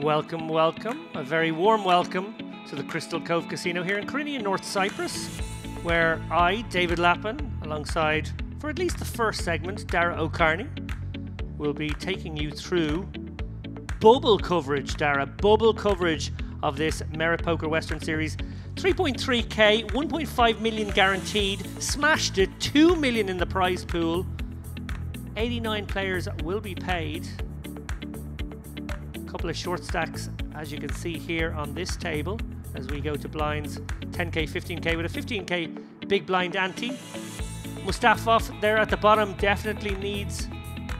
Welcome, welcome, a very warm welcome to the Crystal Cove Casino here in Corinian, North Cyprus, where I, David Lappin, alongside, for at least the first segment, Dara O'Carney, will be taking you through bubble coverage, Dara, bubble coverage of this Merit Poker Western Series. 3.3k, 1.5 million guaranteed, smashed it, 2 million in the prize pool. 89 players will be paid. Couple of short stacks, as you can see here on this table, as we go to blinds 10k, 15k with a 15k big blind ante. Mustafov there at the bottom definitely needs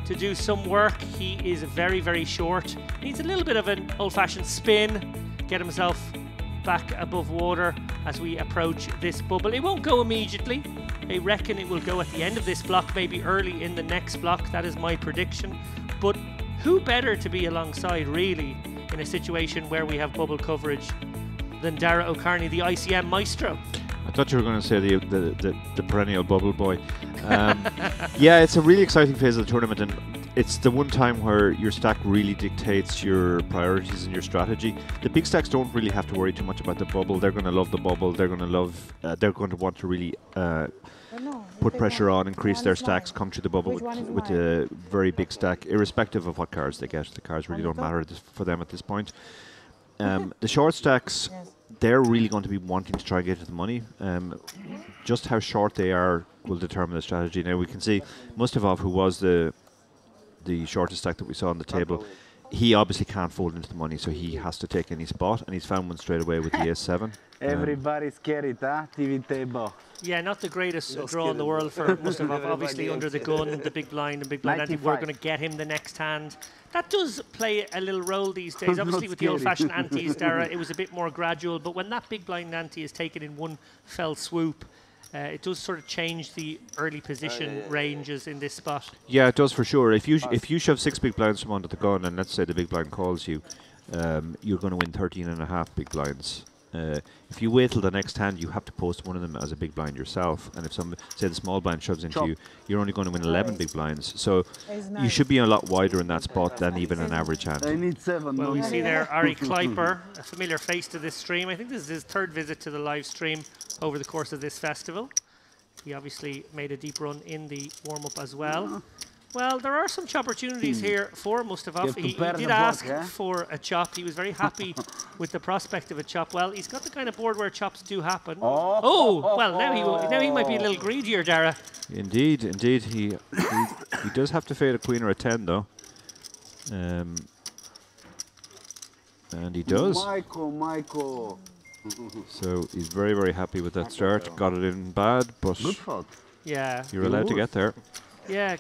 to do some work. He is very, very short. Needs a little bit of an old-fashioned spin, get himself back above water as we approach this bubble. It won't go immediately. I reckon it will go at the end of this block, maybe early in the next block. That is my prediction. But who better to be alongside, really, in a situation where we have bubble coverage than Dara O'Carney, the ICM maestro? I thought you were going to say the perennial bubble boy. Yeah, it's a really exciting phase of the tournament, and it's the one time where your stack really dictates your priorities and your strategy. The big stacks don't really have to worry too much about the bubble. They're going to love the bubble. They're going to love. They're going to want to really put pressure on, increase their stacks, come to the bubble with a very big stack, irrespective of what cards they get. The cards really don't matter for them at this point. The short stacks, they're really going to be wanting to try and get to the money. Just how short they are will determine the strategy. Now we can see Mustafov, who was the shortest stack that we saw on the table, he obviously can't fold into the money, so he has to take any spot, and he's found one straight away with the ace-7. Everybody's scared, huh? TV table. Yeah, not the greatest draw in the world for Mustafov. Obviously under the gun, the big blind and big blind ante. We're going to get him the next hand. That does play a little role these days. Obviously with the old-fashioned antes, Dara, it was a bit more gradual, but when that big blind ante is taken in one fell swoop, it does sort of change the early position ranges in this spot. Yeah, it does for sure. If you shove 6 big blinds from under the gun, and let's say the big blind calls you, you're going to win 13.5 big blinds. If you wait till the next hand, you have to post one of them as a big blind yourself. And if say the small blind shoves into you, you're only going to win 11 big blinds. So you should be a lot wider in that spot than even an average hand. I need 7. Well, we see there Ari Kleiper, a familiar face to this stream. I think this is his 3rd visit to the live stream over the course of this festival. He obviously made a deep run in the warm-up as well. Well, there are some opportunities here for Mustafov. He did ask for a chop. He was very happy with the prospect of a chop. Well, he's got the kind of board where chops do happen. Oh, well, now he might be a little greedier, Dara. Indeed, indeed. He does have to fade a queen or a 10, though. And he does. Michael. So he's very, very happy with that start. Got it in bad, but yeah, you're allowed to get there. Yeah.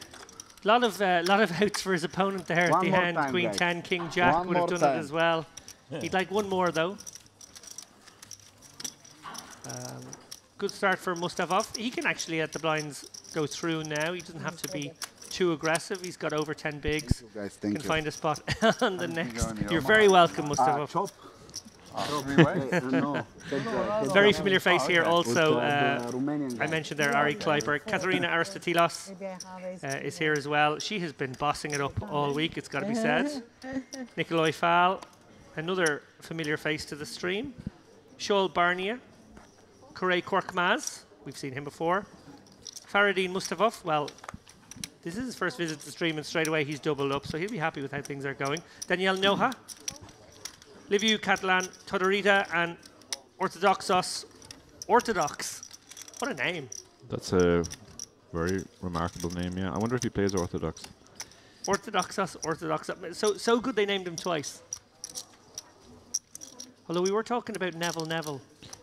Lot of outs for his opponent there at the end. Queen 10, King Jack would have done it as well. He'd like one more though. Good start for Mustafov. He can actually let the blinds go through now. He doesn't have to be too aggressive. He's got over 10 bigs. Can find a spot on the next. You're very welcome, Mustafov. Very familiar face here also. I mentioned there Ari Kleiper. Katerina Aristotelos is here as well. She has been bossing it up all week, it's got to be said. Nikolai Fall, another familiar face to the stream. Shoal Barnia. Kure Korkmaz, we've seen him before. Faradine Mustafov, well, this is his first visit to the stream and straight away he's doubled up, so he'll be happy with how things are going. Danielle Noha. Liviu Catalan, Todorita, and Orthodoxos. Orthodox. What a name. That's a very remarkable name, yeah. I wonder if he plays Orthodox. Orthodoxos. So good they named him twice. Although we were talking about Neville.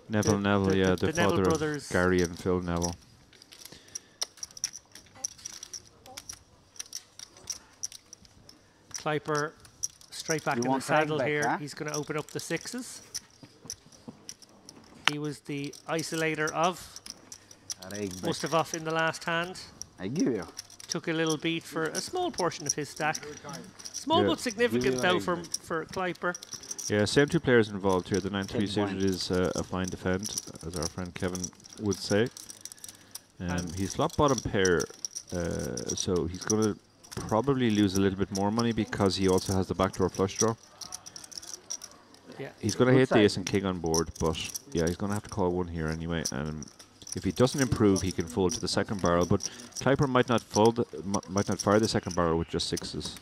Neville, yeah, the father Neville brothers. Of Gary and Phil Neville. Kleiper. Straight back in the saddle here. He's going to open up the 6s. He was the isolator of Mustafov in the last hand. I give you. Took a little beat for a small portion of his stack. Small but significant though for Kleiper. Yeah, same 2 players involved here. The 9-3 suited is a fine defend, as our friend Kevin would say. He's flop bottom pair, so he's going to probably lose a little bit more money because he also has the backdoor flush draw. Yeah. He's going to Good hit the ace side. and king on board, but yeah, he's going to have to call one here anyway. And if he doesn't improve, he can fold to the second barrel. But Kleiper might not fold, might not fire the second barrel with just sixes.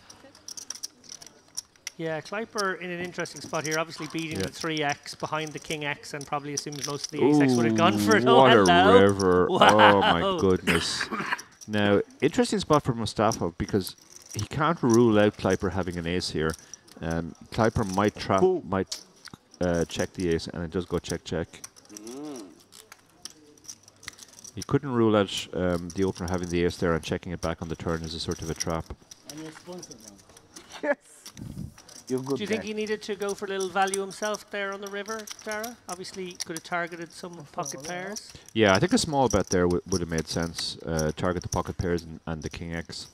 Yeah, Kleiper in an interesting spot here, obviously beating Yeah. the 3x behind the king x and probably assumes most of the ace x would have gone for it. What Oh, a hello. river. Wow. Oh my goodness. Now, interesting spot for Mustafa because he can't rule out Kleiper having an ace here. Kleiper might check the ace, and it does go check check. He couldn't rule out the opener having the ace there and checking it back on the turn as a sort of a trap. Yes. You're good. Do you think guy. he needed to go for a little value himself there on the river, Dara? Obviously, could have targeted some pocket pairs. Yeah, I think a small bet there would have made sense. Target the pocket pairs and the king x.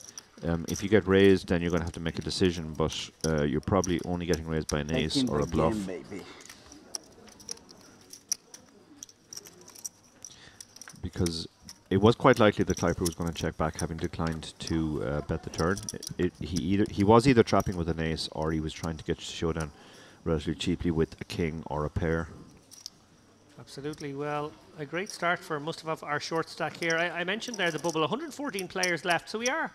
If you get raised, then you're going to have to make a decision, but you're probably only getting raised by an ace Taking or a the bluff. game, baby. Because it was quite likely that Kleiper was going to check back, having declined to bet the turn. He was either trapping with an ace or he was trying to get showdown relatively cheaply with a king or a pair. Absolutely. Well, a great start for Mustafa, our short stack here. I mentioned there the bubble, 114 players left, so we are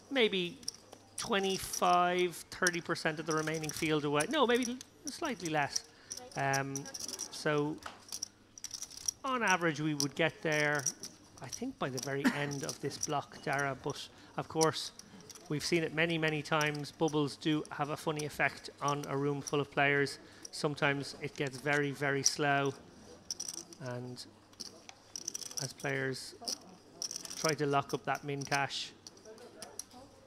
maybe 25, 30% of the remaining field away. No, maybe slightly less. So on average, we would get there, I think, by the very end of this block, Dara. But of course, we've seen it many, many times. Bubbles do have a funny effect on a room full of players. Sometimes it gets very, very slow. And as players try to lock up that min cash,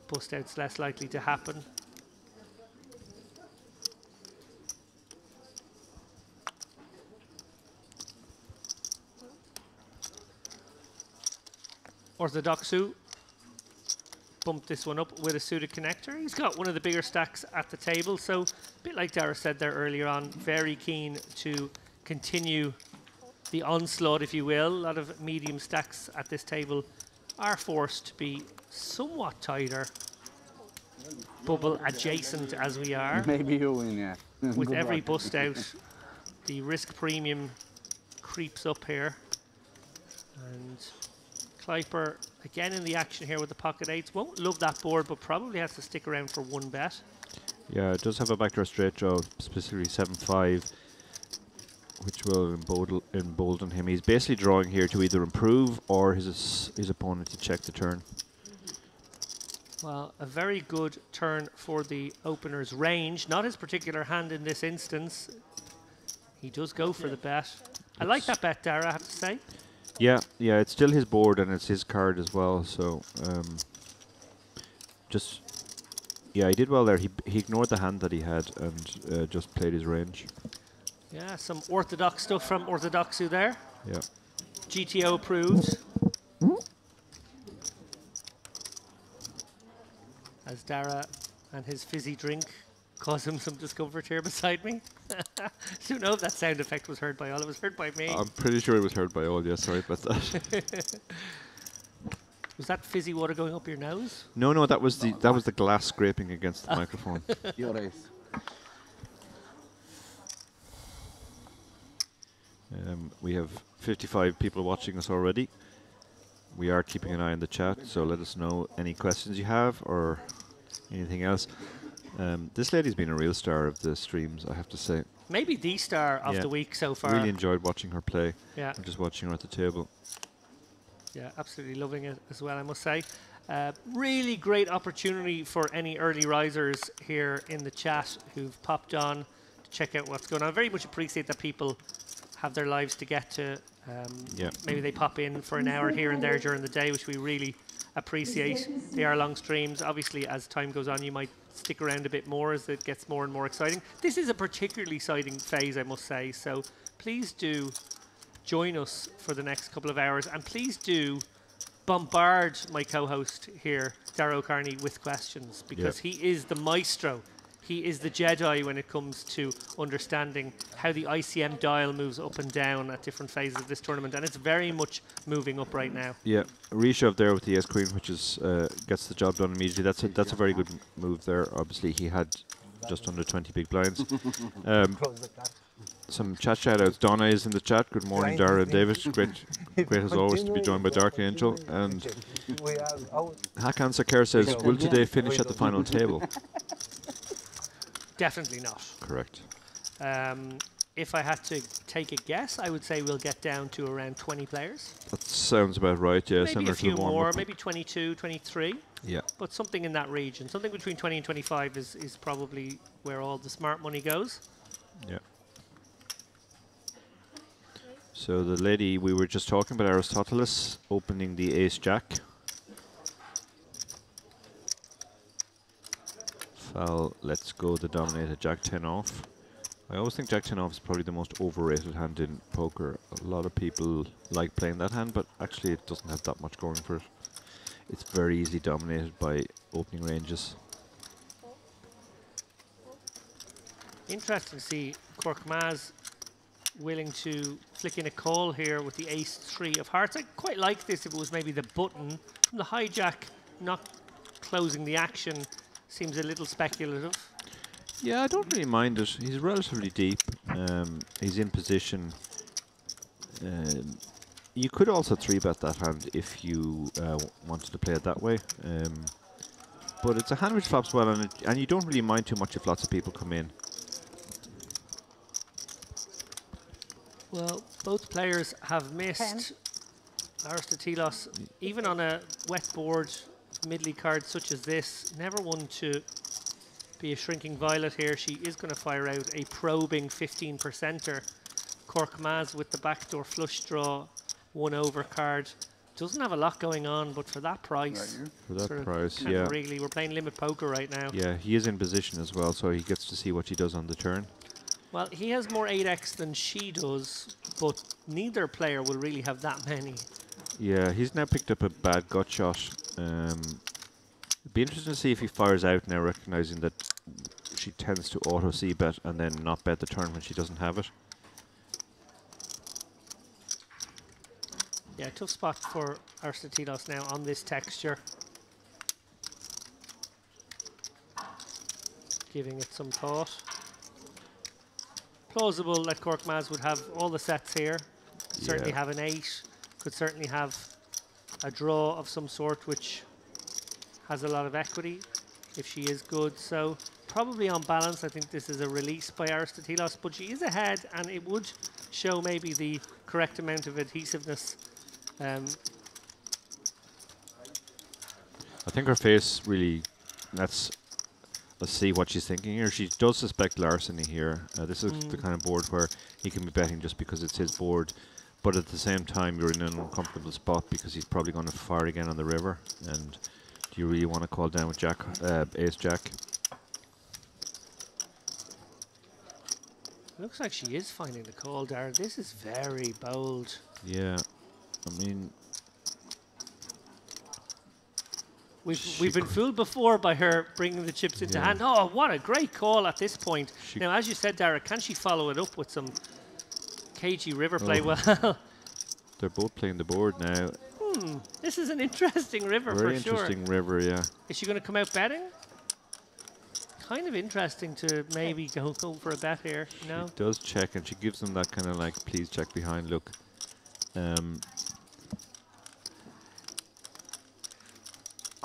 bust out's less likely to happen. Orthodoxu bumped this one up with a suited connector. He's got one of the bigger stacks at the table, so a bit like Dara said there earlier on, very keen to continue the onslaught, if you will. A lot of medium stacks at this table are forced to be somewhat tighter, bubble adjacent as we are. Maybe you win, yeah. With Good every luck. bust out, the risk premium creeps up here. And Kleiper again in the action here with the pocket eights. Won't love that board, but probably has to stick around for one bet. Yeah, it does have a backdoor straight draw, specifically 7-5, which will embolden him. He's basically drawing here to either improve or his opponent to check the turn. Well, a very good turn for the opener's range. Not his particular hand in this instance. He does go for the bet. I like that bet, Dara, I have to say. Yeah, it's still his board and it's his card as well. So he did well there. He ignored the hand that he had and just played his range. Yeah, some orthodox stuff from Orthodoxu there. Yeah. GTO approved. As Dara and his fizzy drink cause him some discomfort here beside me. Don't know if that sound effect was heard by all. It was heard by me. I'm pretty sure it was heard by all. Yeah, sorry about that. Was that fizzy water going up your nose? No, that was the glass scraping against the microphone. Your ace. We have 55 people watching us already. We are keeping an eye on the chat, so let us know any questions you have or anything else. This lady's been a real star of the streams, I have to say. Maybe the star of the week so far. Really enjoyed watching her play. Yeah. And just watching her at the table. Yeah, absolutely loving it as well, I must say. Really great opportunity for any early risers here in the chat who've popped on to check out what's going on. I very much appreciate that people have their lives to get to. Maybe they pop in for an hour here and there during the day, which we really appreciate. They are long streams. Obviously, as time goes on, you might stick around a bit more as it gets more and more exciting. This is a particularly exciting phase, I must say. So please do join us for the next couple of hours, and please do bombard my co-host here, Dara O'Carney, with questions, because he is the maestro. He is the Jedi when it comes to understanding how the ICM dial moves up and down at different phases of this tournament, and it's very much moving up right now. Yeah, reshove there with the ace queen, which is gets the job done immediately. That's a very good move there. Obviously, he had just under 20 big blinds. Some chat shout-outs. Donna is in the chat. Good morning, Dara and David. Great as always to be joined by Dark Angel. And Hakan Sakar says, will today finish at the final table? Definitely not. Correct. If I had to take a guess, I would say we'll get down to around 20 players. That sounds about right, yeah. Maybe a few more, maybe 22, 23. Yeah. But something in that region. Something between 20 and 25 is probably where all the smart money goes. Yeah. So the lady we were just talking about, Aristoteles, opening the ace-jack. Foul, let's go the dominator, jack-10 off. I always think jack-10 off is probably the most overrated hand in poker. A lot of people like playing that hand, but actually it doesn't have that much going for it. It's very easily dominated by opening ranges. Interesting to see Korkmaz willing to flick in a call here with the ace-3 of hearts. I quite like this if it was maybe the button. From the hijack not closing the action seems a little speculative. Yeah, I don't really mind it. He's relatively deep. He's in position. You could also 3-bet that hand if you wanted to play it that way. But it's a hand which flops well, and you don't really mind too much if lots of people come in. Well, both players have missed. Aristoteles, even on a wet board, middly card such as this, never one to be a shrinking violet here. She is going to fire out a probing 15%er. Korkmaz with the backdoor flush draw, 1-over card. Doesn't have a lot going on, but for that price, for that price, yeah. Really, we're playing limit poker right now. Yeah, he is in position as well, so he gets to see what she does on the turn. Well, he has more 8x than she does, but neither player will really have that many. Yeah, he's now picked up a bad gut shot. It'd be interesting to see if he fires out now, recognizing that she tends to auto c-bet and then not bet the turn when she doesn't have it. Yeah, tough spot for Aristoteles now on this texture. Giving it some thought. Plausible that Korkmaz would have all the sets here. Certainly have an 8. Could certainly have a draw of some sort, which has a lot of equity if she is good. So probably on balance, I think this is a release by Aristoteles, but she is ahead, and it would show maybe the correct amount of adhesiveness. I think her face really, let's see what she's thinking here. She does suspect larceny here. This is the kind of board where he can be betting just because it's his board, but at the same time you're in an uncomfortable spot because he's probably going to fire again on the river, and do you really want to call down with jack, ace-jack? Looks like she is finding the call, Dara. This is very bold. Yeah, I mean, we've been fooled before by her bringing the chips into hand. Oh, what a great call at this point. Now, as you said, Dara, can she follow it up with some cagey river play? Well, they're both playing the board now. This is an interesting river for sure. Very interesting river, yeah. Is she going to come out betting? Kind of interesting to maybe go for a bet here. No, she does check, and she gives them that kind of like please check behind look.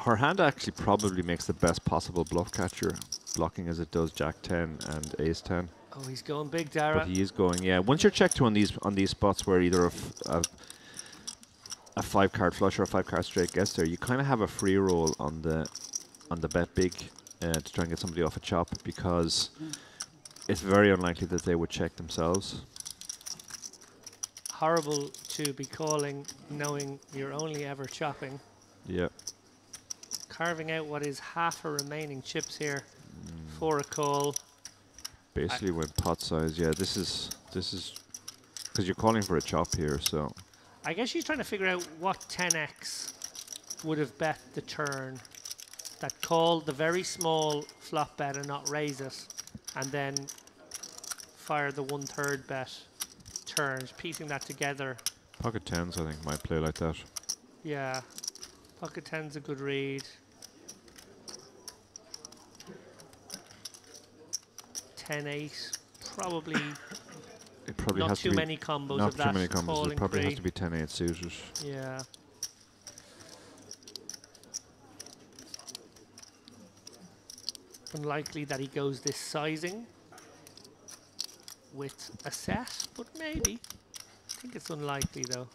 Her hand actually probably makes the best possible bluff catcher, blocking as it does jack 10 and ace 10. Oh, he's going big, Dara. But he is going, yeah. Once you're checked to on these spots where either a 5-card flush or a 5-card straight gets there, you kind of have a free roll on the bet big to try and get somebody off a chop, because it's very unlikely that they would check themselves. Horrible to be calling knowing you're only ever chopping. Yeah. Carving out what is half her remaining chips here for a call. Basically went pot size. Yeah, this is because you're calling for a chop here, so. I guess she's trying to figure out what 10x would have bet the turn. That called the very small flop bet and not raise it, and then fire the 1/3 bet turns, piecing that together. Pocket 10s, I think, might play like that. Yeah, pocket 10's a good read. 10-8. Probably It probably not has too to be many combos not of too that. many combos. calling It probably has free. to be 10-8 suited. Yeah. Unlikely that he goes this sizing with a set, but maybe. I think it's unlikely though.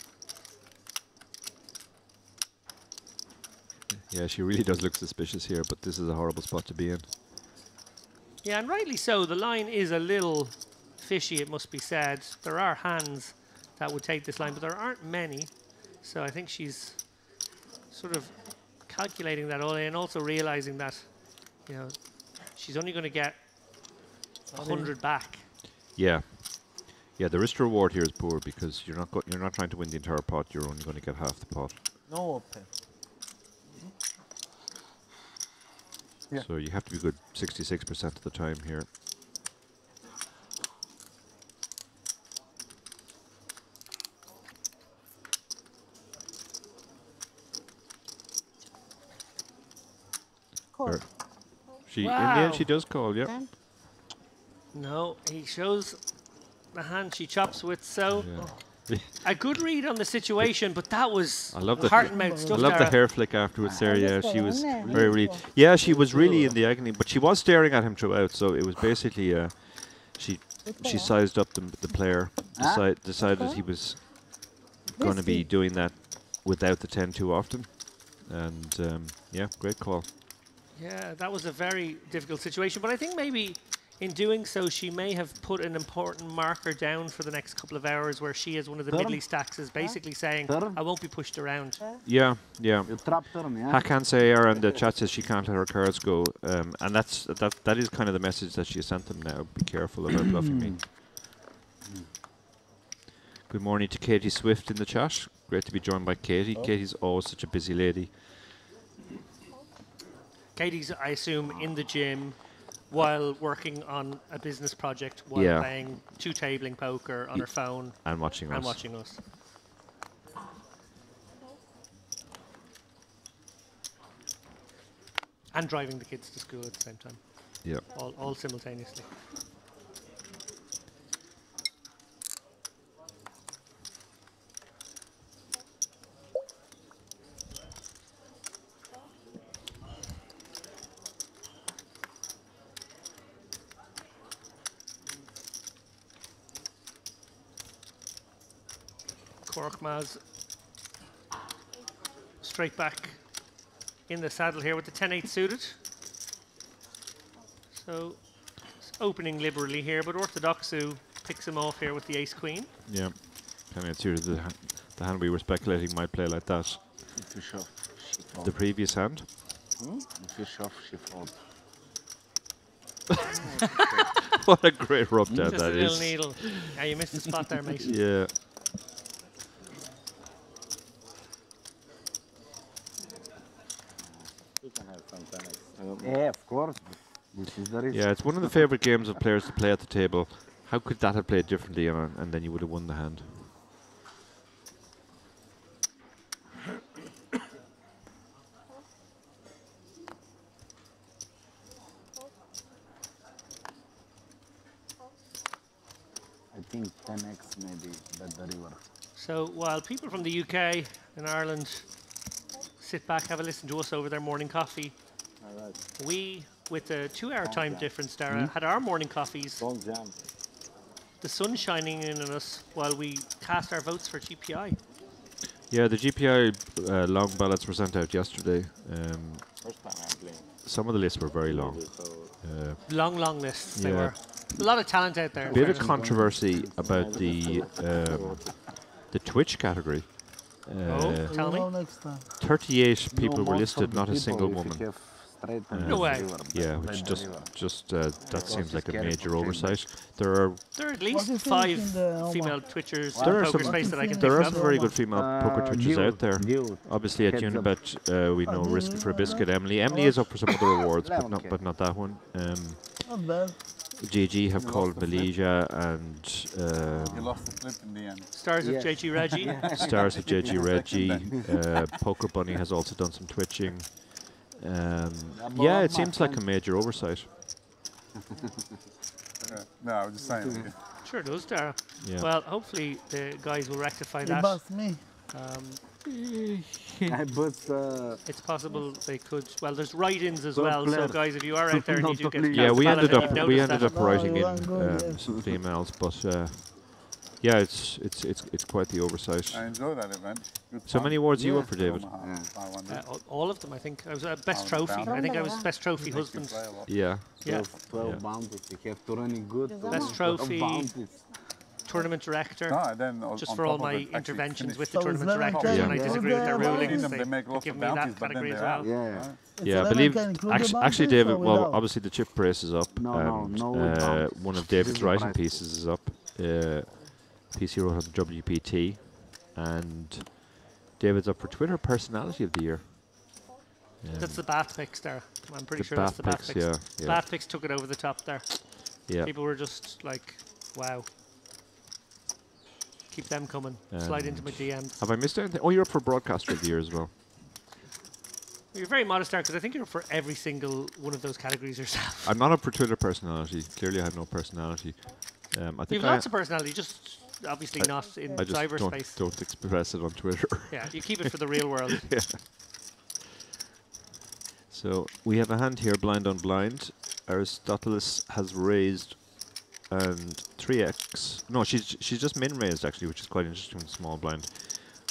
Yeah, she really does look suspicious here, but this is a horrible spot to be in. Yeah, and rightly so. The line is a little fishy, it must be said. There are hands that would take this line, but there aren't many. So I think she's sort of calculating that all in, also realizing that, you know, she's only going to get 100 back. Yeah. Yeah, the risk to reward here is poor because you're not trying to win the entire pot, you're only going to get half the pot. No open. Yeah. So you have to be good 66% of the time here. Call. In the Wow. end, she does call, yeah. Ten. No, he shows the hand she chops with, so Yeah. a good read on the situation, but that was I love the heart and mouth I stuff. love the Dara. hair flick afterwards there, yeah. She was Yeah. very, really... Yeah, she was really in the agony, but she was staring at him throughout, so it was basically... she sized up the player, decided he was going to be doing that without the 10 too often. And, yeah, great call. Yeah, that was a very difficult situation, but I think maybe in doing so, she may have put an important marker down for the next couple of hours where she, as one of the Turn. middly stacks, is basically saying, Turn. I won't be pushed around. Yeah, yeah. You trap turn, yeah? Hakan Sayar and the chat says she can't let her cards go, and that is kind of the message that she has sent them now. Be careful about bluffing me. Good morning to Katie Swift in the chat. Great to be joined by Katie. Katie's always such a busy lady. Katie's, I assume, in the gym while working on a business project, while Yeah. playing two-tabling poker on her phone And watching us. and watching us. And driving the kids to school at the same time, Yeah. all simultaneously. Korkmaz straight back in the saddle here with the 10-8 suited. So it's opening liberally here, but Orthodoxu picks him off here with the ace-queen. Yeah. Kind of here the hand we were speculating might play like that. If you shove, she fold. The previous hand. If you shove, she fold. What a great rub down Just a that little is. needle. Yeah, you missed the spot there, mate. Yeah. You can have some tennis. Yeah, of course. This is the risk. Yeah, it's one of the favorite games of players to play at the table. How could that have played differently, and then you would have won the hand? I think 10x maybe bet the river. So while people from the UK and Ireland sit back, have a listen to us over their morning coffee, Alright. we, with a 2-hour time jam. difference, Dara, had our morning coffees, Don't jam. the sun shining in on us while we cast our votes for GPI. Yeah, the GPI long ballots were sent out yesterday. First time I'm playing. Some of the lists were very long. So Long lists they Yeah. were. A lot of talent out there. in Bit of fairness. controversy about the Twitch category. Oh, tell me. Next time. 38 no people were most listed, of the not a people, single if you woman. have straight and No bet way. the river, Yeah, bet which the river. that seems like a scary major for oversight. There are There are at What do you least think 5 in the female Twitchers There in are poker some- space that I can there think are of. some very good female poker twitchers out there. Dude. Obviously at Heads up. Unibet, we know Risk for a Biscuit. Emily is up for some other awards, but not that one. Not bad. GG have You called lost the flip. Malaysia and You lost the flip in the end. Stars of Yes. JG Reggie. Stars of JG Reggie. Poker Bunny has also done some twitching. Yeah, it seems like a major oversight. No, I was just saying. Sure does, Dara. Yeah. Well, hopefully the guys will rectify You that. bust me. I bust. It's possible they could. Well, there's write-ins as Well, well. So, Blair. guys, if you are out there and you do get Yeah, we ended up noticed that. writing No, in you weren't good, some females, but yeah, it's quite the oversight. I enjoy that event. Good So fun. many awards you up for, David? I won that. All of them, I think. I was best Oh, trophy. down. I think I was best trophy Makes you husband. play a lot. Yeah. Yeah. 12 Yeah. bounties. You have to run it good. Best trophy. Tournament director. No, then Just on for all top of my it, actually interventions finish. with the So it's tournament lemon directors cake when I included disagree with their there, rulings. Them, They they make lots give of me that bounties, but then category as they're well. out. Yeah. Yeah, I believe actually, David. Well, obviously the chip brace is up, and one of David's writing pieces is up. Piece he wrote on WPT, and David's up for Twitter Personality of the Year. That's the bath picks there. I'm pretty The sure that's bath the bath picks, picks. yeah. Bath picks took it over the top there. Yeah. People were just like, wow. Keep them coming. Slide into my DMs. Have I missed anything? Oh, you're up for Broadcaster of the Year as well. You're very modest there because I think you're up for every single one of those categories yourself. I'm not up for Twitter Personality. Clearly, I have no personality. I You think have lots of personality, just obviously not in I just cyberspace. don't express it on Twitter. Yeah, you keep it for the real world. Yeah. So we have a hand here, blind on blind. Aristoteles has raised and 3x. No, she's just min raised actually, which is quite interesting with small blind.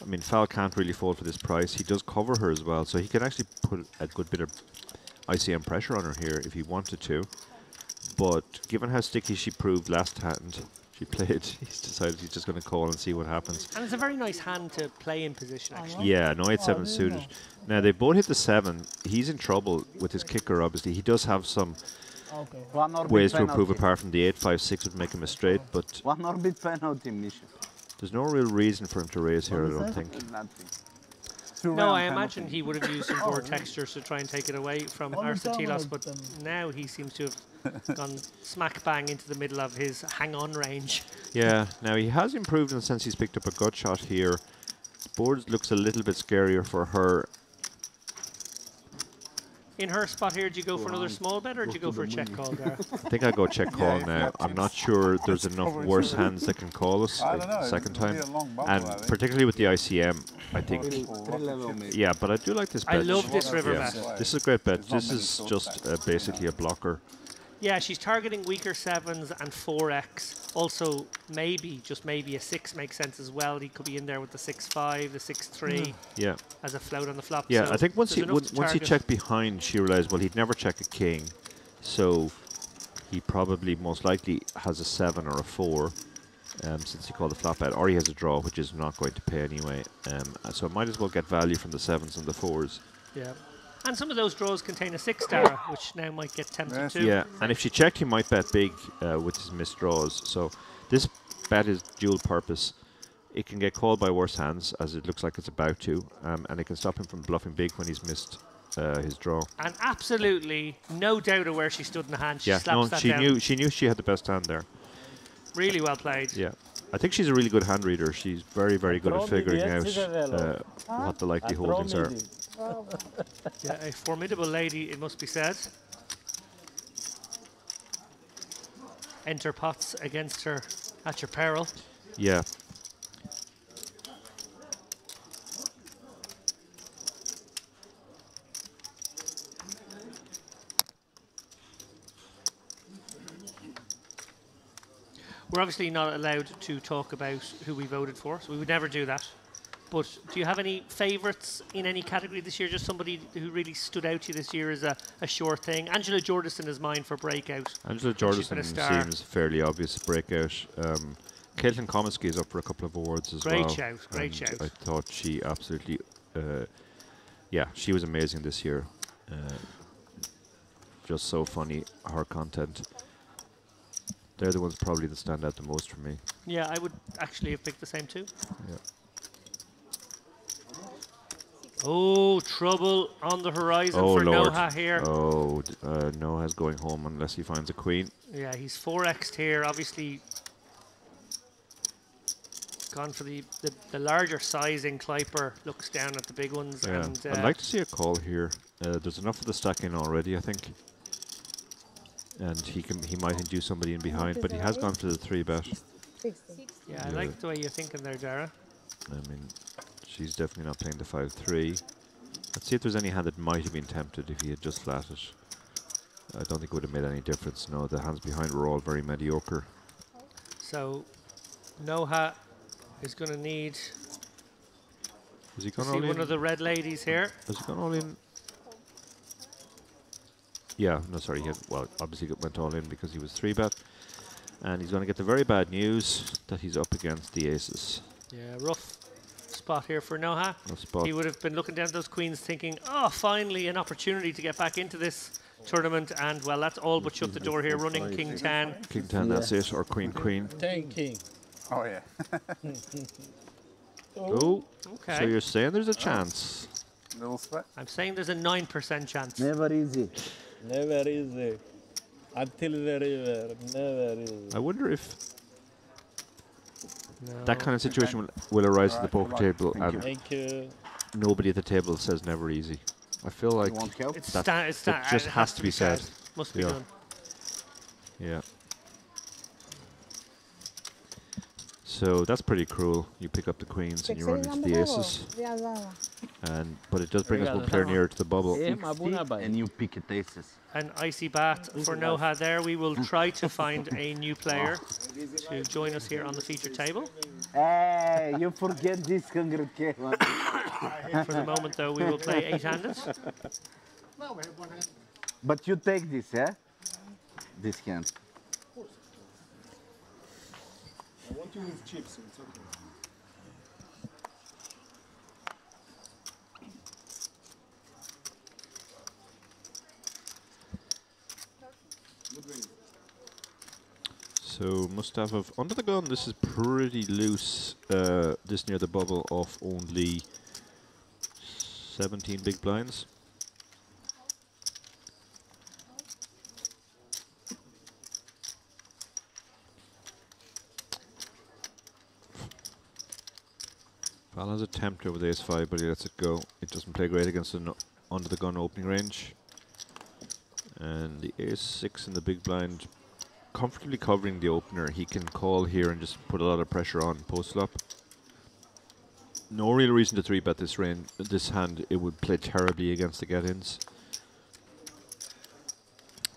I mean, Fal can't really fold for this price. He does cover her as well, so he can actually put a good bit of ICM pressure on her here if he wanted to. But given how sticky she proved last hand, she played. He's decided he's just going to call and see what happens. And it's a very nice hand to play in position, actually. Yeah, no 8-7 suited. Now they both hit the 7. He's in trouble with his kicker. Obviously, he does have some ways to improve apart from the 8-5-6 would make him a straight, but One orbit penalty, Misha. there's no real reason for him to raise here, I don't think. Nothing. No, I imagine he would have used some board textures to try and take it away from Aristoteles, but now he seems to have gone smack bang into the middle of his hang-on range. Yeah, now he has improved in the sense he's picked up a gut shot here. The board looks a little bit scarier for her. In her spot here, do you go for another small bet or do you go for a check call there? I think I go check call now. I'm not sure there's enough worse hands that can call us I don't know. the second time. It'll be a long bubble, And I think. particularly with the ICM, I think. Yeah, but I do like this bet. I love this river Yeah, bet. this is a great bet. There's not This many is short just bets. basically a blocker. Yeah, she's targeting weaker 7s and 4x. Also, maybe, just maybe, a 6 makes sense as well. He could be in there with the 6-5, the 6-3 Yeah. as a float on the flop. Yeah, so I think once there's he enough to once he target. checked behind, she realized, well, he'd never check a king, so he probably most likely has a 7 or a 4, since he called the flop bet, or he has a draw, which is not going to pay anyway. So might as well get value from the 7s and the 4s. Yeah. And some of those draws contain a 6 Dara, which now might get tempted Yes. too. Yeah, and if she checked, he might bet big with his missed draws. So this bet is dual purpose. It can get called by worse hands, as it looks like it's about to, and it can stop him from bluffing big when he's missed his draw. And absolutely no doubt of where she stood in the hand. She Yeah, slaps no, that she down. knew she had the best hand there. Really well played. Yeah, I think she's a really good hand reader. She's very, very good at figuring out what the likely holdings are. Yeah, a formidable lady, it must be said. Enter pots against her at your peril. Yeah. We're obviously not allowed to talk about who we voted for, so we would never do that. But do you have any favourites in any category this year? Just somebody who really stood out to you this year as a sure thing? Angela Jordison is mine for breakout. Angela She's been a Jordison star. seems fairly obvious breakout. Caitlin Comiskey is up for a couple of awards as well. Great shout, great and shout. I thought she absolutely, yeah, she was amazing this year. Just so funny, her content. They're the ones probably that stand out the most for me. Yeah, I would actually have picked the same too. Yeah. Oh, trouble on the horizon Oh, for Lord. Noah here. Oh, Noah's going home unless he finds a queen. Yeah, he's 4x'd here. Obviously, gone for the larger sizing. Kleiper looks down at the big ones. Yeah. And I'd like to see a call here. There's enough of the stack in already, I think. and he might induce somebody in behind, but he has gone for the 3-bet. Yeah, I like the way you're thinking there, Dara. I mean, she's definitely not playing the 5-3. Let's see if there's any hand that might have been tempted if he had just flatted. I don't think it would have made any difference. No, the hands behind were all very mediocre. So, Noha is going to need Has he to gone see all one in? of the red ladies here. Has he gone all in? Yeah, no, sorry. He had, well, obviously went all in because he was 3-bet. And he's going to get the very bad news that he's up against the aces. Yeah, rough spot here for Noha. No spot. He would have been looking down at those queens thinking, oh, finally an opportunity to get back into this tournament. And, well, that's all but shut the door here, running King 10. King 10, that's it, or Queen Queen. 10 king. Oh yeah. Oh, Okay. so you're saying there's a chance. Little sweat. I'm saying there's a 9% chance. Never easy. Never easy. Until the river. Never easy. I wonder if No. that kind of situation will arise at the poker table Thank and Thank you. nobody at the table says never easy. I feel like You want help? It's that- it's that just it has to be said. Must be Yeah. done. yeah. So that's pretty cruel. You pick up the queens and you run into the aces. But it does bring us one player nearer to the bubble. And you pick it aces. An icy bat for Noha there. We will try to find a new player to join us here on the feature table. Hey, you forget this 100K one. For the moment, though, we will play 8-handed. But you take this, yeah? This hand. I want to move chips, so it's okay. So Mustafa under the gun. This is pretty loose. This near the bubble of only 17 big blinds. Val has a tempter with ace-5, but he lets it go. It doesn't play great against an under the gun opening range. And the ace-6 in the big blind, comfortably covering the opener. He can call here and just put a lot of pressure on post-flop. No real reason to 3-bet this hand. It would play terribly against the get-ins.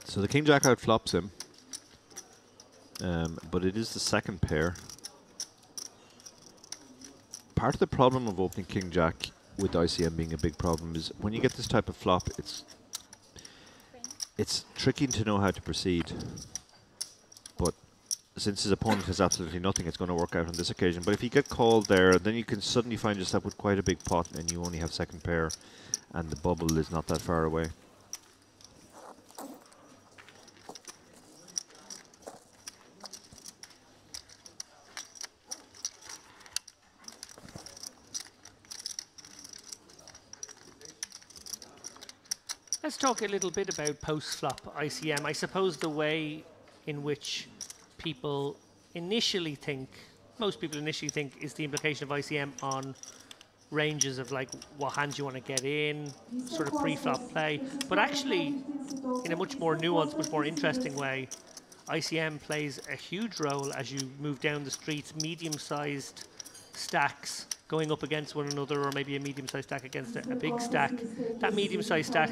So the king-jack outflops him. But it is the second pair. Part of the problem of opening king-jack with ICM being a big problem is when you get this type of flop, it's tricky to know how to proceed. But since his opponent has absolutely nothing, it's going to work out on this occasion. But if you get called there, then you can suddenly find yourself with quite a big pot and you only have second pair and the bubble is not that far away. Let's talk a little bit about post-flop ICM. I suppose the way in which people initially think, most people initially think, is the implication of ICM on ranges of like what hands you want to get in, sort of pre-flop play. But actually, in a much more nuanced, much more interesting way, ICM plays a huge role as you move down the streets, medium-sized stacks going up against one another, or maybe a medium-sized stack against a big stack. That medium-sized stack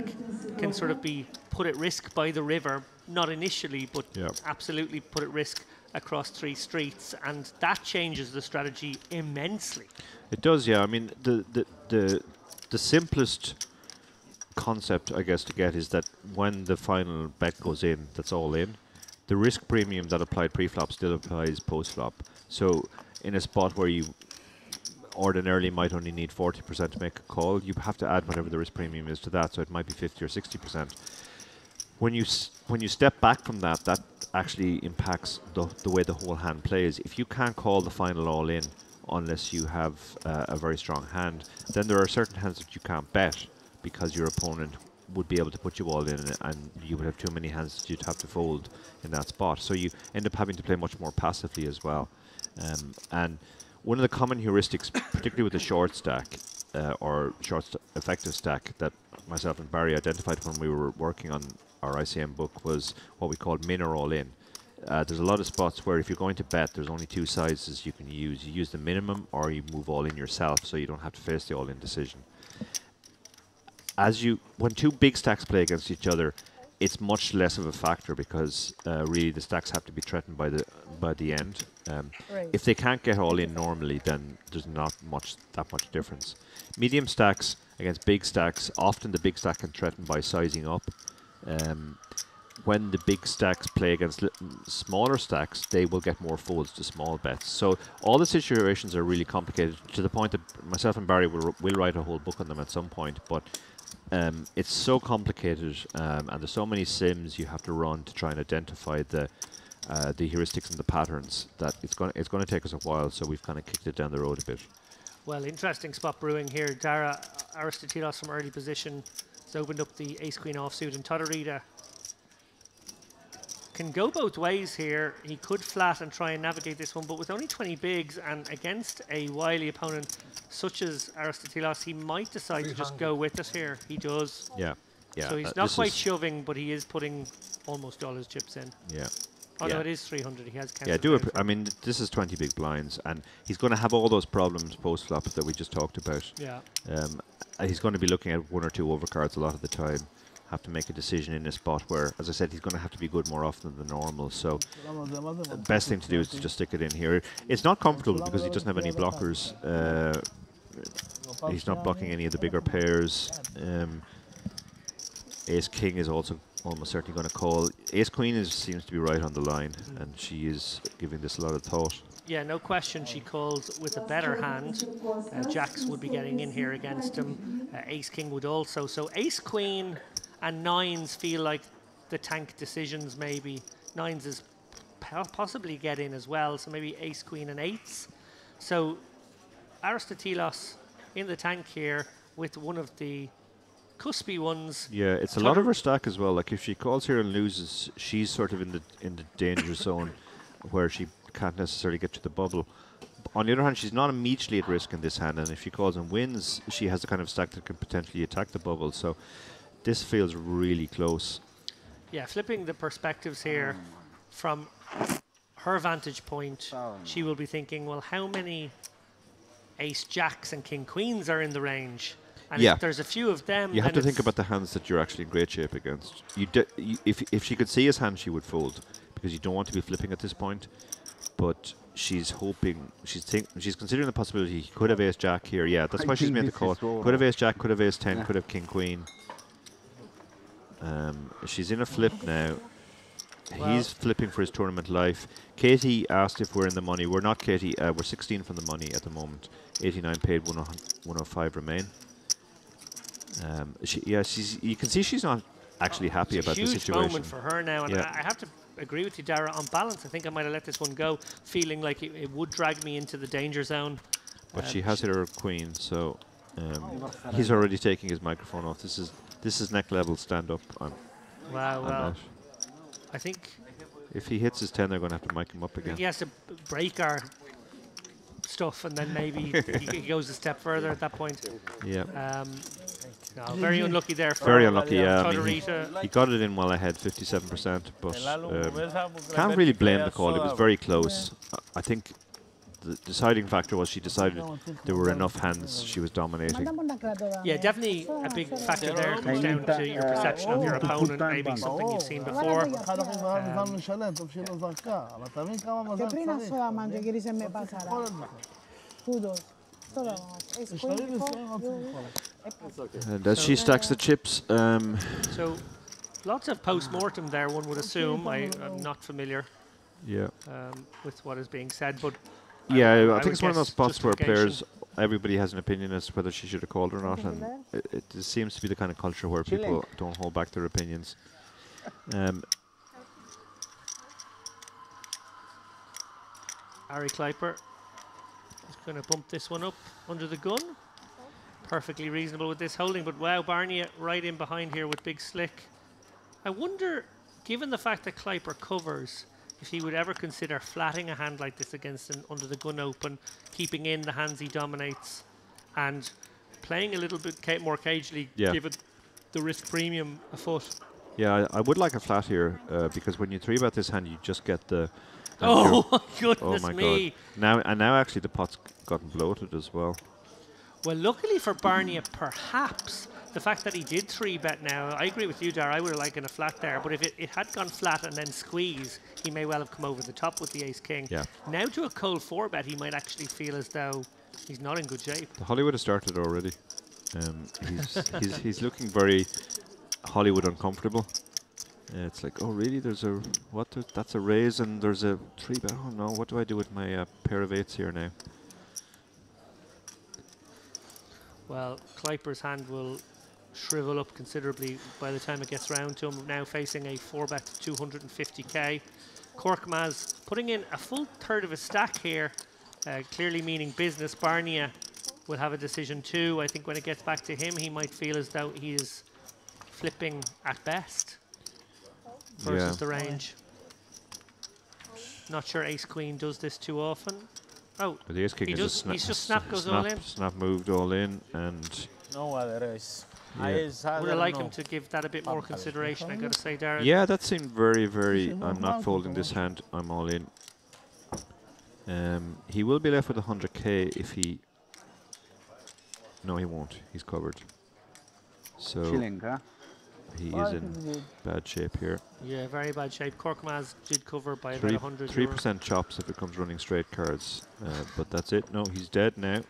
can sort of be put at risk by the river, not initially, but absolutely put at risk across 3 streets, and that changes the strategy immensely. It does, yeah. I mean, the simplest concept, I guess, to get is that when the final bet goes in, that's all in. The risk premium that applied pre-flop still applies post-flop. So in a spot where you ordinarily might only need 40% to make a call, you have to add whatever the risk premium is to that, so it might be 50 or 60%. When you step back from that, that actually impacts the way the whole hand plays. If you can't call the final all in unless you have a very strong hand, then there are certain hands that you can't bet because your opponent would be able to put you all in and you would have too many hands that you'd have to fold in that spot. So you end up having to play much more passively as well. And one of the common heuristics, particularly with the short stack or short effective stack, that myself and Barry identified when we were working on our ICM book was what we called min or all in. There's a lot of spots where if you're going to bet, there's only two sizes you can use. You use the minimum or you move all in yourself, so you don't have to face the all in decision. When two big stacks play against each other, it's much less of a factor because really the stacks have to be threatened by the end. If they can't get all in normally, then there's not that much difference. Medium stacks against big stacks, often the big stack can threaten by sizing up. When the big stacks play against smaller stacks, they will get more folds to small bets. So all the situations are really complicated to the point that myself and Barry will write a whole book on them at some point. But it's so complicated, and there's so many sims you have to run to try and identify the heuristics and the patterns that it's going to take us a while. So we've kind of kicked it down the road a bit. Well, interesting spot brewing here. Dara Aristotelos from early position has opened up the ace-queen offsuit, and Todorita can go both ways here. He could flat and try and navigate this one, but with only 20 bigs and against a wily opponent such as Aristotelos, he might decide to just go with it here. He does. Yeah. So he's not quite shoving, but he is putting almost all his chips in. Yeah. Although it is 300, he has counted. Yeah, I mean, this is 20 big blinds, and he's going to have all those problems post-flop that we just talked about. Yeah. He's going to be looking at one or two overcards a lot of the time. Have to make a decision in a spot where, as I said, he's going to have to be good more often than normal. So the best thing to do is to just stick it in here. It's not comfortable because he doesn't have any blockers. He's not blocking any of the bigger pairs. Ace-king is also almost certainly going to call. Ace-queen seems to be right on the line, and she is giving this a lot of thought. Yeah, no question she calls with a better hand. Jacks would be getting in here against him. Ace-king would also. So ace-queen and nines feel like the tank decisions maybe. Nines is possibly get in as well, so maybe ace-queen and eights. So Aristotelos in the tank here with one of the cuspy ones. Yeah, it's a lot of her stack as well. Like if she calls here and loses, she's sort of in the danger zone where she can't necessarily get to the bubble. On the other hand, she's not immediately at risk in this hand, and if she calls and wins, she has the kind of stack that can potentially attack the bubble. So this feels really close. Yeah, flipping the perspectives here from her vantage point, she will be thinking, well, how many ace jacks and king queens are in the range? And if there's a few of them, you have to think about the hands that you're actually in great shape against. If she could see his hand, she would fold because you don't want to be flipping at this point. But she's hoping, she's considering the possibility he could have ace jack here. Yeah, that's why she's made the call. Could have ace jack, could have ace 10, could have king queen. She's in a flip now. Well, he's flipping for his tournament life. Katie asked if we're in the money. We're not, Katie. We're 16 from the money at the moment. 89 paid, 105 remain. You can see she's not actually happy about the situation. It's a huge moment for her now, and I have to agree with you, Dara. On balance, I think I might have let this one go, feeling like it would drag me into the danger zone. But she has hit her queen, so he's already taking his microphone off. This is neck level stand up. Wow, well, I think if he hits his 10, they're going to have to mic him up again. He has to break our stuff, and then maybe he goes a step further at that point. Yeah. No, very unlucky there. Very unlucky. Yeah, I mean, he got it in well ahead, 57%, but can't really blame the call. It was very close. I think the deciding factor was she decided there were enough hands she was dominating. Yeah, definitely a big factor there comes down to your perception of your opponent, maybe something you've seen before. And as she stacks the chips, so lots of post-mortem there, one would assume. I'm not familiar with what is being said, but yeah, I think it's one of those spots where players, everybody has an opinion as to whether she should have called or not, and it seems to be the kind of culture where people don't hold back their opinions. Ari Kleiper is going to bump this one up under the gun. Perfectly reasonable with this holding, but wow, Barney right in behind here with big slick. I wonder, given the fact that Kleiper covers, if he would ever consider flatting a hand like this against an under the gun open, keeping in the hands he dominates, and playing a little bit more cagely, give it the risk premium a foot. Yeah, I would like a flat here because when you 3-bet this hand, you just get the. and Oh, oh goodness my me. god! Now actually the pot's gotten bloated as well. Well, luckily for Barnea, perhaps the fact that he did 3-bet now, I agree with you, Dar. I would have liked a flat there, but if it had gone flat and then squeeze, he may well have come over the top with the ace-king. Yeah. Now to a cold 4-bet, he might actually feel as though he's not in good shape. The Hollywood has started already. He's looking very Hollywood uncomfortable. It's like, oh really? There's a what? That's a raise and there's a 3-bet. Oh no! What do I do with my pair of 8s here now? Well, Kleiper's hand will shrivel up considerably by the time it gets round to him. Now facing a 4-bet 250k. Korkmaz putting in a full third of a stack here, clearly meaning business. Barnea will have a decision too. I think when it gets back to him, he might feel as though he is flipping at best versus the range. Not sure ace-queen does this too often. Oh, But the ace king he is does. just snap, He's just snap goes all in. Snap moved all in, and No other race. Yeah. Would I like him to give that a bit more consideration? I got to say, Darren. yeah, that seemed very, very. I'm not folding this hand. I'm all in. He will be left with 100k if he. No, he won't. He's covered. So Chilling, huh? he is in bad shape here. Yeah, very bad shape. Korkmaz did cover by about 100 3% chops if it comes running straight cards, but that's it. No, he's dead now,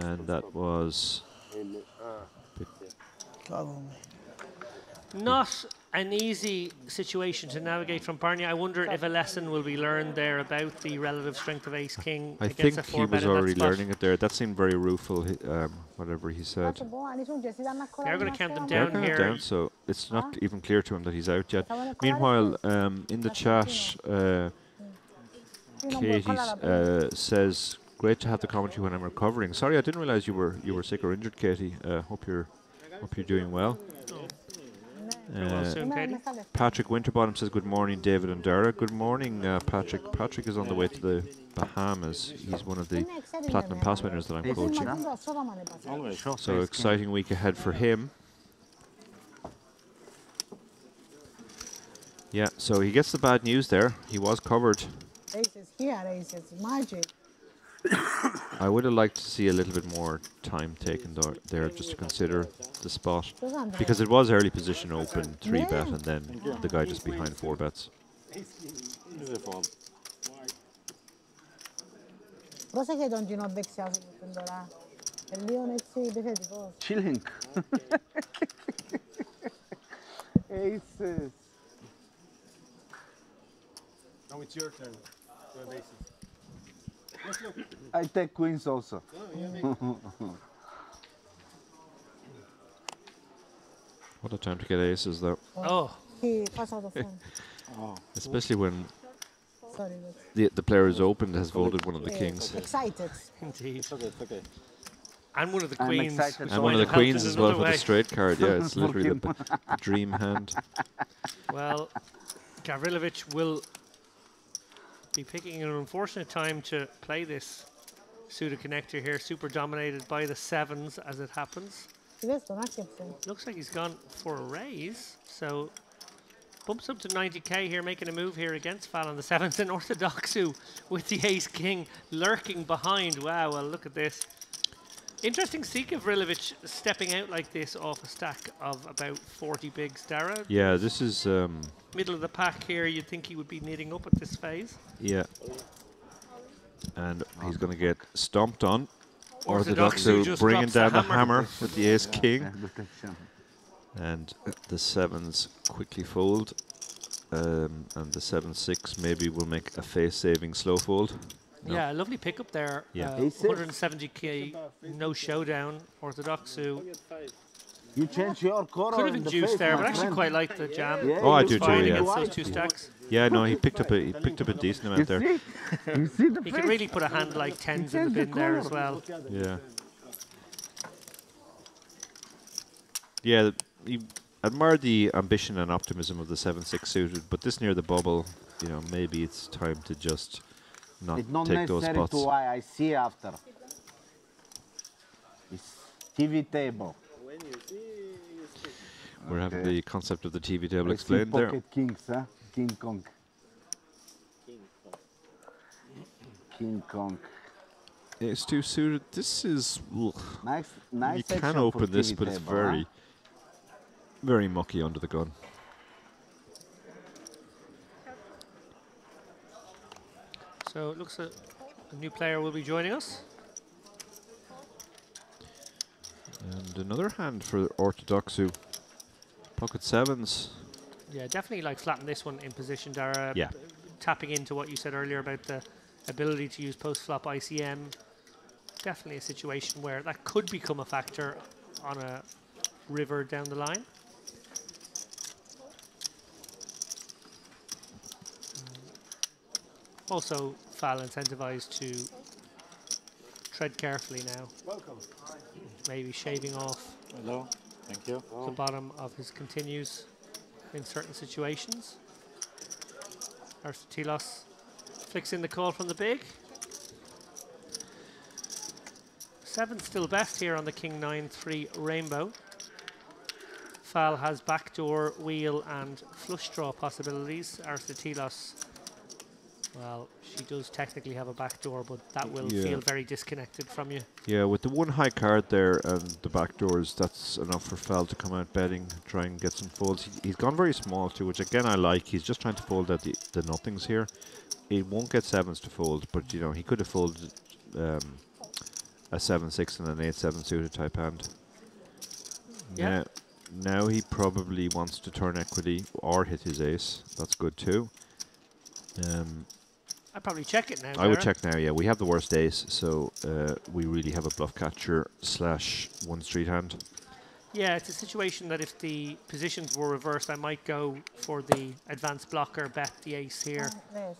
and that was. Not an easy situation to navigate from Barnea. I wonder if a lesson will be learned there about the relative strength of Ace King I against a think he 4-bet was in that already spot. learning it there. That seemed very rueful, whatever he said. They're going to count them They're down kind of here. down, so it's not even clear to him that he's out yet. Meanwhile, in the chat, Katie says, "Great to have the commentary when I'm recovering." Sorry, I didn't realize you were sick or injured, Katie. Hope you're doing well. Well soon, Katie. Patrick Winterbottom says, "Good morning, David and Dara." Good morning, Patrick. Patrick is on the way to the Bahamas. He's one of the platinum pass winners that I'm coaching. So exciting week ahead for him. Yeah, so he gets the bad news there. He was covered. Aces here, aces, magic. I would have liked to see a little bit more time taken there just to consider the spot. Because it was early position open, 3-bet, and then the guy just behind 4-bets. Proszę că don't you know vexează când ora. Leoneții behedigo. Chilling. Aces. Now it's your turn. You have aces. I take queens also. What a time to get aces, though. Oh, He pass out the phone. Especially when Sorry. That's the player is opened has voted one of the kings. excited. indeed. It's okay. And one of the I'm queens. excited. which And might one of the have helped queens in as well another for the way. straight card. Yeah, it's literally the dream hand. Well, Gavrilovic will be picking an unfortunate time to play this pseudo connector here. Super dominated by the 7s as it happens. Vezi, tu n-acceptă. Looks like he's gone for a raise. So bumps up to 90k here, making a move here against Fallon. The 7s in Orthodoxu with the ace king lurking behind. Wow, well, look at this. Interesting to see Gavrilovic stepping out like this off a stack of about 40 bigs. Dara, Yeah, this is middle of the pack here, you'd think he would be knitting up at this phase. yeah, and he's going to get stomped on. Orthodoxu Orthodoxu just bringing drops the down the hammer. hammer with the ace king, Education. and the 7s quickly fold, and the 7-6 maybe will make a face-saving slow fold. No. Yeah, a lovely pickup there. Yeah. 170k, no showdown. Orthodoxu You change your color. could have in the induced face, there, my but actually friend. quite liked the jam. Yeah, Oh, I you do It's too, fine yeah. against those two stacks. Yeah, no, he picked up a decent amount You there. see? You see the He face? could really put a hand like 10s in the changed the bin there as colour. well. Yeah. Yeah, you admire the ambition and optimism of the 7-6 suited, but this near the bubble, you know, maybe it's time to just not It's not take those necessary spots. to why I see after. It's TV table. We're having the concept of the TV table I see explained there. pocket kings, huh? King Kong. King Kong. Ace 2 suited. This is... ugh. Nice You section can for open this, TV but it's table, very, very mucky under the gun. So it looks like a new player will be joining us. And another hand for Orthodoxu. Pocket sevens. Yeah, definitely like flatten this one in position, Dara. Yeah. Tapping into what you said earlier about the ability to use post-flop ICM. Definitely a situation where that could become a factor on a river down the line. Also, Fal incentivized to tread carefully now. Welcome. Maybe shaving off Hello. Thank you. the bottom of his continues in certain situations. Aristotelos flicks in the call from the big. Seven still best here on the King 9-3 rainbow. Fal has backdoor, wheel and flush draw possibilities. Aristotelos, well, she does technically have a backdoor, but that will feel very disconnected from you. Yeah, with the one high card there and the back doors, that's enough for Fal to come out betting, try and get some folds. He's gone very small too, which again I like. He's just trying to fold out the nothings here. He won't get sevens to fold, but you know, he could have folded a 7-6 and an 8-7 suited type hand. Yeah. Now he probably wants to turn equity or hit his ace. That's good too. I'd probably check it now. I would Dara. check now, yeah. We have the worst ace, so we really have a bluff catcher / one street hand. Yeah, it's a situation that if the positions were reversed, I might go for the advanced blocker, bet the ace here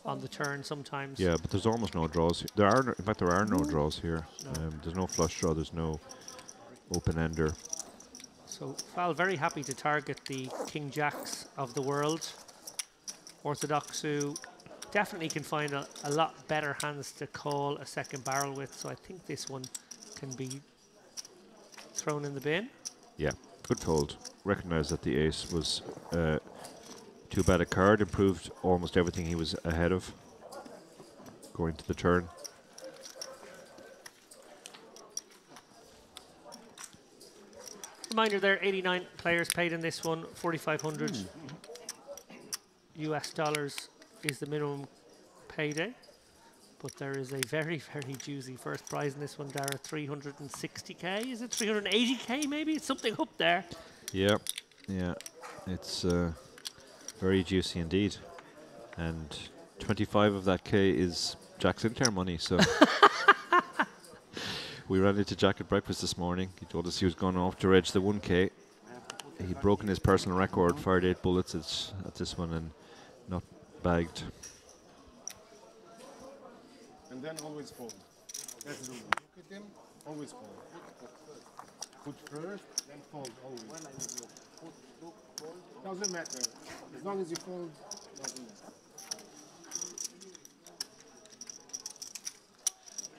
on the turn sometimes. Yeah, but there's almost no draws. There are, in fact, there are no draws here. No. There's no flush draw. There's no open ender. So Fal very happy to target the King Jacks of the world. Orthodoxu definitely can find a lot better hands to call a second barrel with, so I think this one can be thrown in the bin. Yeah, good fold. Recognize that the ace was too bad a card. Improved almost everything he was ahead of going to the turn. Reminder there, 89 players paid in this one, 4,500 US dollars is the minimum payday. But there is a very, very juicy first prize in this one, Dara. 360k. Is it 380k maybe? It's something up there. Yeah, yeah. It's very juicy indeed. And 25 of that K is Jack Sinclair money, so... We ran into Jack at breakfast this morning. He told us he was going off to edge the 1K. He'd broken his personal record, fired 8 bullets at this one and not bagged. And then always fold. That's the rule. Look at him, always fold. Put first, then fold always. Doesn't matter. As long as you fold, doesn't matter.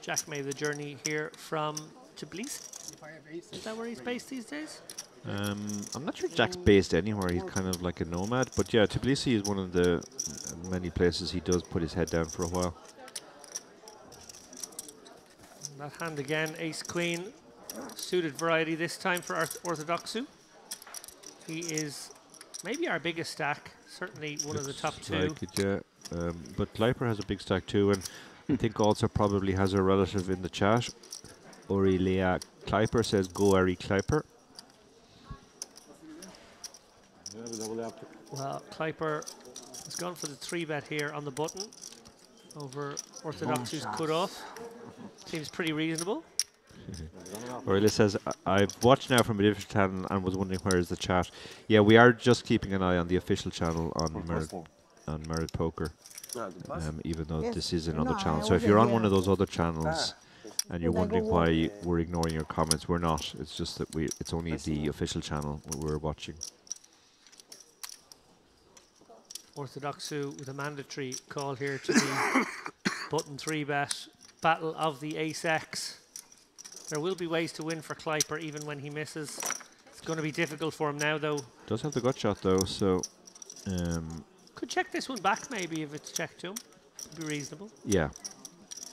Jack made the journey here from Tbilisi. If I have aces, Is that where he's based these days? I'm not sure Jack's based anywhere. He's kind of like a nomad. But yeah, Tbilisi is one of the many places he does put his head down for a while. That hand again, ace queen, suited variety this time for Orthodoxu. He is maybe our biggest stack, certainly one of the top two. Like it, yeah. But Kleiper has a big stack too, and I think also probably has a relative in the chat. Aurelia Kleiper says, "Go Ari Kleiper." Well, Kleiper has gone for the 3-bet here on the button over Orthodoxu's cut-off. Seems pretty reasonable. Aurelia says, "I've watched now from a different channel and was wondering where is the chat." Yeah, we are just keeping an eye on the official channel on Merit Poker. Even though this is another channel. So if you're on one of those other channels and you're wondering why we're ignoring your comments, we're not. It's just that it's only the official channel we're watching. Orthodoxu with a mandatory call here to the button 3-bet battle of the ace-x. There will be ways to win for Kleiper even when he misses. It's It's going to be difficult for him now, though. Does have the gut shot though, so Could check this one back, maybe, if it's checked to him. Would be reasonable. yeah.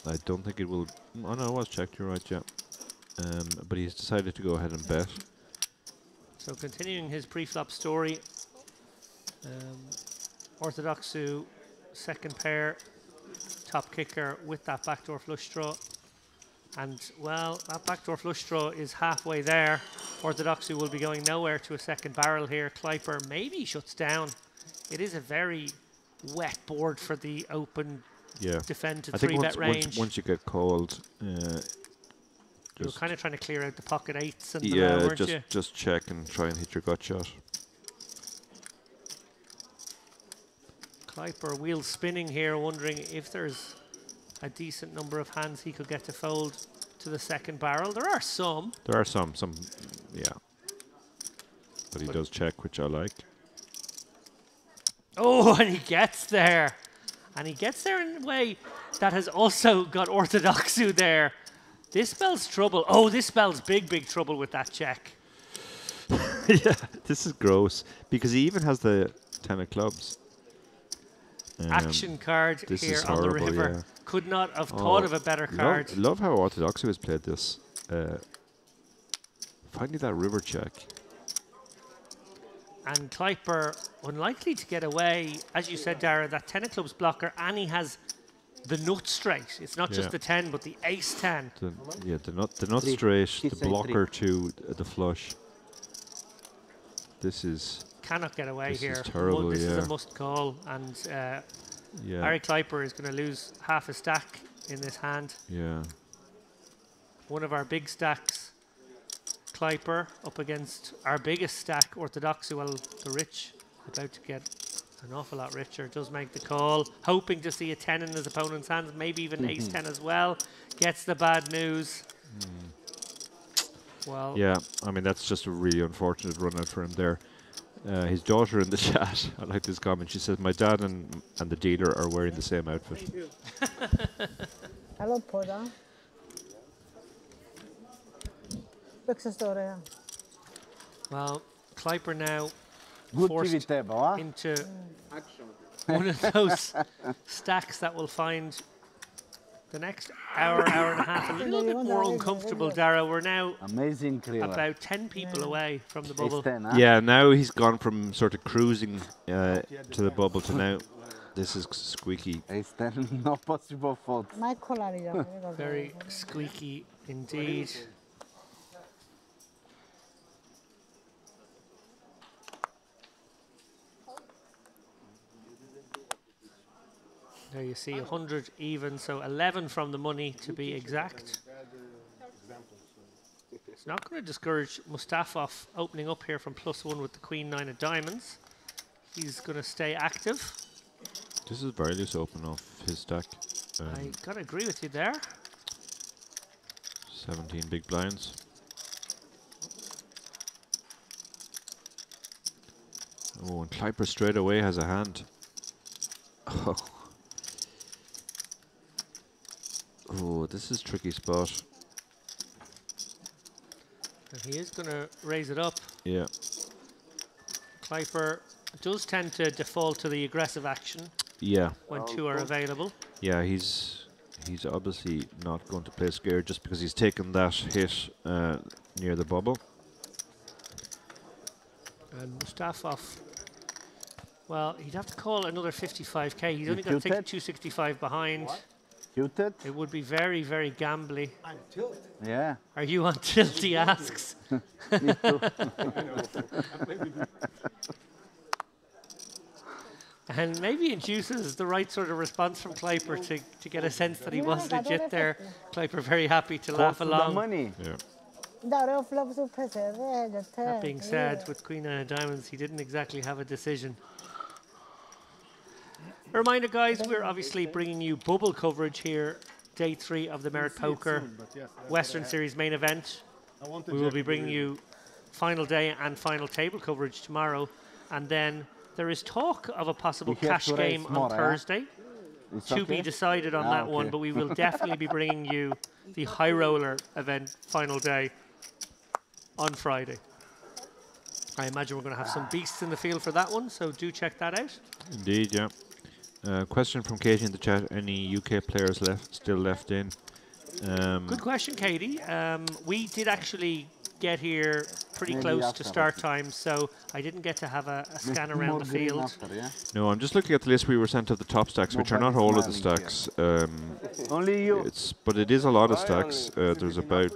I don't think it will. Oh no, it was checked. You're right, yeah. But he's decided to go ahead and bet. So continuing his pre-flop story, Orthodoxu, second pair, top kicker with that backdoor flush draw. And, well, that backdoor flush draw is halfway there. Orthodoxu will be going nowhere to a second barrel here. Kleiper maybe shuts down. It is a very wet board for the open defend to I think 3-bet range. once you get called, You were kind of trying to clear out the pocket eights and weren't you? just check and try and hit your gut shot. Kleiper wheels spinning here, wondering if there's a decent number of hands he could get to fold to the second barrel. There are some. There are some, yeah. But he does check, which I like. Oh, and he gets there. And he gets there in a way that has also got Orthodoxu there. This spells trouble. Oh, this spells big, big trouble with that check. Yeah, this is gross. Because he even has the 10 of clubs. Action card this here is on the horrible, river. yeah. Could not have thought of a better card. Love how Orthodoxu has played this. Finally that river check. And Kleiper unlikely to get away. As you said, Dara, that 10 of clubs blocker, and he has the nut straight. It's not just the 10, but the ace 10. The nut straight, the blocker to the flush. This is... Cannot get away this here. is terrible, This is a must call. And Harry Kleiper is going to lose half a stack in this hand. Yeah. One of our big stacks. Kleiper up against our biggest stack, Orthodoxu. Well, the rich, about to get an awful lot richer, does make the call, hoping to see a 10 in his opponent's hands, maybe even ace 10 as well. Gets the bad news. Well, yeah, I mean, that's just a really unfortunate run out for him there. His daughter in the chat, I like this comment, she says, my dad and the dealer are wearing the same outfit. Hello, Poda. Well, Kleiper now Good forced TV table, huh? into one of those stacks that will find the next hour and a half a little bit more uncomfortable, Dara. We're now Amazing cleaver. about 10 people away from the bubble. Ace 10, huh? Yeah, now he's gone from sort of cruising to the bubble to now. This is squeaky. Ace 10, no possible fault. Very squeaky indeed. There you see 100 even, so 11 from the money to be exact. It's not going to discourage Mustafov opening up here from +1 with the Queen 9 of diamonds. He's going to stay active. This is very loose open off his stack. I got to agree with you there. 17 big blinds. Oh, and Kleiper straight away has a hand. Oh. Oh, this is a tricky spot. And he is going to raise it up. Yeah. Kleiper does tend to default to the aggressive action Yeah. when two are available. Yeah, he's obviously not going to play scared just because he's taken that hit near the bubble. And Mustafov, well, he'd have to call another 55k. He's only got to take 265 behind. Tilted? It would be very, very gambly. I'm tilted. Yeah. Are you on tilt, he asks. Me too. And maybe induces the right sort of response from Kleiper to get a sense that he was legit there. Kleiper very happy to laugh Cost the along. money. Yeah. That being said, with Queen 9 of diamonds, he didn't exactly have a decision. A reminder, guys, we're obviously bringing you bubble coverage here, day 3 of the Merit Poker Western Series main event. We will be bringing you final day and final table coverage tomorrow, and then there is talk of a possible cash game on Thursday. To be decided on that one, but we will definitely be bringing you the high roller event final day on Friday. I imagine we're going to have some beasts in the field for that one, so do check that out. Indeed, yeah. Question from Katie in the chat: any UK players still left in? Good question, Katie. We did actually get here pretty Maybe close to after, start okay. time, so I didn't get to have a There's scan two around more the green field. after, yeah? No, I'm just looking at the list we were sent of the top stacks, which are not Nobody's all of the smiling stacks. Only you. But it is a lot of stacks. There's about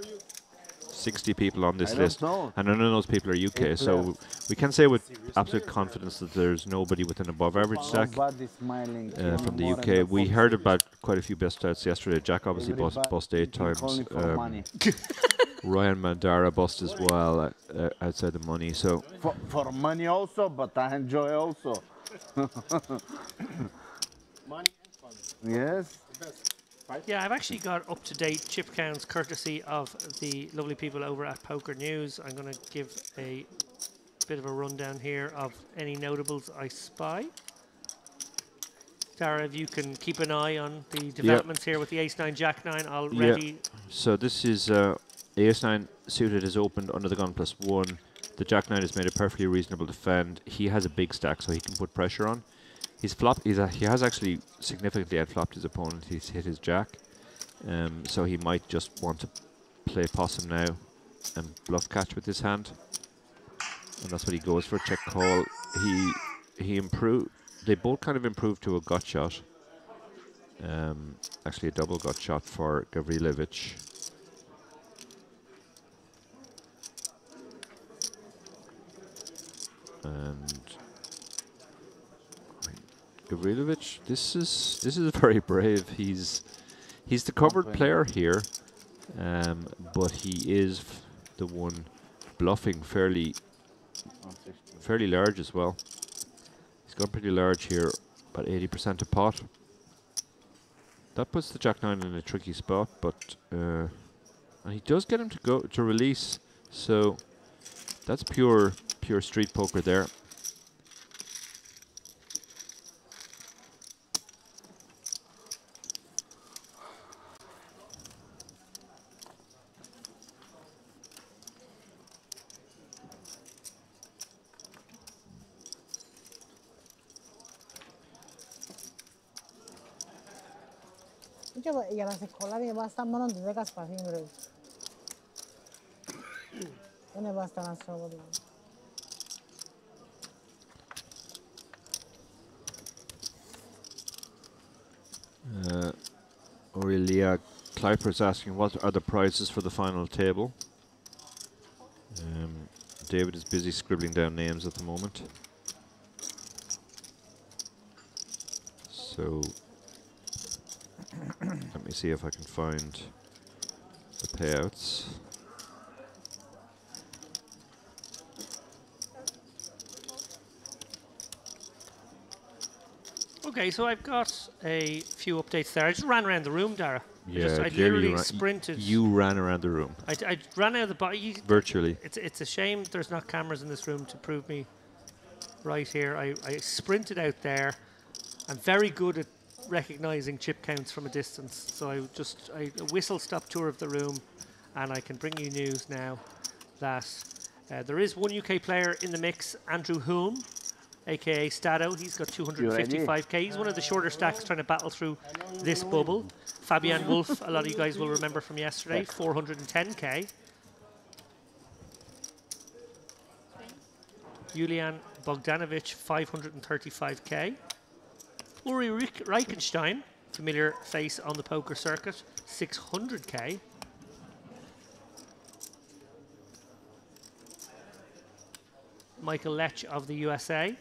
60 people on this I list, don't know. and none of those people are UK. So we can say with absolute confidence that there's nobody with an above average stack Nobody's smiling. from the UK. We heard about quite a few best starts yesterday. Jack obviously bust 8 times. Ryan Mandara bust as well outside the money. So For money also, but I enjoy also. Money and fun. Yes. The best. Fight. Yeah, I've actually got up-to-date chip counts courtesy of the lovely people over at Poker News. I'm going to give a bit of a rundown here of any notables I spy. Dara, if you can keep an eye on the developments here with the Ace-9, Jack-9 already. So this is Ace-9 suited is opened under the gun +1. The Jack-9 has made a perfectly reasonable defend. He has a big stack, so he can put pressure on. He's flopped. He has actually significantly outflopped his opponent. He's hit his Jack, so he might just want to play possum now and bluff catch with his hand, and that's what he goes for. Check call. He improved. They both kind of improved to a gut shot. Actually, a double gut shot for Gavrilovic. And Gavrilovic, this is very brave. He's the covered player here, but he is the one bluffing fairly large as well. He's gone pretty large here, about 80% a pot. That puts the Jack-9 in a tricky spot, but and he does get him to release. So that's pure street poker there. Για να σε κολλάρει, βάστα μόνο του 10 σπαθήν, ρε. Δεν βάστα να σου πω. Aurelia Kleiper is asking what are the prizes for the final table. David is busy scribbling down names at the moment. So let me see if I can find the payouts. Okay, so I've got a few updates there. I just ran around the room, Dara. Yeah, I literally sprinted. You ran around the room. I ran out of the body. Virtually. It's a shame there's not cameras in this room to prove me right here. I sprinted out there. I'm very good at recognizing chip counts from a distance. So I whistle-stop tour of the room, and I can bring you news now that there is one UK player in the mix, Andrew Hulme, aka Stato. He's got 255k. He's one of the shorter stacks trying to battle through this bubble. Fabian Wolf, a lot of you guys will remember from yesterday, 410k. Julian Bogdanovic, 535k. Uri Reichenstein, familiar face on the poker circuit, 600k. Michael Lech of the USA.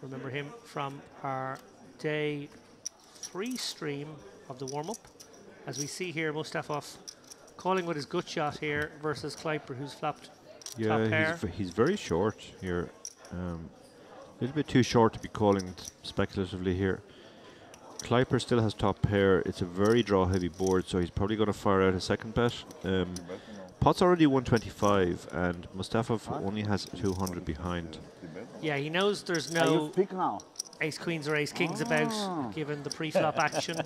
Remember him from our day 3 stream of the warm-up. As we see here, Mustafov calling with his gut shot here versus Kleiper, who's flopped top pair. He's very short here. A little bit too short to be calling speculatively here. Kleiper still has top pair. It's a very draw-heavy board, so he's probably going to fire out a second bet. Pot's already 125, and Mustafov only has 200 behind. Yeah, he knows there's no ace queens or ace kings about, given the pre-flop action.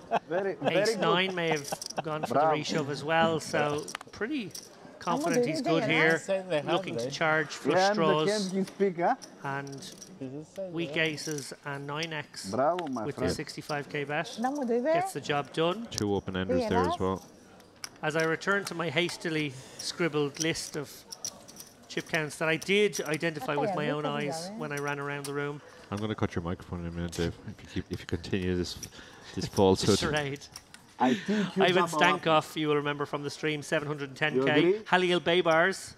Ace 9 may have gone for the reshove as well, so pretty confident he's good here. Say they have, Looking to eh? charge flush Yeah, the draws king can speak, huh? and Does it say weak there? aces and 9x Bravo, my with the friend. 65k bet. Dame de ver. Gets the job done. 2 open-enders there as well. As I return to my hastily scribbled list of chip counts that I did identify with my own eyes when I ran around the room. I'm going to cut your microphone in a minute, Dave, if you continue this falsehood. Charade. I think you Ivan double up. Stankov, you will remember from the stream, You 710k. agree? Halil Baybars,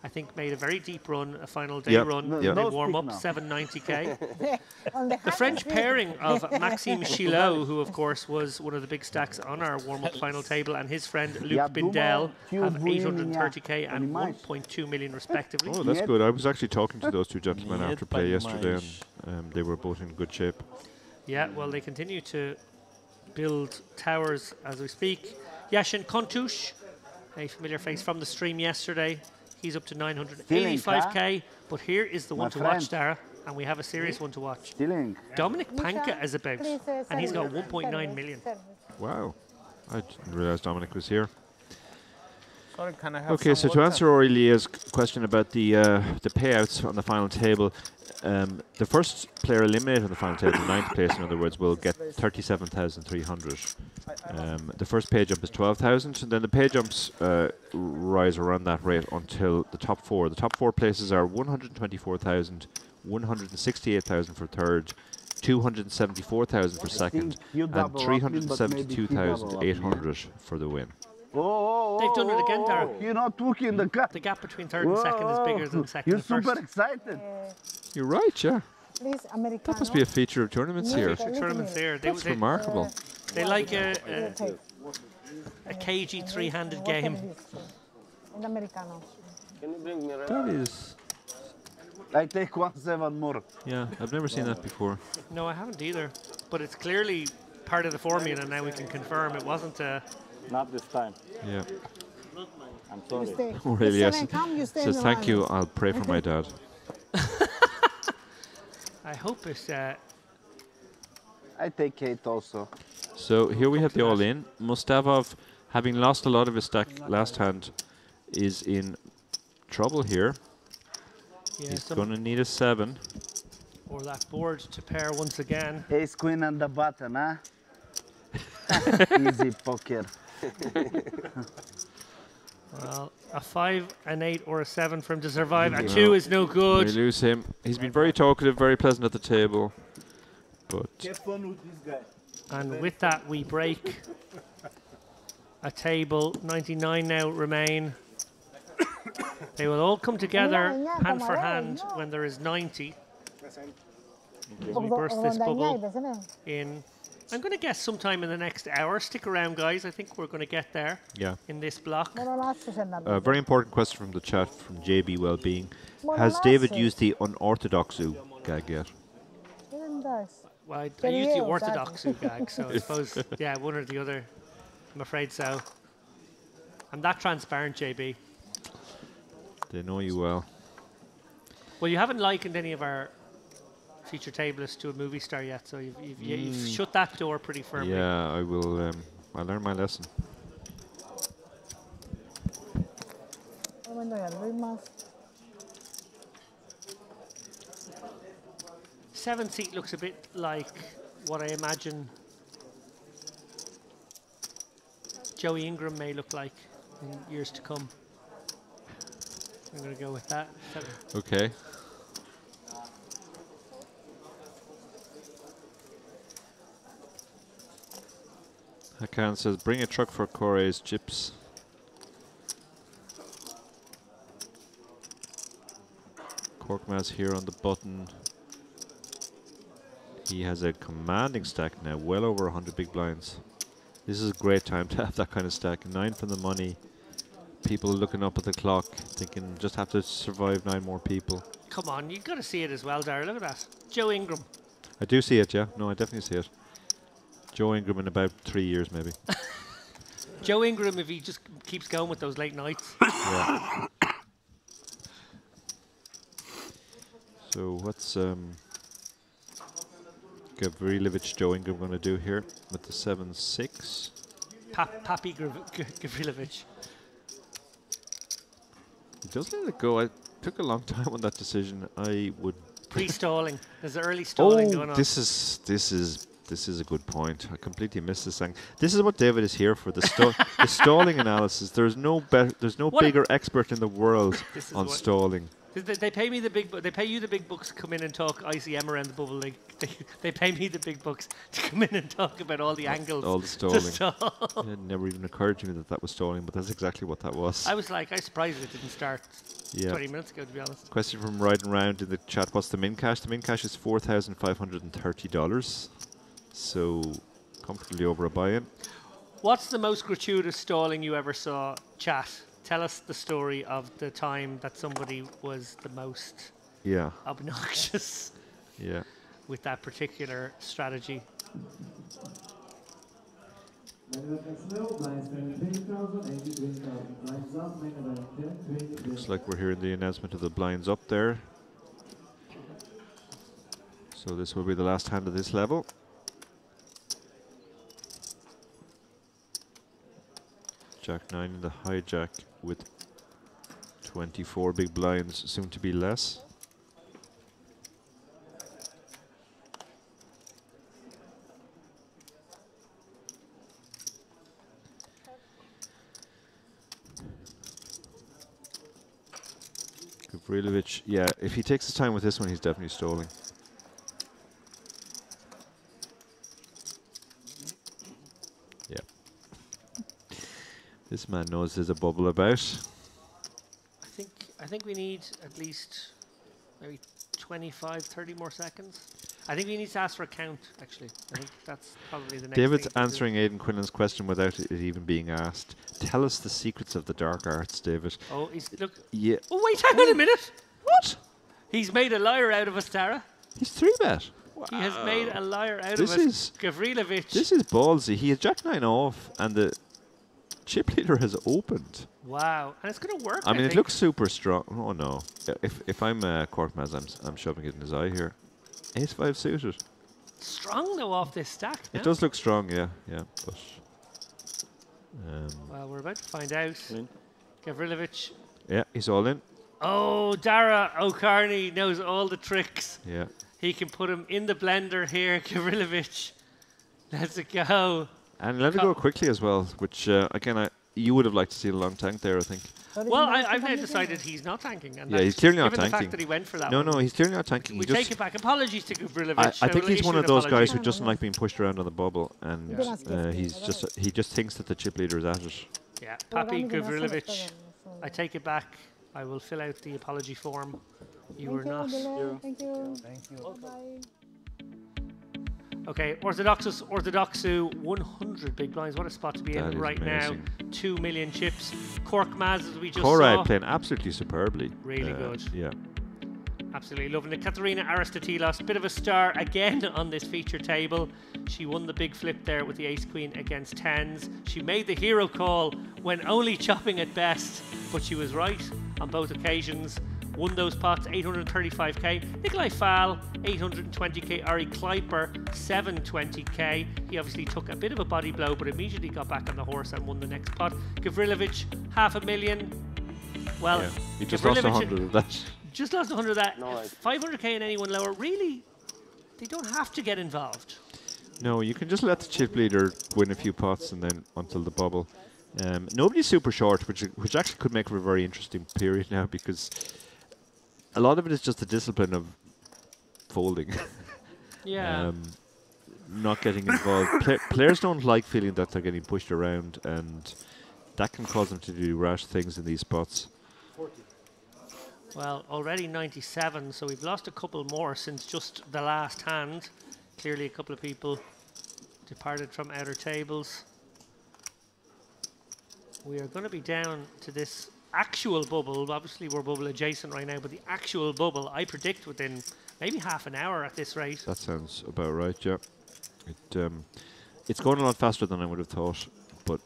I think, made a very deep run, a final day Yep. run. Yep. They No warm speak up, now. 790k. On The French pairing of Maxime Chilot, who of course was one of the big stacks on our warm-up final table, and his friend Luc Yeah, Bindel Duma, have Hugh 830k and Bruin, 1.2 million respectively. Oh, that's Yep. good. I was actually talking to those two gentlemen Niet after play bij yesterday, mais. and they were both in good shape. Yeah, well, they continue to build towers as we speak. Yashin Kontouche, a familiar face from the stream yesterday. He's up to 985k, but here is the My one to watch, friend. Dara, and we have a serious one to watch. Stealing. Dominic Panka is about, and he's got 1.9 million. Wow. I didn't realize Dominic was here. Sorry, can I have Okay, so some to water? answer Aurelia's question about the payouts on the final table, the first player eliminated on the final table, ninth place in other words, will get 37,300. The first pay jump is 12,000, and then the pay jumps rise around that rate until the top four. The top four places are 124,000, 168,000 for third, 274,000 for second, you and double up, but maybe he double up. 372,800 for the win. Oh, They've done it again, Dara. You're not talking the cut. The gap between third and second is bigger than second You're and first. super excited. You're right, yeah. Please, Americano. That must be a feature of tournaments here. Little Tournaments bit. there. That's remarkable. They like a Okay. cagey three-handed Water game. this. And Americano. That is, I take 1/7 more. yeah, I've never seen that before. No, I haven't either. But it's clearly part of the formula. Now we can confirm it wasn't a... Not this time. Yeah. I'm You sorry. stay. Aurelia The seven come, you stay in says, the thank line. you, I'll pray for my dad. I hope it... I take 8 also. So here we have the all-in. Mustavov, having lost a lot of his stack last hand, is in trouble here. yeah, He's some- going to need a 7. or that board to pair once again. Ace queen and the button, huh? Easy poker. Well, a 5, an 8, or a 7 for him to survive. A No. 2 is no We good. lose him. He's been very talkative, very pleasant at the table. But Have fun with this guy. And with that, we break a table. 99 now remain. They will all come together hand for hand when there is 90. As we burst this bubble in, I'm going to guess sometime in the next hour. Stick around, guys. I think we're going to get there yeah. in this block. A very important question from the chat from JB Wellbeing. Has David used the unorthodox gag yet? Well, I use the orthodox gag, so I suppose, yeah, one or the other. I'm afraid so. I'm that transparent, JB. They know you well. Well, you haven't likened any of our feature tablists to a movie star yet, so you've shut that door pretty firmly. Yeah, I will. I learned my lesson. Seven seat looks a bit like what I imagine Joey Ingram may look like in years to come. I'm going to go with that. Seven. Okay. Hakan says, bring a truck for Corey's chips. Korkmaz here on the button. He has a commanding stack now, well over 100 big blinds. This is a great time to have that kind of stack. 9 from the money. People looking up at the clock, thinking just have to survive 9 more people. Come on, you've got to see it as well, Dara. Look at that. Joe Ingram. I do see it, yeah. No, I definitely see it. Joe Ingram in about 3 years, maybe. Joe Ingram, if he just keeps going with those late nights. Yeah. So what's Gavrilovic Joe Ingram going to do here with the 7-6? Papi Gavrilovic. Just let it go. I took a long time on that decision. I would. Pre-stalling. There's early stalling going on. this is a good point. I completely missed this thing. This is what David is here for. The stalling analysis. There's no bigger expert in the world on stalling. They pay me the big. They pay you the big bucks to come in and talk ICM around the bubble. They pay me the big bucks to come in and talk about all the angles. All the stalling. It never even occurred to me that was stalling, but that's exactly what that was. I was surprised it didn't start 20 minutes ago, to be honest. Question from Riding Round in the chat. What's the min cash? The min cash is $4,530. So comfortably over a buy-in. What's the most gratuitous stalling you ever saw? Chat. Tell us the story of the time that somebody was the most obnoxious with that particular strategy. Looks like we're hearing the announcement of the blinds up there. So this will be the last hand of this level. Jack 9 in the hijack with 24 big blinds, soon to be less. Gavrilovic, yeah, if he takes his time with this one, he's definitely stalling. Yeah. This man knows there's a bubble about. I think we need at least maybe 25, 30 more seconds. I think we need to ask for a count, actually. I think that's probably the next David's thing answering Aidan Quinlan's question without it even being asked. Tell us the secrets of the dark arts, David. Oh, look. Yeah. Oh, wait, hang on a minute. What? He's made a liar out of us, Dara. He's 3-bet. Wow. He has made a liar out of us. Gavrilovic. This is ballsy. He has Jack 9 off, and the chip leader has opened. Wow, and it's going to work. I mean, it looks super strong. Oh no! If I'm Corkmaz, I'm shoving it in his eye here. Ace-5 suited. Strong though off this stack. No? It does look strong, yeah. But well, we're about to find out. Gavrilovic. Yeah, he's all in. Oh, Dara O'Carney knows all the tricks. Yeah. He can put him in the blender here, Gavrilovic. Let's go. And let it go quickly as well, which again, you would have liked to see a long tank there, I think. Well, I've now decided he's not tanking. And yeah, he's clearly not tanking. tanking. The fact that he went for that No, he's clearly not tanking. We take it back. Apologies to Gavrilovic. I think he's one of those guys who doesn't like being pushed around on the bubble, and he just thinks that the chip leader is at it. Yeah, Papi Gavrilovic. I take it back. I will fill out the apology form. You were not. Thank you. Bye. Okay, Orthodoxu, 100 big blinds. What a spot to be in right amazing. now. 2 million chips. Corkmaz, as we just Korai saw. playing absolutely superbly. Really good. Yeah. Absolutely loving it. Katerina Aristotelos, bit of a star again on this feature table. She won the big flip there with the ace-queen against tens. She made the hero call when only chopping at best, but she was right on both occasions. Won those pots, 835k. Nikolai Fall, 820k. Ari Kleiper, 720k. He obviously took a bit of a body blow, but immediately got back on the horse and won the next pot. Gavrilovic, $500,000. Well, he just lost 100 of that. Just lost 100 of that. 500k and anyone lower. Really, they don't have to get involved. No, you can just let the chip leader win a few pots and then until the bubble. Nobody's super short, which actually could make for a very interesting period now, because a lot of it is just the discipline of folding. Yeah. Not getting involved. Players don't like feeling that they're getting pushed around, and that can cause them to do rash things in these spots. 40. Well, already 97, so we've lost a couple more since just the last hand. Clearly a couple of people departed from outer tables. We are going to be down to this actual bubble. Obviously we're bubble adjacent right now, but the actual bubble I predict within maybe half an hour at this rate. That sounds about right, yeah. It's going a lot faster than I would have thought, but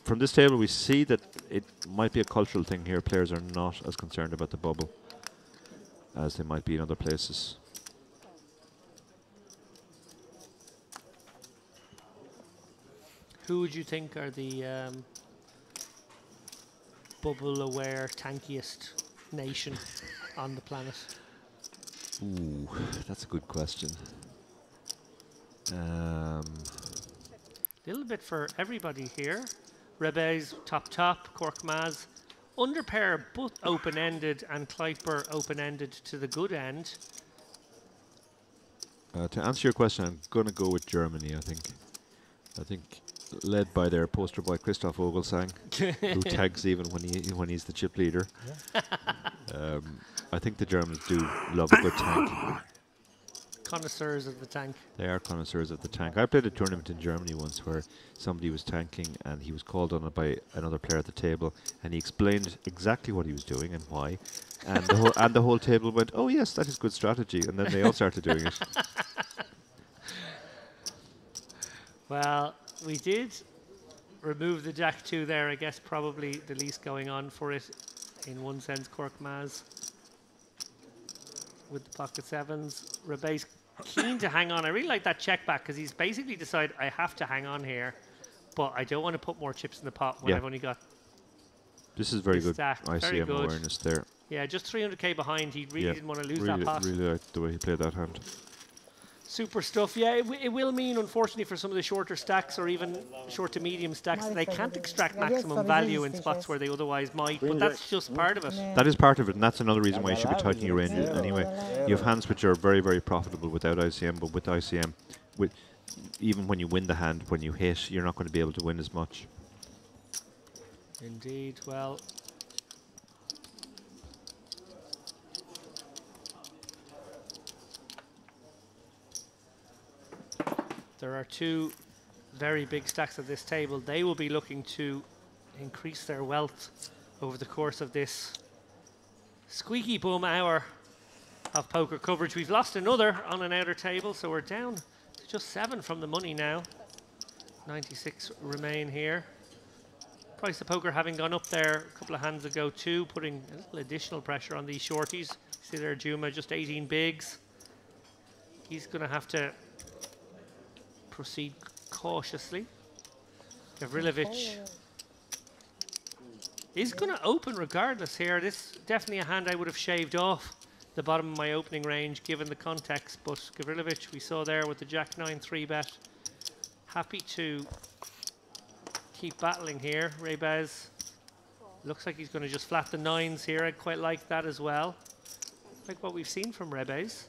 from this table we see that it might be a cultural thing here. Players are not as concerned about the bubble as they might be in other places. Who would you think are the bubble-aware, tankiest nation on the planet? Ooh, that's a good question. Little bit for everybody here. Rebes top, Cork Maz. Underpair, both open-ended, and Kleiper open-ended to the good end. To answer your question, I'm going to go with Germany, I think. I think led by their poster boy Christoph Ogelsang, who tags even when he's the chip leader. I think the Germans do love a good tank. Connoisseurs of the tank. They are connoisseurs of the tank. I played a tournament in Germany once where somebody was tanking and he was called on it by another player at the table, and he explained exactly what he was doing and why, and the whole table went, "Oh yes, that is good strategy," and then they all started doing it. Well, we did remove the Jack 2 there. I guess probably the least going on for it in one sense. Cork Maz with the pocket sevens. Rebes keen to hang on. I really like that check back because he's basically decided I have to hang on here, but I don't want to put more chips in the pot when I've only got this is very this good stack. ICM Very good. awareness there. Yeah, just 300k behind. He really didn't want to lose that pot. Really liked the way he played that hand. Super stuff. Yeah, it will mean, unfortunately, for some of the shorter stacks or even short to medium stacks, they can't extract maximum value in spots where they otherwise might, but that's just part of it. That is part of it, and that's another reason why you should be tightening your range anyway. You have hands which are very, very profitable without ICM, but with ICM, even when you win the hand, when you hit, you're not going to be able to win as much. Indeed. Well, there are two very big stacks at this table. They will be looking to increase their wealth over the course of this squeaky bum hour of poker coverage. We've lost another on an outer table, so we're down to just 7 from the money now. 96 remain here. Price of poker having gone up there a couple of hands ago too, putting a little additional pressure on these shorties. See there, Juma, just 18 bigs. He's going to have to proceed cautiously. Gavrilovic is going to open regardless here. This definitely a hand I would have shaved off the bottom of my opening range given the context, but Gavrilovic we saw there with the Jack 9 3-bet. Happy to keep battling here. Rebes looks like he's going to just flat the 9s here. I'd quite like that as well. Like what we've seen from Rebes.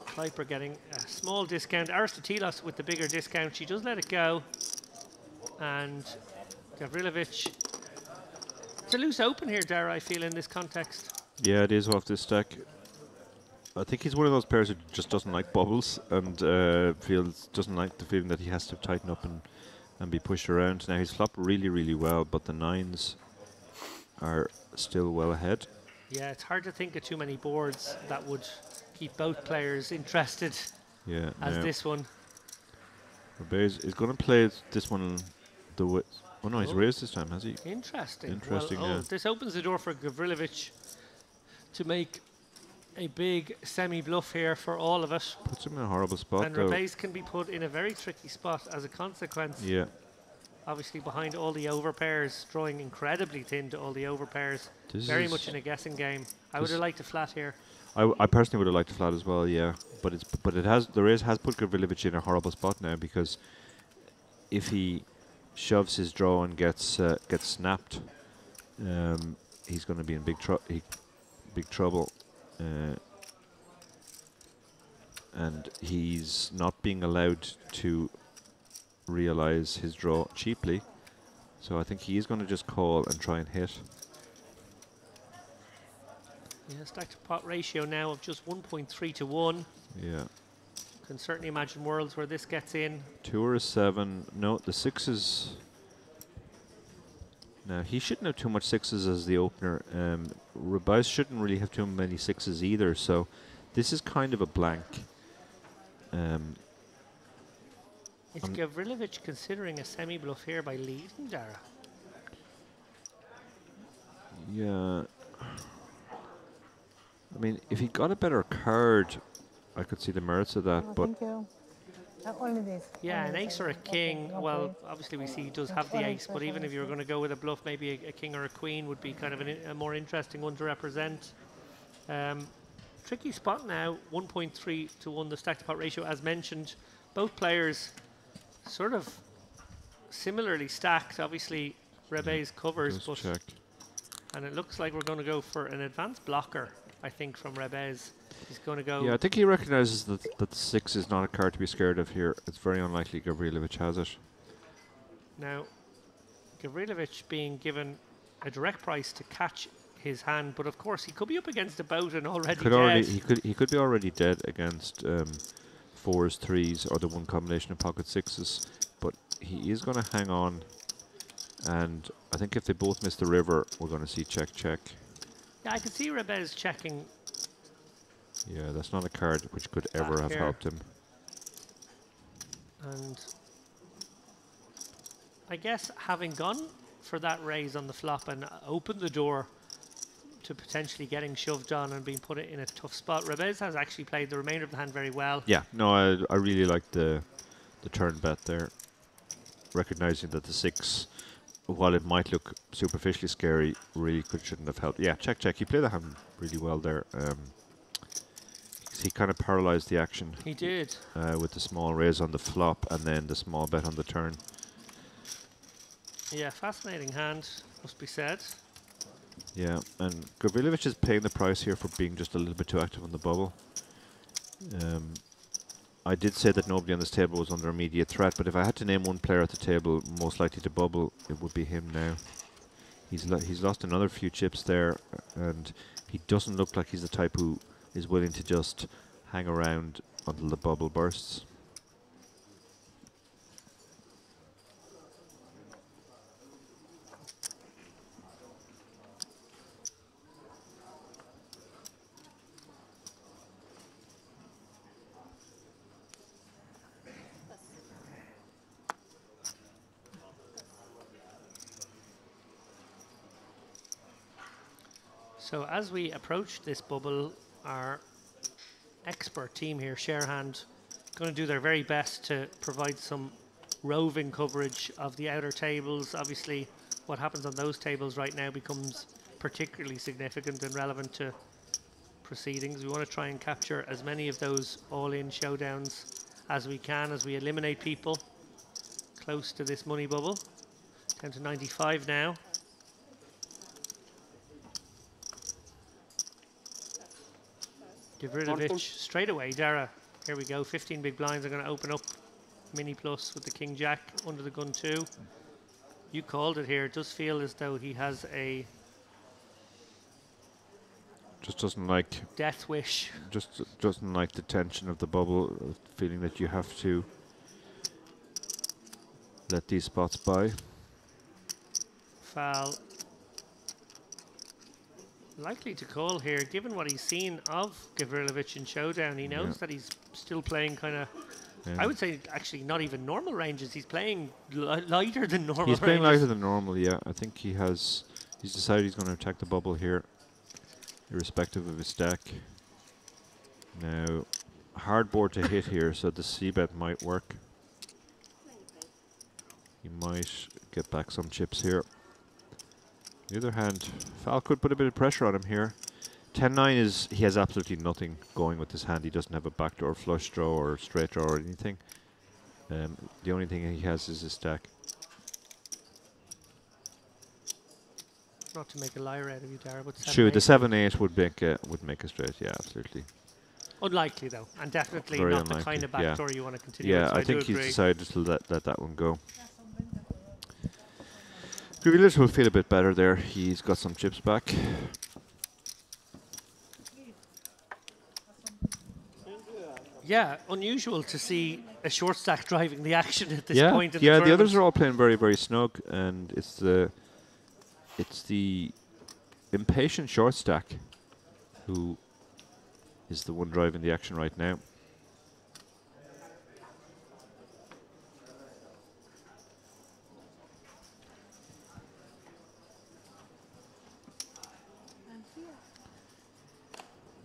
Kleiper getting a small discount. Aristotelos with the bigger discount. She does let it go. And Gavrilovic. It's a loose open here, Dara, I feel, in this context. Yeah, it is off this stack. I think he's one of those players who just doesn't like bubbles and doesn't like the feeling that he has to tighten up and be pushed around. Now he's flopped really, really well, but the 9s are still well ahead. Yeah, it's hard to think of too many boards that would keep both players interested as this one. Rebes is going to play this one the way. Oh no, he's raised this time, has he? Interesting. Interesting, well, this opens the door for Gavrilovic to make a big semi-bluff here for all of it. Puts him in a horrible spot, and though. Rebes can be put in a very tricky spot as a consequence. Yeah. Obviously behind all the overpairs, drawing incredibly thin to all the overpairs. Very much in a guessing game. I would have liked a flat here. I personally would have liked a flat as well, yeah. But the raise has put Gavrilovic in a horrible spot now, because if he shoves his draw and gets snapped, he's going to be in big trouble. And he's not being allowed to realize his draw cheaply, so I think he is going to just call and try and hit. Yeah, stack to pot ratio now of just 1.3 to 1. Yeah. Can certainly imagine worlds where this gets in. 2 or a 7. No, the 6s. Now he shouldn't have too much 6s as the opener. Rebes shouldn't really have too many 6s either, so this is kind of a blank. Is Gavrilovic considering a semi-bluff here by leading, Dara? Yeah. I mean, if he got a better card, I could see the merits of that. But Thank you. Only this. Yeah, only an this ace or a idea. king. Okay, Well, okay. obviously we see he does have the Only ace, but even if you were going to go with a bluff, maybe a king or a queen would be kind of a more interesting one to represent. Tricky spot now, 1.3 to 1, the stack to pot ratio. As mentioned, both players sort of similarly stacked. Obviously, Rebe's covers, Just but check. and it looks like we're going to go for an advanced blocker, I think, from Rebe's. He's going to go. Yeah, I think he recognises that the 6 is not a card to be scared of here. It's very unlikely Gavrilovic has it. Now, Gavrilovic being given a direct price to catch his hand, but of course he could be up against a boat and already dead. He could be already dead against 4s, 3s, or the one combination of pocket 6s. But he is going to hang on, and I think if they both miss the river, we're going to see check, check. Yeah, I can see Rebez checking. Yeah, that's not a card which could ever have here. helped him. And I guess having gone for that raise on the flop and opened the door to potentially getting shoved on and being put in a tough spot, Rebez has actually played the remainder of the hand very well. Yeah, no, I really like the turn bet there. Recognizing that the 6, while it might look superficially scary, really shouldn't have helped. Yeah, check, check. He played the hand really well there. He kind of paralyzed the action. He did. With the small raise on the flop and then the small bet on the turn. Yeah, fascinating hand, must be said. Yeah, and Gavrilovic is paying the price here for being just a little bit too active on the bubble. I did say that nobody on this table was under immediate threat, but if I had to name one player at the table most likely to bubble, it would be him now. He's lost another few chips there, and he doesn't look like he's the type who is willing to just hang around until the bubble bursts. So as we approach this bubble, our expert team here, Sharehand, going to do their very best to provide some roving coverage of the outer tables. Obviously, what happens on those tables right now becomes particularly significant and relevant to proceedings. We want to try and capture as many of those all-in showdowns as we can as we eliminate people close to this money bubble. Down to 95 now. Gavrilovic straight away, Dara. Here we go, 15 big blinds are going to open up. Mini plus with the King Jack under the gun too. You called it here. It does feel as though he has a Just doesn't like death wish. just doesn't like the tension of the bubble, feeling that you have to let these spots by. Foul. Likely to call here, given what he's seen of Gavrilovic in showdown. He knows that he's still playing kind of, I would say actually not even normal ranges. He's playing lighter than normal He's playing ranges. lighter than normal, yeah. I think he's decided he's going to attack the bubble here, irrespective of his stack. Now, hard board to hit here, so the c-bet might work. He might get back some chips here. On the other hand, Fal could put a bit of pressure on him here. 10-9 is, he has absolutely nothing going with his hand. He doesn't have a backdoor flush draw or straight draw or anything. The only thing he has is his stack. Not to make a liar out of you, Dara, but True, the 7-8. 7-8 would make a straight, yeah, absolutely. Unlikely though, and definitely Very not the unlikely, kind of yeah. backdoor you want to continue Yeah, with. So I think do he's agree. decided to let that one go. Gavrilovic will feel a bit better there. He's got some chips back. Yeah, unusual to see a short stack driving the action at this Yeah, point in yeah. the The others tournament. are all playing very, very snug, and it's the impatient short stack who is the one driving the action right now.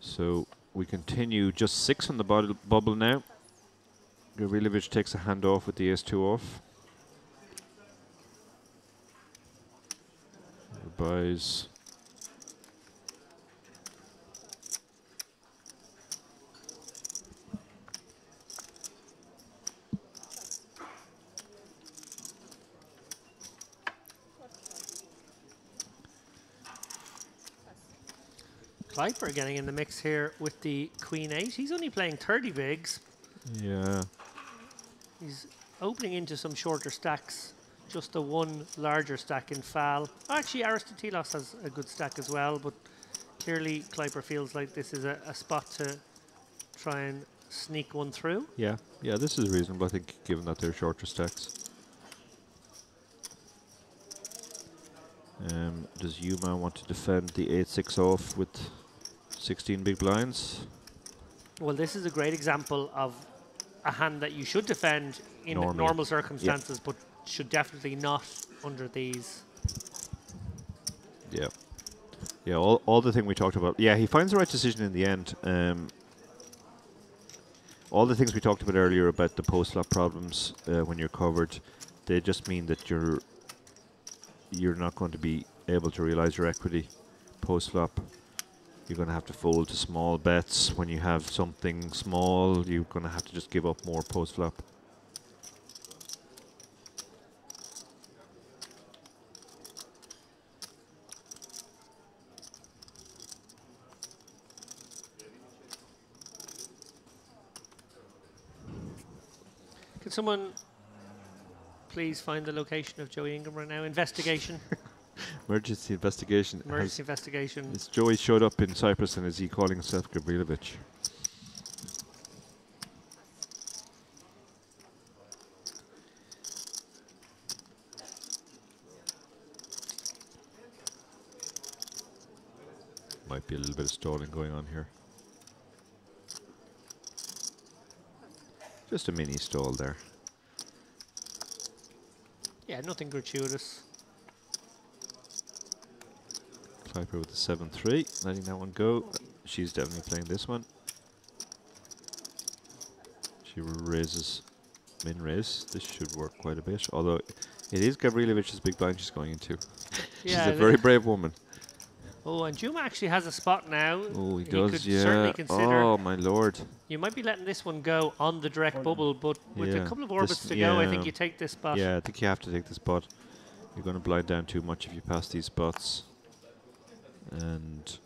So we continue, just 6 on the bubble now. Gavrilovic takes a hand off with the ace-2 off. Buys. Kleiper getting in the mix here with the Queen 8. He's only playing 30 bigs. Yeah. He's opening into some shorter stacks. Just the one larger stack in Fal. Actually, Aristotelos has a good stack as well, but clearly Kleiper feels like this is a spot to try and sneak one through. Yeah. Yeah, this is reasonable, I think, given that they're shorter stacks. Does Yuma want to defend the 8-6 off with 16 big blinds? Well, this is a great example of a hand that you should defend in normal circumstances, but should definitely not under these. Yeah. Yeah, all the thing we talked about. Yeah, he finds the right decision in the end. All the things we talked about earlier about the post-flop problems when you're covered, they just mean that you're not going to be able to realize your equity post-flop. You're going to have to fold to small bets. When you have something small, you're going to have to just give up more post-flop. Could someone please find the location of Joey Ingham right now? Investigation. Emergency investigation. Emergency investigation. Is Joey showed up in Cyprus and is he calling himself Gavrilovic? Might be a little bit of stalling going on here. Just a mini stall there. Yeah, nothing gratuitous. Kleiper with the 7-3, letting that one go. She's definitely playing this one. She raises, min raise. This should work quite a bit, although it is Gavrilovic's big blind she's going into. She's Yeah, a very brave woman. Oh, and Juma actually has a spot now. Oh, he does, could yeah. certainly consider. Oh, my lord. You might be letting this one go on the direct bubble, but with a couple of orbits to go, I think you take this spot. Yeah, I think you have to take the spot. You're going to blind down too much if you pass these spots. And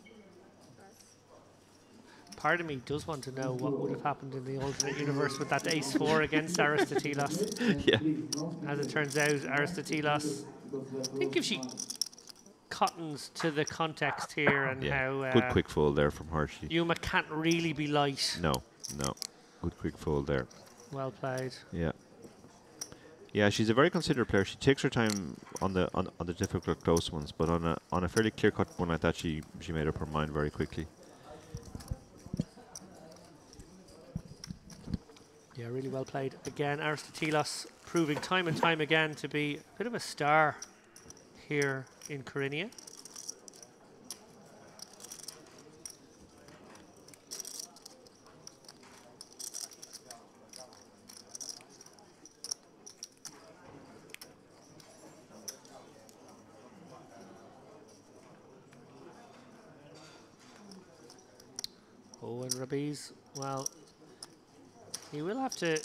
part of me does want to know what would have happened in the alternate universe with that ace-4 against Aristotelos. Yeah. As it turns out, Aristotelos, I think if she cottons to the context here and how good quick fold there from Hershey. Yuma can't really be light. No. Good quick fold there. Well played. Yeah. Yeah, she's a very considerate player. She takes her time on the difficult close ones, but on a fairly clear-cut one like that, she made up her mind very quickly. Yeah, really well played. Again, Aristotelos proving time and time again to be a bit of a star here in Korinia. Oh, and Rabiz, well, he will have to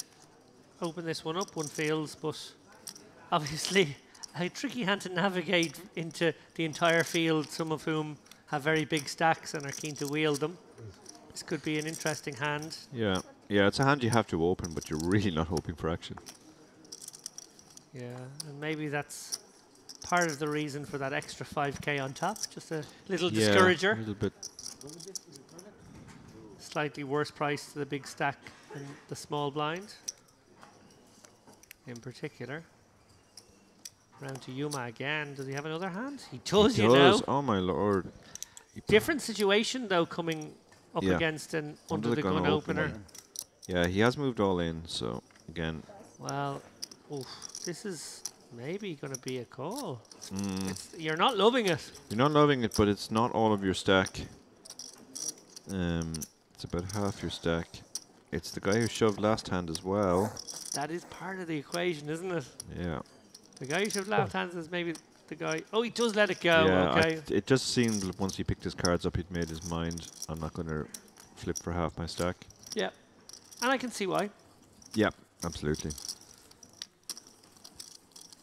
open this one up, one feels, but obviously a tricky hand to navigate into the entire field, some of whom have very big stacks and are keen to wield them. This could be an interesting hand. Yeah, it's a hand you have to open, but you're really not hoping for action. Yeah, and maybe that's part of the reason for that extra 5k on top, just a little discourager. A little bit. Slightly worse price to the big stack than the small blind in particular. Round to Yuma again. Does he have another hand? He does, you know. Oh my lord. Different situation though, coming up against an under the gun opener. Yeah, he has moved all in, so again. Well, this is maybe going to be a call. You're not loving it. You're not loving it, but it's not all of your stack. It's about half your stack. It's the guy who shoved last hand as well. That is part of the equation, isn't it? Yeah. The guy who shoved left hands is maybe the guy. Oh, he does let it go. Yeah, Okay. it just seemed that once he picked his cards up, he'd made his mind. I'm not going to flip for half my stack. Yeah. And I can see why. Yeah, absolutely.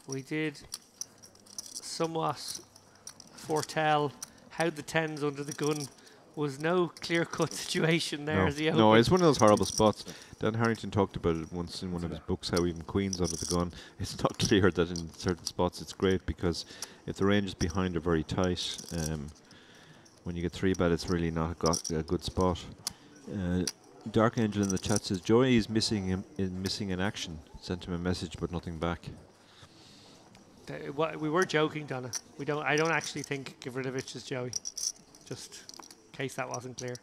We did somewhat foretell how the 10s under the gun was no clear-cut situation there as he opened. No, it's one of those horrible spots. Dan Harrington talked about it once in one of his books, how even queens under the gun, it's not clear that in certain spots it's great, because if the ranges behind are very tight, when you get 3-bet, it's really not a good spot. Dark Angel in the chat says, Joey is missing in action. Sent him a message, but nothing back. We were joking, Donna. I don't actually think Gavrilovic is Joey. Just in case that wasn't clear.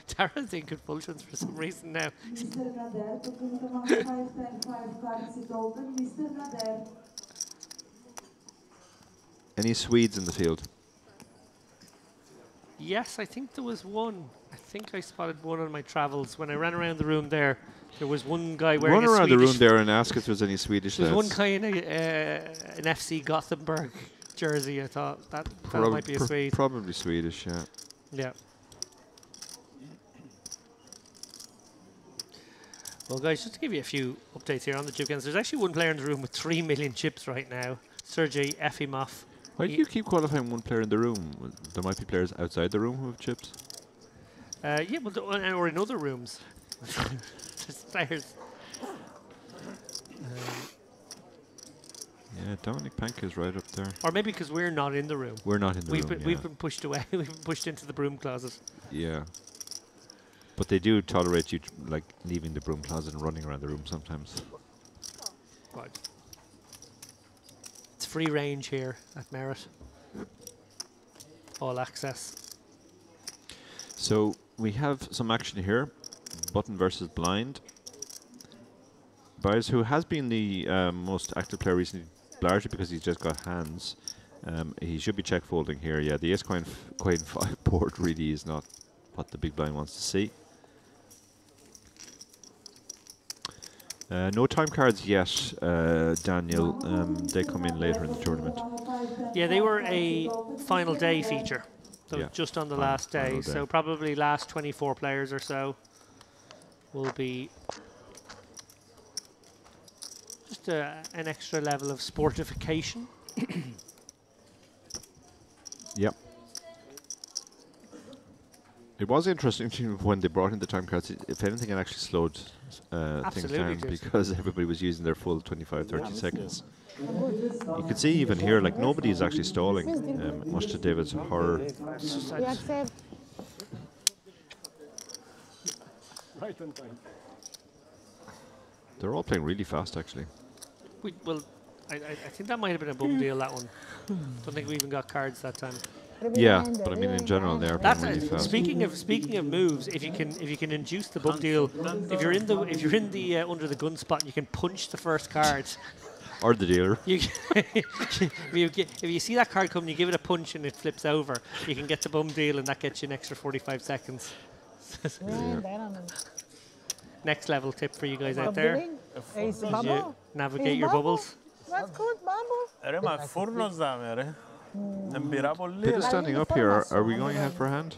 Tara's in convulsions for some reason now. Mr. Nader, booking among 5, 10, 5 cards is open. Mr. Nader. Any Swedes in the field? Yes, I think there was one. I think I spotted one on my travels. When I ran around the room there was one guy wearing Run a around Swedish the room there and ask if there's any Swedish There's lads. one guy in an FC Gothenburg jersey. I thought that might be a Swede. Probably Swedish, yeah. Yeah. Well, guys, just to give you a few updates here on the chip games, there's actually one player in the room with 3 million chips right now, Sergei Efimov. Why do you keep qualifying one player in the room? There might be players outside the room who have chips. Yeah, well, or in other rooms. There's players. Yeah, Dominic Pank is right up there. Or maybe because we're not in the room. We're not in the room. We've been pushed away. We've been pushed into the broom closet. Yeah. But they do tolerate you, like, leaving the broom closet and running around the room sometimes. Right. It's free range here at Merit. All access. So we have some action here. Button versus blind. Byers, who has been the most active player recently, largely because he's just got hands. He should be check folding here. Yeah, the ace queen 5 board really is not what the big blind wants to see. No time cards yet, Daniel. They come in later in the tournament. Yeah, they were a final day feature. So Yeah, just on the last day. final day. So probably last 24 players or so will be just an extra level of sportification. Yep. It was interesting to when they brought in the time cards. If anything, it actually slowed things down because everybody was using their full 25-30 seconds. You can see even here, like, nobody is actually stalling, much to David's horror. We accept. Right on time. They're all playing really fast, actually. Well, I think that might have been a bum deal, that one. Don't think we even got cards that time. Yeah, but I mean, in general, they are playing really fast. Speaking of moves, if you can induce the bum deal, if you're in the under the gun spot, you can punch the first card. Or the dealer. If you see that card coming, you give it a punch and it flips over. You can get the bum deal, and that gets you an extra 45 seconds. Next level tip for you guys out there: Ace you bubble. navigate Ace your bubble. bubbles. That's good, bubble. Ρε μα φούρνος δάμε ρε. Εμπειρά πολύ. Peter standing up here, are we going ahead for a hand?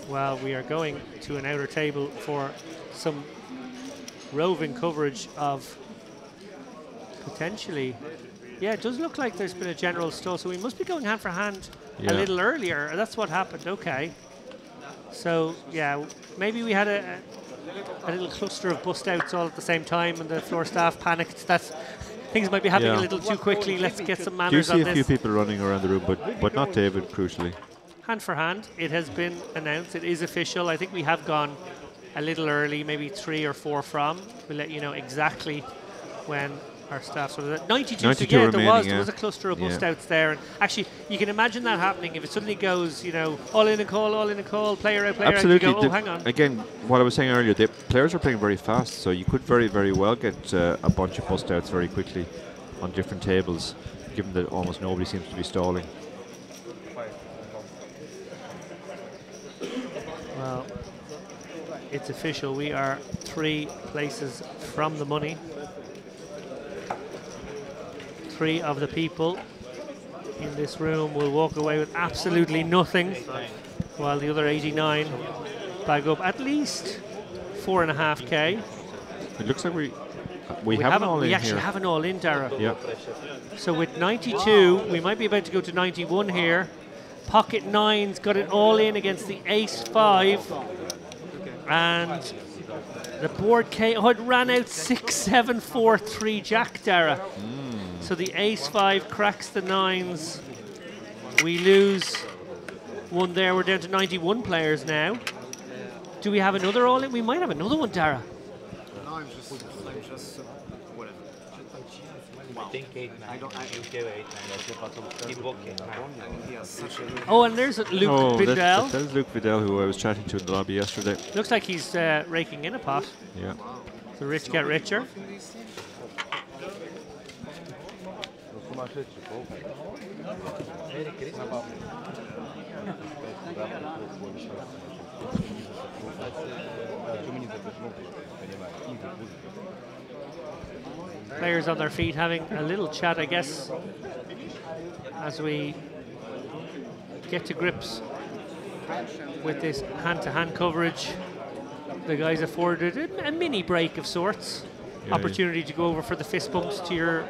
Well, we are going to an outer table for some roving coverage of potentially. Yeah, it does look like there's been a general stall, so we must be going hand for hand a little earlier. That's what happened. Okay. So yeah, maybe we had a little cluster of bust outs all at the same time, and the floor staff panicked that things might be happening a little too quickly. Let's get some manners on Do you this. see a few people running around the room, but not David, crucially. Hand for hand, it has been announced. It is official. I think we have gone a little early, maybe 3 or 4 from. We'll let you know exactly when our staff sort of 92. 92 so yeah, remaining, there was a cluster of bust outs there, and actually you can imagine that happening if it suddenly goes, all in a call, player out, Absolutely. out. You go, oh, hang on. Again, what I was saying earlier, the players are playing very fast, so you could very, very well get a bunch of bust outs very quickly on different tables, given that almost nobody seems to be stalling. Well, it's official. We are 3 places from the money. 3 of the people in this room will walk away with absolutely nothing, while the other 89 bag up at least 4.5k. It looks like we have an all in We actually here. have an all in, Dara. Yeah. So with 92, we might be about to go to 91 here. Pocket 9's got it all in against the ace 5. And the board KO, it ran out 6, 7, 4, 3 jack, Dara. So the ace 5 cracks the 9s. We lose one there. We're down to 91 players now. Do we have another all in? We might have another one, Dara. Oh, and there's Luke Bindel. That's Luke Vidal, who I was chatting to in the lobby yesterday. Looks like he's raking in a pot. Yeah. The rich get richer. Players on their feet having a little chat, I guess, as we get to grips with this hand-to-hand coverage. The guys afforded a mini break of sorts. Yeah, Opportunity to go over for the fist bumps to your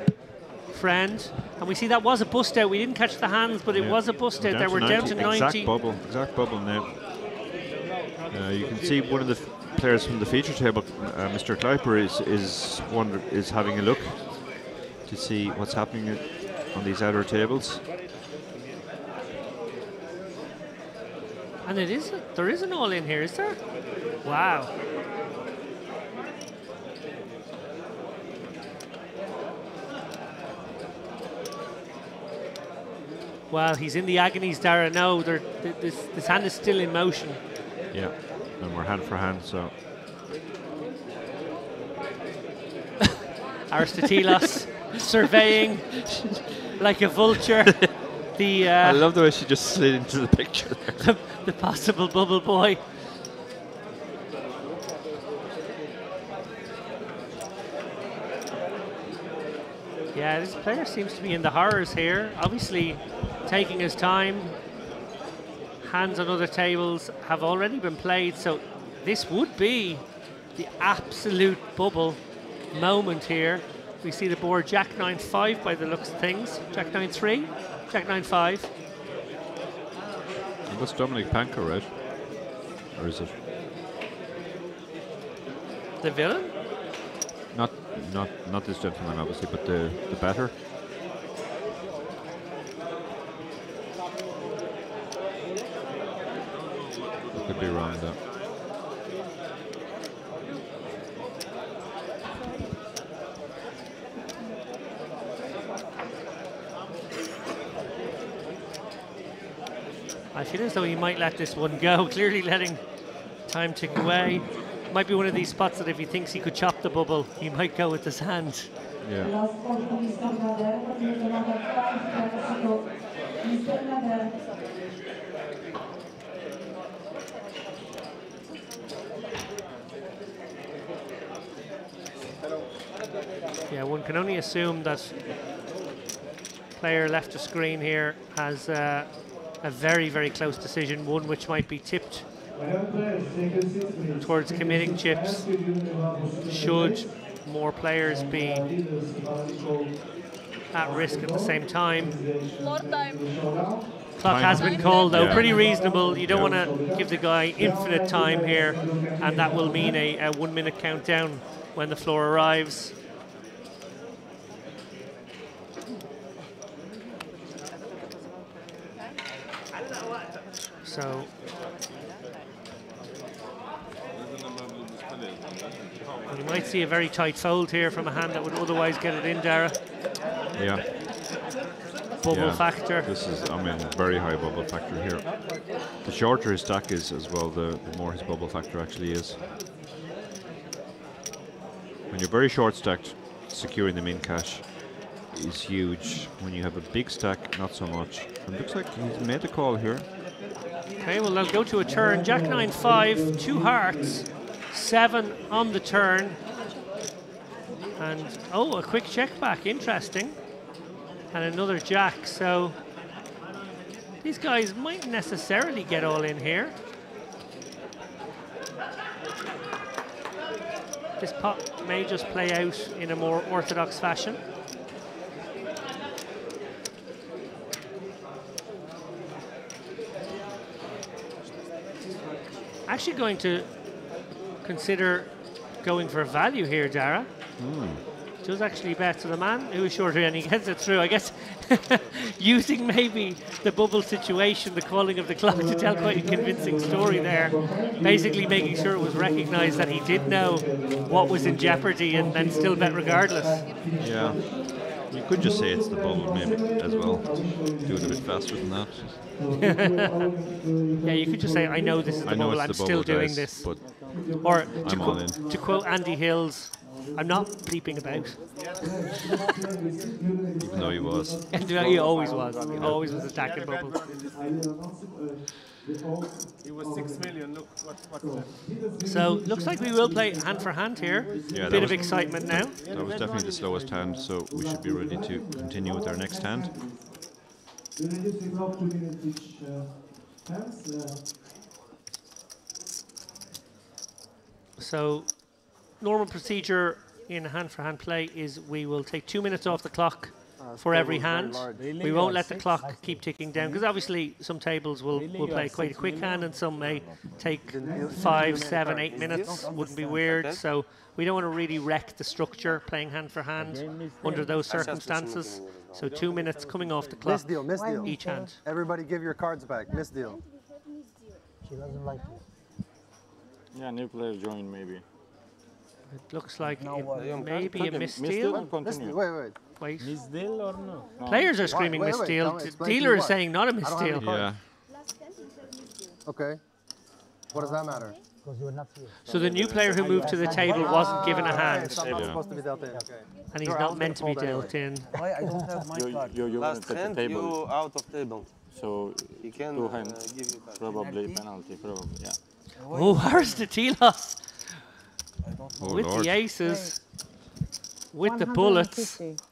friend. And we see that was a bust out. We didn't catch the hands, but it was a bust out. There we're down to 90. Exact bubble now. You can see one of the players from the feature table, Mr. Kleiper, is having a look to see what's happening on these outer tables. And there is an all in here, is there? Wow. Well, he's in the agonies, Dara. No, this hand is still in motion. Yeah, and we're hand for hand, so. Aristotelos surveying like a vulture I love the way she just slid into the picture there. the possible bubble boy. Yeah, this player seems to be in the horrors here. Obviously taking his time. Hands on other tables have already been played, so this would be the absolute bubble moment here. We see the board Jack 9-5 by the looks of things. Jack 9-3, Jack 9-5. That's Dominic Panko, right? Or is it? The villain? Not this gentleman, obviously, but the batter. I could be wrong though. I feel as though he might let this one go, clearly letting time tick away. Might be one of these spots that if he thinks he could chop the bubble, he might go with his hand. Yeah. Last call to Mr. Nader, computer number 5, Mexico. Mr. Nader. Yeah, one can only assume that player left of screen here has a very, very close decision, one which might be tipped towards committing chips should more players be at risk at the same time. More time. Clock has been called though, Yeah. pretty reasonable. You don't want to give the guy infinite time here, and that will mean a 1 minute countdown when the floor arrives. So you might see a very tight fold here from a hand that would otherwise get it in, Dara. Yeah. Bubble Yeah. factor. This is, I mean, very high bubble factor here. The shorter his stack is as well, the more his bubble factor actually is. When you're very short stacked, securing the min cash is huge. When you have a big stack, not so much. And it looks like he's made the call here. Okay, well, they'll go to a turn. Jack 9-5, 2 hearts. 7 on the turn. And, oh, a quick check back, interesting. And another jack, so these guys mightn't necessarily get all in here. This pot may just play out in a more orthodox fashion. Actually going to consider going for value here, Dara. Does actually bet. So the man who is shorter and he gets it through, I guess, using maybe the bubble situation, the calling of the clock to tell quite a convincing story there. Basically making sure it was recognized that he did know what was in jeopardy and then still bet regardless. Yeah. You could just say it's the bubble maybe as well. Do it a bit faster than that. Yeah, you could just say, I know this is the bubble, I'm still doing this. But or I'm all in. to quote Andy Hills, I'm not bleeping about. Even though he was. He always was. He always was attacking bubbles. It was 6 million. Look what's left. So looks like we will play hand for hand here. Yeah, Bit of excitement now. That was definitely the slowest hand, so we should be ready to continue with our next hand. So normal procedure in hand-for-hand play is we will take 2 minutes off the clock for every hand. We won't let the clock keep ticking down because obviously some tables will play quite a quick hand and some may take 5, 7, 8 minutes. Wouldn't be weird. So we don't want to really wreck the structure playing hand for hand under those circumstances. So 2 minutes coming off the clock Misdeal. each hand. Everybody give your cards back. Misdeal. She doesn't like it. Yeah, new player join maybe. It looks like No, it may be a Misdeal misdeal. and continue. Wait. Wait. Misdeal or no? Players are screaming Wait, misdeal. tell me, explain to Dealer me is why. saying not a I don't have any misdeal. cards. Yeah. Okay. What does that matter? Because you're not here. So the new player who moved to the table wasn't given a Okay, hand, it's not supposed to be dealt in. Okay. and he's Sure, I not was meant to gonna be fold dealt in. Why I don't have my card? You Last wanted the hand, table. you out of table. So He can two hands, give you card. probably penalty, probably, yeah. Oh, where's the Telos? Oh, With Lord. the aces, with the bullets. 150.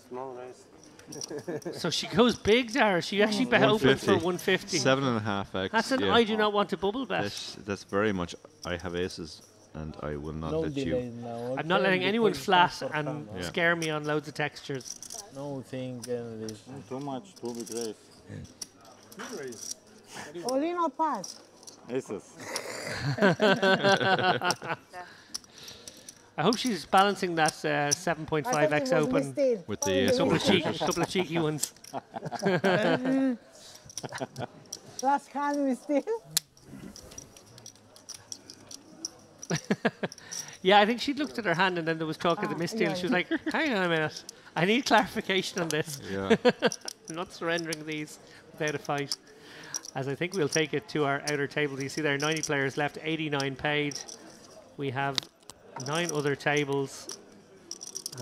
Small raise. So she goes big, Dara. She actually bet open for 150. 7.5x. That's an yeah. I do not want to bubble bet. That's very much. I have aces, and I will not No let delay you. now. I'm not letting Okay, anyone because flat for and fun. Yeah. scare me on loads of textures. No thing and this. Too much, too big raise. All in or pass? Aces. I hope she's balancing that I thought it 7.5x was open mistake. With the ace. couple of cheeky ones. Last hand we still. Yeah, I think she looked at her hand and then there was talk of the Ah, misdeal. yeah. She was like, hang on a minute. I need clarification on this. Yeah. I'm not surrendering these without a fight. As I think we'll take it to our outer table. You see there are 90 players left, 89 paid. We have 9 other tables.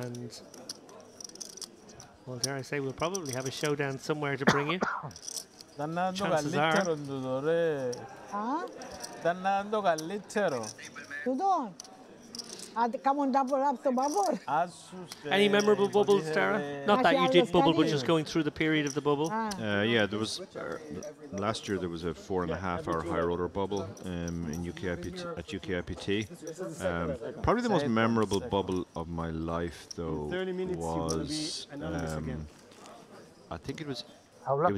And, well, dare I say, we'll probably have a showdown somewhere to bring you. Chances are. Huh? Danando gallichero. You don't. Come on, double up the bubble. Any memorable bubbles, Tara? Not that you did bubble, but just going through the period of the bubble. Yeah, there was last year there was a 4.5-hour high roller bubble in UKIPT at UKIPT. Probably the most memorable bubble of my life, though, 30 minutes was you will be analyzed again. I think it was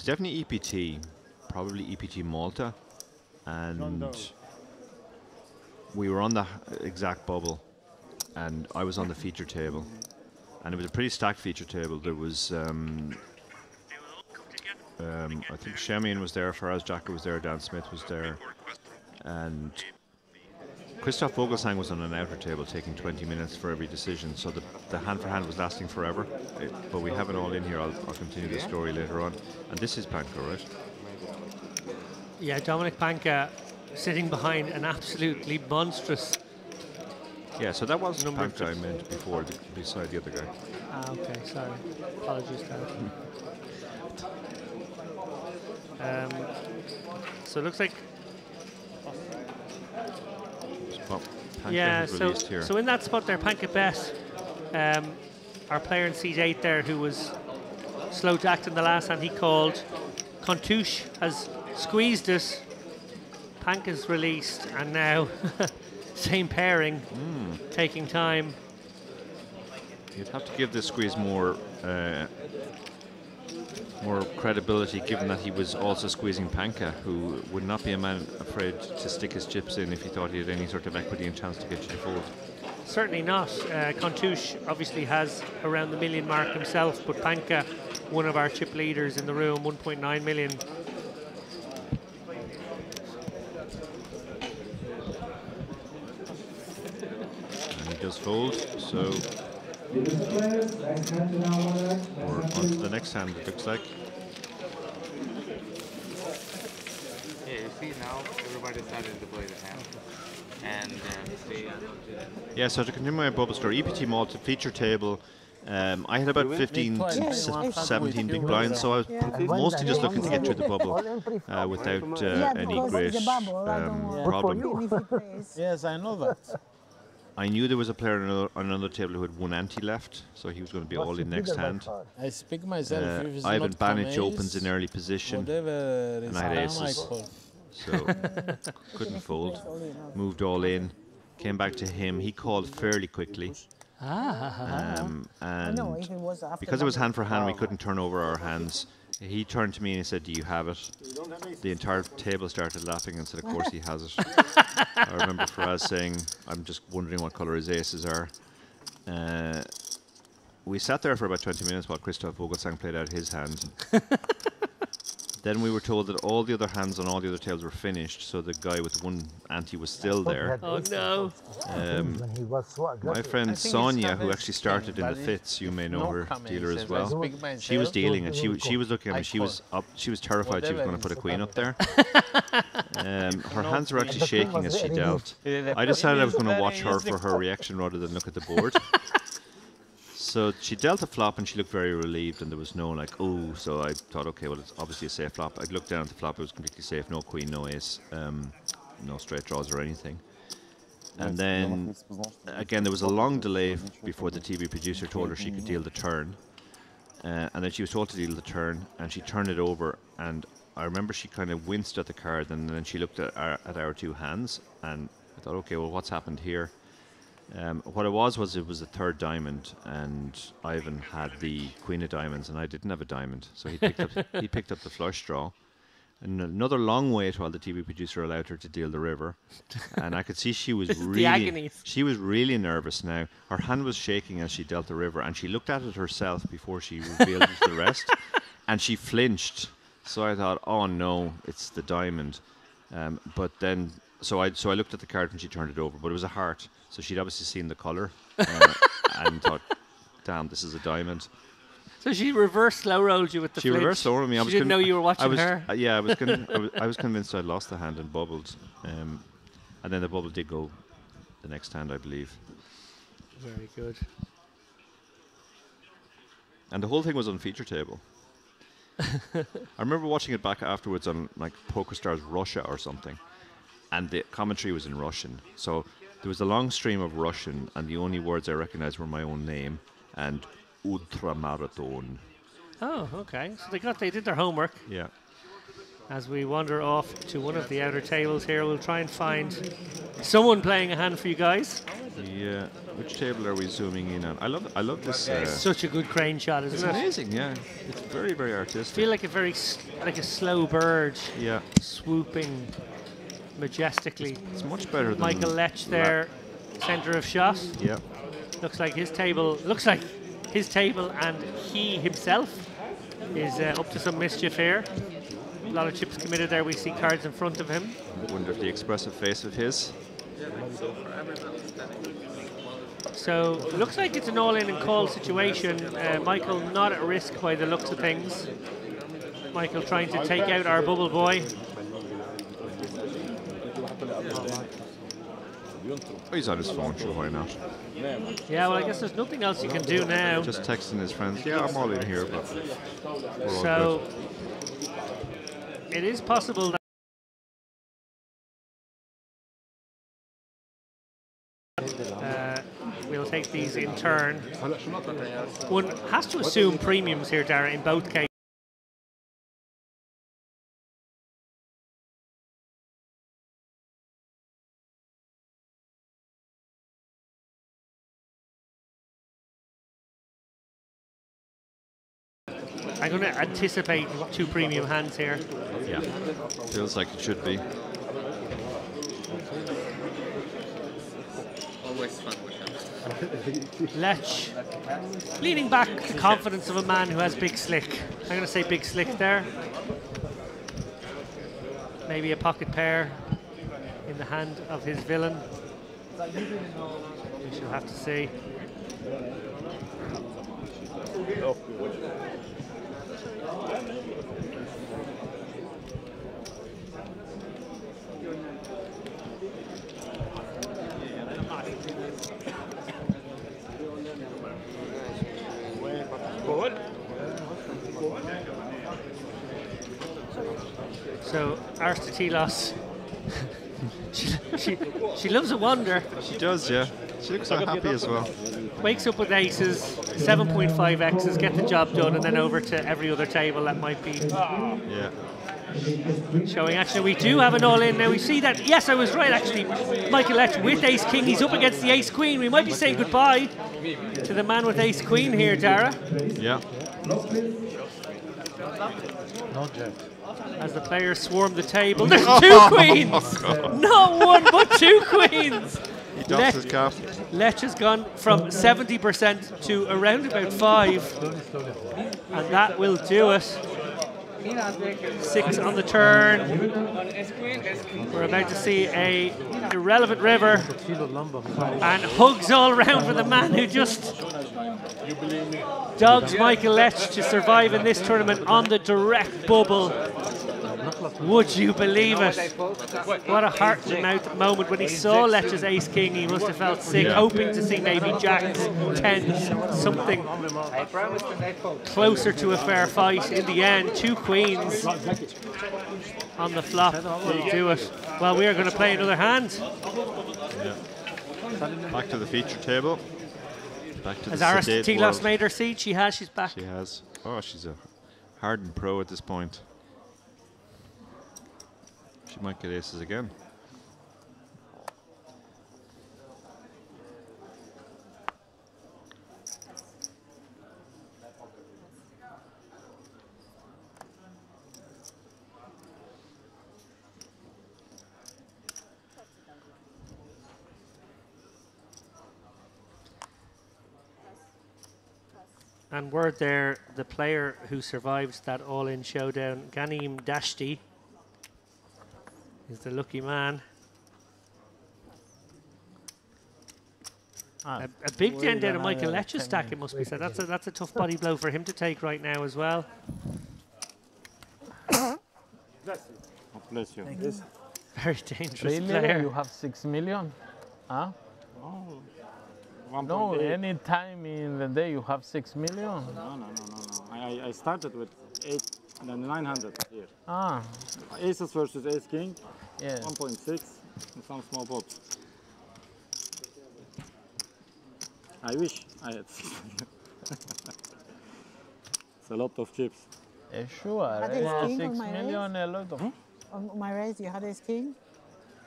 definitely EPT, probably EPT Malta, and we were on the exact bubble. And I was on the feature table, and it was a pretty stacked feature table. There was, I think Shemian was there, Faraz Jaka was there, Dan Smith was there, and Christoph Vogelsang was on an outer table taking 20 minutes for every decision, so the hand-for-hand was lasting forever. But we have it all in here. I'll continue the story later on. And this is Panko, right? Yeah, Dominic Panka sitting behind an absolutely monstrous. Yeah, so that was Number of Panko I chips. meant before, beside the other guy. Ah, okay, sorry. Apologies, Dara. So it looks like spot Panka Yeah, has so released here. so in that spot there, Panka bet, our player in seat 8 there, who was slow to act in the last hand, he called. Contouche has squeezed it. Panka's released, and now same pairing, taking time. You'd have to give this squeeze more credibility, given that he was also squeezing Panka, who would not be a man afraid to stick his chips in if he thought he had any sort of equity and chance to get you to fold. Certainly not. Contouche obviously has around the million mark himself, but Panka, one of our chip leaders in the room, 1.9 million. And he does fold, so we're on to the next hand, it looks like. Yeah, you see now everybody's starting to play the hand. And yeah, so to continue my bubble story, EPT Malta feature table. I had about 15 to 17 big blinds, so I was mostly just looking to get through the bubble without any great problem. Yes, I know that. I knew there was a player on another table who had one ante left, so he was going to be all in next hand. I speak myself. If it's Ivan not Banic come opens ace, in early position, whatever is and I had done, I aces, call. so couldn't fold. Moved all in, came back to him. He called fairly quickly. And because it was hand for hand, we couldn't turn over our hands. He turned to me and he said, "Do you have it?" The entire table started laughing and said, "Of course he has it." I remember Faraz saying, "I'm just wondering what colour his aces are." We sat there for about 20 minutes while Christoph Vogelsang played out his hand. Then we were told that all the other hands on all the other tables were finished, so the guy with one ante was still there. Oh no! My friend Sonia, who actually started in the Fitz, you may know her dealer as well. She was dealing, and she was looking at me. She was terrified she was going to put a queen up there. Her hands were actually shaking as she dealt. I decided I was going to watch her for her reaction rather than look at the board. So she dealt a flop and she looked very relieved, and there was no like, oh, so I thought, okay, well, it's obviously a safe flop. I looked down at the flop, it was completely safe, no queen, no ace, no straight draws or anything. And then, again, there was a long delay before the TV producer told her she could deal the turn. And then she was told to deal the turn, and she turned it over, and I remember she kind of winced at the card, and then she looked at our two hands, and I thought, okay, well, what's happened here? What it was it was a third diamond, and Ivan had the queen of diamonds, and I didn't have a diamond, so he picked up the flush draw. And another long wait while the TV producer allowed her to deal the river, and I could see she was really nervous now. Her hand was shaking as she dealt the river, and she looked at it herself before she revealed it to the rest, and she flinched. So I thought, oh no, it's the diamond. But then, so I looked at the card and she turned it over, but it was a heart. So she'd obviously seen the colour and thought, damn, this is a diamond. So she reverse slow rolled you with the She reverse slow rolled me. She didn't know you were watching her. Yeah, I was convinced I'd lost the hand and bubbled. And then the bubble did go the next hand, I believe. Very good. And the whole thing was on feature table. I remember watching it back afterwards on like PokerStars Russia or something, and the commentary was in Russian. So there was a long stream of Russian, and the only words I recognized were my own name and ultramarathon. Oh, okay. So they did their homework. Yeah. As we wander off to one of the outer tables here, we'll try and find someone playing a hand for you guys. Yeah. Which table are we zooming in on? I love this. It's such a good crane shot, isn't it? It's amazing, yeah. It's very, very artistic. I feel like like a slow bird. Yeah. Swooping majestically. It's much better than Michael Lech there, centre of shot. Yeah. Looks like his table and he himself is up to some mischief here. A lot of chips committed there. We see cards in front of him. I wonder if the expressive face of his. So looks like it's an all-in and call situation. Michael not at risk by the looks of things. Michael trying to take out our bubble boy. He's on his phone, sure, why not? Yeah, well, I guess there's nothing else you can do now. Just texting his friends, yeah, I'm all in here, but we're all so good. It is possible that We'll take these in turn. One has to assume premiums here, Dara, in both cases. I'm going to anticipate 2 premium hands here. Yeah, feels like it should be. Always fun with him. Lech leaning back, the confidence of a man who has big slick. I'm going to say big slick there. Maybe a pocket pair in the hand of his villain. We shall have to see. So Aristotelios, she loves a wonder. She does, yeah. She looks so happy as well. Wakes up with aces, 7.5 X's, get the job done, and then over to every other table that might be Yeah. showing action. We do have an all-in now. We see that. Yes, I was right actually. Michael Lech with ace king. He's up against the ace queen. We might be saying goodbye to the man with ace queen here, Dara. Yeah. As the players swarm the table. There's 2 queens! Not 1, but 2 queens! He doffs his cap. Lech has gone from 70% to around about 5. And that will do it. 6 on the turn. We're about to see a irrelevant river. And hugs all around for the man who just dogs Michael Lech to survive in this tournament on the direct bubble. Would you believe it? What a heart-in-mouth moment. When he saw Lech's ace-king, he must have felt sick, hoping to see maybe jacks, 10s, something closer to a fair fight. In the end, 2 queens on the flop will do it. Well, we are going to play another hand. Yeah. Back to the feature table. Back to Has the sedate Aristotelios world. made her seat? She has. She's back. She has. Oh, she's a hardened pro at this point. She might get aces again. And word there, the player who survives that all-in showdown, Ghanim Dashti, is the lucky man. A big dent out of Michael Lech's stack, it must be said. That's a tough body blow for him to take right now as well. Bless you. Very dangerous Really? player. You have 6 million? Huh? Oh, No, 1.8. any time in the day you have 6 million? No. I started with 8, then 900 here. Ah, Aces versus ace king, yes. 1.6, and some small pots. I wish I had 6 million. It's a lot of chips. Sure, Had ace king 6 on my million, a lot of. On my raise, you had ace king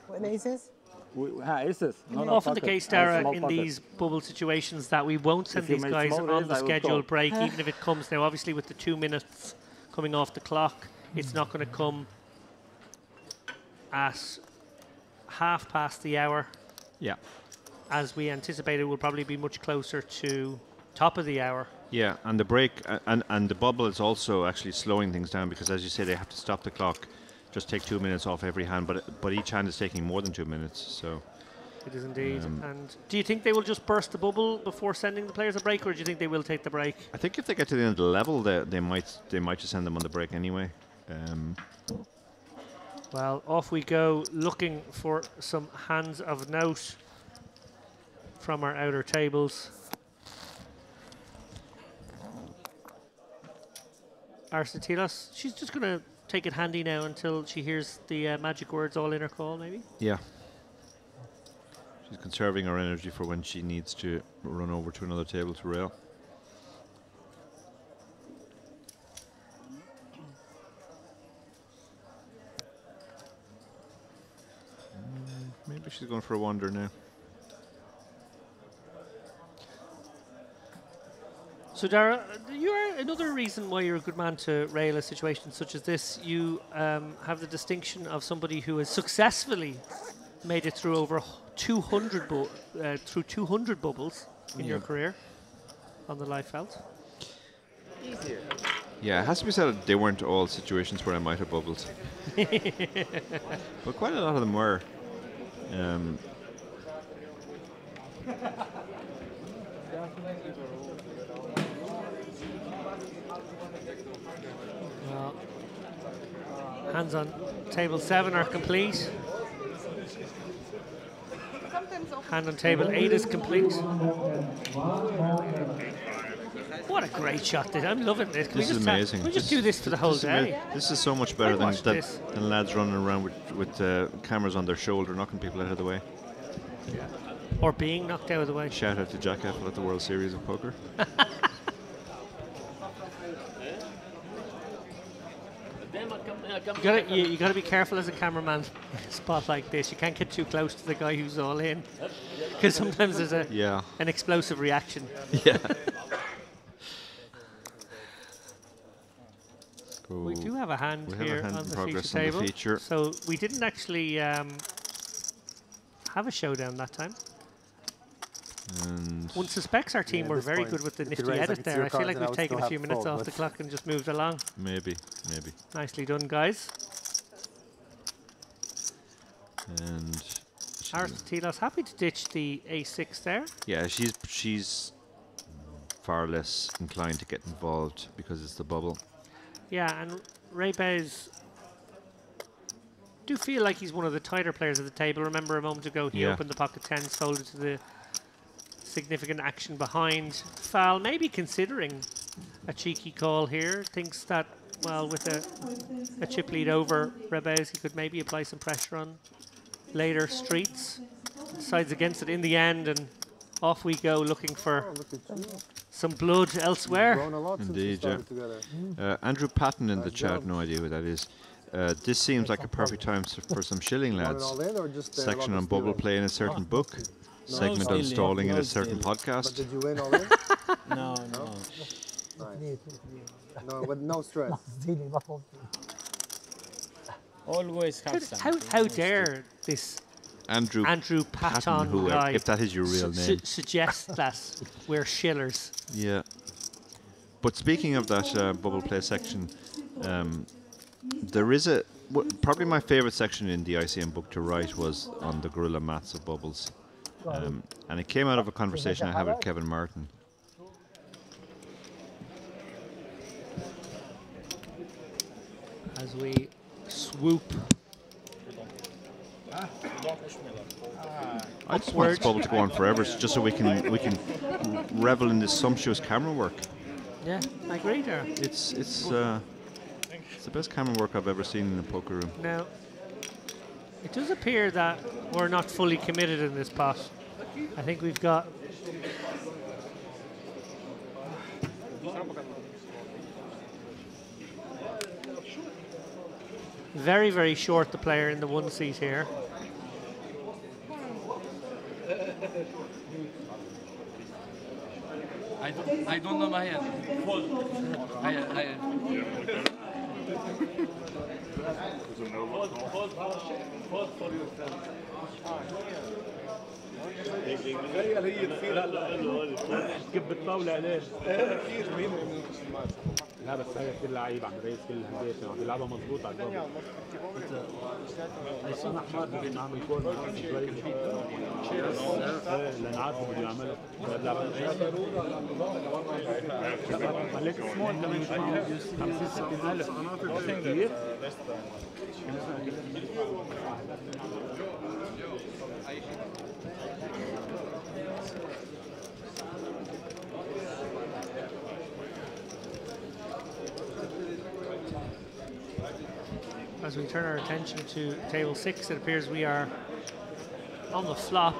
with aces. Aces. No, Often the pocket. case, I have Dara, small in pocket. these bubble situations that we won't send If you these make guys small on raise, the I will scheduled call. break, even if it comes now. Obviously, with the 2 minutes coming off the clock, it's not going to come at 1/2 the hour. Yeah. As we anticipated, will probably be much closer to top of the hour. Yeah, and the break and the bubble is also actually slowing things down because, as you say, they have to stop the clock, just take 2 minutes off every hand, but each hand is taking more than 2 minutes. So It is indeed. And do you think they will just burst the bubble before sending the players a break, or do you think they will take the break? I think if they get to the end of the level, they might just send them on the break anyway. Well, off we go, looking for some hands of note from our outer tables. Aristotelios, she's just going to take it handy now until she hears the magic words all in her call, maybe? Yeah. She's conserving her energy for when she needs to run over to another table to rail. Maybe she's going for a wander now. So Dara, you are another reason why you're a good man to rail a situation such as this. You have the distinction of somebody who has successfully made it through over 200 bubbles in your career on the live felt. Easier. Yeah, it has to be said that they weren't all situations where I might have bubbled. But quite a lot of them were. Well, hands on table 7 are complete. Hand on table 8 is complete. What a great shot! I'm loving this. This is amazing. Can we just do this for the whole day? This is so much better than this. lads running around with cameras on their shoulder, knocking people out of the way. Yeah. Or being knocked out of the way. Shout out to Jack Effel at the World Series of Poker. You gotta be careful as a cameraman in a spot like this. You can't get too close to the guy who's all in, because sometimes there's an explosive reaction. Yeah. We do have a hand here on the feature table. So we didn't actually have a showdown that time. And one suspects our team were very good with the nifty edit there. I feel like we've taken a few minutes off the clock and just moved along. Maybe. Nicely done, guys. And Aristotelos happy to ditch the A6 there. Yeah, she's far less inclined to get involved because it's the bubble. Yeah, and Ray Bez do feel like he's one of the tighter players at the table. Remember a moment ago he opened the pocket tens, folded to the significant action behind. Foul, maybe considering a cheeky call here. Thinks that, well, with a chip lead over Rebez, he could maybe apply some pressure on later streets. Decides against it in the end, and off we go looking for some blood elsewhere. Indeed, yeah. Andrew Patton in the chat, no idea who that is. This seems like a perfect time for some shilling, lads. Section on bubble play in a certain book. Segment on stalling in a certain podcast. But did you win all in? No. Nice. No, with no stress. Always have something. How dare this Andrew Patton guy, if that is your real name, suggest that we're shillers. Yeah. But speaking of that bubble play section, there is probably my favorite section in the ICM book to write was on the guerrilla maths of bubbles. And it came out of a conversation I had with Kevin Martin. As we swoop I just want this bubble to go on forever, just so we can revel in this sumptuous camera work. Yeah, I agree there. It's the best camera work I've ever seen in a poker room. Now, it does appear that we're not fully committed in this pot. I think we've got very, very short the player in the one seat here. I don't know my hand. Hold for yourself. تخيل هي تصير هلا تكب الطاوله عليه كثير مهم. لا بس هي كثير لعيب عم يريس كل الهنديه عم بيلعبها مضبوط على الجو. هيثم احمر بده يعمل كور لان عارفه بده يعملها خليك سمول كمان 50 60 الف كثير. As we turn our attention to table 6, it appears we are on the flop.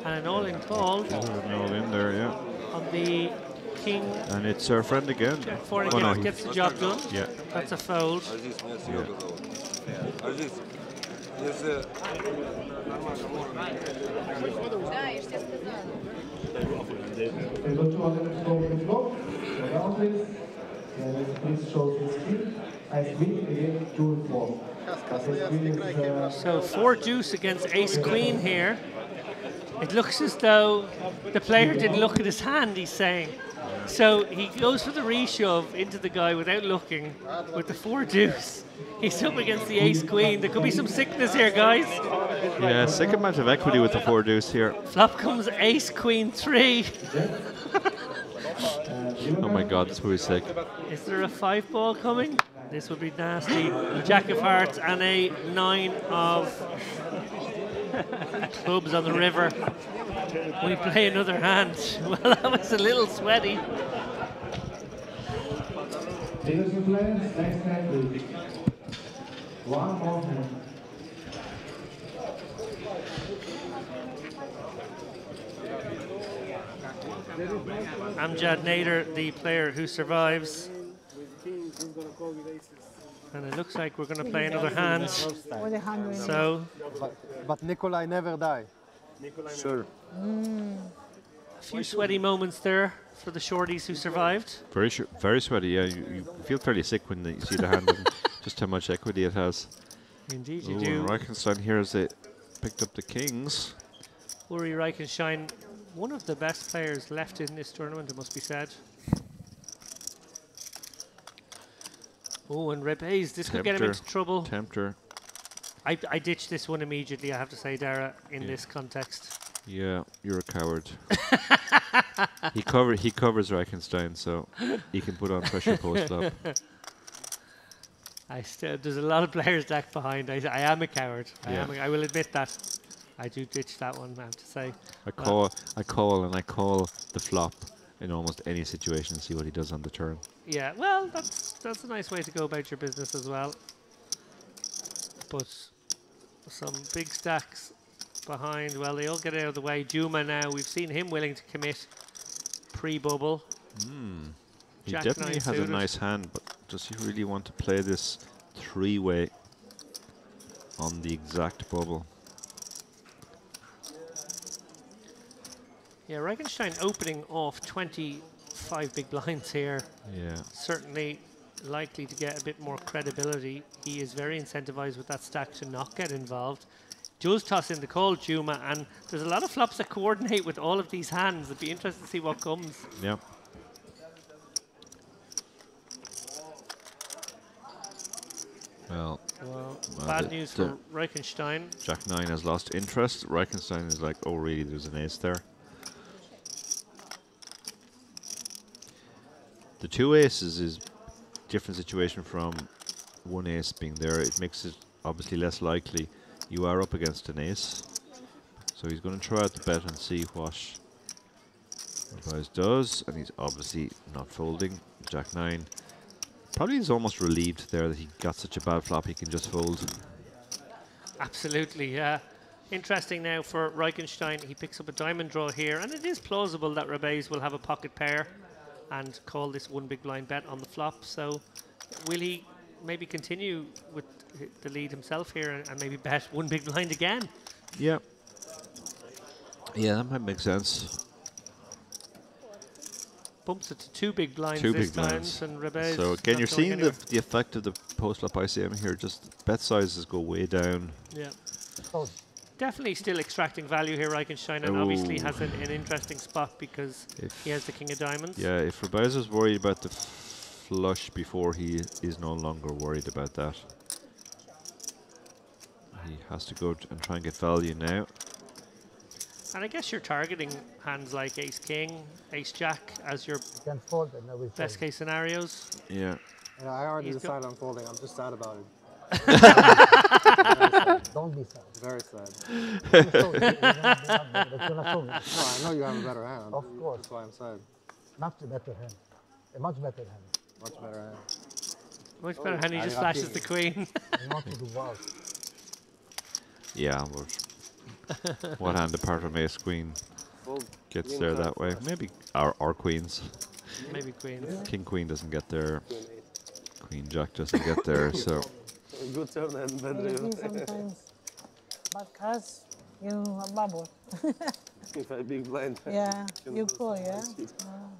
And an all in called all in there, yeah. on the king. And it's our friend again. Four gets the job done. Yeah. That's a fold. So 4 deuce against ace queen here. It looks as though the player didn't look at his hand, he's saying. So he goes for the reshove into the guy without looking with the 4 deuce. He's up against the ace queen. There could be some sickness here, guys. Yeah, sick amount of equity with the 4 deuce here. Flop comes ace queen 3. Oh my god, that's pretty sick. Is there a 5 ball coming? This would be nasty. Jack of hearts and a 9 of clubs on the river. We play another hand. Well, that was a little sweaty. One more hand. Amjad Nader, the player who survives. And it looks like we're going to play another hand. So, but Nikolai never die. Sure. A few sweaty moments there for the shorties who survived. Very sweaty, yeah. You feel fairly sick when you see the hand and just how much equity it has. Indeed you do. Reichenstein here as they picked up the kings. Uri Reichenstein, one of the best players left in this tournament, it must be said. Oh, and Rebez, this could get him into trouble. Tempter. I ditched this one immediately, I have to say, Dara, in this context. Yeah, you're a coward. he covers Reichenstein, so he can put on pressure post flop. There's a lot of players deck behind. I am a coward. I will admit that. I do ditch that one, I have to say. I call the flop in almost any situation and see what he does on the turn. Yeah, well, that's a nice way to go about your business as well. But some big stacks behind. Well, they all get out of the way. Juma now, we've seen him willing to commit pre-bubble. He definitely has a nice hand, but does he really want to play this 3-way on the exact bubble? Yeah, Reichenstein opening off 25 big blinds here. Yeah. Certainly likely to get a bit more credibility. He is very incentivized with that stack to not get involved. Does toss in the call, Juma, and there's a lot of flops that coordinate with all of these hands. It'd be interesting to see what comes. Yeah. Well, bad news for Reichenstein. Jack 9 has lost interest. Reichenstein is like, oh really, there's an ace there. The 2 aces is a different situation from 1 ace being there. It makes it obviously less likely you are up against an ace. So he's going to try out the bet and see what Rebez does. And he's obviously not folding. Jack 9. Probably is almost relieved there that he got such a bad flop he can just fold. Absolutely, yeah. Interesting now for Reichenstein. He picks up a diamond draw here, and it is plausible that Rebez will have a pocket pair and call this 1 big blind bet on the flop. So will he maybe continue with the lead himself here and maybe bet 1 big blind again? Yeah. Yeah, that might make sense. Bumps it to 2 big blinds 2 this big time, blinds. and Rebez So again, you're seeing anywhere. the effect of the post-flop ICM here. Just bet sizes go way down. Yeah. Definitely still extracting value here, Reichenstein, and obviously has an interesting spot because he has the king of diamonds. Yeah, if Rebez was worried about the flush before, he is no longer worried about that. He has to go and try and get value now. And I guess you're targeting hands like ace-king, ace-jack as your best case scenarios. Yeah. Yeah, I already decided on folding. I'm just sad about it. Don't be sad. Very sad. No, I know you have a better hand. Of course. That's why I'm sad. Not a better hand. A much better hand. Much better hand. Much better hand, he just flashes the queen. You want to do wow. Yeah, but What hand apart from ace queen gets there that way? Maybe our queens. Maybe queens. King queen doesn't get there. Queen jack doesn't get there. So Good turn and bad Maybe river. sometimes. But cause you a bubble. If I big blind. Yeah, you call, yeah?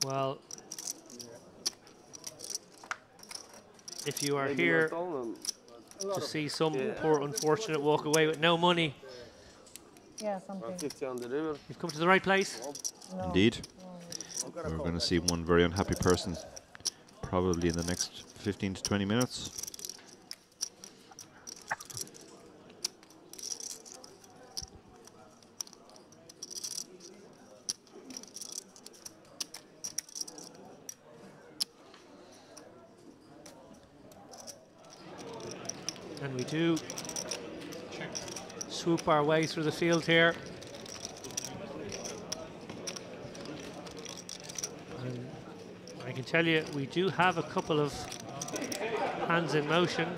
Well, if you are here to see some poor unfortunate walk away with no money, Yeah, something. 50 on the river. you've come to the right place. No. indeed, we're going to see one very unhappy person probably in the next 15 to 20 minutes. And we do swoop our way through the field here. And I can tell you, we do have a couple of hands in motion.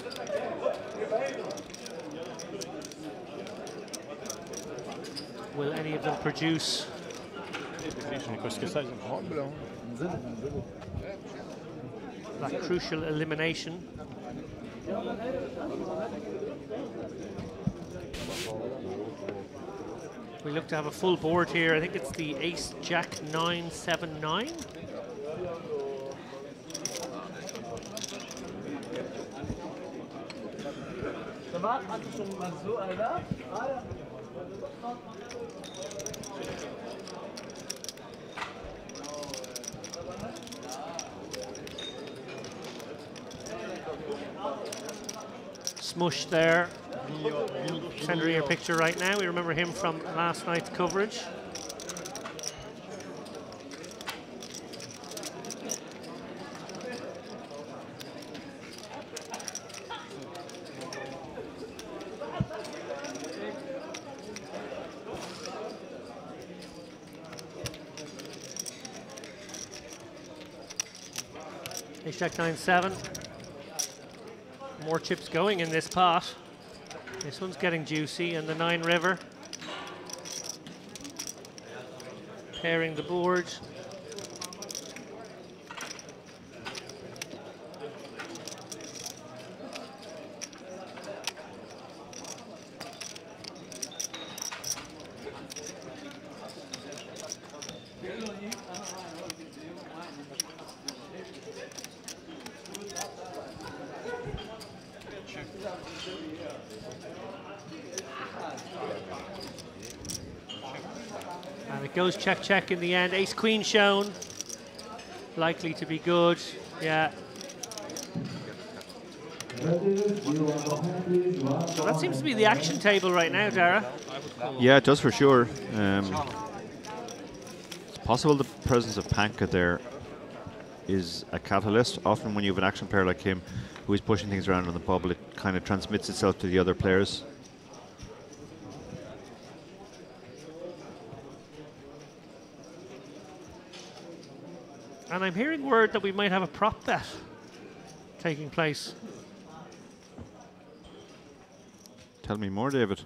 Will any of them produce that crucial elimination? We look to have a full board here. I think it's the ace jack 9-7-9. Smush there. Sending your picture right now. We remember him from last night's coverage. Ace jack 9-7. More chips going in this pot. This one's getting juicy, and the 9 river. Pairing the board. And it goes check, check in the end. Ace queen shown. Likely to be good. Yeah. So that seems to be the action table right now, Dara. Yeah, it does for sure. It's possible the presence of Panka there is a catalyst. Often when you have an action player like him who is pushing things around on the bubble, it kind of transmits itself to the other players. And I'm hearing word that we might have a prop bet taking place. Tell me more, David.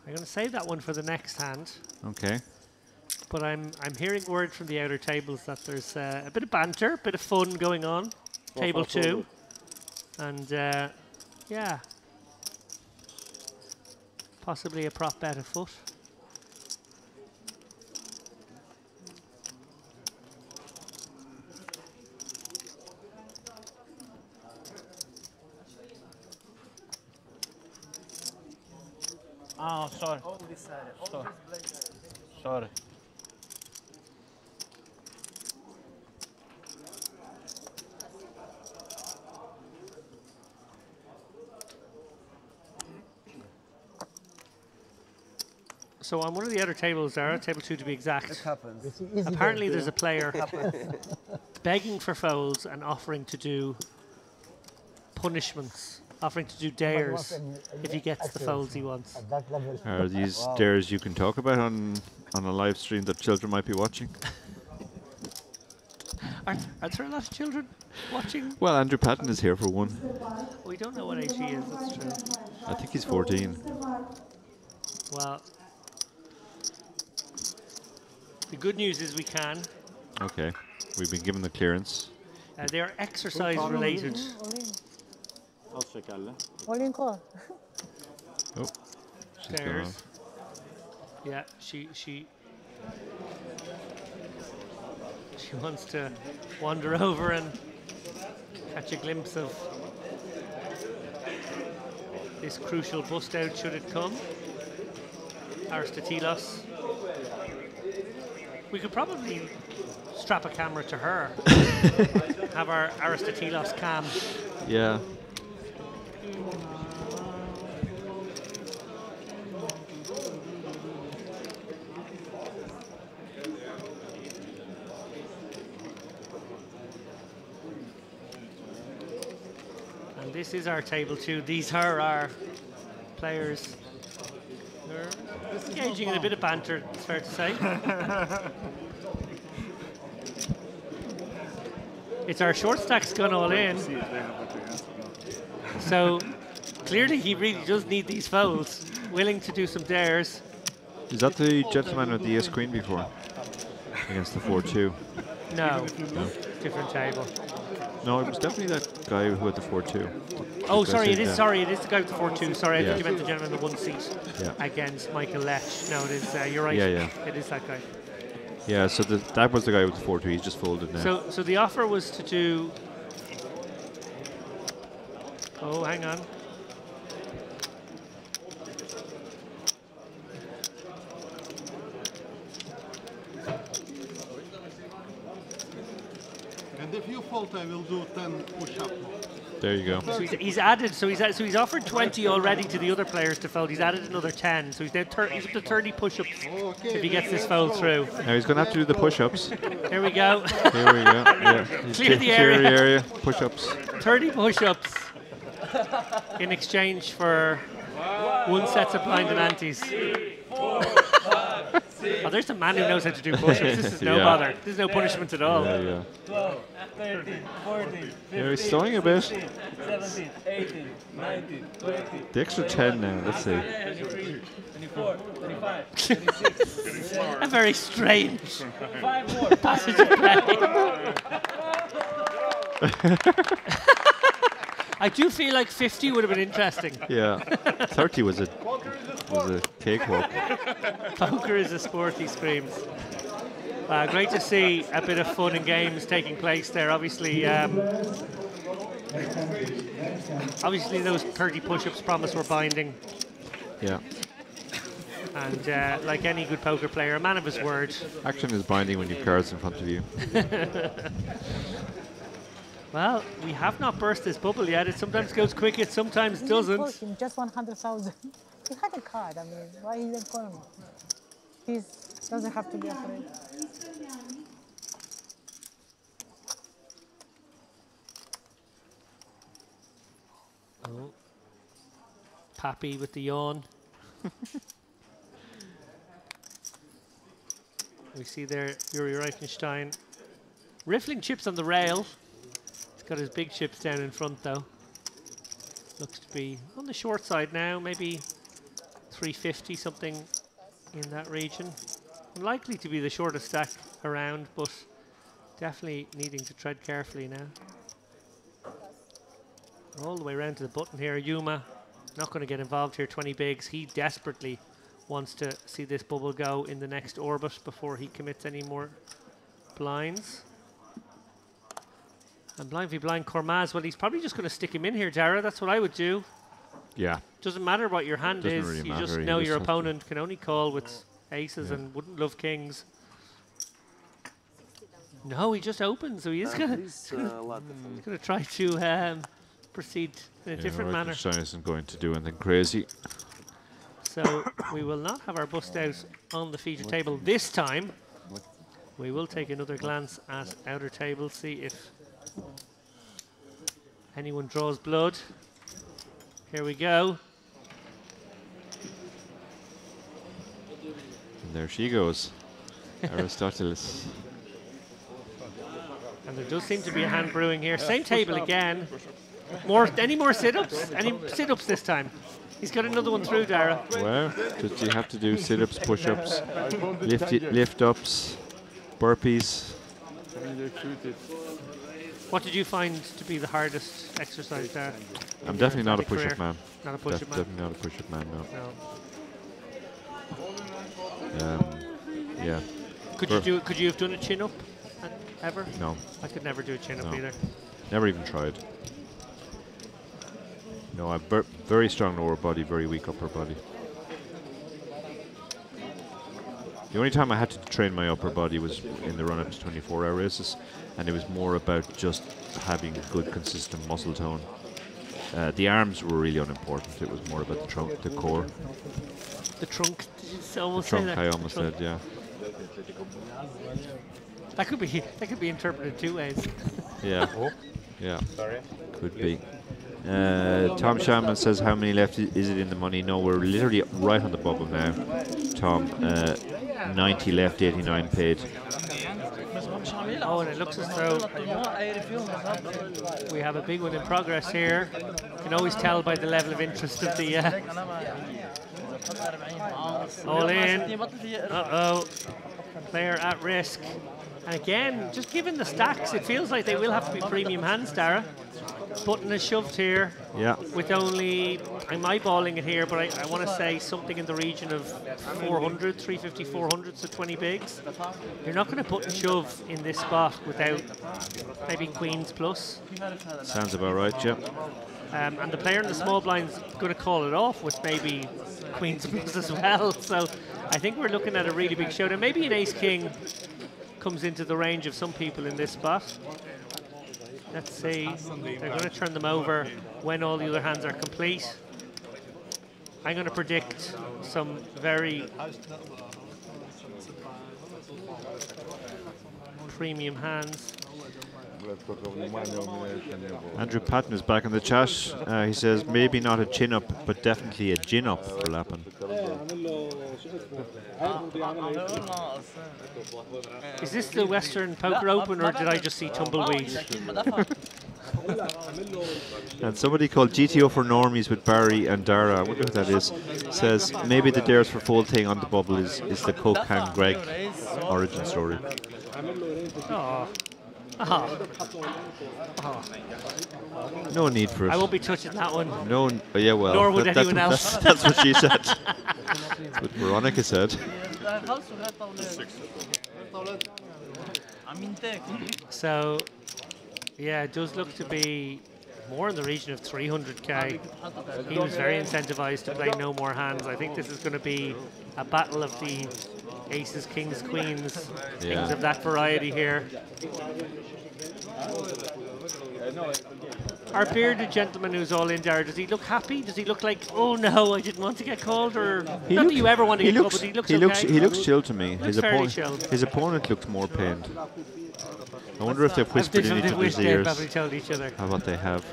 I'm going to save that one for the next hand. Okay. But I'm hearing word from the outer tables that there's a bit of banter, a bit of fun going on. Table 2. And yeah. Possibly a prop bet afoot. Oh, sorry. Sorry. Sorry. So on one of the other tables there, table 2 to be exact, It happens. apparently there's a player begging for folds and offering to do punishments, offering to do dares if he gets the folds he wants. Are these dares you can talk about on a live stream that children might be watching? Are there a lot of children watching? Well, Andrew Patton is here for one. We don't know what age he is, that's true. I think he's 14. Well, the good news is we can. Okay. We've been given the clearance. They are exercise related. All in call. Oh. She's gone Stairs. off. Yeah, she wants to wander over and catch a glimpse of this crucial bust out should it come. Aristotelos. We could probably strap a camera to her. Have our Aristotelos cam. Yeah. And this is our table too. These are our players. They're engaging in a bit of banter, it's fair to say. It's our short stacks gone all in. So clearly he really does need these folds. Willing to do some dares. Is that the gentleman with the ace queen before? Against the 4-2? No, No. different table. No, it was definitely that guy who had the 4-2. Oh, sorry, it is. Sorry, it is the guy with the 4-2. Sorry, I Yeah. think you meant the gentleman in the one seat against Michael Lech. No, it is. You're right. Yeah. It is that guy. Yeah, so that was the guy with the 4-2. He's just folded now. So the offer was to do. Oh, hang on. And if you fold, I will do 10 push-up. There you go. So he's added. So he's offered 20 already to the other players to fold. He's added another 10. So he's now he's up to 30 push-ups if he gets this fold through. Now he's going to have to do the push-ups. Here we go. Here we go. Yeah. Clear the Clear the area. area. Push-ups. 30 push-ups in exchange for one set of blind and antes. Oh, there's a man who knows how to do push-ups. This is no bother. This is no punishment at all. Yeah. 12, 13, 14, Yeah, he's slowing a bit. 17, 18, 19, 20. The extra 10 now. Let's see. 23, 24, 25, 26. A very strange 5 more. passage of play. I do feel like 50 would have been interesting. Yeah. 30 was a cakewalk. Poker is a sport, he screams. Great to see a bit of fun and games taking place there. Obviously, those 30 push-ups promise were binding. Yeah. And like any good poker player, a man of his word. Action is binding when you have cards in front of you. Well, we have not burst this bubble yet. It sometimes goes quick, it sometimes doesn't. Push him, just 100,000. He had a card. I mean, why is that calling? He doesn't have to be afraid. Oh. Pappy with the yawn. We see there Yuri Reichenstein riffling chips on the rail. He's got his big chips down in front though. Looks to be on the short side now, maybe 350 something in that region. Unlikely to be the shortest stack around, but definitely needing to tread carefully now. All the way around to the button here. Yuma not going to get involved here, 20 bigs. He desperately wants to see this bubble go in the next orbit before he commits any more blinds. And blind v blind Kormaz, well, he's probably just going to stick him in here, Dara. That's what I would do. Yeah. Doesn't matter what your hand Doesn't is. really You matter. just You know just your have to- opponent can only call with aces and wouldn't love kings. No, he just opens, so he is going to try to proceed in a different manner. Reichenstein isn't going to do anything crazy. So we will not have our bust out on the feature table this time. We will take another glance at outer table, see if anyone draws blood. Here we go. And there she goes. Aristoteles. And there does seem to be a hand brewing here. Same table again. Any more sit-ups? Any sit-ups this time? He's got another one through, Dara. Well, does you have to do sit-ups, push-ups, lift-ups, burpees? What did you find to be the hardest exercise there? I'm definitely not a push-up man. Not a push-up man? Definitely not a push-up man, no. Yeah. Could you have done a chin-up ever? No. I could never do a chin-up either. Never even tried. No, I've very strong lower body, very weak upper body. The only time I had to train my upper body was in the run-up to 24-hour races, and it was more about just having good, consistent muscle tone. The arms were really unimportant. It was more about the trunk, the core. The trunk? Did you almost the trunk, say that? I almost said, yeah. That could be interpreted two ways. Yeah. Yeah. Could be. Tom Shaman says, how many left is it in the money? No, we're literally right on the bubble now. Tom, 90 left, 89 paid. Oh, and it looks as though we have a big one in progress here. You can always tell by the level of interest of the all in. Uh-oh. Player at risk. And again, just given the stacks, it feels like they will have to be premium hands, Dara. Button is shoved here. Yeah. With only, I'm eyeballing it here, but I want to say something in the region of 400, 350, 400, so 20 bigs. You're not going to put and shove in this spot without maybe queens plus. Sounds about right, yeah. And the player in the small blind's going to call it off with maybe queens plus as well. So I think we're looking at a really big showdown. Maybe an ace-king comes into the range of some people in this spot. Let's see. They're going to turn them over when all the other hands are complete. I'm going to predict some very premium hands. Andrew Patton is back in the chat. He says maybe not a chin up, but definitely a gin up for Lappin. Is this the Western Poker Open, or did I just see tumbleweed? And somebody called GTO for Normies with Barry and Dara, I wonder who that is, says maybe the dares for full thing on the bubble is the Coke Can Greg origin story. Oh. Oh. Oh. No need for it. I won't be touching that one. No, yeah, well. Nor would anyone else. That's what she said. That's what Veronica said. So, yeah, it does look to be more in the region of 300k. He was very incentivized to play no more hands. I think this is going to be a battle of the aces, kings, queens, things of that variety here. Our bearded gentleman who's all in there, does he look happy? Does he look like, oh no, I didn't want to get called? Or not that you ever want to get called, but he looks okay. He looks chill to me. His opponent looks more pained. I wonder if they've whispered in each other's ears. Probably told each other. How what they have.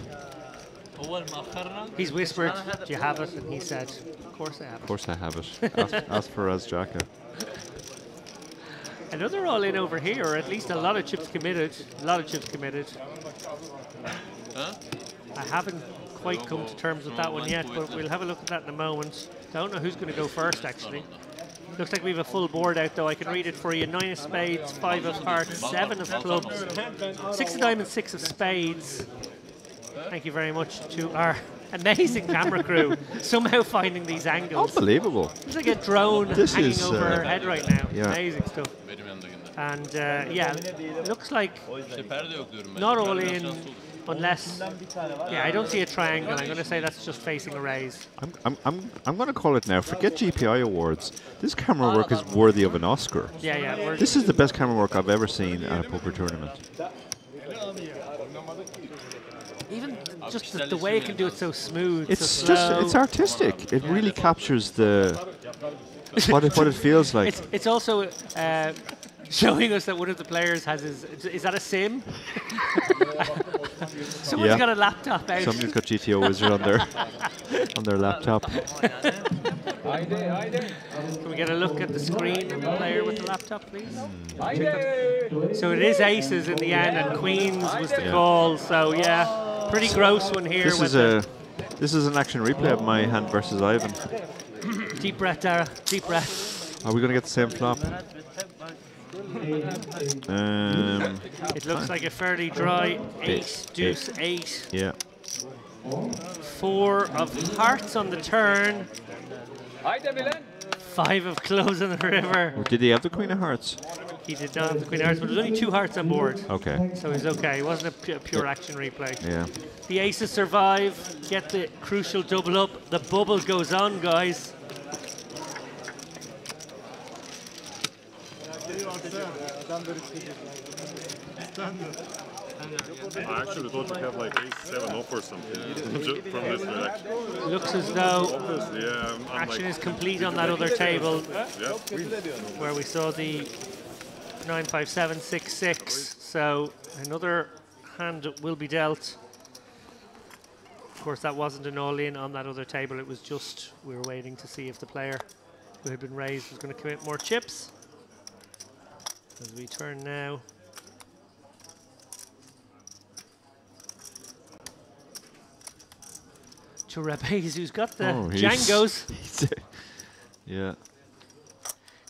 He's whispered, do you have it? And he said, of course I have it. Of course I have it. Ask for Jacka. Another all in over here, or at least a lot of chips committed. A lot of chips committed. I haven't quite come to terms with that one yet, but we'll have a look at that in a moment. Don't know who's going to go first, actually. Looks like we have a full board out, though. I can read it for you. 9 of spades, 5 of hearts, 7 of clubs, 6 of diamonds, 6 of spades. Thank you very much to our amazing camera crew, somehow finding these angles. Unbelievable. It's like a drone hanging over our head right now. Yeah. Amazing stuff. And yeah, it looks like not all in, unless, yeah, I don't see a triangle. I'm going to say that's just facing a raise. I'm going to call it now. Forget GPI awards. This camera work is worthy of an Oscar. Yeah, yeah. This is the best camera work I've ever seen at a poker tournament. Even just the way it can do it so smooth. It's so just slow. it's artistic. It really captures the what it feels like. It's also showing us that one of the players has his. Is that a sim? Someone's got a laptop out. Somebody's got GTO Wizard on their laptop. Can we get a look at the screen of the player with the laptop, please? So it is aces in the end, and queens was the call. So yeah, pretty gross one here. This is an action replay of my hand versus Ivan. Deep breath, Dara. Deep breath. Are we going to get the same flop? It looks like a fairly dry ace, deuce, eight. Yeah. 4 of hearts on the turn. 5 of clubs on the river. Did he have the queen of hearts? He did not have the queen of hearts, but there's only 2 hearts on board. Okay. So he's okay. It wasn't a pure action replay. Yeah. The aces survive, get the crucial double up. The bubble goes on, guys. I actually thought you had like ace 7 up or something from this direction. Looks as though action is complete on that other table where we saw the 9, 5, 7, 6, 6. So another hand will be dealt. Of course, that wasn't an all-in on that other table. It was just we were waiting to see if the player who had been raised was going to commit more chips. As we turn now. To Rabez, who's got the Django's. Yeah.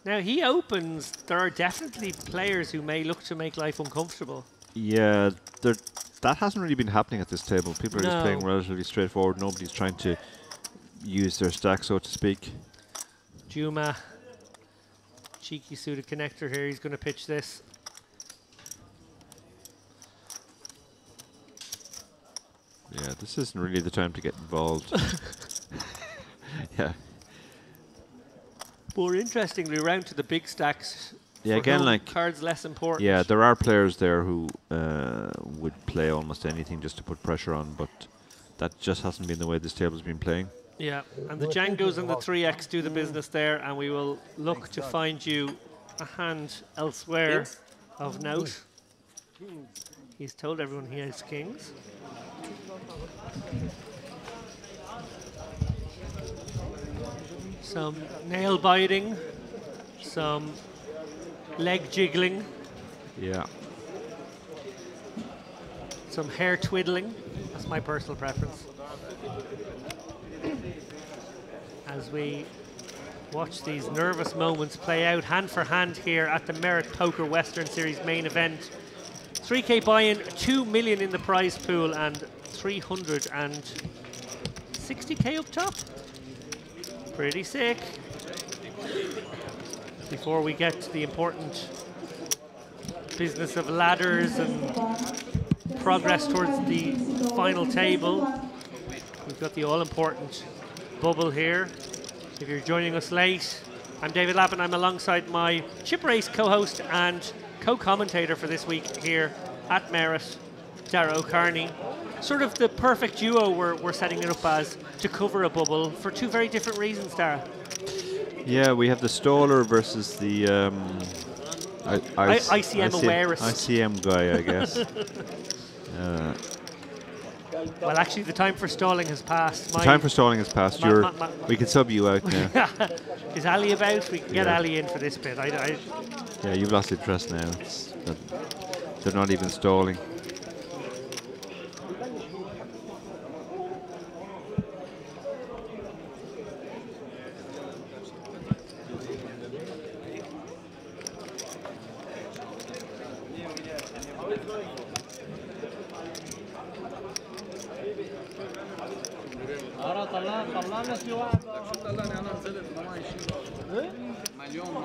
Now he opens. There are definitely players who may look to make life uncomfortable. Yeah, that hasn't really been happening at this table. People are just playing relatively straightforward. Nobody's trying to use their stack, so to speak. Juma, cheeky suited connector here. He's going to pitch this. Yeah, this isn't really the time to get involved. Yeah. More interestingly, around to the big stacks. Yeah, again, like cards less important. Yeah, there are players there who would play almost anything just to put pressure on, but that just hasn't been the way this table's been playing. Yeah, and the Django's and the 3x do the business there, and we will look to find you a hand elsewhere of note. He's told everyone he has kings. Some nail biting, some leg jiggling. Yeah. Some hair twiddling. That's my personal preference. As we watch these nervous moments play out hand for hand here at the Merit Poker Western Series main event. 3K buy-in, 2 million in the prize pool, and 360K up top. Pretty sick. Before we get to the important business of ladders and progress towards the final table, we've got the all-important bubble here. If you're joining us late, I'm David Lappin. I'm alongside my Chip Race co-host and co-commentator for this week here at Merit, Dara O'Carney. Sort of the perfect duo we're setting it up as to cover a bubble for 2 very different reasons, Dara. Yeah, we have the Stoller versus the ICM awareness. ICM guy, I guess. Well, actually, the time for stalling has passed. The time for stalling has passed. We can sub you out now. Is Ali about? We can get Ali in for this bit. Yeah, you've lost interest now. They're not even stalling. طلعنا في واحد شو طلعني انا نزلت ما معي شيء مليون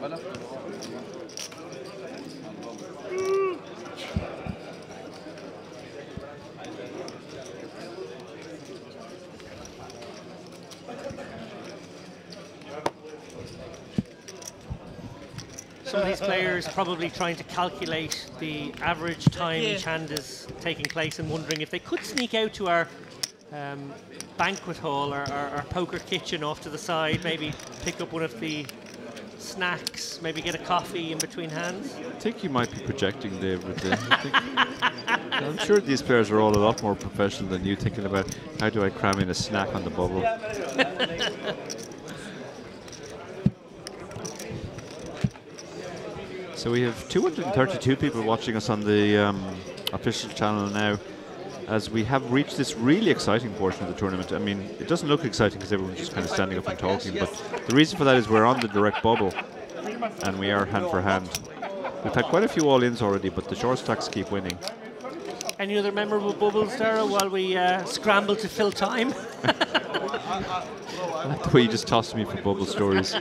ولا Some of these players probably trying to calculate the average time each hand is taking place and wondering if they could sneak out to our banquet hall or our poker kitchen off to the side, maybe pick up one of the snacks, maybe get a coffee in between hands. I think you might be projecting, Dave. I'm sure these players are all a lot more professional than you, thinking about how do I cram in a snack on the bubble. So we have 232 people watching us on the official channel now, as we have reached this really exciting portion of the tournament. I mean, it doesn't look exciting because everyone's just kind of standing up and talking, but the reason for that is we're on the direct bubble, and we are hand for hand. We've had quite a few all-ins already, but the short stacks keep winning. Any other memorable bubbles, Dara, while we scramble to fill time? I like the way you just tossed me for bubble stories.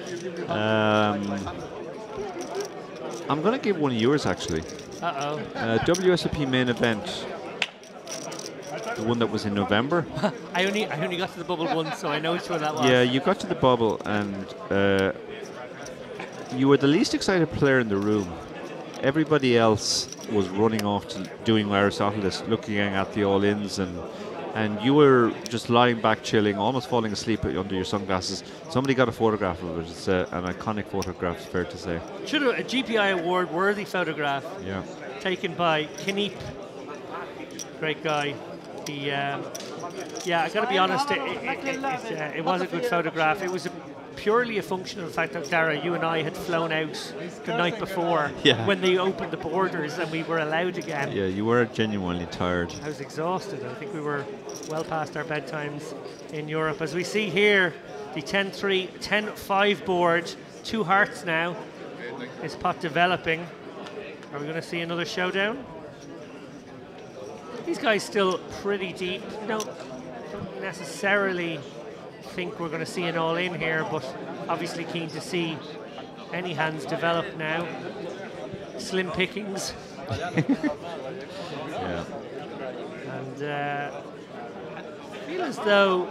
I'm going to give one of yours, actually. Uh-oh. WSOP main event. The one that was in November. I only got to the bubble once, so I know which one that was. Yeah, you got to the bubble, and you were the least excited player in the room. Everybody else was running off to doing Aristotle, looking at the all-ins, and you were just lying back, chilling, almost falling asleep under your sunglasses. Somebody got a photograph of it. It's an iconic photograph, fair to say. Should have a GPI award-worthy photograph. Yeah. Taken by Kneep. Great guy. Yeah, I got to be honest. It was a good photograph. It was purely a function of the fact that, Dara, you and I had flown out the night before when they opened the borders and we were allowed again. Yeah, you were genuinely tired. I was exhausted. I think we were well past our bedtimes in Europe. As we see here, the 10-3, 10-5 board, 2 hearts now. Is pot developing. Are we going to see another showdown? These guys still pretty deep. Don't necessarily think we're going to see an all-in here, but obviously keen to see any hands develop now. Slim pickings. Yeah. And I feel as though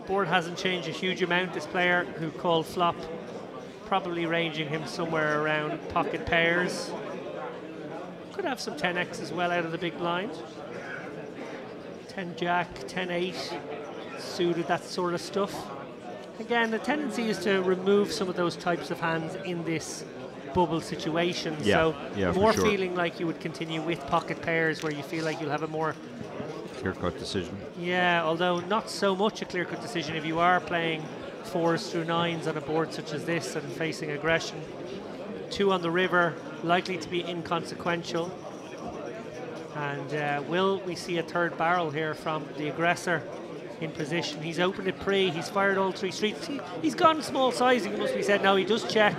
board hasn't changed a huge amount. This player who called flop, probably ranging him somewhere around pocket pairs. Could have some 10x as well out of the big blind. 10 jack, 10-8, suited, that sort of stuff. Again, the tendency is to remove some of those types of hands in this bubble situation. Yeah, so more feeling like you would continue with pocket pairs where you feel like you'll have a more clear-cut decision. Yeah, although not so much a clear-cut decision if you are playing 4s through 9s on a board such as this and facing aggression. 2 on the river, likely to be inconsequential. And will we see a third barrel here from the aggressor in position? He's opened it pre, he's fired all 3 streets. He's gone small sizing, it must be said. Now he does check,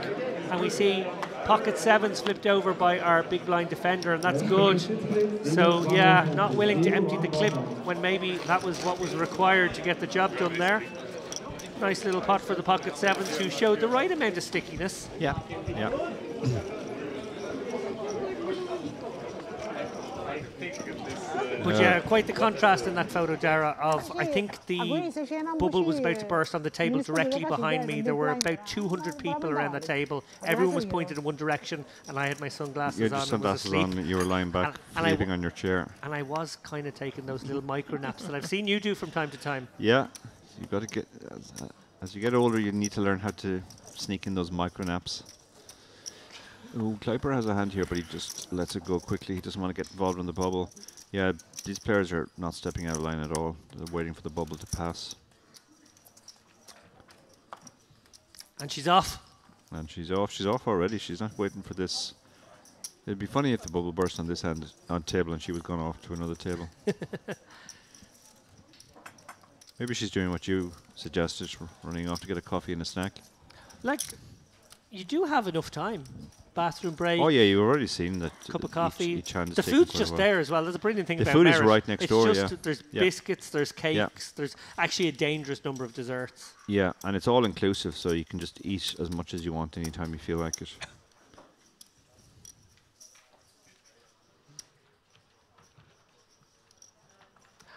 and we see pocket 7s flipped over by our big blind defender, and that's good. So yeah, not willing to empty the clip when maybe that was what was required to get the job done there. Nice little pot for the pocket 7s, who showed the right amount of stickiness. Yeah, yeah. But yeah, quite the contrast in that photo, Dara, of I think the bubble was about to burst on the table directly behind me. There were about 200 people around the table. Everyone was pointed in one direction, and I had my sunglasses on. You had your sunglasses on, you were lying back, sleeping on your chair. And I was kind of taking those little micro naps that I've seen you do from time to time. Yeah, you've got to get, as you get older, you need to learn how to sneak in those micro naps. Oh, Kleiper has a hand here, but he just lets it go quickly. He doesn't want to get involved in the bubble. Yeah, these players are not stepping out of line at all. They're waiting for the bubble to pass. And she's off. And she's off. She's off already. She's not waiting for this. It'd be funny if the bubble burst on this end on table and she was gone off to another table. Maybe she's doing what you suggested, running off to get a coffee and a snack. Like, you do have enough time. Bathroom break. Oh yeah, you've already seen that. Cup of coffee. Each hand is the taking food's quite a just while. there as well. There's a brilliant thing the about food Merit. is right next it's door. Just Yeah. There's yeah. biscuits. There's cakes. There's actually a dangerous number of desserts. Yeah, and it's all inclusive, so you can just eat as much as you want anytime you feel like it.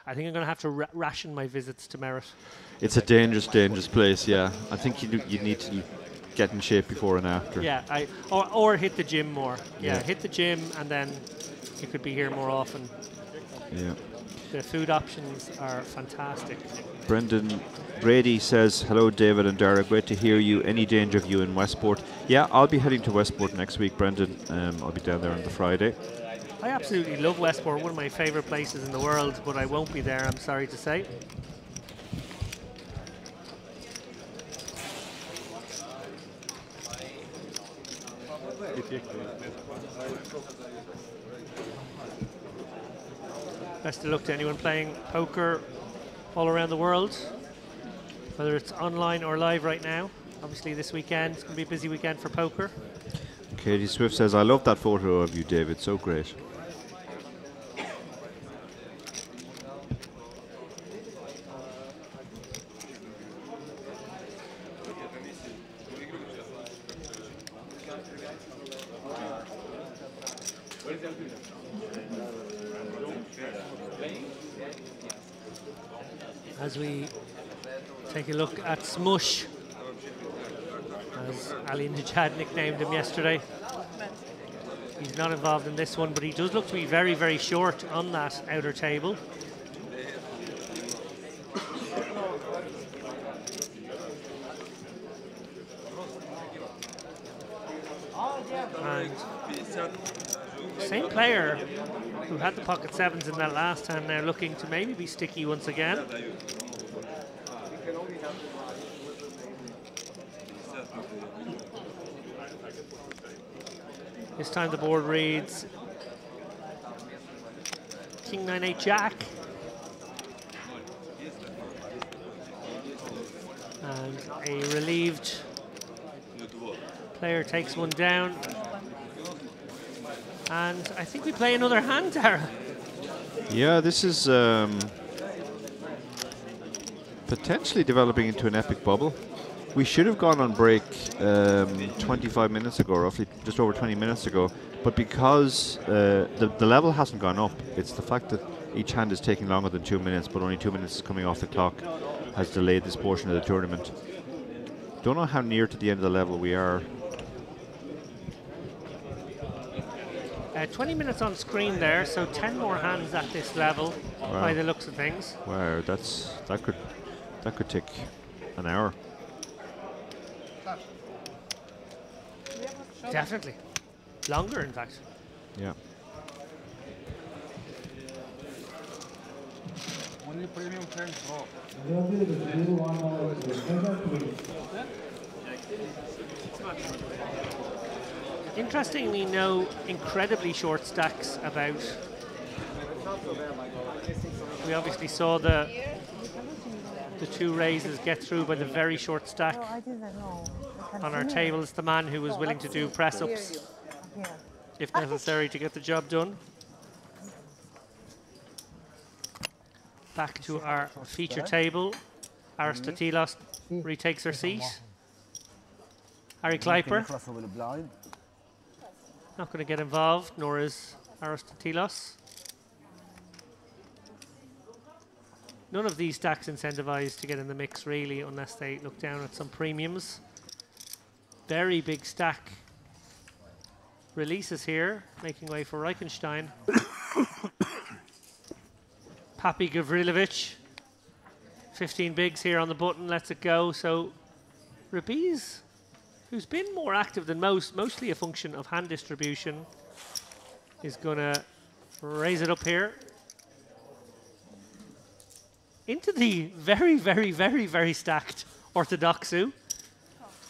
I think I'm going to have to ration my visits to Merit. It's a dangerous, dangerous place. Yeah, I think you need to get in shape before and after. Yeah, or hit the gym more. Yeah, Yeah. hit the gym, and then you could be here more often. Yeah. The food options are fantastic. Brendan Brady says, hello David and Dara, great to hear you. Any danger of you in Westport? Yeah, I'll be heading to Westport next week, Brendan. I'll be down there on the Friday. I absolutely love Westport, one of my favourite places in the world, but I won't be there, I'm sorry to say. Best of luck to anyone playing poker all around the world, whether it's online or live right now. Obviously this weekend, it's going to be a busy weekend for poker. Katie Swift says, I love that photo of you, David, so great. As we take a look at Smush, as Ali Najad nicknamed him yesterday. He's not involved in this one, but he does look to be very, very short on that outer table. And same player who had the pocket sevens in that last hand now looking to maybe be sticky once again. This time the board reads King 9-8 Jack. And a relieved player takes one down. And I think we play another hand, Tara. Yeah, this is potentially developing into an epic bubble. We should have gone on break 25 minutes ago, roughly just over 20 minutes ago, but because the level hasn't gone up, it's the fact that each hand is taking longer than 2 minutes, but only 2 minutes is coming off the clock, has delayed this portion of the tournament. Don't know how near to the end of the level we are. 20 minutes on screen there, so 10 more hands at this level by the looks of things. Wow, that could take an hour. Definitely. Longer, in fact. Yeah. Only premium friends go. Interestingly, no incredibly short stacks about. We obviously saw the two raises get through by the very short stack. On our table is the man who was willing to do press-ups if necessary to get the job done. Back to our feature table. Aristotelios retakes her seat. Harry Kleiper not going to get involved, nor is Aristotelios. None of these stacks incentivized to get in the mix really, unless they look down at some premiums. Very big stack releases here, making way for Reichenstein. Papi Gavrilovic, 15 bigs here on the button, lets it go. So Rabiz, who's been more active than most, mostly a function of hand distribution, is gonna raise it up here. Into the very, very, very, very stacked Orthodoxu.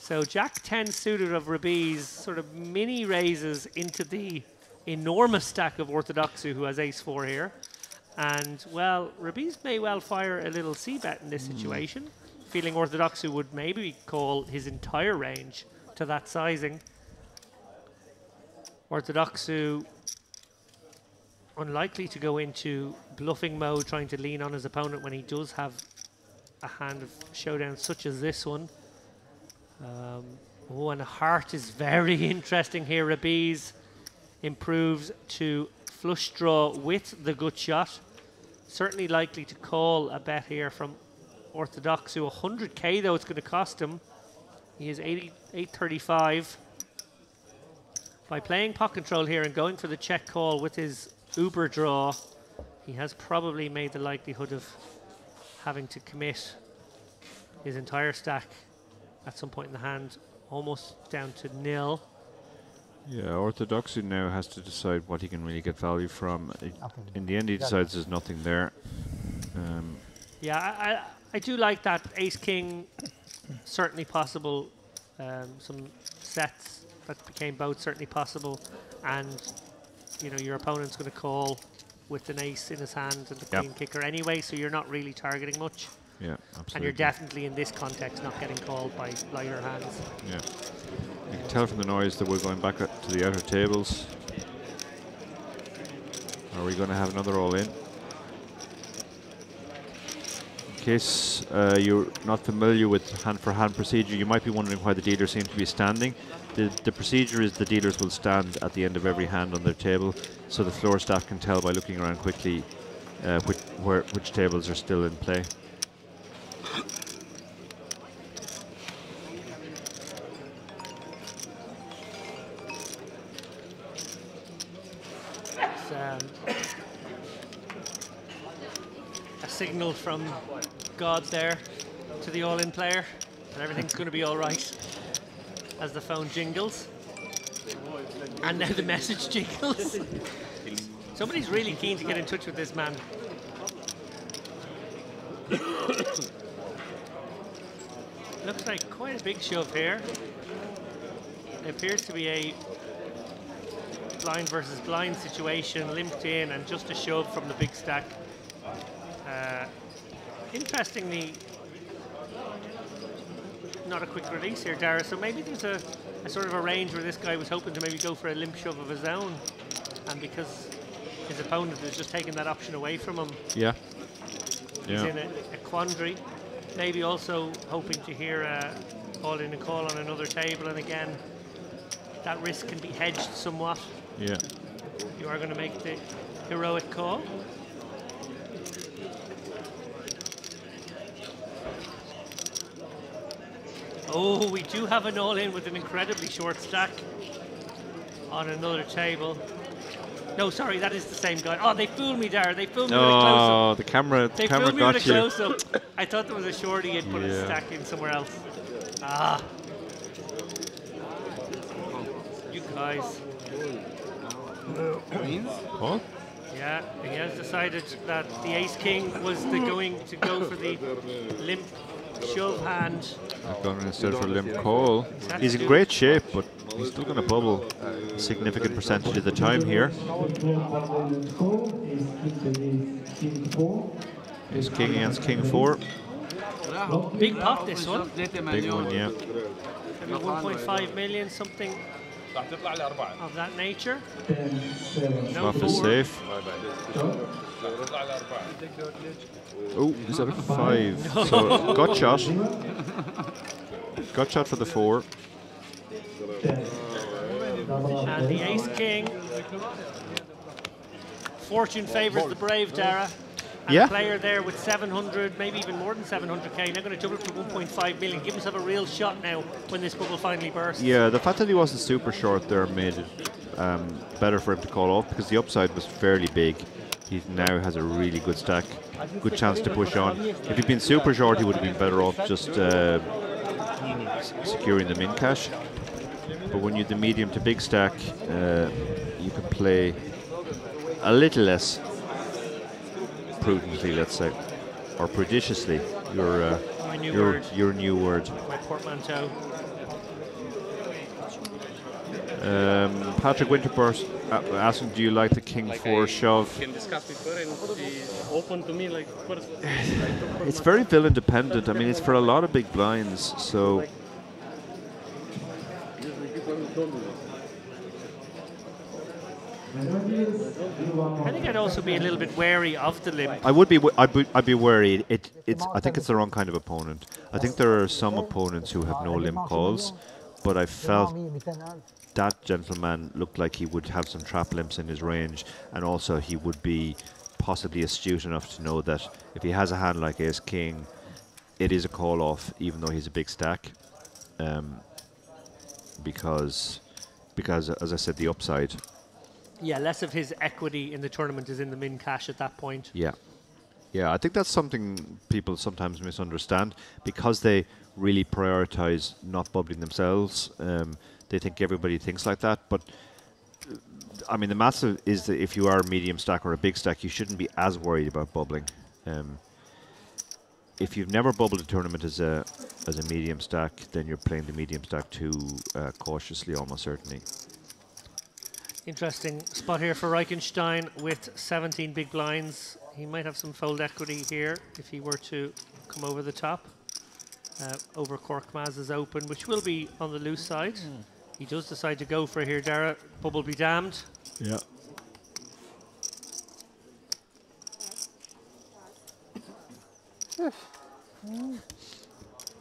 So Jack 10 suited of Rabiz sort of mini raises into the enormous stack of Orthodoxu, who has ace-4 here. And, well, Rabiz may well fire a little c-bet in this situation, feeling Orthodoxu would maybe call his entire range to that sizing. Orthodoxu unlikely to go into bluffing mode, trying to lean on his opponent when he does have a hand of showdown such as this one. Oh, and a heart is very interesting here. Rabiz improves to flush draw with the gut shot. Certainly likely to call a bet here from Orthodoxu. 100k though it's going to cost him. He is 835. By playing pot control here and going for the check call with his uber draw, he has probably made the likelihood of having to commit his entire stack at some point in the hand almost down to nil. Yeah, Orthodoxy now has to decide what he can really get value from. In the end, he decides there's nothing there. Yeah, I do like that ace king. Certainly possible. Some sets that became both certainly possible, and you know your opponent's going to call with an ace in his hand and the queen kicker anyway, so you're not really targeting much. Yeah, absolutely. And you're definitely in this context not getting called by lighter hands. Yeah. You can tell from the noise that we're going back to the outer tables. Are we going to have another all-in? In case you're not familiar with hand-for-hand procedure, you might be wondering why the dealers seem to be standing. The procedure is the dealers will stand at the end of every hand on their table, so the floor staff can tell by looking around quickly which tables are still in play. A signal from God there to the all-in player that everything's going to be all right as the phone jingles. And now the message jingles. Somebody's really keen to get in touch with this man. Looks like quite a big shove here. It appears to be a blind versus blind situation, limped in and just a shove from the big stack. Interestingly, not a quick release here, Dara, so maybe there's a sort of a range where this guy was hoping to maybe go for a limp shove of his own, and because his opponent has just taken that option away from him, yeah, he's in a quandary. Maybe also hoping to hear all in a call on another table, and again, that risk can be hedged somewhat. Yeah. You are going to make the heroic call. Oh, we do have an all-in with an incredibly short stack on another table. No, sorry, that is the same guy. Oh, they fooled me, Dara. They fooled me with a close-up. Oh, the camera They got fooled me with a you. close-up. I thought there was a shorty and put a stack in somewhere else. Ah. You guys. What? Yeah, he has decided that the ace-king was going to go for the limp shove hand. I've gone instead for limp call. He's in great shape, but he's still going to bubble a significant percentage of the time here. Ace king against king 4. Big pot, this one. Big one, yeah. Maybe 1.5 million, something of that nature. No Flop is safe. Oh, 5. No. So, got shot. Got shot for the 4. And the ace-king. Fortune favours the brave, Dara. And Yeah. a player there with 700, maybe even more than 700k, now going to double it to 1.5 million. Give himself a real shot now when this bubble finally bursts. Yeah, the fact that he wasn't super short there made it better for him to call off, because the upside was fairly big. He now has a really good stack, good chance to push on. If he'd been super short, he would have been better off just securing the min cash. But when you're the medium to big stack, you can play a little less prudently, let's say, or prudiciously. Your new word. My portmanteau. Patrick Winterburst asking, do you like the king 4 shove? Can discuss with her and she's open to me like first. It's very villain dependent. I mean, it's for a lot of big blinds, so I think I'd also be a little bit wary of the limp. I would be. I'd be worried. I think it's the wrong kind of opponent. I think there are some opponents who have no limp calls, but I felt that gentleman looked like he would have some trap limps in his range, and also he would be possibly astute enough to know that if he has a hand like Ace King, it is a call off, even though he's a big stack, because as I said, the upside Yeah, less of his equity in the tournament is in the min cash at that point. Yeah. Yeah, I think that's something people sometimes misunderstand because they really prioritize not bubbling themselves. They think everybody thinks like that, but I mean, the maths is that if you are a medium stack or a big stack, you shouldn't be as worried about bubbling. If you've never bubbled a tournament as a medium stack, then you're playing the medium stack too cautiously, almost certainly. Interesting spot here for Reichenstein with 17 big blinds. He might have some fold equity here if he were to come over the top. Over Korkmaz's open, which will be on the loose side. He does decide to go for here, Dara. Bubble be damned. Yeah.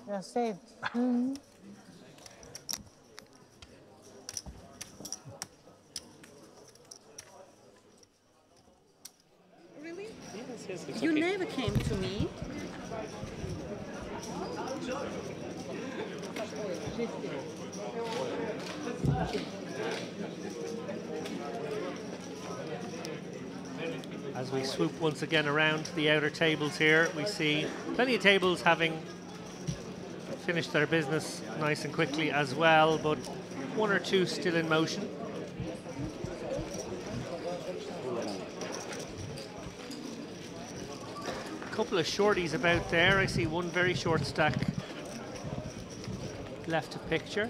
You're saved. Really? Yes, it's You okay. never came to me. As we swoop once again around the outer tables here, we see plenty of tables having finished their business nice and quickly as well, but one or two still in motion. A couple of shorties about there. I see one very short stack left of picture.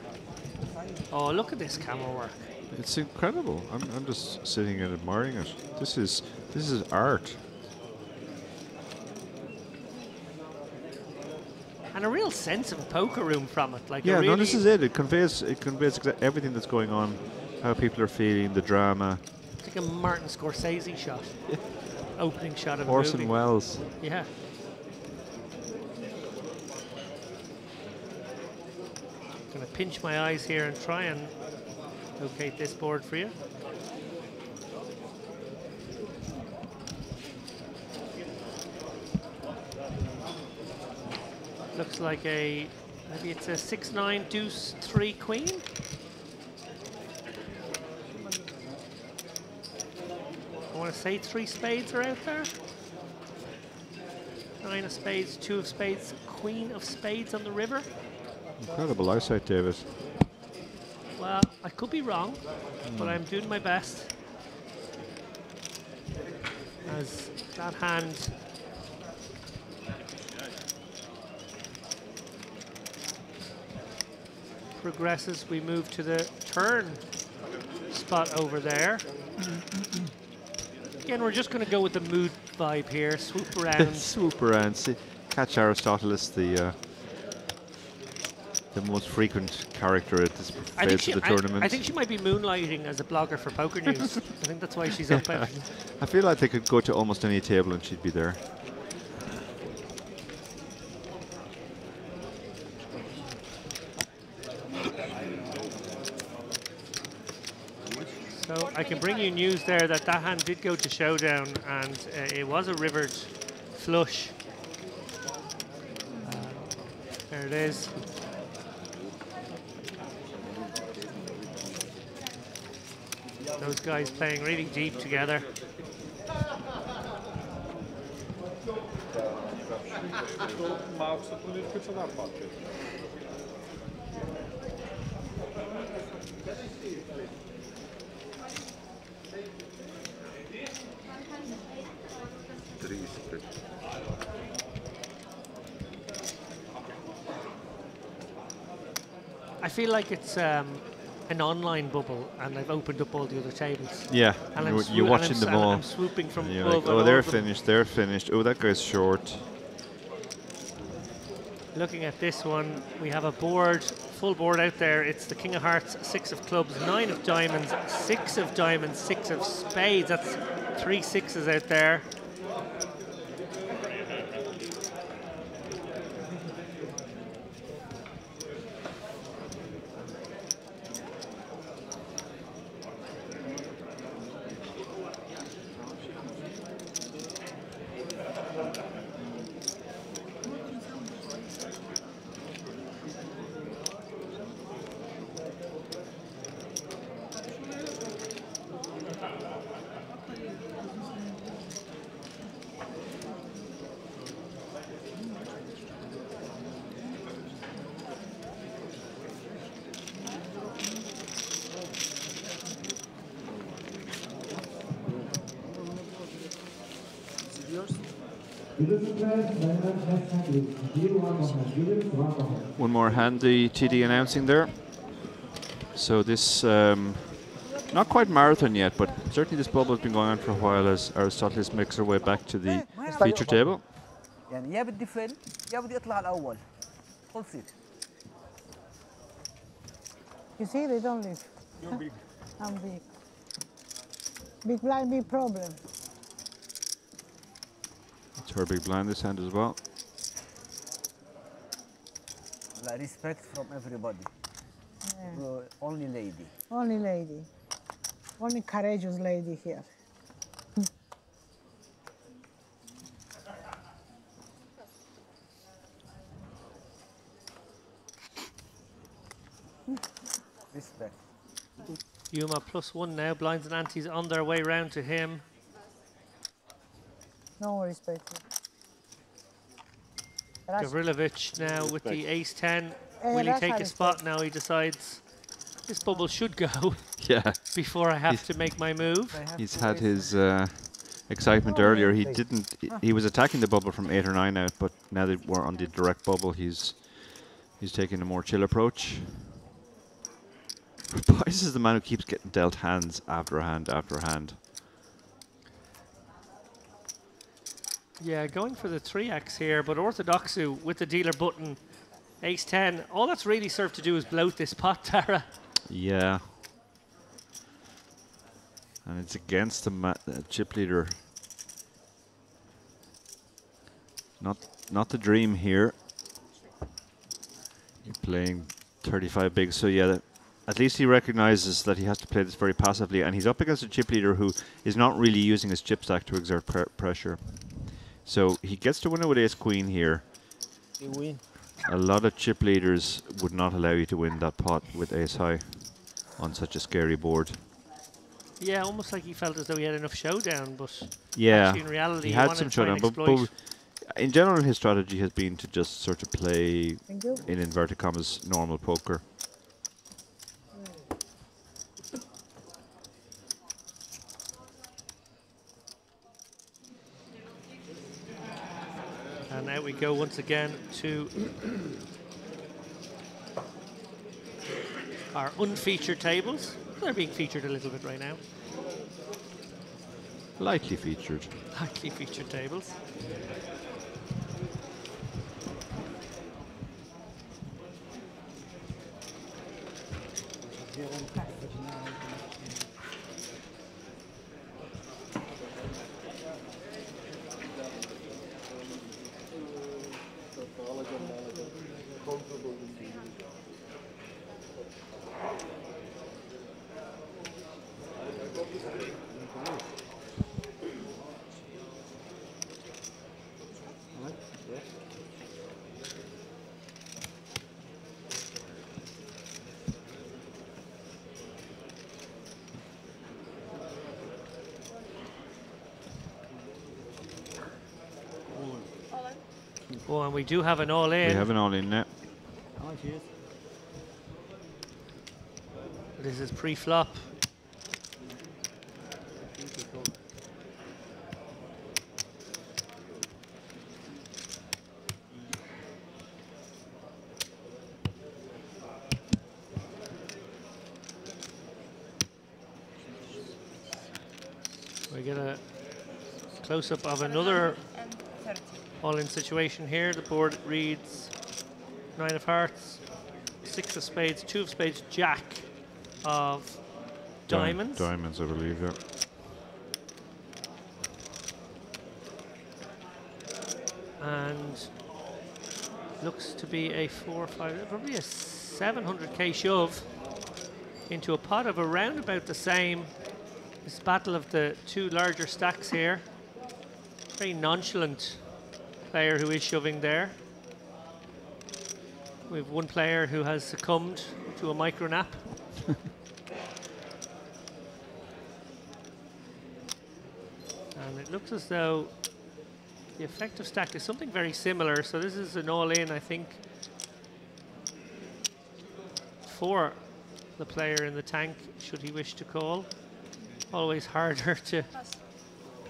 Oh, look at this camera work. It's incredible. I'm just sitting and admiring it. This is art. And a real sense of a poker room from it. Like Yeah, a really no, this is it. It conveys everything that's going on, how people are feeling, the drama. It's like a Martin Scorsese shot. Opening shot of a Orson movie. Welles. Yeah. Gonna pinch my eyes here and try and locate this board for you. Looks like maybe it's a 6-9 deuce 3 queen. I want to say 3 spades are out there. 9 of spades, 2 of spades, queen of spades on the river. Incredible eyesight, David. Well, I could be wrong, but I'm doing my best. As that hand progresses, we move to the turn spot over there. Again, we're just going to go with the mood vibe here. Swoop around. Swoop around. See, catch Aristoteles, the most frequent character at this phase of the tournament. I think she might be moonlighting as a blogger for Poker News. I think that's why she's up. I feel like they could go to almost any table and she'd be there. So I can bring you news there that hand did go to showdown, and it was a rivered flush. There it is. Those guys playing really deep together. I feel like it's an online bubble, and I've opened up all the other tables. Yeah, and you're watching them all. I'm swooping from and you're above. like, oh, they're finished, they're finished. Oh, that guy's short. Looking at this one, we have a board, full board out there. It's the King of Hearts, 6 of clubs, 9 of diamonds, 6 of diamonds, 6 of spades. That's 3 6s out there. One more hand, the TD announcing there. So this, not quite marathon yet, but certainly this bubble has been going on for a while as Aristoteles makes her way back to the feature table. يعني يا بدي فل يا بدي اطلع الاول. خلصت. You see, they don't leave. You're big. I'm big. Big blind, big problem. It's her big blind this hand as well. Like respect from everybody. Yeah. Only lady. Only lady. Only courageous lady here. Respect. Yuma +1 now. Blinds and antes on their way round to him. No respect. Gavrilovic now with the ace-10. Will he take a spot now? He decides this bubble should go. Yeah. Before I have to make my move. He's had his excitement earlier. He didn't. He was attacking the bubble from 8 or 9 out, but now that we're on the direct bubble, he's taking a more chill approach. This is the man who keeps getting dealt hands after hand after hand. Yeah, going for the 3x here, but Orthodoxu with the dealer button, ace-10. All that's really served to do is bloat this pot, Tara. Yeah. And it's against the chip leader. Not the dream here. You're playing 35 big, so yeah, at least he recognizes that he has to play this very passively, and he's up against a chip leader who is not really using his chip stack to exert pressure. So he gets to win it with ace-queen here. You win. A lot of chip leaders would not allow you to win that pot with ace-high on such a scary board. Yeah, almost like he felt as though he had enough showdown, but Yeah, actually in reality he had wanted some to try and showdown, but exploit. in general his strategy has been to just sort of play, Thank you. in inverted commas, normal poker. And now we go once again to our unfeatured tables. They're being featured a little bit right now. Lightly featured. Lightly featured tables. Oh, and we do have an all-in. We have an all-in now. Oh, cheers. This is pre-flop. We get a close-up of another all-in situation here. The board reads 9 of hearts, 6 of spades, 2 of spades, jack of diamonds. Diamonds, I believe, yeah. And looks to be a 4 or 5, probably a 700k shove into a pot of around about the same. This battle of the two larger stacks here. Very nonchalant player who is shoving there. We have one player who has succumbed to a micro nap. And it looks as though the effective stack is something very similar. So this is an all-in, I think, for the player in the tank, should he wish to call. Always harder to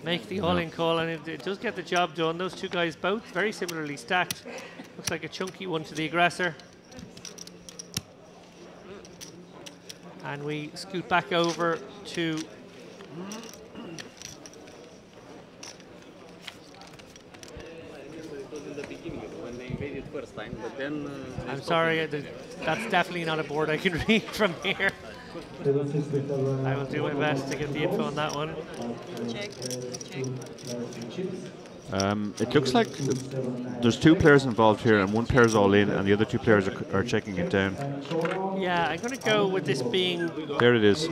make the all-in call, and it does get the job done. Those two guys both very similarly stacked. Looks like a chunky one to the aggressor. And we scoot back over to when they invaded first time, but then I'm sorry, that's definitely not a board I can read from here. I will do my best to get the info on that one. It looks like there's two players involved here, and one player's all in, and the other two players are checking it down. Yeah, I'm going to go with this being... There it is.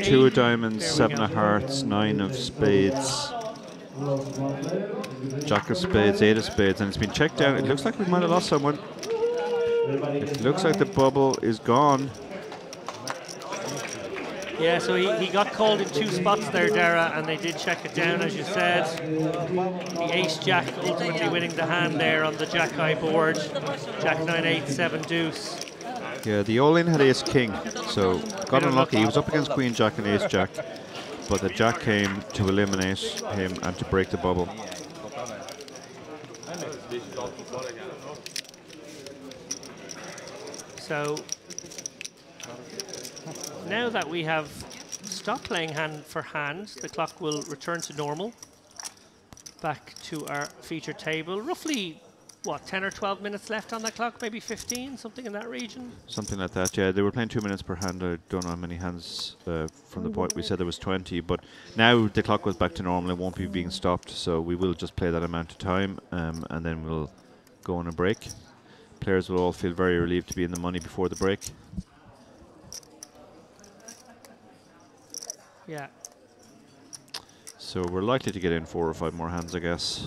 2 of diamonds, 7 of hearts, 9 of spades, Jack of spades, 8 of spades, and it's been checked down. It looks like we might have lost someone. It looks like the bubble is gone. Yeah, so he got called in 2 spots there, Dara, and they did check it down, as you said. The ace-jack ultimately winning the hand there on the jack-high board. Jack 9, 8, 7 deuce. Yeah, the all-in had ace-king, so got unlucky. He was up against queen-jack and ace-jack, but the jack came to eliminate him and to break the bubble. So now that we have stopped playing hand for hand, the clock will return to normal. Back to our feature table. Roughly, what, 10 or 12 minutes left on that clock? Maybe 15, something in that region? Something like that, yeah. They were playing 2 minutes per hand. I don't know how many hands from the point we said there was 20, but now the clock goes back to normal. It won't be being stopped, so we will just play that amount of time, and then we'll go on a break. Players will all feel very relieved to be in the money before the break. Yeah. So we're likely to get in 4 or 5 more hands, I guess.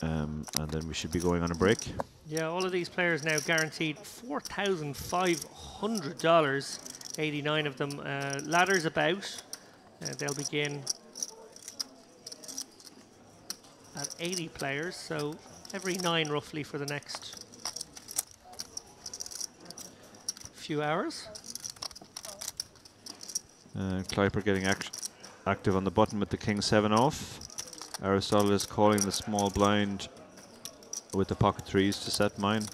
And then we should be going on a break. Yeah, all of these players now guaranteed $4,500, 89 of them. Ladders about. They'll begin at 80 players, so every 9 roughly for the next few hours. Kleiper getting active on the button with the king 7 off. Aristotle is calling the small blind with the pocket 3s to set mine.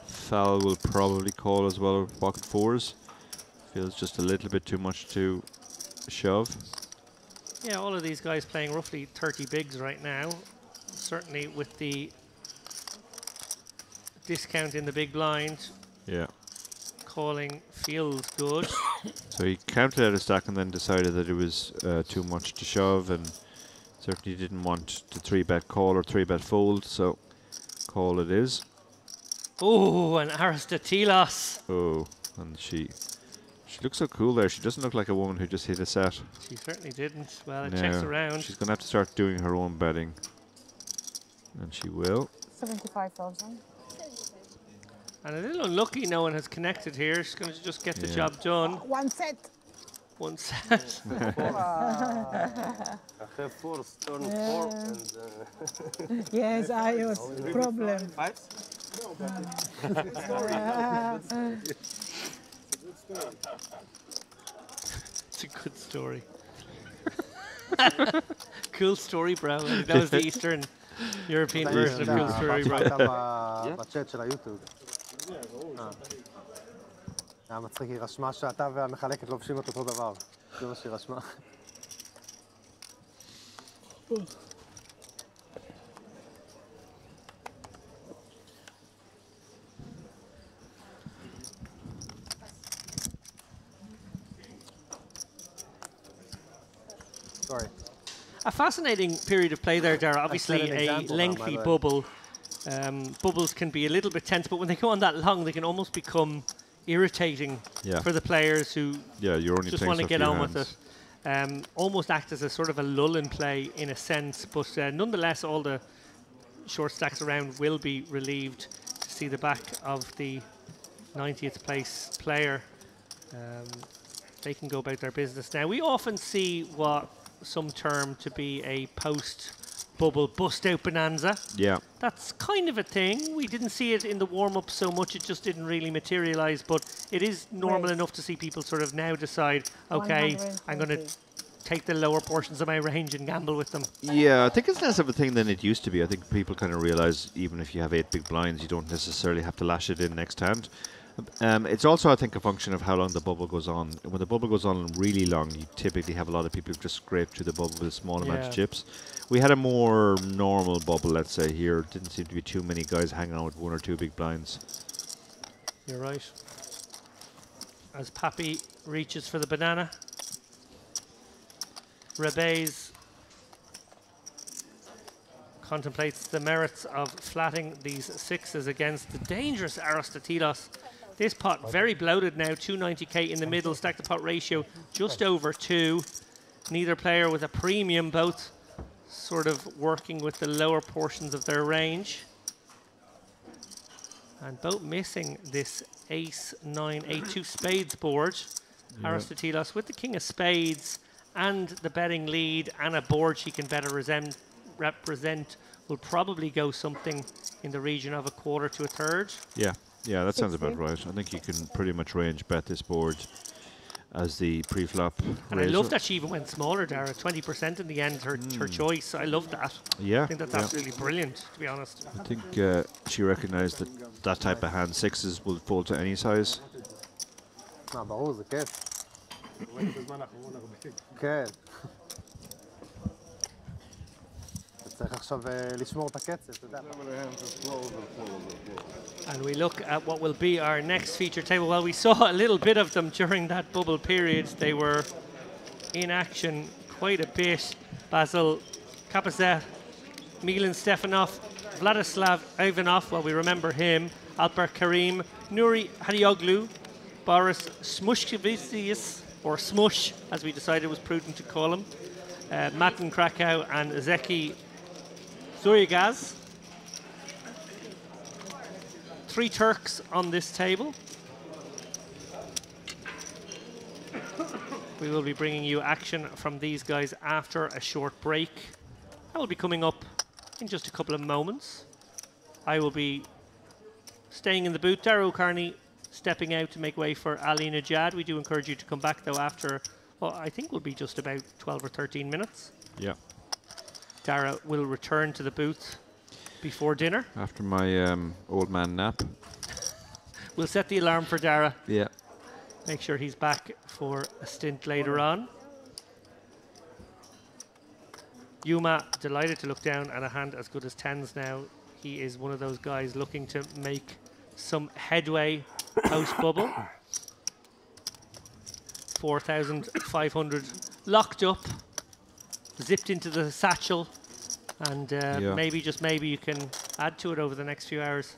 Foul will probably call as well with pocket 4s. Feels just a little bit too much to shove. Yeah, all of these guys playing roughly 30 bigs right now. Certainly with the discount in the big blind. Yeah. Calling feels good. So he counted out a stack and then decided that it was too much to shove, and certainly didn't want the 3-bet call or 3-bet fold, so call it is. Oh, and Aristotelos. Oh, and she looks so cool there. She doesn't look like a woman who just hit a set. She certainly didn't. Well, it No, checks around. she's going to have to start doing her own betting. And she will. 75,000. And a little unlucky no one has connected here. She's going to just get the job done. One set. One set. I have 4, turn 4, and... Yes, I was problem. 5? It's a good story. Cool story, bro. That was the Eastern European version of Cool Story, bro. בצ'אט של היוטיוב. היה מצחיק, היא רשמה שאתה והמחלקת לובשים את אותו דבר. זה מה שהיא רשמה. Sorry. A fascinating period of play there, Dara. Obviously a lengthy bubble. Bubbles can be a little bit tense, but when they go on that long, they can almost become irritating for the players who you're only just want to get on with it. Almost act as a sort of a lull in play in a sense, but nonetheless, all the short stacks around will be relieved to see the back of the 90th place player. They can go about their business now. We often see what some term to be a post-bubble bust-out bonanza. Yeah. That's kind of a thing. We didn't see it in the warm-up so much. It just didn't really materialize, but it is normal enough to see people sort of now decide, okay, I'm going to take the lower portions of my range and gamble with them. Yeah, I think it's less of a thing than it used to be. I think people kind of realize even if you have 8 big blinds, you don't necessarily have to lash it in next hand. It's also, I think, a function of how long the bubble goes on. When the bubble goes on really long, you typically have a lot of people who just scrape through the bubble with a small amount of chips. We had a more normal bubble, let's say, here. Didn't seem to be too many guys hanging on with 1 or 2 big blinds. You're right. As Pappy reaches for the banana, Rebez contemplates the merits of flatting these 6s against the dangerous Aristotelos. This pot very bloated now, 290k in the middle, stack the pot ratio just over 2. Neither player with a premium, both sort of working with the lower portions of their range. And both missing this ace, 9, 8, 2 spades board. Yeah. Aristotelos with the king of spades and the betting lead and a board she can better represent will probably go something in the region of a quarter to a third. Yeah, yeah, that sounds about right. I think you can pretty much range bet this board as the pre-flop. And I love that she even went smaller, Dara. 20% in the end, her choice. I love that. Yeah, I think that's absolutely brilliant, to be honest. I think she recognised that that type of hand, 6s, will fold to any size. ברור, זה כיף. כן. צריך עכשיו לשמור את הקצב, אתה יודע. And we look at what will be our next feature table. Well, we saw a little bit of them during that bubble period. They were in action quite a bit. Basil Kapazet, Milan Stefanov, Vladislav Ivanov, well, we remember him, Alper Karim, Nuri Hadioglu, Boris Smushkevicius, or Smush, as we decided was prudent to call him, Matin Krakow and Zeki Zuriagaz. 3 Turks on this table. We will be bringing you action from these guys after a short break. That will be coming up in just a couple of moments. I will be staying in the booth. Darrow Carney stepping out to make way for Ali Najad. We do encourage you to come back though after, well, I think will be just about 12 or 13 minutes. Yeah. Dara will return to the booth before dinner. After my old man nap. We'll set the alarm for Dara. Yeah. Make sure he's back for a stint later on. Yuma, delighted to look down at a hand as good as 10s now. He is one of those guys looking to make some headway post-bubble. 4,500 locked up, zipped into the satchel, and maybe, just maybe, you can add to it over the next few hours.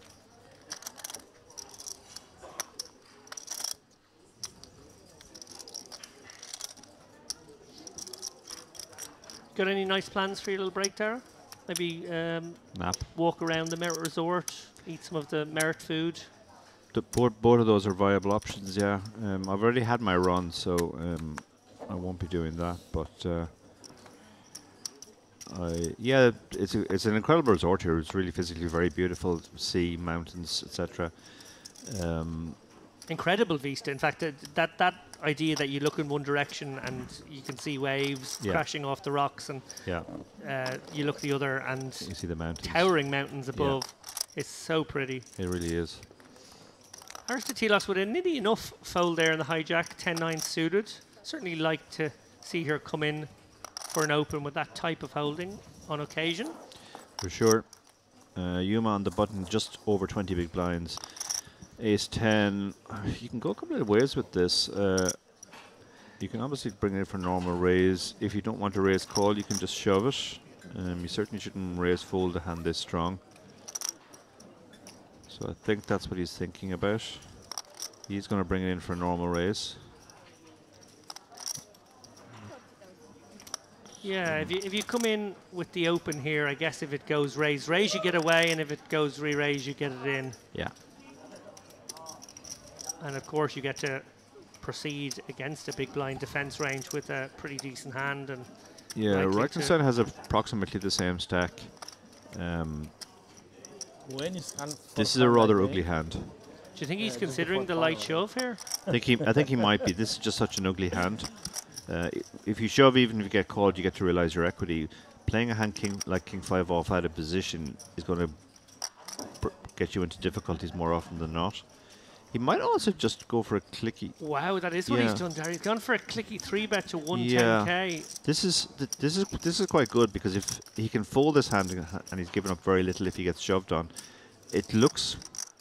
Got any nice plans for your little break, Tara? Maybe nap, walk around the Merit Resort, eat some of the Merit food. Both of those are viable options, yeah. I've already had my run, so I won't be doing that. But yeah, it's an incredible resort here. It's really physically very beautiful. Sea, mountains, etc. Incredible vista. In fact, that idea that you look in one direction and you can see waves crashing off the rocks, and you look the other and you see the mountains, towering mountains above. It's so pretty. It really is. Aristotelos with a nitty enough fold there in the hijack, 10-9 suited. Certainly like to see her come in for an open with that type of holding on occasion. For sure. Yuma on the button, just over 20 big blinds. Ace 10. You can go a couple of ways with this. You can obviously bring it in for normal raise. If you don't want to raise call, you can just shove it. You certainly shouldn't raise fold a hand this strong. So I think that's what he's thinking about. He's going to bring it in for a normal raise. Yeah, if you come in with the open here, I guess if it goes raise, you get away, and if it goes re-raise, you get it in. Yeah. And of course, you get to proceed against a big blind defense range with a pretty decent hand. And yeah, Reichenstein has approximately the same stack. This is a rather ugly hand. Do you think he's considering the light shove here? I think he might be. This is just such an ugly hand. If you shove, even if you get called, you get to realize your equity. Playing a hand king like king 5 off out of position is going to get you into difficulties more often than not. He might also just go for a clicky. Wow, that is what he's done there. He's gone for a clicky 3-bet to 110k. Yeah. This is quite good, because if he can fold this hand and he's given up very little if he gets shoved on, it looks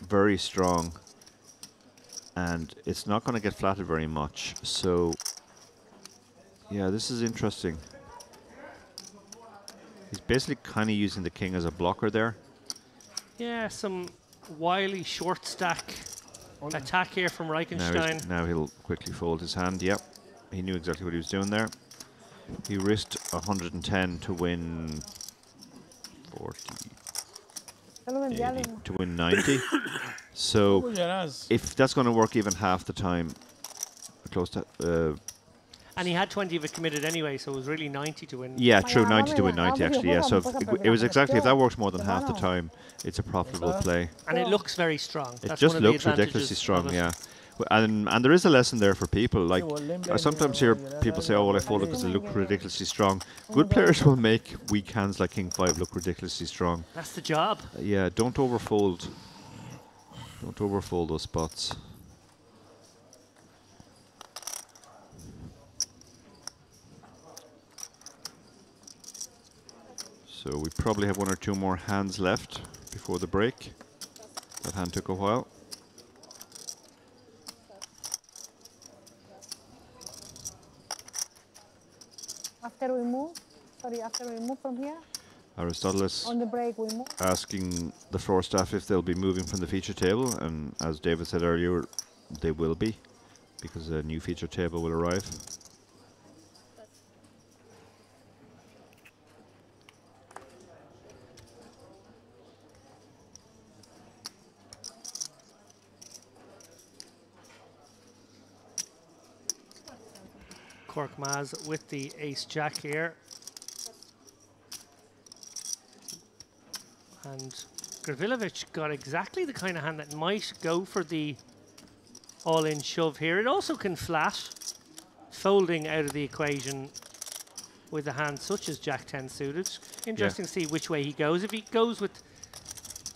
very strong, and it's not going to get flatted very much. So yeah, this is interesting. He's basically kind of using the king as a blocker there. Yeah, some wily short stack attack here from Reichenstein. Now he'll quickly fold his hand. Yep, he knew exactly what he was doing there. He risked 110 to win 40, 80, to win 90. So if that's going to work even half the time, close to. And he had 20 of it committed anyway, so it was really 90 to win. Yeah, true, 90 to win 90 actually, yeah. So it was exactly, if that works more than half the time, it's a profitable play. And it looks very strong. It just looks ridiculously strong, yeah. And there is a lesson there for people. Like, I sometimes hear people say, oh, well, I folded because they look ridiculously strong. Good players will make weak hands like king 5 look ridiculously strong. That's the job. Yeah, don't overfold. Don't overfold those spots. So we probably have 1 or 2 more hands left before the break. That hand took a while. After we move from here, Aristoteles on the break we move. asking the floor staff if they'll be moving from the feature table, and as David said earlier, they will be, because a new feature table will arrive. Korkmaz with the ace-jack here. And Gavrilovic got exactly the kind of hand that might go for the all-in shove here. It also can flat, folding out of the equation with a hand such as Jack-10 suited. Interesting to see which way he goes. If he goes with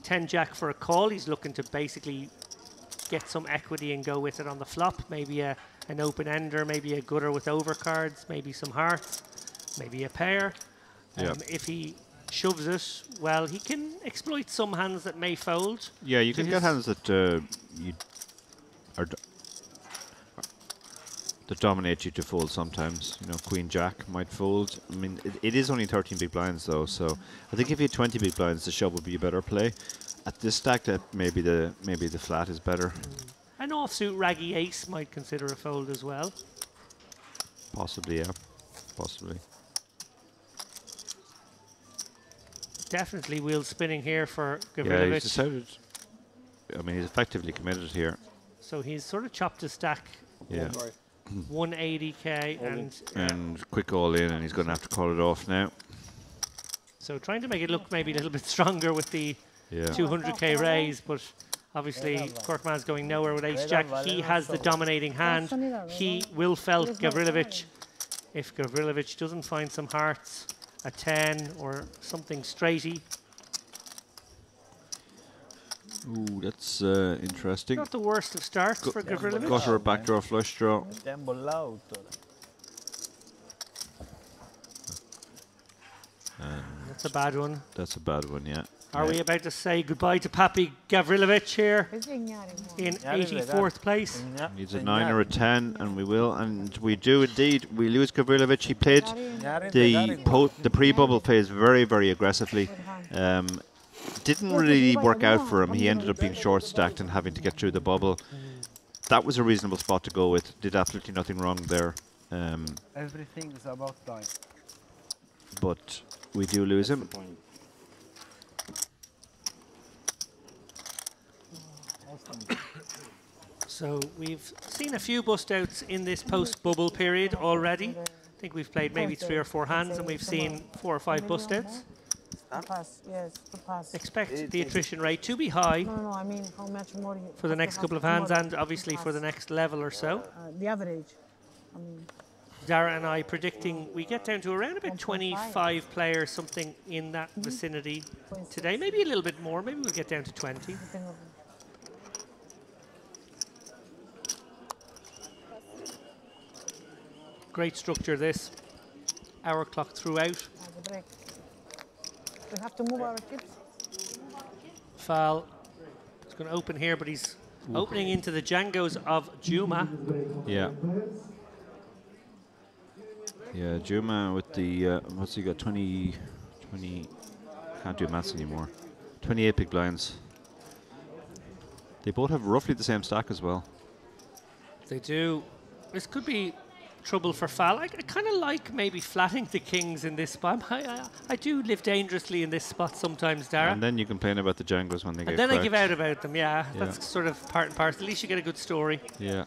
10-Jack for a call, he's looking to basically get some equity and go with it on the flop. Maybe an open ender, maybe a gutter with overcards, maybe some hearts, maybe a pair. If he shoves it, well, he can exploit some hands that may fold. Yeah, you can get hands that that dominate you to fold sometimes. You know, Queen Jack might fold. I mean, it is only 13 big blinds though, so I think if you had 20 big blinds, the shove would be a better play. At this stack, that maybe the flat is better. An offsuit raggy ace might consider a fold as well. Possibly, yeah. Possibly. Definitely wheel spinning here for Gavrilovic. Yeah, he's decided. I mean, he's effectively committed here. So he's sort of chopped his stack. Yeah. 180k and quick all in, and he's going to have to call it off now. So trying to make it look maybe a little bit stronger with the 200k raise, but obviously Korkmaz going nowhere with ace-jack. He has the dominating hand. He will felt Gavrilovic. If Gavrilovic doesn't find some hearts, a 10 or something straighty. Ooh, that's interesting. Not the worst of starts for Gavrilovic. Gutter, backdraw, flush draw. That's a bad one. That's a bad one, yeah. Are we about to say goodbye to Papi Gavrilovic here in 84th place? Needs a 9 or a 10, and we will, and we do indeed. We lose Gavrilovic. He played the pre-bubble phase very, very aggressively. Didn't really work out for him. He ended up being short stacked and having to get through the bubble. That was a reasonable spot to go with. Did absolutely nothing wrong there. Everything is about time. But we do lose him. So we've seen a few bust outs in this post-bubble period already. I think we've played maybe 3 or 4 hands and we've seen 4 or 5 bust outs. Expect the attrition rate to be high I mean how much more for the next couple of hands and obviously for the next level or so. The average. I mean. Dara and I predicting we get down to around about 25 players, something in that vicinity today. Maybe a little bit more. Maybe we'll get down to 20. Great structure, this. Hour clock throughout. We have to move our chips. Foul. It's going to open here, but he's opening into the Django's of Juma. Yeah. Yeah, Juma with the, what's he got, 20, can't do maths anymore. 28 big blinds. They both have roughly the same stack as well. They do. This could be trouble for Fal. I kind of like maybe flatting the kings in this spot. I do live dangerously in this spot sometimes, Dara. And then you complain about the Django's when they get And then cracked. I give out about them, yeah. That's sort of part and parcel. At least you get a good story. Yeah.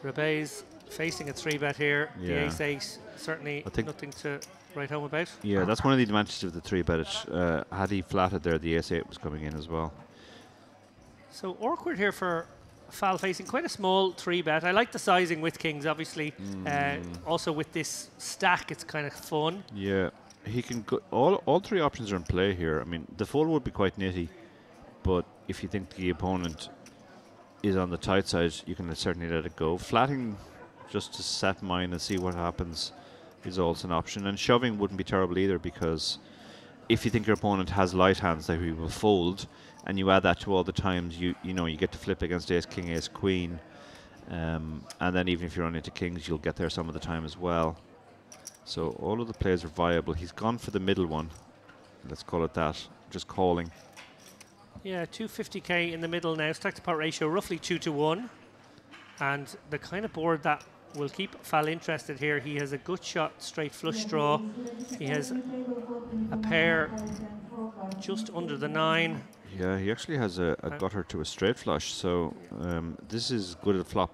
Rabe's facing a 3-bet here. Yeah. The ace-8, certainly nothing to write home about. Yeah, that's one of the advantages of the 3-bet. Had he flatted there, the ace-8 was coming in as well. So awkward here for Fal facing quite a small 3-bet. I like the sizing with kings, obviously. Also with this stack, it's kind of fun. Yeah, he can go. All three options are in play here. I mean, the fold would be quite nitty, but if you think the opponent is on the tight side, you can certainly let it go. Flatting just to set mine and see what happens is also an option. And shoving wouldn't be terrible either, because if you think your opponent has light hands that he will fold, and you add that to all the times you know you get to flip against ace king, ace queen, and then even if you run into kings, you'll get there some of the time as well. So all of the plays are viable. He's gone for the middle one, let's call it that, just calling. Yeah, 250k in the middle now. Stack to pot ratio roughly 2-to-1. And the kind of board that will keep Fal interested here. He has a good shot, straight flush draw. He has a pair just under the 9. Yeah, he actually has a gutter to a straight flush. So this is as good a flop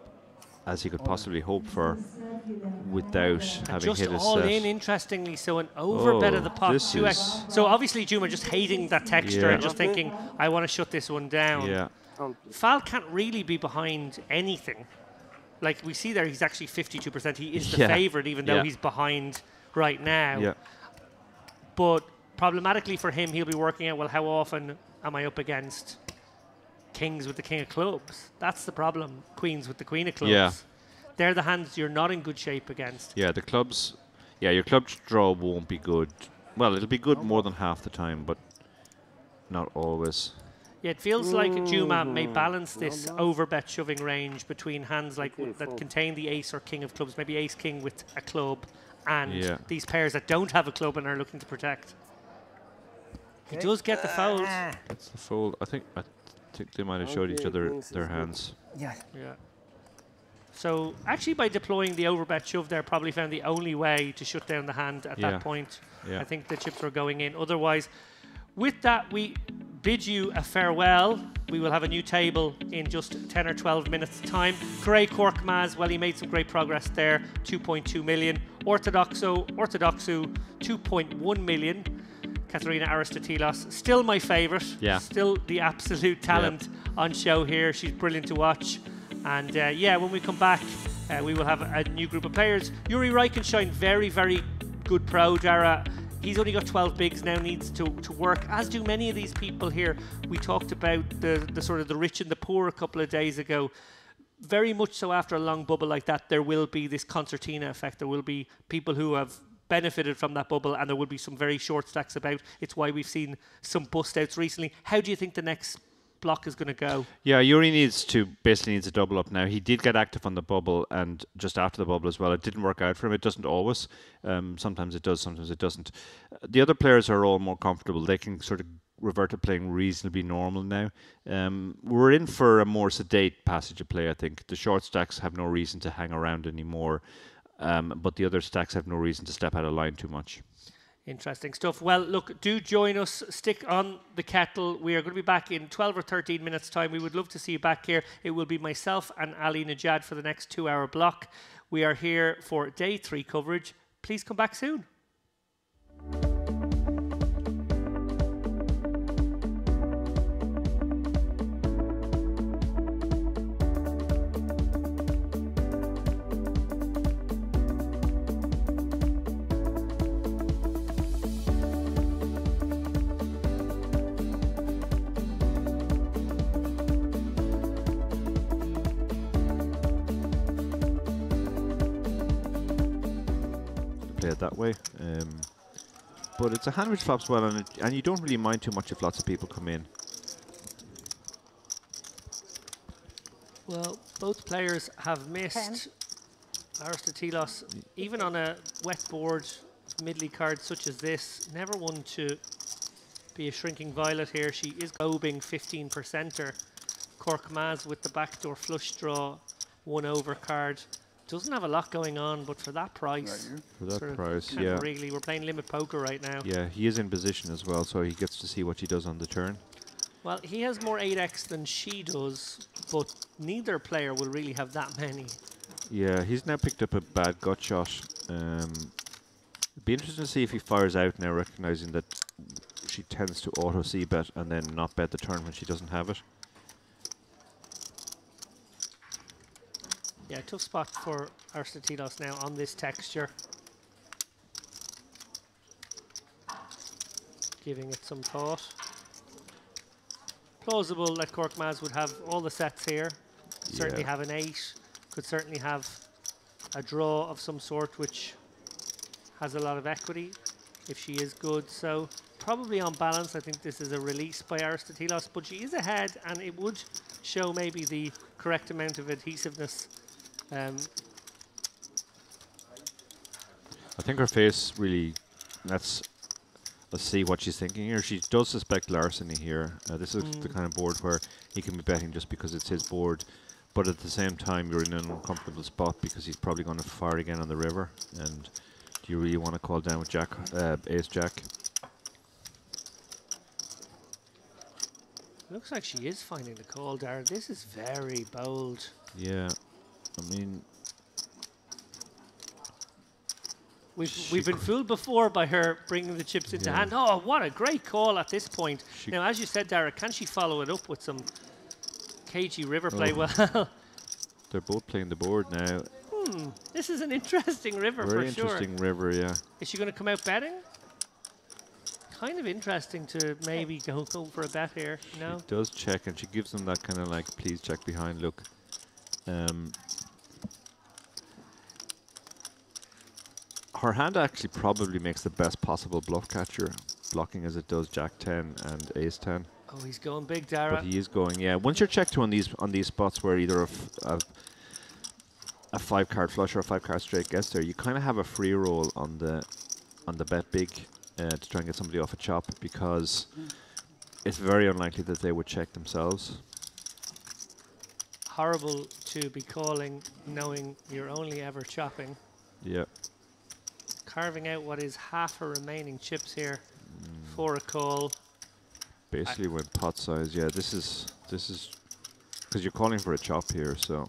as he could possibly hope for without having hit his just all set. in, interestingly, so an overbet of the pot, 2x. So obviously Juma just hating that texture and just thinking, I want to shut this one down. Yeah. Fal can't really be behind anything. Like we see there, he's actually 52%. He is the favourite, even though he's behind right now. Yeah. But problematically for him, he'll be working out, well, how often am I up against kings with the king of clubs? That's the problem. Queens with the queen of clubs. Yeah. They're the hands you're not in good shape against. Yeah, the clubs. Yeah, your club draw won't be good. Well, it'll be good more than half the time, but not always. Yeah, it feels like Juma may balance this overbet shoving range between hands like that contain the ace or king of clubs, maybe ace king with a club, and these pairs that don't have a club and are looking to protect. He does get the fold. That's the fold. I think they might have showed each other their hands. Yeah. Yeah. So actually, by deploying the overbet shove there, probably found the only way to shut down the hand at that point. Yeah. I think the chips were going in. Otherwise, with that, we bid you a farewell. We will have a new table in just 10 or 12 minutes' time. Grey Cork Maz, well, he made some great progress there, 2.2 million. Orthodoxu, 2.1 million. Katerina Aristotelos, still my favourite. Yeah. Still the absolute talent on show here. She's brilliant to watch. And when we come back, we will have a new group of players. Yuri Reichenstein, very, very good pro, Dara. He's only got 12 bigs now, needs to work, as do many of these people here. We talked about the sort of the rich and the poor a couple of days ago. Very much so after a long bubble like that, there will be this concertina effect. There will be people who have benefited from that bubble, and there will be some very short stacks about. It's why we've seen some bust outs recently. How do you think the next block is going to go? Yeah, Yuri basically needs a double up now. He did get active on the bubble and just after the bubble as well. It didn't work out for him. It doesn't always. Sometimes it does, sometimes it doesn't. The other players are all more comfortable. They can sort of revert to playing reasonably normal now. We're in for a more sedate passage of play, I think. The short stacks have no reason to hang around anymore, but the other stacks have no reason to step out of line too much. Interesting stuff. Well, look, do join us. Stick on the kettle. We are going to be back in 12 or 13 minutes' time. We would love to see you back here. It will be myself and Ali Najad for the next 2-hour block. We are here for day 3 coverage. Please come back soon. it that way. But it's a hand which flops well, and you don't really mind too much if lots of people come in. Well, both players have missed. Aristotelos, even on a wet board, middly card such as this, never one to be a shrinking violet here. She is gobing 15%er. Cork Maz with the backdoor flush draw, 1 over card. Doesn't have a lot going on, but for that price. For that price, yeah. Really, we're playing limit poker right now. Yeah, he is in position as well, so he gets to see what she does on the turn. Well, he has more 8x than she does, but neither player will really have that many. Yeah, he's now picked up a bad gut shot. It'd be interesting to see if he fires out now, recognizing that she tends to auto c-bet and then not bet the turn when she doesn't have it. Yeah, tough spot for Aristotelos now on this texture. Giving it some thought. Plausible that Cork Maz would have all the sets here. Certainly have an 8. Could certainly have a draw of some sort, which has a lot of equity if she is good. So probably on balance, I think this is a release by Aristotelos, but she is ahead, and it would show maybe the correct amount of adhesiveness. I think her face really, let's see what she's thinking here. She does suspect larceny here. This is the kind of board where he can be betting just because it's his board, but at the same time you're in an uncomfortable spot because he's probably going to fire again on the river, and do you really want to call down with Jack, Ace Jack? Looks like she is finding the call, Dara. This is very bold. Yeah, I mean, we've been fooled before by her bringing the chips into hand. Oh, what a great call at this point. Now, as you said, Dara, can she follow it up with some cagey river play? Well, they're both playing the board now. This is an interesting river for sure. Very interesting river, yeah. Is she going to come out betting? Kind of interesting to maybe go for a bet here. No, she does check, and she gives them that kind of like, please check behind look. Her hand actually probably makes the best possible bluff catcher, blocking as it does Jack 10 and Ace 10. Oh, he's going big, Dara. But he is going, yeah. Once you're checked to on these spots where either a 5-card flush or a 5-card straight gets there, you kind of have a free roll on the bet big to try and get somebody off a chop, because it's very unlikely that they would check themselves. Horrible to be calling knowing you're only ever chopping. Yeah. Carving out what is half her remaining chips here for a call. Basically went pot size. Yeah, this is because you're calling for a chop here, so.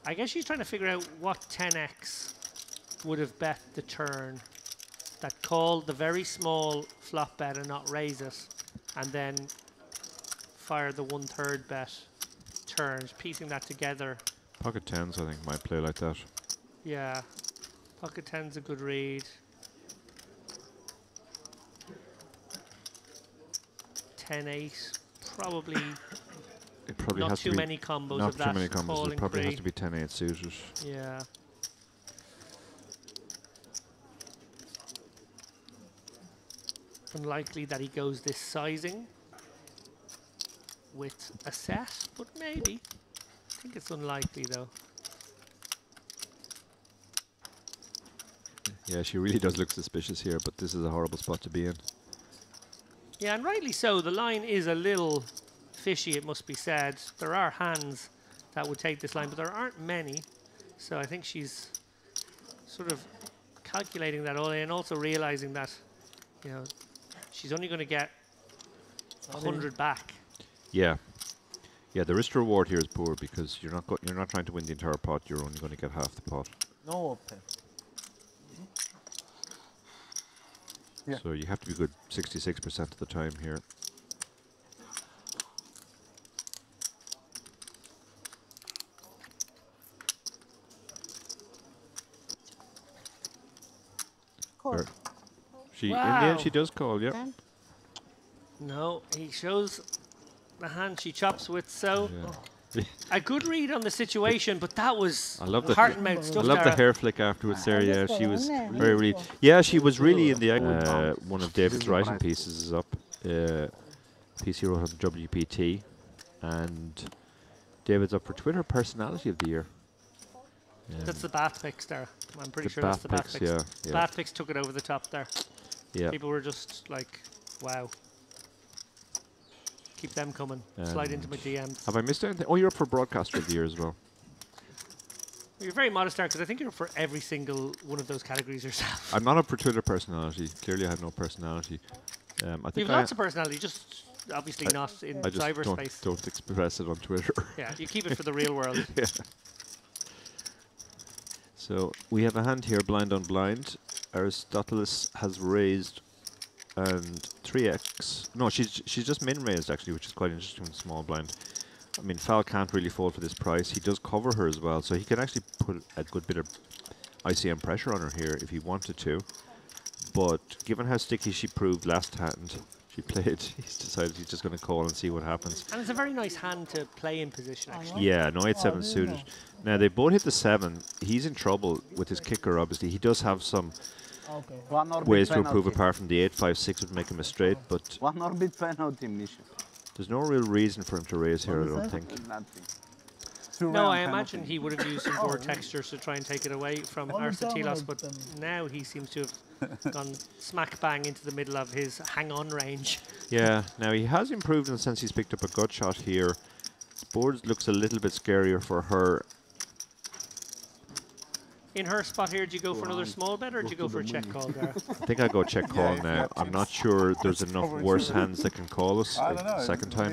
I guess she's trying to figure out what 10x would have bet the turn that called the very small flop bet and not raise it, and then fire the 1/3 bet turns, piecing that together. Pocket 10s, I think, might play like that. Yeah, pocket 10's a good read. 10-8, probably. It probably not has too to be many combos not of that. Not too many combos. It probably has free. to be 10-8 suited. Yeah. Unlikely that he goes this sizing with a set, but maybe. I think it's unlikely though. Yeah, she really does look suspicious here, but this is a horrible spot to be in. Yeah, and rightly so. The line is a little fishy, it must be said. There are hands that would take this line, but there aren't many. So I think she's sort of calculating that all in, and also realizing that, you know, she's only going to get 100 back. Yeah. Yeah, the risk to reward here is poor because you're not trying to win the entire pot, you're only going to get half the pot. No open. Yeah. So you have to be good 66% of the time here. Call. In the end, she does call, yeah. No, he shows the hand she chops with, so a good read on the situation, but that was I love the heart and mouth stuff. I love the Dara. hair flick afterwards there. Yeah, she was very really. Yeah, she was really in the. One of David's writing pieces is up. Piece he wrote on WPT, and David's up for Twitter Personality of the Year. That's the bath picks there. I'm pretty The sure that's bath the bath picks, picks. yeah. Bath picks took it over the top there. Yeah. People were just like, wow. Keep them coming. Slide into my DMs. Have I missed anything? Oh, you're up for Broadcaster of the Year as well. You're very modest there because I think you're up for every single one of those categories yourself. I'm not up for Twitter Personality. Clearly, I have no personality. I think You've lots of personality, just obviously not in I just cyberspace. don't express it on Twitter. Yeah, you keep it for the real world. Yeah. So we have a hand here, blind on blind. Aristoteles has raised and 3x. No, she's just min raised actually, which is quite interesting with small blind. I mean, Fal can't really fold for this price. He does cover her as well, so he can actually put a good bit of ICM pressure on her here if he wanted to. But given how sticky she proved last hand, she played. He's decided he's just going to call and see what happens. And it's a very nice hand to play in position, actually. Yeah, no 8-7 suited. Now they both hit the 7. He's in trouble with his kicker. Obviously, he does have some ways to improve apart from the 8-5-6 would make him a straight, but One orbit penalty, Misha. there's no real reason for him to raise here, I don't think. Nothing. No, I imagine he would have used some board textures to try and take it away from Aristoteles, but now he seems to have gone smack bang into the middle of his hang-on range. Yeah, now he has improved in the sense he's picked up a gut shot here. Board looks a little bit scarier for her. In her spot here, do you go for another small bet or do you go for a check call there? I think I go check call now. I'm not sure there's enough worse hands that can call us second time.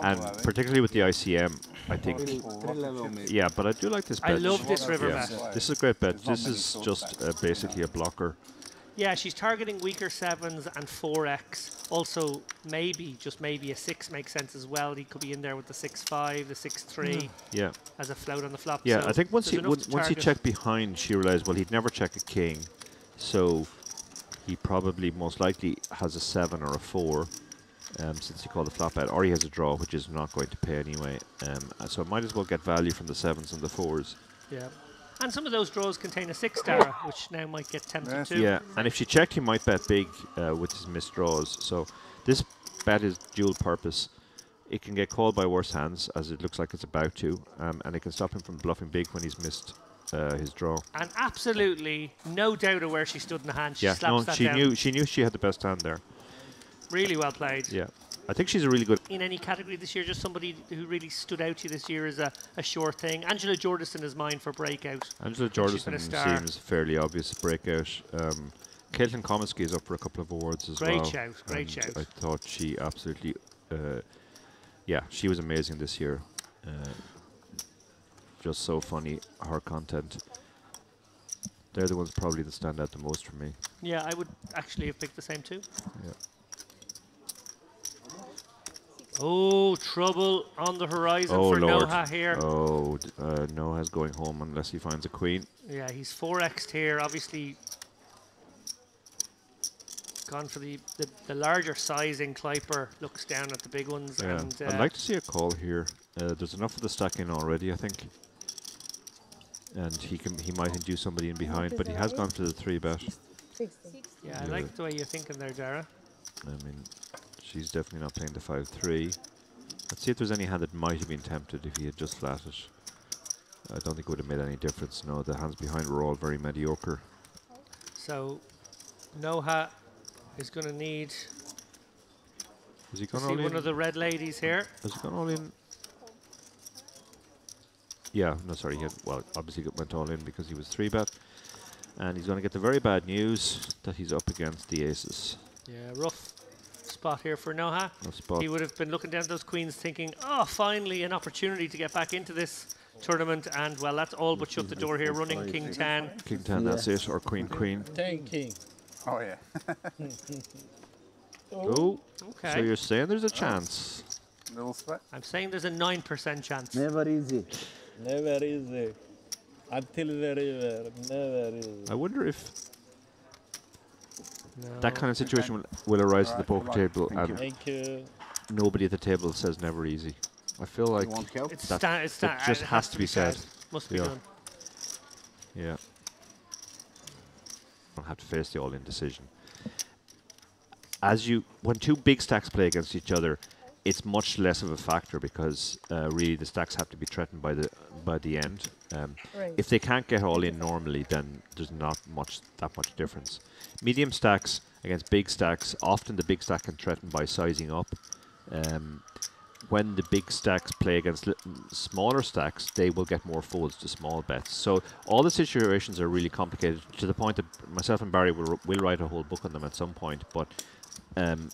And particularly with the ICM, I think. Yeah, but I do like this bet. I love this river bet. This is a great bet. This is just basically a blocker. Yeah, she's targeting weaker 7s and 4x. Also, maybe, just maybe, a 6 makes sense as well. He could be in there with the 6-5, the 6-3. Yeah. As a float on the flop. Yeah, so I think once he target. checked behind, she realised, well, he'd never check a king. So he probably most likely has a 7 or a 4 since he called the flop bet. Or he has a draw, which is not going to pay anyway. So I might as well get value from the 7s and the 4s. Yeah. And some of those draws contain a 6 Dara, which now might get tempted too. Yeah, and if she checked, he might bet big with his missed draws. So this bet is dual purpose. It can get called by worse hands, as it looks like it's about to, and it can stop him from bluffing big when he's missed his draw. And absolutely no doubt of where she stood in the hand. She Yeah, slaps no, that she down. knew she had the best hand there. Really well played. Yeah, I think she's a really good. In any category this year, just somebody who really stood out to you this year is a sure thing. Angela Jordison is mine for breakout. Angela Jordison seems fairly obvious breakout. Caitlin Comiskey is up for a couple of awards as well. Great shout, great shout. I thought she absolutely, yeah, she was amazing this year. Just so funny, her content. They're the ones probably that stand out the most for me. Yeah, I would actually have picked the same too. Yeah. Oh, trouble on the horizon Oh for Lord. Noha here. Oh, Noha's going home unless he finds a queen. Yeah, he's 4x'd here. Obviously, gone for the larger sizing. Kleiper looks down at the big ones. Yeah. And, I'd like to see a call here. There's enough of the stack in already, I think. And he might induce somebody in behind, but he has gone for the 3-bet. Yeah, I like the way you're thinking there, Dara. I mean, she's definitely not playing the 5-3. Let's see if there's any hand that might have been tempted if he had just flatted. I don't think it would have made any difference. No, the hands behind were all very mediocre. So, Noha is going to need Is he to gone see all in? one of the red ladies here. Has he gone all in? Yeah, no, sorry. He had, well, obviously went all in because he was 3-bet. And he's going to get the very bad news that he's up against the aces. Yeah, rough spot here for Noha. Rough spot. He would have been looking down at those queens thinking, oh, finally an opportunity to get back into this tournament. And, well, that's all but shut the door here, running King 10. King 10, that's it, or Queen, Queen. 10 king. Oh, yeah. Oh, okay. So you're saying there's a chance. Little sweat. I'm saying there's a 9% chance. Never easy. Never easy. Until the river, never easy. I wonder if that kind of situation will arise at the poker table and Thank you. nobody at the table says never easy. I feel like that just has to be said. Must be done. Yeah. I'll have to face the all-in decision. When two big stacks play against each other, it's much less of a factor because really the stacks have to be threatened by the end. Right. If they can't get all in normally, then there's not that much difference. Medium stacks against big stacks, often the big stack can threaten by sizing up. When the big stacks play against smaller stacks, they will get more folds to small bets. So all the situations are really complicated to the point that myself and Barry will write a whole book on them at some point. But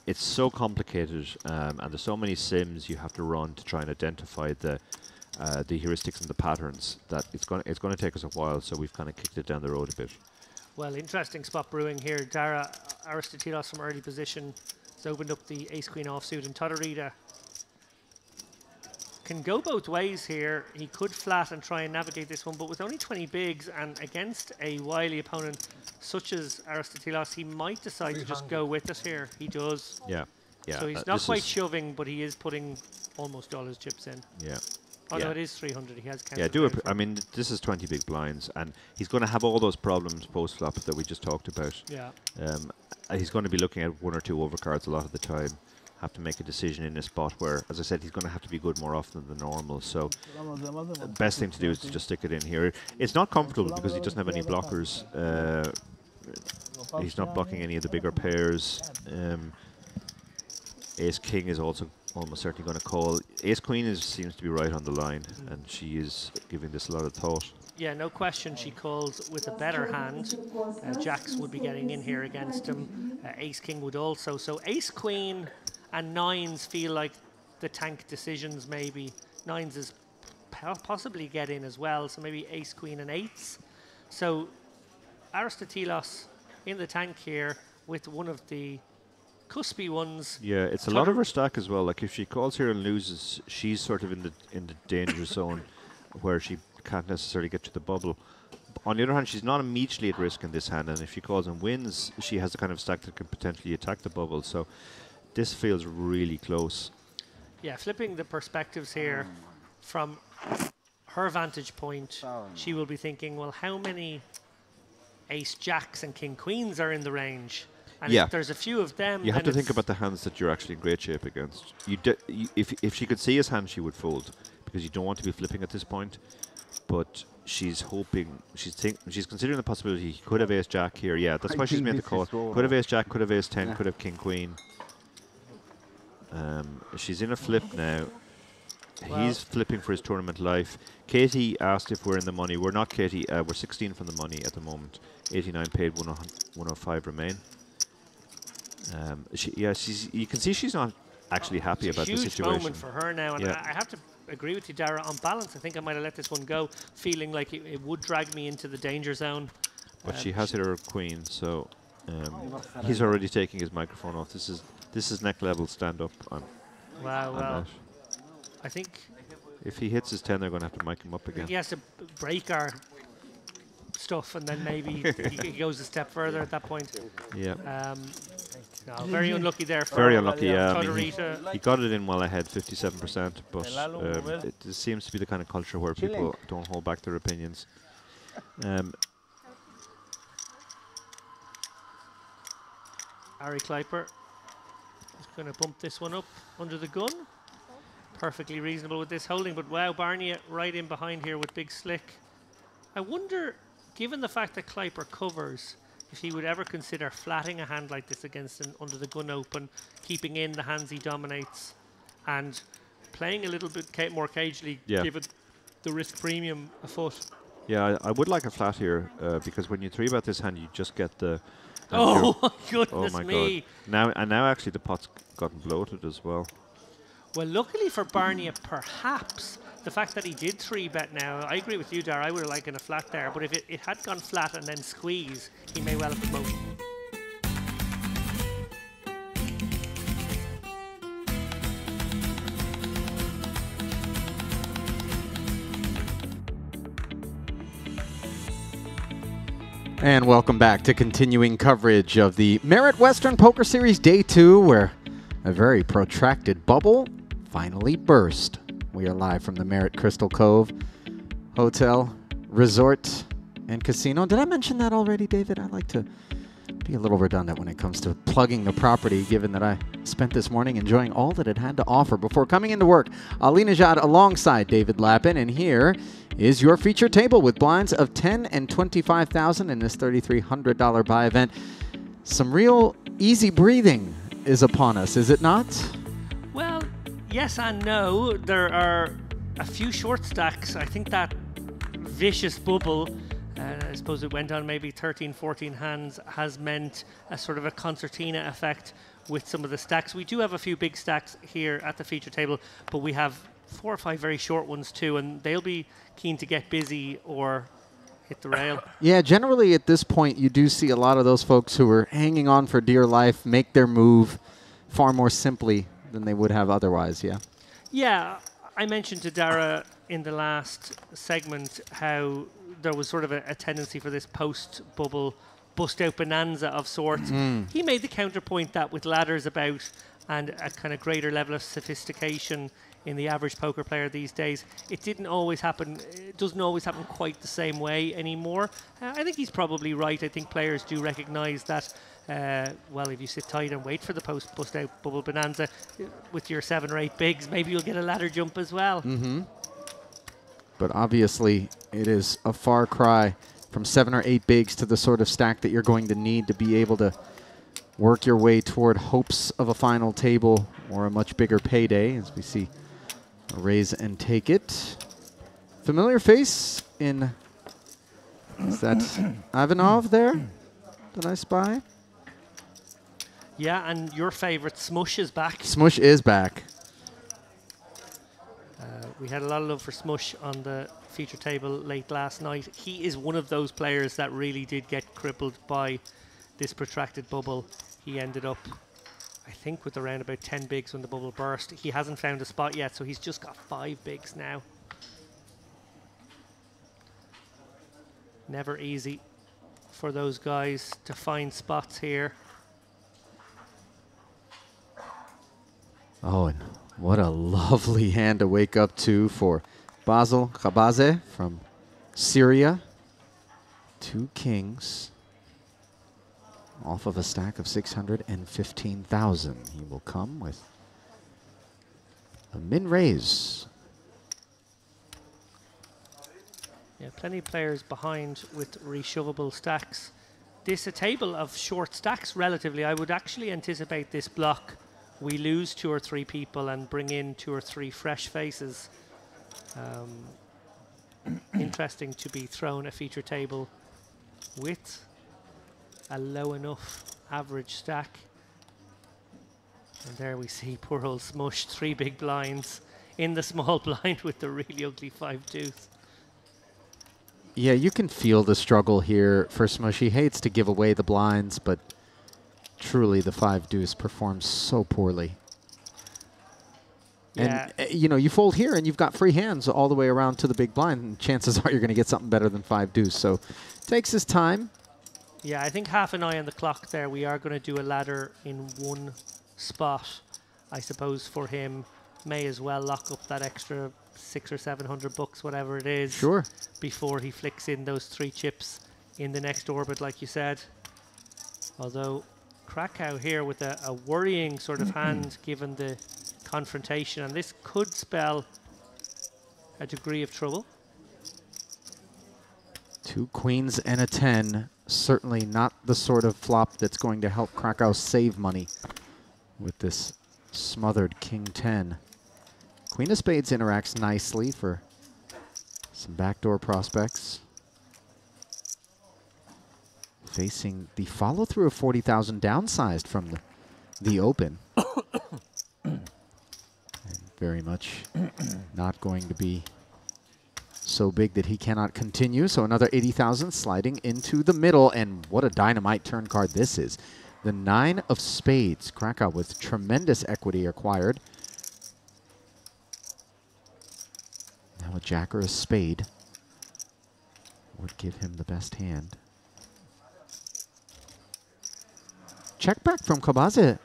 it's so complicated, and there's so many sims you have to run to try and identify the heuristics and the patterns that it's going to take us a while. So we've kind of kicked it down the road a bit. Well, interesting spot brewing here. Dara Aristotelos from early position has opened up the ace-queen offsuit, and Todorita can go both ways here. He could flat and try and navigate this one, but with only 20 bigs and against a wily opponent such as Aristotelos, he might decide to just go with it here. He does. Yeah. So he's not quite shoving, but he is putting almost all his chips in. Yeah. Although it is 300, he has counted. Yeah, do it. I mean, this is 20 big blinds, and he's going to have all those problems post-flop that we just talked about. Yeah. He's going to be looking at one or two overcards a lot of the time. Have to make a decision in a spot where, as I said, he's going to have to be good more often than normal. So the best thing to do is to just stick it in here. It's not comfortable because he doesn't have any blockers. He's not blocking any of the bigger pairs. Ace-king is also almost certainly going to call. Ace-queen seems to be right on the line, and she is giving this a lot of thought. Yeah, no question she calls with a better hand. Jacks would be getting in here against him. Ace-king would also. So ace-queen and nines feel like the tank decisions maybe. Nines is possibly get in as well, so maybe ace-queen and eights. So Aristotelos in the tank here with one of the cuspy ones. Yeah, it's a lot of her stack as well. Like if she calls here and loses, she's sort of in the danger zone where she can't necessarily get to the bubble. On the other hand, she's not immediately at risk in this hand, and if she calls and wins, she has the kind of stack that can potentially attack the bubble. So this feels really close. Yeah, flipping the perspectives here from her vantage point, she will be thinking, well, how many ace jacks and king queens are in the range? And if there's a few of them, you have to think about the hands that you're actually in great shape against. If she could see his hand, she would fold because you don't want to be flipping at this point. But she's hoping, she's considering the possibility he could have ace jack here. Yeah, that's why she's made the call. Could have ace jack, could have ace 10, could have king queen. She's in a flip now. He's flipping for his tournament life. Katie asked if we're in the money. We're not, Katie. We're 16 from the money at the moment. 89 paid, 105 remain. You can see she's not actually happy about the situation. It's a huge moment for her now, and I have to agree with you, Dara. On balance, I think I might have let this one go, feeling like it would drag me into the danger zone. But she has hit her queen, so he's already taking his microphone off. This is neck level stand up. Wow. I think if he hits his 10, they're going to have to mic him up again. He has to break our stuff, and then maybe he goes a step further at that point. Yeah. No, very unlucky there. Very unlucky. I mean, he got it in well ahead, 57%. But it seems to be the kind of culture where people don't hold back their opinions. Ari Kleiper is going to bump this one up under the gun. Perfectly reasonable with this holding, but wow, Barney right in behind here with big slick. I wonder, given the fact that Kleiper covers, if he would ever consider flatting a hand like this against an under the gun open, keeping in the hands he dominates, and playing a little bit more cagely, given the risk premium afoot. Yeah, I would like a flat here, because when you 3-bet this hand, you just get the... Oh, goodness me. God. Now actually the pot's gotten bloated as well. Well, luckily for Barney, perhaps the fact that he did 3-bet now, I agree with you, Dar. I would have liked a flat there, but if it had gone flat and then squeeze, he may well have promoted. And welcome back to continuing coverage of the Merit Western Poker Series Day 2, where a very protracted bubble finally burst We are live from the Merit Crystal Cove Hotel, Resort, and Casino. Did I mention that already, David? I like to be a little redundant when it comes to plugging the property, given that I spent this morning enjoying all that it had to offer before coming into work. Ali Najad alongside David Lappin, and here is your feature table with blinds of 10 and 25,000 in this $3,300 buy event. Some real easy breathing is upon us, is it not? Well, yes and no. There are a few short stacks. I think that vicious bubble, I suppose it went on maybe 13, 14 hands, has meant a sort of a concertina effect with some of the stacks. We do have a few big stacks here at the feature table, but we have 4 or 5 very short ones too, and they'll be keen to get busy or hit the rail. Yeah, generally at this point, you do see a lot of those folks who are hanging on for dear life make their move far more simply than they would have otherwise, yeah? Yeah, I mentioned to Dara in the last segment how there was sort of a tendency for this post-bubble bust-out bonanza of sorts. He made the counterpoint that with ladders about and a kind of greater level of sophistication in the average poker player these days, it didn't always happen, it doesn't always happen quite the same way anymore. I think he's probably right. I think players do recognize that, well, if you sit tight and wait for the post-bust-out bubble bonanza with your 7 or 8 bigs, maybe you'll get a ladder jump as well. But obviously, it is a far cry from 7 or 8 bigs to the sort of stack that you're going to need to be able to work your way toward hopes of a final table or a much bigger payday, as we see a raise and take it. Familiar face in, is that Ivanov there that I spy? Yeah, and your favorite, Smush, is back. Smush is back. We had a lot of love for Smush on the feature table late last night. He is one of those players that really did get crippled by this protracted bubble. He ended up, I think, with around about 10 bigs when the bubble burst. He hasn't found a spot yet, so he's just got 5 bigs now. Never easy for those guys to find spots here. Oh, and what a lovely hand to wake up to for Basel Khabaze from Syria. 2 kings off of a stack of 615,000. He will come with a min raise. Yeah, plenty of players behind with reshovable stacks. This a table of short stacks relatively. I would actually anticipate this block we lose 2 or 3 people and bring in 2 or 3 fresh faces. Interesting to be thrown a feature table with a low enough average stack. And there we see poor old Smush, 3 big blinds in the small blind with the really ugly 5 deuce. Yeah, you can feel the struggle here for Smush. He hates to give away the blinds, but truly the 5 deuce performs so poorly. Yeah. And, you know, you fold here and you've got free hands all the way around to the big blind, and chances are you're going to get something better than 5 deuce. So takes his time. Yeah, I think half an eye on the clock there. We are going to do a ladder in one spot, I suppose, for him. May as well lock up that extra 600 or 700 bucks, whatever it is, sure, before he flicks in those 3 chips in the next orbit, like you said. Although Krakow here with a worrying sort of hand given the confrontation, and this could spell a degree of trouble. 2 queens and a 10. Certainly not the sort of flop that's going to help Krakow save money with this smothered king 10. Queen of spades interacts nicely for some backdoor prospects. Facing the follow-through of 40,000 downsized from the open. And very much not going to be so big that he cannot continue. So another 80,000 sliding into the middle. And what a dynamite turn card this is. The 9 of spades. Krakow with tremendous equity acquired. Now a jack or a spade would give him the best hand. Check back from Kabaze,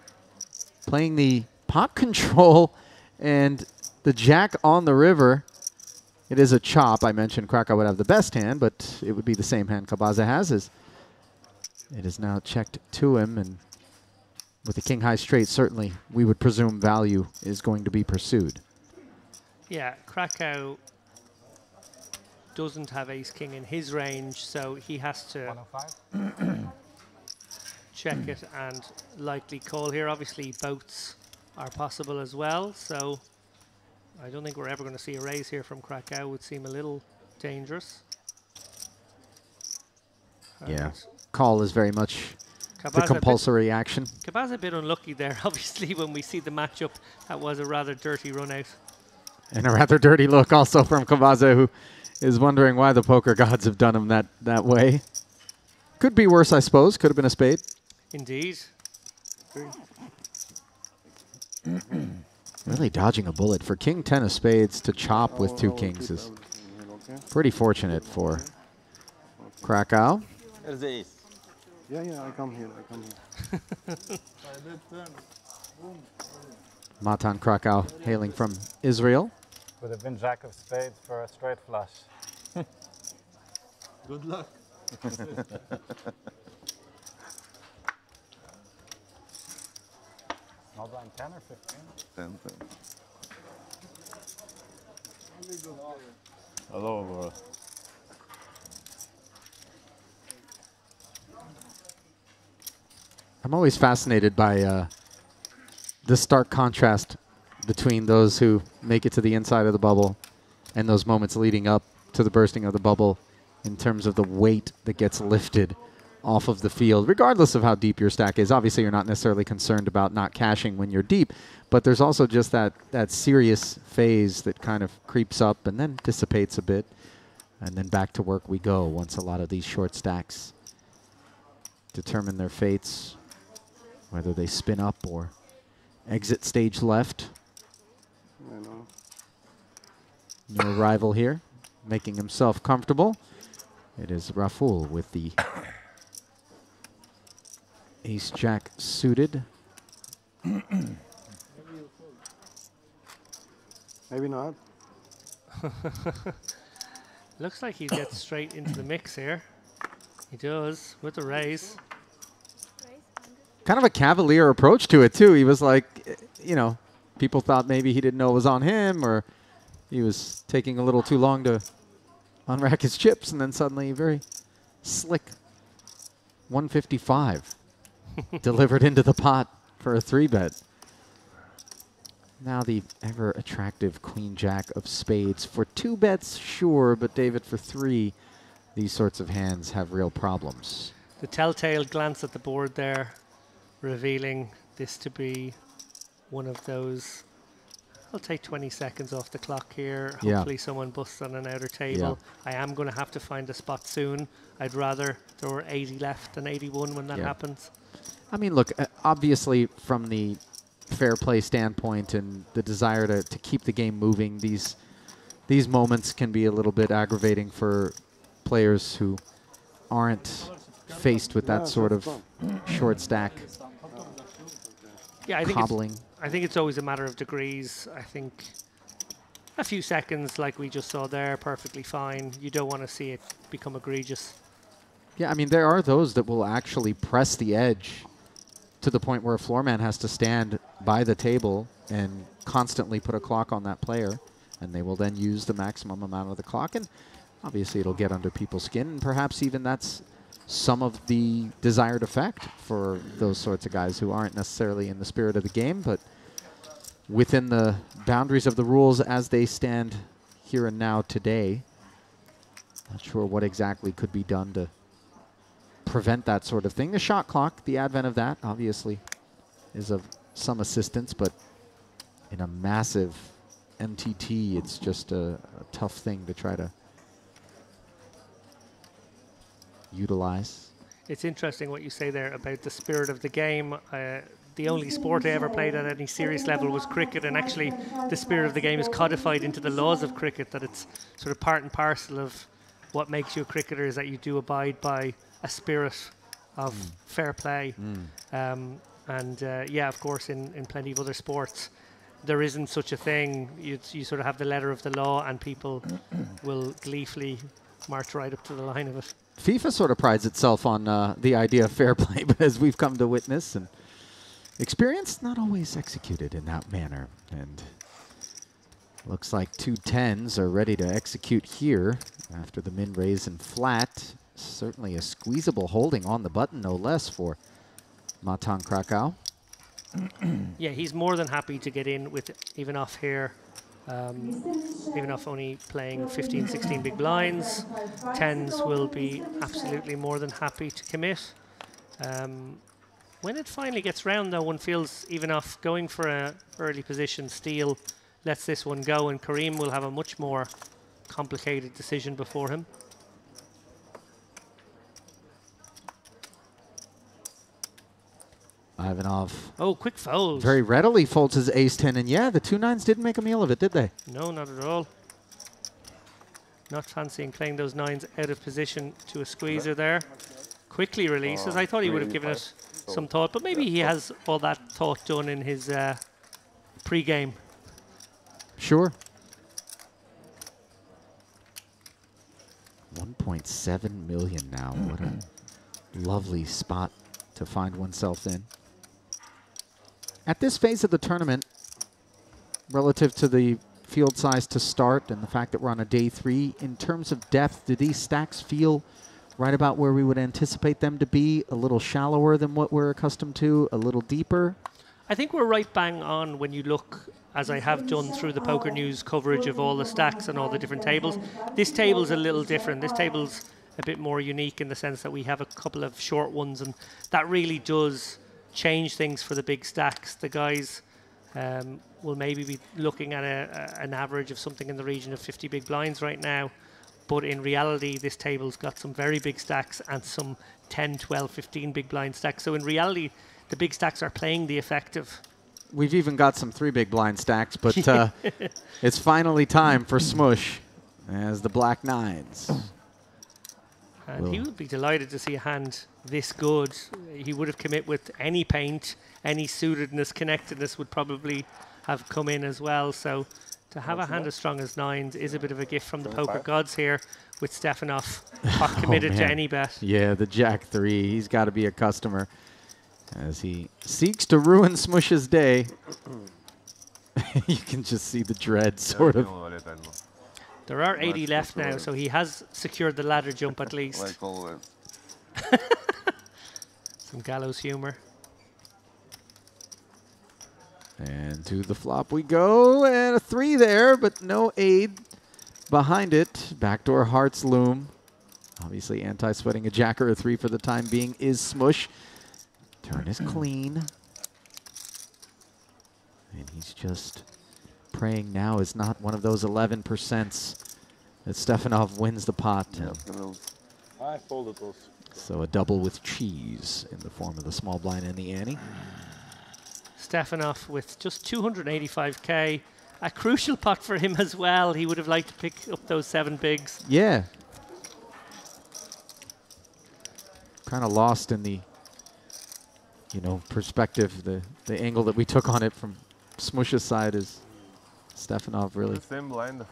playing the pot control, and the jack on the river. It is a chop. I mentioned Krakow would have the best hand, but it would be the same hand Kabaza has. As it is now checked to him, and with the king high straight, certainly we would presume value is going to be pursued. Yeah, Krakow doesn't have ace-king in his range, so he has to check it and likely call here. Obviously, boats are possible as well, so I don't think we're ever going to see a raise here from Krakow. Would seem a little dangerous. Yeah, call is very much the compulsory action. Kabaza a bit unlucky there. Obviously, when we see the matchup, that was a rather dirty run out. And a rather dirty look also from Kabaza, who is wondering why the poker gods have done him that way. Could be worse, I suppose. Could have been a spade. Indeed. Really dodging a bullet. For king 10 of spades to chop with two kings is pretty fortunate for Krakow. There's the ace. Yeah, I come here. Matan Krakow hailing from Israel. Would have been jack of spades for a straight flush. Good luck. Small blind 10 or 15? 10. Hello, bro. I'm always fascinated by the stark contrast between those who make it to the inside of the bubble and those moments leading up to the bursting of the bubble in terms of the weight that gets lifted off of the field, regardless of how deep your stack is. Obviously, you're not necessarily concerned about not cashing when you're deep, but there's also just that serious phase that kind of creeps up and then dissipates a bit, and then back to work we go once a lot of these short stacks determine their fates, whether they spin up or exit stage left. New arrival here, making himself comfortable. It is Raful with the ace-jack suited. Maybe not. Looks like he gets straight into the mix here. He does, with the raise. Kind of a cavalier approach to it, too. He was like, you know, people thought maybe he didn't know it was on him, or he was taking a little too long to unrack his chips, and then suddenly very slick 155 delivered into the pot for a 3-bet. Now the ever attractive queen jack of spades for 2 bets, sure, but David, for 3, these sorts of hands have real problems. The telltale glance at the board there, revealing this to be one of those. I'll take 20 seconds off the clock here. Yeah. Hopefully someone busts on an outer table. I am going to have to find a spot soon. I'd rather there were 80 left than 81 when that happens. I mean, look, obviously from the fair play standpoint and the desire to keep the game moving, these moments can be a little bit aggravating for players who aren't faced with that sort of short stack cobbling. I think it's always a matter of degrees. I think a few seconds, like we just saw there, perfectly fine. You don't want to see it become egregious. Yeah, I mean, there are those that will actually press the edge to the point where a floor man has to stand by the table and constantly put a clock on that player, and they will then use the maximum amount of the clock, and obviously it'll get under people's skin, and perhaps even that's some of the desired effect for those sorts of guys who aren't necessarily in the spirit of the game, but within the boundaries of the rules as they stand here and now today. Not sure what exactly could be done to prevent that sort of thing. The shot clock, the advent of that, obviously, is of some assistance, but in a massive MTT, it's just a tough thing to try to utilize. It's interesting what you say there about the spirit of the game. The only sport I ever played at any serious level was cricket, and actually the spirit of the game is codified into the laws of cricket, that it's sort of part and parcel of what makes you a cricketer, is that you do abide by a spirit of fair play. Yeah, of course, in plenty of other sports, there isn't such a thing. You sort of have the letter of the law, and people will gleefully march right up to the line of it. FIFA sort of prides itself on the idea of fair play, but as we've come to witness and experience, not always executed in that manner. And looks like 2 10s are ready to execute here after the min raise and flat. Certainly a squeezable holding on the button, no less, for Matan Krakow. Yeah, he's more than happy to get in with Ivanov here. Ivanov only playing 15, 16 big blinds. 10s will be absolutely more than happy to commit. When it finally gets round, though, one feels Ivanov going for an early position steal lets this one go, and Karim will have a much more complicated decision before him. Ivanov. Oh, quick fold. Very readily folds his ace-10, and yeah, the 2 9s didn't make a meal of it, did they? No, not at all. Not fancying playing those 9s out of position to a squeezer there. Quickly releases. I thought he would have given it some thought, but maybe he has all that thought done in his pre-game. Sure. 1.7 million now. What a lovely spot to find oneself in. At this phase of the tournament, relative to the field size to start and the fact that we're on a day 3, in terms of depth, do these stacks feel right about where we would anticipate them to be? A little shallower than what we're accustomed to? A little deeper? I think we're right bang on when you look, as I have done through the Poker News coverage of all the stacks and all the different tables. This table's a little different. This table's a bit more unique in the sense that we have a couple of short ones, and that really does change things for the big stacks. The guys will maybe be looking at an average of something in the region of 50 big blinds right now, but in reality this table's got some very big stacks and some 10, 12, 15 big blind stacks. So in reality the big stacks are playing the effective. We've even got some 3 big blind stacks, but it's finally time for Smush as the black 9s. And he would be delighted to see a hand this good. He would have commit with any paint, any suitedness, connectedness would probably have come in as well. So to have a hand as strong as 9s is a bit of a gift from the poker gods here, with Stefanov hot committed to any bet. Yeah, the Jack 3, he's got to be a customer as he seeks to ruin Smush's day. You can just see the dread sort of. There are 80 left now, so he has secured the ladder jump at least. Like always. Some gallows humor. And to the flop we go, and a 3 there, but no aid behind it. Backdoor hearts loom. Obviously anti-sweating a jack or a 3 for the time being is Smush. Turn is clean. And he's just praying now is not one of those 11% that Stefanov wins the pot. I folded those. So a double with cheese in the form of the small blind and the ante. Stefanov with just 285k. A crucial pot for him as well. He would have liked to pick up those 7 bigs. Yeah. Kind of lost in the, perspective, the angle that we took on it from Smush's side is Stefanov really same blind.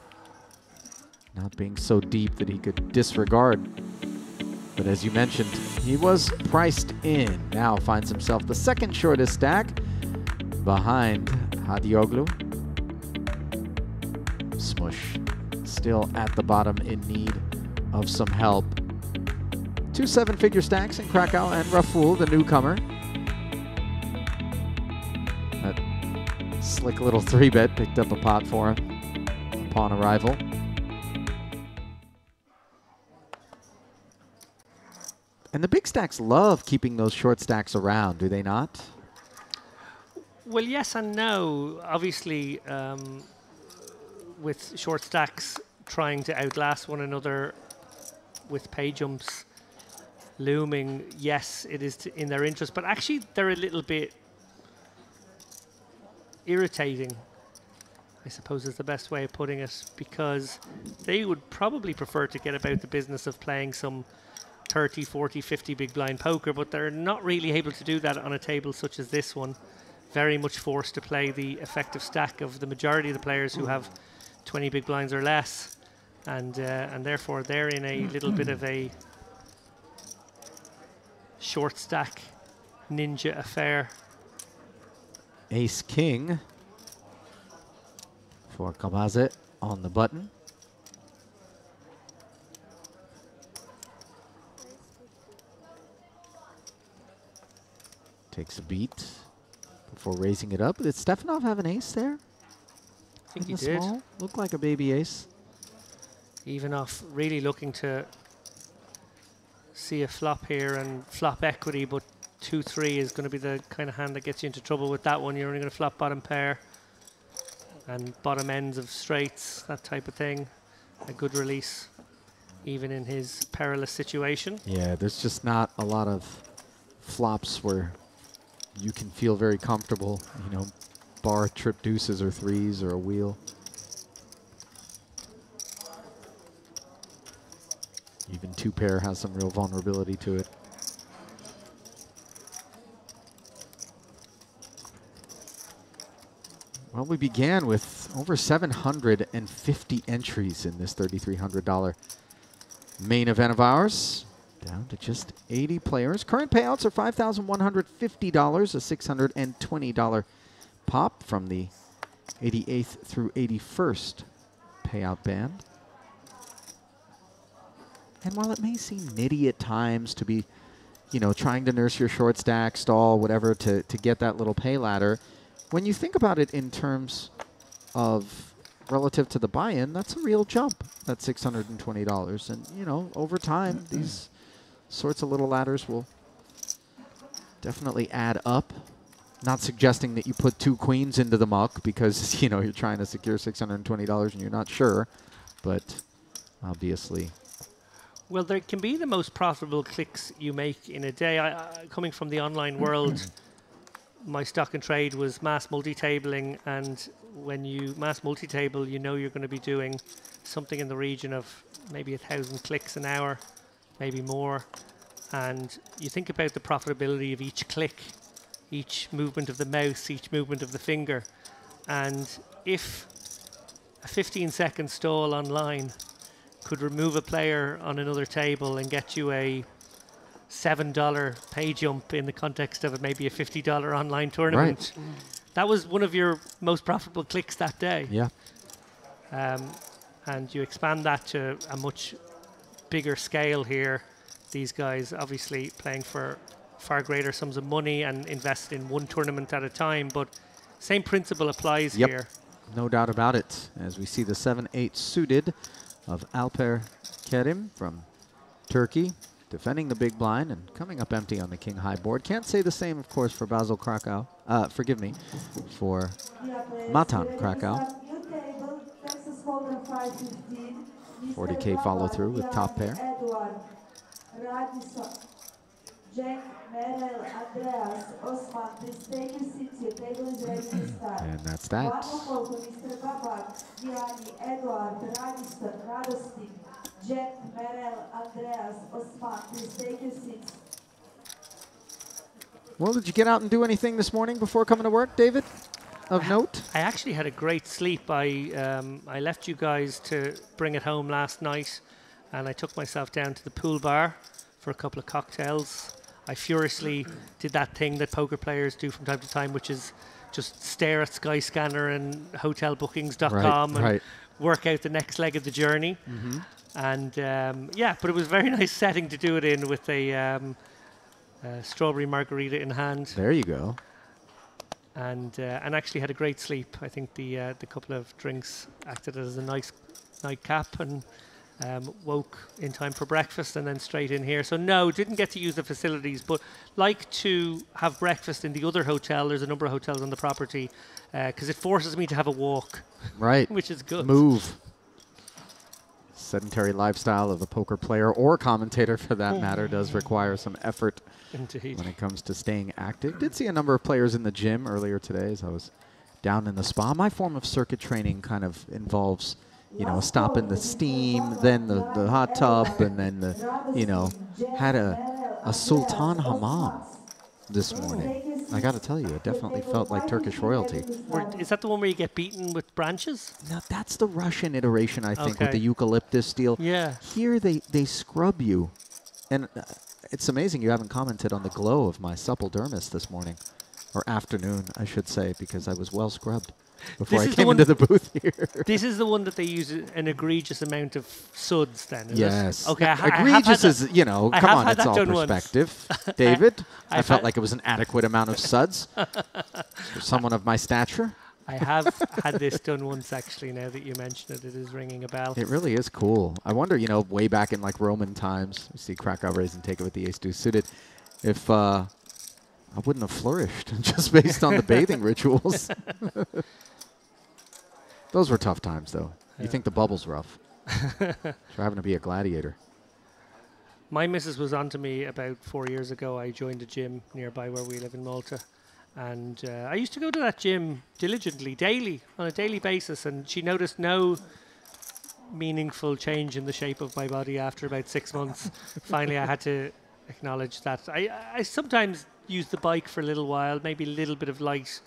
Not being so deep that he could disregard. But as you mentioned, he was priced in. Now finds himself the second shortest stack behind Hadioglu. Smush still at the bottom in need of some help. 2 7-figure stacks in Krakow and Raful, the newcomer. That slick little 3-bet picked up a pot for him upon arrival. And the big stacks love keeping those short stacks around, do they not? Well, yes and no. Obviously, with short stacks trying to outlast one another with pay jumps looming, yes, it is in their interest. But actually, they're a little bit irritating, I suppose is the best way of putting it, because they would probably prefer to get about the business of playing some 30, 40, 50 big blind poker, but they're not really able to do that on a table such as this one. very much forced to play the effective stack of the majority of the players who have 20 big blinds or less, and therefore they're in a little bit of a short stack ninja affair. Ace King for Kabazet on the button. Takes a beat before raising it up. Did Stefanov have an ace there? I think he the did. Small? Looked like a baby ace. Even off, really looking to see a flop here and flop equity, but 2-3 is going to be the kind of hand that gets you into trouble with that one. You're only going to flop bottom pair and bottom ends of straights, that type of thing. A good release, even in his perilous situation. Yeah, there's just not a lot of flops where you can feel very comfortable, you know, bar trip deuces or threes or a wheel. Even two pair has some real vulnerability to it. Well, we began with over 750 entries in this $3,300 main event of ours. Down to just 80 players. Current payouts are $5,150, a $620 pop from the 88th through 81st payout band. And while it may seem nitty at times to be, you know, trying to nurse your short stack, stall, whatever, to get that little pay ladder, when you think about it in terms of relative to the buy-in, that's a real jump, that $620. And, you know, over time, these sorts of little ladders will definitely add up. Not suggesting that you put two queens into the muck because, you know, you're trying to secure $620 and you're not sure, but obviously. Well, there can be the most profitable clicks you make in a day. Coming from the online world, my stock and trade was mass multi-tabling, and when you mass multi-table, you know you're going to be doing something in the region of maybe 1,000 clicks an hour, maybe more. And you think about the profitability of each click, each movement of the mouse, each movement of the finger. And if a 15-second stall online could remove a player on another table and get you a $7 pay jump in the context of maybe a $50 online tournament, right. That was one of your most profitable clicks that day. Yeah. And you expand that to a much bigger scale here. These guys obviously playing for far greater sums of money and invest in one tournament at a time, but same principle applies here. No doubt about it. As we see the 7-8 suited of Alper Kerim from Turkey, defending the big blind and coming up empty on the king high board. Can't say the same, of course, for Basil Krakow. Forgive me, for Matan Krakow. 40K follow through with top pair. And that's that. Well, did you get out and do anything this morning before coming to work, David, of note? I actually had a great sleep. I left you guys to bring it home last night, and I took myself down to the pool bar for a couple of cocktails. I furiously did that thing that poker players do from time to time, which is just stare at Skyscanner and hotelbookings.com and work out the next leg of the journey. And yeah, but it was a very nice setting to do it in with a strawberry margarita in hand. There you go. And actually had a great sleep. I think the couple of drinks acted as a nice nightcap, and woke in time for breakfast and then straight in here. So no, didn't get to use the facilities, but like to have breakfast in the other hotel. There's a number of hotels on the property because it forces me to have a walk. Right. Which is good. Move. Sedentary lifestyle of a poker player or commentator, for that matter, does require some effort. Indeed. When it comes to staying active. Did see a number of players in the gym earlier today as I was down in the spa. My form of circuit training kind of involves, you know, stopping the steam, then the hot tub, and then the, you know, had a Sultan Hammam this morning. I got to tell you, it definitely felt like Turkish royalty. Is that the one where you get beaten with branches? Now, that's the Russian iteration, I think, with Okay. the eucalyptus steel. Yeah. Here, they scrub you. And it's amazing you haven't commented on the glow of my supple dermis this morning. Or afternoon, I should say, because I was well scrubbed before I came into the booth here. This is the one that they use an egregious amount of suds then, is Yes. it? Okay. Egregious is, you know, come on, it's all perspective. David, I felt like it was an adequate amount of suds for someone of my stature. I have had this done once, actually, now that you mention it. It is ringing a bell. It really is cool. I wonder, you know, way back in like Roman times, we see Krakow raise and take it with the ace-deuce suited, if I wouldn't have flourished just based on the bathing rituals. Those were tough times, though. You think the bubble's rough. You're having to be a gladiator. My missus was on to me about 4 years ago. I joined a gym nearby where we live in Malta. And I used to go to that gym diligently, on a daily basis. And she noticed no meaningful change in the shape of my body after about 6 months. Finally, I had to acknowledge that. I sometimes use the bike for a little while, maybe a little bit of light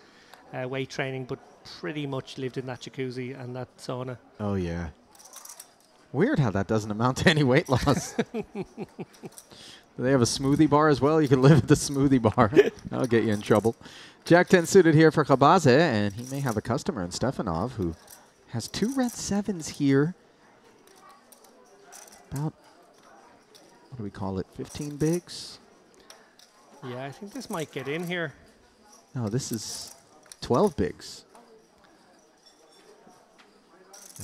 weight training, but pretty much lived in that jacuzzi and that sauna. Oh, yeah. Weird how that doesn't amount to any weight loss. Do they have a smoothie bar as well? You can live at the smoothie bar. That'll get you in trouble. Jack 10 suited here for Khabaze, and he may have a customer in Stefanov who has 2 red 7s here. About, what do we call it, 15 bigs? Yeah, I think this might get in here. No, this is 12 bigs.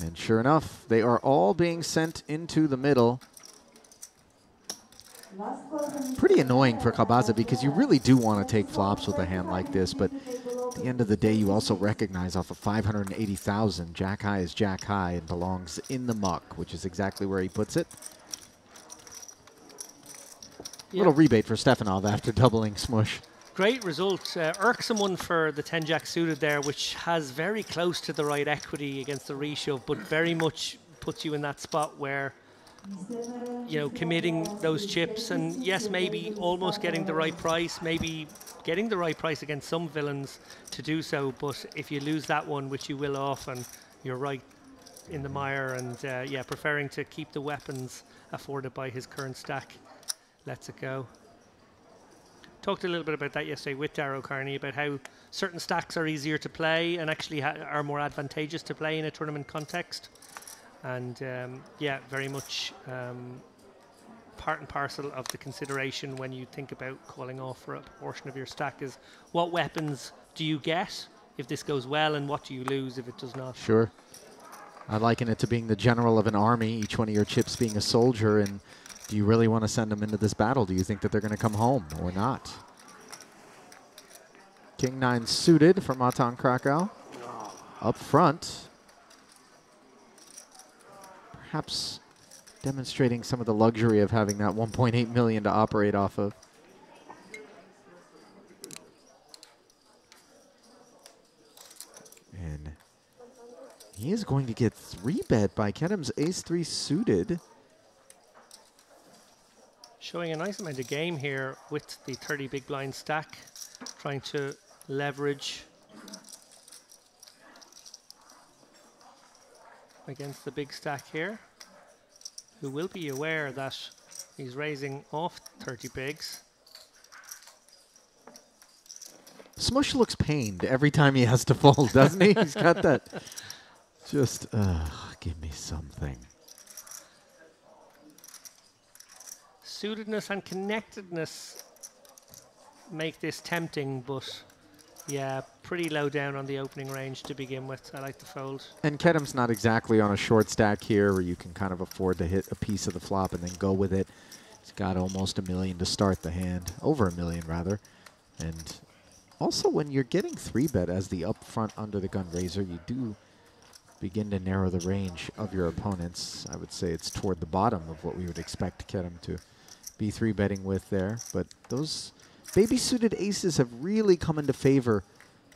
And sure enough, they are all being sent into the middle. Pretty annoying for Khabaze because you really do want to take flops with a hand like this, but at the end of the day, you also recognize off of 580,000, Jack high is Jack high and belongs in the muck, which is exactly where he puts it. Little rebate for Stefanov after doubling smush. Great result. Irksome one for the 10 Jack suited there, which has very close to the right equity against the reshove, but very much puts you in that spot where, you know, committing those chips and yes, maybe almost getting the right price, maybe getting the right price against some villains to do so. But if you lose that one, which you will often, you're right in the mire and yeah, preferring to keep the weapons afforded by his current stack. Lets it go. Talked a little bit about that yesterday with Darrow Carney about how certain stacks are easier to play and actually are more advantageous to play in a tournament context. And yeah, very much part and parcel of the consideration when you think about calling off for a portion of your stack is what weapons do you get if this goes well and what do you lose if it does not? Sure. I liken it to being the general of an army, each one of your chips being a soldier, and do you really want to send them into this battle? Do you think that they're going to come home or not? King 9 suited for Matan Krakow. Up front. Perhaps demonstrating some of the luxury of having that 1.8 million to operate off of. And he is going to get 3-bet by Kedem's ace-3 suited. Showing a nice amount of game here with the 30 big blind stack, trying to leverage against the big stack here, who will be aware that he's raising off 30 bigs. Smush looks pained every time he has to fold, doesn't he? He's got that just, give me something. Suitedness and connectedness make this tempting, but yeah, pretty low down on the opening range to begin with. I like the fold. And Kedem's not exactly on a short stack here where you can kind of afford to hit a piece of the flop and then go with it. He's got almost $1 million to start the hand, over $1 million rather. And also when you're getting 3-bet as the upfront under the gun raiser, you do begin to narrow the range of your opponents. I would say it's toward the bottom of what we would expect Kedem to be 3-betting with there. But those baby-suited aces have really come into favor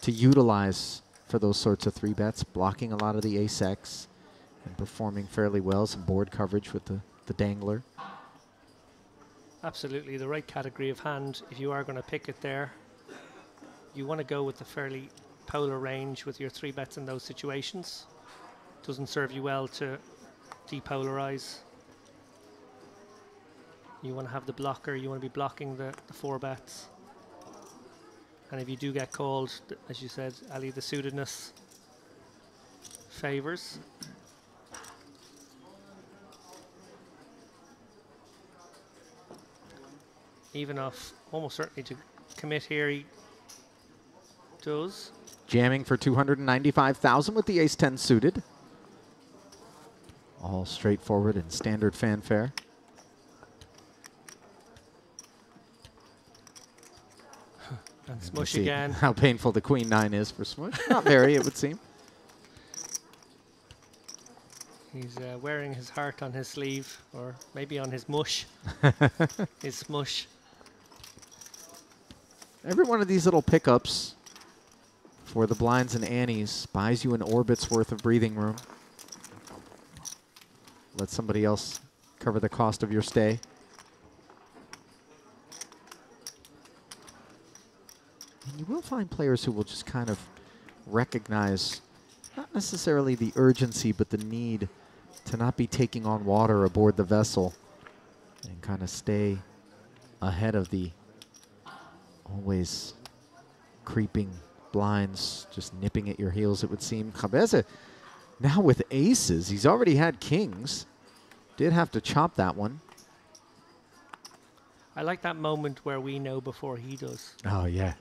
to utilize for those sorts of 3-bets, blocking a lot of the ace-X and performing fairly well. Some board coverage with the dangler. absolutely the right category of hand if you are going to pick it there. You want to go with the fairly polar range with your 3 bets in those situations. Doesn't serve you well to depolarize. You want to have the blocker, you want to be blocking the 4 bets. And if you do get called, as you said, Ali, the suitedness favors. Even off, almost certainly to commit here, he does. Jamming for 295,000 with the ace-10 suited. All straightforward and standard fanfare. And Smush again. How painful the queen-9 is for Smush. Not very, it would seem. He's wearing his heart on his sleeve, or maybe on his mush. His smush. Every one of these little pickups for the blinds and antes buys you an orbit's worth of breathing room. Let somebody else cover the cost of your stay. And you will find players who will just kind of recognize not necessarily the urgency, but the need to not be taking on water aboard the vessel and kind of stay ahead of the always creeping blinds, just nipping at your heels, it would seem. Cabeza now with aces. He's already had kings. Did have to chop that one. I like that moment where we know before he does. Oh, yeah.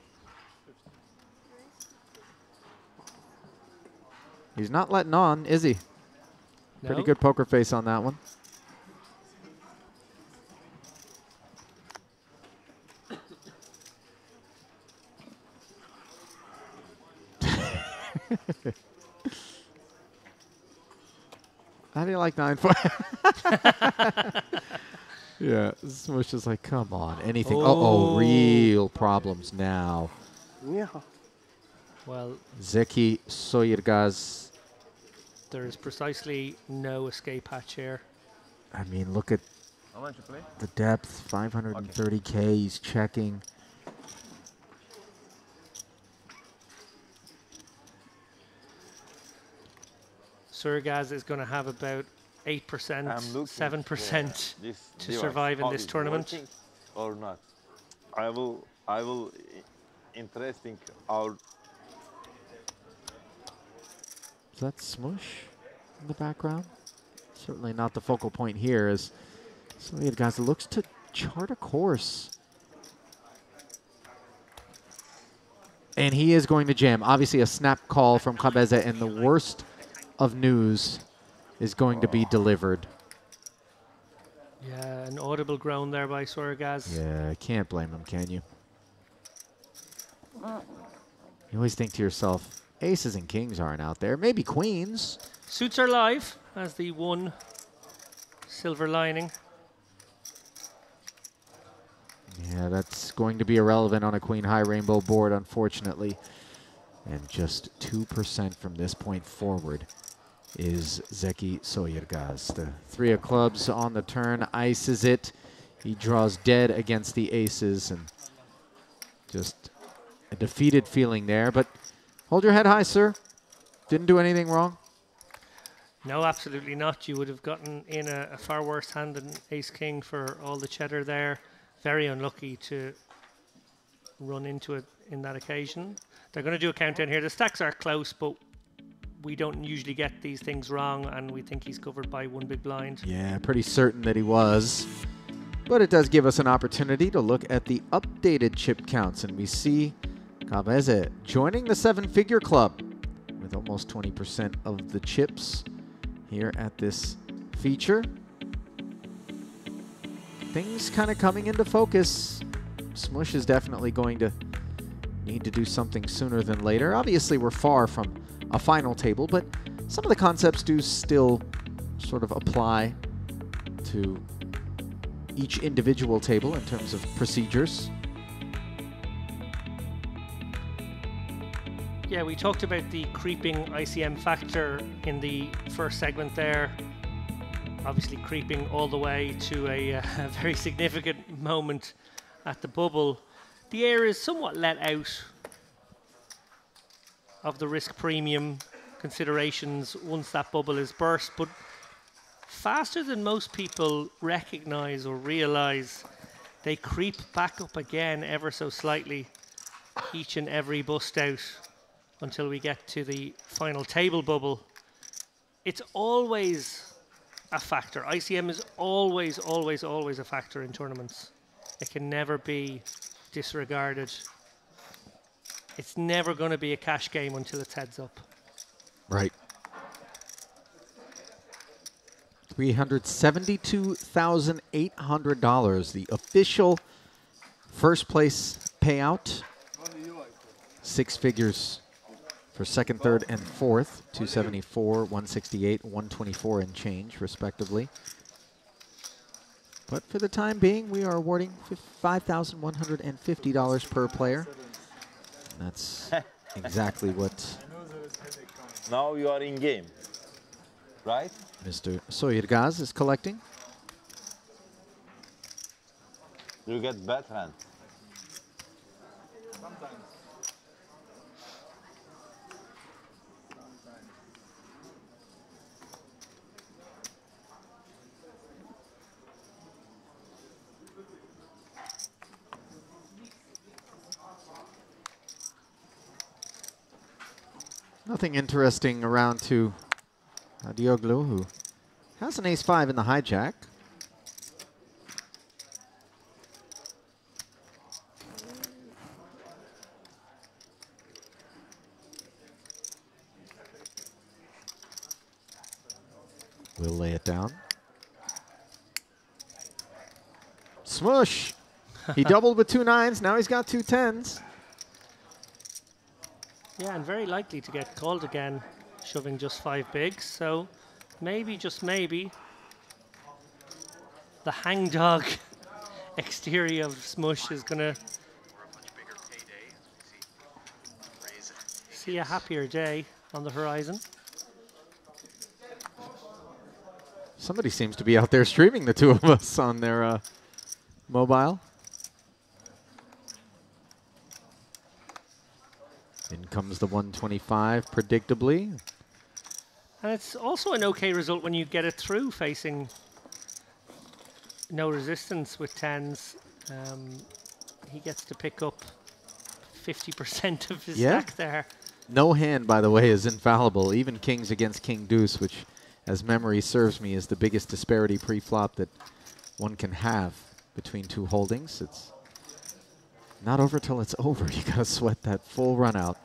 He's not letting on, is he? No. Pretty good poker face on that one. How do you like 9-4? Yeah, Smush is like, come on, anything. Uh-oh, real problems now. Yeah. Well, Zeki Soyirgaz. there's precisely no escape hatch here. I mean, look at How much you play? the depth, 530K, he's checking. Surgaz is going to have8%, 7% to survive in this tournament. Or not? I will interesting our. Is that Smush in the background? Certainly not the focal point here, as Soyirgaz looks to chart a course. And he is going to jam. Obviously a snap call from Cabeza, and the worst of news is going to be delivered. Yeah, an audible groan there by Surgaz. Yeah, can't blame him, can you? You always think to yourself, aces and kings aren't out there. Maybe queens. Suits are live as the one silver lining. Yeah, that's going to be irrelevant on a queen high rainbow board, unfortunately. And just 2% from this point forward is Zeki Soyirgaz. The 3 of clubs on the turn, ices it. He draws dead against the aces, and just a defeated feeling there. But hold your head high, sir. Didn't do anything wrong. No, absolutely not. You would have gotten in a far worse hand than ace-king for all the cheddar there. Very unlucky to run into it in that occasion. They're going to do a countdown here. The stacks are close, but we don't usually get these things wrong, and we think he's covered by one big blind. Yeah, pretty certain that he was. But it does give us an opportunity to look at the updated chip counts, and we see Cabeza joining the 7-figure club with almost 20% of the chips here at this feature. Things kind of coming into focus. Smush is definitely going to need to do something sooner than later. Obviously, we're far from a final table, but some of the concepts do still sort of apply to each individual table in terms of procedures. Yeah, we talked about the creeping ICM factor in the first segment there. Obviously creeping all the way to a very significant moment at the bubble. The air is somewhat let out of the risk premium considerations once that bubble is burst, but faster than most people recognize or realize, they creep back up again ever so slightly each and every bust out until we get to the final table bubble. It's always a factor. ICM is always, always, always a factor in tournaments. It can never be disregarded. It's never going to be a cash game until it's heads up. Right. $372,800, the official first place payout. 6 figures for second, third, and fourth. 274, 168, 124 and change, respectively. But for the time being, we are awarding $5,150 per player. And that's exactly what Now you are in game, right? Mr. Soyirgaz is collecting. You get bad hand. Nothing interesting around to Dioglu, who has an ace-5 in the hijack. We'll lay it down. Smush! He doubled with 2 9s, now he's got 2 10s. Yeah, and very likely to get called again, shoving just 5 bigs. So maybe, just maybe, the hangdog exterior of Smush is going to see a happier day on the horizon. Somebody seems to be out there streaming the two of us on their mobile. In comes the 125, predictably. And it's also an okay result when you get it through facing no resistance with 10s. He gets to pick up 50% of his stack there. No hand, by the way, is infallible. Even kings against king deuce, which, as memory serves me, is the biggest disparity pre-flop that one can have between two holdings. It's not over till it's over. You gotta sweat that full run out.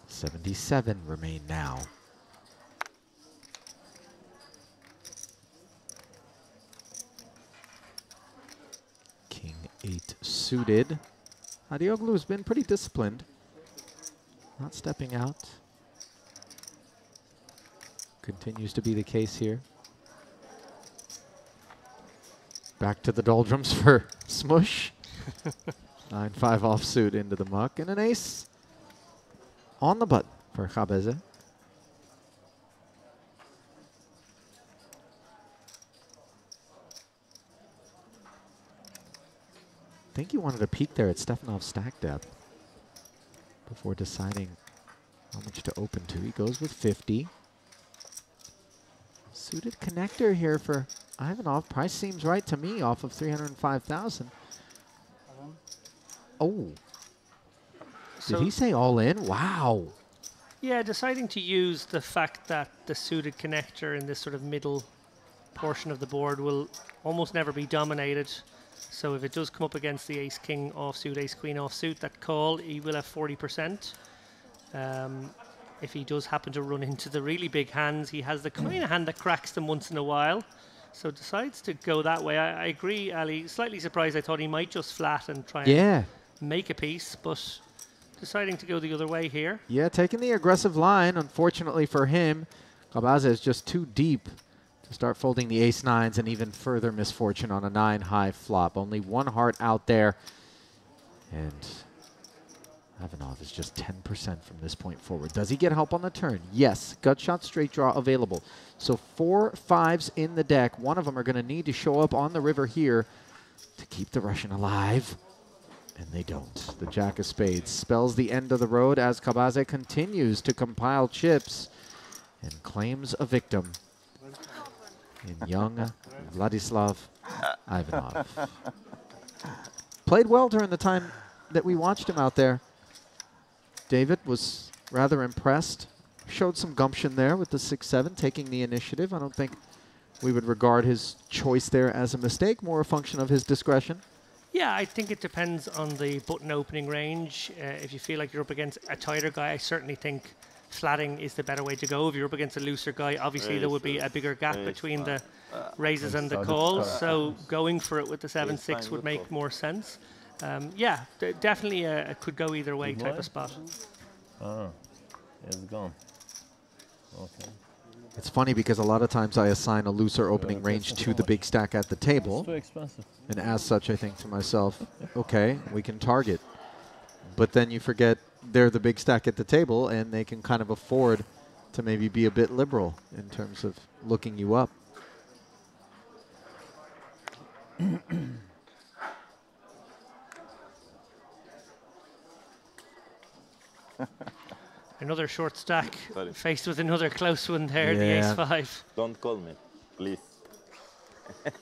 $77 remain now. King 8 suited. Adioglu has been pretty disciplined. Not stepping out. Continues to be the case here. Back to the doldrums for Smush. 9-5 offsuit into the muck, and an ace on the button for Chabeze. I think he wanted to peek there at Stefanov's stack depth before deciding how much to open to. He goes with 50. Suited connector here for Ivanov. Price seems right to me off of 305,000. Oh. Did he say all in? Wow. Yeah, deciding to use the fact that the suited connector in this sort of middle portion of the board will almost never be dominated. So if it does come up against the ace-king offsuit, ace-queen offsuit, that call, he will have 40%. If he does happen to run into the really big hands, he has the kind of hand that cracks them once in a while. So decides to go that way. I agree, Ali. Slightly surprised. I thought he might just flat and try and make a piece, but deciding to go the other way here. Yeah, taking the aggressive line. Unfortunately for him, Kabaza is just too deep to start folding the ace-9s, and even further misfortune on a 9-high flop. Only one heart out there. And Ivanov is just 10% from this point forward. Does he get help on the turn? Yes. Gut shot, straight draw available. So 4 5s in the deck. One of them are going to need to show up on the river here to keep the Russian alive. And they don't. The Jack of Spades spells the end of the road as Kabaze continues to compile chips and claims a victim in young Vladislav Ivanov. Played well during the time that we watched him out there. David was rather impressed. Showed some gumption there with the 6-7, taking the initiative. I don't think we would regard his choice there as a mistake, more a function of his discretion. Yeah, I think it depends on the button opening range. If you feel like you're up against a tighter guy, I certainly think flatting is the better way to go. If you're up against a looser guy, obviously there would be a bigger gap between the raises and the calls. So going for it with the 7-6 would make more sense. Yeah, definitely could go either way type of spot. Oh, it's gone. Okay. It's funny because a lot of times I assign a looser opening range to the big stack at the table. It's too expensive. And as such, I think to myself, okay, we can target. But then you forget they're the big stack at the table, and they can kind of afford to maybe be a bit liberal in terms of looking you up. Another short stack, faced with another close one there, the ace-5. Don't call me, please. I'm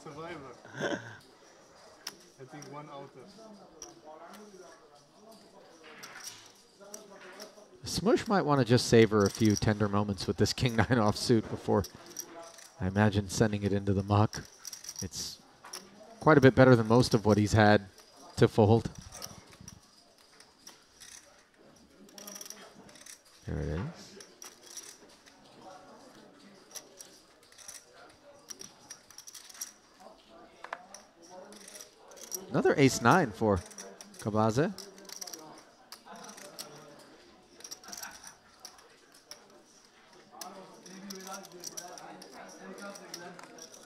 survivor. I think one outer. Smush might want to just savor a few tender moments with this king-9 offsuit before, I imagine, sending it into the muck. It's quite a bit better than most of what he's had to fold. There it is. Another ace-9 for Kabaze.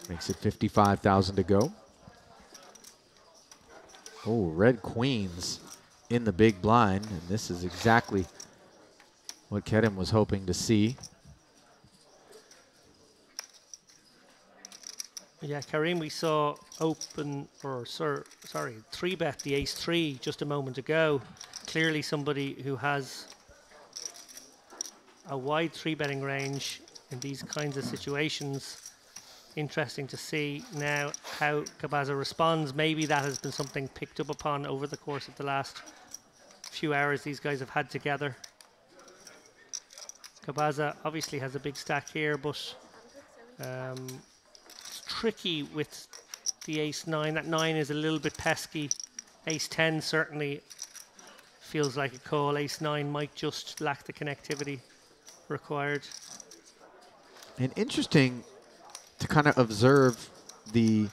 Makes it 55,000 to go. Oh, red queens in the big blind, and this is exactly what Kerem was hoping to see. Yeah, Karim, we saw open, or sorry, 3-bet the ace-3 just a moment ago. Clearly somebody who has a wide 3-betting range in these kinds of situations. Interesting to see now how Kabaza responds. Maybe that has been something picked up upon over the course of the last few hours these guys have had together. Kabaza obviously has a big stack here, but it's tricky with the ace-9. That 9 is a little bit pesky. Ace-10 certainly feels like a call. Ace-9 might just lack the connectivity required. And interesting to kind of observe the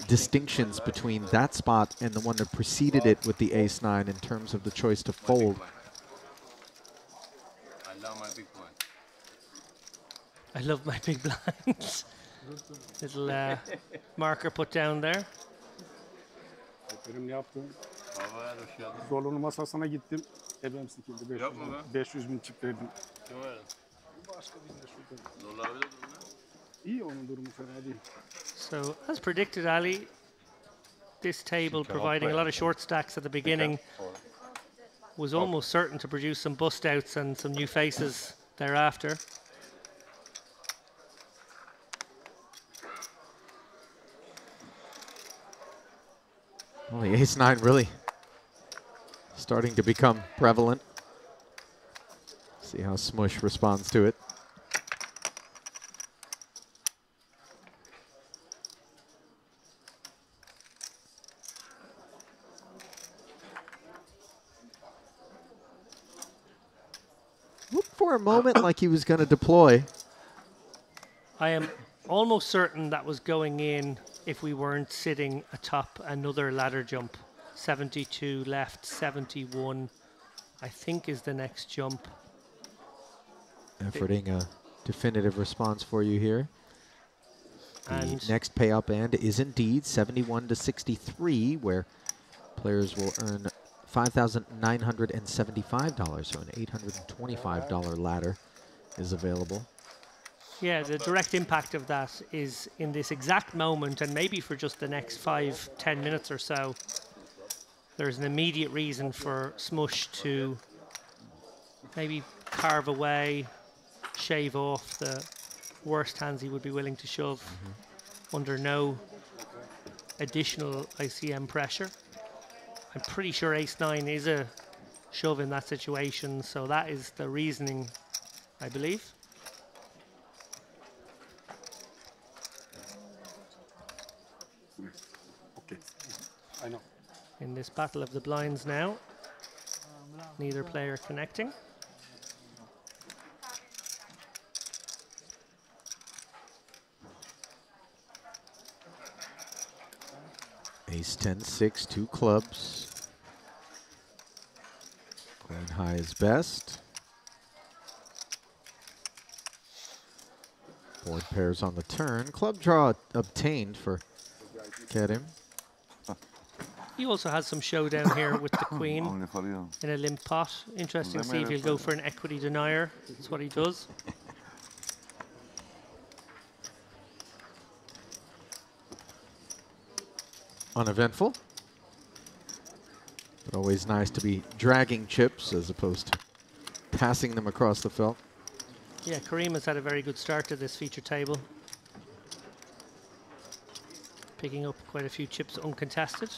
distinctions between that spot and the one that preceded it with the ace-9 in terms of the choice to fold. I love my big blinds. Little marker put down there. Benim yaptım. Zorluğun masasına gittim. Ebem sikildi. 500.000 çip verdim. Başka birine şurada. İyi onun durumu fena değil. So, as predicted, Ali, this table providing a lot of short stacks at the beginning was almost certain to produce some bust outs and some new faces thereafter. Well, the ace-9 really starting to become prevalent. See how Smush responds to it. Looked for a moment like he was going to deploy. I am almost certain that was going in if we weren't sitting atop another ladder jump. 72 left, 71, I think, is the next jump. Efforting a definitive response for you here. And The next pay up end is indeed 71 to 63, where players will earn $5,975, so an $825 ladder is available. yeah, the direct impact of that is in this exact moment, and maybe for just the next 5-10 minutes or so, there's an immediate reason for Smush to maybe carve away, shave off the worst hands he would be willing to shove under no additional ICM pressure. I'm pretty sure ace-9 is a shove in that situation, so that is the reasoning, I believe. Okay, I know. In this battle of the blinds now, neither player connecting. Ace-10, 6, 2 clubs. Queen high is best. Board pairs on the turn. Club draw obtained for Kerim. He also has some showdown here with the queen in a limp pot. Interesting to see if he'll go for an equity denier. That's what he does. Uneventful, but always nice to be dragging chips as opposed to passing them across the felt. Yeah, Kareem has had a very good start to this feature table. Picking up quite a few chips uncontested.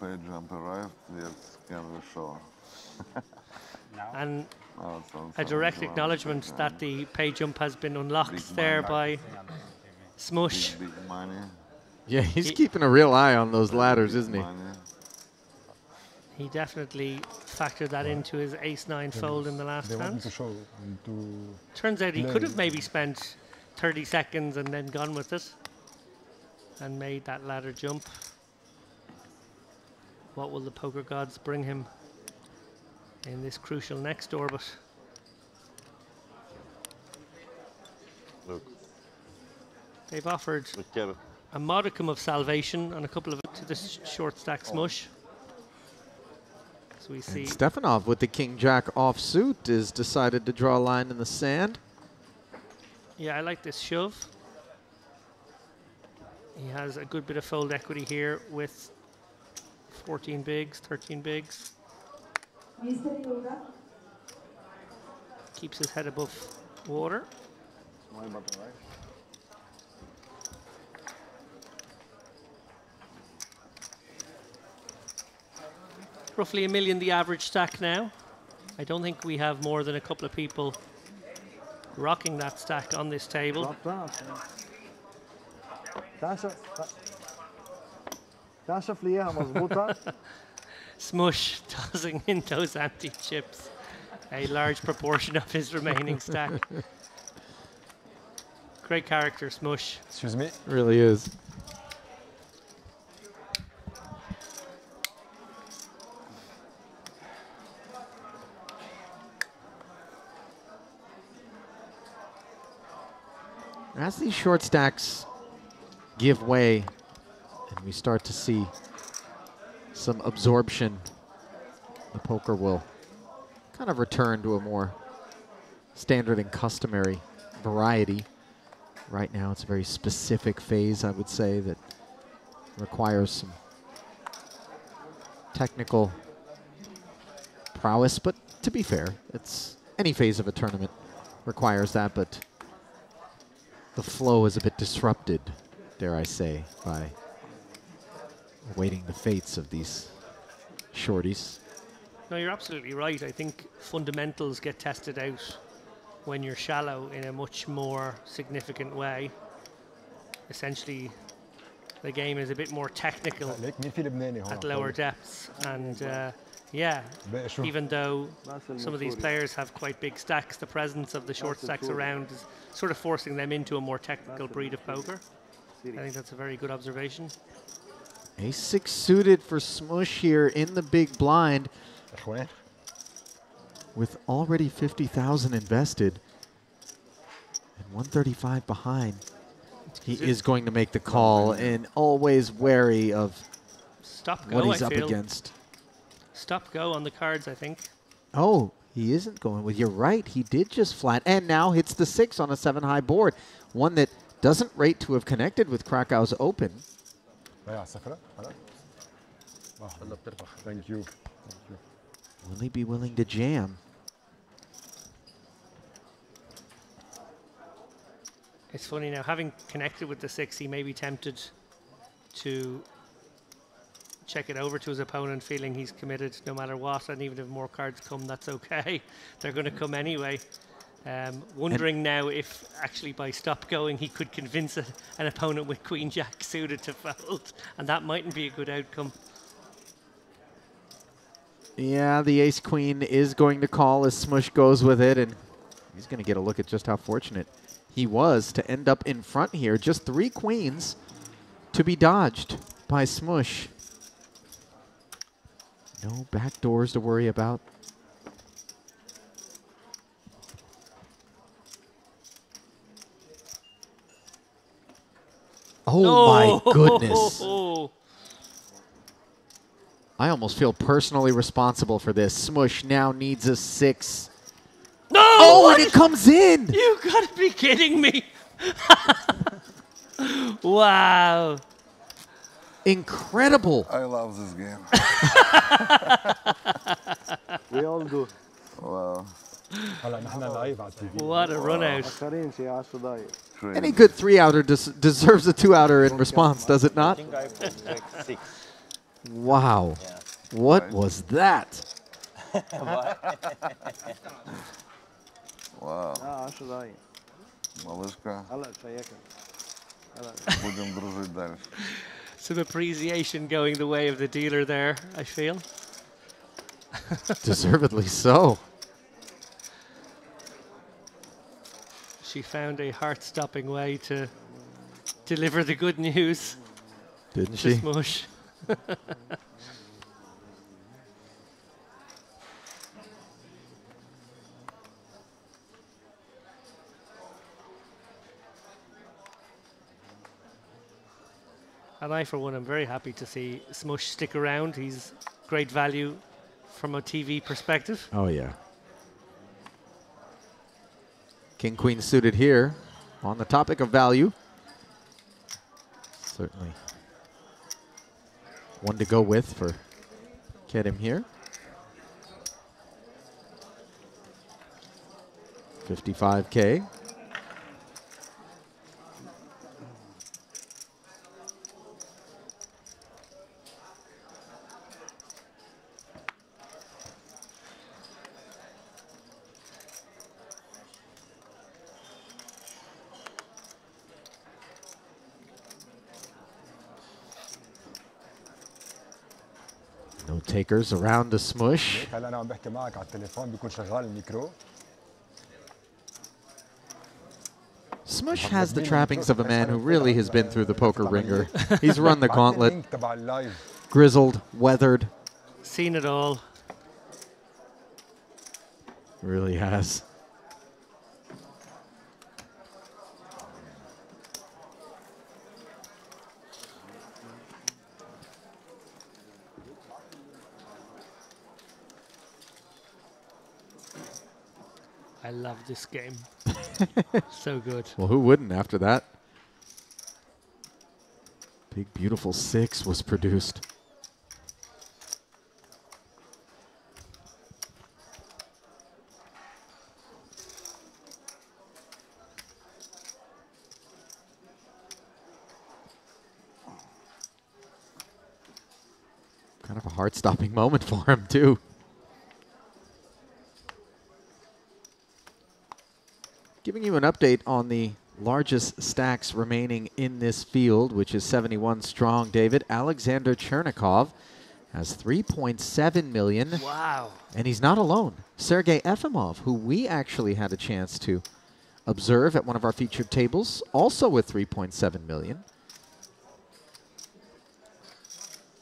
Page jump arrived, yes, can we show? And a direct acknowledgement that the pay jump has been unlocked there by Smush. Big money. Yeah, he's keeping a real eye on those ladders, isn't he? He definitely factored that into his ace-9 fold in the last hand. Turns out he could have maybe spent 30 seconds and then gone with it and made that ladder jump. What will the poker gods bring him in this crucial next orbit? Look. They've offered a modicum of salvation on a couple of to the short stack Smush. So we see And Stefanov with the king-jack offsuit is decided to draw a line in the sand. Yeah, I like this shove. He has a good bit of fold equity here with 14 bigs, 13 bigs. Keeps his head above water. Roughly $1 million the average stack now. I don't think we have more than a couple of people rocking that stack on this table. Smush tossing in those anti-chips. A large proportion of his remaining stack. Great character, Smush. Excuse me? Really is. As these short stacks give way and we start to see some absorption, the poker will kind of return to a more standard and customary variety. Right now it's a very specific phase, I would say, that requires some technical prowess, but to be fair, it's any phase of a tournament requires that, but the flow is a bit disrupted, dare I say, by awaiting the fates of these shorties. No, you're absolutely right. I think fundamentals get tested out when you're shallow in a much more significant way. Essentially, the game is a bit more technical at lower depths. And yeah, even though some of these players have quite big stacks, the presence of the short stacks around is sort of forcing them into a more technical breed of poker. I think that's a very good observation. Ace-6 suited for Smush here in the big blind with already 50,000 invested and 135 behind. He is going to make the call and always wary of what he's up against. Stop go on the cards, I think. Oh, he isn't going with. You're right. He did just flat and now hits the 6 on a 7-high board. One that doesn't rate to have connected with Krakow's open. Thank you. Will he be willing to jam? It's funny now, having connected with the 6, he may be tempted to check it over to his opponent, feeling he's committed no matter what, and even if more cards come, that's okay. They're going to come anyway. Wondering now if actually by stop going he could convince an opponent with Queen Jack suited to fold, and that mightn't be a good outcome. Yeah, the Ace Queen is going to call as Smush goes with it, and he's going to get a look at just how fortunate he was to end up in front here. Just 3 queens to be dodged by Smush. No back doors to worry about. Oh my goodness. I almost feel personally responsible for this. Smush now needs a 6. No! Oh, and it comes in! You gotta be kidding me! Wow. Incredible. I love this game. We all do. Wow. What a run out. Any good 3-outer deserves a 2-outer in response, does it not? I think I put like 6. Wow. Yeah. What was that? Wow. Малышка. Будем дружить дальше. Some appreciation going the way of the dealer there, I feel. Deservedly so. She found a heart-stopping way to deliver the good news. Didn't to she? Smush. And I, for one, am very happy to see Smush stick around. He's great value from a TV perspective. Oh, yeah. King Queen suited here on the topic of value. Certainly one to go with for Kedim here. 55K. No takers around the Smush. Smush has the trappings of a man who really has been through the poker ringer. He's run the gauntlet. Grizzled, weathered. Seen it all. Really has. I love this game. So good. Well, who wouldn't after that? Big, beautiful 6 was produced. Kind of a heart-stopping moment for him, too. Giving you an update on the largest stacks remaining in this field, which is 71 strong, David. Alexander Chernikov has 3.7 million. Wow. And he's not alone. Sergei Efimov, who we actually had a chance to observe at one of our featured tables, also with 3.7 million.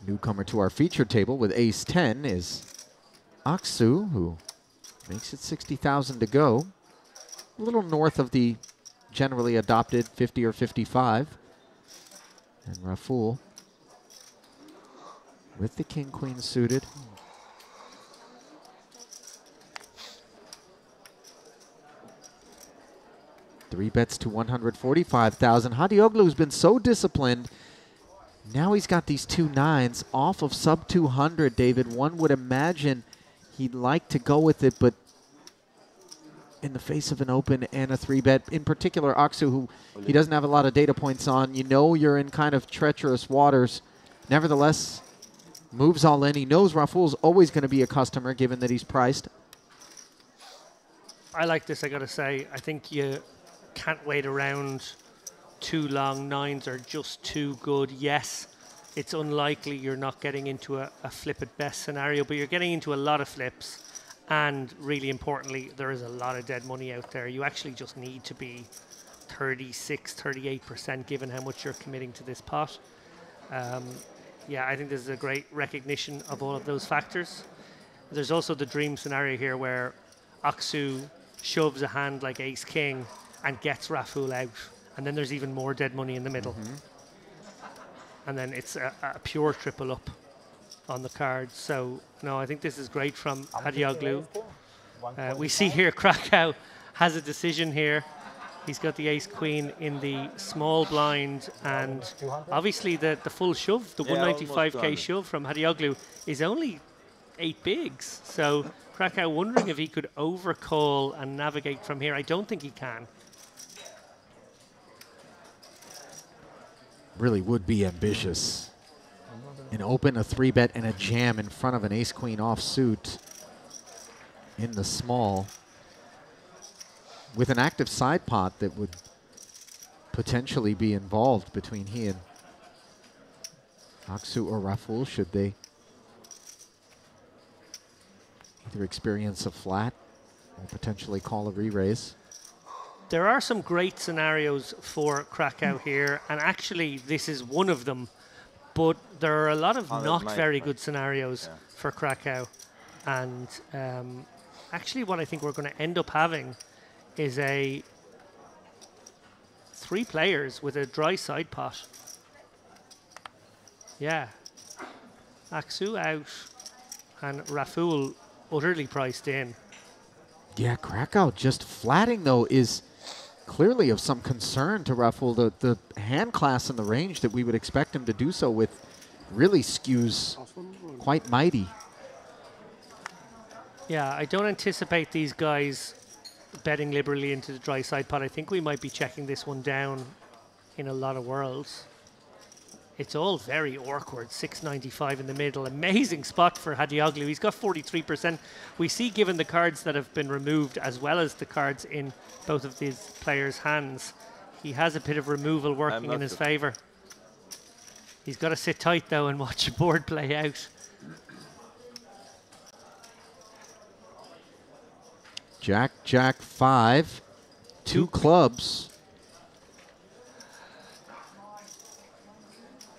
Newcomer to our featured table with ace 10 is Aksu, who makes it 60,000 to go. A little north of the generally adopted 50 or 55. And Raful with the king-queen suited. Three bets to 145,000. Hadioglu's been so disciplined. Now he's got these 2 nines off of sub 200, David. One would imagine he'd like to go with it, but in the face of an open and a 3-bet, in particular Aksu, who he doesn't have a lot of data points on, you know you're in kind of treacherous waters. Nevertheless, moves all in. He knows Raful's always going to be a customer, given that he's priced. I like this, I got to say. I think you can't wait around too long. Nines are just too good. Yes, it's unlikely you're not getting into a flip at best scenario, but you're getting into a lot of flips. And really importantly, there is a lot of dead money out there. You actually just need to be 36, 38% given how much you're committing to this pot. Yeah, I think this is a great recognition of all of those factors. There's also the dream scenario here where Aksu shoves a hand like ace-king and gets Raful out. And then there's even more dead money in the middle. And then it's a pure triple up on the card. So, no, I think this is great from Hadioglu. We see here Krakow has a decision here. He's got the ace-queen in the small blind, and obviously the full shove, the 195k shove from Hadioglu is only 8 bigs. So Krakow wondering if he could overcall and navigate from here. I don't think he can. Really would be ambitious. An open, a 3-bet, and a jam in front of an ace-queen offsuit in the small, with an active side pot that would potentially be involved between he and Aksu or Raful, should they either experience a flat or potentially call a re-raise. There are some great scenarios for Krakow here, and actually this is one of them. But there are a lot of not very good scenarios for Krakow. And actually what I think we're going to end up having is 3 players with a dry side pot. Yeah. Aksu out and Raful utterly priced in. Yeah, Krakow just flatting, though, is clearly of some concern to Raful. The hand class in the range that we would expect him to do so with really skews quite mighty. Yeah, I don't anticipate these guys betting liberally into the dry side pot. I think we might be checking this one down in a lot of worlds. It's all very awkward. 695 in the middle. Amazing spot for Hadioglu. He's got 43%. We see, given the cards that have been removed, as well as the cards in both of these players' hands, he has a bit of removal working in his favor. He's got to sit tight, though, and watch the board play out. Jack, Jack, 5. 2 clubs.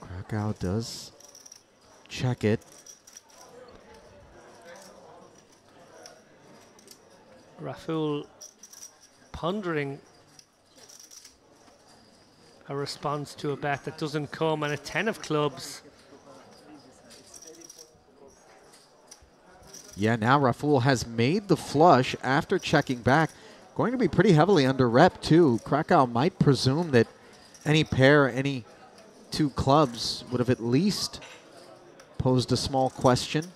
Krakow does check it. Raful pondering a response to a bet that doesn't come, and a 10 of clubs. Yeah, now Raful has made the flush after checking back. Going to be pretty heavily under rep, too. Krakow might presume that any pair, any 2 clubs would have at least posed a small question.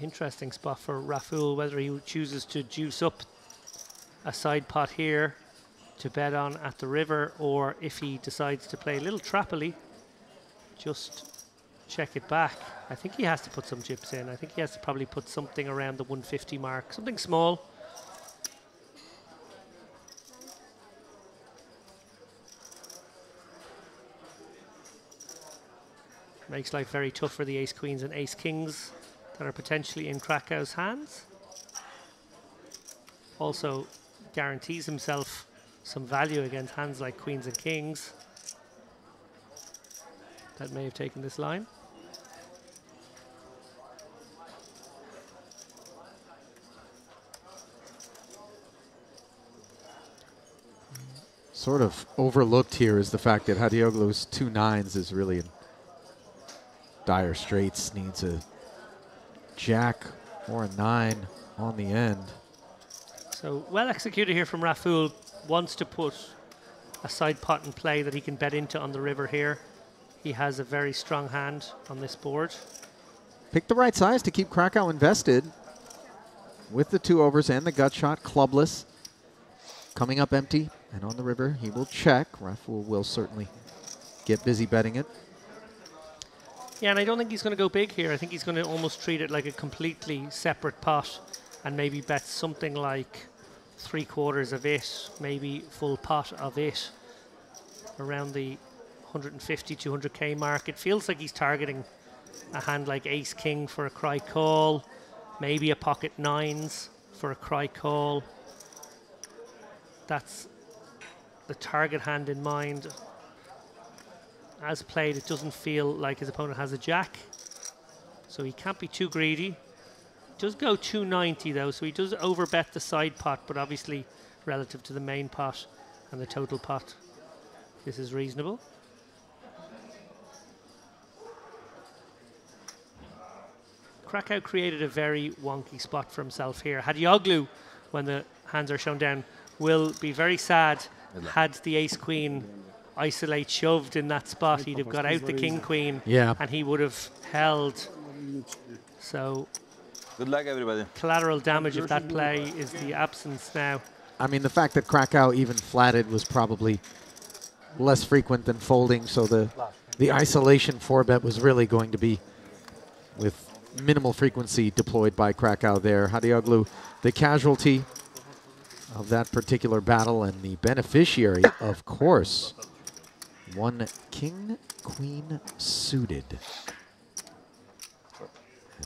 Interesting spot for Raful, whether he chooses to juice up a side pot here to bet on at the river, or if he decides to play a little trappily, just check it back. I think he has to put some chips in. I think he has to probably put something around the 150 mark, something small. Makes life very tough for the ace queens and ace kings that are potentially in Krakow's hands. Also guarantees himself some value against hands like queens and kings that may have taken this line. Sort of overlooked here is the fact that Hadioglu's 2 9s is really in dire straits. Needs a jack or a 9 on the end. So well executed here from Raful. Wants to put a side pot in play that he can bet into on the river here. He has a very strong hand on this board. Pick the right size to keep Krakow invested with the 2 overs and the gut shot, clubless. Coming up empty and on the river, he will check. Raful will certainly get busy betting it. Yeah, and I don't think he's going to go big here. I think he's going to almost treat it like a completely separate pot and maybe bet something like 3/4 of it, maybe full pot of it, around the 150, 200k mark. It feels like he's targeting a hand like ace king for a cry call, maybe a pocket 9s for a cry call. That's the target hand in mind. As played, it doesn't feel like his opponent has a jack, so he can't be too greedy. Does go 290 though, so he does overbet the side pot, but obviously relative to the main pot and the total pot, this is reasonable. Krakow created a very wonky spot for himself here. Hadioglu, when the hands are shown down, will be very sad had the ace-queen isolate shoved in that spot. He'd have got out the king-queen, yeah, and he would have held. So good luck, everybody. Collateral damage if that play is the absence now. I mean, the fact that Krakow even flatted was probably less frequent than folding, so the isolation 4-bet was really going to be with minimal frequency deployed by Krakow there. Hadioglu, the casualty of that particular battle and the beneficiary, of course. 1 king, queen suited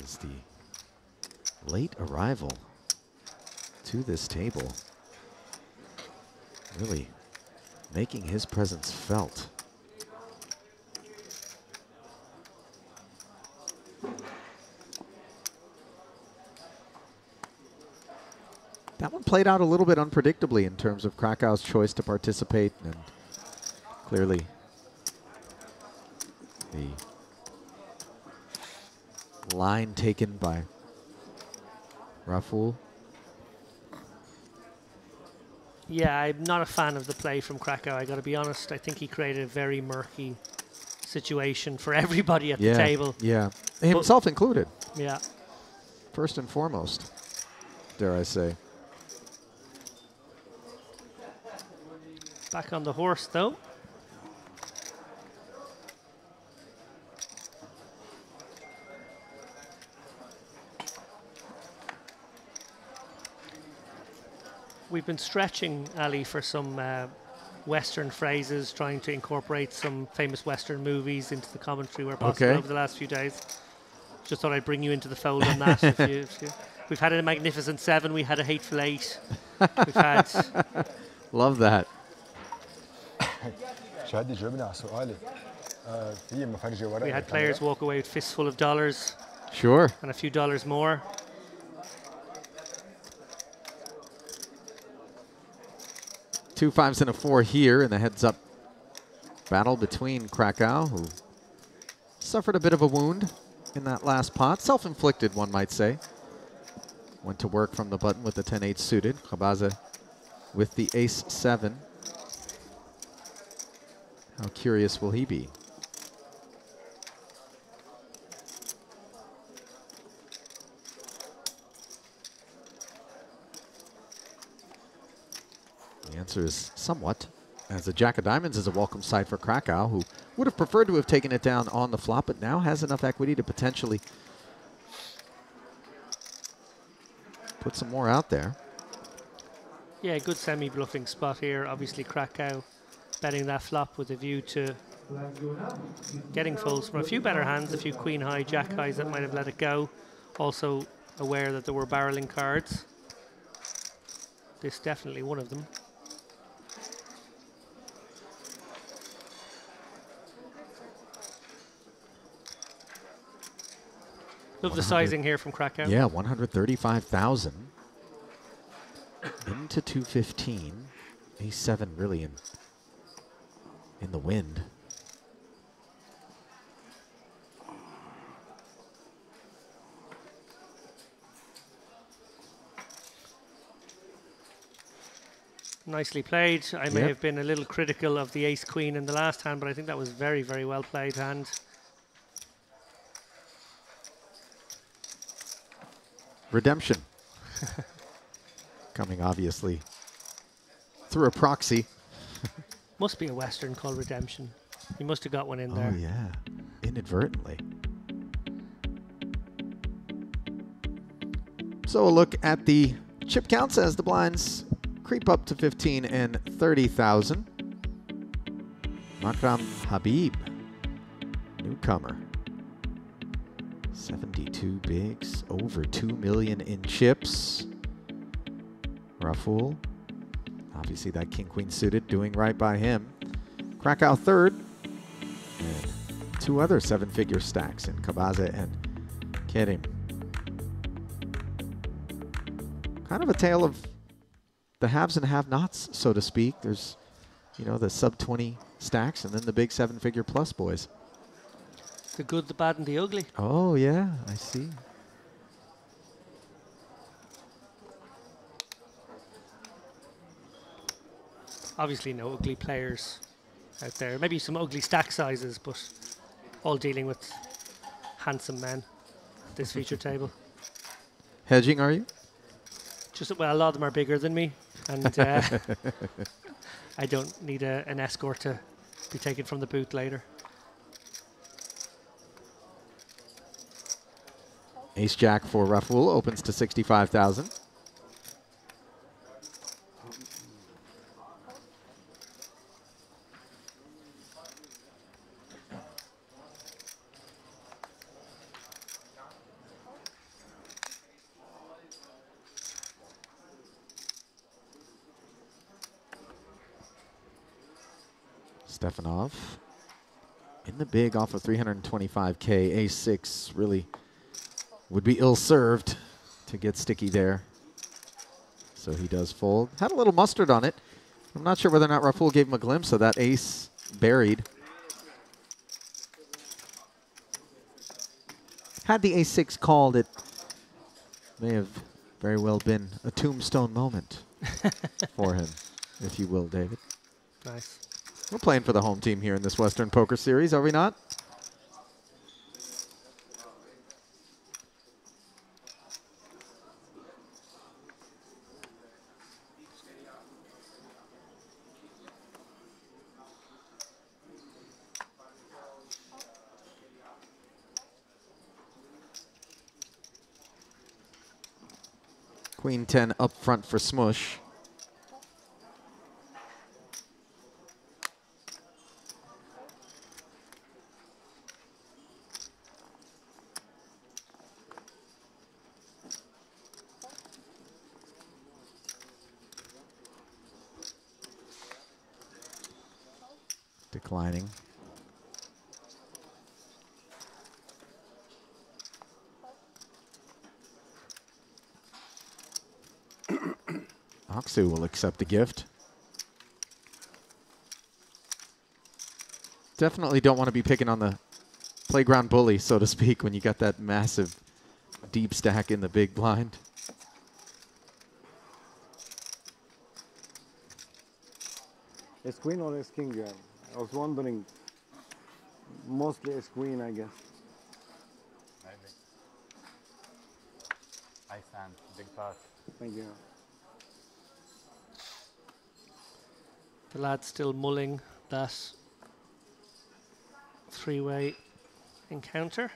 as the late arrival to this table, really making his presence felt. That one played out a little bit unpredictably in terms of Krakow's choice to participate, and clearly the line taken by Raful. Yeah, I'm not a fan of the play from Krakow, I gotta be honest. I think he created a very murky situation for everybody at the table. Yeah, himself included. Yeah. First and foremost, dare I say. Back on the horse, though. We've been stretching, Ali, for some Western phrases, trying to incorporate some famous Western movies into the commentary where possible over the last few days. Just thought I'd bring you into the fold on that. if you, we've had a Magnificent Seven, we had a Hateful Eight. We've had... Love that. We had players walk away with fistful of dollars. Sure. And a few dollars more. Two 5s and a 4 here in the heads-up battle between Krakow, who suffered a bit of a wound in that last pot. Self-inflicted, one might say. Went to work from the button with the 10-8 suited. Khabaza with the ace-7. How curious will he be? And answer is somewhat, as the Jack of Diamonds is a welcome sight for Krakow, who would have preferred to have taken it down on the flop, but now has enough equity to potentially put some more out there. Yeah, good semi-bluffing spot here. Obviously, Krakow betting that flop with a view to getting folds from a few better hands, a few queen high, jack highs that might have let it go. Also aware that there were barreling cards. This definitely one of them. Love the sizing here from Krakow. Yeah, 135,000 into 215. A7 really in the wind. Nicely played. I may Yep. have been a little critical of the ace queen in the last hand, but I think that was very, very well played hand. Redemption. Coming obviously through a proxy. Must be a Western called Redemption. You must have got one in there. Oh yeah, inadvertently. So a look at the chip counts as the blinds creep up to 15 and 30,000. Makram Habib, newcomer. 72 bigs, over 2 million in chips. Raful, obviously that king-queen suited, doing right by him. Krakow third, and two other seven-figure stacks in Kabaza and Kerim. Kind of a tale of the haves and have-nots, so to speak. There's, you know, the sub-20 stacks and then the big seven-figure plus boys. The good, the bad, and the ugly. Oh, yeah, I see. Obviously no ugly players out there. Maybe some ugly stack sizes, but all dealing with handsome men at this feature table. Hedging, are you? Just, well, a lot of them are bigger than me, and I don't need an escort to be taken from the booth later. Ace-Jack for Raful opens to 65,000. Stefanov in the big off of 325K. Ace-6 really would be ill-served to get sticky there. So he does fold. Had a little mustard on it. I'm not sure whether or not Raful gave him a glimpse of that ace buried. Had the ace-6 called, it may have very well been a tombstone moment for him, if you will, David. Nice. We're playing for the home team here in this Western Poker Series, are we not? Queen 10 up front for Smush. Declining. Aksu will accept the gift. Definitely don't want to be picking on the playground bully, so to speak, when you got that massive deep stack in the big blind. Ace queen or ace king? I was wondering. Mostly ace queen, I guess. Maybe. Ice hand, big pass. Thank you. The lad's still mulling that three-way encounter.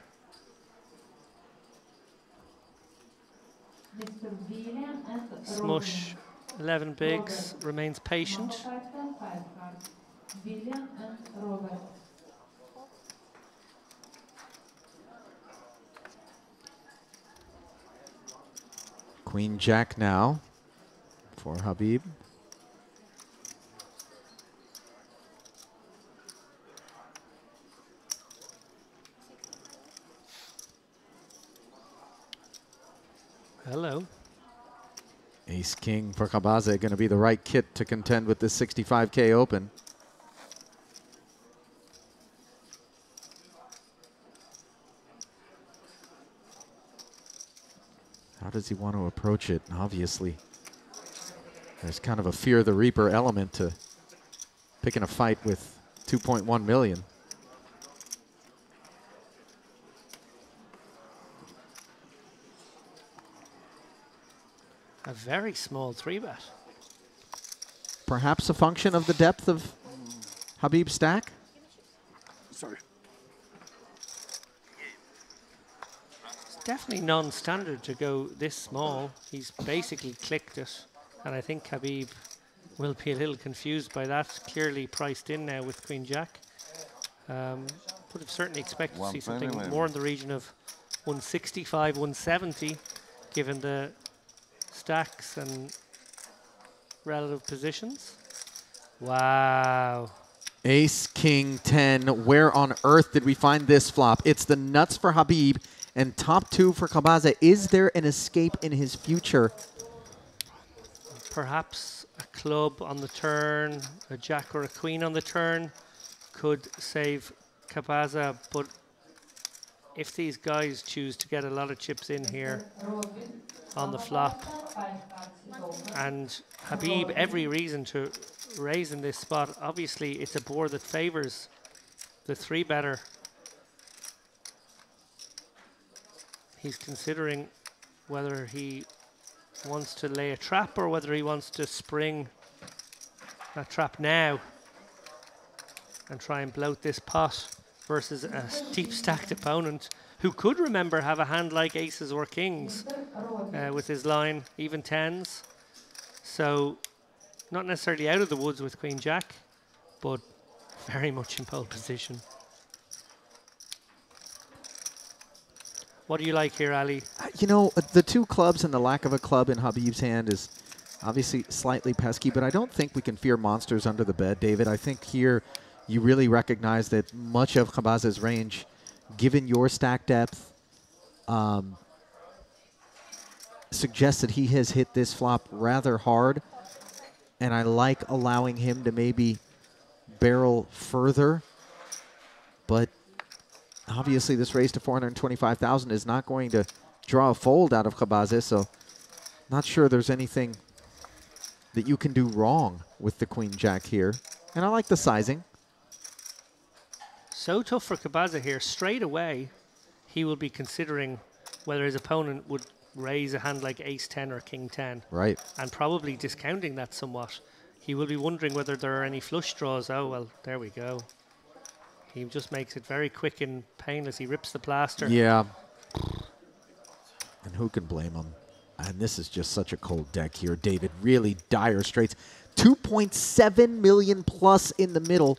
Smush, 11 bigs, remains patient. Queen Jack now for Habib. Hello. Ace King for Khabaze, going to be the right kit to contend with this 65K Open. How does he want to approach it? Obviously, there's kind of a fear the Reaper element to picking a fight with 2.1 million. A very small 3-bet. Perhaps a function of the depth of Habib's stack? Sorry. It's definitely non-standard to go this small. He's basically clicked it. And I think Habib will be a little confused by that. Clearly priced in now with Queen Jack. Would have certainly expected to see something more in the region of 165, 170, given the stacks and relative positions. Wow. Ace, King, 10. Where on earth did we find this flop? It's the nuts for Habib and top 2 for Khabaze. Is there an escape in his future? Perhaps a club on the turn, a jack or a queen on the turn could save Khabaze, but if these guys choose to get a lot of chips in here on the flop, and Habib every reason to raise in this spot. Obviously, it's a board that favors the 3-better. He's considering whether he wants to lay a trap or whether he wants to spring that trap now and try and bloat this pot versus a deep stacked opponent who could, remember, have a hand like aces or kings with his line, even 10s. So not necessarily out of the woods with Queen Jack, but very much in pole position. What do you like here, Ali? You know, the 2 clubs and the lack of a club in Habib's hand is obviously slightly pesky, but I don't think we can fear monsters under the bed, David. I think here you really recognize that much of Khabaze's range, given your stack depth, suggests that he has hit this flop rather hard, and I like allowing him to maybe barrel further, but obviously this raise to 425,000 is not going to draw a fold out of Khabaze, so not sure there's anything that you can do wrong with the Queen Jack here, and I like the sizing. So tough for Khabaze here. Straight away, he will be considering whether his opponent would raise a hand like ace 10 or king 10. Right. And probably discounting that somewhat. He will be wondering whether there are any flush draws. Oh, well, there we go. He just makes it very quick and painless. He rips the plaster. Yeah. And who can blame him? And this is just such a cold deck here, David. Really dire straights. 2.7 million plus in the middle.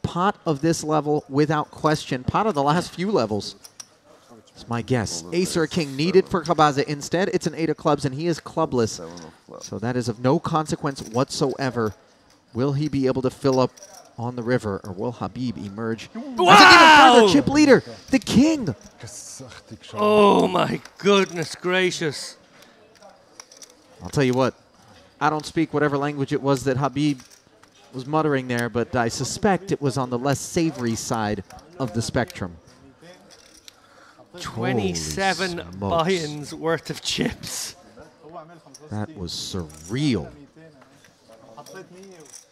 Pot of this level without question. Pot of the last few levels. It's my guess. Ace or king needed for Khabaze. Instead, it's an 8 of clubs, and he is clubless. So that is of no consequence whatsoever. Will he be able to fill up on the river, or will Habib emerge as an even further chip leader? The king. Oh, my goodness gracious. I'll tell you what. I don't speak whatever language it was that Habib was muttering there, but I suspect it was on the less savory side of the spectrum. 27 buy-ins worth of chips. That was surreal.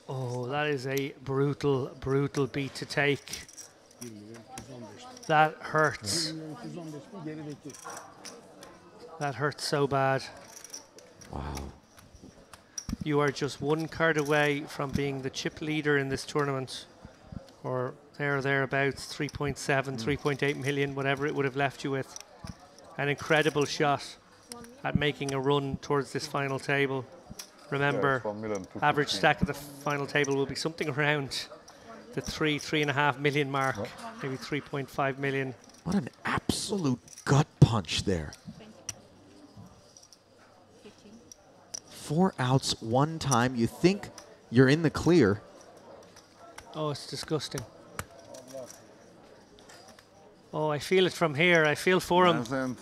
Oh, that is a brutal, brutal beat to take. That hurts. That hurts so bad. Wow. You are just one card away from being the chip leader in this tournament, or there or thereabouts, 3.7, 3.8 million, whatever it would have left you with. An incredible shot at making a run towards this final table. Remember, average stack of the final table will be something around the 3.5 million mark, maybe 3.5 million. What an absolute gut punch there. 4 outs, 1 time. You think you're in the clear. Oh, it's disgusting. Oh, I feel it from here. I feel for him.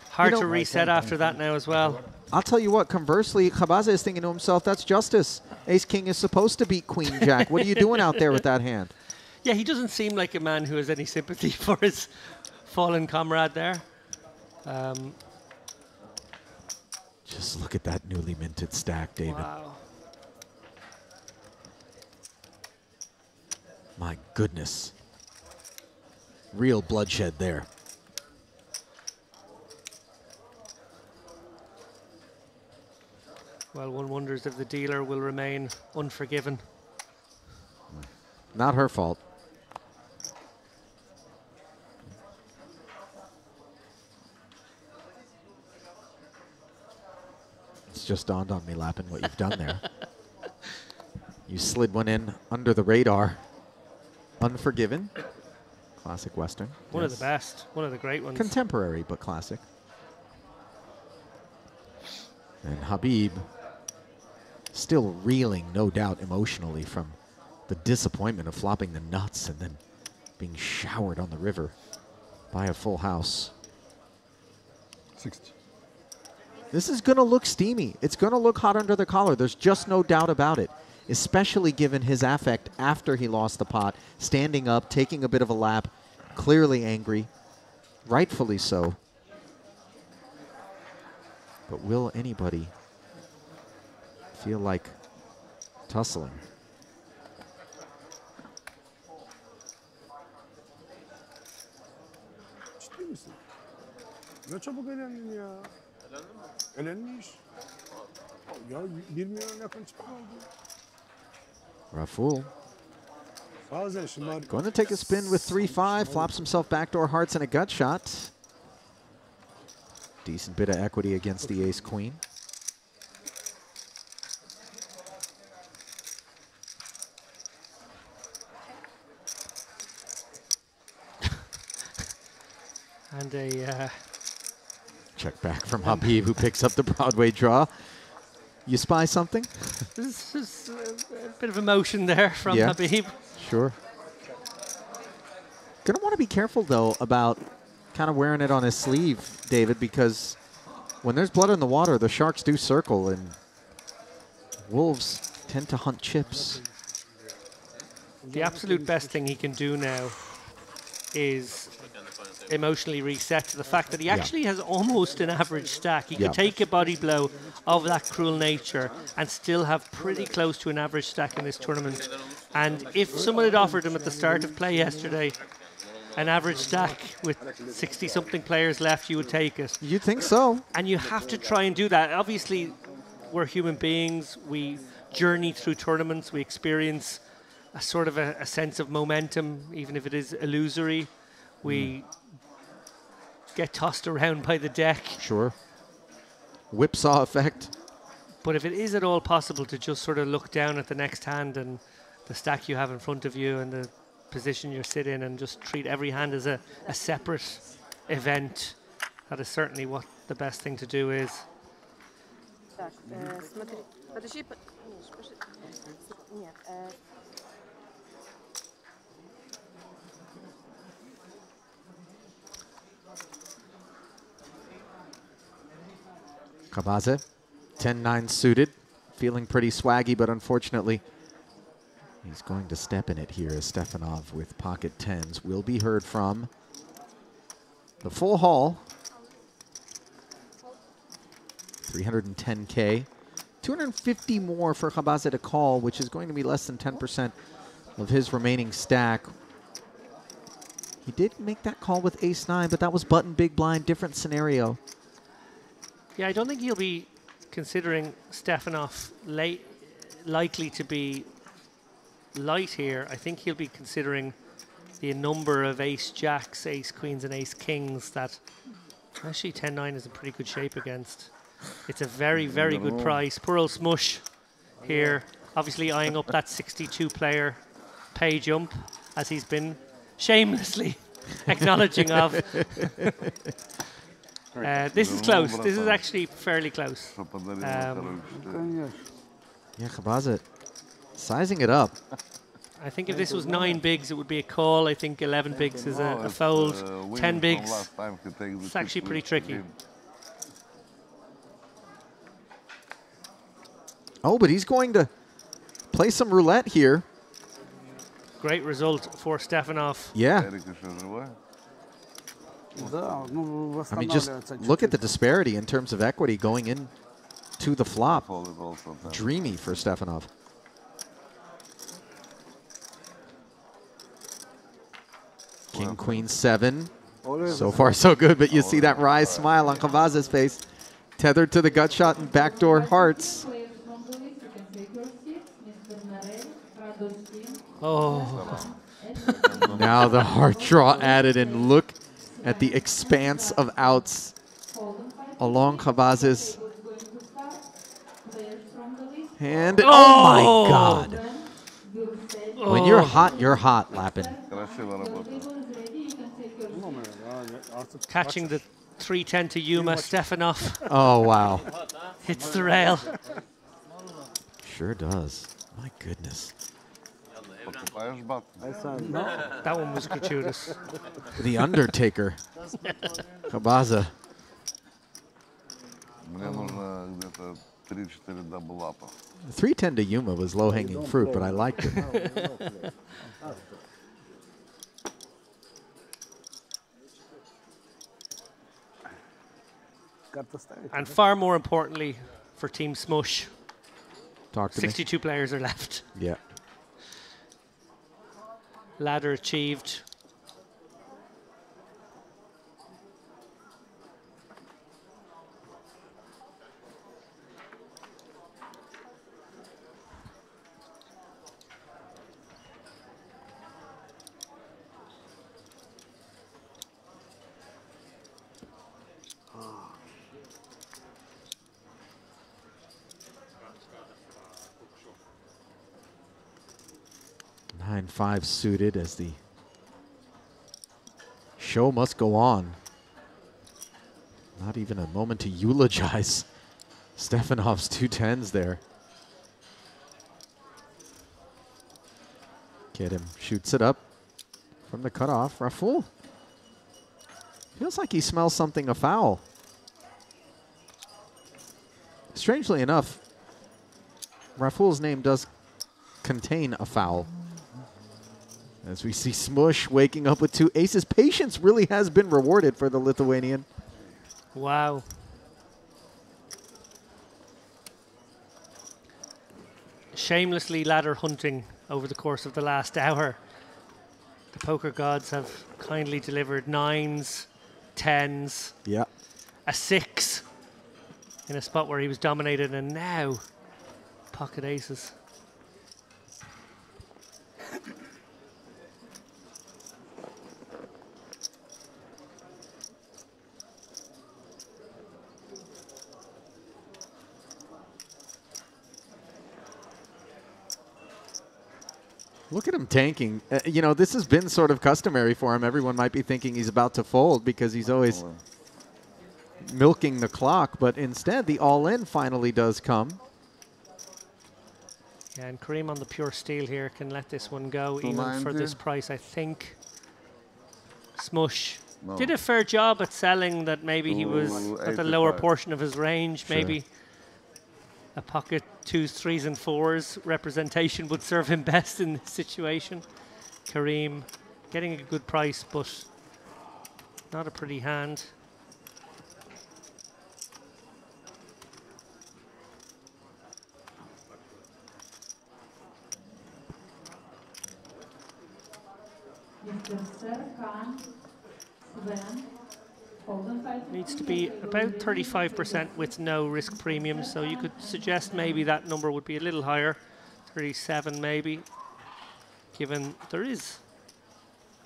Hard to reset after that now as well. I'll tell you what, conversely, Khabaza is thinking to himself, that's justice. Ace-King is supposed to beat Queen-Jack. What are you doing out there with that hand? Yeah, he doesn't seem like a man who has any sympathy for his fallen comrade there. Just look at that newly minted stack, David. Wow. My goodness. Real bloodshed there. Well, one wonders if the dealer will remain unforgiven. Not her fault. It's just dawned on me, Lappin, what you've done there. You slid one in under the radar. Unforgiven. Classic Western. One of the best. One of the great ones. Contemporary, but classic. And Habib still reeling, no doubt, emotionally from the disappointment of flopping the nuts and then being showered on the river by a full house. 60. This is going to look steamy. It's going to look hot under the collar. There's just no doubt about it, especially given his affect after he lost the pot, standing up, taking a bit of a lap, clearly angry, rightfully so. But will anybody feel like tussling? Ciddi misin? Ne çabuk elendin ya. Elenmiş. Ya 1 milyon yakın çıktı oldu. Raful Bazen şunlar going to take a spin with 3-5, flops himself backdoor hearts and a gut shot. Decent bit of equity against the ace-queen. And a check back from Habib, who picks up the Broadway draw. You spy something? This is a bit of emotion there from Habib. Sure. Gonna want to be careful, though, about kind of wearing it on his sleeve, David, because when there's blood in the water, the sharks do circle, and wolves tend to hunt chips. The absolute best thing he can do now is emotionally reset to the fact that he actually has almost an average stack. He could take a body blow of that cruel nature and still have pretty close to an average stack in this tournament. And if someone had offered him at the start of play yesterday an average stack with 60-something players left, you would take it. You'd think so. And you have to try and do that. Obviously, we're human beings. We journey through tournaments. We experience a sort of a sense of momentum, even if it is illusory. We get tossed around by the deck. Sure. Whipsaw effect. But if it is at all possible to just sort of look down at the next hand and the stack you have in front of you and the position you sit in and just treat every hand as a separate event, that is certainly what the best thing to do is. Так, смотри, подожди, нет, Khabaza, 10-9 suited, feeling pretty swaggy, but unfortunately, he's going to step in it here as Stefanov with pocket tens will be heard from. The full haul, 310K, 250 more for Khabaza to call, which is going to be less than 10% of his remaining stack. He did make that call with ace-9, but that was button big blind, different scenario. Yeah, I don't think he'll be considering Stefanov likely to be light here, I think he'll be considering the number of ace jacks, ace queens, and ace kings that actually 10-9 is in pretty good shape against. It's a very, very good price. Poor old Smush here, obviously eyeing up that 62-player pay jump, as he's been shamelessly acknowledging of. This is close. This is actually fairly close. Yeah, Khabaza sizing it up. I think if this was 9 bigs, it would be a call. I think 11 bigs is a fold. 10 bigs, it's actually pretty tricky. Oh, but he's going to play some roulette here. Great result for Stefanov. Yeah. I mean, just look at the disparity in terms of equity going in to the flop. Dreamy for Stefanov. King, queen, 7. So far, so good, but you see that wry smile on Khabaza's face. Tethered to the gut shot and backdoor hearts. Oh. Now the heart draw added, and look at the expanse of outs along Khabaza's hand. Oh my God. When you're hot, Lapin. Catching the 310 to Yuma, Stefanov. Oh, wow. Hits the rail. Sure does. My goodness. That one was gratuitous. The Undertaker. Khabaza. 310 to Yuma was low-hanging fruit, but I liked it. And far more importantly for Team Smush, Talk to 62 players are left. Yeah. Ladder achieved. Nine five suited as the show must go on. Not even a moment to eulogize Stefanov's 210s there. Kid him shoots it up from the cutoff. Raful feels like he smells something afoul. Strangely enough, Raful's name does contain a foul. As we see Smush waking up with 2 aces. Patience really has been rewarded for the Lithuanian. Wow. Shamelessly ladder hunting over the course of the last hour. The poker gods have kindly delivered 9s, 10s, yeah, a 6 in a spot where he was dominated, and now pocket aces. Look at him tanking. You know, this has been sort of customary for him. Everyone might be thinking he's about to fold because he's always milking the clock, but instead the all-in finally does come. Yeah, and Kareem on the pure steel here can let this one go even for this price, I think. Smush did a fair job at selling that maybe he was at the lower portion of his range. Sure. Maybe a pocket 2s, 3s, and 4s representation would serve him best in this situation. Kareem getting a good price, but not a pretty hand. Mr. Sir Khan, Sven, Needs to be about 35% with no risk premium, so you could suggest maybe that number would be a little higher, 37 maybe, given there is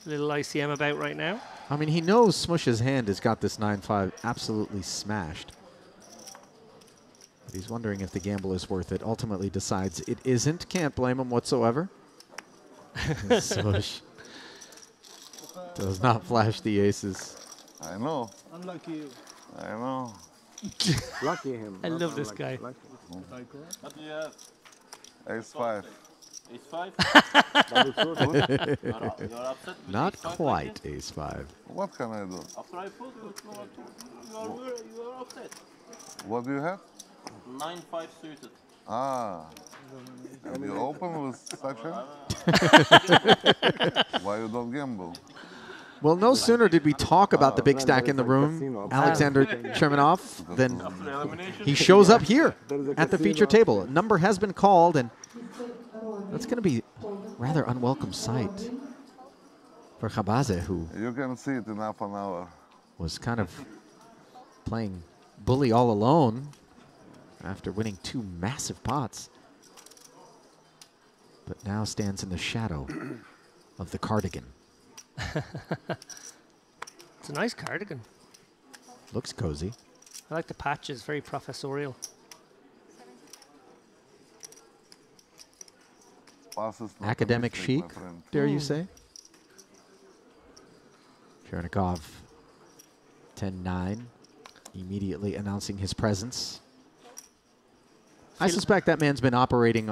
a little ICM about right now. I mean, he knows Smush's hand has got this 9-5 absolutely smashed. But he's wondering if the gamble is worth it. Ultimately decides it isn't. Can't blame him whatsoever. Smush does not flash the aces. I know. Unlucky you. I know. Lucky him. I love this guy. What do you have? Ace 5. Ace 5? You're upset with Not ace 5 quite ace 5. What can I do? After I put you are upset. What do you have? 9-5 suited. Ah. And you open with such a? Why you don't gamble? Well, no sooner did we talk about the big stack in the room, Alexander Chermanov, than he shows up here at the feature table. A number has been called, and that's going to be a rather unwelcome sight for Khabaze, who you can see it in half an hour. Was kind of playing bully all alone after winning 2 massive pots, but now stands in the shadow of the cardigan. It's a nice cardigan. Looks cozy. I like the patches, very professorial. Academic chic, dare you say? Chernikov, 10-9, immediately announcing his presence. I suspect that man's been operating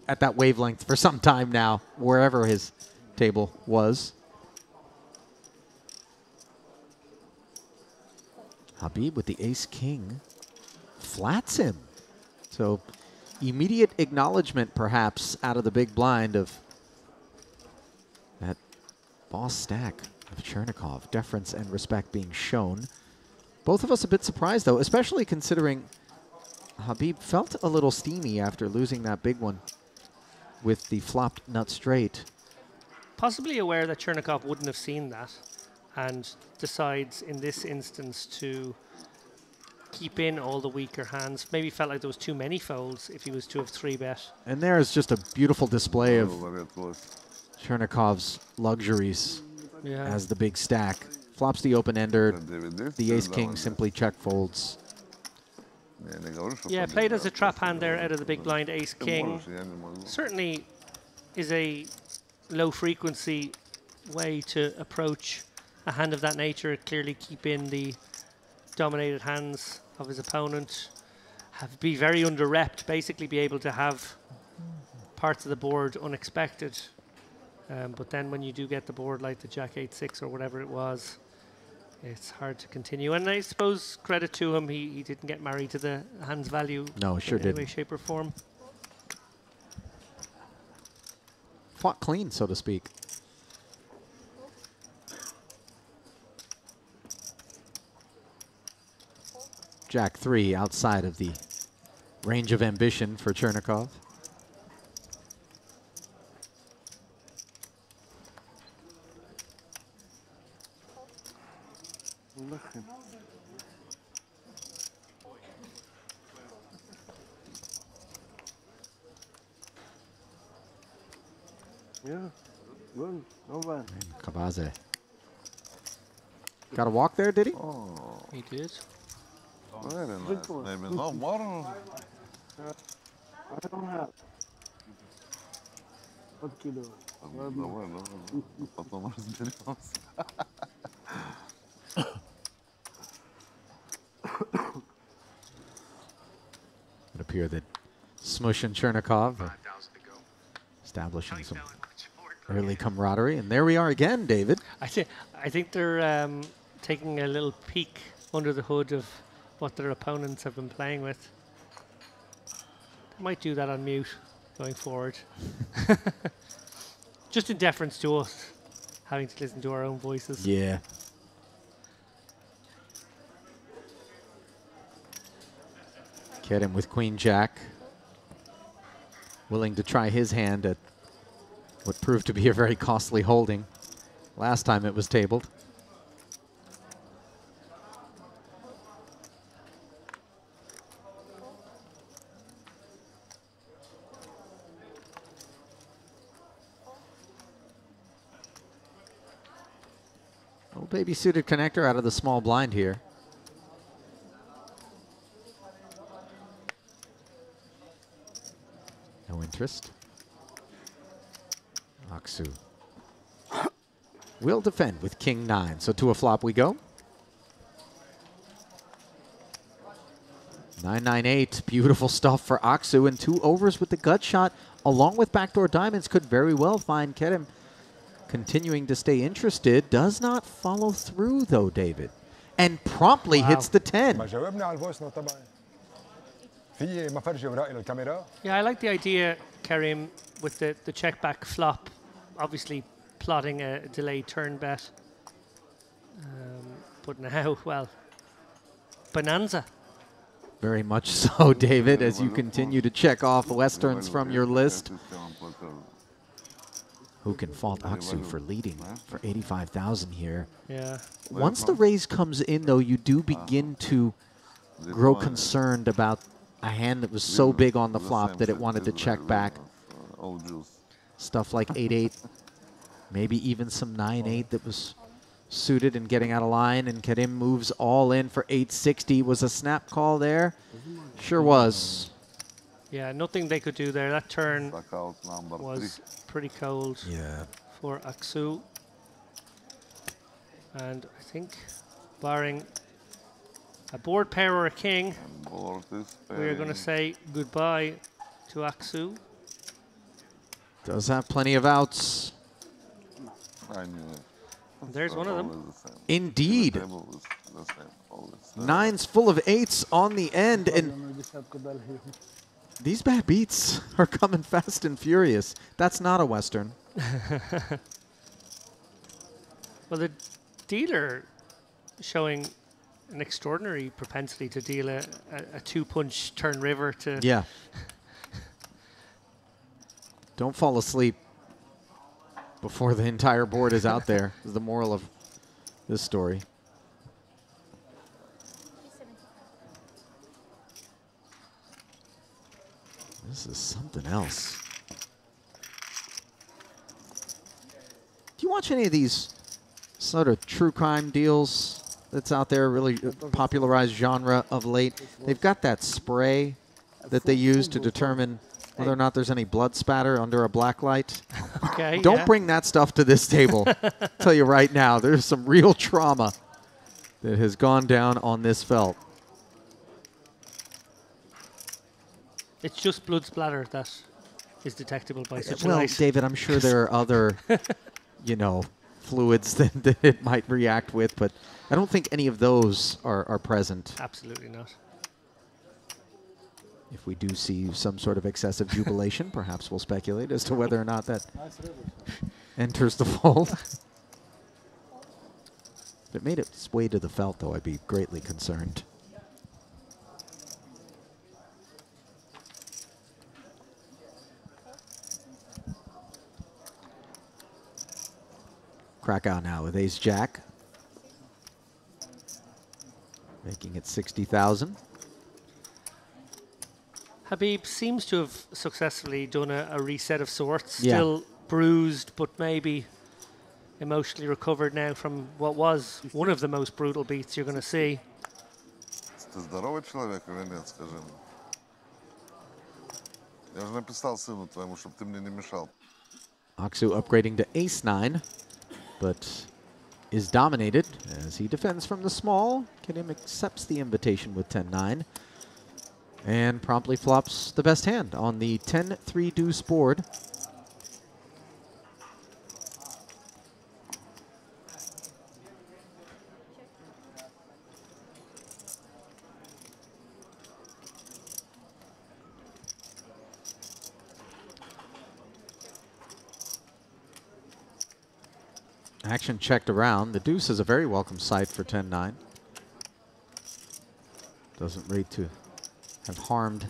at that wavelength for some time now, wherever his table was. Habib with the ace-king flats him. So immediate acknowledgement, perhaps, out of the big blind of that boss stack of Chernikov. Deference and respect being shown. Both of us a bit surprised, though, especially considering Habib felt a little steamy after losing that big one with the flopped nut straight. Possibly aware that Chernikov wouldn't have seen that, and decides in this instance to keep in all the weaker hands. Maybe felt like there was too many folds if he was to have 3-bet. And there's just a beautiful display of Chernikov's luxuries as the big stack. Flops the open-ender. The ace-king simply check folds. Yeah, played as a trap hand there out of the big blind ace-king. Certainly is a low-frequency way to approach a hand of that nature. Clearly keep in the dominated hands of his opponent. Be very under-repped, basically be able to have parts of the board unexpected. But then when you do get the board like the Jack 8-6 or whatever it was, it's hard to continue. And I suppose credit to him, he didn't get married to the hand's value. No, sure in any way, didn't. shape, or form. Fought clean, so to speak. Jack 3 outside of the range of ambition for Chernikov. Yeah, good. No bad. Khabaze. Got a walk there, did he? Oh. He did. Very nice. Maybe no more. I don't have. What kilo? Потом разберемся. It appeared that Smush and Chernikov are establishing some early camaraderie, and there we are again, David. I think they're taking a little peek under the hood of what their opponents have been playing with. They might do that on mute going forward. Just in deference to us having to listen to our own voices. Yeah. Kerem with Queen Jack, willing to try his hand at what proved to be a very costly holding. Last time it was tabled. Baby suited connector out of the small blind here. No interest. Aksu will defend with king 9. So to a flop we go. 9-9-8. Beautiful stuff for Aksu. And 2 overs with the gut shot along with backdoor diamonds could very well find Kerem continuing to stay interested. Does not follow through though, David. And promptly hits the 10. Yeah, I like the idea, Karim, with the check back flop, obviously plotting a delayed turn bet. But now, well, bonanza. Very much so, David, as you continue to check off Westerns from your list. Who can fault Aksu for leading for 85,000 here? Yeah. Once the raise comes in, though, you do begin to grow concerned about a hand that was so big on the flop that it wanted to check back. Stuff like 8-8, maybe even some 9-8 that was suited and getting out of line, and Kerim moves all in for 860. Was a snap call there? Sure was. Yeah, nothing they could do there. That turn was pretty cold for Aksu. And I think, barring a board pair or a king, we're going to say goodbye to Aksu. Does have plenty of outs. There's one of them. Indeed. 9's full of 8s on the end, and these bad beats are coming fast and furious. That's not a Western. Well, the dealer showing an extraordinary propensity to deal a 2-punch turn river to... Yeah. Don't fall asleep before the entire board is out there, is the moral of this story. This is something else. Do you watch any of these sort of true crime deals that's out there, really popularized genre of late? They've got that spray that they use to determine whether or not there's any blood spatter under a black light. Okay. Don't bring that stuff to this table. Tell you right now, there's some real trauma that has gone down on this felt. It's just blood splatter that is detectable by such a Well, light. David, I'm sure there are other, you know, fluids that it might react with, but I don't think any of those are present. Absolutely not. If we do see some sort of excessive jubilation, perhaps we'll speculate as to whether or not that enters the fold. If it made its way to the felt, though, I'd be greatly concerned. Krakow now with ace-jack, making it 60,000. Habib seems to have successfully done a reset of sorts. Yeah. Still bruised, but maybe emotionally recovered now from what was one of the most brutal beats you're going to see. Ты здоровый человек или нет, скажи мне? Я уже написал сыну твоему, чтобы ты мне не мешал. Aksu upgrading to ace-9, but is dominated as he defends from the small. Kerim accepts the invitation with 10-9 and promptly flops the best hand on the 10-3 deuce board. Action checked around. The deuce is a very welcome sight for 10-9. Doesn't rate to have harmed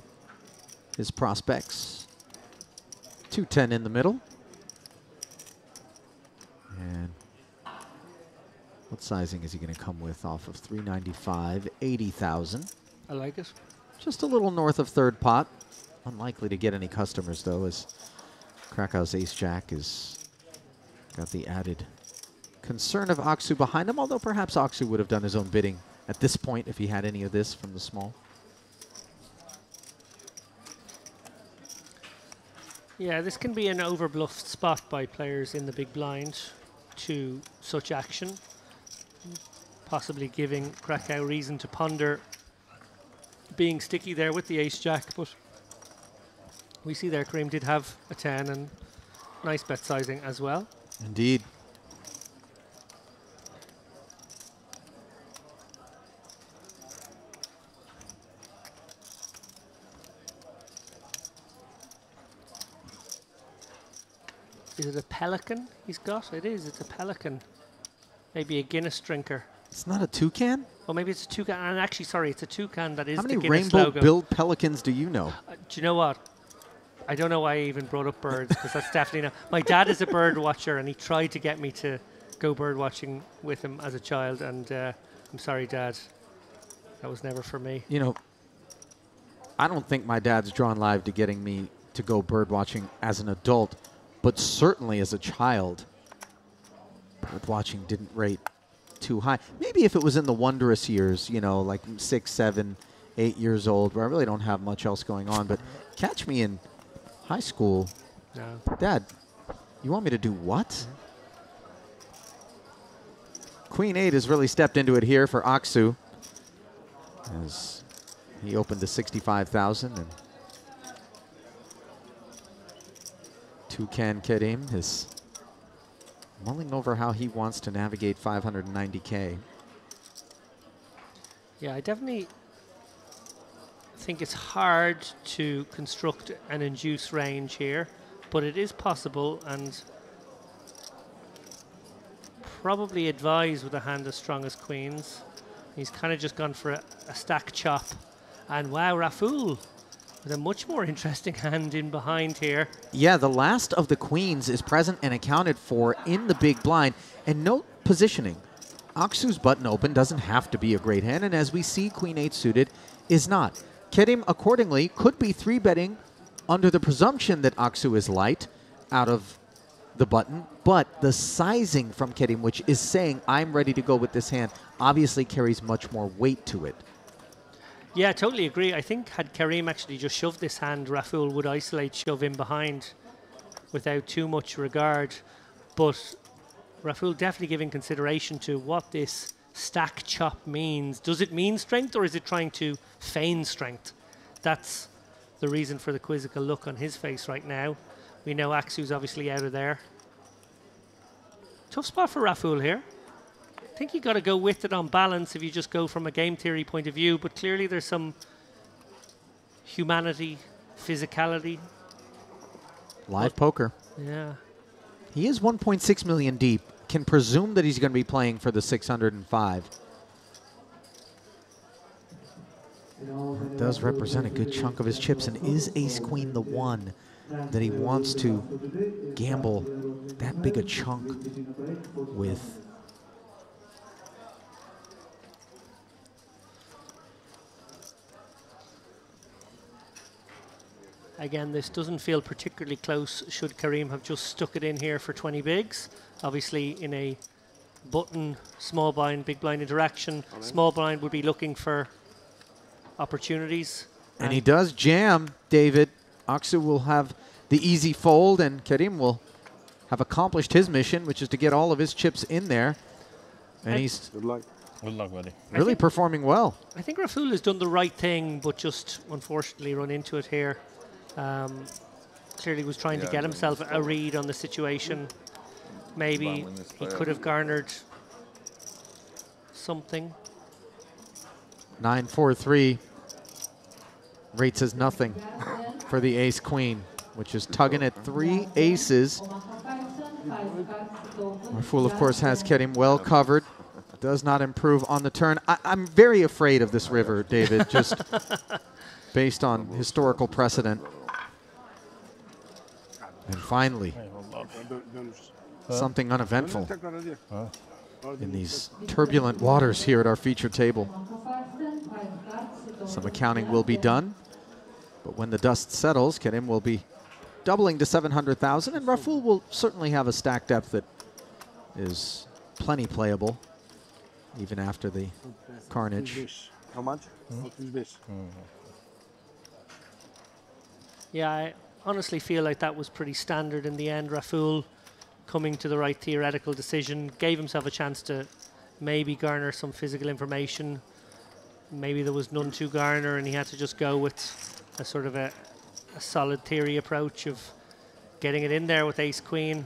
his prospects. 2-10 in the middle. And what sizing is he going to come with off of 395, 80,000? I like it. Just a little north of third pot. Unlikely to get any customers, though, as Krakow's ace-jack has got the added concern of Aksu behind him, although perhaps Aksu would have done his own bidding at this point if he had any of this from the small. Yeah, this can be an overbluffed spot by players in the big blind to such action, possibly giving Krakow reason to ponder being sticky there with the ace-jack, but we see there Karim did have a 10 and nice bet sizing as well. Indeed. Is it a pelican he's got? It is, it's a pelican. Maybe a Guinness drinker. It's not a toucan? Or maybe it's a toucan. And actually, sorry, it's a toucan that is How the many Guinness rainbow logo. billed pelicans do you know? Do you know what? I don't know why I even brought up birds, because that's definitely not. My dad is a bird watcher, and he tried to get me to go bird watching with him as a child, and I'm sorry, Dad. That was never for me. You know, I don't think my dad's drawn live to getting me to go bird watching as an adult, but certainly as a child, bird watching didn't rate too high. Maybe if it was in the wondrous years, you know, like 6, 7, 8 years old, where I really don't have much else going on, but catch me in high school. No. Dad, you want me to do what? Queen 8 has really stepped into it here for Aksu, as he opened to 65,000, and Toucan Karim is mulling over how he wants to navigate 590K. Yeah, I definitely think it's hard to construct an induce range here, but it is possible, and probably advised with a hand as strong as queens. He's kind of just gone for a stack chop, and wow, Raful with a much more interesting hand in behind here. Yeah, the last of the queens is present and accounted for in the big blind. And note positioning. Aksu's button open doesn't have to be a great hand, and as we see, Queen 8 suited is not. Kerim, accordingly, could be 3-betting under the presumption that Aksu is light out of the button, but the sizing from Kerim, which is saying, I'm ready to go with this hand, obviously carries much more weight to it. Yeah, I totally agree. I think had Karim actually just shoved this hand, Raful would isolate, shove in behind without too much regard. But Raful definitely giving consideration to what this stack chop means. Does it mean strength, or is it trying to feign strength? That's the reason for the quizzical look on his face right now. We know Aksu's obviously out of there. Tough spot for Raful here. I think you got to go with it on balance if you just go from a game theory point of view, but clearly there's some humanity, physicality. Live poker. Yeah. He is 1.6 million deep. Can presume that he's going to be playing for the 605. It does represent a good chunk of his chips, and is ace-queen the one that he wants to gamble that big a chunk with? Again, this doesn't feel particularly close should Karim have just stuck it in here for 20 bigs. Obviously, in a button, small blind, big blind interaction, small blind would be looking for opportunities. And he does jam, David. Aksu will have the easy fold, and Karim will have accomplished his mission, which is to get all of his chips in there. And he's Good luck. Good luck, buddy. really performing well. I think Raful has done the right thing, but just unfortunately run into it here. Clearly was trying to get himself a read on the situation. Maybe he could have garnered something. 9-4-3 rates as nothing for the ace-queen, which is tugging at 3 aces. Raful, of course, has Kerim well covered. Does not improve on the turn. I'm very afraid of this river, David, just based on historical precedent. And finally, something uneventful in these turbulent waters here at our feature table. Some accounting will be done, but when the dust settles, Kerim will be doubling to 700,000, and Raful will certainly have a stack depth that is plenty playable, even after the carnage. How much? 35. Yeah, I honestly feel like that was pretty standard in the end. Raful coming to the right theoretical decision, gave himself a chance to maybe garner some physical information. Maybe there was none to garner and he had to just go with a sort of a solid theory approach of getting it in there with ace-queen.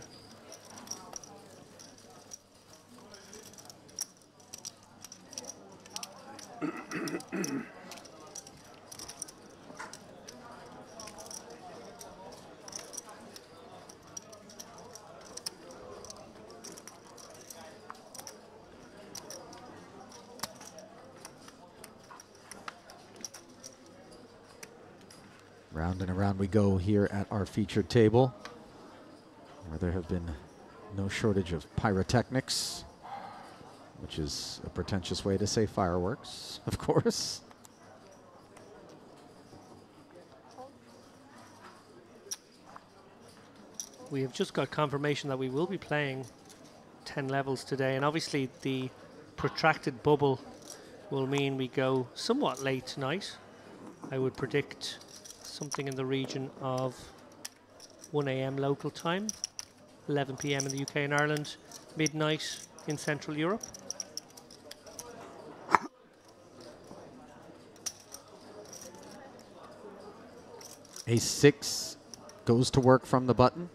Round and around we go here at our featured table, where there have been no shortage of pyrotechnics, which is a pretentious way to say fireworks, of course. We have just got confirmation that we will be playing 10 levels today, and obviously the protracted bubble will mean we go somewhat late tonight. I would predict something in the region of 1 a.m. local time, 11 p.m. in the UK and Ireland, midnight in Central Europe. Ace-6 goes to work from the button.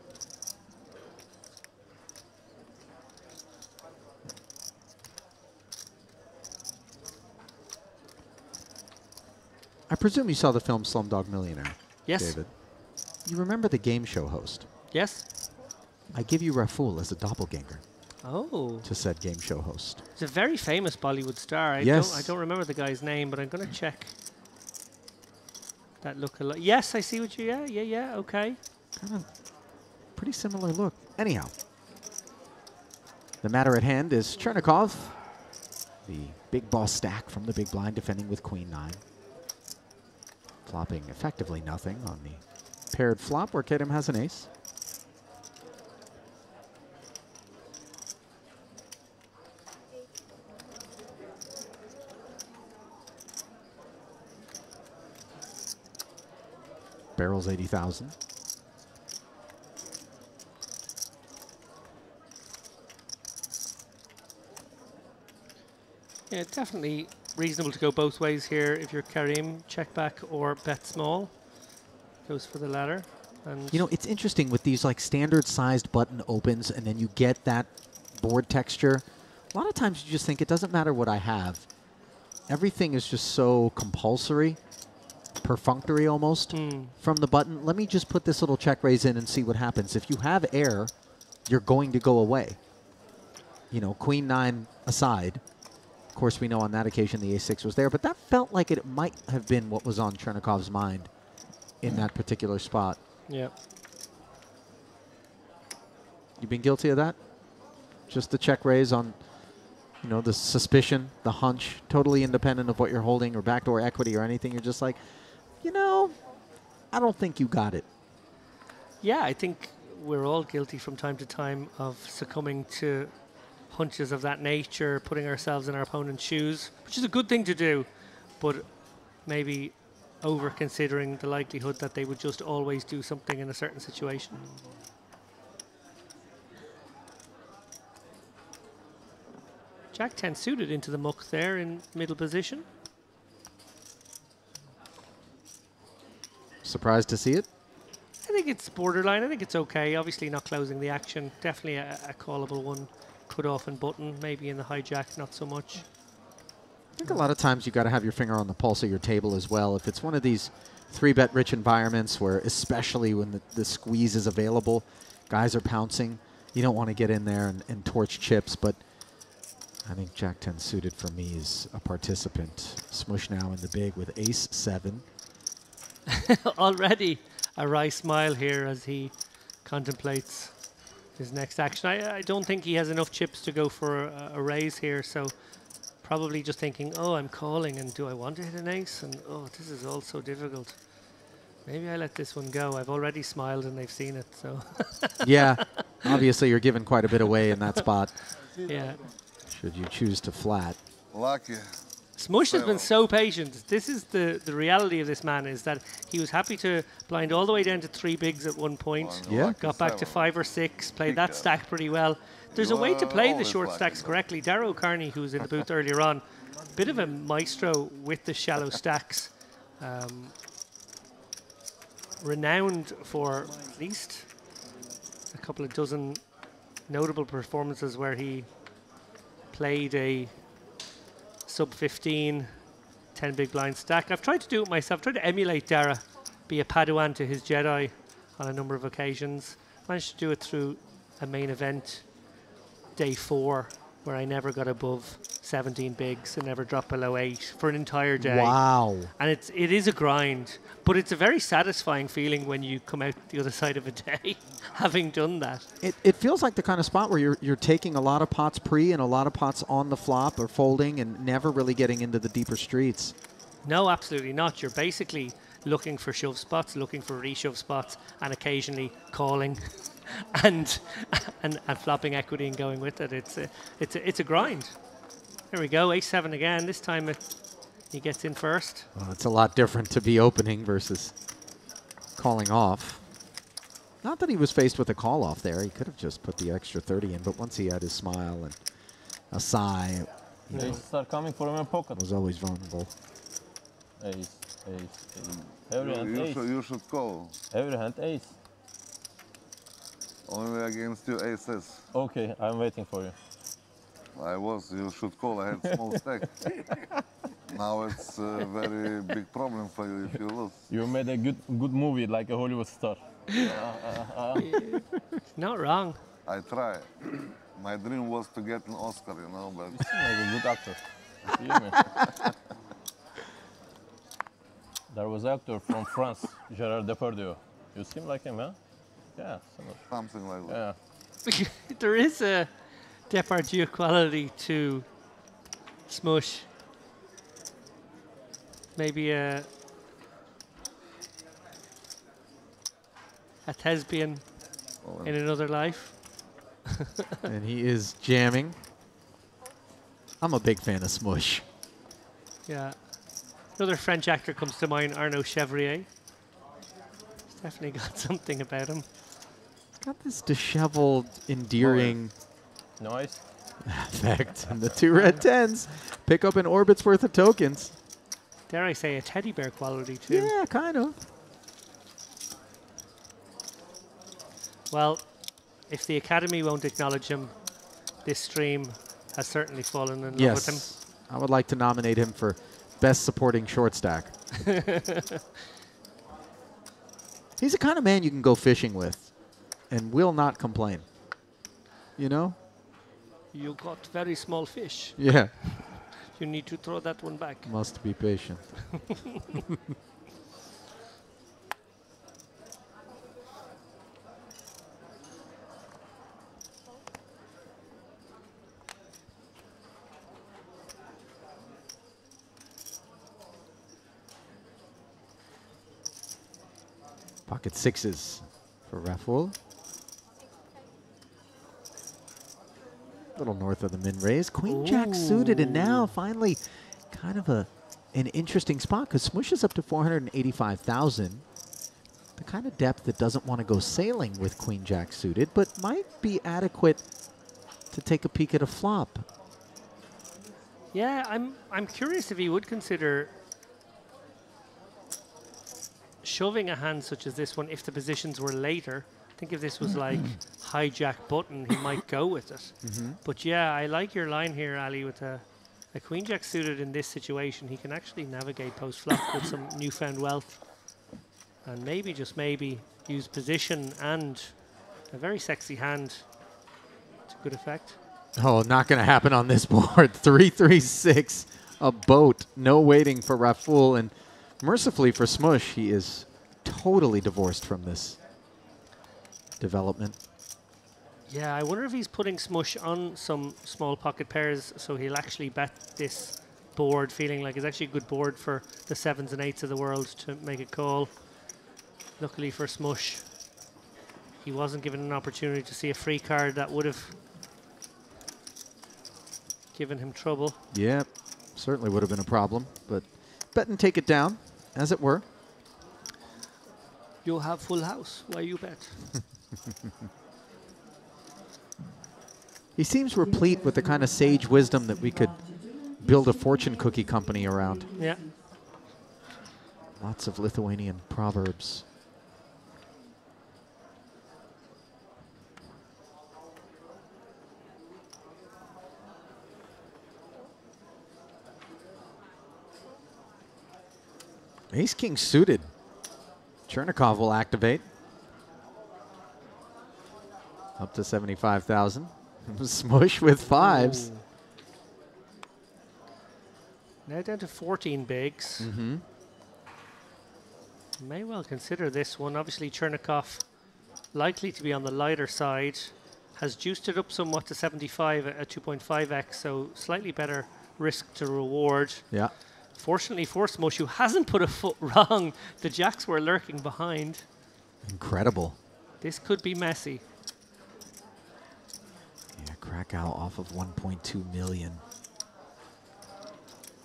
I presume you saw the film Slumdog Millionaire, Yes. David. You remember the game show host? Yes. I give you Raful as a doppelganger Oh. to said game show host. He's a very famous Bollywood star. Yes. I don't remember the guy's name, but I'm going to check that look a lot. Yes, I see what you... Yeah, okay. Kind of pretty similar look. Anyhow, the matter at hand is Chernikov, the big boss stack from the big blind, defending with Queen 9. Flopping effectively nothing on the paired flop where Kedem has an ace. Barrels 80,000. Yeah, definitely reasonable to go both ways here. If you're Karim, check back or bet small. Goes for the latter. And You know, it's interesting with these like standard sized button opens and then you get that board texture. A lot of times you just think it doesn't matter what I have. Everything is just so compulsory, perfunctory almost from the button. Let me just put this little check raise in and see what happens. If you have air, you're going to go away. You know, Queen 9 aside. Of course, we know on that occasion the ace-6 was there, but that felt like it might have been what was on Chernikov's mind in that particular spot. Yeah. You been guilty of that? Just the check raise on, you know, the suspicion, the hunch, totally independent of what you're holding or backdoor equity or anything. You're just like, you know, I don't think you got it. yeah, I think we're all guilty from time to time of succumbing to hunches of that nature, putting ourselves in our opponent's shoes, which is a good thing to do, but maybe over considering the likelihood that they would just always do something in a certain situation. Jack 10 suited into the muck there in middle position. Surprised to see it? I think it's borderline. I think it's okay. Obviously not closing the action. Definitely a callable one. Cut off and button. Maybe in the hijack, not so much. I think a lot of times you've got to have your finger on the pulse of your table as well. If it's one of these 3-bet rich environments where, especially when the squeeze is available, guys are pouncing, you don't want to get in there and torch chips, but I think Jack 10 suited for me is a participant. Smush now in the big with ace-7. Already a wry smile here as he contemplates his next action. I don't think he has enough chips to go for a raise here, so probably just thinking, oh, I'm calling, and do I want to hit an ace? And oh, this is all so difficult. Maybe I let this one go. I've already smiled and they've seen it, so. Yeah. Obviously, you're giving quite a bit away in that spot. Yeah. Should you choose to flat. Lucky. Smush has been so patient. This is the reality of this man, is that he was happy to blind all the way down to 3 bigs at one point. Yeah. Got back to 5 or 6, played that stack pretty well. There's a way to play the short stacks correctly. Darrow Carney, who was in the booth earlier on, bit of a maestro with the shallow stacks. Renowned for at least a couple of dozen notable performances where he played a sub 15, 10 big blind stack. I've tried to do it myself, tried to emulate Dara, be a Padawan to his Jedi on a number of occasions. Managed to do it through a main event, day 4, where I never got above 17 bigs and never dropped below 8 for an entire day. Wow. And it is a grind, but it's a very satisfying feeling when you come out the other side of a day having done that. It feels like the kind of spot where you're taking a lot of pots pre and a lot of pots on the flop or folding and never really getting into the deeper streets. No, absolutely not. You're basically looking for shove spots, looking for reshove spots, and occasionally calling and flopping equity and going with it. It's a grind. Here we go, ace-7 again. This time he gets in first. Well, it's a lot different to be opening versus calling off. Not that he was faced with a call off there. He could have just put the extra 30 in, but once he had his smile and a sigh, Ace start coming from your pocket. was always vulnerable. Ace, ace, ace. Every hand ace. You should call. Every hand ace. Only against you aces. Okay, I'm waiting for you. You should call. I had small stack. Now it's a very big problem for you if you lose. You made a good movie like a Hollywood star. Not wrong. I try. My dream was to get an Oscar, you know, but... You seem like a good actor. You hear me? There was an actor from France, Gerard Depardieu. You seem like him, huh? Yeah. Something like that. Yeah. There is a Depardieu quality to Smush. Maybe a thespian in another life. And he is jamming. I'm a big fan of Smush. Yeah. Another French actor comes to mind, Arnaud Chevrier. He's definitely got something about him. He's got this disheveled, endearing Nice. effect. And the 2 red 10s pick up an orbit's worth of tokens. Dare I say a teddy bear quality too. Yeah, kind of. Well, if the Academy won't acknowledge him, this stream has certainly fallen in love with him. I would like to nominate him for Best Supporting Short Stack. He's the kind of man you can go fishing with and will not complain. You know? You got very small fish. Yeah. You need to throw that one back. Must be patient. Pocket 6s for Raful. A little north of the min raise. Queen Jack suited, and now finally kind of an interesting spot because Smush is up to 485,000. The kind of depth that doesn't want to go sailing with Queen Jack suited, but might be adequate to take a peek at a flop. Yeah, I'm curious if he would consider shoving a hand such as this one if the positions were later. I think if this was like hijack button, he might go with it. But yeah, I like your line here, Ali, with a Queen Jack suited in this situation. He can actually navigate post flop with some newfound wealth. And maybe, just maybe, use position and a very sexy hand to good effect. Oh, not going to happen on this board. 3-3-6, a boat. No waiting for Raful. And mercifully for Smush, he is totally divorced from this development. Yeah, I wonder if he's putting Smush on some small pocket pairs so he'll actually bet this board, feeling like it's actually a good board for the 7s and 8s of the world to make a call. Luckily for Smush, he wasn't given an opportunity to see a free card that would have given him trouble. Yeah, certainly would have been a problem, but bet and take it down, as it were. You'll have full house. Why you bet? He seems replete with the kind of sage wisdom that we could build a fortune cookie company around. Yeah. Lots of Lithuanian proverbs. Ace King suited. Chernikov will activate. Up to 75,000. Smush with fives. Ooh. Now down to 14 bigs. Mm-hmm. May well consider this one. Obviously, Chernikov likely to be on the lighter side. Has juiced it up somewhat to 75 at 2.5x, so slightly better risk to reward. Yeah. Fortunately for Smush, who hasn't put a foot wrong, the jacks were lurking behind. Incredible. This could be messy. Yeah, Krakow off of 1.2 million.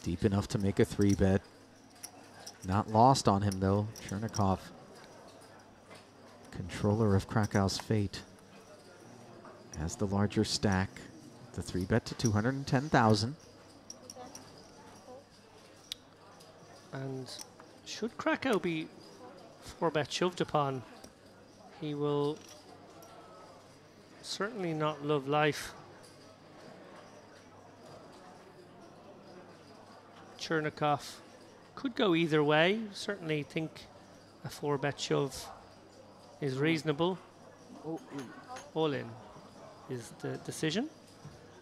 Deep enough to make a 3-bet. Not lost on him, though. Chernikov, controller of Krakow's fate, has the larger stack. The 3-bet to 210,000. And should Krakow be 4-bet shoved upon, he will certainly not love life. Chernikov could go either way. Certainly think a 4-bet shove is reasonable. All in is the decision.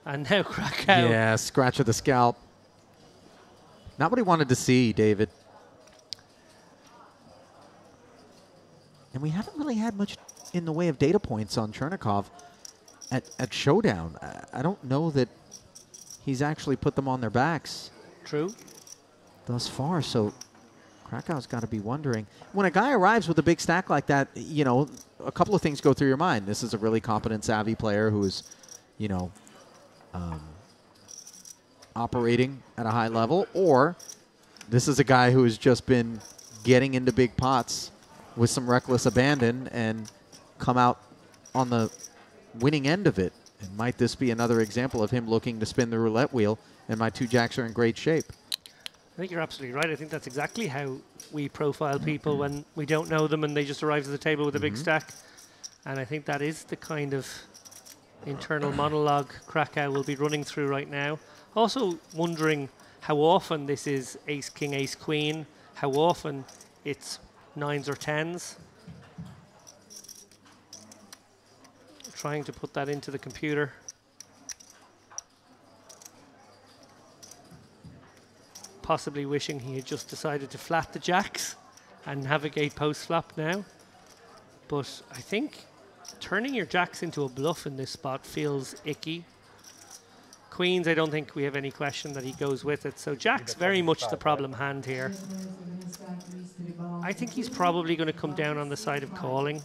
And now Krakow. Yeah, scratch of the scalp. Not what he wanted to see, David. And we haven't really had much in the way of data points on Chernikov at Showdown. I don't know that he's actually put them on their backs. True. Thus far, so Krakow's got to be wondering. When a guy arrives with a big stack like that, you know, a couple of things go through your mind. This is a really competent, savvy player who is, you know, operating at a high level, or this is a guy who has just been getting into big pots with some reckless abandon and come out on the winning end of it. And might this be another example of him looking to spin the roulette wheel, and my 2 jacks are in great shape? I think you're absolutely right. I think that's exactly how we profile people when we don't know them and they just arrive to the table with a big stack. And I think that is the kind of internal monologue Krakow will be running through right now. Also wondering how often this is ace, king, ace, queen, how often it's 9s or 10s. Trying to put that into the computer. Possibly wishing he had just decided to flat the jacks and navigate post-flop now. But I think turning your jacks into a bluff in this spot feels icky. Queens, I don't think we have any question that he goes with it. So jack's very much the problem hand here. I think he's probably going to come down on the side of calling.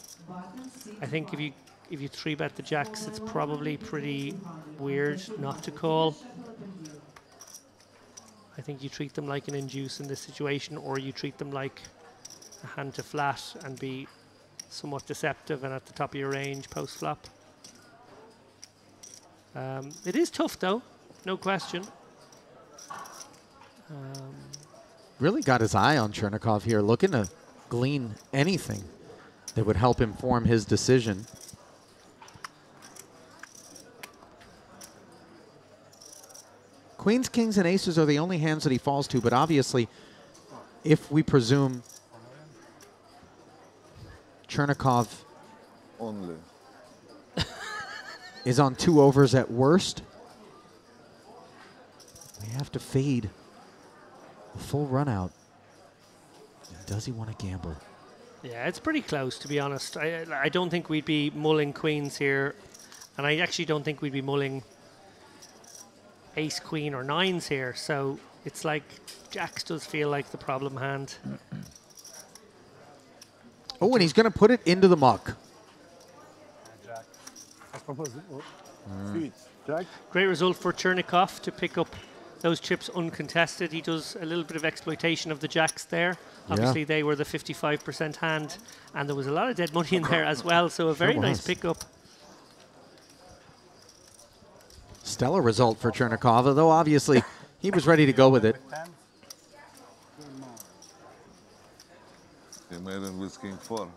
I think if you 3-bet the jacks, it's probably pretty weird not to call. I think you treat them like an induce in this situation, or you treat them like a hand to flat and be somewhat deceptive and at the top of your range post-flop. It is tough, though, no question. Really got his eye on Chernikov here, looking to glean anything that would help him form his decision. Queens, kings, and aces are the only hands that he falls to, but obviously, if we presume Chernikov only is on 2 overs at worst, we have to fade a full run out. Does he want to gamble? Yeah, it's pretty close, to be honest. I don't think we'd be mulling queens here, and I actually don't think we'd be mulling ace, queen, or 9s here. So it's like jacks does feel like the problem hand. Oh, and he's going to put it into the muck. Great result for Chernikov to pick up those chips uncontested. He does a little bit of exploitation of the jacks there. Obviously, they were the 55% hand, and there was a lot of dead money in there as well, so a very nice pickup. Stellar result for Chernikov, although obviously he was ready to go with it. He made it with King 4.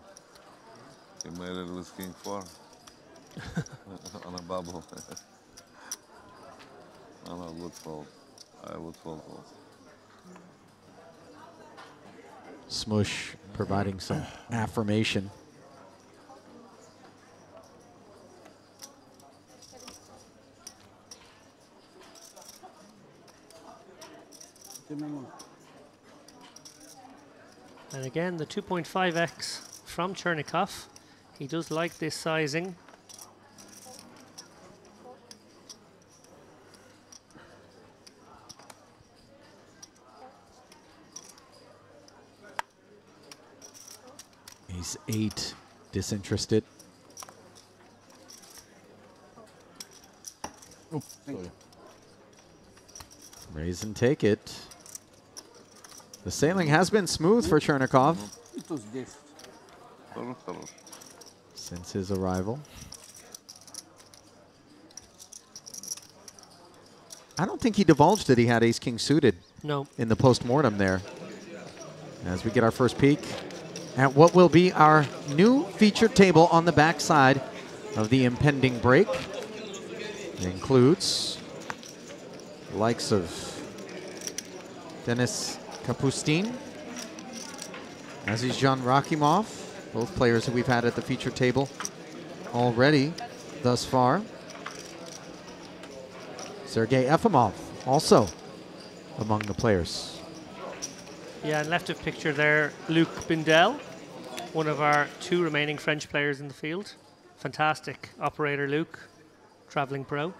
He made it with King 4. On a bubble. No, good fold. I would fold also. Smush providing some affirmation. And again, the 2.5x from Chernikov. He does like this sizing. Ace 8, disinterested. Oops, sorry. Raise and take it. The sailing has been smooth for Chernikov It was this. since his arrival. I don't think he divulged that he had ace-king suited in the post-mortem there. As we get our first peek at what will be our new featured table on the backside of the impending break. It includes the likes of Denis Kapustin, Azizjan Rakimov, both players that we've had at the featured table already thus far. Sergei Efimov, also among the players. Yeah, and left of picture there, Luc Bindel, one of our 2 remaining French players in the field. Fantastic operator, Luc, traveling pro.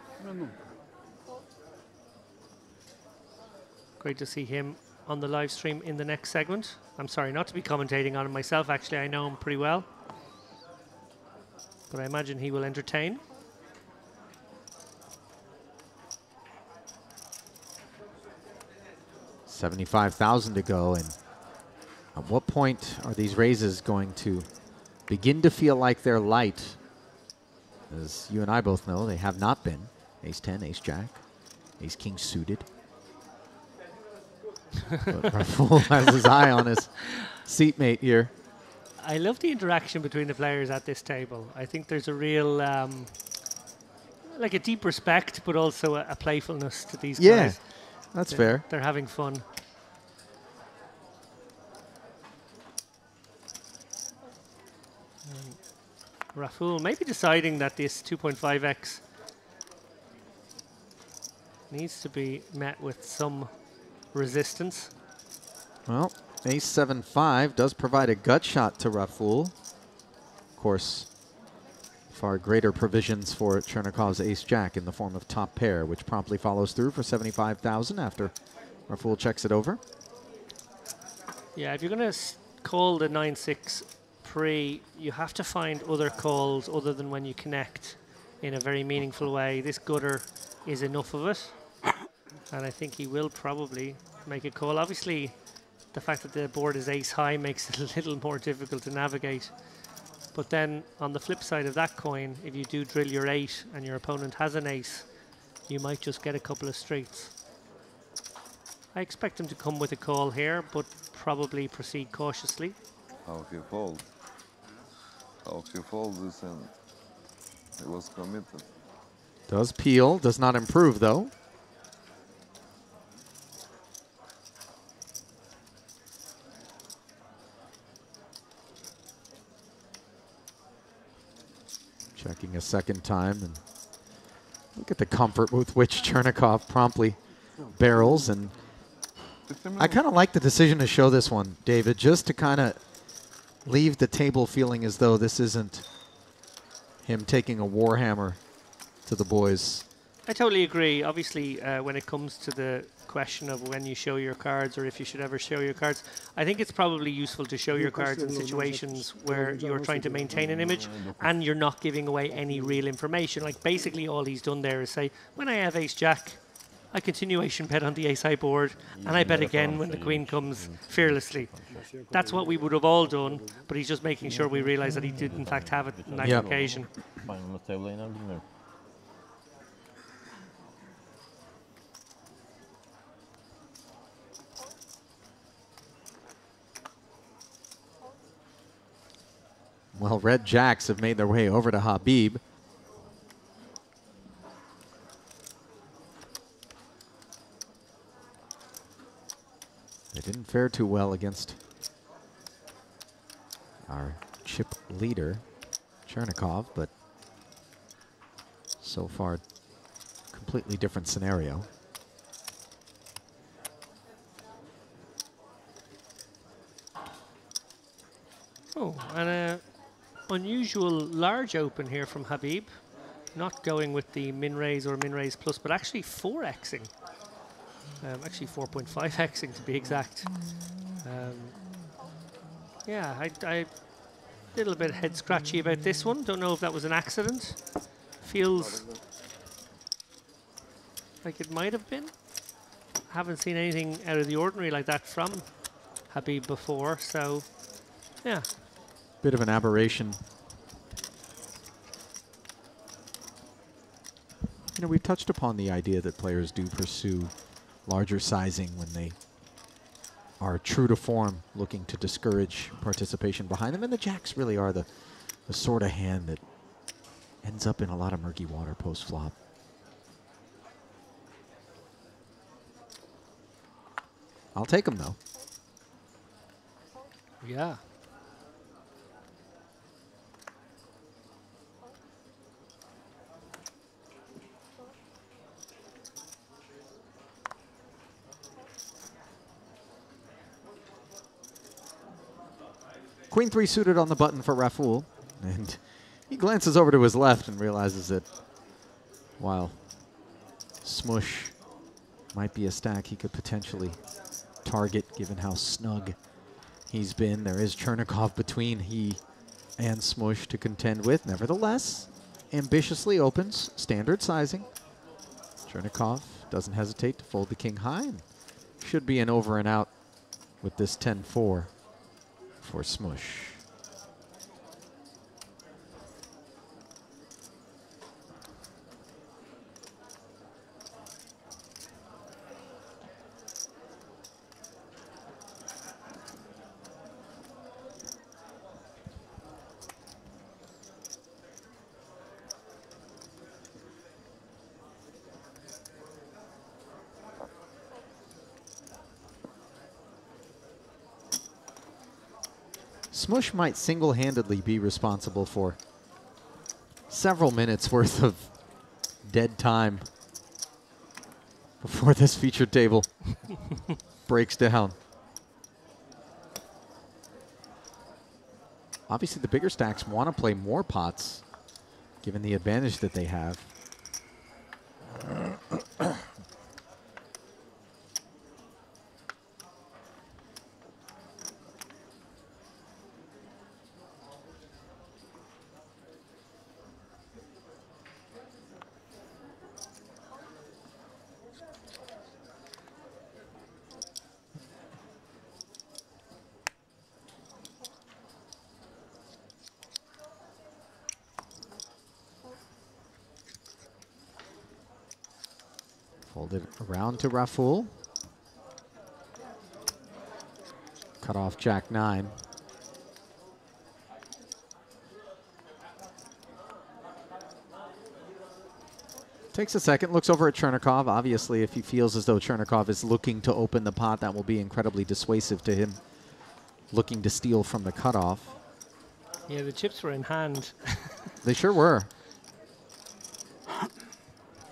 Great to see him on the live stream in the next segment. I'm sorry not to be commentating on him myself, actually, I know him pretty well. But I imagine he will entertain. $75,000 to go, and at what point are these raises going to begin to feel like they're light? As you and I both know, they have not been. Ace-10, ace-jack, ace-king suited. But Rafool has his eye on his seatmate here. I love the interaction between the players at this table. I think there's a real, like a deep respect, but also a playfulness to these guys. Yeah, that's fair. They're having fun. Rafool maybe deciding that this 2.5x needs to be met with some resistance. Well, ace-7-5 does provide a gut shot to Rafool. Of course, far greater provisions for Chernikov's ace-jack in the form of top pair, which promptly follows through for $75,000 after Rafool checks it over. Yeah, if you're going to call the 9-6 pre, you have to find other calls other than when you connect in a very meaningful way. This gutter is enough of it, and I think he will probably make a call. Obviously, the fact that the board is ace high makes it a little more difficult to navigate. But then on the flip side of that coin, if you do drill your 8 and your opponent has an ace, you might just get a couple of streets. I expect him to come with a call here, but probably proceed cautiously. How he fold? How he fold this, and he was committed. Does peel, does not improve though. Checking a second time, and look at the comfort with which Chernikov promptly barrels. And I kind of like the decision to show this one, David, just to kind of leave the table feeling as though this isn't him taking a warhammer to the boys. I totally agree. Obviously, when it comes to the question of when you show your cards or if you should ever show your cards. I think it's probably useful to show your cards in situations where you're trying to maintain an image and you're not giving away any real information. Like basically all he's done there is say, when I have ace-jack, I continuation bet on the ace-high board, and I bet again when the queen comes fearlessly. That's what we would have all done, but he's just making sure we realise that he did in fact have it on that occasion. Well, red jacks have made their way over to Habib. They didn't fare too well against our chip leader, Chernikov, but so far, completely different scenario. Oh, and a unusual large open here from Habib. Not going with the min-raise or min-raise plus, but actually 4xing. Actually 4.5xing to be exact. Yeah, I little bit head scratchy about this one. Don't know if that was an accident. Feels like it might have been. Haven't seen anything out of the ordinary like that from Habib before, so yeah. Bit of an aberration. You know, we've touched upon the idea that players do pursue larger sizing when they are true to form, looking to discourage participation behind them. And the jacks really are the sort of hand that ends up in a lot of murky water post-flop. I'll take them, though. Yeah. Queen 3 suited on the button for Raful, and he glances over to his left and realizes that while Smush might be a stack he could potentially target given how snug he's been, there is Chernikov between he and Smush to contend with. Nevertheless, ambitiously opens standard sizing. Chernikov doesn't hesitate to fold the king high, and should be an over and out with this 10-4. For Smush. Smush might single-handedly be responsible for several minutes worth of dead time before this feature table breaks down. Obviously, the bigger stacks want to play more pots, given the advantage that they have. Folded around to Raful. Cut off Jack 9. Takes a second, looks over at Chernikov. Obviously, if he feels as though Chernikov is looking to open the pot, that will be incredibly dissuasive to him, looking to steal from the cutoff. Yeah, the chips were in hand. They sure were.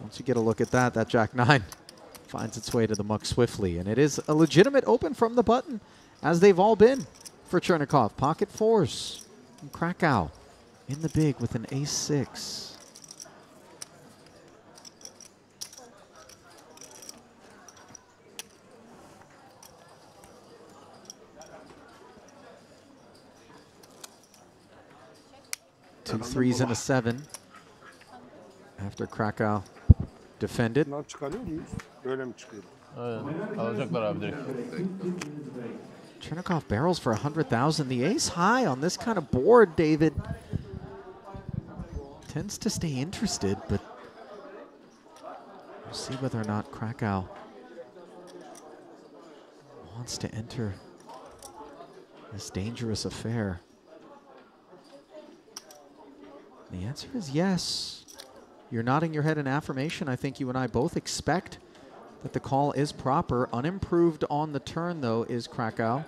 Once you get a look at that, that Jack 9 finds its way to the muck swiftly. And it is a legitimate open from the button, as they've all been for Chernikov. Pocket fours from Krakow in the big with an ace-6. 2 3s and a 7 after Krakow defended. Bunları çıkarıyor muyuz? Böyle mi çıkıyor? Evet, alacaklar abi direkt. Chernikov barrels for 100,000. The ace high on this kind of board, David, tends to stay interested, but we'll see whether or not Krakow wants to enter this dangerous affair. The answer is yes. You're nodding your head in affirmation. I think you and I both expect that the call is proper. Unimproved on the turn, though, is Krakow.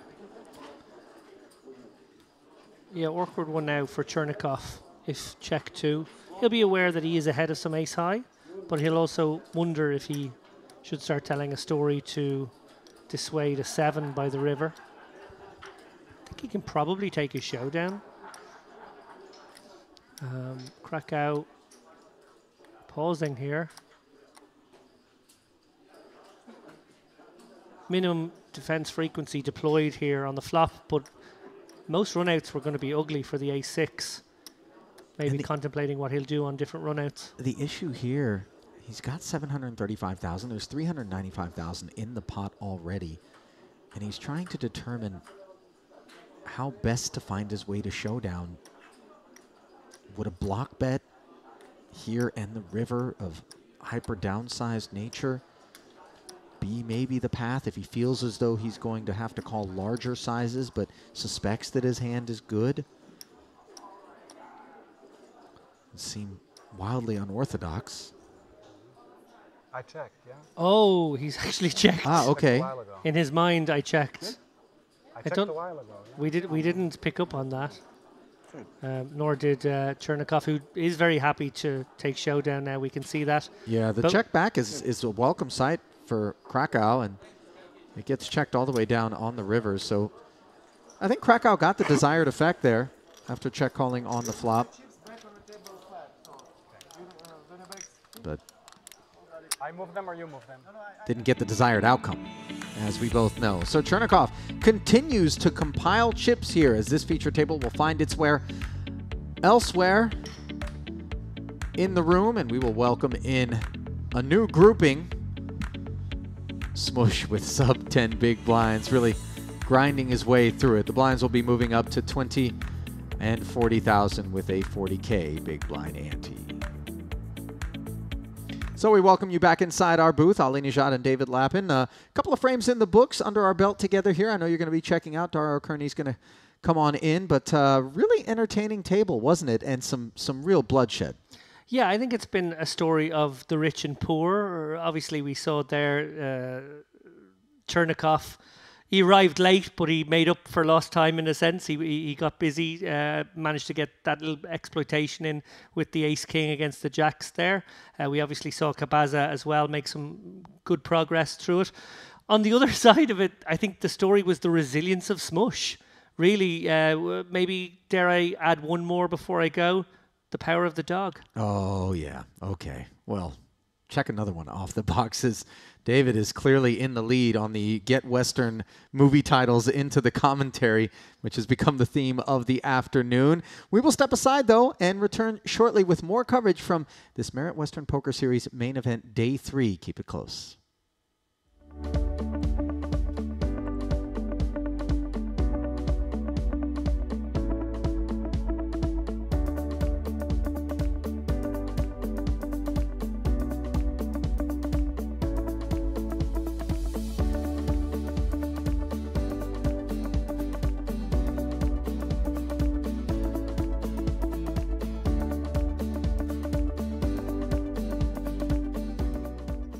Yeah, awkward one now for Chernikov. If check 2, he'll be aware that he is ahead of some ace high, but he'll also wonder if he should start telling a story to dissuade a 7 by the river. I think he can probably take his showdown. Krakow pausing here. Minimum defense frequency deployed here on the flop, but most runouts were going to be ugly for the a6. Maybe contemplating what he'll do on different runouts. The issue here, he's got 735,000. There's 395,000 in the pot already, and he's trying to determine how best to find his way to showdown. Would a block bet here and the river of hyper downsized nature be maybe the path if he feels as though he's going to have to call larger sizes but suspects that his hand is good? It seemed wildly unorthodox. I checked, yeah. Oh, he's actually checked. Ah, okay. In his mind, I checked. I checked a while ago. Yeah. We didn't pick up on that. Nor did Chernikov, who is very happy to take showdown now. We can see that. Yeah, the check back is a welcome sight for Krakow, and it gets checked all the way down on the river. So I think Krakow got the desired effect there after check calling on the flop. But I move them or you move them? didn't get the desired outcome, as we both know. So Chernikov continues to compile chips here as this feature table will find its way elsewhere in the room, and we will welcome in a new grouping. Smush with sub 10 big blinds, really grinding his way through it. The blinds will be moving up to 20 and 40,000 with a 40K big blind ante. So we welcome you back inside our booth. Ali Nijad and David Lappin. A couple of frames in the books under our belt together here. I know you're going to be checking out. Dara O'Kearney's going to come on in, but really entertaining table, wasn't it? And some real bloodshed. Yeah, I think it's been a story of the rich and poor. Obviously, we saw there Chernikov. He arrived late, but he made up for lost time in a sense. He got busy, managed to get that little exploitation in with the ace-king against the jacks there. We obviously saw Kabaza as well make some good progress through it. On the other side of it, I think the story was the resilience of Smush. Really, maybe dare I add one more before I go? The power of the dog. Oh, yeah. Okay. Well, check another one off the boxes. David is clearly in the lead on the Get Western movie titles into the commentary, which has become the theme of the afternoon. We will step aside, though, and return shortly with more coverage from this Merit Western Poker Series main event, Day 3. Keep it close.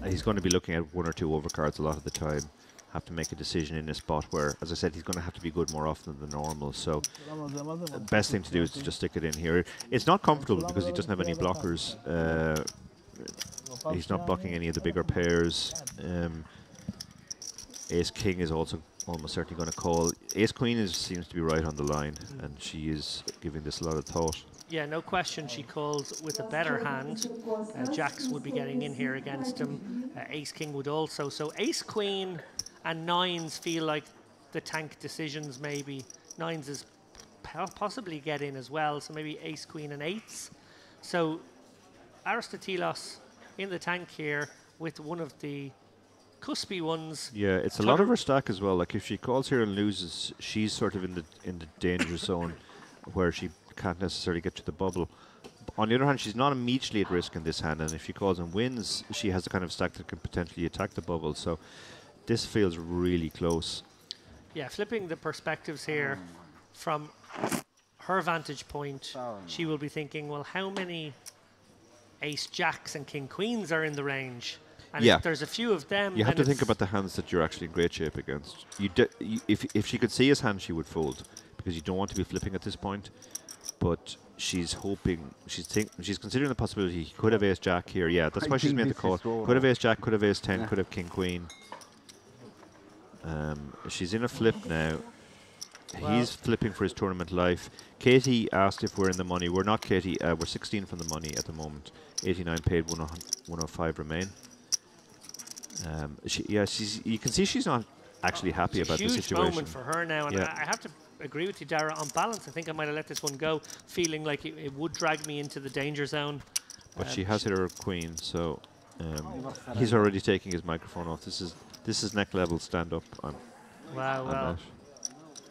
He's going to be looking at one or two overcards a lot of the time. Have to make a decision in a spot where, as I said, he's going to have to be good more often than normal. So the best thing to do is to just stick it in here. It's not comfortable because he doesn't have any blockers. He's not blocking any of the bigger pairs. Ace-king is also almost certainly going to call. Ace-queen seems to be right on the line, and she is giving this a lot of thought. Yeah, no question she calls with a better hand. Jacks would be getting in here against him. Ace-king would also. So ace-queen and nines feel like the tank decisions maybe. Nines is possibly get in as well. So maybe ace, queen, and eights. So Aristotelos in the tank here with one of the cuspy ones. Yeah, it's a lot of her stack as well. Like if she calls here and loses, she's sort of in the danger zone where she can't necessarily get to the bubble. On the other hand, she's not immediately at risk in this hand, and if she calls and wins, she has the kind of stack that can potentially attack the bubble. So this feels really close. Yeah, flipping the perspectives here from her vantage point, she will be thinking, well, how many ace jacks and king queens are in the range? And Yeah. if there's a few of them, You have then to think about the hands that you're actually in great shape against. If she could see his hand, she would fold, because you don't want to be flipping at this point. But she's hoping, she's considering the possibility he could have ace jack here. Yeah, that's why she's made the call. Could have ace jack, could have ace 10, could have king queen. She's in a flip now. Well, he's flipping for his tournament life. Katie asked if we're in the money. We're not, Katie. We're 16 from the money at the moment. 89 paid, 105 remain. You can see she's not actually happy about the situation. It's a huge moment for her now, and Yeah. I have to agree with you, Dara. On balance, I think I might have let this one go, feeling like it would drag me into the danger zone. But she has hit her queen, so he's already taking his microphone off. This is neck level stand up. Wow, well,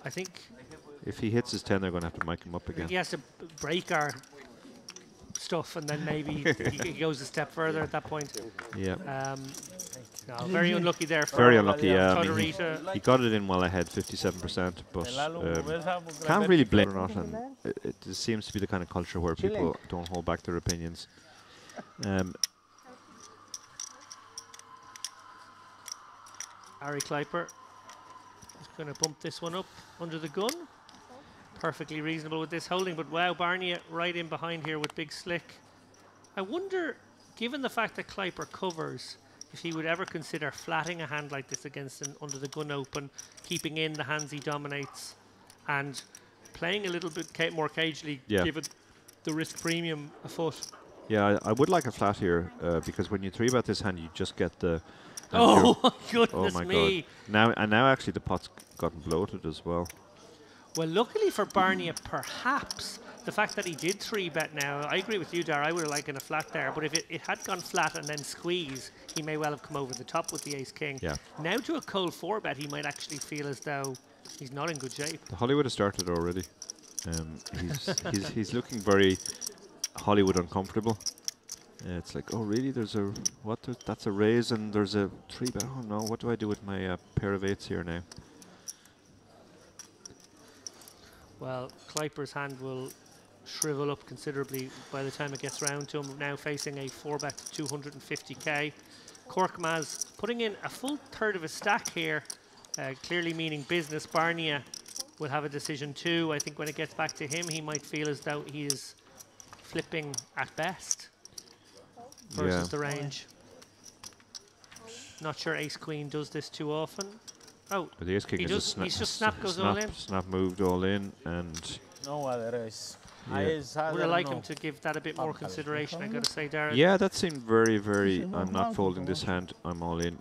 I think if he hits his 10, they're going to have to mic him up again. he has to break our stuff, and then maybe he goes a step further at that point. Yeah. No, very unlucky there. For Very unlucky. Yeah, I mean, Todorita. he got it in well ahead, 57%, but can't really blame her or not. And it seems to be the kind of culture where people don't hold back their opinions. Ari Kleiper is going to bump this one up under the gun. Perfectly reasonable with this holding, but wow, Barney right in behind here with big slick. I wonder, given the fact that Kleiper covers, if he would ever consider flatting a hand like this against an under the gun open, keeping in the hands he dominates, and playing a little bit more cagely, given the risk premium a foot. Yeah, I would like a flat here because when you 3-bet this hand, you just get the. Oh my goodness oh my me! God. Now actually the pot's gotten bloated as well. Well, luckily for Barney, perhaps the fact that he did 3-bet now, I agree with you, Dar. I would have liked a flat there, but if it had gone flat and then squeeze, he may well have come over the top with the ace-king. Yeah. Now to a cold 4-bet, he might actually feel as though he's not in good shape. The Hollywood has started already. He's looking very Hollywood uncomfortable. It's like, oh really? There's a what? That's a raise, and there's a 3-bet. Oh no! What do I do with my pair of 8s here now? Well, Kleiper's hand will shrivel up considerably by the time it gets round to him. Now facing a 4-bet 250k. Korkmaz putting in a full third of his stack here, clearly meaning business. Barnia will have a decision too. I think when it gets back to him, he might feel as though he is flipping at best versus the range. Not sure Ace Queen does this too often. Oh, but the Ace King he is does. snap, He's just snap goes all in. Snap moved all in, and No other race. Would I like him to give that a bit more consideration? I got to say, Darren. yeah, that seemed very, very. I'm not folding this hand. I'm all in.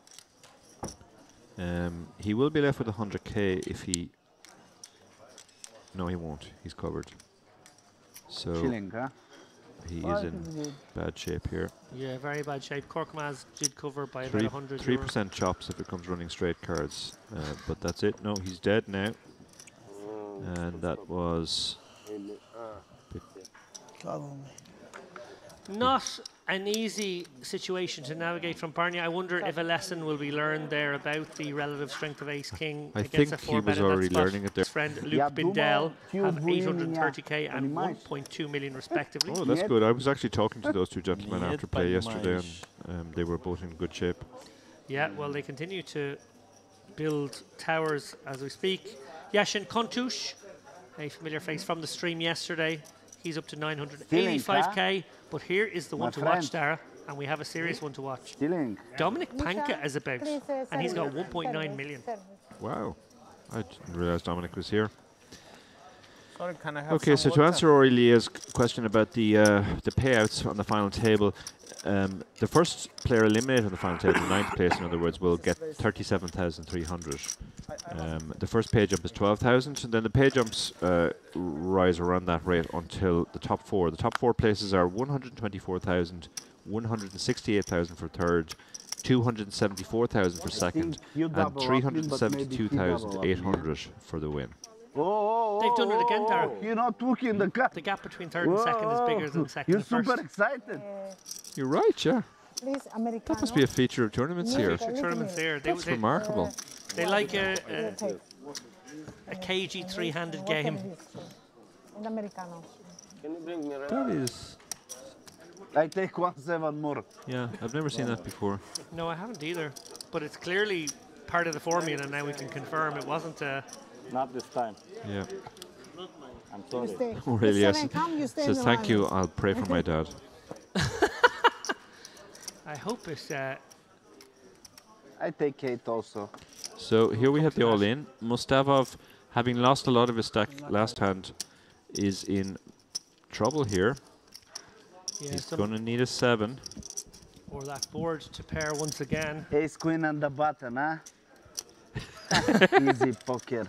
He will be left with 100k if he. No, he won't. He's covered. So Chilling, huh? he is in bad shape here. Yeah, very bad shape. Korkmaz did cover by about 100 3% chops if it comes running straight cards, but that's it. No, he's dead now, and that was. Not an easy situation to navigate from Barney. I wonder if a lesson will be learned there about the relative strength of Ace King I against a think he 4-bet was in that already spot. learning it there. His friend Luke Bindell have 830k and 1.2 million respectively. Oh, that's good. I was actually talking to those two gentlemen after play yesterday, and they were both in good shape. Yeah, well, they continue to build towers as we speak. Yashin Kontush, a familiar face from the stream yesterday. He's up to 985k, but here is the one to watch, Dara, and we have a serious one to watch. Dominic Panka is about, and he's got 1.9 million. Wow, I didn't realize Dominic was here. Sorry, can I have Okay, some so to water? answer Aurelia's question about the payouts on the final table, The first player eliminated on the final table, ninth place in other words, will get 37,300. The first pay jump is 12,000, and then the pay jumps rise around that rate until the top four. The top four places are 124,000, 168,000 for third, 274,000 for second, and 372,800 for the win. They've done it again, Darren. You're not looking the gap. The gap between third and second is bigger than second You're and first. super excited. You're right, yeah. Please, Americano. That must be a feature of tournaments here. Tournaments here. That's remarkable. They like a cagey three-handed game. And Americano. Can you bring me That is... I take 1/7 more. Yeah, I've never seen that before. No, I haven't either. But it's clearly part of the formula. Now we can confirm it wasn't Not this time. Yeah. I'm sorry. Oh, really, yes. You stay Says, thank you, I'll pray for my dad. I hope it's... I take 8 also. So here we have the all-in. Mustavov, having lost a lot of his stack last hand, is in trouble here. Yeah, he's going to need a 7. Or that board to pair once again. Ace queen on the button, huh? Easy poker.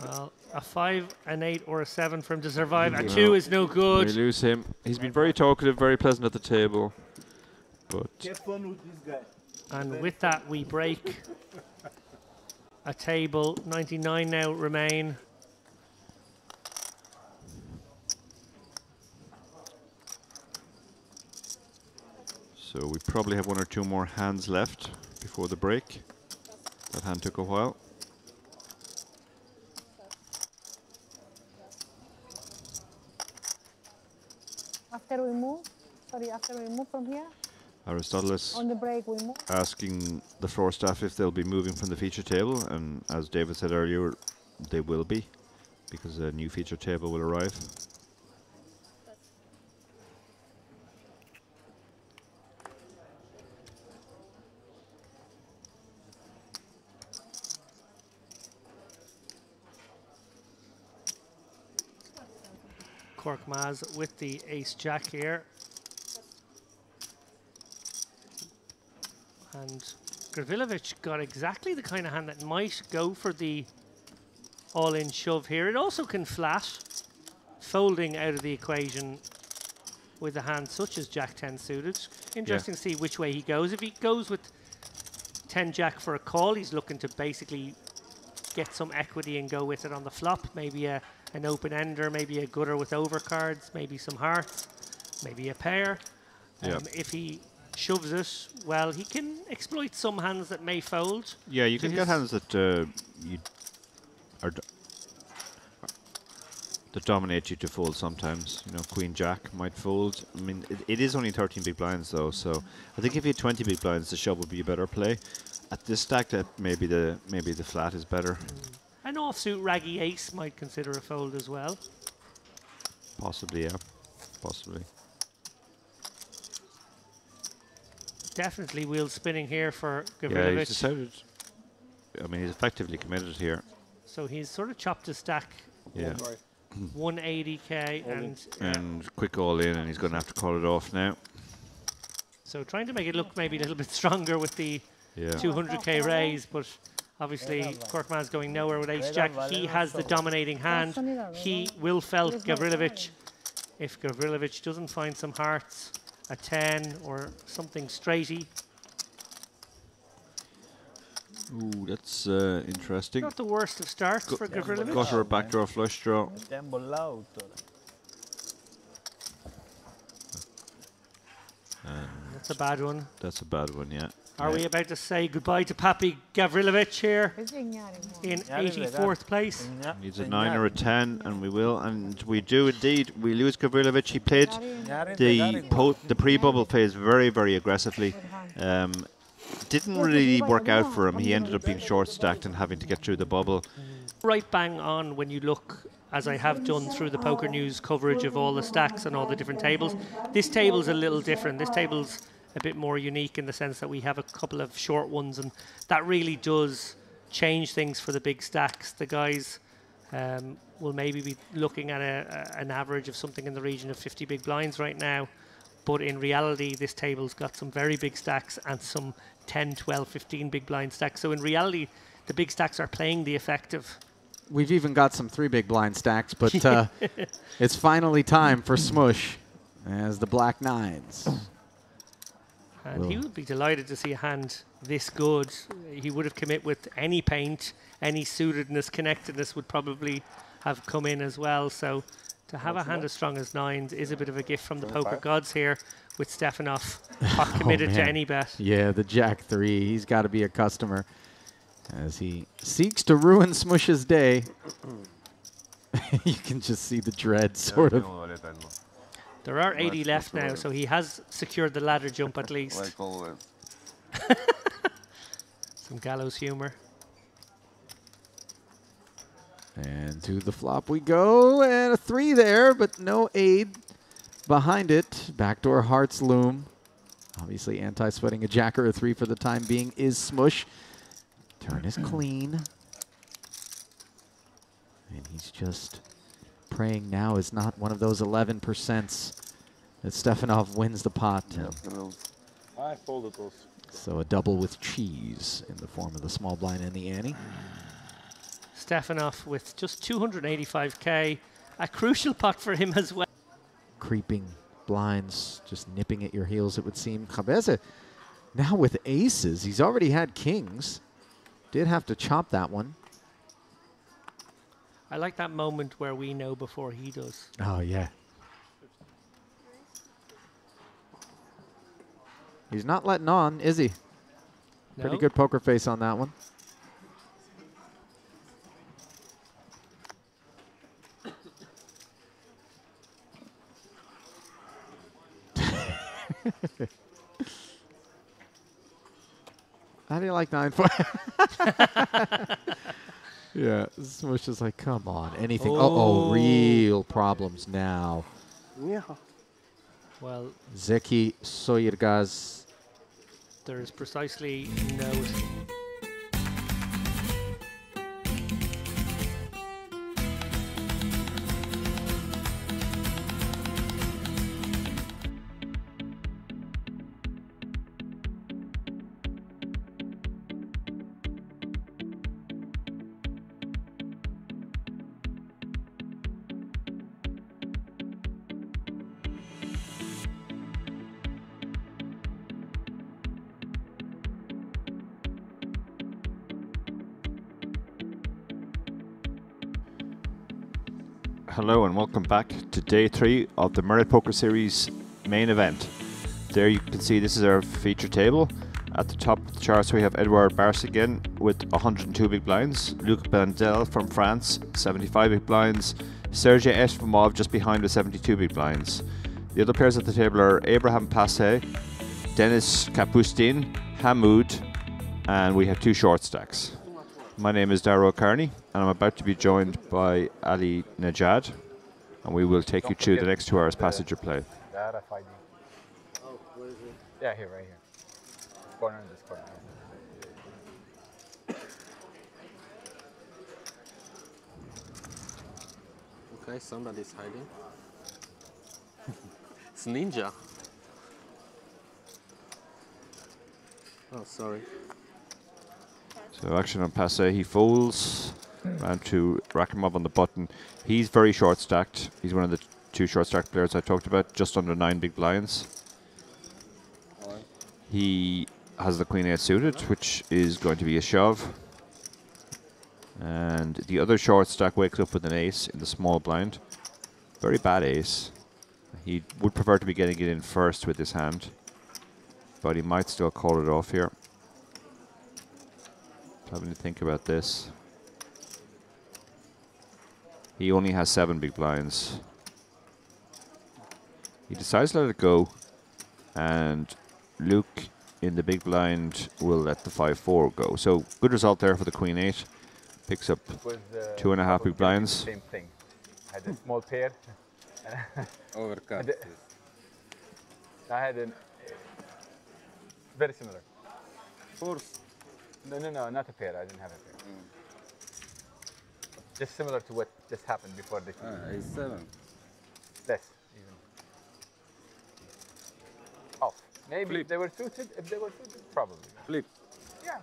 Well, a 5, an 8, or a 7 for him to survive. A 2 is no good. We lose him. He's been very talkative, very pleasant at the table. But Have fun with this guy. And with that, we break a table. 99 now remain. so we probably have 1 or 2 more hands left before the break. That hand took a while. After we move from here, Aristoteles on the break we move. asking the floor staff if they'll be moving from the feature table, and as David said earlier, they will be, because a new feature table will arrive. Korkmaz with the ace-jack here. And Gavrilovic got exactly the kind of hand that might go for the all-in shove here. It also can flat, folding out of the equation with a hand such as Jack-10 suited. Interesting to see which way he goes. If he goes with 10-Jack for a call, he's looking to basically get some equity and go with it on the flop. Maybe an open-ender, maybe a gutter with overcards, maybe some hearts, maybe a pair. If he shoves it, well, he can exploit some hands that may fold. Yeah, you can get hands that that dominate you to fold sometimes. You know, Queen Jack might fold. I mean, it is only 13 big blinds though, so I think if you had 20 big blinds, the shove would be a better play. At this stack, that maybe the flat is better. An offsuit raggy ace might consider a fold as well. Possibly, yeah, possibly. Definitely wheel spinning here for Gavrilovic. Yeah, he's decided. I mean, he's effectively committed here. So he's sort of chopped his stack. Yeah. 180k and quick all in, and he's going to have to call it off now. So trying to make it look maybe a little bit stronger with the 200k raise, but obviously Korkmaz going nowhere with ace-jack. He has the dominating hand. He will felt Gavrilovic. If Gavrilovic doesn't find some hearts, a 10 or something straighty. Ooh, that's interesting. Not the worst of starts for Gavrilovic. Got her a backdoor flush draw. That's a bad one. That's a bad one, yeah. Are we about to say goodbye to Papi Gavrilovic here in 84th place? Needs a 9 or a 10, and we will, and we do indeed. We lose Gavrilovic. He played the pre-bubble phase very, very aggressively. Didn't really work out for him. He ended up being short-stacked and having to get through the bubble. Right bang on when you look, as I have done through the Poker News coverage of all the stacks and all the different tables. This table's a little different. This table's a bit more unique in the sense that we have a couple of short ones, and that really does change things for the big stacks. The guys will maybe be looking at an average of something in the region of 50 big blinds right now. But in reality, this table's got some very big stacks and some 10, 12, 15 big blind stacks. So in reality, the big stacks are playing the effective. We've even got some 3 big blind stacks, but it's finally time for Smush as the black nines. And he would be delighted to see a hand this good. He would have come in with any paint, any suitedness, connectedness would probably have come in as well. So to have a hand as strong as nines is a bit of a gift from the poker gods here, with Stefanov pot committed to any bet. Yeah, the Jack 3. He's got to be a customer as he seeks to ruin Smush's day. You can just see the dread sort of. There are 80 left now, so he has secured the ladder jump at least. Like always. Some gallows humor. And to the flop we go, and a 3 there, but no aid behind it. Backdoor hearts loom. Obviously anti-sweating a jack or a 3 for the time being is Smush. Turn is clean. And he's just praying now is not one of those 11% that Stefanov wins the pot. I folded those. So a double with cheese in the form of the small blind and the ante. Stefanov with just 285k, a crucial pot for him as well. Creeping blinds, just nipping at your heels, it would seem. Cabeza now with aces. He's already had kings. Did have to chop that one. I like that moment where we know before he does. Oh, yeah. He's not letting on, is he? No. Pretty good poker face on that one. How do you like 9-4? Yeah, Smush is like, come on, anything. Oh, real problems now. Yeah. Well, Zeki Soyirgaz. there's precisely no. Hello and welcome back to day 3 of the Merit Poker Series main event. There you can see this is our feature table. At the top of the charts we have Edouard Barce again with 102 big blinds, Luc Bandel from France 75 big blinds, Sergei Efremov just behind with 72 big blinds. The other players at the table are Abraham Passe, Denis Kapustin, Hamoud, and we have 2 short stacks. My name is Darrow Carney, and I'm about to be joined by Ali Najad, and we will take you through the next 2 hours passenger play. RFID. Oh, where is it? Yeah, here, right here. Corner in this corner. Okay, somebody's hiding. It's Ninja. Oh, sorry. So action on Passe, he folds, round to Rakimov on the button. He's very short stacked. He's one of the 2 short stacked players I talked about, just under 9 big blinds. He has the Queen 8 suited, which is going to be a shove. And the other short stack wakes up with an ace in the small blind. Very bad ace. He would prefer to be getting it in first with his hand, but he might still call it off here. Having to think about this. He only has 7 big blinds. He decides to let it go, and Luke in the big blind will let the 5-4 go. So good result there for the Queen 8. Picks up 2.5 big blinds. Same thing. I had a small pair. Overcut. I had a very similar. No, not a pair. I didn't have a pair. Just similar to what just happened before the A7. Less, even. Off. Maybe if they were suited, probably. Flip. Yeah.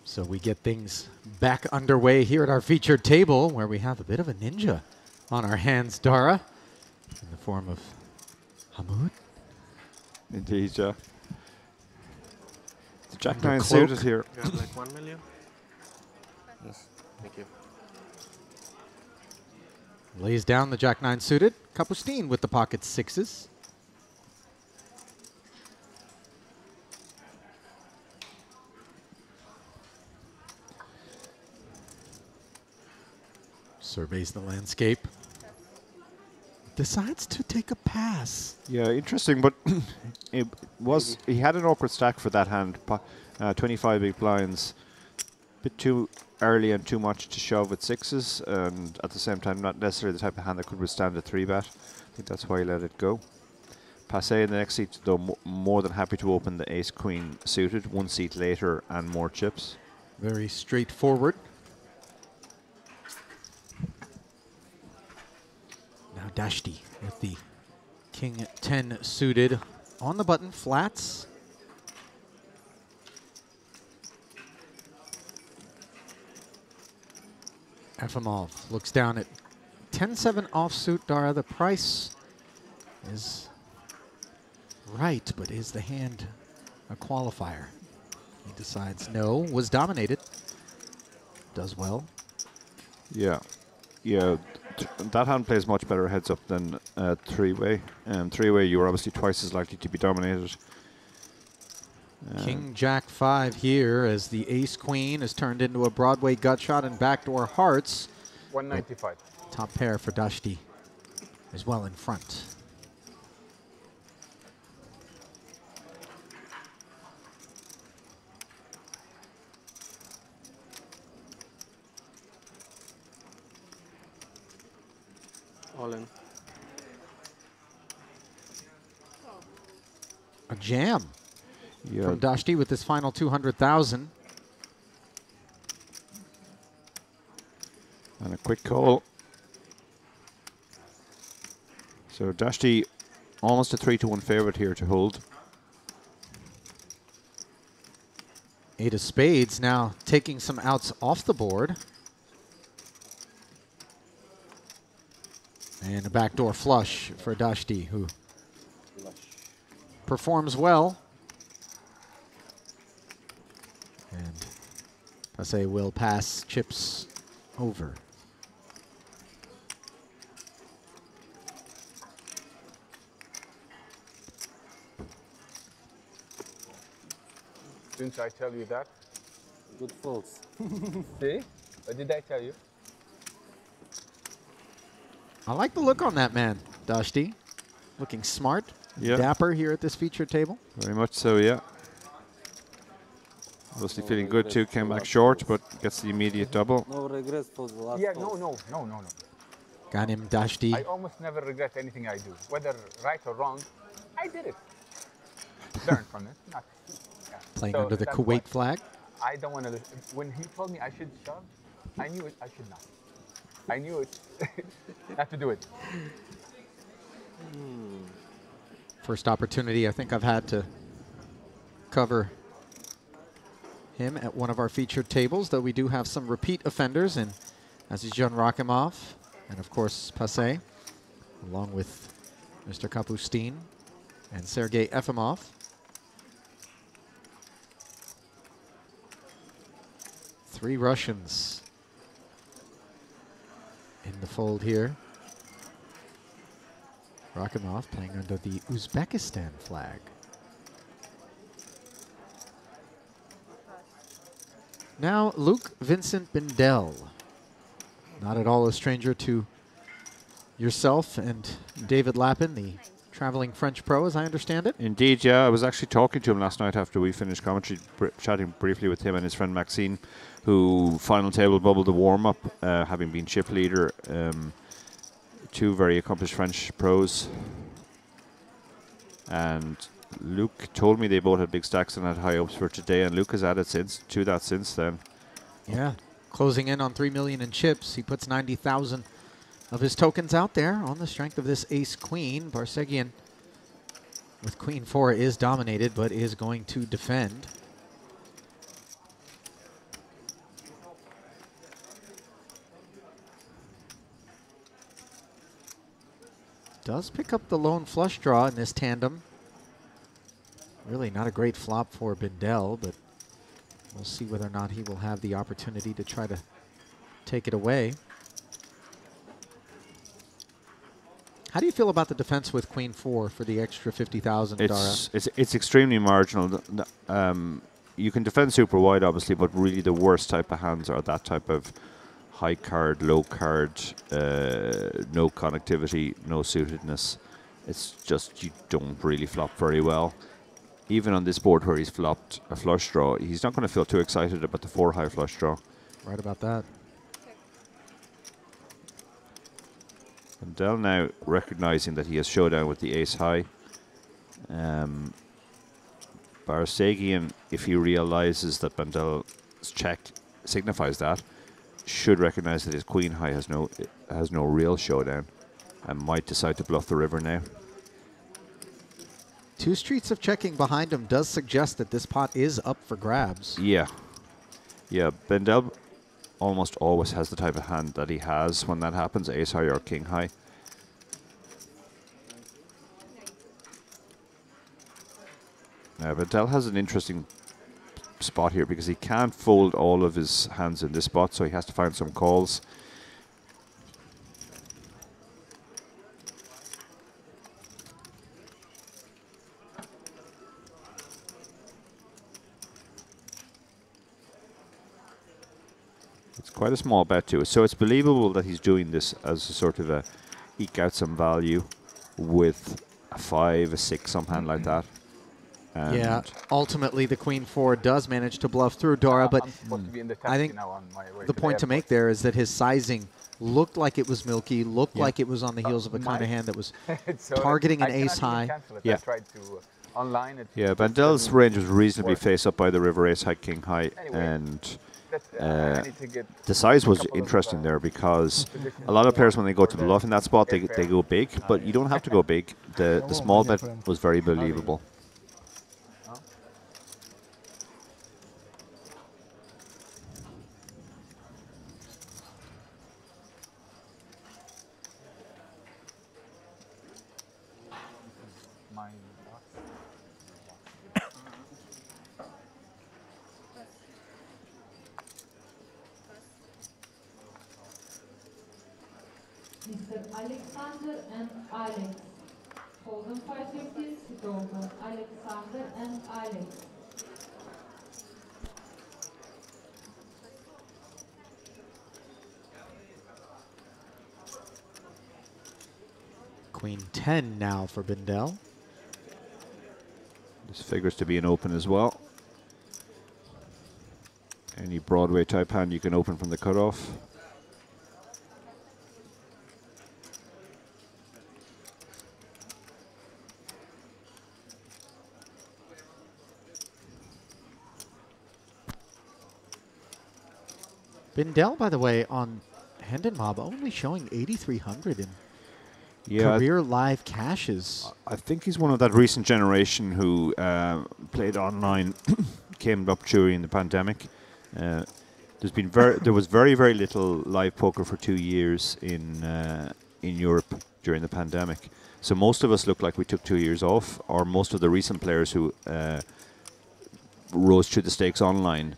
So we get things back underway here at our featured table, where we have a bit of a ninja on our hands, Dara, in the form of Hamoud. Indeed, yeah. The Jack The 9 cloak. suited here. You have like 1 million? Yes. Thank you. Lays down the Jack 9 suited. Kapustin with the pocket sixes. Surveys the landscape. Decides to take a pass. Yeah, interesting, but he had an awkward stack for that hand. 25 big blinds. Bit too early and too much to shove at sixes, and at the same time not necessarily the type of hand that could withstand a 3-bet. I think that's why he let it go. Passe in the next seat, though, more than happy to open the ace-queen suited, 1 seat later and more chips. Very straightforward. Now Dashti with the king 10 suited on the button, flats. Efimov looks down at 10-7 offsuit, Dara. The price is right, but is the hand a qualifier? He decides no, was dominated. Does well. Yeah. Yeah, that hand plays much better heads up than three-way. Three-way, you are obviously twice as likely to be dominated. King Jack 5 here as the ace queen is turned into a Broadway gut shot and backdoor hearts. 195. Top pair for Dashti is well in front. All in. A jam Yeah. from Dashti with this final 200,000. And a quick call. So Dashti almost a 3-1 favorite here to hold. Eight of spades now taking some outs off the board. And a backdoor flush for Dashti, who performs well. And Passe will pass chips over. Didn't I tell you that? Good faults. See? What did I tell you? I like the look on that man, Dashti. Looking smart, Yeah. dapper here at this feature table. Very much so, yeah. Obviously feeling good too, came back short, but gets the immediate double. No regrets for the last Yeah, fault. no. Got him, Dashti. I almost never regret anything I do. Whether right or wrong, I did it. Learn from it. Not, yeah. Playing So under the that's Kuwait why flag. I don't want to. When he told me I should shove, I knew it. I should not. I knew it. I have to do it. First opportunity I think I've had to cover him at one of our featured tables, though we do have some repeat offenders in Azizjan Rakimov and of course Passe, along with Mr. Kapustin and Sergei Efimov. Three Russians in the fold here. Rakimov playing under the Uzbekistan flag. Now Luke Vincent Bindel. Not at all a stranger to yourself and David Lappin, the traveling French pro, as I understand it. Indeed, yeah. I was actually talking to him last night after we finished commentary, chatting briefly with him and his friend Maxine, who final table bubbled the warm-up, having been chip leader. Two very accomplished French pros. And Luke told me they both had big stacks and had high hopes for today, and Luke has added to that since then. Yeah, closing in on 3 million in chips. He puts 90,000 of his tokens out there on the strength of this ace-queen. Barsegian with queen 4 is dominated, but is going to defend. Does pick up the lone flush draw in this tandem. Really not a great flop for Bindel, but we'll see whether or not he will have the opportunity to try to take it away. How do you feel about the defense with queen 4 for the extra 50,000, Dara? It's extremely marginal. You can defend super wide, obviously, but really the worst type of hands are that type of high card, low card, no connectivity, no suitedness. It's just you don't really flop very well. Even on this board where he's flopped a flush draw, he's not going to feel too excited about the 4 high flush draw. Right about that. Bindel now recognizing that he has showdown with the ace high. Barsegian, if he realizes that Bindel's check signifies that, should recognize that his queen high has no real showdown and might decide to bluff the river now. 2 streets of checking behind him does suggest that this pot is up for grabs. Yeah. Yeah, Bindel almost always has the type of hand that he has when that happens, ace high or king high. Now, Bindel has an interesting spot here because he can't fold all of his hands in this spot, so he has to find some calls. It's quite a small bet too, so it's believable that he's doing this as a sort of a eke out some value with a 5, a 6, some hand like that. And yeah, ultimately the queen 4 does manage to bluff through Dara, but I think the point to make there is that his sizing looked like it was milky, looked like it was on the heels of a kind of hand that was targeting an ace high. Yeah. Yeah, Bindel's range was reasonably face up by the river ace high, king high, and the size was interesting there because a lot of players, when they go to the bluff in that spot, they go big, but you don't have to go big. The small bet was very believable. Mr. Alexander and Alex. Holden 550, sit open. Alexander and Alex. Queen 10 now for Bindel. This figures to be an open as well. Any Broadway type hand you can open from the cutoff. Bindel, by the way, on Hendon Mob only showing 8,300 in career live cashes. I think he's one of that recent generation who played online, came up during the pandemic. There was very little live poker for 2 years in Europe during the pandemic. So most of us look like we took 2 years off, or most of the recent players who rose through the stakes online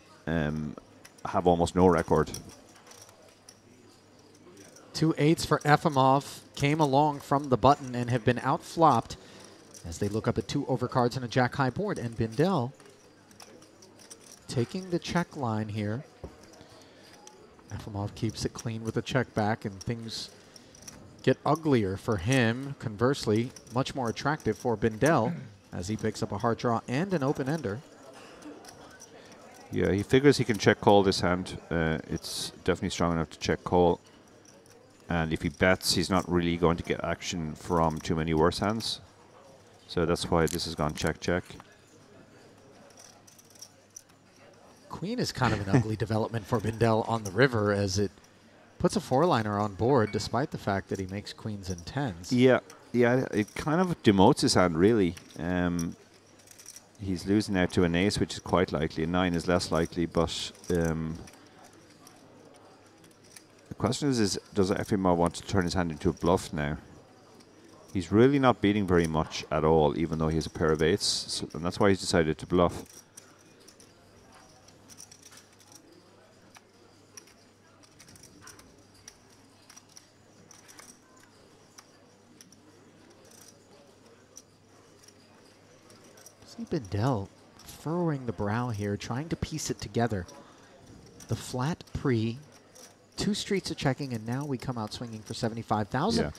have almost no record. 2 8s for Efimov came along from the button and have been outflopped as they look up at 2 overcards and a jack high board. And Bindel taking the check line here. Efimov keeps it clean with a check back, and things get uglier for him. Conversely, much more attractive for Bindel as he picks up a hard draw and an open-ender. Yeah, he figures he can check call this hand. It's definitely strong enough to check call. And if he bets, he's not really going to get action from too many worse hands. So that's why this has gone check-check. Queen is kind of an ugly development for Bindel on the river as it puts a four-liner on board despite the fact that he makes queens and tens. Yeah, it kind of demotes his hand, really. He's losing out to an ace, which is quite likely. A 9 is less likely, but the question is does FMO want to turn his hand into a bluff now? He's really not beating very much at all, even though he has a pair of eights, so, and that's why he's decided to bluff. See Bindel furrowing the brow here, trying to piece it together. The flat pre, 2 streets of checking, and now we come out swinging for 75,000. Yeah.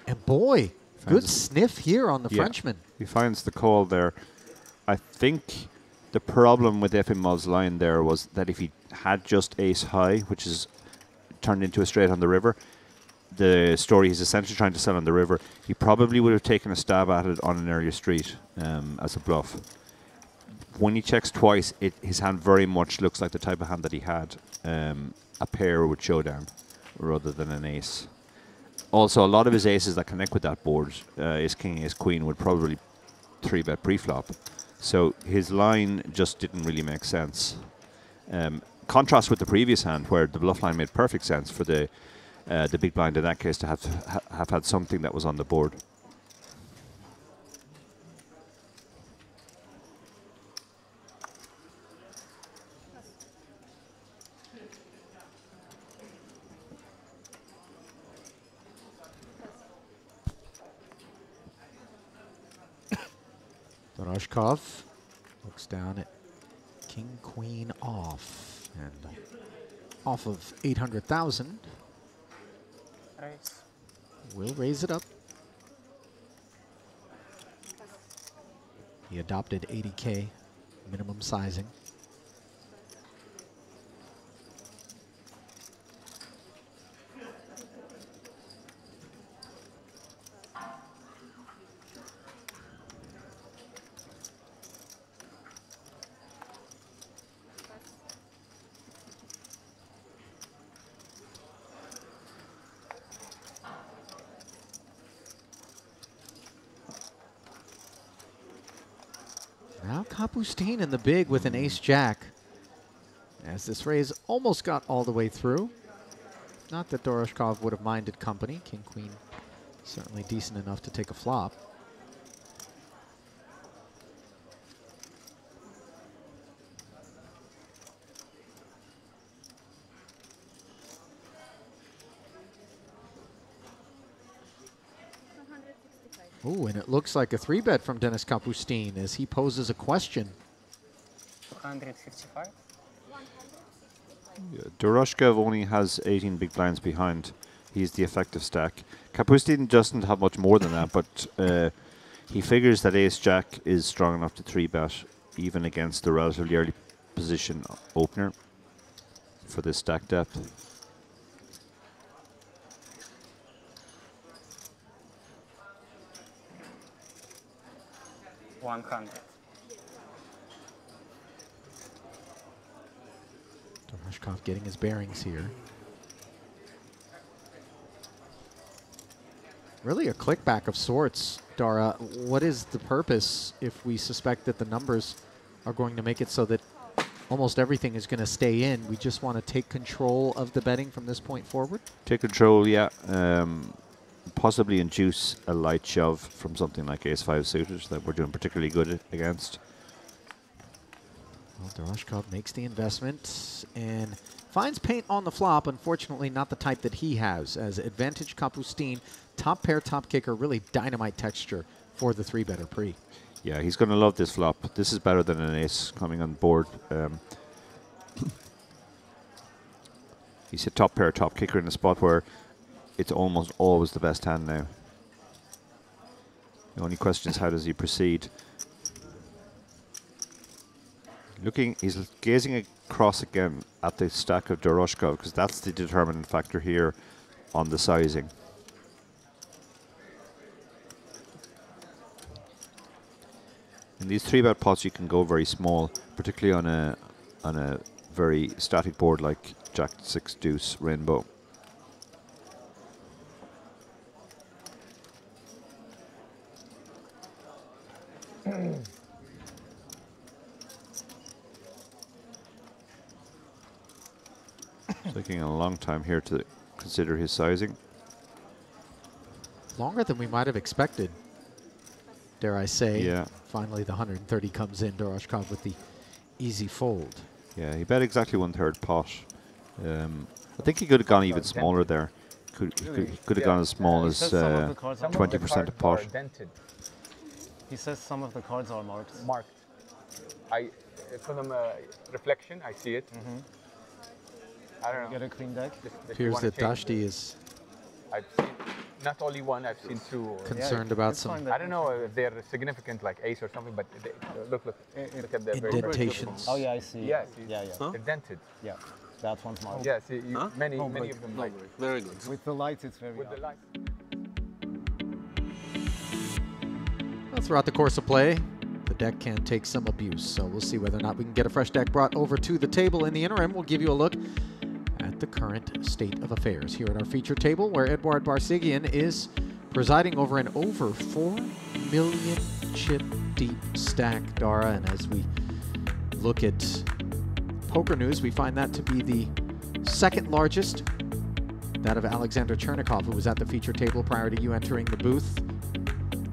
And boy, good sniff here on the Frenchman. He finds the call there. I think the problem with FMO's line there was that if he had just ace high, which is turned into a straight on the river, the story he's essentially trying to sell on the river, he probably would have taken a stab at it on an earlier street as a bluff. When he checks twice, his hand very much looks like the type of hand that he had, a pair with showdown rather than an ace. Also, a lot of his aces that connect with that board, ace king, ace queen, would probably 3-bet pre-flop. So his line just didn't really make sense. Contrast with the previous hand, where the bluff line made perfect sense for the big blind in that case to have had something that was on the board. Doroshkov looks down at king, queen off, and off of 800,000. We'll raise it up. He adopted 80K minimum sizing. Now Kapustin in the big with an ace-jack. As this raise almost got all the way through. Not that Doroshkov would have minded company. King-queen certainly decent enough to take a flop. Ooh, and it looks like a 3-bet from Denis Kapustin as he poses a question. 255. Yeah, Doroshkov only has 18 big blinds behind. He's the effective stack. Kapustin doesn't have much more than that, but he figures that ace-jack is strong enough to 3-bet even against the relatively early position opener for this stack depth. 100. Doroshkov getting his bearings here. Really a clickback of sorts, Dara. What is the purpose if we suspect that the numbers are going to make it so that almost everything is going to stay in? We just want to take control of the betting from this point forward? Take control, yeah. Possibly induce a light shove from something like ace-5 suited that we're doing particularly good against. Well, Doroshkov makes the investment and finds paint on the flop. Unfortunately, not the type that he has. As advantage Kapustin, top pair, top kicker, really dynamite texture for the 3-better pre. Yeah, he's going to love this flop. This is better than an ace coming on board. He's a top pair, top kicker in a spot where it's almost always the best hand now. The only question is how does he proceed. He's gazing across again at the stack of Doroshkov because that's the determinant factor here on the sizing. In these 3-bet pots you can go very small, particularly on a very static board like Jack 6 Deuce Rainbow. Taking a long time here to consider his sizing. Longer than we might have expected, dare I say. Yeah. Finally, the 130 comes in. Doroshkov with the easy fold. Yeah, he bet exactly 1/3 pot. I think he could have gone even smaller there. He could have gone as small as 20% a pot. He says some of the cards are marked. Marked. From reflection, I see it. I don't know. Get a clean deck. Appears that Dashti is I've seen not only one, I've seen two. Concerned about some. I don't know if they're significant, like ace or something, but look at that. Indentations. Oh yeah, I see. Yeah, yeah. They're dented. Yeah, that one's marked. Yeah, see, many of them like. Very good. With the lights, it's very. With the lights. Well, throughout the course of play, the deck can take some abuse, so we'll see whether or not we can get a fresh deck brought over to the table. In the interim, we'll give you a look at the current state of affairs here at our feature table, where Eduard Barsigian is presiding over an over 4 million chip deep stack, Dara. And as we look at poker news, we find that to be the second largest, that of Alexander Chernikov, who was at the feature table prior to you entering the booth,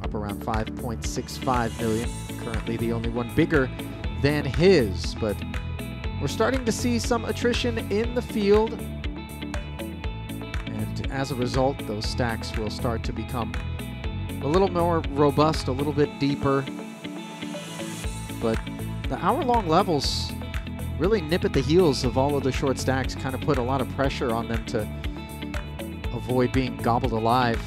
up around 5.65 million. Currently the only one bigger than his, but we're starting to see some attrition in the field, and as a result, those stacks will start to become a little more robust, a little bit deeper. But the hour-long levels really nip at the heels of all of the short stacks, kind of put a lot of pressure on them to avoid being gobbled alive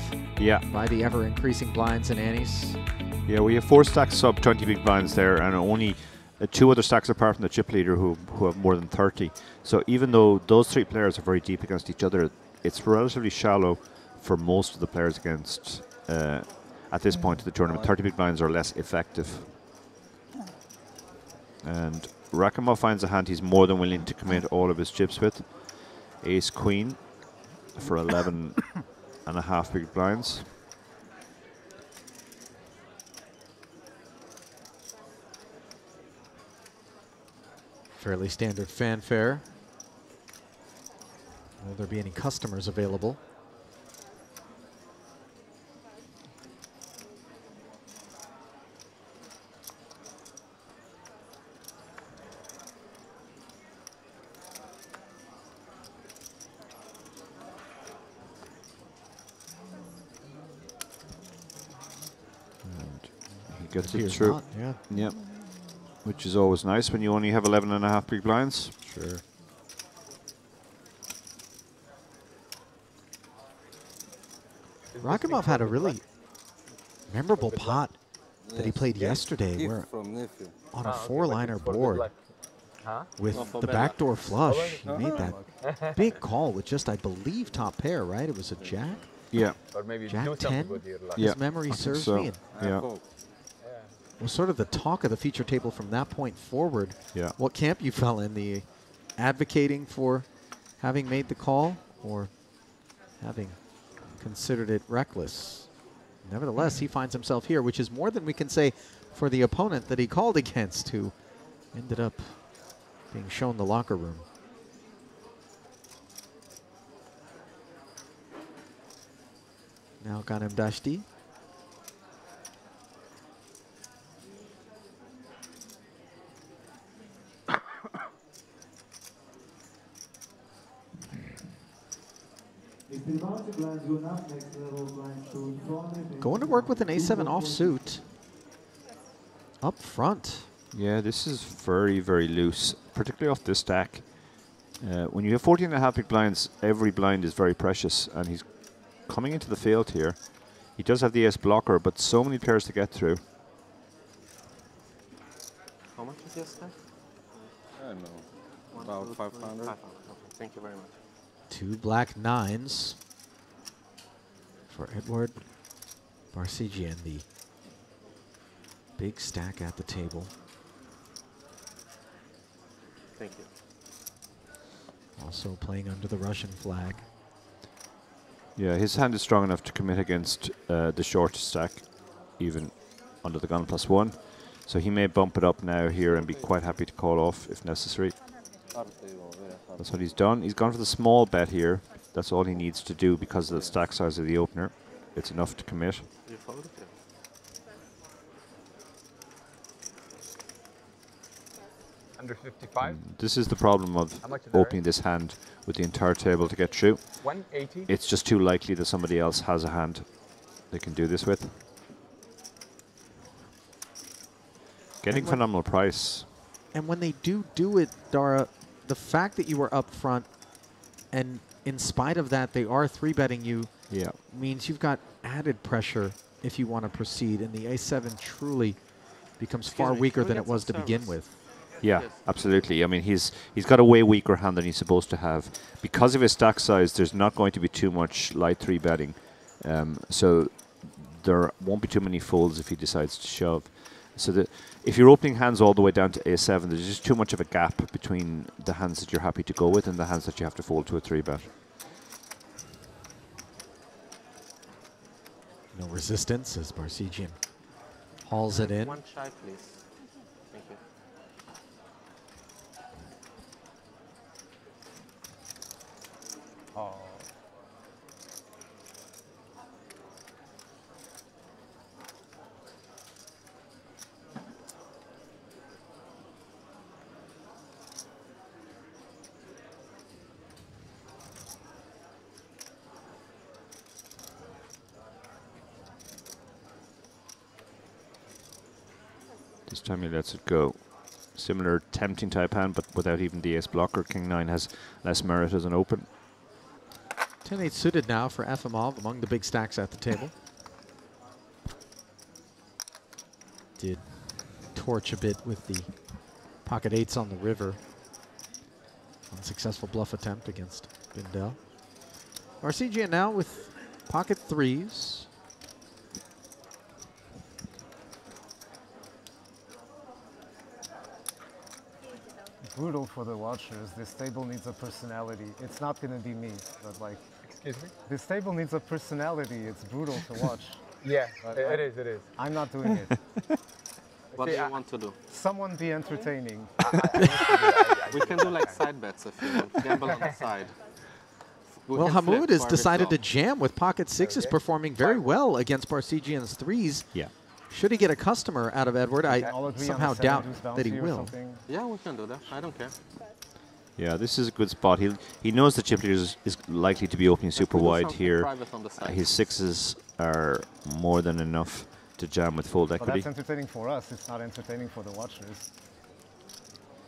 by the ever-increasing blinds and antes. Yeah, we have 4 stacks sub 20 big blinds there, and only 2 other stacks apart from the chip leader who have more than 30. So even though those 3 players are very deep against each other, it's relatively shallow for most of the players against at this point of the tournament. 30 big blinds are less effective. And Rakimov finds a hand he's more than willing to commit all of his chips with. Ace Queen for 11.5 big blinds. Fairly standard fanfare. Will there be any customers available? And he gets it Appears through. not, yeah. Yep. Which is always nice when you only have 11.5 big blinds. Sure. Rakimov had a really memorable pot that he played yesterday, where on a 4-liner board with the backdoor flush, he made that big call with just, I believe, top pair, right? It was a jack? Yeah. Or maybe Jack do 10, something with your luck. his memory serves me. And Yeah. was sort of the talk of the feature table from that point forward. Yeah. What camp you fell in, the advocating for having made the call or having considered it reckless? Nevertheless, he finds himself here, which is more than we can say for the opponent that he called against, who ended up being shown the locker room. Now Ghanem Dashti. Going to work with an A7 offsuit up front. Yeah, this is very, very loose, particularly off this stack. When you have 14.5 big blinds, every blind is very precious, and he's coming into the field here. He does have the ace blocker, but so many pairs to get through. How much is your stack? I don't know. About 500. 500. Okay. Thank you very much. 2 black 9s for Edward Barsegian, the big stack at the table. Thank you. Also playing under the Russian flag. Yeah, his hand is strong enough to commit against the short stack, even under the gun +1. So he may bump it up now here and be quite happy to call off if necessary. That's what he's done. He's gone for the small bet here. That's all he needs to do because of the stack size of the opener. It's enough to commit. You fold it? Under 55? This is the problem of How much is there? opening this hand with the entire table to get through. 180? It's just too likely that somebody else has a hand they can do this with. Getting phenomenal price. And when they do it, Dara, the fact that you were up front, and in spite of that, they are 3-betting you, means you've got added pressure if you want to proceed. And the A7 truly becomes far weaker than it was to begin with. Yeah, absolutely. I mean, he's got a way weaker hand than he's supposed to have. Because of his stack size, there's not going to be too much light 3-betting. So there won't be too many folds if he decides to shove. So that if you're opening hands all the way down to A7, there's just too much of a gap between the hands that you're happy to go with and the hands that you have to fold to a 3-bet. No resistance as Barsegian hauls it in. One shy, please. Thank you. Oh. This time he lets it go. Similar tempting type hand, but without even the ace blocker. King 9 has less merit as an open. 10-8 suited now for Efimov among the big stacks at the table. Did torch a bit with the pocket 8s on the river. Unsuccessful bluff attempt against Bindel. Barsegian now with pocket 3s. Brutal for the watchers. This table needs a personality. It's not going to be me, but like... Excuse me? This table needs a personality. It's brutal to watch. Yeah, But it is. I'm not doing it. What do you want to do? Someone be entertaining. We can do like side bets if you want. Gamble on the side. Well, Hamoud has decided to jam with pocket 6s performing very well against Barsegian's 3s. Yeah. Should he get a customer out of Edward, I somehow doubt that he will. Yeah, we can do that. I don't care. Yeah, this is a good spot. He knows that chip leader is likely to be opening super wide here. Private on the side. His 6s are more than enough to jam with fold But equity. that's entertaining for us. It's not entertaining for the watchers.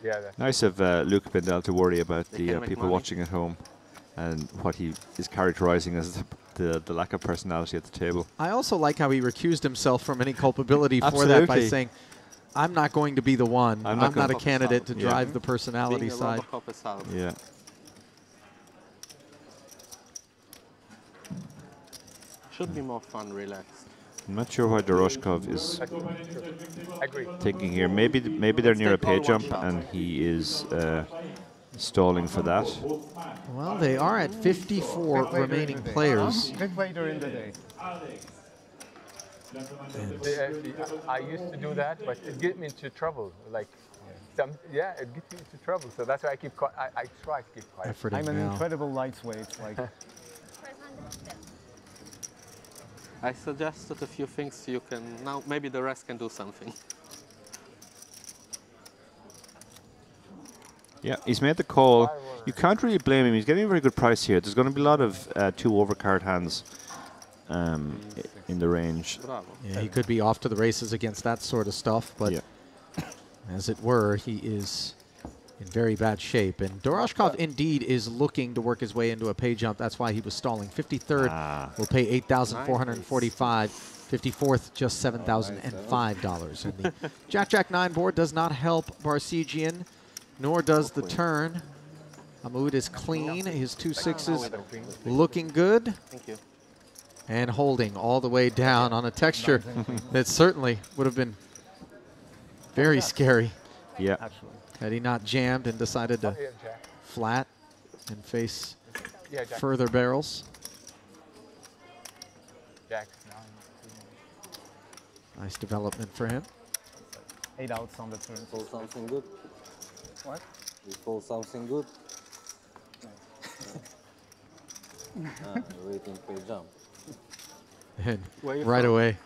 Yeah. Nice of Luke Bindel to worry about They the can make people money. watching at home and what he is characterizing as the lack of personality at the table. I also like how he recused himself from any culpability for that by Absolutely. saying, I'm not going to be the one. I'm not not a gonna- candidate to Yeah. drive the personality Being a side. Robocop is out. Yeah. Should be more fun, relaxed. I'm not sure why Doroshkov is Agree. thinking here. Maybe they're near a pay jump and he is stalling for that. Well, they are at 54 remaining players. Bit later in the day. I used to do that, but it gets me into trouble. Like, it gets me into trouble. So that's why I keep I try to keep quiet. I'm an incredible lightweight. Like, I suggested a few things you can now. Maybe the rest can do something. Yeah, he's made the call. You can't really blame him. He's getting a very good price here. There's going to be a lot of 2 overcard hands in the range. Yeah, he could be off to the races against that sort of stuff, but as it were, he is in very bad shape. And Doroshkov indeed is looking to work his way into a pay jump. That's why he was stalling. 53rd will pay $8,445. 54th, just $7,005. And the Jack-Jack 9 board does not help Barsegian, nor does the turn. Hamoud is clean. His 2 6s looking good. Thank you. And holding all the way down on a texture that certainly would have been very scary. Yeah. Had he not jammed and decided to flat and face further barrels. Jack. Nice development for him. 8 outs on the turn. Pull something good. What? You pull something good. Waiting for a jump. And Where you right from? away,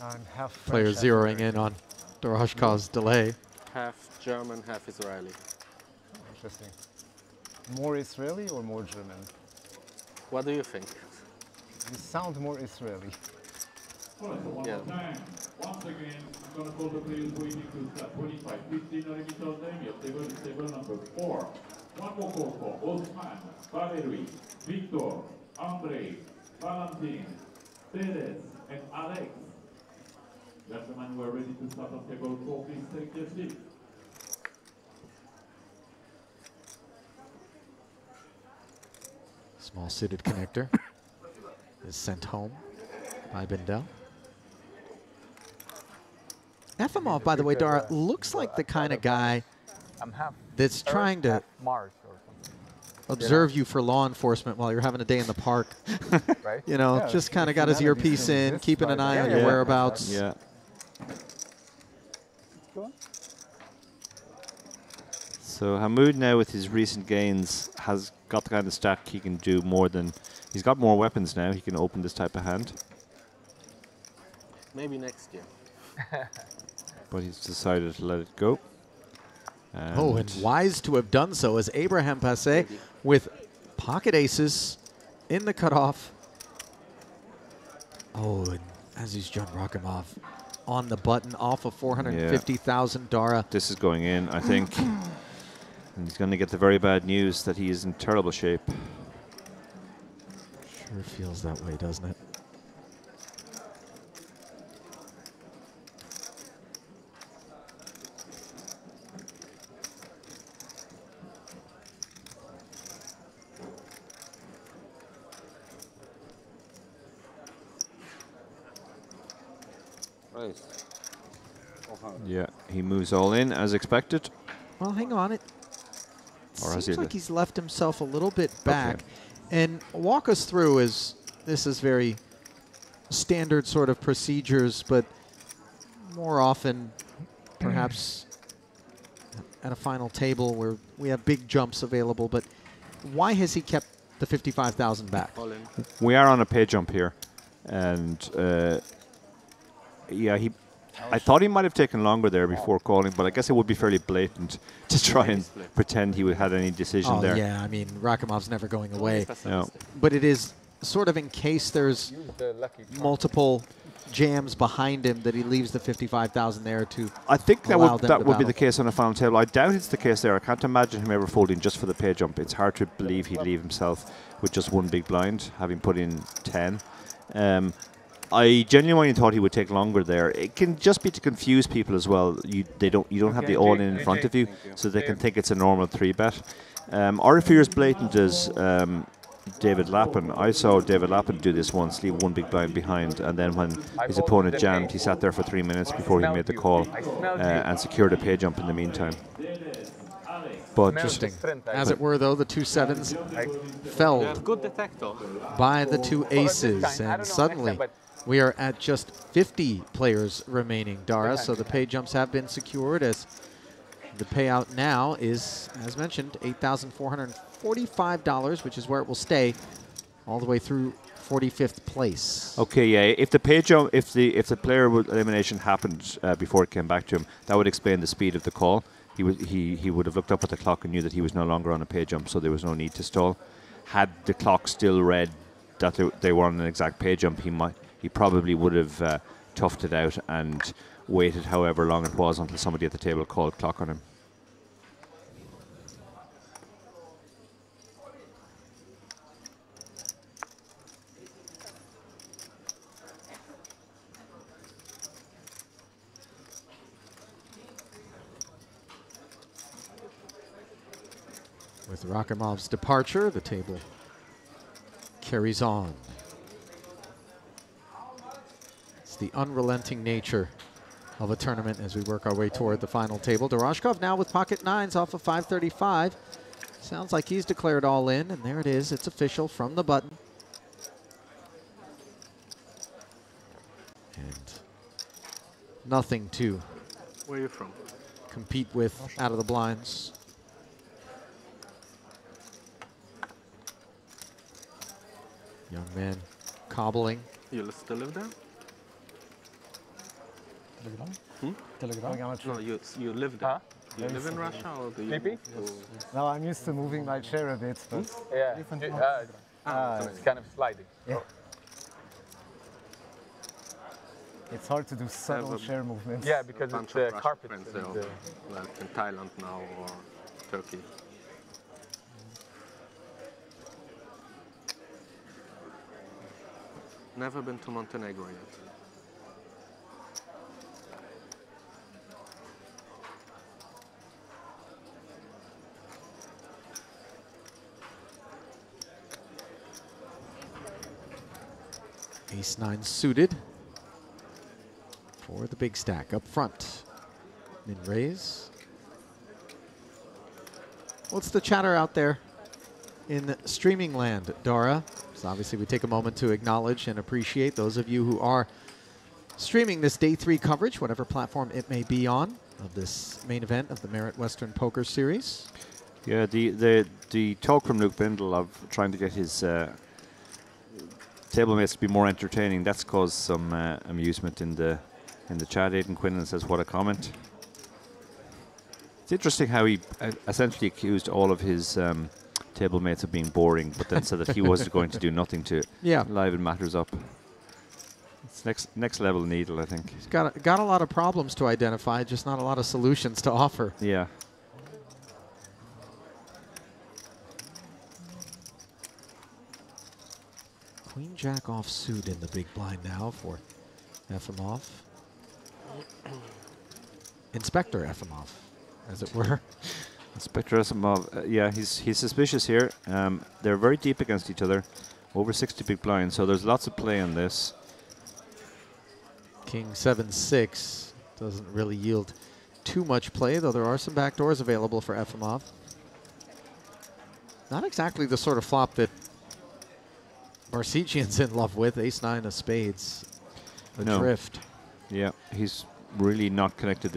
I'm half players French, zeroing in on Doroshkov's delay. Half German, half Israeli. Interesting. More Israeli or more German? What do you think? You sound more Israeli. Yeah. Once again, I'm going to call the players waiting to start 25. 15 are in table is table number 4. One more call for Osman, Valerie, Victor, Andre, Valentin, Perez, and Alex. Gentlemen, we're ready to start on table 4. Please take your seat. Small suited connector is sent home by Bindel. Efimov, by the way, Dara, looks like the kind of guy that's trying to Mars or something. observe you for law enforcement while you're having a day in the park. Right? You know, Yeah, just kind of got his earpiece in, keeping an eye on your whereabouts. Yeah. So Hamoud now with his recent gains has got the kind of stack he can do more than, he's got more weapons now, he can open this type of hand. Maybe next year. But he's decided to let it go. Oh, and wise to have done so as Abraham Passé with pocket aces in the cutoff. Oh, and Aziz-Jan Rakhimov on the button off of 450,000 Dara. This is going in, I think. And he's going to get the very bad news that he is in terrible shape. Sure feels that way, doesn't it? Yeah, he moves all in as expected. Well, hang on. It Or has seems he like he's left himself a little bit back. And walk us through, as this is very standard sort of procedures, but more often perhaps at a final table where we have big jumps available. But why has he kept the 55,000 back? We are on a pay jump here. And yeah, I thought he might have taken longer there before calling, but I guess it would be fairly blatant to try and pretend he had any decision there. Yeah, I mean, Rakhimov's never going away. No. But it is sort of in case there's multiple jams behind him that he leaves the 55,000 there to I think that allow would them that to would be battle. the case on a final table. I doubt it's the case there. I can't imagine him ever folding just for the pay jump. It's hard to believe he'd leave himself with just one big blind, having put in 10. I genuinely thought he would take longer there. It can just be to confuse people as well. You don't have the all in front of you, so they can think it's a normal 3-bet. Or if you're as blatant as David Lappin, I saw David Lappin do this once, leave one big blind behind, and then when his opponent jammed, he sat there for 3 minutes before he made the call and secured a pay jump in the meantime. But interesting. As it were, though, the 2 7s felled Good detector. by the 2 aces, and suddenly we are at just 50 players remaining, Dara. So the pay jumps have been secured, as the payout now is, as mentioned, $8,445, which is where it will stay all the way through 45th place. Okay, yeah. If the pay jump, if the player elimination happened before it came back to him, that would explain the speed of the call. He would have looked up at the clock and knew that he was no longer on a pay jump, so there was no need to stall. Had the clock still read that they were on an exact pay jump, he probably would have toughed it out and waited however long it was until somebody at the table called clock on him. After Rakimov's departure, the table carries on. It's the unrelenting nature of a tournament as we work our way toward the final table. Doroshkov now with pocket nines off of 535. Sounds like he's declared all in, and there it is. It's official from the button. And nothing to Where are you from? compete with out of the blinds. Young man cobbling. You still live there? Telegram? Hmm? Telegram? No, you live there. You live in Russia or do you? PP? No, I'm used to moving my chair a bit, but Yeah. So it's kind of sliding. yeah. It's hard to do subtle chair movements. Yeah, because bunch it's of Russian carpet. friends there also, like in Thailand now or Turkey. Never been to Montenegro yet. Ace-9 suited for the big stack up front. Min raise. What's the chatter out there in streaming land, Dara? So obviously we take a moment to acknowledge and appreciate those of you who are streaming this day 3 coverage, whatever platform it may be on, of this main event of the Merit Western Poker Series. Yeah, the talk from Luke Bindle of trying to get his table mates to be more entertaining, that's caused some amusement in the chat. Aidan Quinlan says, what a comment. It's interesting how he essentially accused all of his table mates of being boring, but then said that he wasn't going to do nothing to liven matters up. It's next level Needle, I think. He's got a lot of problems to identify, just not a lot of solutions to offer. Yeah. Queen Jack offsuit in the big blind now for Efimov. Inspector Efimov, as it were. Inspector Efimov, yeah, he's suspicious here. They're very deep against each other, over 60 big blinds, so there's lots of play in this. King 7-6 doesn't really yield too much play, though there are some backdoors available for Efimov. Not exactly the sort of flop that Barsegian's in love with. Ace-9 of spades adrift. Yeah, he's really not connected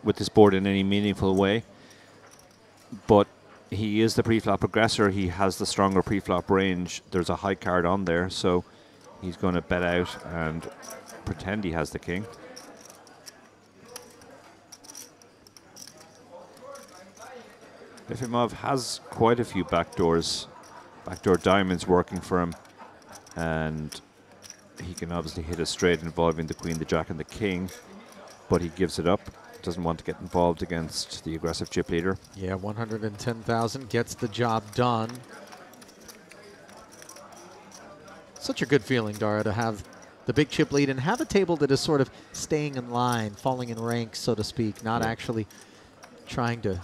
with this board in any meaningful way. But he is the pre-flop progressor. He has the stronger pre-flop range. There's a high card on there, so he's going to bet out and pretend he has the king. Efimov has quite a few backdoors, backdoor diamonds working for him, and he can obviously hit a straight involving the queen, the jack, and the king, but he gives it up. Doesn't want to get involved against the aggressive chip leader. Yeah, 110,000 gets the job done. Such a good feeling, Dara, to have the big chip lead and have a table that is sort of staying in line, falling in rank, so to speak, not actually trying to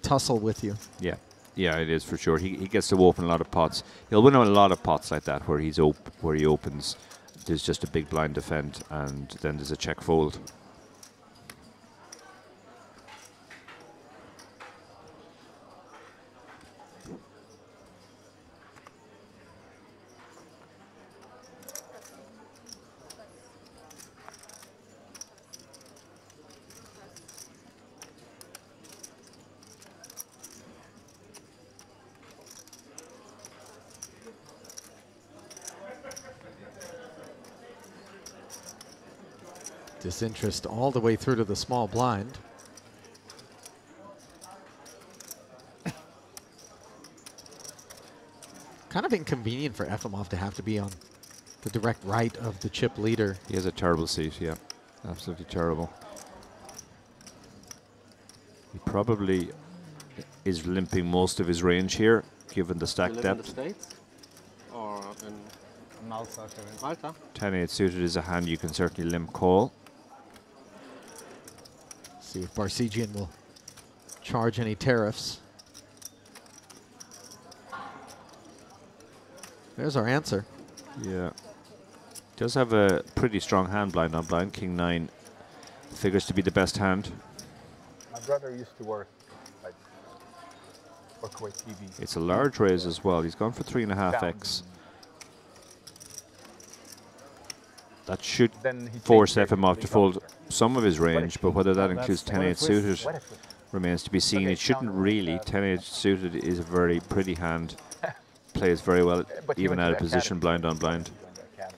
tussle with you. Yeah, yeah, it is for sure. He gets to open a lot of pots. He'll win a lot of pots like that where he opens. There's just a big blind defend, and then there's a check fold. Disinterest all the way through to the small blind. Kind of inconvenient for Efimov to have to be on the direct right of the chip leader. He has a terrible seat, yeah. Absolutely terrible. He probably is limping most of his range here, given the stack You live depth. in the States? Or in Malta. Malta? 10-8 suited is a hand you can certainly limp call. See if Barsegian will charge any tariffs. There's our answer. Yeah. Does have a pretty strong hand blind on blind. King 9 figures to be the best hand. My brother used to work away TV. It's a large raise as well. He's gone for 3.5x. That should force FMOF to fold some of his range, but whether that includes 10-8 suited remains to be seen. It shouldn't really. 10-8 suited is a very pretty hand. Plays very well, even out of position, blind on blind.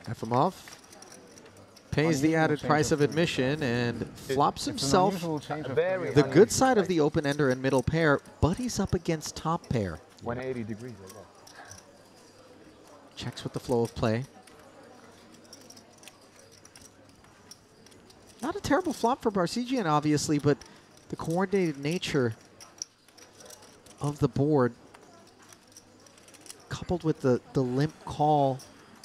FMOF pays the added price of admission and flops himself the good side of the open ender and middle pair, but he's up against top pair. 180 degrees. Checks with the flow of play. Not a terrible flop for Barsegian, obviously, but the coordinated nature of the board, coupled with the limp call,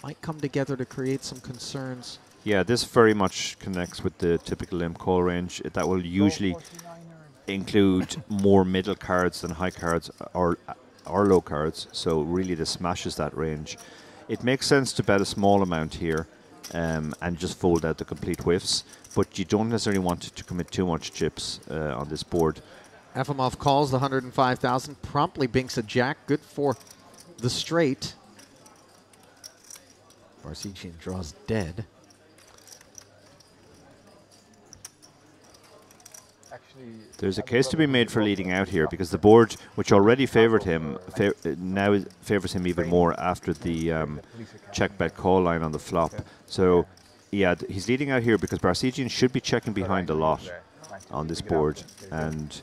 might come together to create some concerns. Yeah, this very much connects with the typical limp call range. That will usually include more middle cards than high cards or low cards, so really this smashes that range. It makes sense to bet a small amount here and just fold out the complete whiffs, but you don't necessarily want to commit too much chips on this board. FMOF calls the 105,000, promptly binks a jack, good for the straight. Barsegian draws dead. There's a case to be made for leading out here, because the board, which already favored him, now favors him even more after the check bet call line on the flop. So, yeah, he's leading out here because Barsegian should be checking behind a lot on this board, and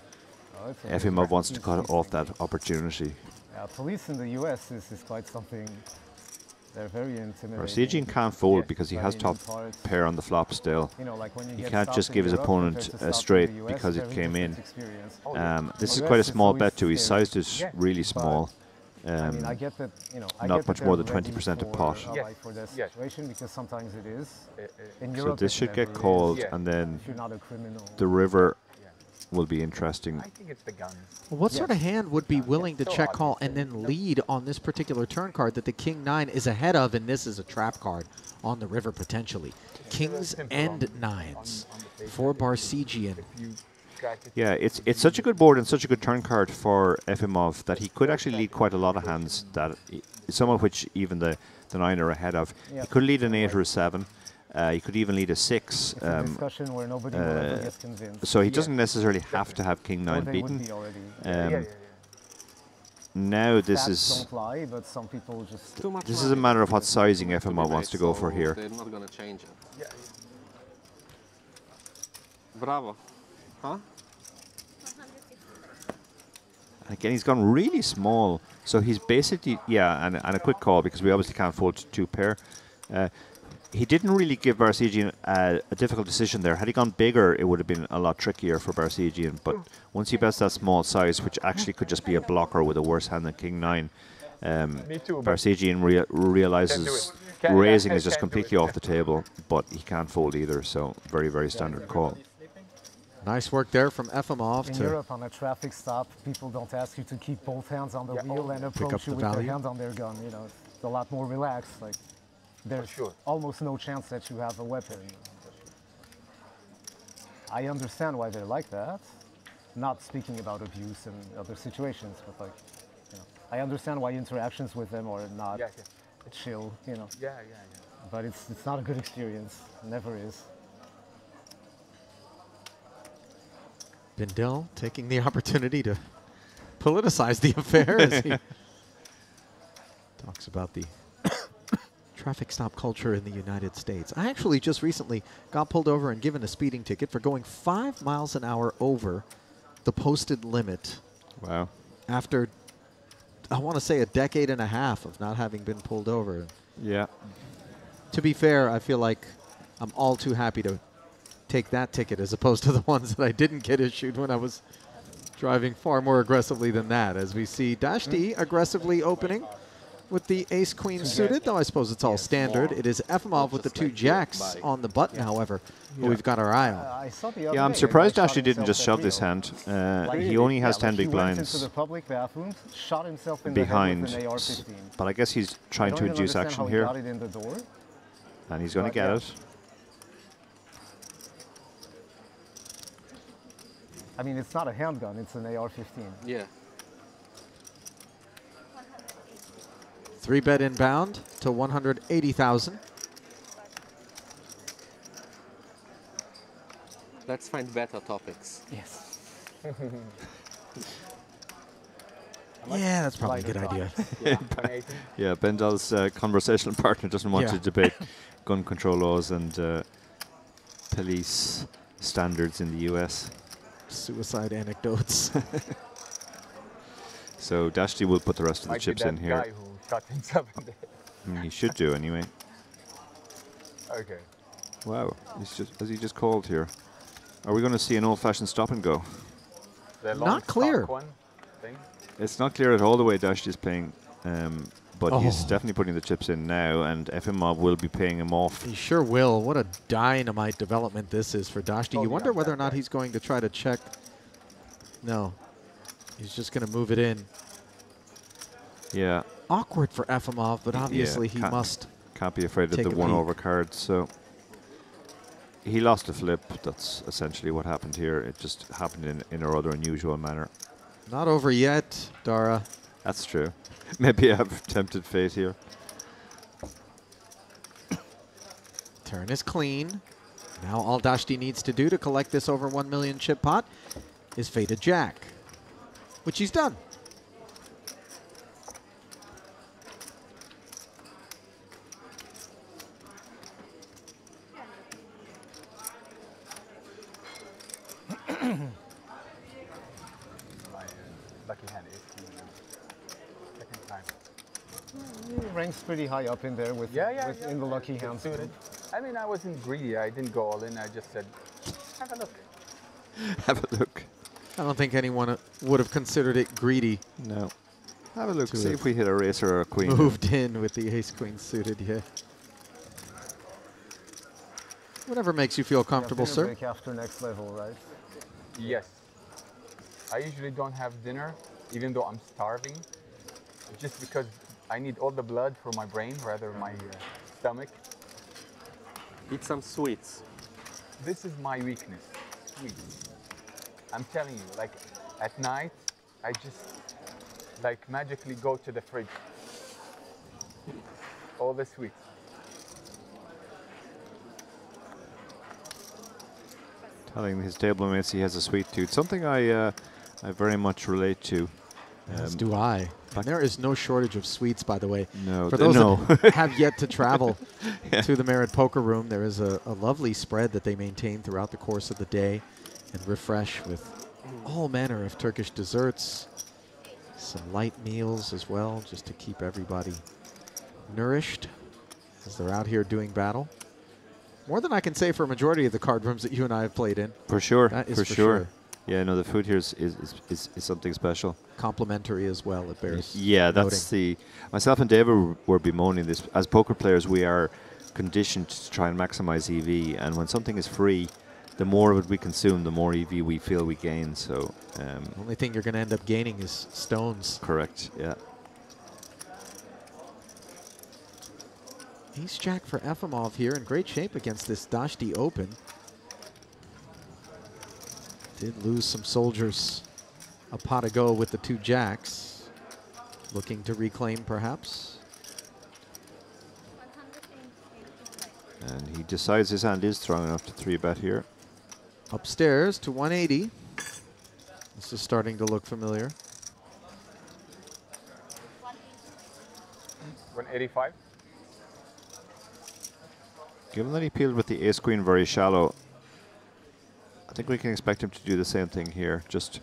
FMOF wants to cut off that opportunity. Police in the US is quite something. They're very intimidating. Barsegian can't fold because he has top pair on the flop still. He can't just give his opponent a straight because it came in. This is quite a small bet too. He sized it really small. I get that, not much more than 20% of pot. For that situation, because sometimes it is. So this should get called, and then the river will be interesting. I think it's the guns. Well, what sort of hand would be willing to check call and then lead on this particular turn card that the King 9 is ahead of, and this is a trap card on the river potentially? Kings and 9s for Barsegian. Yeah, it's such a good board and such a good turn card for FMOF that he could actually lead quite a lot of hands, that some of which even the 9 are ahead of. He could lead an 8 or a 7. He could even lead a 6. Where nobody will ever get convinced. So he doesn't necessarily have to have King 9 beaten. Now this is but some people just this is a matter of what sizing FMO wants to go for here. They're not going to change it. Bravo. Huh? Again, he's gone really small. So he's basically, and a quick call because we obviously can't fold to 2 pair. He didn't really give Barsegian a difficult decision there. Had he gone bigger, it would have been a lot trickier for Barsegian. But once he bets that small size, which actually could just be a blocker with a worse hand than King 9, Barsegian realizes raising is just completely off the table, but he can't fold either. So very, very standard call. Nice work there from FMOF. In Europe, on a traffic stop, people don't ask you to keep both hands on the wheel and approach you with their hand on their gun. It's a lot more relaxed. Like, there's almost no chance that you have a weapon. I understand why they're like that. Not speaking about abuse and other situations, but I understand why interactions with them are not chill. But it's not a good experience. It never is. Bindel taking the opportunity to politicize the affair as he talks about the traffic stop culture in the United States. I actually just recently got pulled over and given a speeding ticket for going 5 miles an hour over the posted limit. Wow. After, I want to say, a decade and a half of not having been pulled over. Yeah. To be fair, I feel like I'm all too happy to take that ticket as opposed to the ones that I didn't get issued when I was driving far more aggressively than that. As we see Dash D aggressively opening with the ace-queen suited, though I suppose it's all standard. It is Efimov with the two jacks on the button, however, who we've got our eye on. I saw the other Yeah, I'm day, surprised a guy Ashley shot didn't just himself shove at this Rio. hand. He only has 10 big He went into blinds the public bathroom, shot himself in behind, the head with an AR-15. but I guess he's trying to induce action how he here. got it in the door. And he's going to But get yeah. it. I mean, it's not a handgun, it's an AR-15. Yeah. 3-bet inbound to 180,000. Let's find better topics. Yes. Yeah, that's probably a good idea. Yeah, Bendal's conversational partner doesn't want to debate gun control laws and police standards in the US. Suicide anecdotes. So Dashti will put the rest of the Might be chips that in here. guy who shot himself in the head. He should do anyway. Okay. Wow, has he just called here? Are we going to see an old-fashioned stop and go? The long Not clear. stock one thing. It's not clear at all the way Dashti is playing, but he's Oh. definitely putting the chips in now, and Efimov will be paying him off. He sure will. What a dynamite development this is for Dashti. You wonder whether or not he's going to try to check. No. He's just going to move it in. Yeah. Awkward for Efimov, but obviously he must. Can't be afraid of take the a one peek. over card, so he lost a flip. That's essentially what happened here. It just happened in a rather unusual manner. Not over yet, Dara. That's true. Maybe I've tempted fate here. Turn is clean. Now all Dashti needs to do to collect this over 1 million chip pot is fade a jack, which he's done. Lucky hand is second time. He ranks pretty high up in there with, in the lucky hands. Suited. I mean, I wasn't greedy. I didn't go all in. I just said, have a look. Have a look. I don't think anyone would have considered it greedy. No. Have a look. to See have if we hit a race or a queen. Moved in with the ace-queen suited, yeah. Whatever makes you feel comfortable, Dinner sir. break after next level, right? Yes. I usually don't have dinner, even though I'm starving, just because I need all the blood for my brain rather than my stomach. Eat some sweets. This is my weakness, sweets. I'm telling you, like at night, I just like magically go to the fridge. All the sweets. Telling his table mates he has a sweet tooth. Something I very much relate to. As do I. And there is no shortage of sweets, by the way. No, For those no. that have yet to travel to the Merit Poker Room, there is a lovely spread that they maintain throughout the course of the day and refresh with all manner of Turkish desserts, some light meals as well, just to keep everybody nourished as they're out here doing battle. More than I can say for a majority of the card rooms that you and I have played in. For sure. That is for for sure. sure. Yeah, no, the food here is something special. Complimentary as well, it bears Yeah, that's noting. myself and David were bemoaning this. As poker players, we are conditioned to try and maximize EV, and when something is free, the more of it we consume, the more EV we feel we gain. So, The only thing you're going to end up gaining is stones. correct, yeah. Ace Jack for Efimov here in great shape against this Dashti Open. Did lose some soldiers a pot ago with the two jacks. Looking to reclaim perhaps. And he decides his hand is strong enough to 3-bet here. Upstairs to 180. This is starting to look familiar. 185. Given that he peeled with the ace-queen very shallow, I think we can expect him to do the same thing here. Just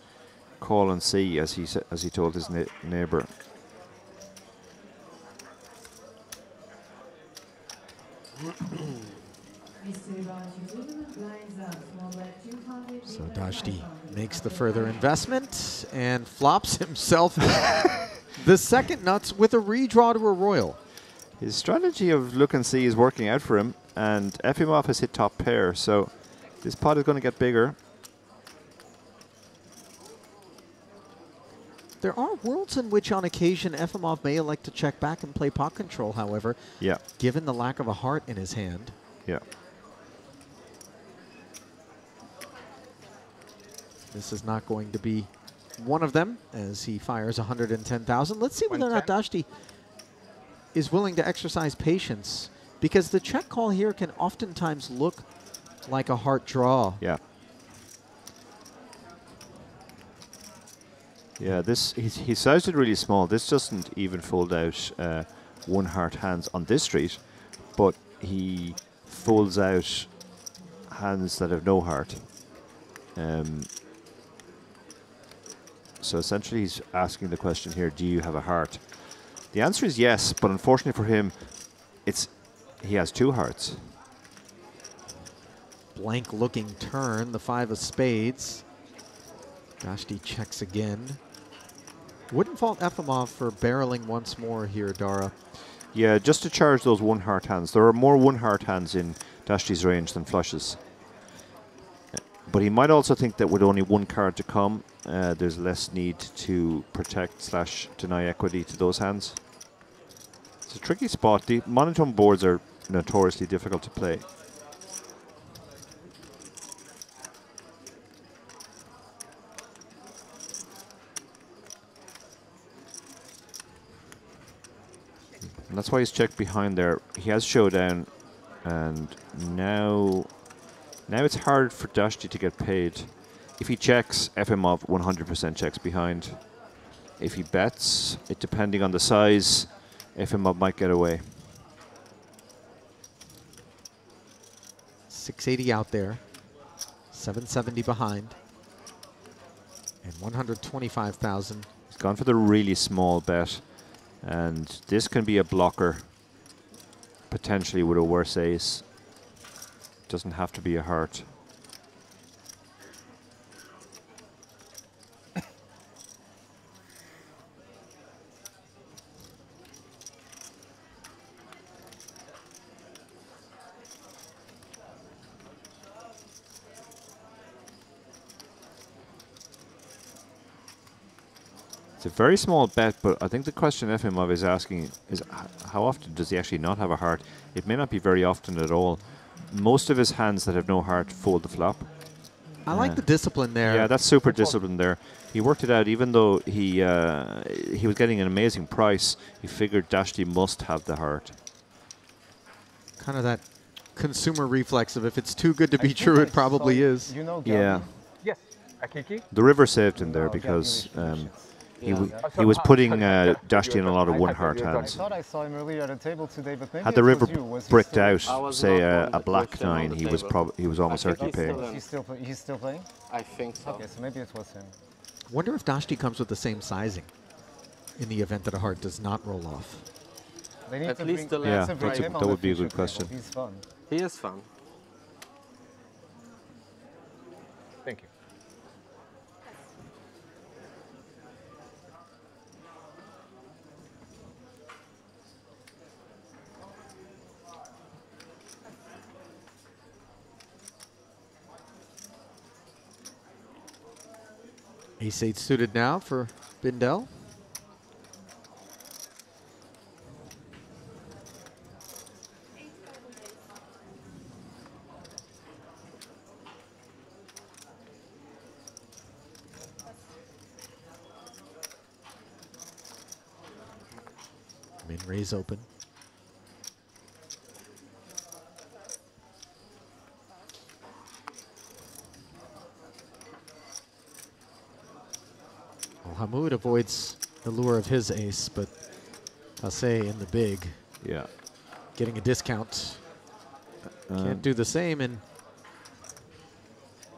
call and see, as he told his neighbor. So Dashti makes the further investment and flops himself The second nuts with a redraw to a royal. His strategy of look and see is working out for him, and Efimov has hit top pair, so this pot is going to get bigger. There are worlds in which, on occasion, Efimov may elect to check back and play pot control, however, yeah, given the lack of a heart in his hand. Yeah. This is not going to be one of them as he fires 110,000. Let's see whether or not Dashti is willing to exercise patience, because the check call here can oftentimes look like a heart draw. Yeah. Yeah, this he sized it really small. This doesn't even fold out one heart hands on this street, but he folds out hands that have no heart. So essentially he's asking the question here, do you have a heart? The answer is yes, but unfortunately for him, he has two hearts. Blank looking turn, the 5 of spades. Dashti checks again. Wouldn't fault Efimov for barreling once more here, Dara. Yeah, just to charge those one heart hands. There are more one heart hands in Dashti's range than flushes. But he might also think that with only one card to come, there's less need to protect / deny equity to those hands. It's a tricky spot. The monotone boards are notoriously difficult to play. And that's why he's checked behind there. He has showdown, and now it's hard for Dashti to get paid. If he checks, Efimov 100% checks behind. If he bets, it depending on the size, Efimov might get away. 680 out there, 770 behind, and 125,000. He's gone for the really small bet, and this can be a blocker, potentially with a worse ace. Doesn't have to be a heart. It's a very small bet, but I think the question Efimov is asking is how often does he actually not have a heart? It may not be very often at all. Most of his hands that have no heart fold the flop. I like the discipline there. Yeah, that's super discipline there. He worked it out, even though he was getting an amazing price. He figured Dashti must have the heart. Kind of that consumer reflex of if it's too good to be true, it probably is. You know, Yeah. Yes, Akiki. The river saved him there because he was putting Dashti in a lot of one heart hands. I thought I saw him earlier at a table today, but maybe Had the it river was you. Was he bricked still- out, say a black 9, he was almost certainly paying. He's still playing? I think so. Okay, so maybe it was him. Wonder if Dashti comes with the same sizing in the event that a heart does not roll off. They need At to least bring, the they need last to bring try. him on That the would be a feature good question. table. He's fun. He is fun. Thank you. Ace-8 suited now for Bindel. Min raise open. Well, Hamoud avoids the lure of his ace, but Tassé in the big. Yeah. Getting a discount. Can't do the same, and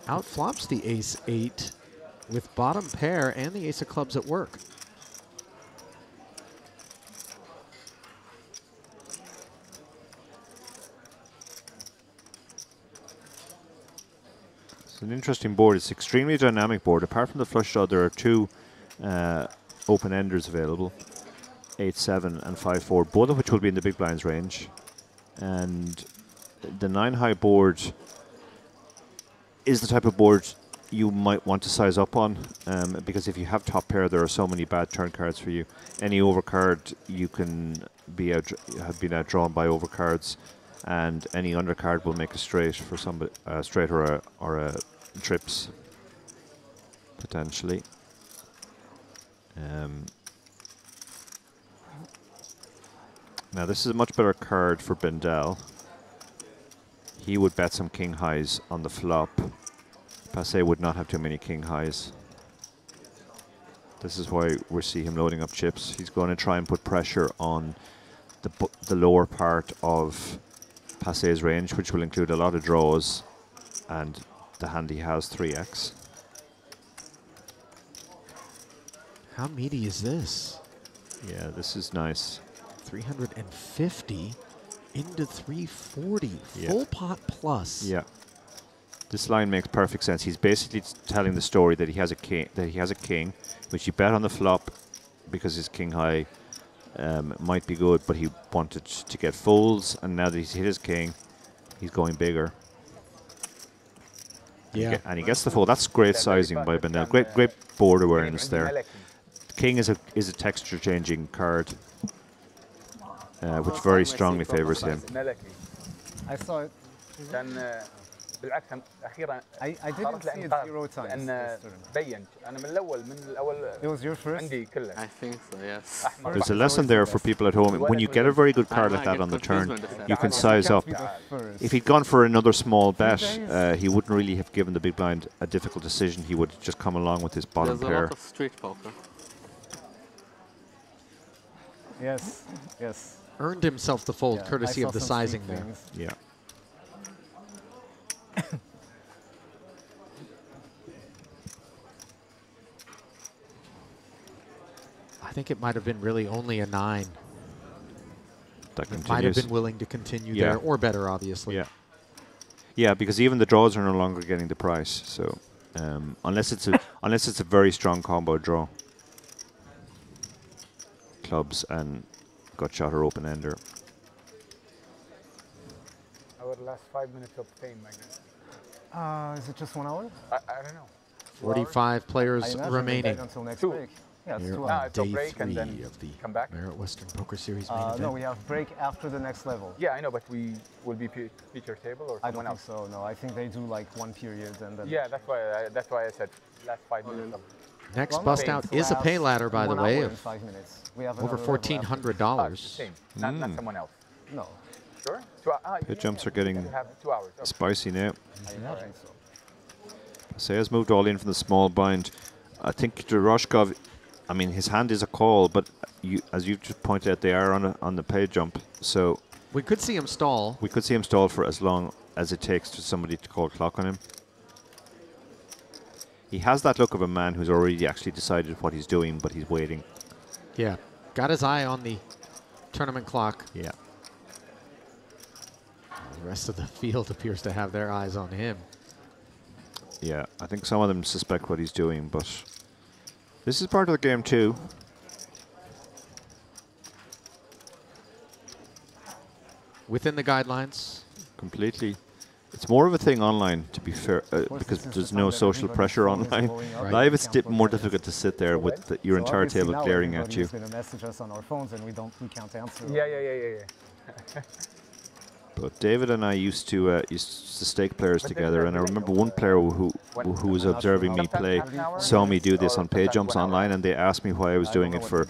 outflops the ace-8 with bottom pair and the ace of clubs at work. It's an interesting board. It's extremely dynamic board. Apart from the flush draw, there are two open-enders available. 8-7 and 5-4, both of which will be in the big blinds range. And the 9 high board is the type of board you might want to size up on, because if you have top pair, there are so many bad turn cards for you. Any overcard, you can have been outdrawn by overcards, and any undercard will make a straight for somebody, straight or a trips potentially. Now this is a much better card for Bendel. He would bet some king highs on the flop. Passe would not have too many king highs. This is why we see him loading up chips. He's going to try and put pressure on the lower part of Passe's range, which will include a lot of draws, and the hand he has 3x. How meaty is this? Yeah, this is nice. 350 into 340. Yeah. Full pot plus. Yeah. This line makes perfect sense. He's basically telling the story that he has a king, which he bet on the flop because his king high might be good, but he wanted to get folds, and now that he's hit his king, he's going bigger. Yeah. And he gets the fold. That's great sizing by Bendel. Great board awareness there. King is a texture changing card, which very strongly favors him. I saw it. بالعكس اخيرا I didn't see it 0 times. لان بين انا من الاول It was your first? عندي كله. I think so, yes. There's a lesson there for people at home. When you get a very good card like that on the turn, you can size up. If he'd gone for another small bet, he wouldn't really have given the big blind a difficult decision. He would just come along with his bottom There's pair. a lot of street poker. Yes, yes. Earned himself the fold courtesy of the sizing there. Yeah. I think it might have been really only a 9. That He might have been willing to continue there, or better, obviously. Yeah. Yeah, because even the draws are no longer getting the price. So unless it's a very strong combo draw, clubs and gut shot or open ender. Our last 5 minutes of fame, I guess. Is it just 1 hour? I don't know. 45 players remaining. Until next 2. break. Yeah, it's Here 2 on hours. day break and 3 then of the come back. Merit Western Poker Series main event. No, we have break after the next level. Yeah, I know, but we will be feature table or I don't someone think else. so. No, I think they do like 1 period and then. Yeah, that's why I said last 5 minutes. Next bust out is a pay ladder, by the way, of 5 minutes. We have over $1,400. Same, not someone else. No. Sure. Pit jumps are getting have 2 hours. Okay. spicy now. I imagine so. Sayers moved all in from the small bind. I think Doroshkov, I mean, his hand is a call, but as you just pointed out, they are on the pay jump. So we could see him stall. We could see him stall for as long as it takes for somebody to call clock on him. He has that look of a man who's already actually decided what he's doing, but he's waiting. Yeah, got his eye on the tournament clock. Yeah. The rest of the field appears to have their eyes on him. Yeah, I think some of them suspect what he's doing, but this is part of the game too. Within the guidelines. Completely. It's more of a thing online, to be fair, because there's no social pressure online. Live, it's more difficult to sit there with your entire table glaring at you. Going to message us on our phones and we can't answer. Yeah. But David and I used to stake players together, and I remember one player who was observing me play saw me do this on pay jumps online, and they asked me why I was doing it for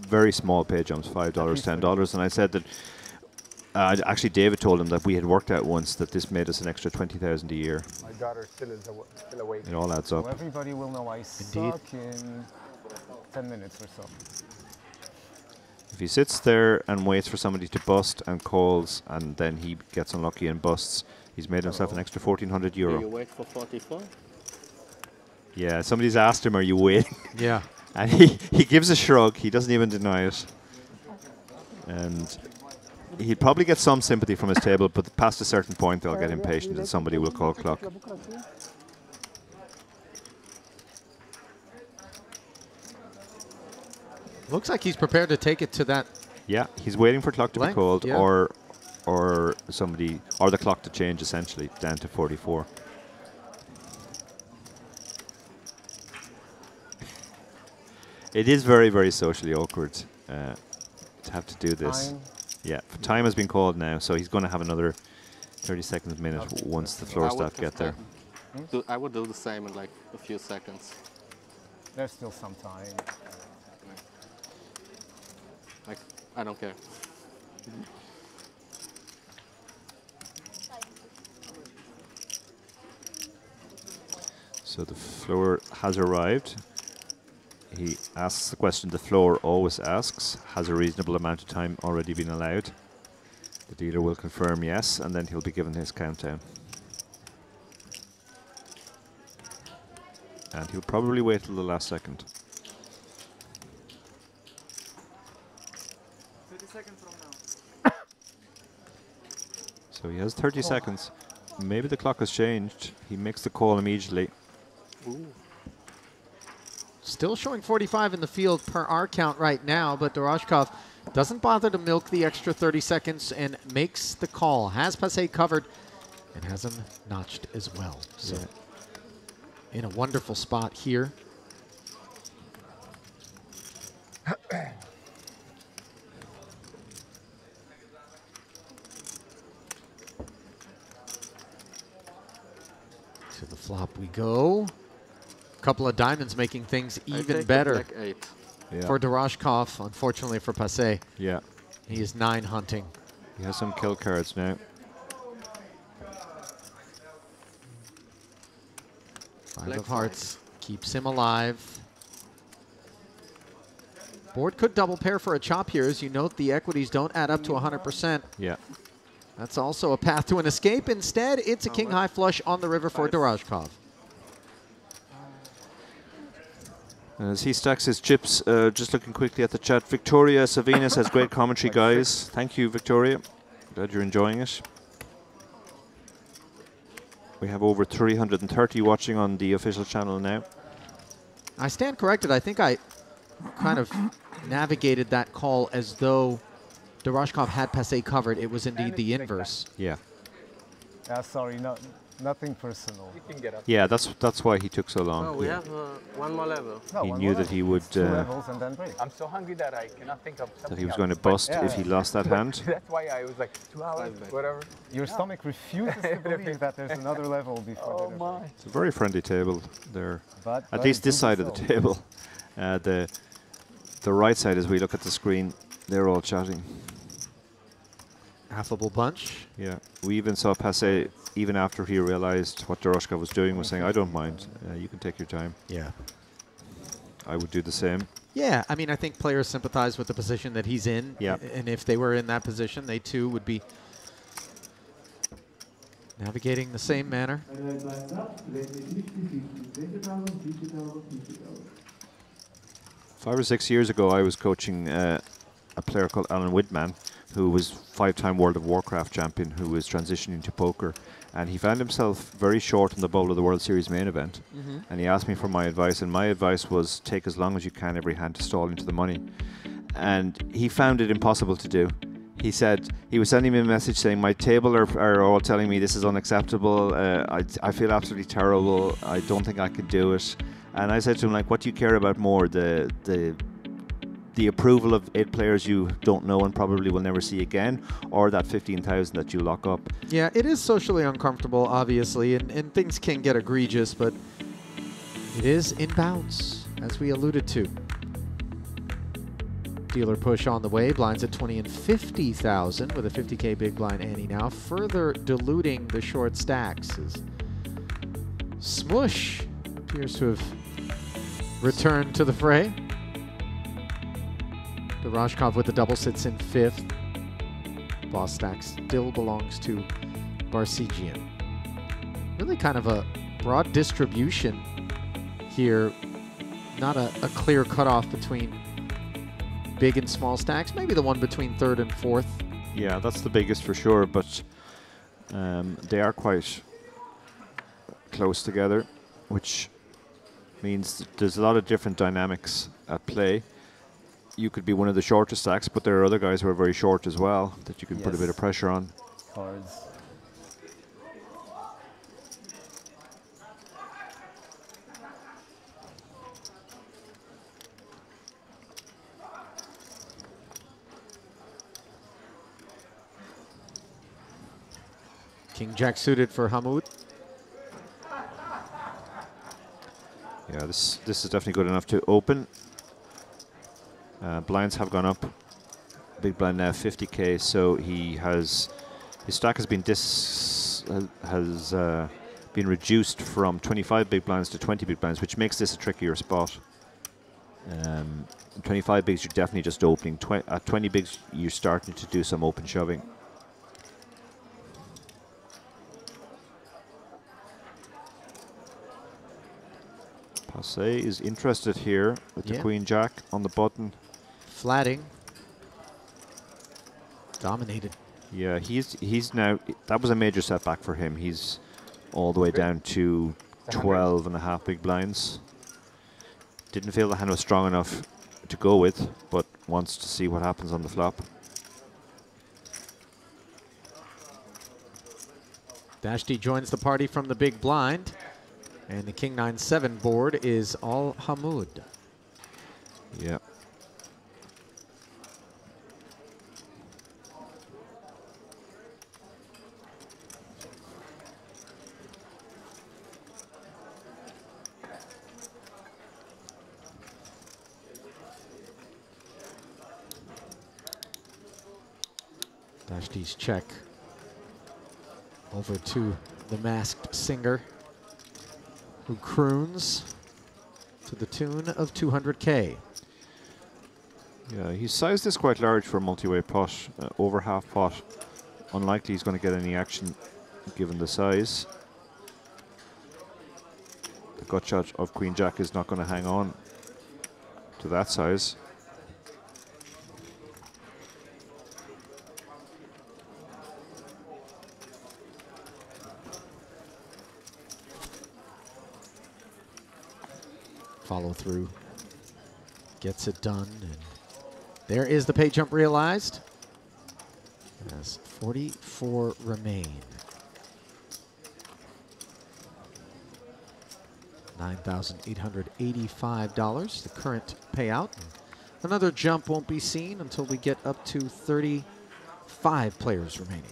very small pay jumps, $5, $10, and I said that actually David told him that we had worked out once that this made us an extra $20,000 a year. My daughter still awake. It all adds up. So everybody will know I suck in 10 minutes or so. If he sits there and waits for somebody to bust and calls, and then he gets unlucky and busts, he's made himself an extra €1,400. Do you wait for 44? Yeah, somebody's asked him, are you waiting? Yeah. And he gives a shrug, he doesn't even deny it. And he'd probably get some sympathy from his table, but past a certain point they'll get impatient and somebody will call clock. Looks like he's prepared to take it to that. Yeah, he's waiting for clock to be length, called, yeah. or somebody, or the clock to change essentially down to 44. It is very, very socially awkward to have to do this. Time. Yeah, time has been called now, so he's going to have another 30 seconds, minute once the floor staff get there. I would do the same in like a few seconds. There's still some time. Like, I don't care. So the floor has arrived. He asks the question the floor always asks. Has a reasonable amount of time already been allowed? The dealer will confirm yes, and then he'll be given his countdown. And he'll probably wait till the last second. 30 seconds from now. So he has 30 seconds. Maybe the clock has changed. He makes the call immediately. Ooh. Still showing 45 in the field per our count right now, but Doroshkov doesn't bother to milk the extra 30 seconds and makes the call. Has Passé covered and has him notched as well. So in a wonderful spot here. To the flop we go. Couple of diamonds making things even better for Doroshkov, unfortunately for Passé. Yeah. He is 9 hunting. He has some kill cards now. 5 of hearts keeps him alive. Board could double pair for a chop here. As you note, the equities don't add up to 100%. Yeah. That's also a path to an escape. Instead, it's a king high flush on the river for Doroshkov. As he stacks his chips, just looking quickly at the chat, Victoria Savinas has great commentary, guys. Thank you, Victoria. Glad you're enjoying it. We have over 330 watching on the official channel now. I stand corrected. I think I kind of navigated that call as though Doroshkov had Passé covered. It was indeed the inverse. Yeah. Sorry, nothing personal. You can get up. Yeah, that's why he took so long. Oh, we have one more level. He knew that he would. I'm so hungry that I cannot think of something That he was else. going to bust if he lost that hand. That's why I was like 2 hours, whatever. Your stomach refuses to believe that there's another level before dinner. It's a very friendly table there. But At least this side of the table. The right side, as we look at the screen, they're all chatting. Affable bunch. Yeah. We even saw Passé, even after he realized what Doroshkov was doing, was saying, I don't mind. You can take your time. Yeah. I would do the same. Yeah, I mean, I think players sympathize with the position that he's in. Yeah. And if they were in that position, they too would be navigating the same manner. 5 or 6 years ago, I was coaching a player called Alan Widman, who was 5-time World of Warcraft champion, who was transitioning to poker. And he found himself very short in the bowl of the World Series main event. And he asked me for my advice, and my advice was take as long as you can every hand to stall into the money. And he found it impossible to do. He said, he was sending me a message saying, my table are all telling me this is unacceptable. I feel absolutely terrible. I don't think I could do it. And I said to him, like, what do you care about more? The approval of 8 players you don't know and probably will never see again, or that 15,000 that you lock up? Yeah, it is socially uncomfortable, obviously, and things can get egregious, but it is in bounds, as we alluded to. Dealer push on the way, blinds at 20 and 50,000 with a 50K big blind ante now, further diluting the short stacks as Smush appears to have returned to the fray. Doroshkov with the double sits in 5th. Boss stack still belongs to Barsegian. Really kind of a broad distribution here. Not a clear cutoff between big and small stacks. Maybe the one between 3rd and 4th. Yeah, that's the biggest for sure, but they are quite close together, which means there's a lot of different dynamics at play. you could be one of the shortest stacks, but there are other guys who are very short as well that you can put a bit of Yes. pressure on. Cards. King Jack suited for Hamoud. Yeah, this is definitely good enough to open. Blinds have gone up. Big blind now 50k, so his stack has been been reduced from 25 big blinds to 20 big blinds, which makes this a trickier spot. 25 bigs, you're definitely just opening. At 20 bigs, you're starting to do some open shoving. Passe is interested here with the Queen Jack on the button. Flatting. Dominated. Yeah, he's now, that was a major setback for him. He's all the way down to 12 and a half big blinds. Didn't feel the hand was strong enough to go with, but wants to see what happens on the flop. Dashti joins the party from the big blind, and the King 9-7 board is all Hamoud. Yeah. Dashti's check over to the masked singer, who croons to the tune of 200k. Yeah, he sized this quite large for a multi-way pot, over half pot. Unlikely he's going to get any action given the size. The gut shot of Queen Jack is not going to hang on to that size. Follow through, gets it done, and there is the pay jump realized. As 44 remain. $9,885, the current payout. Another jump won't be seen until we get up to 35 players remaining.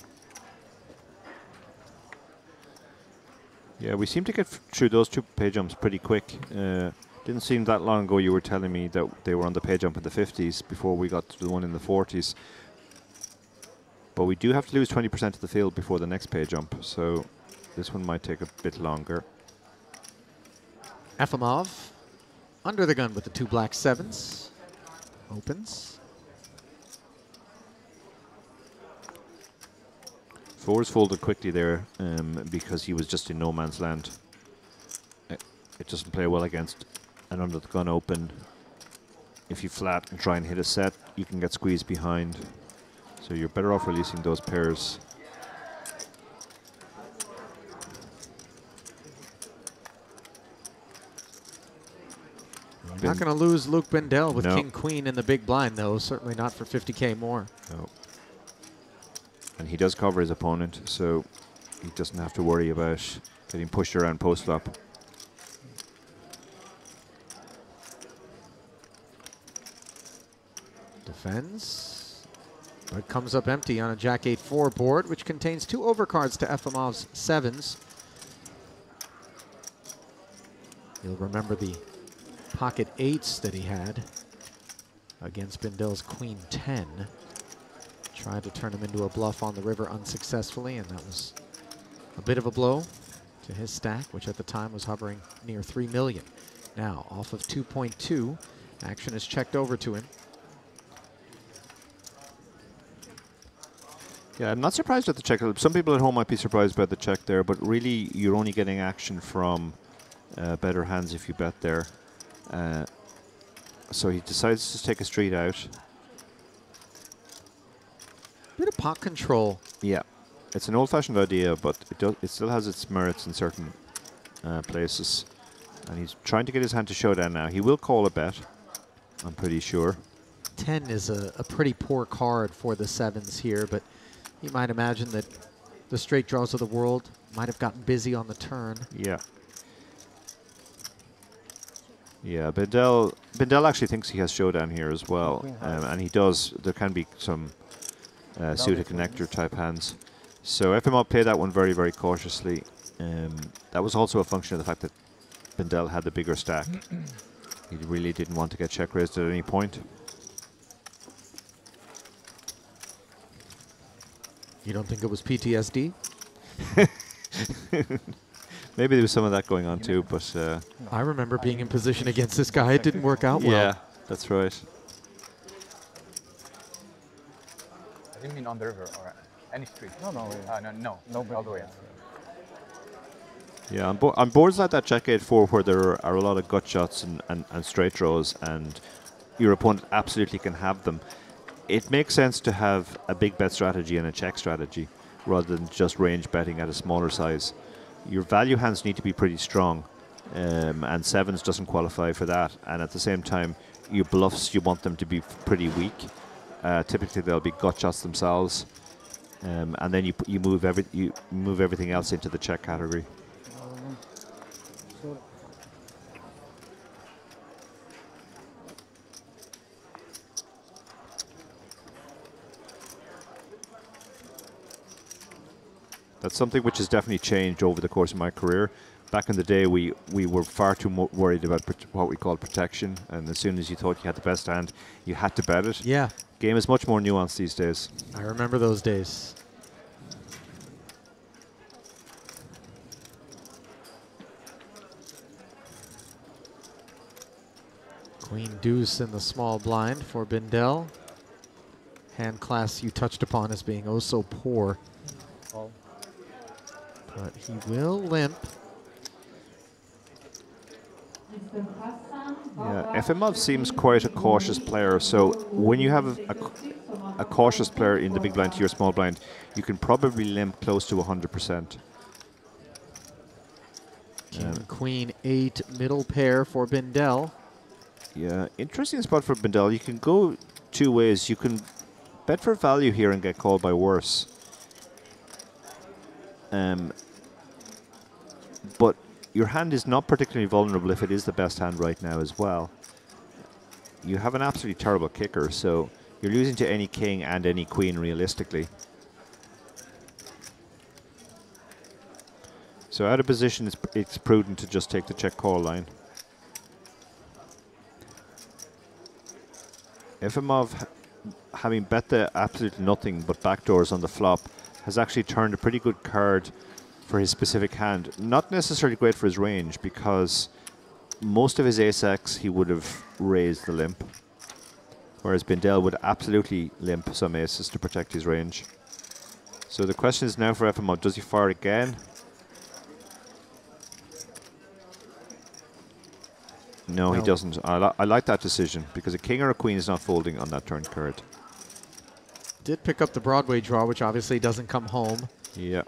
Yeah, we seem to get through those two pay jumps pretty quick. Didn't seem that long ago you were telling me that they were on the pay jump in the 50s before we got to the one in the 40s. But we do have to lose 20% of the field before the next pay jump, so this one might take a bit longer. Efimov under the gun with the two black sevens. Opens. Fours folded quickly there because he was just in no man's land. It doesn't play well against an under the gun open. If you flat and try and hit a set, you can get squeezed behind. So you're better off releasing those pairs. Not going to lose Luke Bendel with No. King Queen in the big blind, though. Certainly not for 50k more. No. And he does cover his opponent, so he doesn't have to worry about getting pushed around post-flop. Defends, but comes up empty on a Jack 8-4 board, which contains two overcards to Efimov's sevens. You'll remember the pocket eights that he had against Bendel's Queen 10. Tried to turn him into a bluff on the river unsuccessfully, and that was a bit of a blow to his stack, which at the time was hovering near 3 million. Now, off of 2.2, action is checked over to him. Yeah, I'm not surprised at the check. Some people at home might be surprised by the check there, but really you're only getting action from better hands if you bet there. So he decides to take a street out. Bit of pot control. Yeah, it's an old-fashioned idea, but it still has its merits in certain places. And he's trying to get his hand to showdown now. He will call a bet, I'm pretty sure. 10 is a pretty poor card for the sevens here, but you might imagine that the straight draws of the world might have gotten busy on the turn. Yeah. Yeah, Bindel actually thinks he has showdown here as well, and he does. There can be some suited connector type hands. So FMO played that one very, very cautiously. That was also a function of the fact that Bindel had the bigger stack. He really didn't want to get check raised at any point. You don't think it was PTSD? Maybe there was some of that going on too, but... I remember being in position against this guy. It didn't work out well. Yeah, that's right. I didn't mean on the river or any street. No, all the way out. Yeah, on boards like that Jack 8-4 where there are a lot of gut shots and straight draws and your opponent absolutely can have them, it makes sense to have a big bet strategy and a check strategy rather than just range betting at a smaller size. Your value hands need to be pretty strong, and sevens doesn't qualify for that. And at the same time, your bluffs, you want them to be pretty weak. Typically, they'll be gut shots themselves, and then you move everything else into the check category. That's something which has definitely changed over the course of my career. Back in the day, we were far too worried about what we call protection, and as soon as you thought you had the best hand, you had to bet it. Yeah. Game is much more nuanced these days. I remember those days. Queen deuce in the small blind for Bindel. Hand class you touched upon as being oh so poor. But he will limp. Yeah, Efimov seems quite a cautious player, so when you have a cautious player in the big blind to your small blind, you can probably limp close to 100%. King, queen, 8, middle pair for Bindel. Yeah, interesting spot for Bindel. You can go two ways. You can bet for value here and get called by worse. But your hand is not particularly vulnerable if it is the best hand right now as well. You have an absolutely terrible kicker, so you're losing to any king and any queen realistically. So out of position, it's prudent to just take the check call line. Efimov, having bet the absolute nothing but backdoors on the flop, has actually turned a pretty good card for his specific hand. Not necessarily great for his range, because most of his ace-x he would have raised the limp, whereas Bindel would absolutely limp some aces to protect his range. So the question is now for Efimov, does he fire again? No, he doesn't. I like that decision, because a king or a queen is not folding on that turn card. Did pick up the Broadway draw, which obviously doesn't come home. Yeah.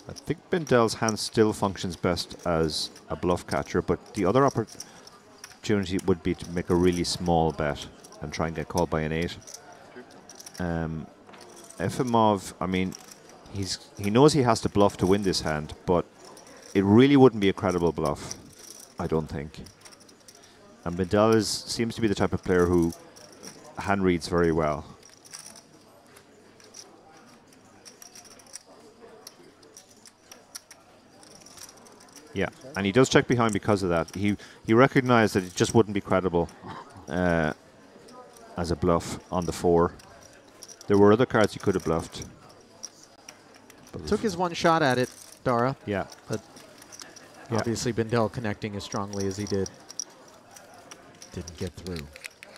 I think Bindel's hand still functions best as a bluff catcher, but the other opportunity would be to make a really small bet and try and get called by an 8. Efimov, I mean, he knows he has to bluff to win this hand, but it really wouldn't be a credible bluff, I don't think. And Bindel seems to be the type of player who hand reads very well. Yeah, and he does check behind because of that. He recognized that it just wouldn't be credible as a bluff on the 4. There were other cards he could have bluffed. But Took his one shot at it, Dara. Yeah. But obviously Bindel connecting as strongly as he did. Didn't get through.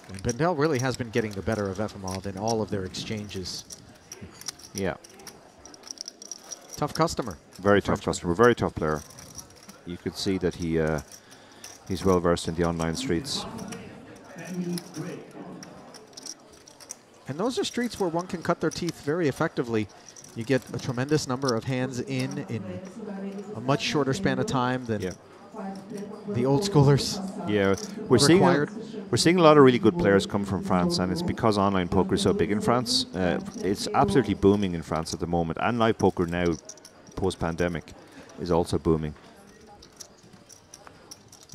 And Bindel really has been getting the better of Efimov in all of their exchanges. Yeah. Tough customer. Very tough customer, very tough player. You could see that he's well versed in the online streets. And those are streets where one can cut their teeth very effectively. You get a tremendous number of hands in a much shorter span of time than the old schoolers. Yeah, we're seeing a lot of really good players come from France, and it's because online poker is so big in France. It's absolutely booming in France at the moment, and live poker now, post-pandemic, is also booming.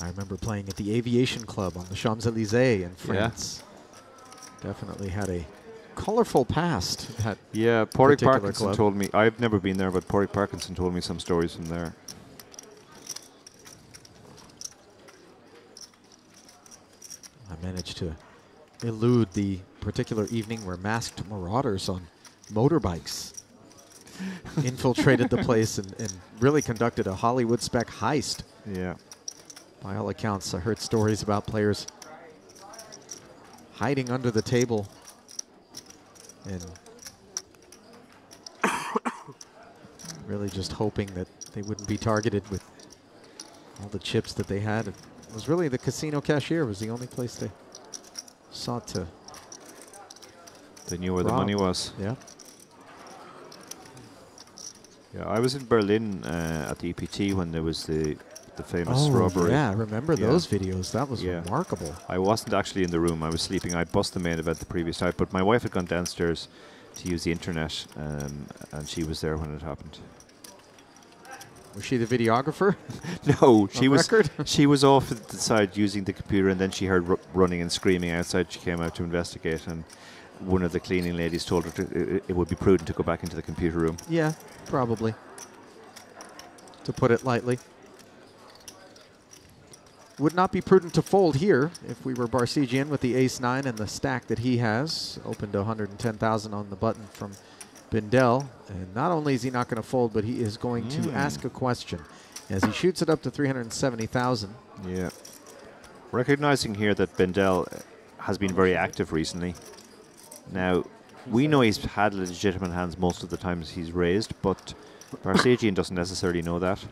I remember playing at the Aviation Club on the Champs-Élysées in France. Definitely had a colorful past. Yeah, Porrick Parkinson told me, I've never been there, but Porrick Parkinson told me some stories from there. I managed to elude the particular evening where masked marauders on motorbikes infiltrated the place and really conducted a Hollywood spec heist. Yeah. By all accounts, I heard stories about players hiding under the table and really just hoping that they wouldn't be targeted with all the chips that they had. It was really the casino cashier was the only place they sought to. They knew where the money was. Yeah. Yeah, I was in Berlin at the EPT when there was the famous robbery. Yeah, I remember those videos. That was remarkable. I wasn't actually in the room. I was sleeping. I bussed the main event the previous night, but my wife had gone downstairs to use the internet, and she was there when it happened. Was she the videographer? No, she was. Record? She was off to the side using the computer, and then she heard running and screaming outside. She came out to investigate, and one of the cleaning ladies told her it would be prudent to go back into the computer room. Yeah, probably. To put it lightly. Would not be prudent to fold here if we were Barsegian with the ace-9 and the stack that he has. Opened to 110,000 on the button from Bindel. And not only is he not going to fold, but he is going to ask a question as he shoots it up to 370,000. Yeah. Recognizing here that Bindel has been very active recently. Now, we know he's had legitimate hands most of the times he's raised, but Barsegian doesn't necessarily know that.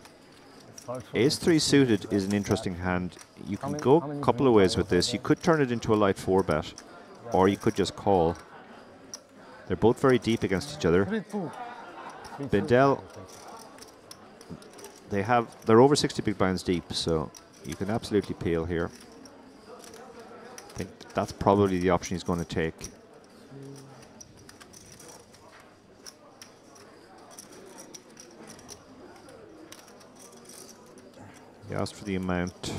Ace-3 suited is an interesting hand. You can go a couple of ways with this. You could turn it into a light 4-bet, or you could just call. They're both very deep against each other. Bindel, they're over 60 big blinds deep, so you can absolutely peel here. I think that's probably the option he's going to take. He asked for the amount,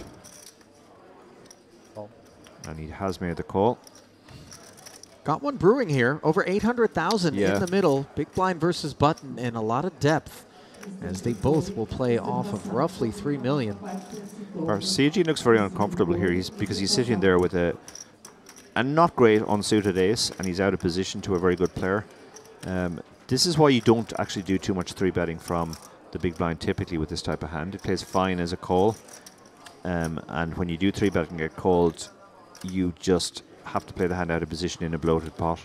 and he has made the call. Got one brewing here, over 800,000 Yeah. in the middle. Big blind versus button and a lot of depth as they both will play off of roughly 3 million. Barsegian looks very uncomfortable here because he's sitting there with a not great unsuited ace, and he's out of position to a very good player. This is why you don't actually do too much 3-betting from the big blind typically with this type of hand. It plays fine as a call, and when you do 3-bet and get called, you just have to play the hand out of position in a bloated pot.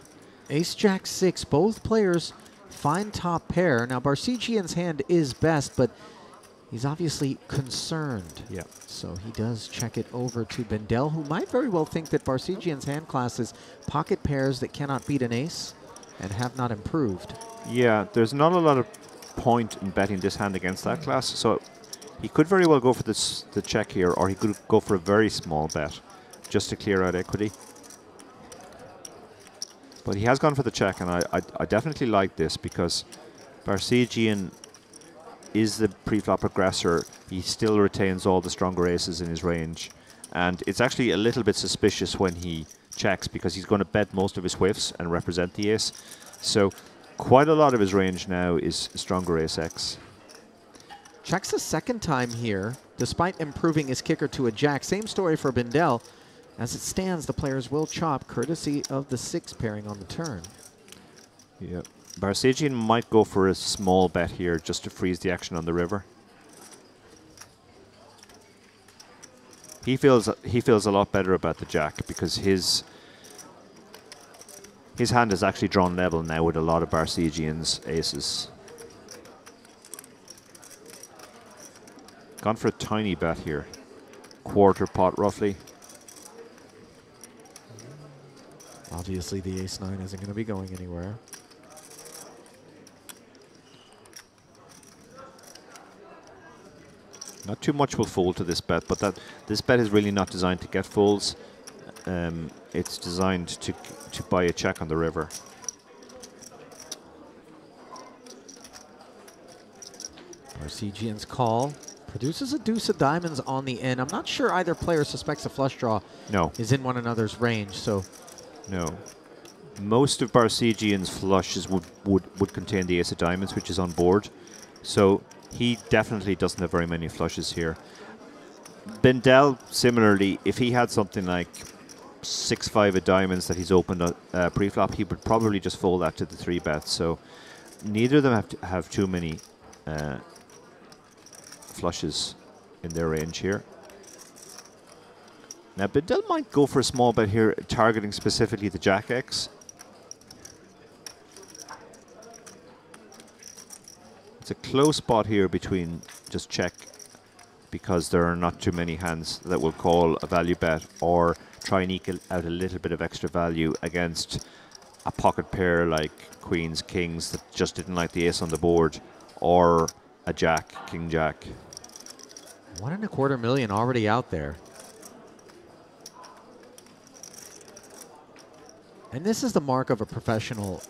Ace-Jack-6, both players find top pair. Now Barsegian's hand is best, but he's obviously concerned. Yeah. So he does check it over to Bindel, who might very well think that Barsegian's hand class is pocket pairs that cannot beat an ace and have not improved. Yeah, there's not a lot of point in betting this hand against that class, so he could very well go for the check here, or he could go for a very small bet just to clear out equity. But he has gone for the check, and I definitely like this because Barsegian is the pre-flop aggressor. He still retains all the stronger aces in his range, and it's actually a little bit suspicious when he checks because he's going to bet most of his whiffs and represent the ace. So quite a lot of his range now is stronger ace-X. Checks a second time here, despite improving his kicker to a jack. Same story for Bindel. As it stands, the players will chop, courtesy of the 6 pairing on the turn. Yeah, Barsegian might go for a small bet here just to freeze the action on the river. He feels a lot better about the jack because his hand is actually drawn level now with a lot of Barsegian's aces. Gone for a tiny bet here, quarter pot roughly. Obviously, the ace-9 isn't going to be going anywhere. Not too much will fold to this bet, but this bet is really not designed to get folds. It's designed to buy a check on the river. Barsegian's call produces a deuce of diamonds on the end. I'm not sure either player suspects a flush draw is in one another's range, so... No. Most of Barsegian's flushes would contain the ace of diamonds, which is on board. So he definitely doesn't have very many flushes here. Bindel, similarly, if he had something like 6-5 of diamonds that he's opened pre-flop, he would probably just fold that to the 3-bet. So neither of them have too many flushes in their range here. Now Bindel might go for a small bet here, targeting specifically the Jack X. It's a close spot here between just check, because there are not too many hands that will call a value bet or try and eke out a little bit of extra value against a pocket pair like queens, kings that just didn't like the ace on the board, or a jack, king jack. $1.25 million already out there. And this is the mark of a professional,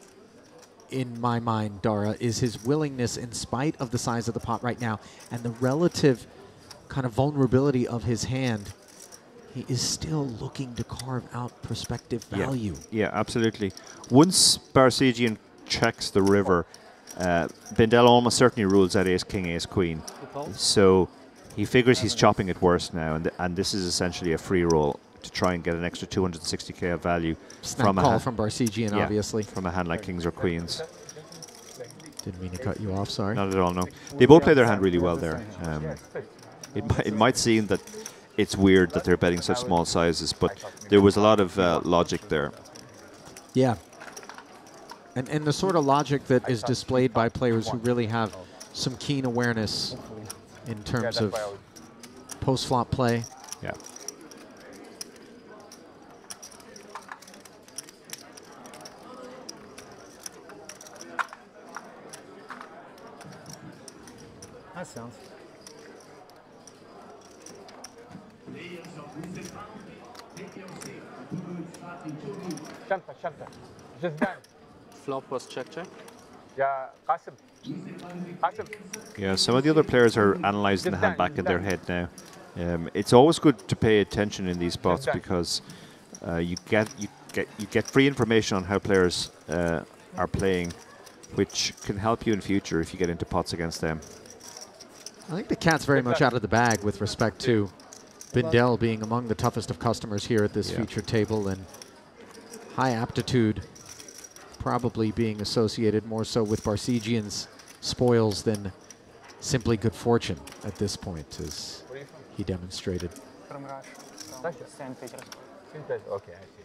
in my mind, Dara, is his willingness, in spite of the size of the pot right now and the relative kind of vulnerability of his hand, he is still looking to carve out prospective value. Yeah, absolutely. Once Barsegian checks the river, Bindel almost certainly rules out ace, king, ace, queen. So he figures he's chopping it worse now, and this is essentially a free roll to try and get an extra 260k of value from a call from Barsegian, obviously. From a hand like kings or queens. Didn't mean to cut you off, sorry. Not at all, no. They both play their hand really well there. It might seem that it's weird that they're betting such small sizes, but there was a lot of logic there. Yeah. And the sort of logic that is displayed by players who really have some keen awareness in terms of post-flop play. Yeah. That sounds. Shanta. Just done. Flop was check. Yeah, Qasim. Yeah, some of the other players are analysing the hand back in their head now. It's always good to pay attention in these spots because you get free information on how players are playing, which can help you in future if you get into pots against them. I think the cat's very much out of the bag with respect to Bindel being among the toughest of customers here at this featured table, and high aptitude probably being associated more so with Barsegian's spoils than simply good fortune at this point, as he demonstrated. From Russia. St. Petersburg. Okay, I see.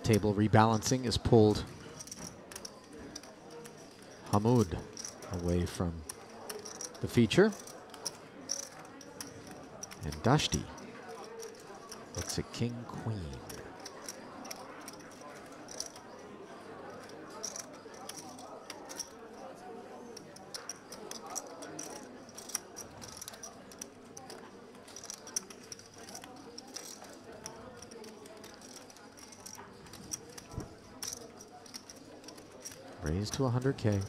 Table rebalancing is pulled Hamoud away from the feature. And Dashti looks at king, queen. Raised to 100K.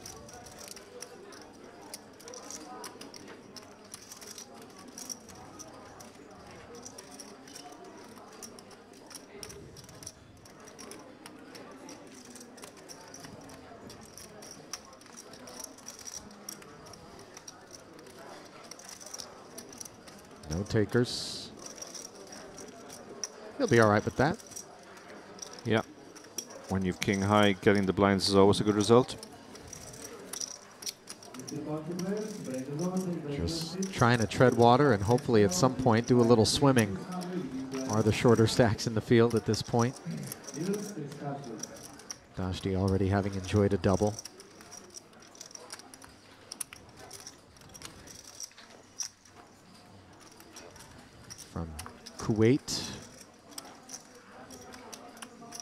No takers. He'll be all right with that. Yeah. When you've king high, getting the blinds is always a good result. Just trying to tread water and hopefully at some point do a little swimming are the shorter stacks in the field at this point. Dashti already having enjoyed a double. Kuwait.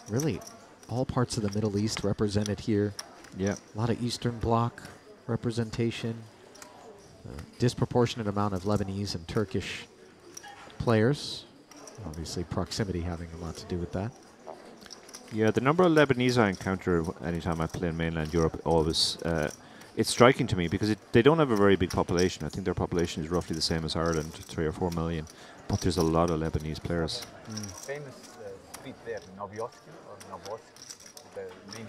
Really, all parts of the Middle East represented here. Yeah. A lot of Eastern Bloc representation. A disproportionate amount of Lebanese and Turkish players. Obviously, proximity having a lot to do with that. Yeah, the number of Lebanese I encounter anytime I play in mainland Europe always, it's striking to me because they don't have a very big population. I think their population is roughly the same as Ireland, 3 or 4 million. But there's a lot of Lebanese players. Famous street there, Novioski or Novoski. The main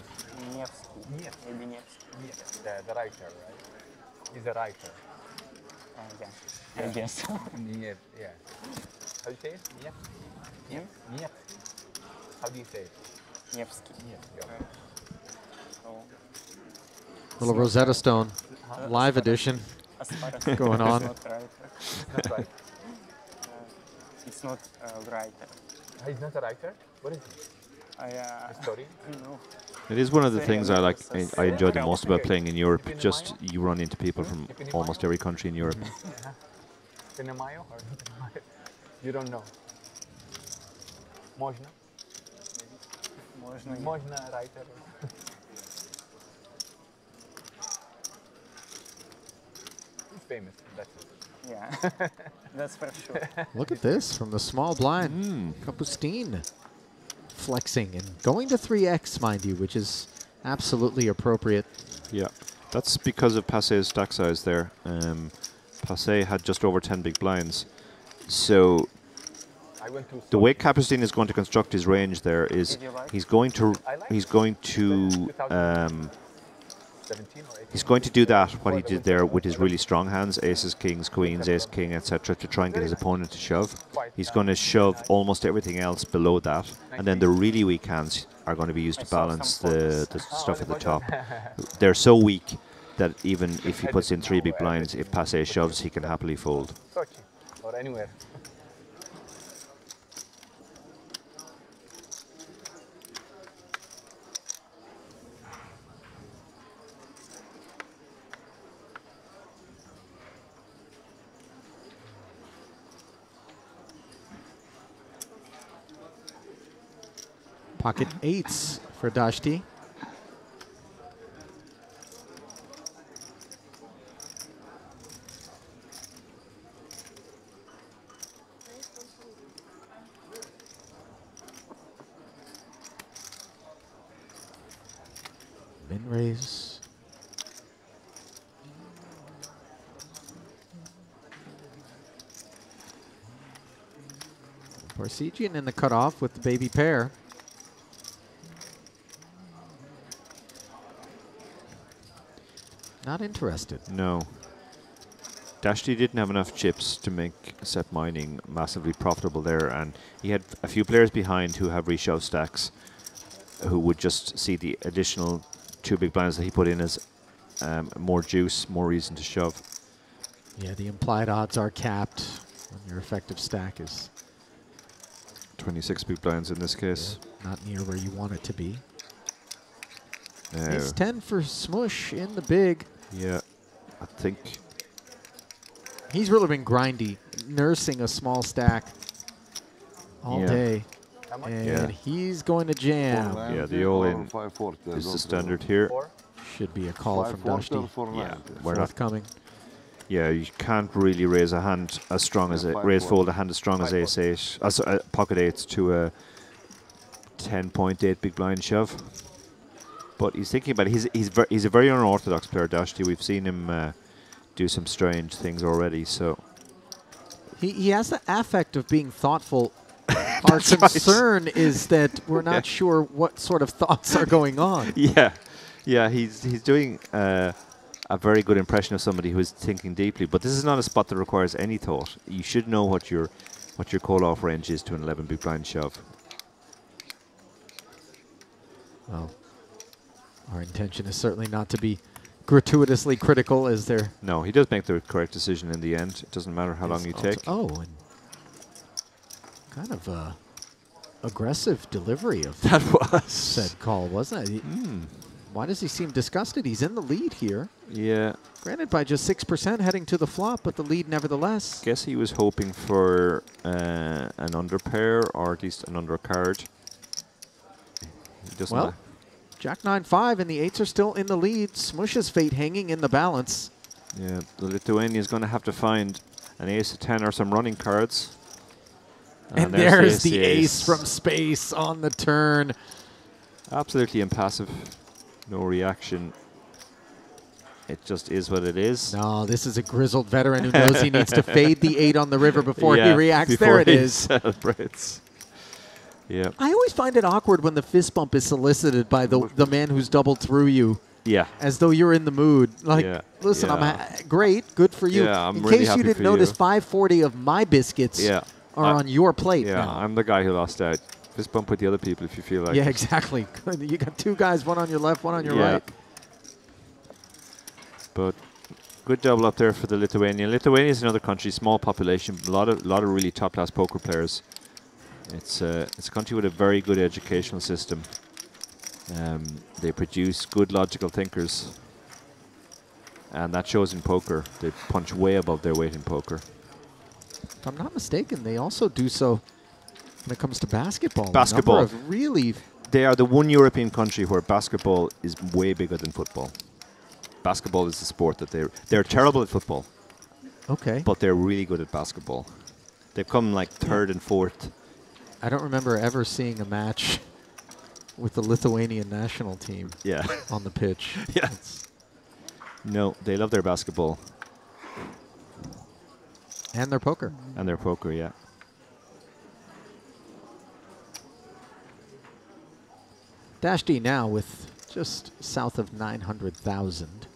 Nevsky. Maybe Nevsky. The writer, right? He's a writer. Yeah, I guess. Niev, yeah. How do you say it? Niev? Niev. How do you say it? Nevsky. Little Rosetta Stone, live edition going on. It's not right. It's not right. It's not a writer. He's not a writer? What is he? A story? No. It is one of the things I like. I enjoy the most about playing in Europe. Just you run into people from almost every country in Europe. Pinamayo or you don't know? Można? Można writer. He's famous. That's it. Yeah, that's for sure. Look at this from the small blind. Kapustin flexing and going to 3x, mind you, which is absolutely appropriate. Yeah, that's because of Passe's stack size there. Passe had just over 10 big blinds. So the way Kapustin is going to construct his range there is he's going to do that, what he did there with his really strong hands, aces, kings, queens, ace, king, etc., to try and get his opponent to shove. He's going to shove almost everything else below that, and then the really weak hands are going to be used to balance the stuff at the top. They're so weak that even if he puts in 3 big blinds, if Passe shoves, he can happily fold. Sochi or anywhere. Pocket 8s for Dashti. Min raise. Parsegian in the cutoff with the baby pair. Not interested. No. Dashti didn't have enough chips to make set mining massively profitable there, and he had a few players behind who have reshove stacks who would just see the additional 2 big blinds that he put in as more juice, more reason to shove. Yeah, the implied odds are capped when your effective stack is 26 big blinds in this case. Yeah, not near where you want it to be. No. Ace 10 for Smush in the big. Yeah, I think. He's really been grindy, nursing a small stack all day. And he's going to jam. Yeah, the all-in is the standard here. Should be a call from Dashti. Yeah, we're not coming. Yeah, you can't really raise a hand as strong as fold a hand as strong as ace 8, pocket 8s to a 10.8 big blind shove. But he's thinking about it. He's a very unorthodox player, Dashti. We've seen him do some strange things already. So he has the affect of being thoughtful. Our concern is that we're not sure what sort of thoughts are going on. Yeah, he's doing a very good impression of somebody who is thinking deeply. But this is not a spot that requires any thought. You should know what your call-off range is to an 11 big blind shove. Well, our intention is certainly not to be gratuitously critical, as there. No, he does make the correct decision in the end. It doesn't matter how long you take. Oh, and kind of aggressive delivery of that was said call, wasn't it? Why does he seem disgusted? He's in the lead here. Yeah. Granted, by just 6% heading to the flop, but the lead nevertheless. Guess he was hoping for an under pair or at least an undercard. He doesn't. Well, Jack 9-5 and the 8s are still in the lead. Smush's fate hanging in the balance. Yeah, the Lithuanian is going to have to find an ace of 10 or some running cards. And there's the ace from space on the turn. Absolutely impassive. No reaction. It just is what it is. No, this is a grizzled veteran who knows he needs to fade the 8 on the river before he reacts. Before there it he is. Celebrates. Yeah. I always find it awkward when the fist bump is solicited by the man who's doubled through you. Yeah. As though you're in the mood. Like, listen, I'm great, good for you. Yeah, I'm in really case happy you didn't for notice, you. 540 of my biscuits are on your plate Yeah, now. I'm the guy who lost out. Fist bump with the other people if you feel like Yeah, it. exactly. You got 2 guys, one on your left, one on your Yeah. right. But good double up there for the Lithuanian. Lithuania is another country, small population, a lot of really top-class poker players. It's a country with a very good educational system. They produce good logical thinkers, and that shows in poker. They punch way above their weight in poker. If I'm not mistaken, they also do so when it comes to basketball. Basketball. A number of really They are the one European country where basketball is way bigger than football. Basketball is the sport that they're terrible at football. Okay. But they're really good at basketball. They've come like 3rd and 4th. I don't remember ever seeing a match with the Lithuanian national team on the pitch. Yeah. No, they love their basketball. And their poker. And their poker, yeah. Dash D now with just south of 900,000.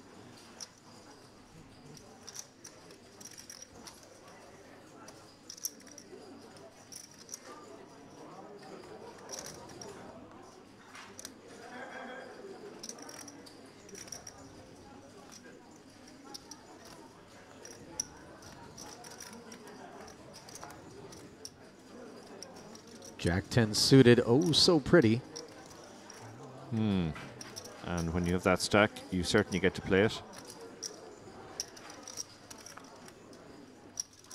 Jack 10 suited, oh so pretty. And when you have that stack, you certainly get to play it.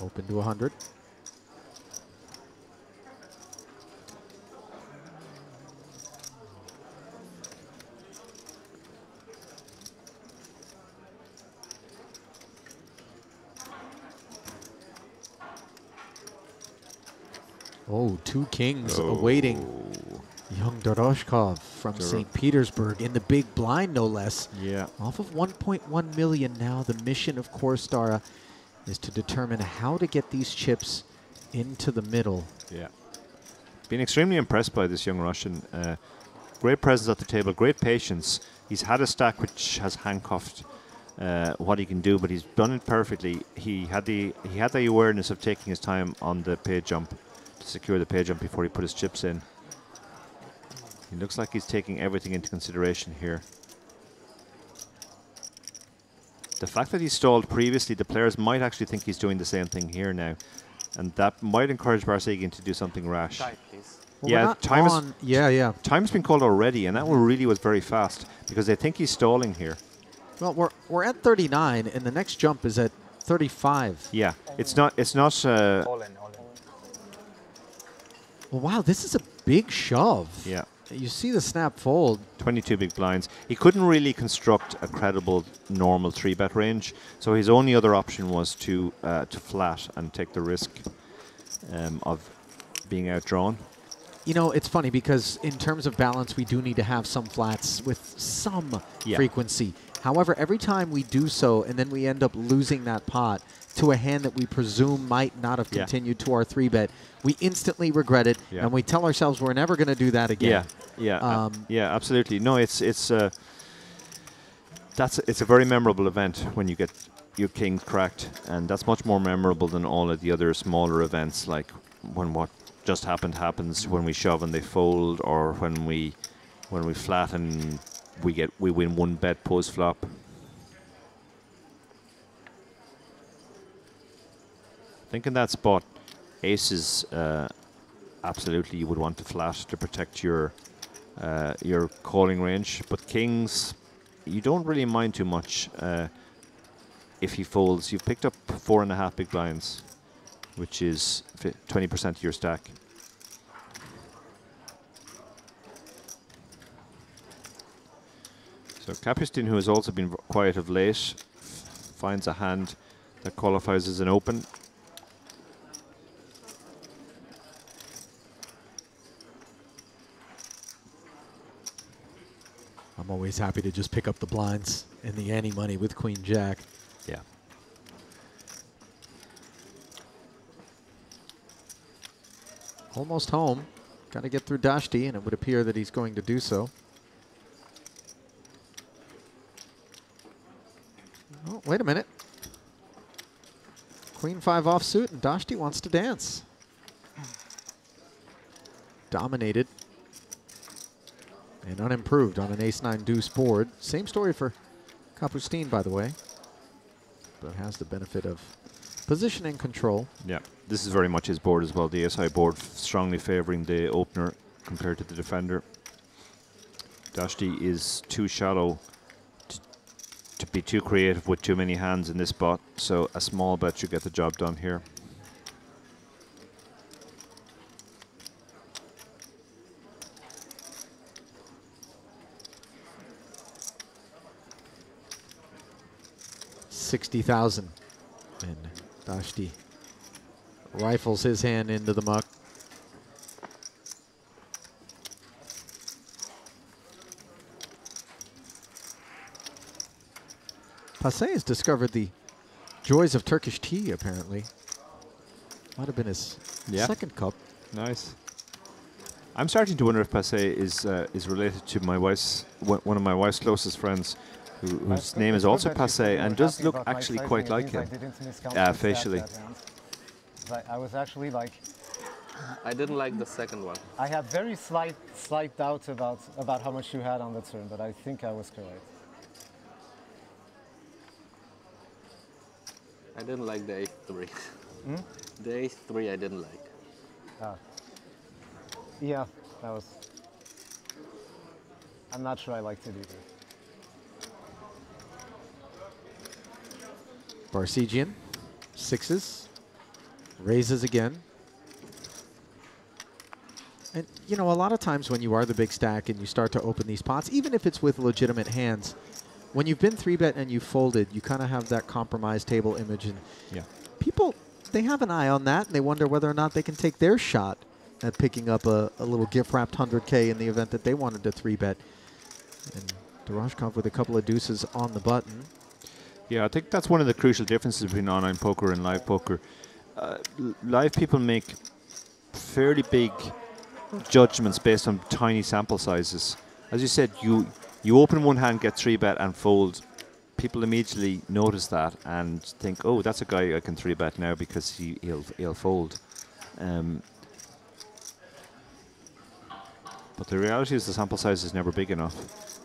Open to 100. Oh, 2 kings awaiting young Doroshkov from St. Petersburg in the big blind, no less. Yeah. Off of 1.1 million now. The mission, of course, Dara, is to determine how to get these chips into the middle. Yeah. Been extremely impressed by this young Russian. Great presence at the table, great patience. He's had a stack which has handcuffed what he can do, but he's done it perfectly. He had the awareness of taking his time on the pay jump to secure the pay jump before he put his chips in. He looks like he's taking everything into consideration here. The fact that he stalled previously, the players might actually think he's doing the same thing here now. And that might encourage Barsegian to do something rash. Type, please. Well, yeah, time's been called already, and that one really was very fast because they think he's stalling here. Well, we're at 39, and the next jump is at 35. Yeah, it's not. All in. Well, wow, this is a big shove. Yeah. You see the snap fold. 22 big blinds. He couldn't really construct a credible normal 3-bet range, so his only other option was to flat and take the risk of being outdrawn. You know, it's funny because in terms of balance, we do need to have some flats with some frequency. However, every time we do so and then we end up losing that pot to a hand that we presume might not have continued to our 3-bet, we instantly regret it, and we tell ourselves we're never going to do that again. Yeah, absolutely. No, it's a very memorable event when you get your king cracked, and that's much more memorable than all of the other smaller events, like when what just happens, when we shove and they fold, or when we flat and we win 1 bet post flop. I think in that spot, aces absolutely you would want to flat to protect your your calling range. But kings, you don't really mind too much if he folds. You've picked up 4.5 big blinds, which is 20% of your stack. So Kapustin, who has also been quiet of late, finds a hand that qualifies as an open. I'm always happy to just pick up the blinds in the ante money with Queen Jack. Yeah. Almost home. Got to get through Dashti, and it would appear that he's going to do so. Oh, wait a minute. Queen 5 offsuit, and Dashti wants to dance. Dominated and unimproved on an ace-9 deuce board. Same story for Kapustin, by the way, but has the benefit of position and control. Yeah, this is very much his board as well. The ace-high board strongly favoring the opener compared to the defender. Dashti is too shallow to be too creative with too many hands in this spot, so a small bet should get the job done here. $60,000, and Dashti rifles his hand into the muck. Passé has discovered the joys of Turkish tea, apparently. Might have been his second cup. Nice. I'm starting to wonder if Passé is related to my wife's one of my wife's closest friends, whose name is also Passé and does look actually quite like him, facially. I was actually like, I didn't like the second one. I had very slight doubt about how much you had on the turn, but I think I was correct. I didn't like the ace-3. Hmm? The ace-3 I didn't like. Yeah, that was... I'm not sure I liked it either. Barsegian, sixes, raises again. And, you know, a lot of times when you are the big stack and you start to open these pots, even if it's with legitimate hands, when you've been 3-bet and you've folded, you kind of have that compromised table image. And people, they have an eye on that, and they wonder whether or not they can take their shot at picking up a little gift-wrapped 100K in the event that they wanted to 3-bet. And Doroshkov with a couple of deuces on the button. Yeah, I think that's one of the crucial differences between online poker and live poker. Live people make fairly big judgments based on tiny sample sizes. As you said, you open one hand, get 3-bet and fold. People immediately notice that and think, oh, that's a guy I can 3-bet now because he'll fold. But the reality is the sample size is never big enough,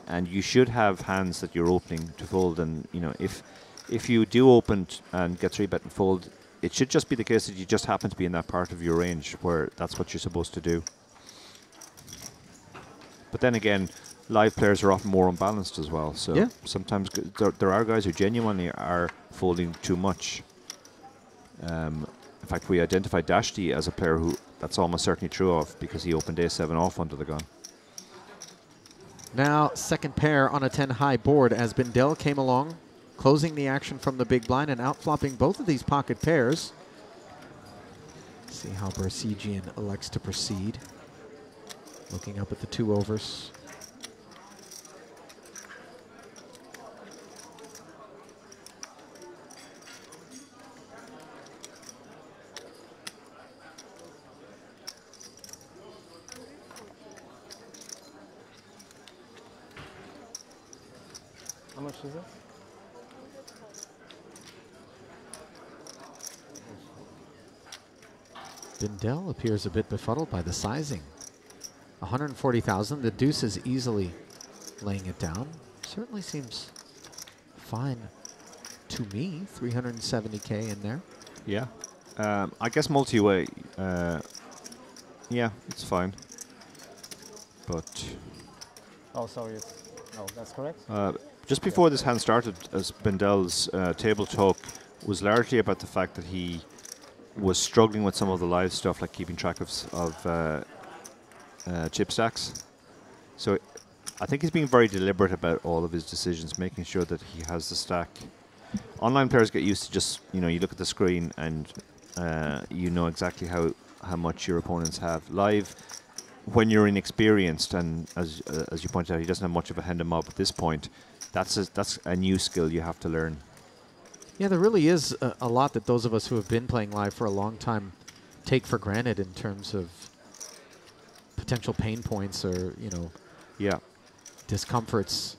and you should have hands that you're opening to fold. And you know, if you do open and get 3-bet and fold, it should just be the case that you just happen to be in that part of your range where that's what you're supposed to do. But then again, live players are often more unbalanced as well. So sometimes there are guys who genuinely are folding too much. In fact, we identified Dashti as a player who that's almost certainly true of, because he opened ace-7 off under the gun. Now, second pair on a 10-high board as Bindel came along, closing the action from the big blind and outflopping both of these pocket pairs. See how Barsegian elects to proceed. Looking up at the 2 overs. How much is it? Bindel appears a bit befuddled by the sizing. 140,000. The deuce is easily laying it down. Certainly seems fine to me. 370K in there. Yeah. I guess multi-way. Yeah, it's fine. But Oh, sorry. No, that's correct. Just before this hand started, as Bendel's table talk was largely about the fact that he was struggling with some of the live stuff, like keeping track of chip stacks. So I think he's being very deliberate about all of his decisions, making sure that he has the stack. Online players get used to just, you look at the screen and you know exactly how much your opponents have. Live, when you're inexperienced, and as you pointed out, he doesn't have much of a hand and mob at this point, that's a new skill you have to learn. Yeah, there really is a lot that those of us who have been playing live for a long time take for granted in terms of potential pain points or, discomforts,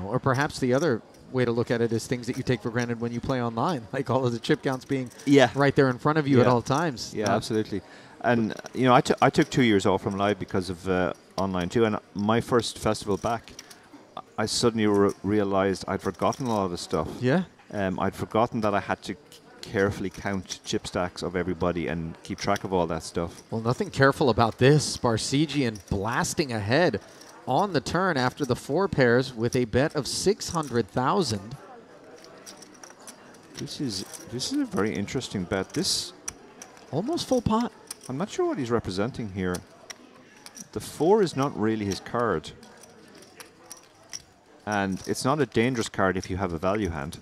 or perhaps the other way to look at it is things that you take for granted when you play online, like all of the chip counts being right there in front of you at all times. Yeah, absolutely. And, I took 2 years off from live because of online too, and my first festival back, I suddenly realized I'd forgotten a lot of the stuff. Yeah. I'd forgotten that I had to carefully count chip stacks of everybody and keep track of all that stuff. Well, nothing careful about this. Barsegian blasting ahead on the turn after the 4 pairs with a bet of 600,000. This is a very interesting bet. This almost full pot. I'm not sure what he's representing here. The 4 is not really his card. And it's not a dangerous card if you have a value hand.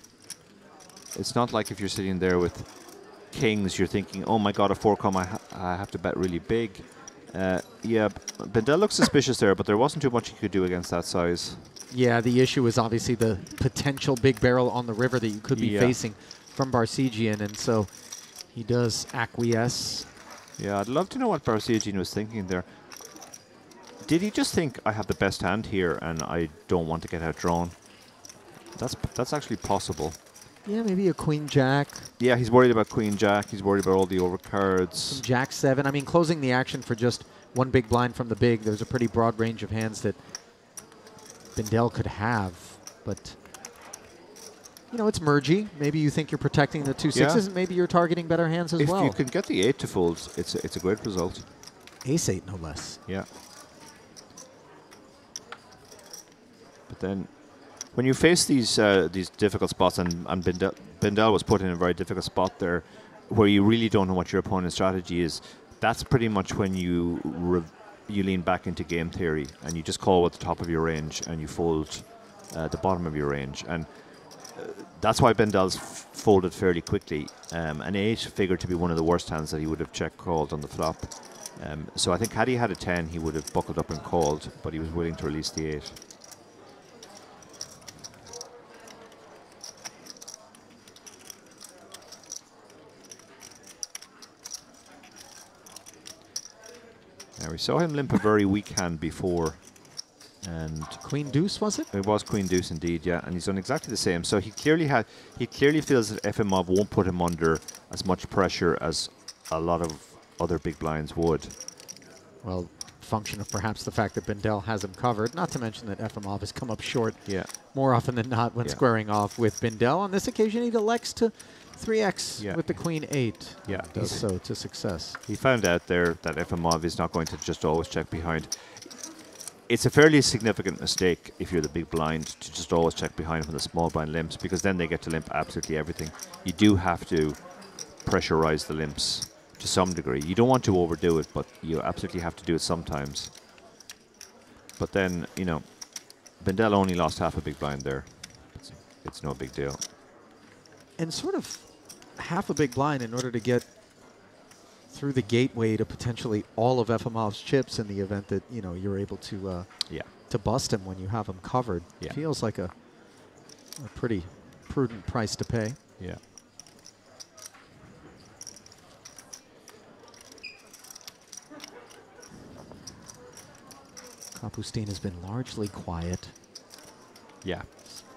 It's not like if you're sitting there with kings, you're thinking, oh my god, a 4 come, I have to bet really big. Yeah, Bendel looks suspicious there, but there wasn't too much he could do against that size. Yeah, the issue is obviously the potential big barrel on the river that you could be facing from Barsegian, and so he does acquiesce. Yeah, I'd love to know what Barsegian was thinking there. Did he just think, I have the best hand here and I don't want to get outdrawn? That's actually possible. Yeah, maybe a queen-jack. Yeah, he's worried about queen-jack. He's worried about all the overcards. Jack-7. I mean, closing the action for just one big blind from the big, there's a pretty broad range of hands that Bendel could have. But, it's mergy. Maybe you think you're protecting the 2 6s, and maybe you're targeting better hands as well. If you can get the 8 to fold, it's a great result. Ace-8, no less. Yeah. But then, when you face these difficult spots, and Bendel was put in a very difficult spot there, where you really don't know what your opponent's strategy is, that's pretty much when you lean back into game theory, and you just call at the top of your range, and you fold the bottom of your range. And that's why Bendel's folded fairly quickly. An 8 figured to be one of the worst hands that he would have check called on the flop. So I think had he had a 10, he would have buckled up and called, but he was willing to release the 8. Now, we saw him limp a very weak hand before. And Queen Deuce, was it? It was Queen Deuce indeed, yeah. And he's done exactly the same. So he clearly feels that FMOV won't put him under as much pressure as a lot of other big blinds would. Well, function of perhaps the fact that Bendel has him covered, not to mention that FMOV has come up short more often than not when squaring off with Bendel. On this occasion, he elects to 3x with the Queen 8. Yeah, does so to success. He found out there that FMOV is not going to just always check behind. It's a fairly significant mistake if you're the big blind to just always check behind when the small blind limps, because then they get to limp absolutely everything. You do have to pressurize the limps to some degree. You don't want to overdo it, but you absolutely have to do it sometimes. But then, Bendel only lost half a big blind there. It's no big deal. And sort of half a big blind in order to get through the gateway to potentially all of FMOV's chips in the event that you're able to to bust him when you have him covered. Feels like a pretty prudent price to pay. Yeah. Kapustin has been largely quiet. Yeah.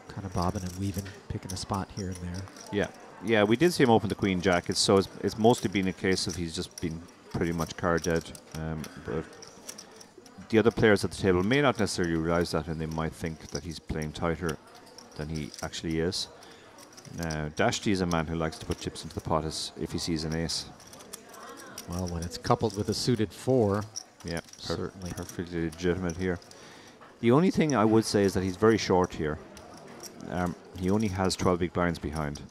Kind of bobbing and weaving, picking a spot here and there. Yeah. Yeah, we did see him open the Queen Jack. It's mostly been a case of he's just been pretty much card dead. But the other players at the table may not necessarily realize that, and they might think that he's playing tighter than he actually is. Now, Dashti is a man who likes to put chips into the pot if he sees an ace. Well, when it's coupled with a suited 4, yeah, certainly perfectly legitimate here. The only thing I would say is that he's very short here. He only has 12 big blinds behind.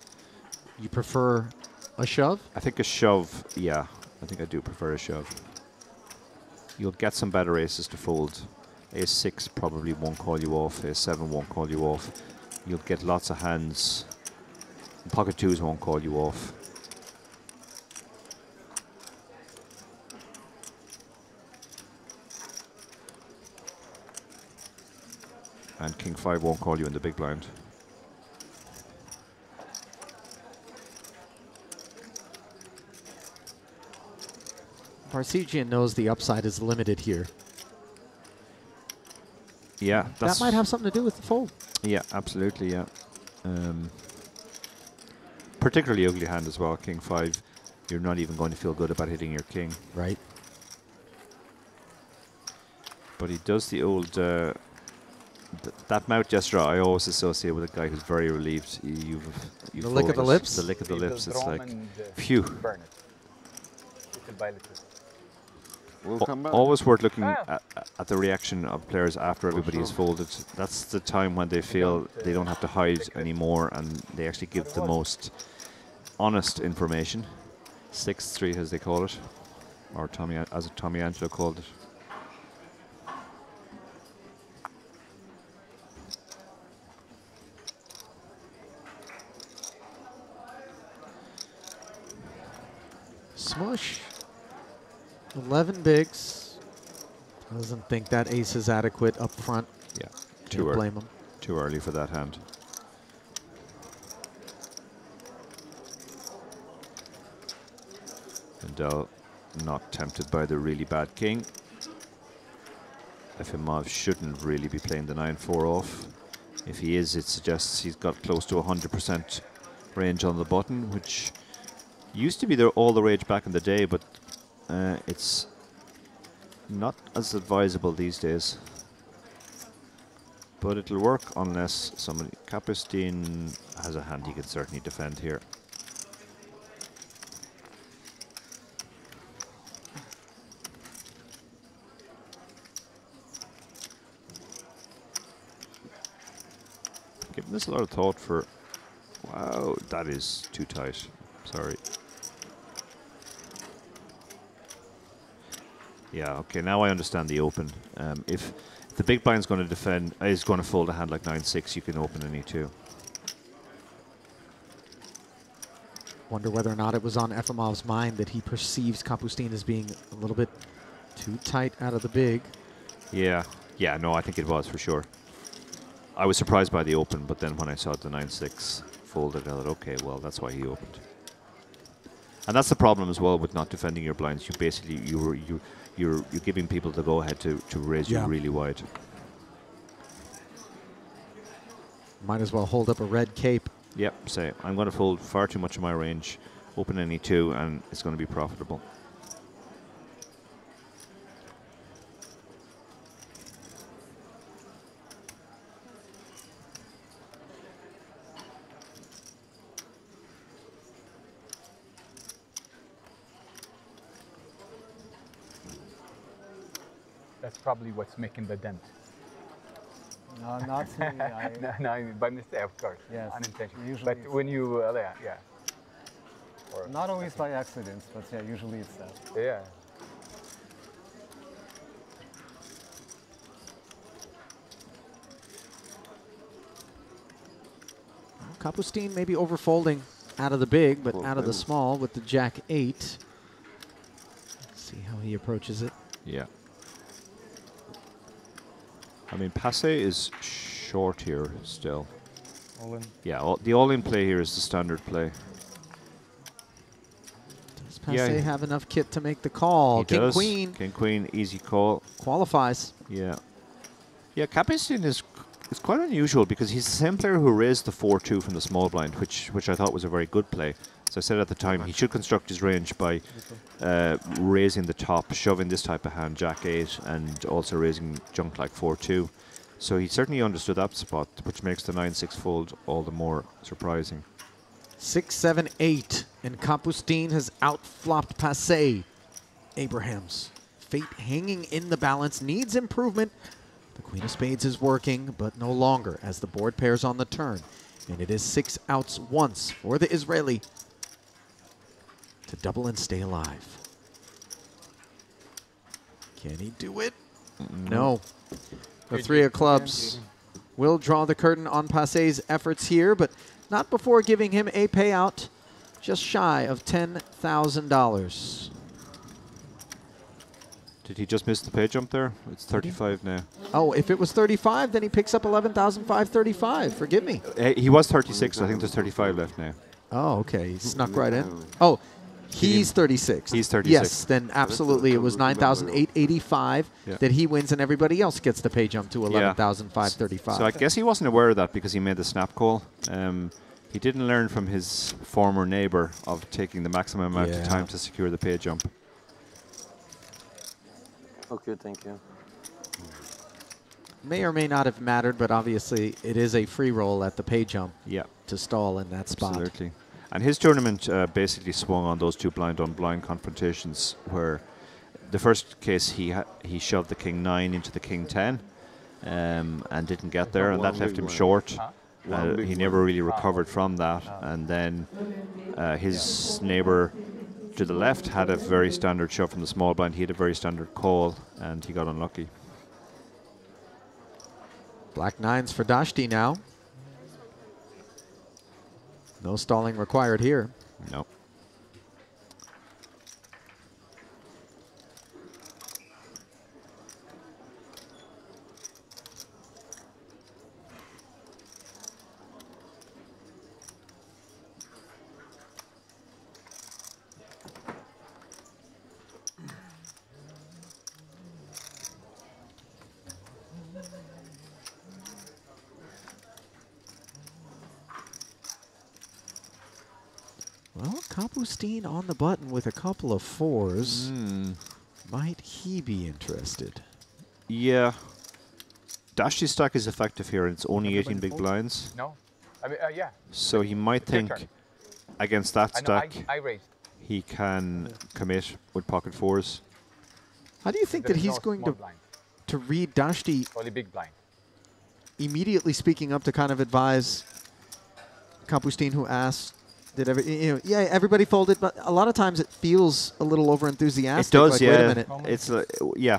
You prefer a shove? I think a shove, yeah. I think I do prefer a shove. You'll get some better aces to fold. Ace 6 probably won't call you off. Ace 7 won't call you off. You'll get lots of hands. Pocket 2s won't call you off. And King 5 won't call you in the big blind. Parsegian knows the upside is limited here. Yeah, that might have something to do with the fold. Yeah, absolutely, yeah. Particularly ugly hand as well, King 5. You're not even going to feel good about hitting your king. Right. But he does the old... that mouth gesture I always associate with a guy who's very relieved. You the lick of the lips? The lick of the lips. It's like, and, phew. Burn it. Little by little. We'll come back. Always worth looking at the reaction of players after everybody is folded. That's the time when they feel they don't have to hide anymore and they actually give the most honest information. 6-3 as they call it, or as Tommy Angelo called it. Smush. 11 bigs. Doesn't think that ace is adequate up front. Yeah, Can't blame him. Too early for that hand. Lindell not tempted by the really bad king. Efimov shouldn't really be playing the 9-4 off. If he is, it suggests he's got close to 100% range on the button, which used to be all the rage back in the day, but it's not as advisable these days. But it'll work unless somebody... Kapustin has a hand he can certainly defend here. Giving this a lot of thought for... Wow, that is too tight. Sorry. Yeah, okay, now I understand the open. If the big blind's going to defend, is going to fold a hand like 9-6, you can open any two. Wonder whether or not it was on Efimov's mind that he perceives Kapustin as being a little bit too tight out of the big. Yeah, yeah, no, I think it was for sure. I was surprised by the open, but then when I saw the 9-6 folded, I thought, okay, well, that's why he opened. And that's the problem as well with not defending your blinds. You basically you're giving people the go ahead to raise you really wide. Might as well hold up a red cape. Yep, say I'm going to fold far too much of my range, open any two, and it's going to be profitable. That's probably what's making the dent. No, not me. No, by mistake, of course. Yes. Unintentional. Usually But when you, yeah. Or not always by accident, but yeah, usually it's that. Yeah. Kapustin maybe overfolding out of the big, but out of the small with the Jack 8. Let's see how he approaches it. Yeah. I mean, Passe is short here still. All in. Yeah, the all-in play here is the standard play. Does Passe have enough kit to make the call? King Queen. King Queen, easy call. Qualifies. Yeah. Yeah, Kapustin is quite unusual because he's the same player who raised the 4-2 from the small blind, which I thought was a very good play. As I said at the time, he should construct his range by raising the top, shoving this type of hand, Jack 8, and also raising junk like 4-2. So he certainly understood that spot, which makes the 9-6 fold all the more surprising. 6-7-8, and Kapustin has outflopped Passe. Abraham's fate hanging in the balance, needs improvement The Queen of Spades is working, but no longer as the board pairs on the turn. And it is 6 outs once for the Israeli to double and stay alive. Can he do it? No. The 3 of clubs will draw the curtain on Passé's efforts here, but not before giving him a payout just shy of $10,000. Did he just miss the pay jump there? It's 35 now. Oh, if it was 35, then he picks up 11,535. Forgive me. He was 36. I think there's 35 left now. Oh, okay. He snuck right in. Oh, he's 36. He's 36. Yes, then absolutely. It was 9,885 that he wins, and everybody else gets the pay jump to 11,535. So I guess he wasn't aware of that because he made the snap call. He didn't learn from his former neighbor of taking the maximum amount of time to secure the pay jump. Okay, thank you. May or may not have mattered, but obviously it is a free roll at the pay jump to stall in that spot. Absolutely. And his tournament basically swung on those 2 blind-on-blind confrontations where the first case he shoved the king 9 into the king 10 and didn't get there, and that left him short. He never really recovered from that. And then his neighbor to the left had a very standard shove from the small blind. He had a very standard call, and he got unlucky. Black 9s for Dashti now. No stalling required here. No. Well, Kapustin on the button with a couple of 4s. Might he be interested? Yeah. Dashti's stack is effective here, and it's only 18 big blinds. No. I mean, yeah. So he might think against that stack I raised. he can commit with pocket 4s. How do you think that he's going to read Dashti Only big blind. immediately speaking up to kind of advise Kapustin, who asked, did everybody folded, but a lot of times it feels a little over-enthusiastic. It does, like, yeah. Wait a minute. It's yeah.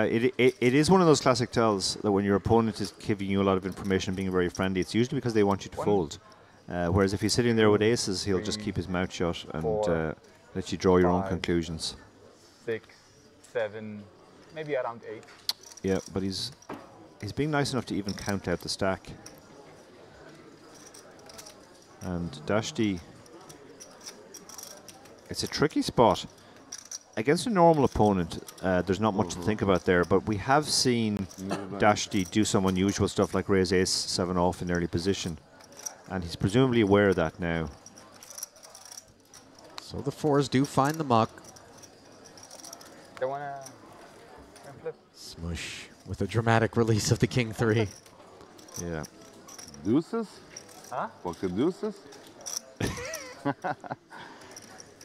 It is one of those classic tells that when your opponent is giving you a lot of information, being very friendly, it's usually because they want you to fold. Whereas if he's sitting there with aces, he'll just keep his mouth shut and let you draw your own conclusions. 6, 7, maybe around 8. Yeah, but he's being nice enough to even count out the stack. And Dashti, it's a tricky spot. Against a normal opponent, there's not much to think about there, but we have seen Dashti do some unusual stuff like raise ace 7 off in early position. And he's presumably aware of that now. So the 4s do find the muck. They want to flip. Smush with a dramatic release of the king 3. Yeah. Deuces? Huh? Pocket deuces?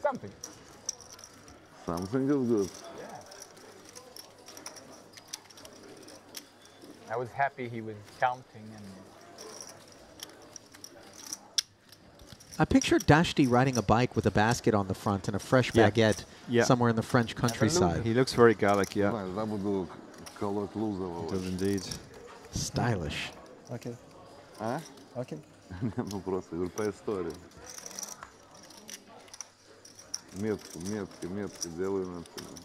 Something. Something is good. Yeah. I was happy he was counting and. I pictured Dashti riding a bike with a basket on the front and a fresh baguette somewhere in the French countryside. He looks very Gallic, yeah. It does indeed. Stylish. Okay. А? Okay. Ну просто, говорю, по истории. Метки делаем отсюда.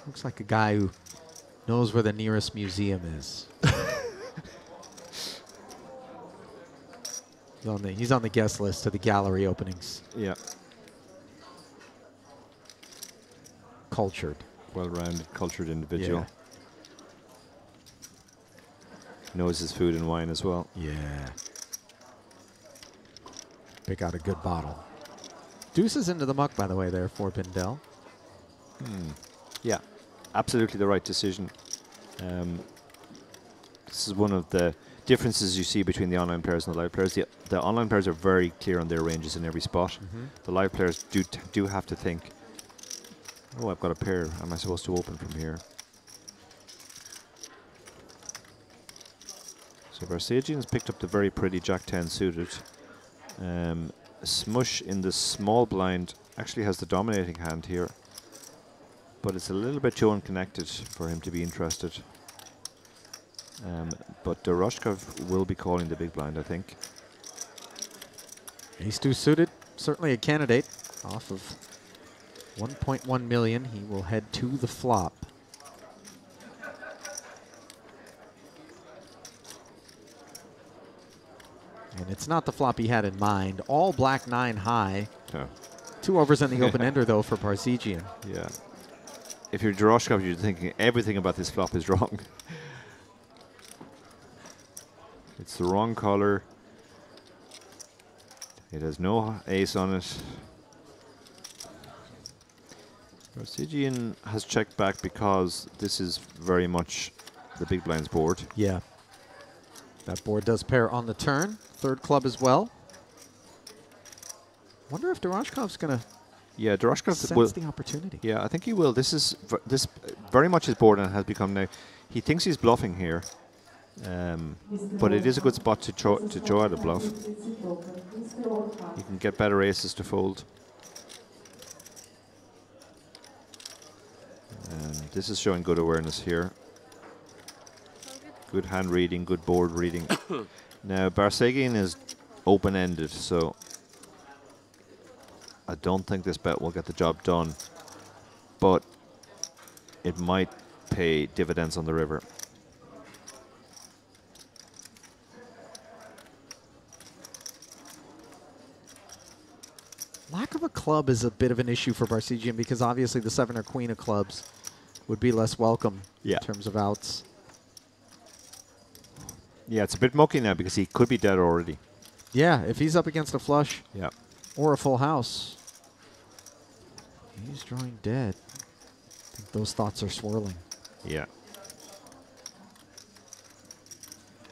Looks like a guy who knows where the nearest museum is. He's on the guest list to the gallery openings. Yeah. Cultured. Well-rounded, cultured individual. Yeah. Knows his food and wine as well. Yeah. Pick out a good bottle. Deuces into the muck, by the way, there for Bindel. Yeah, absolutely the right decision. This is one of the differences you see between the online players and the live players. The online players are very clear on their ranges in every spot. The live players do have to think, oh, I've got a pair. Am I supposed to open from here? So Barsagian's picked up the very pretty Jack-10 suited. Smush in the small blind actually has the dominating hand here, but it's a little bit too unconnected for him to be interested. But Doroshkov will be calling the big blind, I think. Ace-2 suited, certainly a candidate. Off of 1.1 million, he will head to the flop. And it's not the flop he had in mind. All black 9 high. Yeah. 2 overs on the open-ender, though, for Barsegian. Yeah. If you're Doroshkov, you're thinking everything about this flop is wrong. It's the wrong color. It has no ace on it. Barsegian has checked back because this is very much the big blind's board. Yeah. That board does pair on the turn. Third club as well. Wonder if Doroshkov's going to sense the opportunity. Yeah, I think he will. This is very much his board and has become now. He thinks he's bluffing here. But it is a good spot to draw out a bluff. You can get better aces to fold. And this is showing good awareness here. Good hand reading, good board reading. Now Barsegian is open-ended, so I don't think this bet will get the job done, but it might pay dividends on the river. Lack of a club is a bit of an issue for Barsegian because obviously the 7 or queen of clubs would be less welcome in terms of outs. Yeah, it's a bit mucky now because he could be dead already. Yeah, if he's up against a flush or a full house, he's drawing dead. I think those thoughts are swirling. Yeah.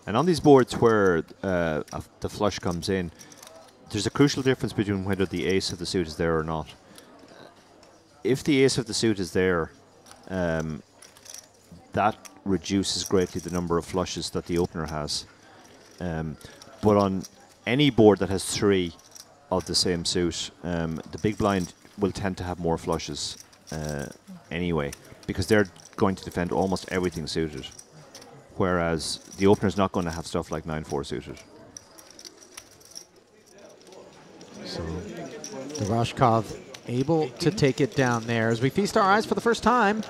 And on these boards where the flush comes in, there's a crucial difference between whether the ace of the suit is there or not. If the ace of the suit is there, that reduces greatly the number of flushes that the opener has. But on any board that has 3 of the same suit, the big blind will tend to have more flushes anyway, because they're going to defend almost everything suited, whereas the opener's not going to have stuff like 9-4 suited. So Doroshkov able to take it down there as we feast our eyes for the first time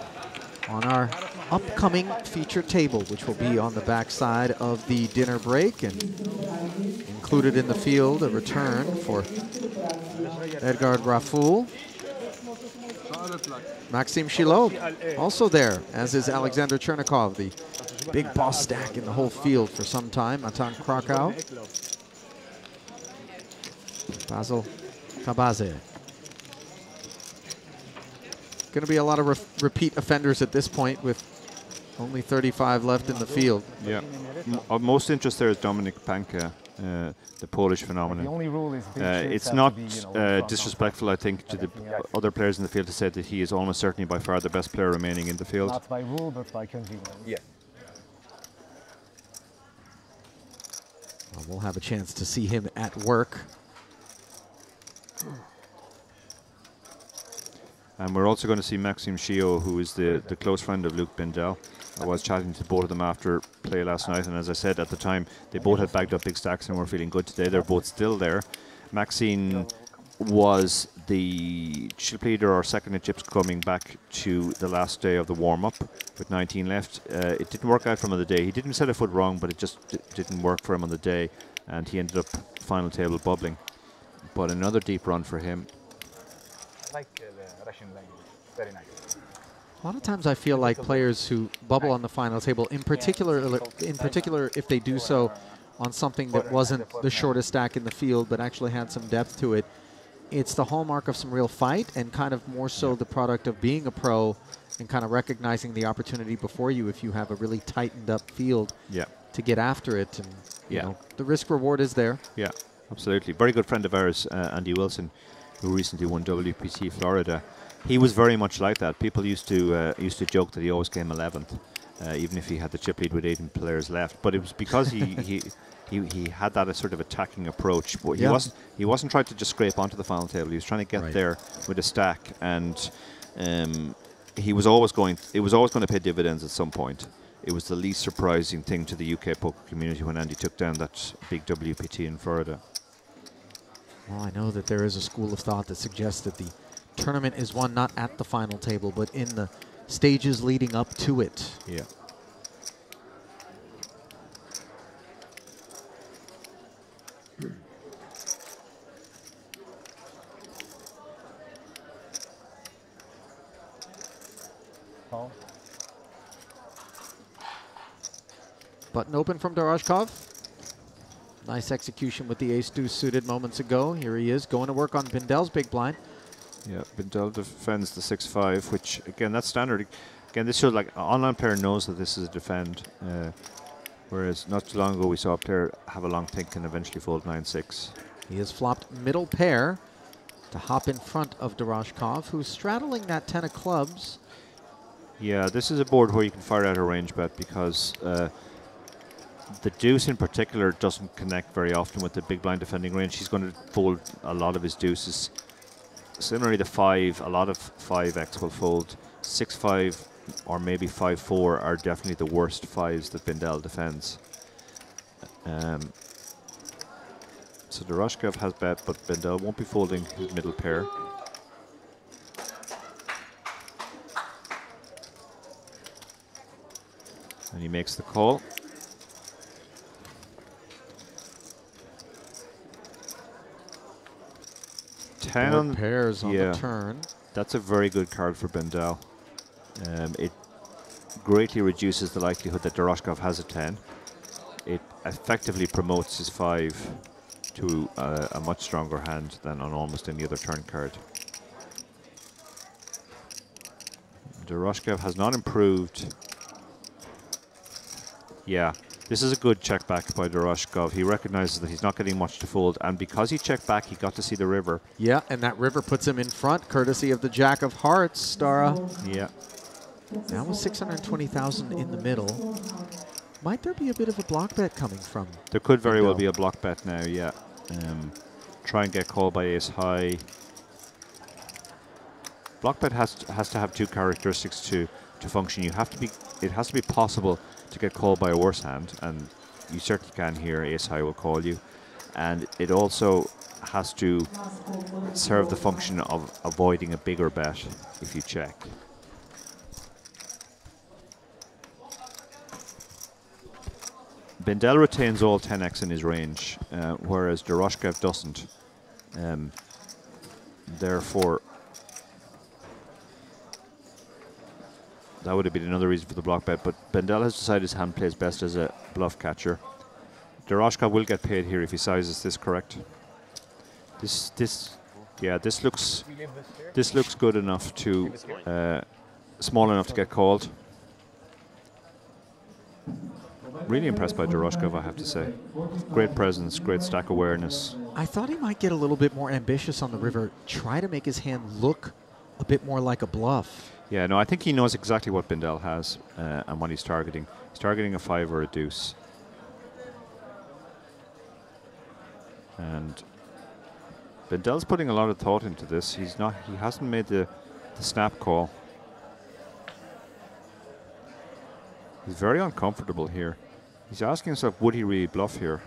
on our upcoming feature table, which will be on the backside of the dinner break, and included in the field a return for Edgard Raful. Maxim Shilov also there, as is Alexander Chernikov, the big boss stack in the whole field for some time. Matan Krakow. Basil Kabaze. Going to be a lot of repeat offenders at this point with only 35 left in the field. Yeah. Of most interest there is Dominik Panka, the Polish phenomenon. The only rule is it's not disrespectful, I think, to the other players in the field to say that he is almost certainly by far the best player remaining in the field. Not by rule, but by convenience. Yeah. Well, we'll have a chance to see him at work. And we're also going to see Maxim Shio, who is the close friend of Luke Bindel. I was chatting to both of them after play last night, and as I said at the time, they both had bagged up big stacks and were feeling good today. They're both still there. Maxine was the chip leader or second in chips coming back to the last day of the warm-up with 19 left. It didn't work out for him on the day. He didn't set a foot wrong, but it just didn't work for him on the day, and he ended up final table bubbling. But another deep run for him. I like the Russian language. Very nice. A lot of times I feel like players who bubble on the final table, in particular if they do so on something that wasn't the shortest stack in the field but actually had some depth to it, it's the hallmark of some real fight and kind of more so the product of being a pro and kind of recognizing the opportunity before you if you have a really tightened up field. Yeah. to get after it, and you Yeah. know, the risk reward is there. Yeah, absolutely. Very good friend of ours, Andy Wilson, who recently won WPT Florida. He was very much like that. People used to joke that he always came 11th, even if he had the chip lead with 18 players left. But it was because he had that sort of attacking approach. But he wasn't trying to just scrape onto the final table. He was trying to get there with a stack, and he was always going. It was always going to pay dividends at some point. It was the least surprising thing to the UK poker community when Andy took down that big WPT in Florida. Well, I know that there is a school of thought that suggests that the tournament is won not at the final table, but in the stages leading up to it. Yeah. Paul? Button open from Doroshkov. Nice execution with the ace-deuce suited moments ago. Here he is going to work on Bindel's big blind. Yeah, Bindel defends the 6-5, which, again, that's standard. Again, this shows like an online player knows that this is a defend, whereas not too long ago we saw a player have a long think and eventually fold 9-6. He has flopped middle pair to hop in front of Doroshkov, who's straddling that 10 of clubs. Yeah, this is a board where you can fire out a range bet because the deuce in particular doesn't connect very often with the big blind defending range. He's going to fold a lot of his deuces. Similarly, the 5, a lot of 5x will fold. 6-5 or maybe 5-4 are definitely the worst 5s that Bindel defends. So Doroshkov has bet, but Bindel won't be folding his middle pair. And he makes the call. 10 Board on pairs on the turn. That's a very good card for Bindel. It greatly reduces the likelihood that Doroshkov has a 10. It effectively promotes his 5 to a much stronger hand than on almost any other turn card. Doroshkov has not improved. Yeah, this is a good check back by Doroshkov. He recognizes that he's not getting much to fold, and because he checked back, he got to see the river. Yeah, and that river puts him in front, courtesy of the Jack of Hearts, Stara. Yeah. That was 620,000 in the middle. Might there be a bit of a block bet coming from? There could very well be a block bet now, yeah. Try and get called by ace high. Block bet has to have two characteristics to function. It has to be possible to get called by a worse hand, and you certainly can here. Ace high will call you, and it also has to serve the function of avoiding a bigger bet if you check. Bindel retains all 10x in his range, whereas Doroshkov doesn't. Therefore, that would have been another reason for the block bet, but Bindel has decided his hand plays best as a bluff catcher. Doroshkov will get paid here if he sizes this correct. This looks good enough to small enough to get called. Really impressed by Doroshkov, I have to say. Great presence, great stack awareness. I thought he might get a little bit more ambitious on the river, try to make his hand look a bit more like a bluff. Yeah, no, I think he knows exactly what Bindel has and what he's targeting. He's targeting a 5 or a deuce. And Bindel's putting a lot of thought into this. He hasn't made the snap call. He's very uncomfortable here. He's asking himself, would he really bluff here?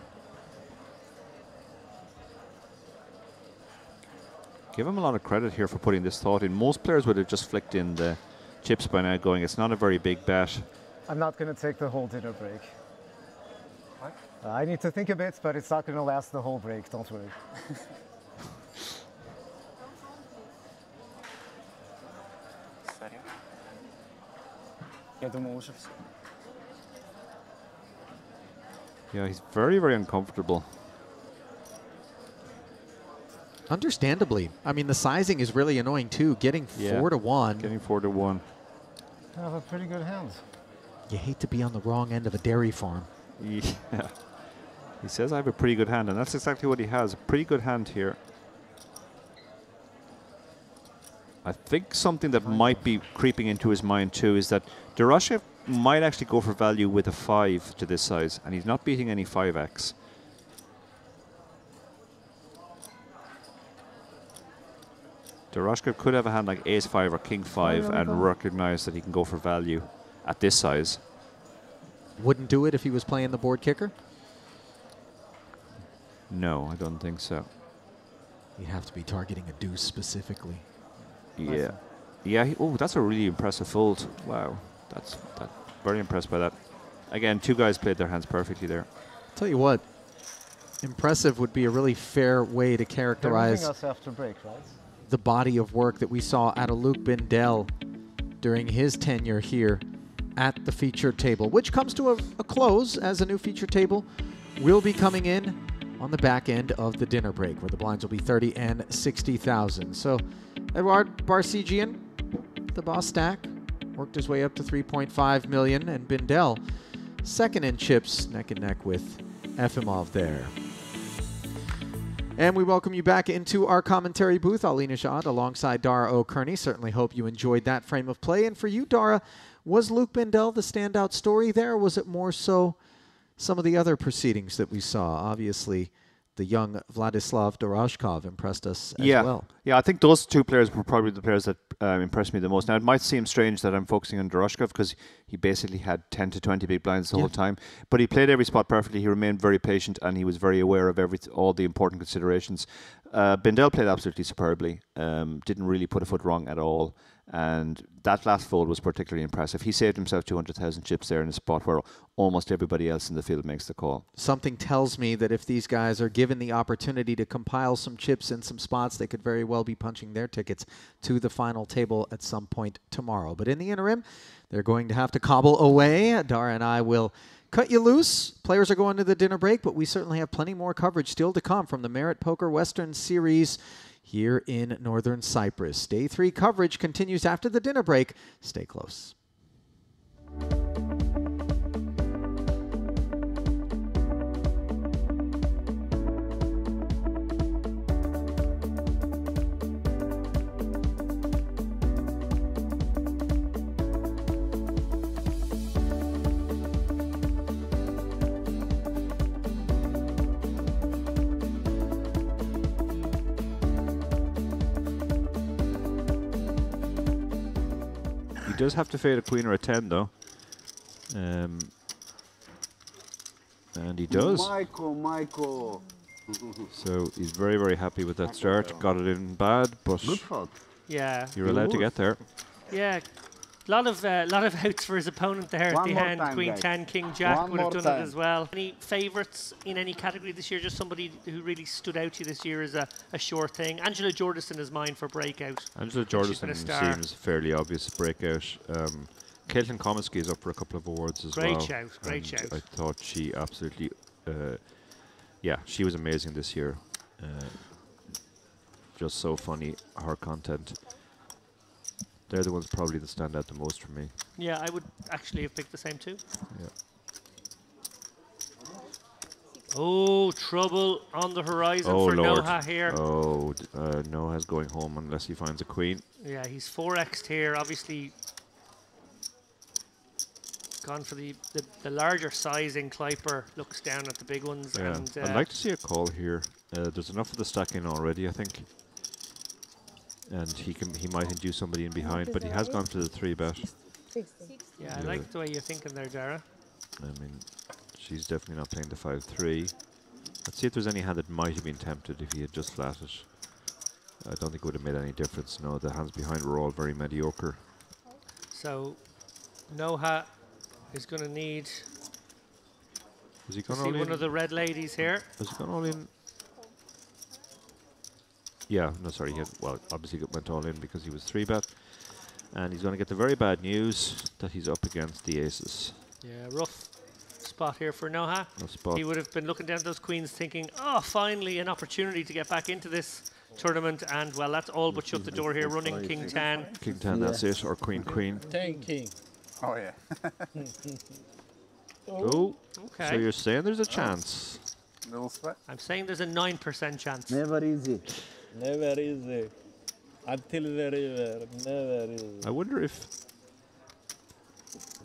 Give him a lot of credit here for putting this thought in. Most players would have just flicked in the chips by now, going, it's not a very big bet. I'm not going to take the whole dinner break. What? I need to think a bit, but it's not going to last the whole break, don't worry. Я думал, уже все. Yeah, he's very, very uncomfortable. Understandably. I mean, the sizing is really annoying too. Getting 4 to 1. Getting 4 to 1. I have a pretty good hand. You hate to be on the wrong end of a dairy farm. Yeah. He says I have a pretty good hand, and that's exactly what he has. A pretty good hand here. I think something that might be creeping into his mind too is that Doroshchev might actually go for value with a 5 to this size, and he's not beating any 5x. Doroshchev could have a hand like Ace-5 or King-5 and recognize that he can go for value at this size. Wouldn't do it if he was playing the board kicker? No, I don't think so. You'd have to be targeting a deuce specifically. Yeah. Yeah. Oh, that's a really impressive fold. Wow. That's very impressed by that. Again, two guys played their hands perfectly there. Tell you what, impressive would be a really fair way to characterize They're moving us after break, right? the body of work that we saw out of Luke Bindell during his tenure here at the feature table, which comes to a close as a new feature table will be coming in on the back end of the dinner break, where the blinds will be 30 and 60,000. So Eduard Barsegian, the boss stack, worked his way up to 3.5 million, and Bindell second in chips, neck and neck with Efimov there. And we welcome you back into our commentary booth. Ali Nishad alongside Dara O'Kearney. Certainly hope you enjoyed that frame of play. And for you, Dara, was Luke Bindell the standout story there, or was it more so some of the other proceedings that we saw? Obviously, the young Vladislav Doroshkov impressed us as well. Yeah, I think those two players were probably the players that impressed me the most. Now, it might seem strange that I'm focusing on Doroshkov because he basically had 10 to 20 big blinds the whole time. But he played every spot perfectly. He remained very patient, and he was very aware of all the important considerations. Bindell played absolutely superbly. Didn't really put a foot wrong at all. And that last fold was particularly impressive. He saved himself 200,000 chips there in a spot where almost everybody else in the field makes the call. Something tells me that if these guys are given the opportunity to compile some chips in some spots, they could very well be punching their tickets to the final table at some point tomorrow. But in the interim, they're going to have to cobble away. Dara and I will cut you loose. Players are going to the dinner break, but we certainly have plenty more coverage still to come from the Merit Poker Western Series here in Northern Cyprus. Day 3 coverage continues after the dinner break. Stay close. He does have to fade a queen or a 10, though. And he does. Michael. So he's very, very happy with that start. Got it in bad, but yeah, you're allowed to get there. Yeah, lot of outs for his opponent there at the end. Queen 10, King Jack would have done it as well. Any favourites in any category this year? Just somebody who really stood out to you this year as a sure thing. Angela Jordison is mine for breakout. Angela Jordison seems fairly obvious breakout. Caitlin Comiskey is up for a couple of awards as well. Great shout. I thought she absolutely, yeah, she was amazing this year. Just so funny, her content. They're the ones probably that stand out the most for me. Yeah, I would actually have picked the same too. Yeah. Oh, trouble on the horizon for Lord. Noha here. Oh, Noha's going home unless he finds a queen. Yeah, he's 4x'd here. Obviously, gone for the larger sizing. Kleiper looks down at the big ones. Yeah. And, I'd like to see a call here. There's enough of the stack in already, I think. And he might induce somebody in behind, but he has gone for the 3-bet. Yeah, I like the way you're thinking there, Dara. I mean, she's definitely not playing the 5-3. Let's see if there's any hand that might have been tempted if he had just flatted. I don't think it would have made any difference. No, the hands behind were all very mediocre. So, Noha is going to need Is he to gone see all in? one of the red ladies here. Has he gone all in? Yeah, no, sorry. He had, well, obviously went all in because he was 3-bet. And he's going to get the very bad news that he's up against the aces. Yeah, rough spot here for Noha. Rough spot. He would have been looking down at those queens thinking, oh, finally an opportunity to get back into this tournament. And, well, that's all but shut the door here, running King 10. King 10, that's it, or Queen. 10 King. Oh, yeah. Oh, Okay. so you're saying there's a chance? I'm saying there's a 9% chance. Never easy. Never easy. Until the river, never easy. I wonder if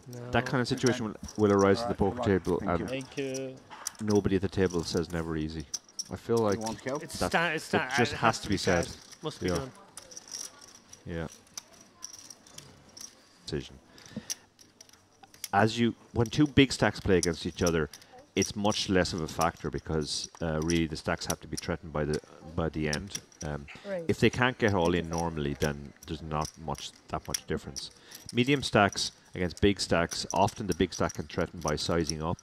No. that kind of situation will arise at the poker table, and Thank you. nobody at the table says never easy. I feel like It's that just it has to be said. Must be Yeah. done. Yeah. Decision. When two big stacks play against each other, it's much less of a factor because really the stacks have to be threatened by the end. Right. If they can't get all in normally, then there's not that much difference. Medium stacks against big stacks, often the big stack can threaten by sizing up.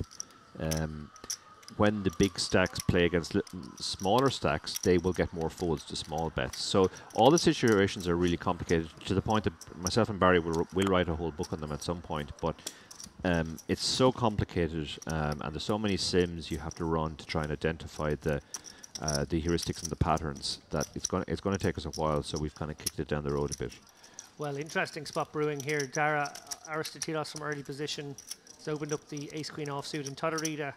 When the big stacks play against smaller stacks, they will get more folds to small bets. So all the situations are really complicated to the point that myself and Barry will write a whole book on them at some point. But it's so complicated, and there's so many sims you have to run to try and identify the heuristics and the patterns that it's going to take us a while. So we've kind of kicked it down the road a bit. Well, interesting spot brewing here. Dara Aristotelos from early position has opened up the ace-queen offsuit, and Todorita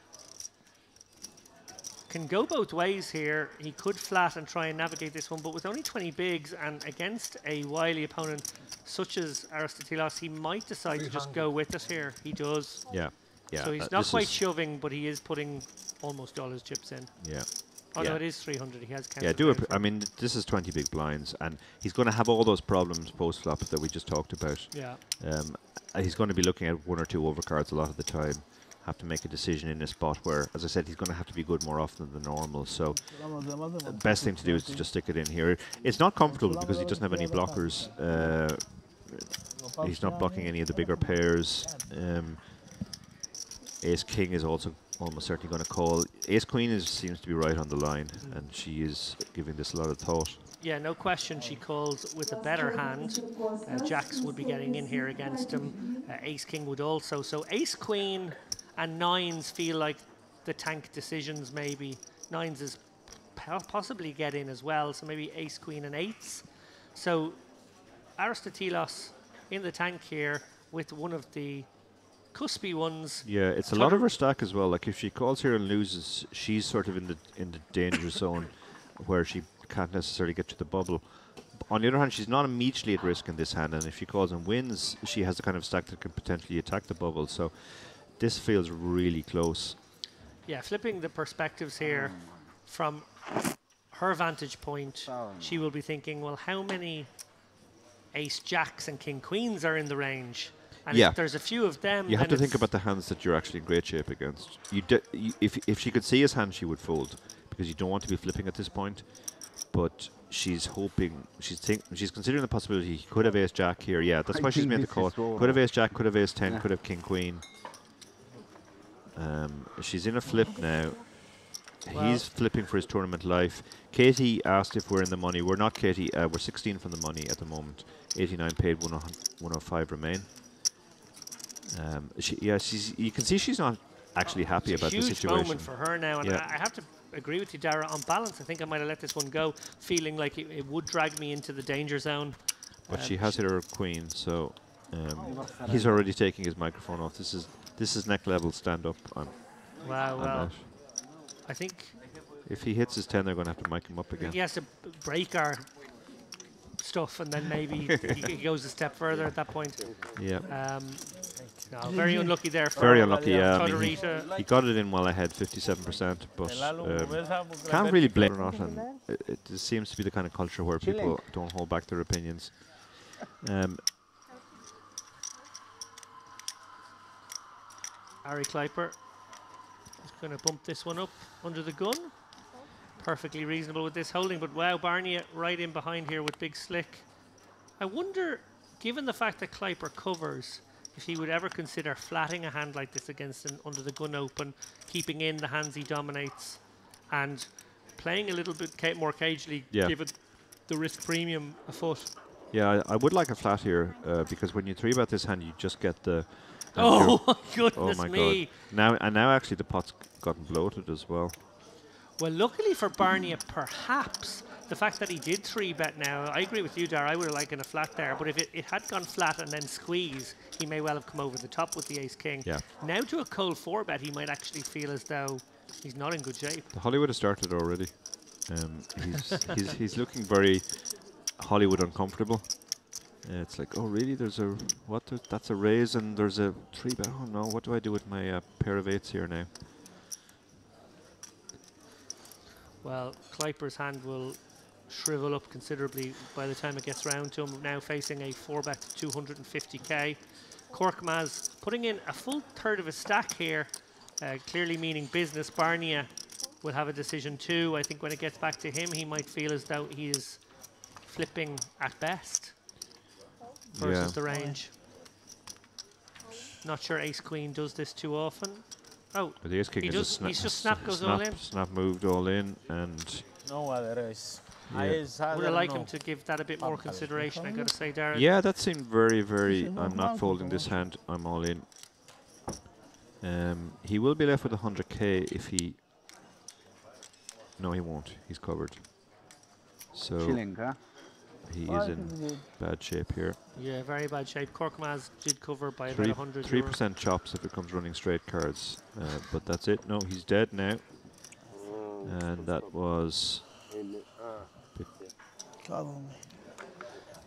can go both ways here. He could flat and try and navigate this one, but with only 20 bigs and against a wily opponent such as Aristotelos, he might decide to just go with it here. He does. Yeah. Yeah. So he's not quite shoving, but he is putting almost all his chips in. Yeah. Although it is 300, he has counted. Yeah, do it. I mean, this is 20 big blinds, and he's going to have all those problems post-flop that we just talked about. Yeah. He's going to be looking at one or two overcards a lot of the time. Have to make a decision in a spot where, as I said, he's going to have to be good more often than normal. So the best thing to do is to just stick it in here. It's not comfortable because he doesn't have any blockers. He's not blocking any of the bigger pairs. Ace-king is also almost certainly going to call. Ace-queen seems to be right on the line, and she is giving this a lot of thought. Yeah, no question she calls with a better hand. Jacks would be getting in here against him. Ace-king would also. So ace-queen and nines feel like the tank decisions maybe. Nines is possibly get in as well, so maybe ace-queen and eights. So Aristotelos in the tank here with one of the cuspy ones. Yeah, it's a lot of her stack as well. Like if she calls here and loses, she's sort of in the danger zone where she can't necessarily get to the bubble. On the other hand, she's not immediately at risk in this hand, and if she calls and wins, she has the kind of stack that can potentially attack the bubble. So this feels really close. Yeah, flipping the perspectives here from her vantage point, she will be thinking, well, how many ace jacks and king queens are in the range? And if there's a few of them, you have to think about the hands that you're actually in great shape against. If she could see his hand, she would fold because you don't want to be flipping at this point. But she's hoping, she's considering the possibility he could have ace jack here. Yeah, that's why she's made the call. Could have ace jack, could have ace 10, could have king queen. She's in a flip now. Well, he's flipping for his tournament life. Katie asked if we're in the money. We're not, Katie. We're 16 from the money at the moment. 89 paid, 105 remain. You can see she's not actually happy about the situation. Huge moment for her now, and I have to agree with you, Dara. On balance, I think I might have let this one go, feeling like it would drag me into the danger zone. But she has hit her queen, so he's already taking his microphone off. This is neck level stand up. Wow, well, I think if he hits his 10, they're going to have to mic him up again. He has to break our stuff, and then maybe he goes a step further at that point. Yeah. No, very unlucky there. For very unlucky. Yeah, I mean, he got it in well ahead, 57%, but can't really blame or not. And it seems to be the kind of culture where people don't hold back their opinions. Ari Kleiper is going to bump this one up under the gun. Perfectly reasonable with this holding, but wow, Barney right in behind here with big slick. I wonder, given the fact that Kleiper covers, if he would ever consider flatting a hand like this against an under the gun open, keeping in the hands he dominates, and playing a little bit more cagely, given the risk premium afoot. Yeah, I would like a flat here because when you 3-bet this hand, you just get the. Oh goodness my me! God. Now actually the pot's gotten bloated as well. Well, luckily for Barney, perhaps the fact that he did 3-bet now, I agree with you, Dar. I would have liked a flat there, but if it had gone flat and then squeeze, he may well have come over the top with the ace-king. Yeah. Now to a cold 4-bet, he might actually feel as though he's not in good shape. The Hollywood has started already. He's looking very Hollywood uncomfortable. It's like, oh really? There's a what? That's a raise, and there's a 3-bet. Oh no! What do I do with my pair of 8s here now? Well, Kleiper's hand will shrivel up considerably by the time it gets round to him. Now facing a 4-bet 250k. Korkmaz putting in a full third of a stack here, clearly meaning business. Barnia will have a decision too. I think when it gets back to him, he might feel as though he is flipping at best versus the range. Not sure ace-queen does this too often. Oh, But the ace-king is just he's just snap goes all in. Snap moved all in, and No other race. Yeah. Would have liked him to give that a bit more consideration, I got to say, Darren. yeah, that seemed very, very. I'm not folding this hand. I'm all in. He will be left with 100k if he. No, he won't. He's covered. So Chilling, huh? he is in bad shape here. Yeah, very bad shape. Korkmaz did cover by about 100 3% chops if it comes running straight cards, but that's it. No, he's dead now, and that was.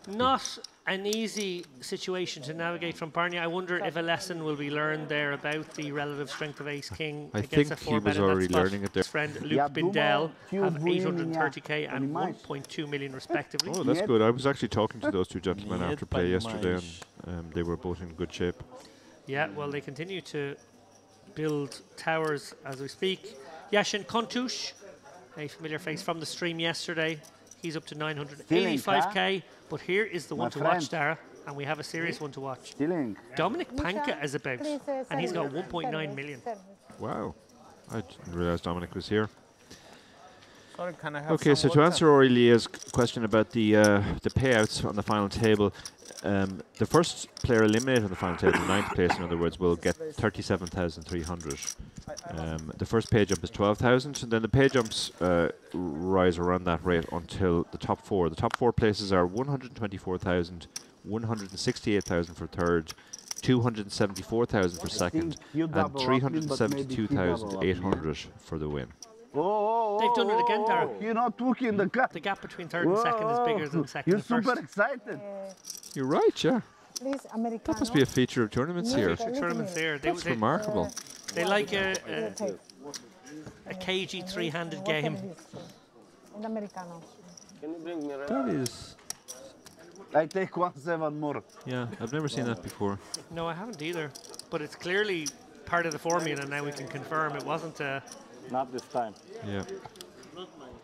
Not an easy situation to navigate from Barney. I wonder if a lesson will be learned there about the relative strength of ace-king I against think a he 4-bet was in that already spot. learning it there. His friend Luke Bindell have 830k and 1.2 million respectively. Oh, that's good. I was actually talking to those two gentlemen after play yesterday, and they were both in good shape. Yeah, well, they continue to build towers as we speak. Yashin Kontush, a familiar face from the stream yesterday. He's up to 985k, but here is the one to watch, Dara, and we have a serious one to watch. Dominic Panka is about, and he's got 1.9 million. Wow. I didn't realize Dominic was here. Sorry, can I have Okay, so some to water? answer Aurelia's question about the payouts on the final table, the first player eliminated on the final table, 9th place in other words, will get 37,300. The first pay jump is 12,000, and then the pay jumps rise around that rate until the top 4. The top 4 places are 124,000, 168,000 for third, 274,000 for second, and 372,800 for the win. They've done it again, Dara. You're not looking the gap. The gap between third and second is bigger than second You're and first. super excited. You're right, yeah. Please, Americano. That must be a feature of tournaments here. Tournaments here. That's remarkable. They like a cagey three-handed game. And Americano. That is. I take 1/7 more. Yeah, I've never seen that before. No, I haven't either. But it's clearly part of the formula, and now we can confirm it wasn't a... Not this time. Yeah.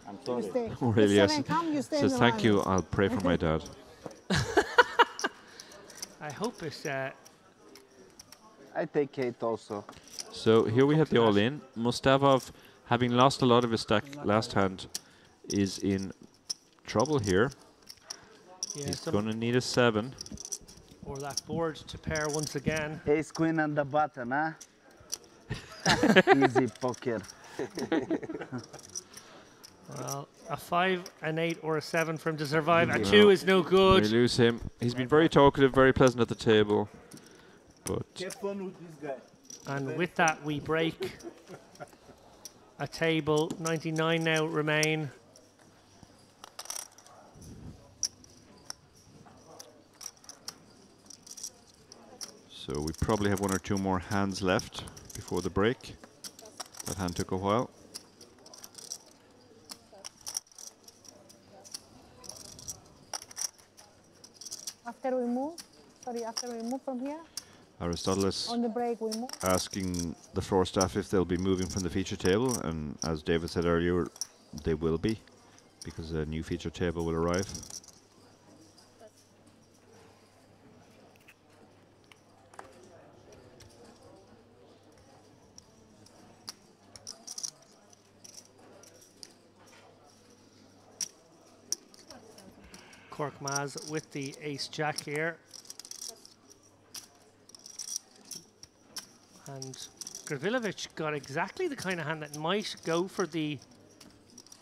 I'm sorry. Aurelia says thank you. I'll pray for my dad. I hope it's... I take 8 also. So here we have the all-in. Mustavov, having lost a lot of his stack last hand, is in trouble here. Yeah, he's going to need a 7. Or that board to pair once again. Ace queen and the button, huh? Easy poker. Well, a 5, an 8, or a 7 for him to survive. A 2 is no good. We lose him. He's been very talkative, very pleasant at the table. But Have fun with this guy. And with that, we break a table. 99 now remain. so we probably have 1 or 2 more hands left before the break. That hand took a while. After we move from here, Aristoteles on the break we move. asking the floor staff if they'll be moving from the feature table, and as David said earlier, they will be, because a new feature table will arrive. Korkmaz with the ace-jack here. And Gravilovic got exactly the kind of hand that might go for the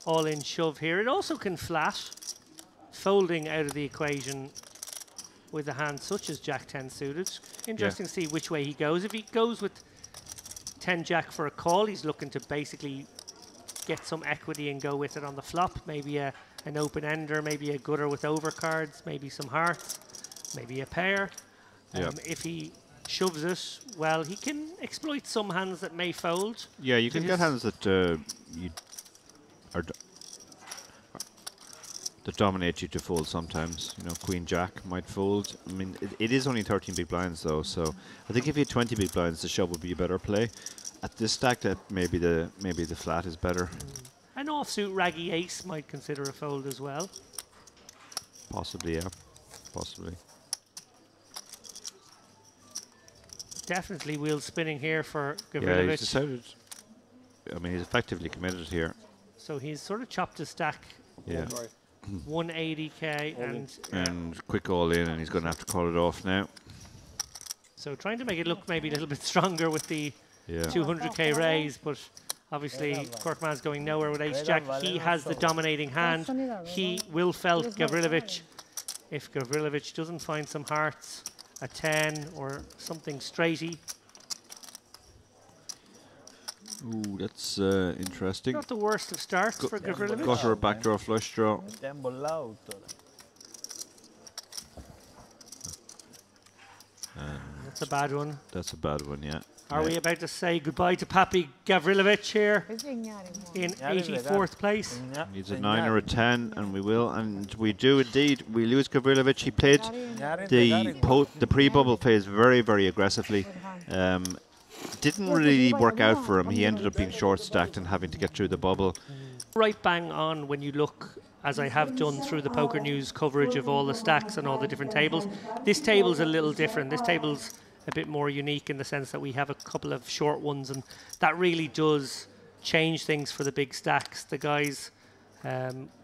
all-in shove here. It also can flat, folding out of the equation with a hand such as Jack 10 suited. Interesting to see which way he goes. If he goes with 10 Jack for a call, he's looking to basically get some equity and go with it on the flop. Maybe an open-ender, maybe a gutter with overcards, maybe some hearts, maybe a pair. If he shoves it, well, he can exploit some hands that may fold. Yeah, you can get hands that that dominate you to fold sometimes. You know, Queen Jack might fold. I mean, it is only 13 big blinds though, so I think if you had 20 big blinds, the shove would be a better play. At this stack, that maybe the flat is better. An offsuit raggy ace might consider a fold as well. Possibly, yeah, possibly. Definitely wheels spinning here for Gavrilovic. Yeah, he's decided. I mean, he's effectively committed here. So he's sort of chopped his stack. Yeah. 180k and quick all in, and he's going to have to call it off now. So trying to make it look maybe a little bit stronger with the 200k raise, but obviously Korkmaz's going nowhere with ace jack. He has the dominating hand. He will felt Gavrilovic. If Gavrilovic doesn't find some hearts, a 10 or something straighty. Ooh, that's interesting. Not the worst of starts for Gavrilovic. Gutter, backdoor flush draw. That's a bad one. That's a bad one, yeah. Are we about to say goodbye to Papi Gavrilovic here in 84th place? Needs a 9 or a 10, and we will, and we do indeed. We lose Gavrilovic. He played the pre-bubble phase very, very aggressively. Didn't really work out for him. He ended up being short stacked and having to get through the bubble. Right bang on when you look, as I have done through the Poker News coverage of all the stacks and all the different tables. This table's a little different. This table's a bit more unique in the sense that we have a couple of short ones, and that really does change things for the big stacks. The guys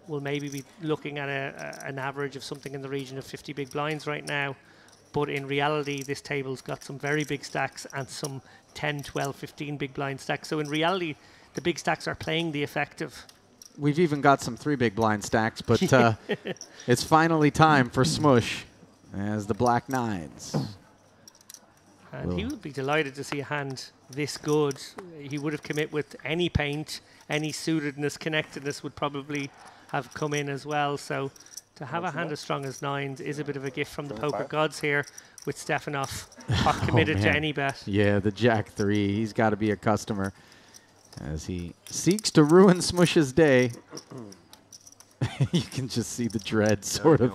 will maybe be looking at an average of something in the region of 50 big blinds right now, but in reality this table's got some very big stacks and some 10, 12, 15 big blind stacks. So in reality the big stacks are playing the effective. We've even got some 3 big blind stacks, but it's finally time for Smush as the black nines. And he would be delighted to see a hand this good. He would have commit with any paint, any suitedness, connectedness would probably have come in as well. So to have a hand as strong as nines is a bit of a gift from the poker gods here, with Stefanov not committed to any bet. Yeah, the Jack 3, he's got to be a customer as he seeks to ruin Smush's day. You can just see the dread sort of.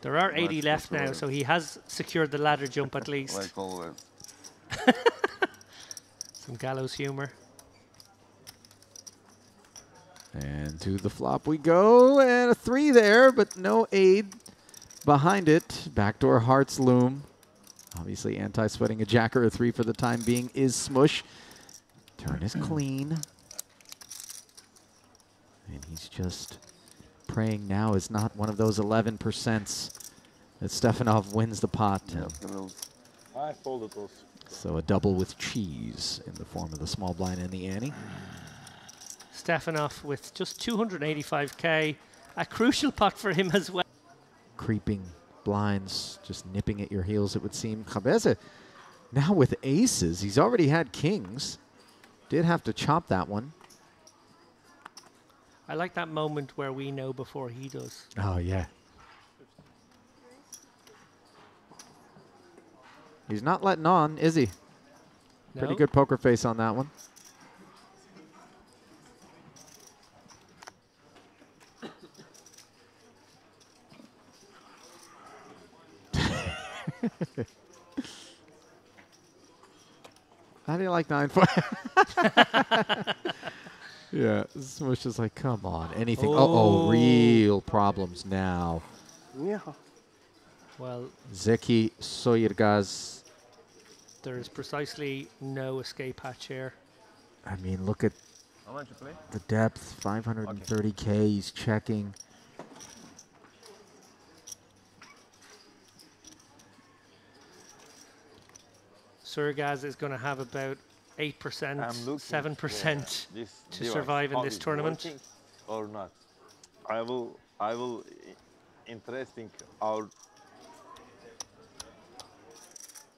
There are 80 left now, so he has secured the ladder jump at least. Like always. Some gallows humor. And to the flop we go, and a 3 there, but no aid behind it. Backdoor hearts loom. Obviously anti-sweating a jack or a 3 for the time being is Smush. Turn is clean. And he's just praying now is not one of those 11% that Stefanov wins the pot. I folded those. So a double with cheese in the form of the small blind and the ante. Stefanov with just 285k, a crucial pot for him as well. Creeping blinds, just nipping at your heels, it would seem. Cabeza now with aces. He's already had kings. Did have to chop that one. I like that moment where we know before he does. Oh, yeah. He's not letting on, is he? No. Pretty good poker face on that one. How do you like 9-4? Yeah, Smush is like, come on, anything. Uh-oh, real problems now. Yeah. Well, Zeki Soyirgaz. there is precisely no escape hatch here. I mean, look at How much you play? the depth, 530k, he's checking. Surgaz is going to have about 8%, 7% this to device, survive in how this it's tournament. working or not. I will interesting our.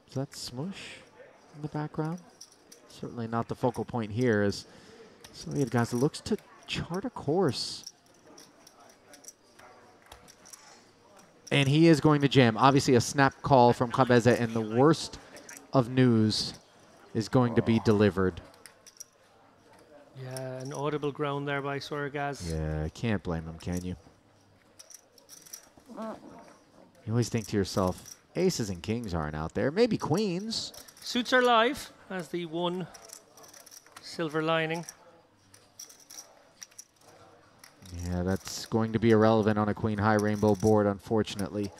Is that Smush in the background? Certainly not the focal point here, as Soyedgaz looks to chart a course. And he is going to jam. Obviously a snap call from Kabeze, and the worst of news is going to be delivered. Yeah, an audible groan there by Soyedgaz. Yeah, can't blame him, can you? You always think to yourself, aces and kings aren't out there. Maybe queens. Suits are live as the one silver lining. Yeah, that's going to be irrelevant on a queen high rainbow board, unfortunately.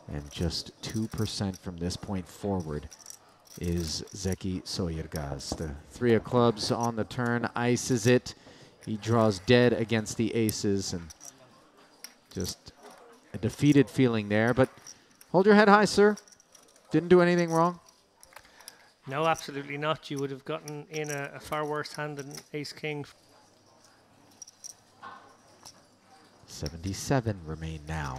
And just 2% from this point forward is Zeki Soyedgaz. The 3 of clubs on the turn, ices it. He draws dead against the aces, and just a defeated feeling there. But hold your head high, sir. Didn't do anything wrong. No, absolutely not. You would have gotten in a far worse hand than ace-king. 77 remain now.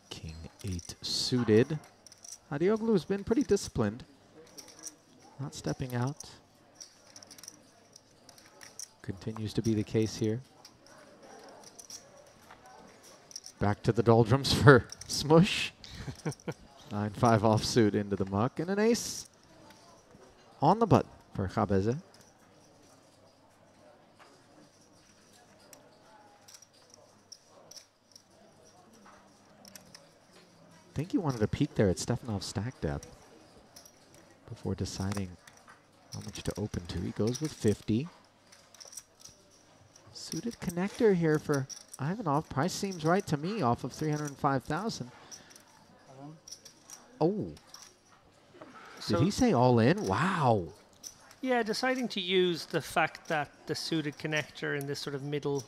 King 8 suited. Hadioglu's been pretty disciplined. Not stepping out. Continues to be the case here. Back to the doldrums for Smush. 9-5 offsuit into the muck, and an ace on the button for Kabeze. I think he wanted to peek there at Stefanov's stack depth before deciding how much to open to. He goes with 50. Suited connector here for Ivanov. Price seems right to me off of 305,000. Oh. Did he say all in? Wow. Yeah, deciding to use the fact that the suited connector in this sort of middle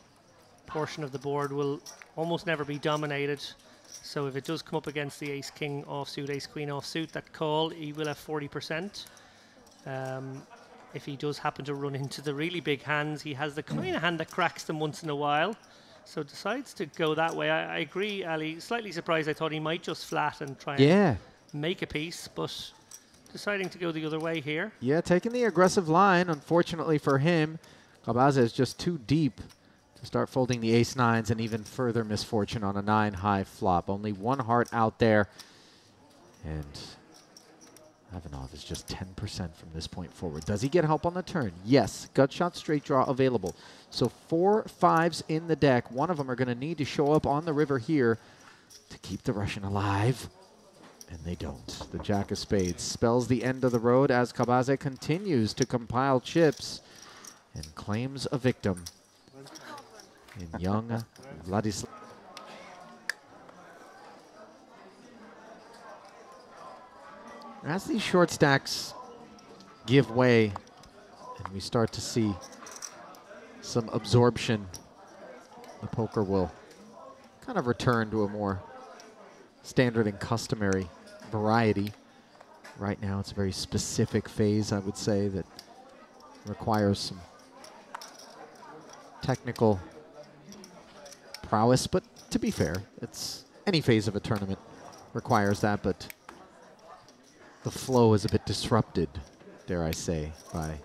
portion of the board will almost never be dominated. So if it does come up against the ace-king offsuit, ace-queen offsuit, that call, he will have 40%. If he does happen to run into the really big hands, he has the kind of hand that cracks them once in a while. So decides to go that way. I agree, Ali. Slightly surprised. I thought he might just flat and try and make a piece, but deciding to go the other way here. Yeah, taking the aggressive line. Unfortunately for him, Kabeze is just too deep to start folding the ace-9s, and even further misfortune on a 9-high flop. Only one heart out there. And Ivanov is just 10% from this point forward. Does he get help on the turn? Yes. Gut shot, straight draw available. So 4 5s in the deck. One of them are going to need to show up on the river here to keep the Russian alive. And they don't. The Jack of Spades spells the end of the road as Kabeze continues to compile chips and claims a victim in young Vladislav. As these short stacks give way and we start to see some absorption, the poker will kind of return to a more standard and customary variety. Right now it's a very specific phase, I would say, that requires some technical prowess, but to be fair, it's any phase of a tournament requires that, but the flow is a bit disrupted, dare I say, by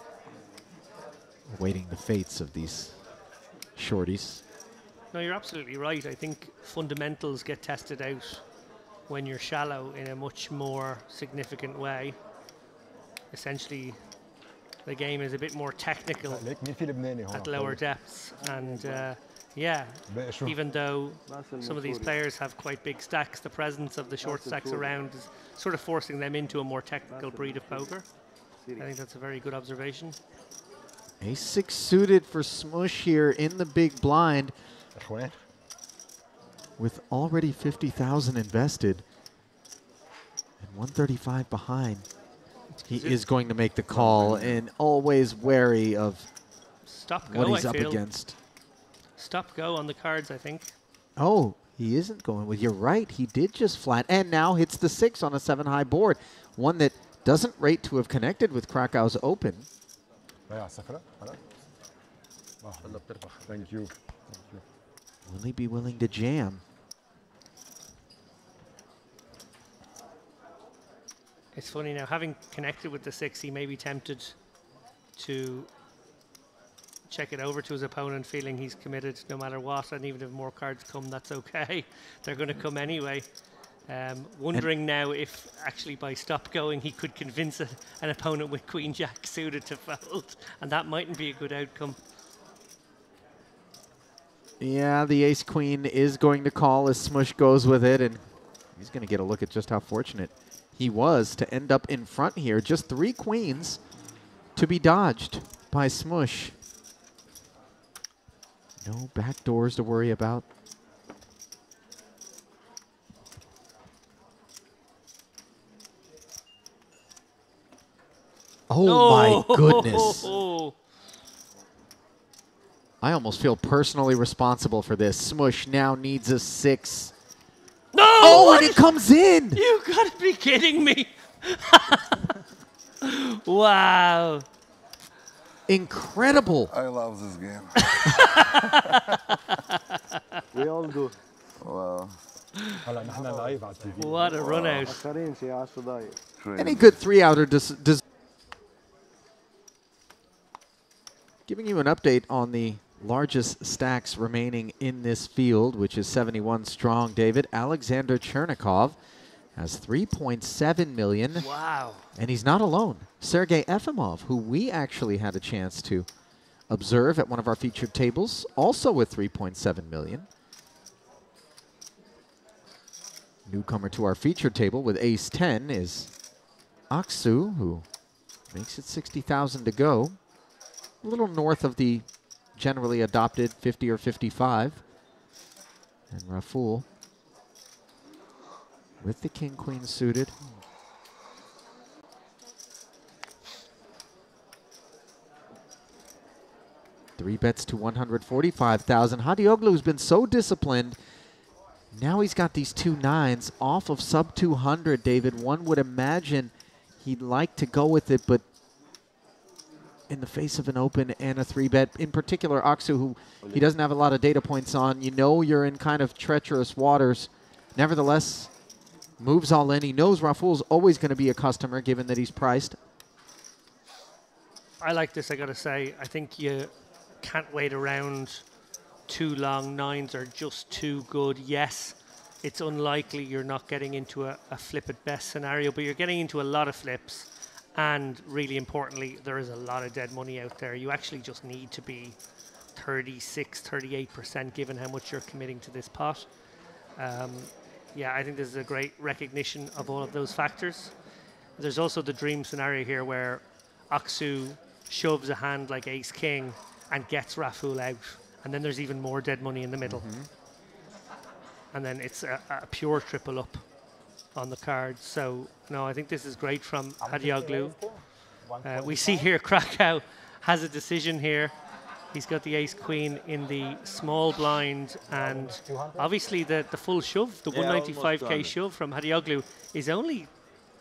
awaiting the fates of these shorties. No, you're absolutely right. I think fundamentals get tested out when you're shallow in a much more significant way. Essentially, the game is a bit more technical at lower depths, and yeah, even though some of these players have quite big stacks, the presence of the short stacks around is sort of forcing them into a more technical breed of poker. I think that's a very good observation. Ace-6 suited for Smush here in the big blind with already 50,000 invested and 135 behind. He is going to make the call, and always wary of Stop go, what he's I up feel. against. Stop go on the cards, I think. Oh, He isn't going with. You're right. He did just flat, and now hits the 6 on a 7-high board. One that doesn't rate to have connected with Krakow's open. Thank you. Will he be willing to jam? It's funny now, having connected with the 6, he may be tempted to check it over to his opponent, feeling he's committed no matter what, and even if more cards come, that's okay. They're going to come anyway. Wondering now if actually by stop going he could convince an opponent with Queen Jack suited to fold, and that mightn't be a good outcome. Yeah, the ace queen is going to call as Smush goes with it, and he's going to get a look at just how fortunate he was to end up in front here. Just 3 queens to be dodged by Smush. No back doors to worry about. Oh my goodness. I almost feel personally responsible for this. Smush now needs a 6. No! Oh, and it comes in! You gotta be kidding me. Wow. Incredible. I love this game. We all do. Wow. What a run out. Any good 3-outer does. Giving you an update on the largest stacks remaining in this field, which is 71 strong, David. Alexander Chernikov has 3.7 million. Wow. And he's not alone. Sergei Efimov, who we actually had a chance to observe at one of our featured tables, also with 3.7 million. Newcomer to our featured table with ace 10 is Aksu, who makes it 60,000 to go. A little north of the generally adopted 50 or 55. And Raful with the king-queen suited. Three bets to 145,000. Hadioglu's been so disciplined. Now he's got these 2 9s off of sub 200, David. One would imagine he'd like to go with it, but in the face of an open and a 3-bet, in particular Aksu, who he doesn't have a lot of data points on, you know you're in kind of treacherous waters. Nevertheless, moves all in. He knows Raful's always going to be a customer, given that he's priced. I like this, I gotta say. I think you can't wait around too long. 9s are just too good. Yes, it's unlikely you're not getting into a flip at best scenario, but you're getting into a lot of flips. And really importantly, there is a lot of dead money out there. You actually just need to be 36, 38% given how much you're committing to this pot. Yeah, I think this is a great recognition of all of those factors. There's also the dream scenario here where Aksu shoves a hand like ace king and gets Raful out, and then there's even more dead money in the middle. And then it's a pure triple up on the card. So no, I think this is great from Hadioglu. We see here Krakow has a decision here. He's got the ace queen in the small blind, and obviously the full shove, the 195k shove from Hadioglu is only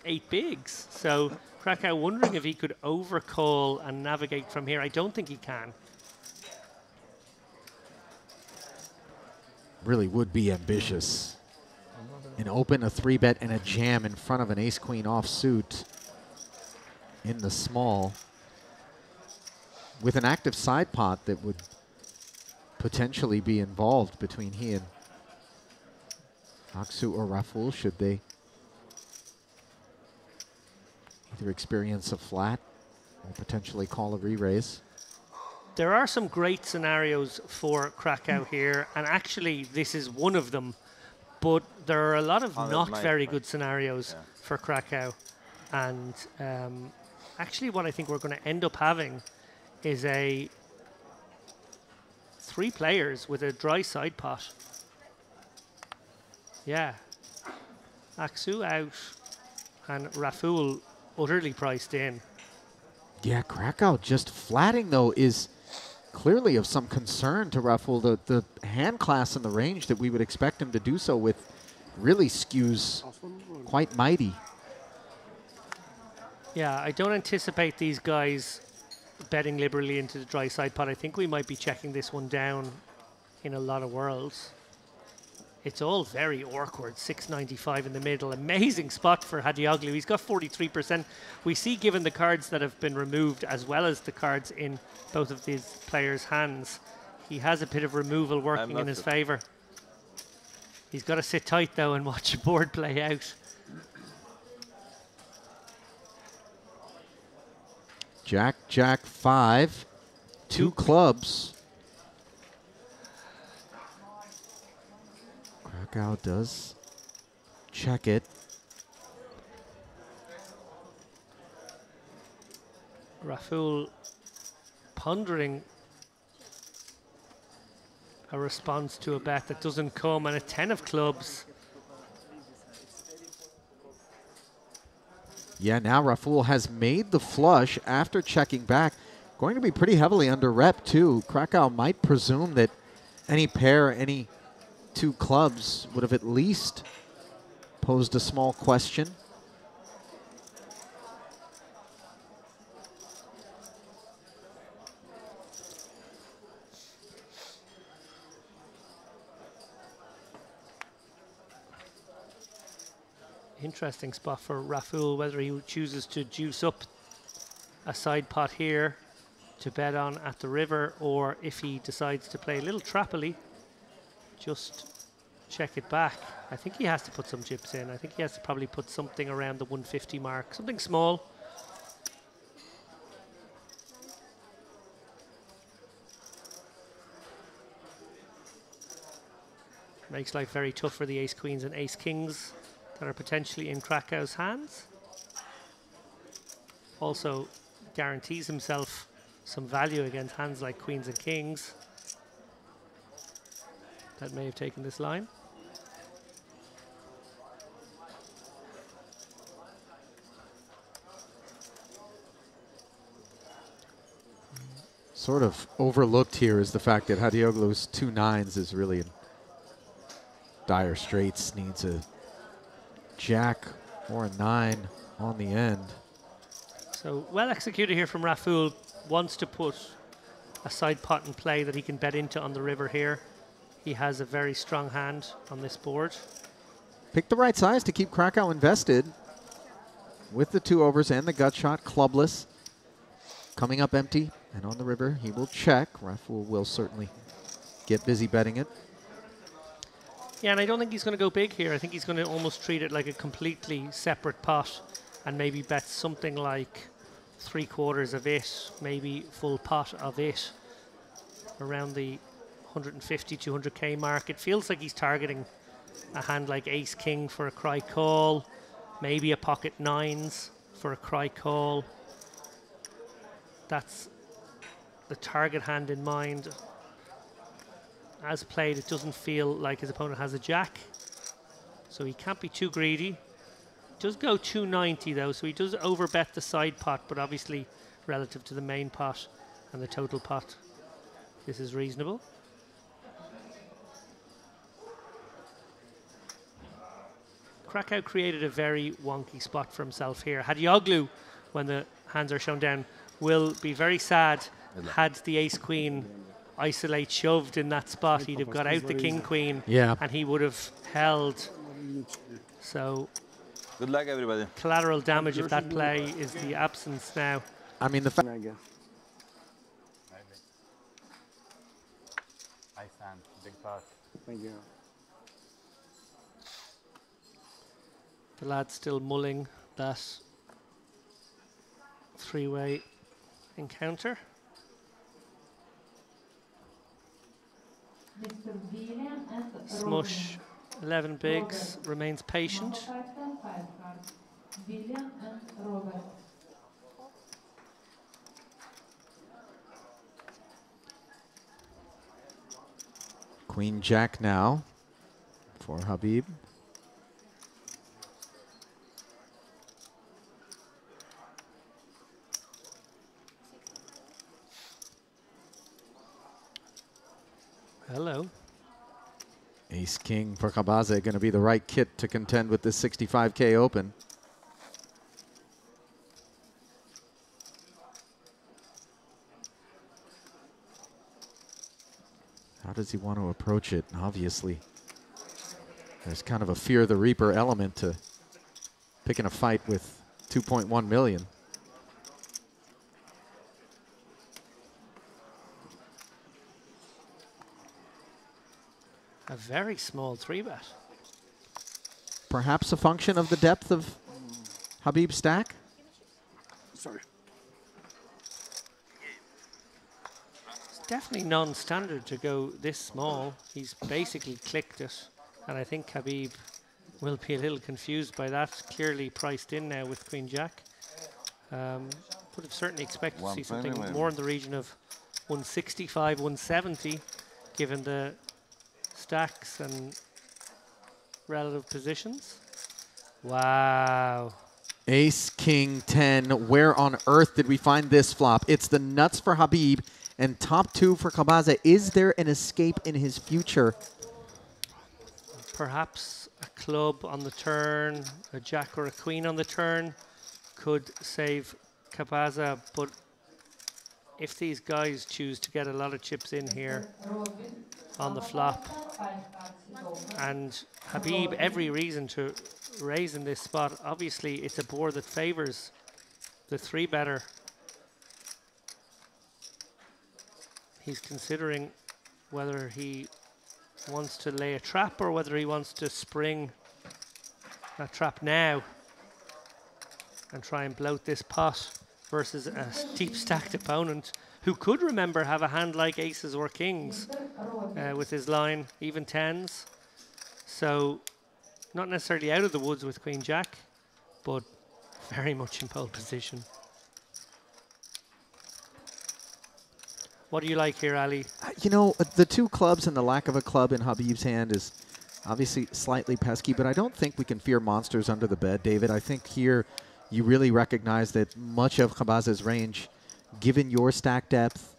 8 bigs. So Krakow wondering if he could overcall and navigate from here. I don't think he can. Really would be ambitious. An open, a 3-bet, and a jam in front of an ace-queen offsuit in the small, with an active side pot that would potentially be involved between he and Aksu or Raful, should they either experience a flat or potentially call a re-raise. There are some great scenarios for Krakow here, and actually this is one of them. But there are a lot of not very good scenarios for Krakow. And actually what I think we're going to end up having is 3 players with a dry side pot. Yeah. Aksu out and Raful utterly priced in. Yeah, Krakow just flatting, though, is clearly of some concern to Rafael. The hand class in the range that we would expect him to do so with really skews quite mighty. Yeah, I don't anticipate these guys betting liberally into the dry side pot. I think we might be checking this one down in a lot of worlds. It's all very awkward. 695 in the middle. Amazing spot for Hadioglu. He's got 43%. We see, given the cards that have been removed, as well as the cards in both of these players' hands, he has a bit of removal working in his favour. He's got to sit tight, though, and watch the board play out. Jack, Jack 5, 2 clubs. Krakow does check it. Rafael pondering a response to a bet that doesn't come, and a 10 of clubs. Yeah, now Rafael has made the flush after checking back. Going to be pretty heavily under rep, too. Krakow might presume that any pair, any 2 clubs would have at least posed a small question. Interesting spot for Rafael, whether he chooses to juice up a side pot here to bet on at the river, or if he decides to play a little trappily, just check it back. I think he has to put some chips in. I think he has to probably put something around the 150 mark, something small. Makes life very tough for the ace queens and ace kings that are potentially in Krakow's hands. Also guarantees himself some value against hands like queens and kings that may have taken this line. Sort of overlooked here is the fact that Hadioglu's 2 9s is really in dire straits. Needs a jack or a 9 on the end. So well executed here from Rafael. Wants to put a side pot in play that he can bet into on the river here. He has a very strong hand on this board. Pick the right size to keep Krakow invested with the 2 overs and the gut shot, clubless. Coming up empty and on the river, he will check. Rafael will certainly get busy betting it. Yeah, and I don't think he's going to go big here. I think he's going to almost treat it like a completely separate pot and maybe bet something like 3/4 of it, maybe full pot of it, around the 150, 200k mark. It feels like he's targeting a hand like ace king for a cry call, maybe a pocket 9s for a cry call. That's the target hand in mind. As played, it doesn't feel like his opponent has a jack, so he can't be too greedy. Does go 290 though, so he does overbet the side pot, but obviously relative to the main pot and the total pot, this is reasonable. Krakow created a very wonky spot for himself here. Hadioglu, when the hands are shown down, will be very sad had the ace queen isolate shoved in that spot. He'd have got out the king queen, yeah, and he would have held. So good luck, everybody. Collateral damage of that play is the absence now. I mean, the fact. I stand. Big pass. Thank you. The lad's still mulling that 3-way encounter. Smush 11 bigs, remains patient. Queen Jack now for Habib. Hello. Ace King for Khabaze going to be the right kit to contend with this 65K Open. How does he want to approach it? Obviously, there's kind of a fear the Reaper element to picking a fight with 2.1 million. A very small 3-bet. Perhaps a function of the depth of Habib's stack? Sorry. It's definitely non-standard to go this small. He's basically clicked it, and I think Habib will be a little confused by that. Clearly priced in now with Queen Jack. Would have certainly expected to see something more in the region of 165, 170, given the stacks and relative positions. Wow. Ace, King, 10. Where on earth did we find this flop? It's the nuts for Habib and top 2 for Khabaze. Is there an escape in his future? Perhaps a club on the turn, a jack or a queen on the turn could save Khabaze, but if these guys choose to get a lot of chips in here on the flop, and Habib every reason to raise in this spot. Obviously, it's a board that favors the 3-better. He's considering whether he wants to lay a trap or whether he wants to spring that trap now and try and bloat this pot versus a deep stacked opponent who could, remember, have a hand like aces or kings with his line, even 10s. So not necessarily out of the woods with Queen Jack, but very much in pole position. What do you like here, Ali? You know, the 2 clubs and the lack of a club in Habib's hand is obviously slightly pesky, but I don't think we can fear monsters under the bed, David. I think here you really recognize that much of Khabaze's range, given your stack depth,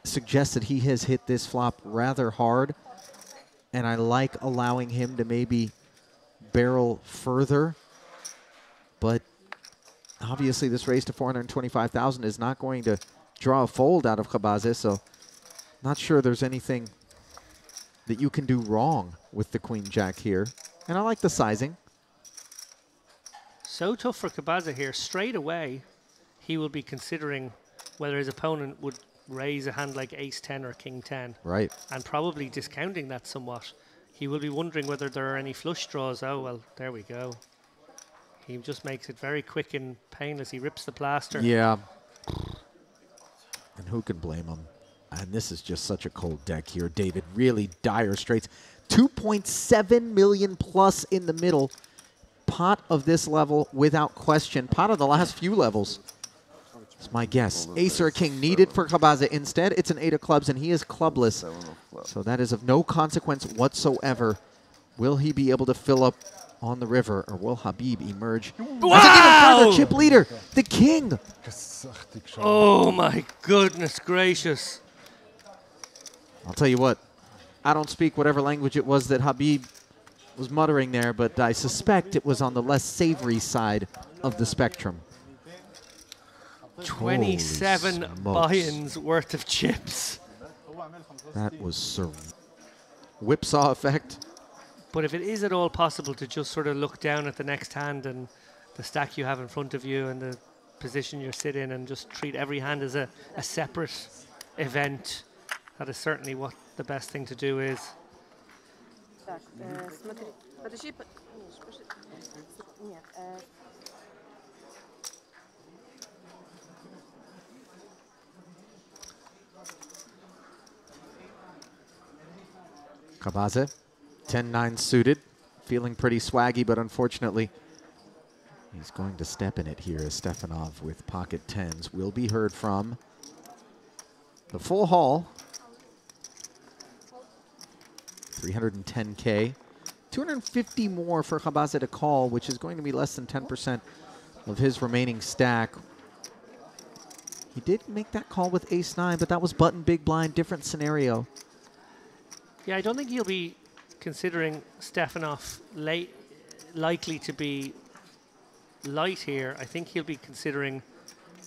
suggests that he has hit this flop rather hard, and I like allowing him to maybe barrel further, but obviously this raise to 425,000 is not going to draw a fold out of Khabaze, so not sure there's anything that you can do wrong with the Queen Jack here, and I like the sizing. So tough for Khabaze here. Straight away, he will be considering whether his opponent would raise a hand like ace 10 or king 10. Right. And probably discounting that somewhat. He will be wondering whether there are any flush draws. Oh, well, there we go. He just makes it very quick and painless. He rips the plaster. Yeah. And who can blame him? And this is just such a cold deck here, David. Really dire straights. 2.7 million plus in the middle. Pot of this level without question. Pot of the last few levels. It's my guess. Ace or king needed for Khabaze. Instead, it's an 8 of clubs, and he is clubless. So that is of no consequence whatsoever. Will he be able to fill up on the river, or will Habib emerge as an even further chip leader? The king. Oh, my goodness gracious. I'll tell you what. I don't speak whatever language it was that Habib was muttering there, but I suspect it was on the less savory side of the spectrum. 27 buy-ins worth of chips. That was whipsaw effect. But if it is at all possible to just sort of look down at the next hand and the stack you have in front of you and the position you sit in and just treat every hand as a separate event, that is certainly what the best thing to do is. Так, смотри, подожди, нет, Khabaze, 10-9 suited, feeling pretty swaggy, but unfortunately, he's going to step in it here as Stefanov with pocket 10s will be heard from. The full haul, 310K, 250 more for Khabaze to call, which is going to be less than 10% of his remaining stack. He did make that call with ace-9, but that was button big blind, different scenario. Yeah, I don't think he'll be considering Stefanov likely to be light here. I think he'll be considering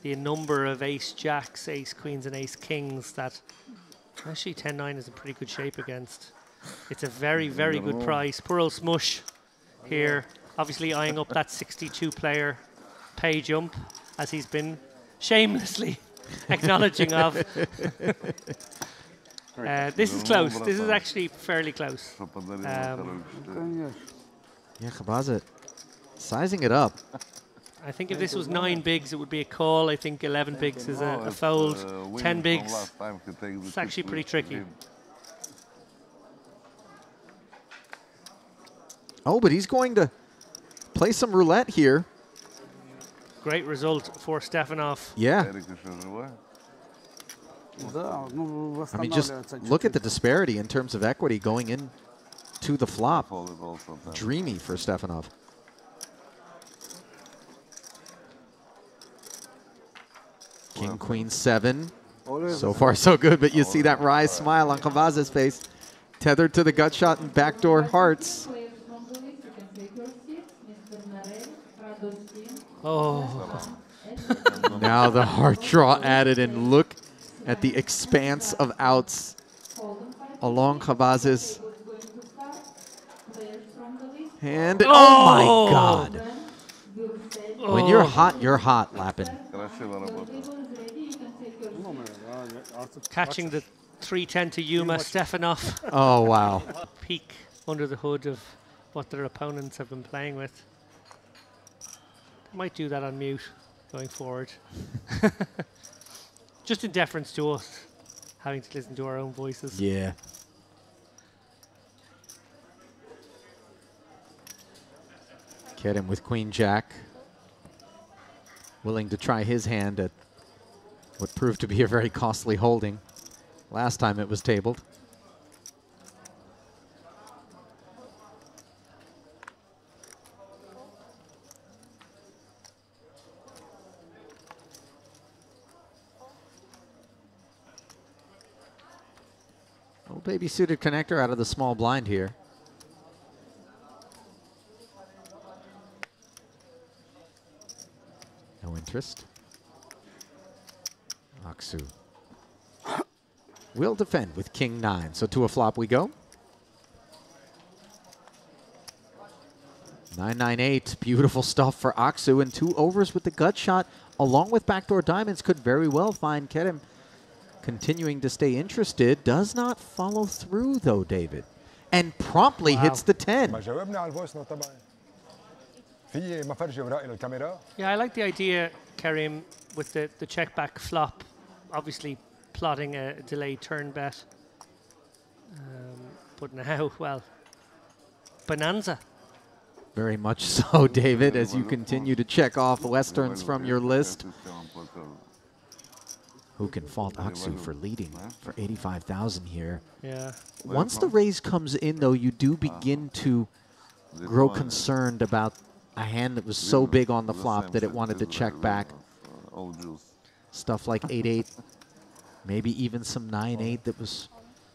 the number of ace-jacks, ace-queens, and ace-kings that actually 10-9 is in pretty good shape against. It's a very, very good price. Poor old Smush here, obviously eyeing up that 62-player pay jump, as he's been shamelessly acknowledging of. This is close. This is actually fairly close. Yeah, Khabazit sizing it up. I think if this was 9 bigs, it would be a call. I think 11 bigs is a fold. 10 bigs, it's actually pretty tricky. Oh, but he's going to play some roulette here. Great result for Stefanov. Yeah. I mean, just look at the disparity in terms of equity going in to the flop. Dreamy for Stefanov. King, queen, 7. So far, so good, but you see that wry smile on Khabaz's face. Tethered to the gut shot and backdoor hearts. Oh. Now the heart draw added, and look at the expanse of outs along Khabaz's hand. Oh my God. When you're hot, Lappin. Catching the 310 to Yuma, Stefanov. Oh, wow. Peek under the hood of what their opponents have been playing with. Might do that on mute going forward. Just in deference to us having to listen to our own voices. Yeah. Get him with Queen Jack. Willing to try his hand at what proved to be a very costly holding. Last time it was tabled. Little baby suited connector out of the small blind here. No interest. Aksu will defend with King 9. So to a flop we go. 9-9-8. Beautiful stuff for Aksu, and 2 overs with the gut shot along with backdoor diamonds could very well find Kerem continuing to stay interested. Does not follow through though, David, and promptly hits the 10. Yeah, I like the idea, Karim, with the check back flop, obviously plotting a delayed turn bet. But now, well, bonanza. Very much so, David, as you continue to check off Westerns from your list. Who can fault Aksu for leading for 85,000 here? Yeah. Once the raise comes in, though, you do begin to grow concerned about a hand that was so big on the flop that it wanted to check back. Stuff like 8-8, maybe even some 9-8 that was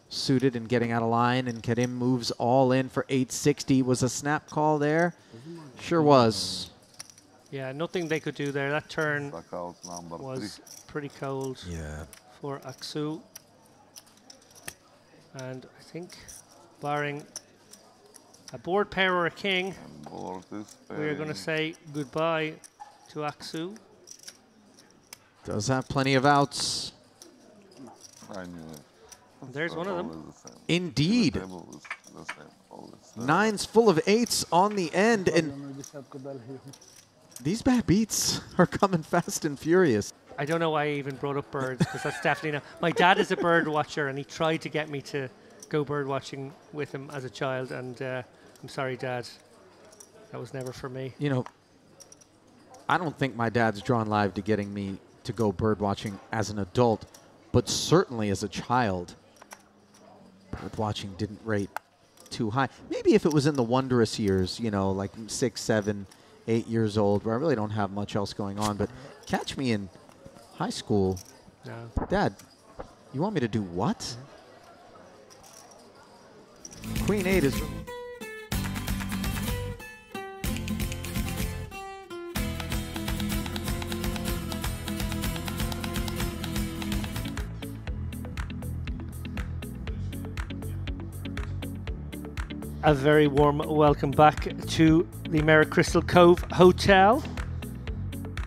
suited and getting out of line, and Karim moves all in for 860. Was a snap call there? Sure was. Yeah, nothing they could do there. That turn was pretty cold for Aksu. And I think, barring a board pair or a king, we're going to say goodbye to Aksu. Does have plenty of outs. There's one of them. Indeed. 9's full of 8s on the end, and these bad beats are coming fast and furious. I don't know why I even brought up birds, because that's definitely not. My dad is a bird watcher, and he tried to get me to go bird watching with him as a child, and I'm sorry, Dad. That was never for me. You know, I don't think my dad's drawn live to getting me to go bird watching as an adult, but certainly as a child, bird watching didn't rate too high. Maybe if it was in the wondrous years, you know, like 6, 7, 8 years old, where I really don't have much else going on, but catch me in High school? No. Dad, you want me to do what? Queen 8 is... A very warm welcome back to the Merritt Crystal Cove Hotel.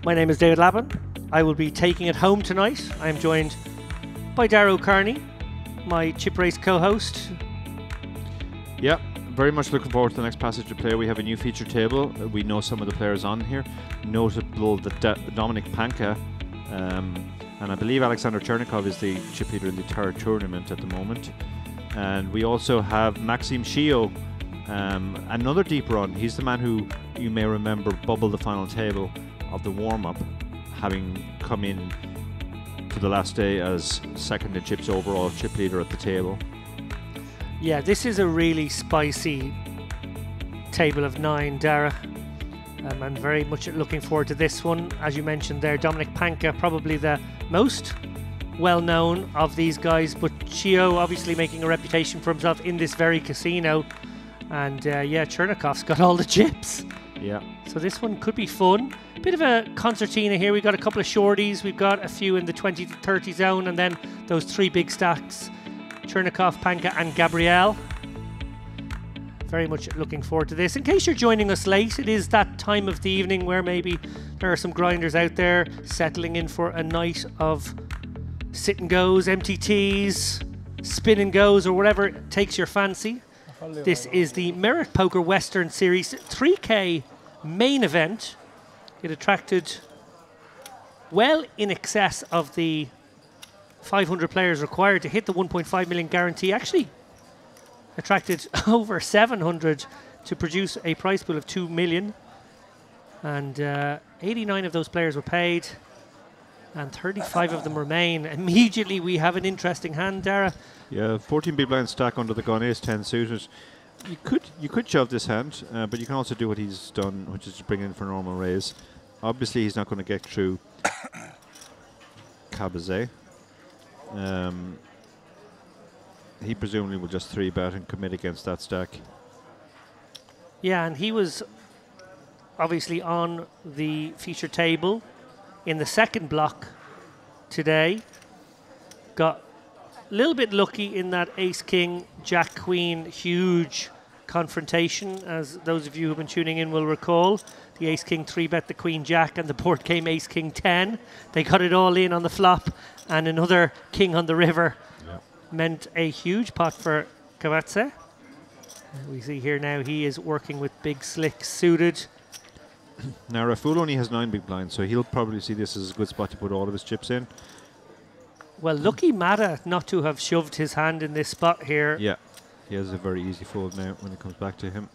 My name is David Laban. I will be taking it home tonight. I am joined by Darrow Kearney, my chip race co-host. Yeah, very much looking forward to the next passage of play. We have a new feature table. We know some of the players on here. Notable that Dominic Panka and I believe Alexander Chernikov is the chip leader in the entire tournament at the moment. And we also have Maxim Shio, another deep run. He's the man who you may remember bubbled the final table of the warm-up, having come in to the last day as second in chips overall chip leader at the table. Yeah, this is a really spicy table of 9, Dara. I'm very much looking forward to this one. As you mentioned there, Dominic Panka, probably the most well-known of these guys, but Chio obviously making a reputation for himself in this very casino. And yeah, Chernikov's got all the chips. Yeah. So this one could be fun. Bit of a concertina here. We've got a couple of shorties. We've got a few in the 20 to 30 zone, and then those 3 big stacks. Chernikov, Panka and Gabrielle. Very much looking forward to this. In case you're joining us late, it is that time of the evening where maybe there are some grinders out there settling in for a night of sit and goes, MTTs, spin and goes, or whatever takes your fancy. This is the Merritt Poker Western Series 3K main event. It attracted well in excess of the 500 players required to hit the 1.5 million guarantee. Actually attracted over 700 to produce a prize pool of 2 million. And 89 of those players were paid, and 35 of them remain. Immediately we have an interesting hand, Dara. Yeah, 14 big blind stack under the gun, ace 10 suited. You could shove this hand, but you can also do what he's done, which is to bring in for normal raise. Obviously he's not going to get through Cabazet. He presumably will just 3-bet and commit against that stack. Yeah, and he was obviously on the feature table in the second block today. Got a little bit lucky in that ace-king, jack-queen, huge confrontation, as those of you who've been tuning in will recall. The ace-king 3-bet the queen-jack, and the board came ace-king 10. They got it all in on the flop, and another king on the river meant a huge pot for Kavatse. We see here now he is working with big slicks suited. Now Raful only has 9 big blinds, so he'll probably see this as a good spot to put all of his chips in. Well, lucky Mata not to have shoved his hand in this spot here. Yeah, he has a very easy fold now when it comes back to him.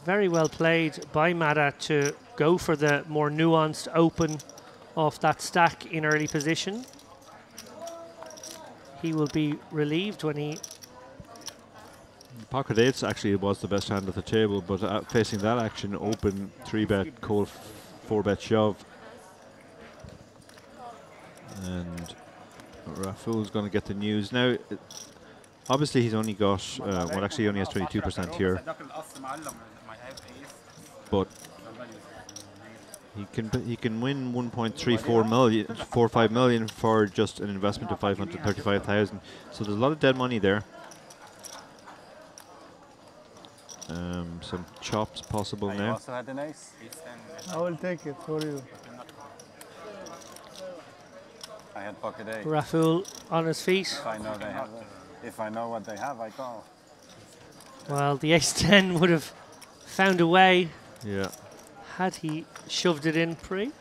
Very well played by Mata to go for the more nuanced open off that stack in early position. He will be relieved when he... Pocket 8s actually was the best hand at the table, but facing that action, open 3-bet, cold 4-bet shove. And Raful's going to get the news. Now, obviously he's only got, well actually he only has 22% here. But he can win 1.34 million, 45 million for just an investment of 535,000. So there's a lot of dead money there. Some chops possible now. Also had an ace. I will take it for you. I had pocket 8. Raful on his feet. If I know what they have, I call. Well, the ace-10 would have found a way. Yeah. Had he shoved it in pre.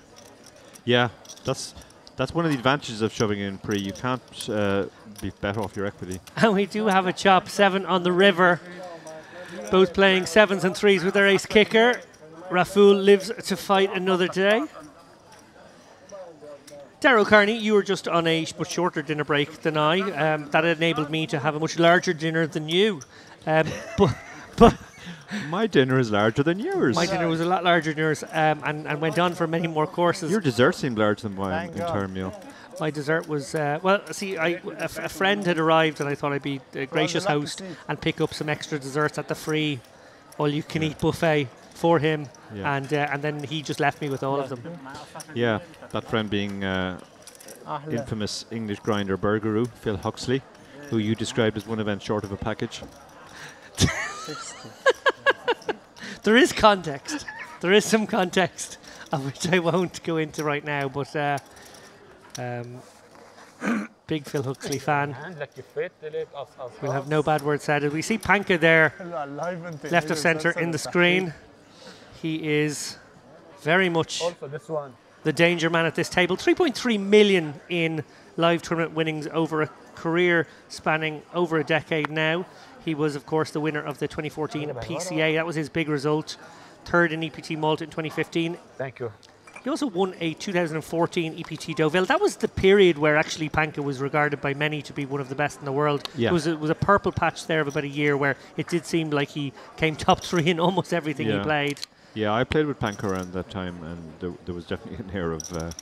Yeah, that's one of the advantages of shoving in pre. You can't be bet off your equity. And we do have a chop 7 on the river. Both playing 7s and 3s with their ace kicker. Raful lives to fight another day. Darrow Kearney, you were just on a much shorter dinner break than I. That enabled me to have a much larger dinner than you. But My dinner is larger than yours. My dinner was a lot larger than yours, and went on for many more courses. Your dessert seemed larger than my entire meal. My dessert was, well, see, a friend had arrived and I thought I'd be a gracious host and pick up some extra desserts at the free all-you-can-eat buffet for him, and then he just left me with all of them. Yeah, that friend being infamous English grinder burgeroo, Phil Huxley, who you described as one event short of a package. There is context. There is some context, of which I won't go into right now, but big Phil Huxley fan. We'll have no bad words said. We see Panka there, left of centre in the screen. He is very much the danger man at this table. 3.3 million in live tournament winnings over a career spanning over a decade now. He was, of course, the winner of the 2014 PCA. That was his big result. Third in EPT Malta in 2015. Thank you. He also won a 2014 EPT Deauville. That was the period where actually Panka was regarded by many to be one of the best in the world. Yeah. It was a purple patch there of about a year where it did seem like he came top 3 in almost everything he played. Yeah, I played with Panka around that time, and there was definitely an air of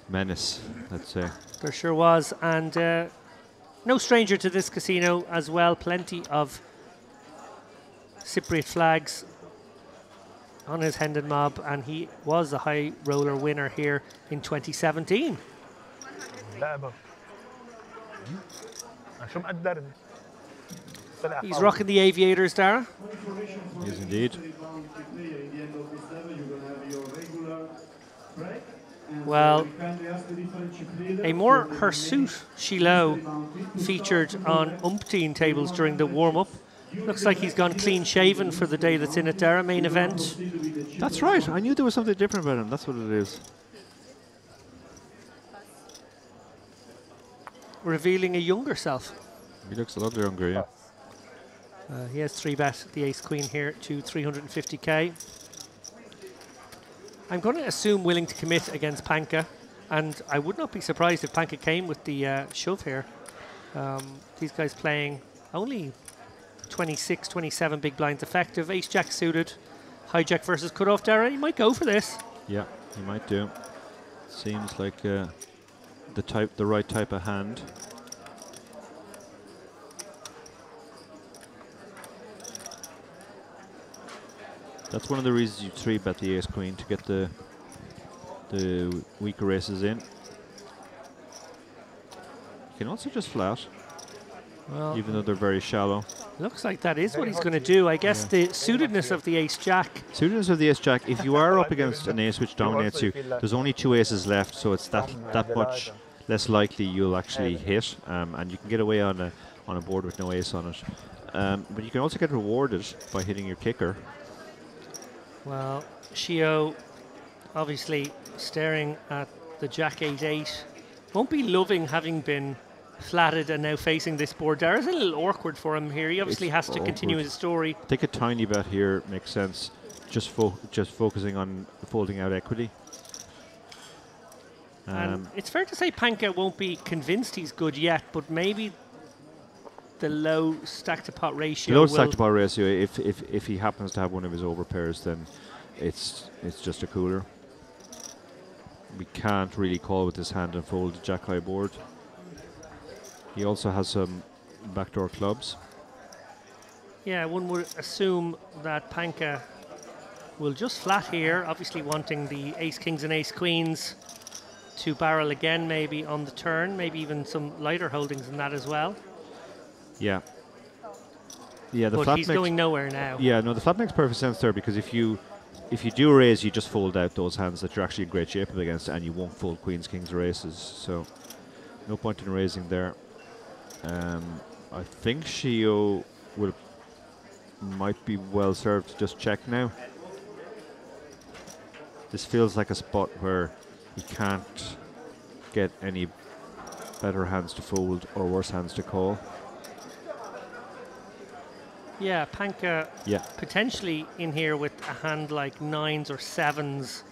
menace, let's say. There sure was, and no stranger to this casino as well. Plenty of Cypriot flags on his Hendon mob, and he was a high roller winner here in 2017. He's rocking the aviators, Dara. Yes, indeed. Well, a more hirsute Shiloh featured on umpteen tables during the warm-up. Looks like he's gone clean-shaven for the day that's in it, Dara, main event. That's right. I knew there was something different about him. That's what it is. Revealing a younger self. He looks a lot younger, yeah. He has 3-bet the ace-queen here to 350k. I'm going to assume willing to commit against Panka, and I would not be surprised if Panka came with the shove here. These guys playing only 26, 27 big blinds effective. Ace-jack suited. Hijack versus cutoff, Dara. He might go for this. Yeah, he might do. Seems like the right type of hand. That's one of the reasons you 3-bet the ace-queen, to get the weaker aces in. You can also just flat, well, even though they're very shallow. Looks like that is what he's going to do. I guess the suitedness of the ace-jack. Suitedness of the ace-jack, if you are up against an ace which dominates you, there's only 2 aces left, so it's that much less likely you'll actually hit, and you can get away on a board with no ace on it. But you can also get rewarded by hitting your kicker. Well, Shio obviously staring at the jack 8-8. Won't be loving having been flatted and now facing this board. Dara's a little awkward for him here. He obviously has to continue his story. I think a tiny bet here makes sense, just focusing on folding out equity. And it's fair to say Panka won't be convinced he's good yet, but maybe the low stack-to-pot ratio. The low stack-to-pot ratio, if he happens to have one of his overpairs, then it's just a cooler. We can't really call with this hand and fold the jack-high board. He also has some backdoor clubs. Yeah, one would assume that Panka will just flat here, obviously wanting the ace-kings and ace-queens to barrel again maybe on the turn, maybe even some lighter holdings in that as well. Yeah. Yeah, the but flat he's makes going nowhere now. Yeah, no, the flat makes perfect sense there, because if you do raise, you just fold out those hands that you're actually in great shape up against, and you won't fold queens, kings, or aces. So no point in raising there. I think Shio might be well served to just check now. This feels like a spot where he can't get any better hands to fold or worse hands to call. Yeah, Panka potentially in here with a hand like 9s or 7s,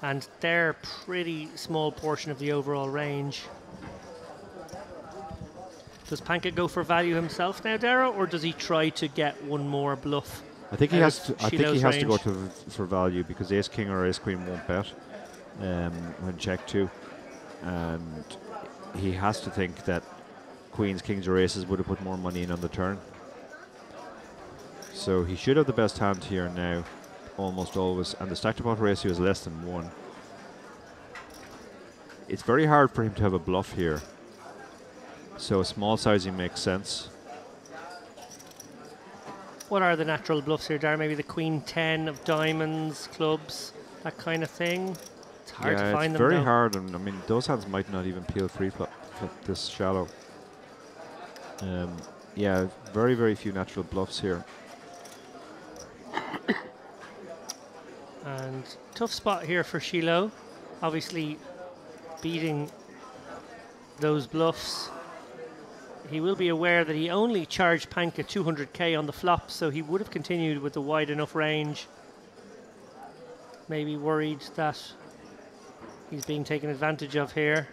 and they're pretty small portion of the overall range. Does Panka go for value himself now, Dara, or does he try to get one more bluff I think he has to. I think he Shiloh's has to go range. for value because ace king or ace queen won't bet when check two, and he has to think that queens, kings, or aces would have put more money in on the turn. So he should have the best hand here now, almost always, and the stack to pot ratio is less than 1. It's very hard for him to have a bluff here. So small sizing makes sense. What are the natural bluffs here, Darren? Maybe the queen 10 of diamonds, clubs, that kind of thing. It's hard to find it's them. very though. hard, and I mean those hands might not even peel free flop this shallow. Yeah, very, very few natural bluffs here. And tough spot here for Shiloh. Obviously beating those bluffs. He will be aware that he only charged Panka 200k on the flop, so he would have continued with the wide enough range. Maybe worried that he's being taken advantage of here.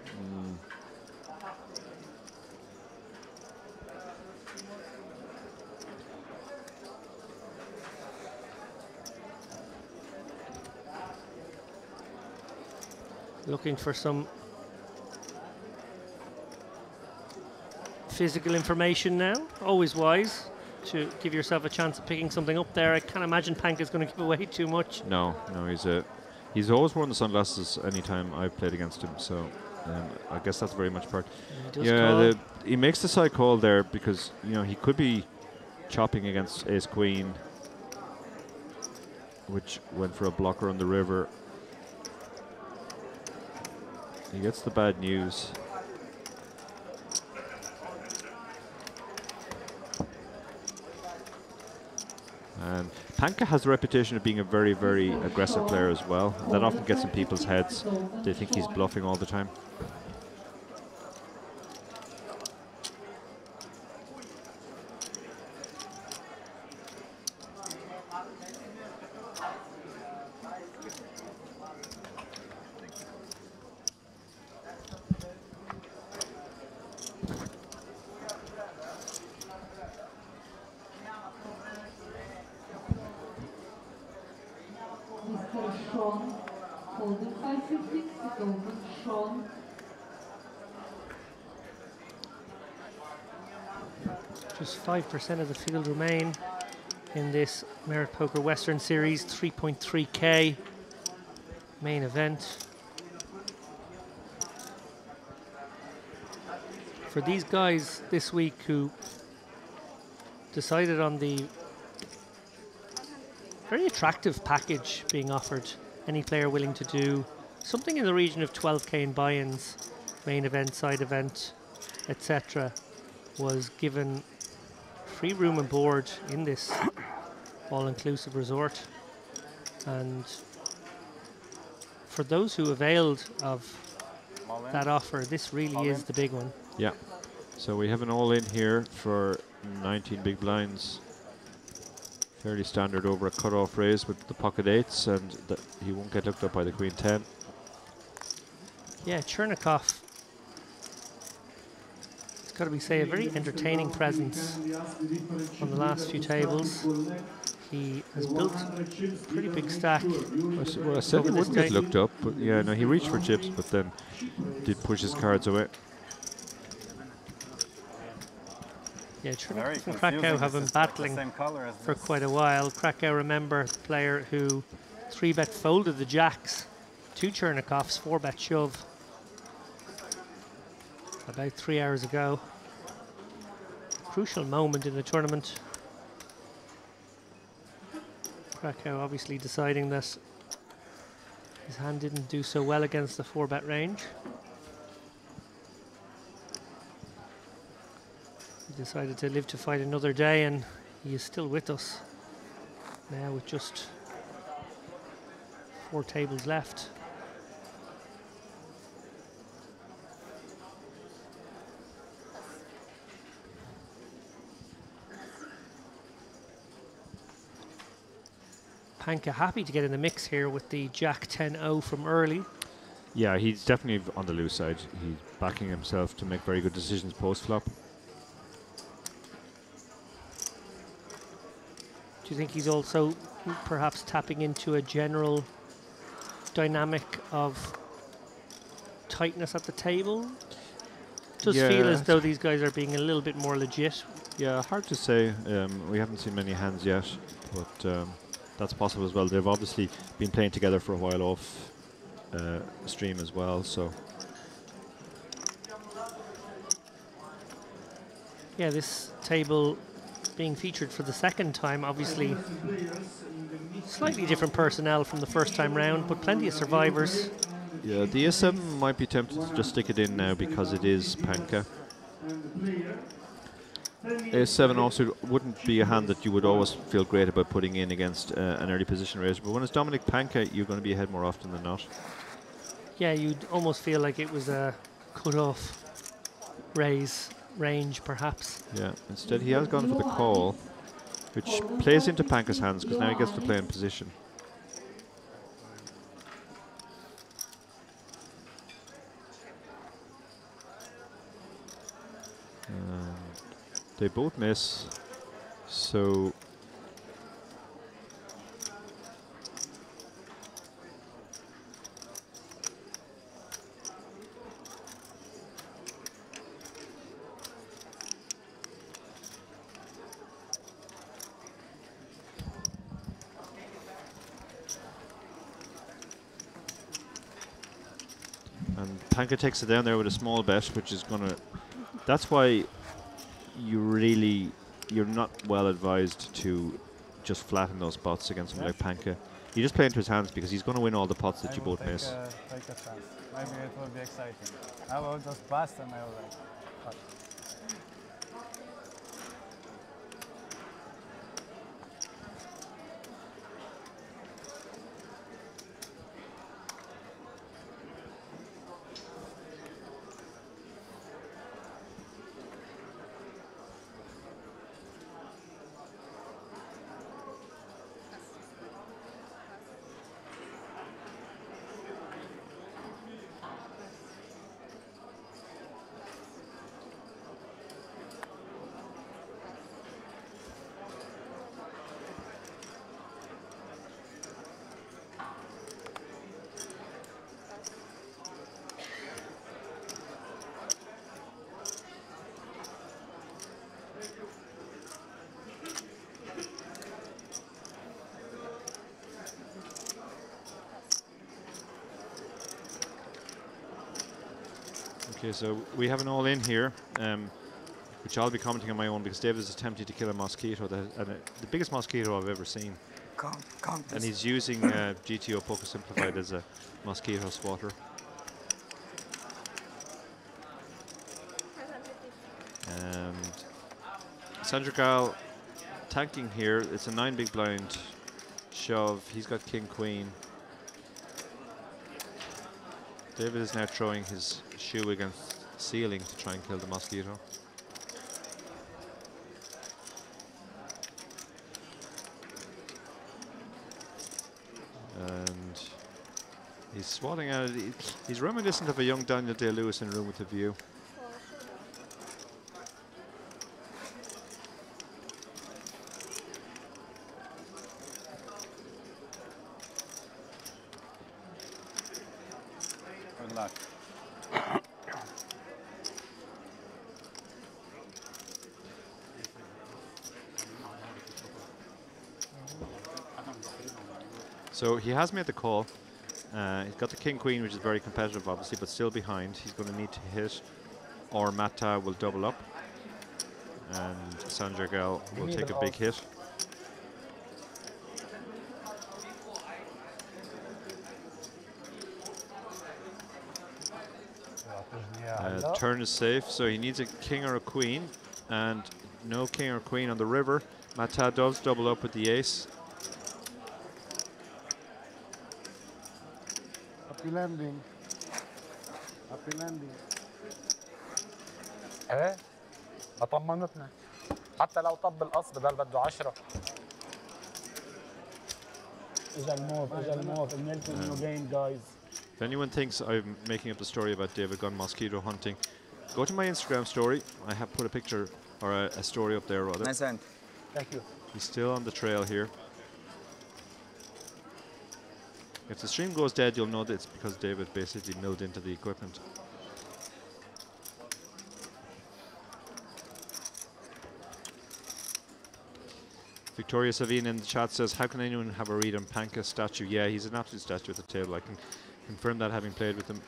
Looking for some physical information now. Always wise to give yourself a chance of picking something up there. I can't imagine Panka's going to give away too much. No, he's always worn the sunglasses anytime I've played against him. So I guess that's very much part. He makes the side call there because he could be chopping against ace queen, which went for a blocker on the river. He gets the bad news. And Panka has the reputation of being a very, very aggressive player as well. That often gets in people's heads. They think he's bluffing all the time. Just 5% of the field remain in this Merit Poker Western Series, 3.3k main event. For these guys this week who decided on the very attractive package being offered, any player willing to do something in the region of 12k in buy-ins, main event, side event, etc., was given free room and board in this all-inclusive resort. And for those who availed of that offer, this really is the big one. Yeah. So we have an all-in here for 19 big blinds. Fairly standard over a cut-off raise with the pocket eights, and he won't get looked up by the queen 10. Yeah, Chernikov, it's got to be say, a very entertaining presence on the last few tables. He has built a pretty big stack. Well, I said he wouldn't get looked up, but yeah, no, he reached for chips, but then did push his cards away. Yeah, Chernikov and Krakow have been battling for quite a while. Krakow, remember, the player who 3-bet folded the jacks to Chernikov's 4-bet shove about 3 hours ago. Crucial moment in the tournament. Krakow obviously deciding that his hand didn't do so well against the 4-bet range. He decided to live to fight another day, and he is still with us now with just 4 tables left. Panka happy to get in the mix here with the Jack 10-0 from early. Yeah, he's definitely on the loose side. He's backing himself to make very good decisions post-flop. Do you think he's also perhaps tapping into a general dynamic of tightness at the table? Does feel as though these guys are being a little bit more legit. Yeah, hard to say. We haven't seen many hands yet, but that's possible as well. They've obviously been playing together for a while off stream as well, so. Yeah, this table being featured for the second time, obviously slightly different personnel from the first time round, but plenty of survivors. Yeah, the A7 might be tempted to just stick it in now because it is Panka. A7 also wouldn't be a hand that you would always feel great about putting in against an early position raiser, but when it's Dominic Panka, you're going to be ahead more often than not. Yeah, you'd almost feel like it was a cut-off raise range, perhaps. Yeah, instead he has gone for the call, which plays into Panka's hands because now he gets to play in position. They both miss, so and Panka takes it down there with a small bet, which is gonna. That's why you're not well advised to just flatten those pots against somebody like Panka. You just play into his hands because he's going to win all the pots that you both miss. Take a chance. Maybe it will be exciting. I will just blast and I will cut. Okay, so we have an all-in here, which I'll be commenting on my own because David is attempting to kill a mosquito, the biggest mosquito I've ever seen. And he's using GTO Poker Simplified as a mosquito swatter. And Sandra Gal tanking here. It's a 9 big blind shove. He's got king queen. David is now throwing his shoe against ceiling to try and kill the mosquito. And he's swatting at it. He's reminiscent of a young Daniel Day-Lewis in Room with a View. Good luck. So he has made the call. He's got the king-queen, which is very competitive, obviously, but still behind. He's going to need to hit, or Mata will double up, and Sanjargal will take a big hit. Turn is safe, so he needs a king or a queen, and no king or queen on the river. Mata does double up with the ace. Happy landing. Happy landing. ايه ما طمنتنا حتى لو طب القص بدل بده 10. اجا الموف قلنا لكم انه جاين جايز. If anyone thinks I'm making up the story about David Gunn mosquito hunting, go to my Instagram story. I have put a picture or a story up there rather. Nice hand. Thank you. He's still on the trail here. If the stream goes dead, you'll know that it's because David basically milled into the equipment. Victoria Savine in the chat says, how can anyone have a read on Panka's statue? Yeah, he's an absolute statue at the table. I can confirm that having played with him.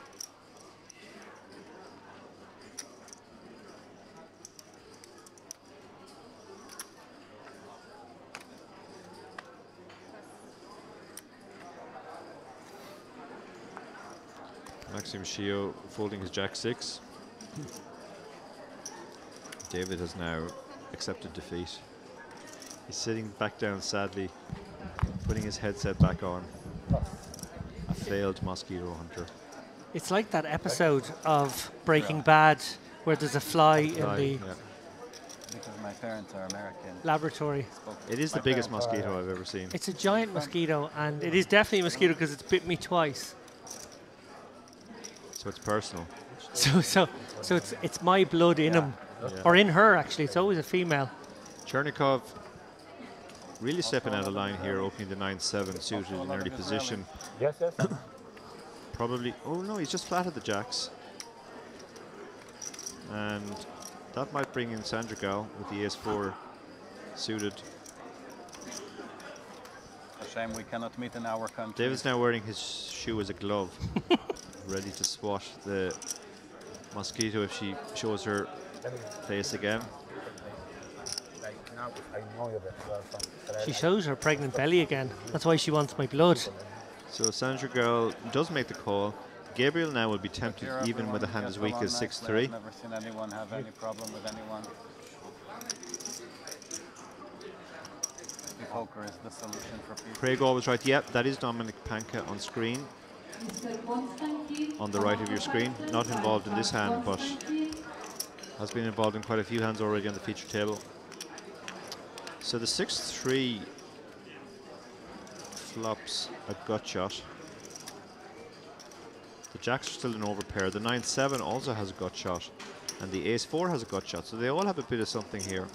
Maxim Shio folding his Jack-6. David has now accepted defeat. He's sitting back down sadly, putting his headset back on. A failed mosquito hunter. It's like that episode of Breaking Bad where there's a fly in the Because my parents are American. laboratory. It is the biggest mosquito I've ever seen. It's a giant mosquito, and it is definitely a mosquito because it's bit me twice. So it's personal. So it's my blood in him, Yeah. or in her actually. It's always a female. Chernikov really stepping out of line here, opening the 9-7 suited in early position. Yes, yes. Probably, oh no, he's just flatted the jacks. And that might bring in Sandragal with the ace-4 suited. A shame we cannot meet in our country. David's now wearing his shoe as a glove, ready to swat the mosquito if she shows her face again. She shows her pregnant belly again. That's why she wants my blood. So Sandra Girl does make the call. Gabriel now will be tempted even with a hand as weak as 6-3. I've never seen anyone have any problem with anyone. The poker is the solution for people. Craig always right. Yep, that is Dominic Panka on screen. On the right of your screen. Not involved in this hand, but has been involved in quite a few hands already on the feature table. So the 6-3 flops a gut shot. The jacks are still an overpair. The 9-7 also has a gut shot. And the ace-4 has a gut shot. So they all have a bit of something here.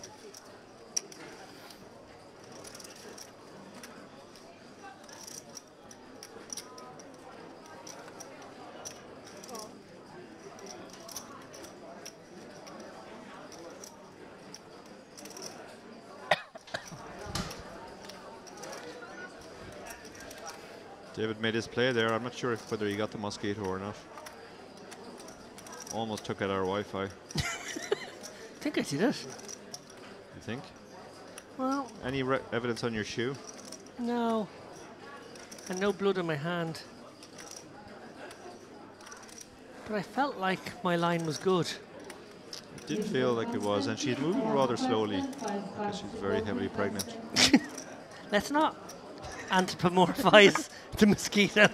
David made his play there. I'm not sure whether he got the mosquito or not. Almost took out our Wi-Fi. I think I did it. You think? Well, any evidence on your shoe? No. And no blood on my hand. But I felt like my line was good. It did feel like it was, and she's moving rather slowly because she's very heavily pregnant. Let's not anthropomorphize the mosquito.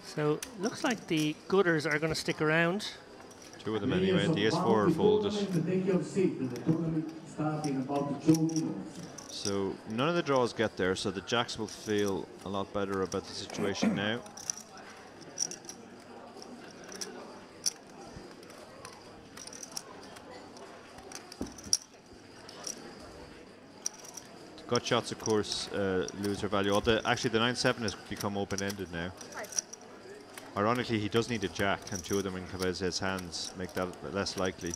So looks like the gutters are going to stick around. Two of them anyway. The S4 are folded. So none of the draws get there, so the jacks will feel a lot better about the situation now. Gut shots, of course, lose their value. Actually, the 9-7 has become open-ended now. Ironically, he does need a jack, and two of them in Cavez's hands make that less likely.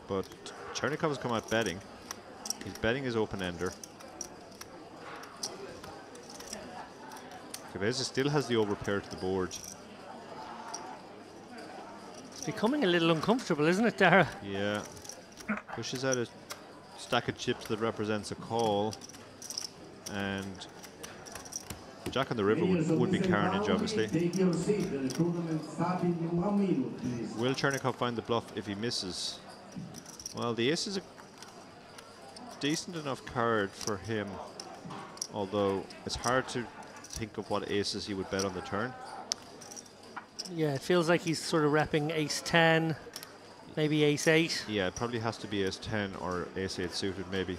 But Chernikov has come out betting. He's betting his open-ender. Cavez still has the overpair to the board. It's becoming a little uncomfortable, isn't it, Dara? Yeah. Pushes out a stack of chips that represents a call, and Jack on the river would be carnage, obviously. Will Chernikov find the bluff if he misses? Well, the ace is a decent enough card for him, although it's hard to think of what aces he would bet on the turn. Yeah, it feels like he's sort of repping ace-10, maybe ace-8. Yeah, it probably has to be ace-10 or ace-8 suited, maybe.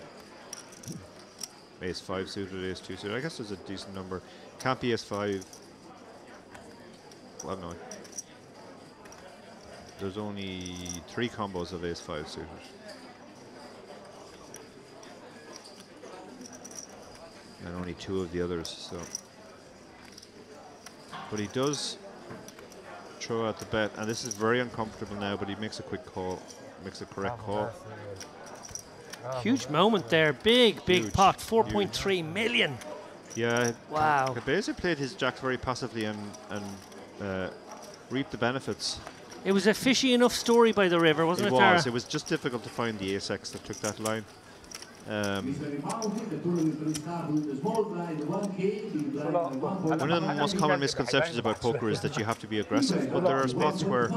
Ace-5 suited, ace-2 suited. I guess there's a decent number. Can't be ace-5. well, no. There's only 3 combos of ace-5 suited. And only 2 of the others, so. But he does throw out the bet, and this is very uncomfortable now, but he makes a quick call, makes a correct call. Huge moment there, big Huge, pot, 4.3 million. Yeah, wow. Cabeza played his jacks very passively and reaped the benefits. It was a fishy enough story by the river, wasn't it, Tara? It was just difficult to find the ace-x that took that line. One of the most common misconceptions about poker is that you have to be aggressive, but there are spots where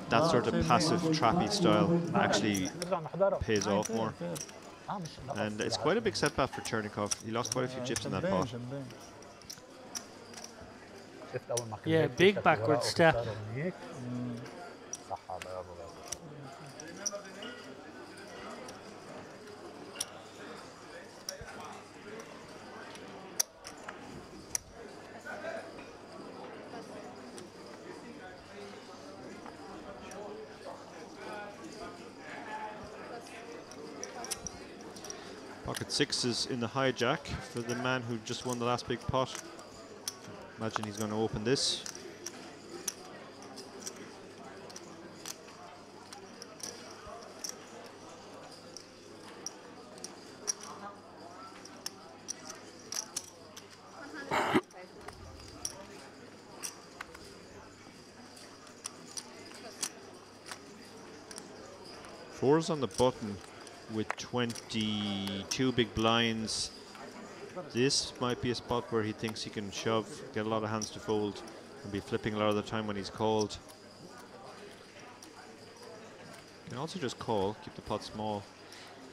that sort of passive, trappy style actually pays off more. And it's quite a big setback for Chernikov. He lost quite a few chips in that pot. Yeah, big backward step. Pocket 6 is in the hijack for the man who just won the last big pot. Imagine he's going to open this. Fours on the button with 22 big blinds. This might be a spot where he thinks he can shove, get a lot of hands to fold, and be flipping a lot of the time when he's called. Can also just call, keep the pot small.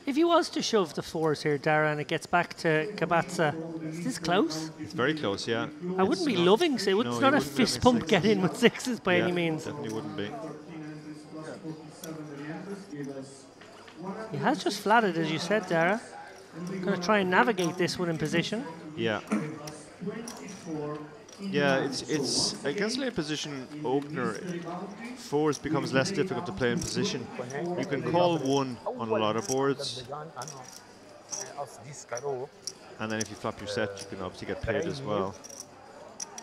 If he was to shove the 4s here, Dara, and it gets back to Cabeza, is this close? It's very close, yeah. I wouldn't be loving, so it's not a fist pump get in with 6s by any means. Definitely wouldn't be. He has just flatted, as you said, Dara. Going to try and navigate this one in position. Yeah. Yeah, it's against late position opener. 4s becomes less difficult to play in position. You can call 1 on a lot of boards. And then if you flop your set, you can obviously get paid as well.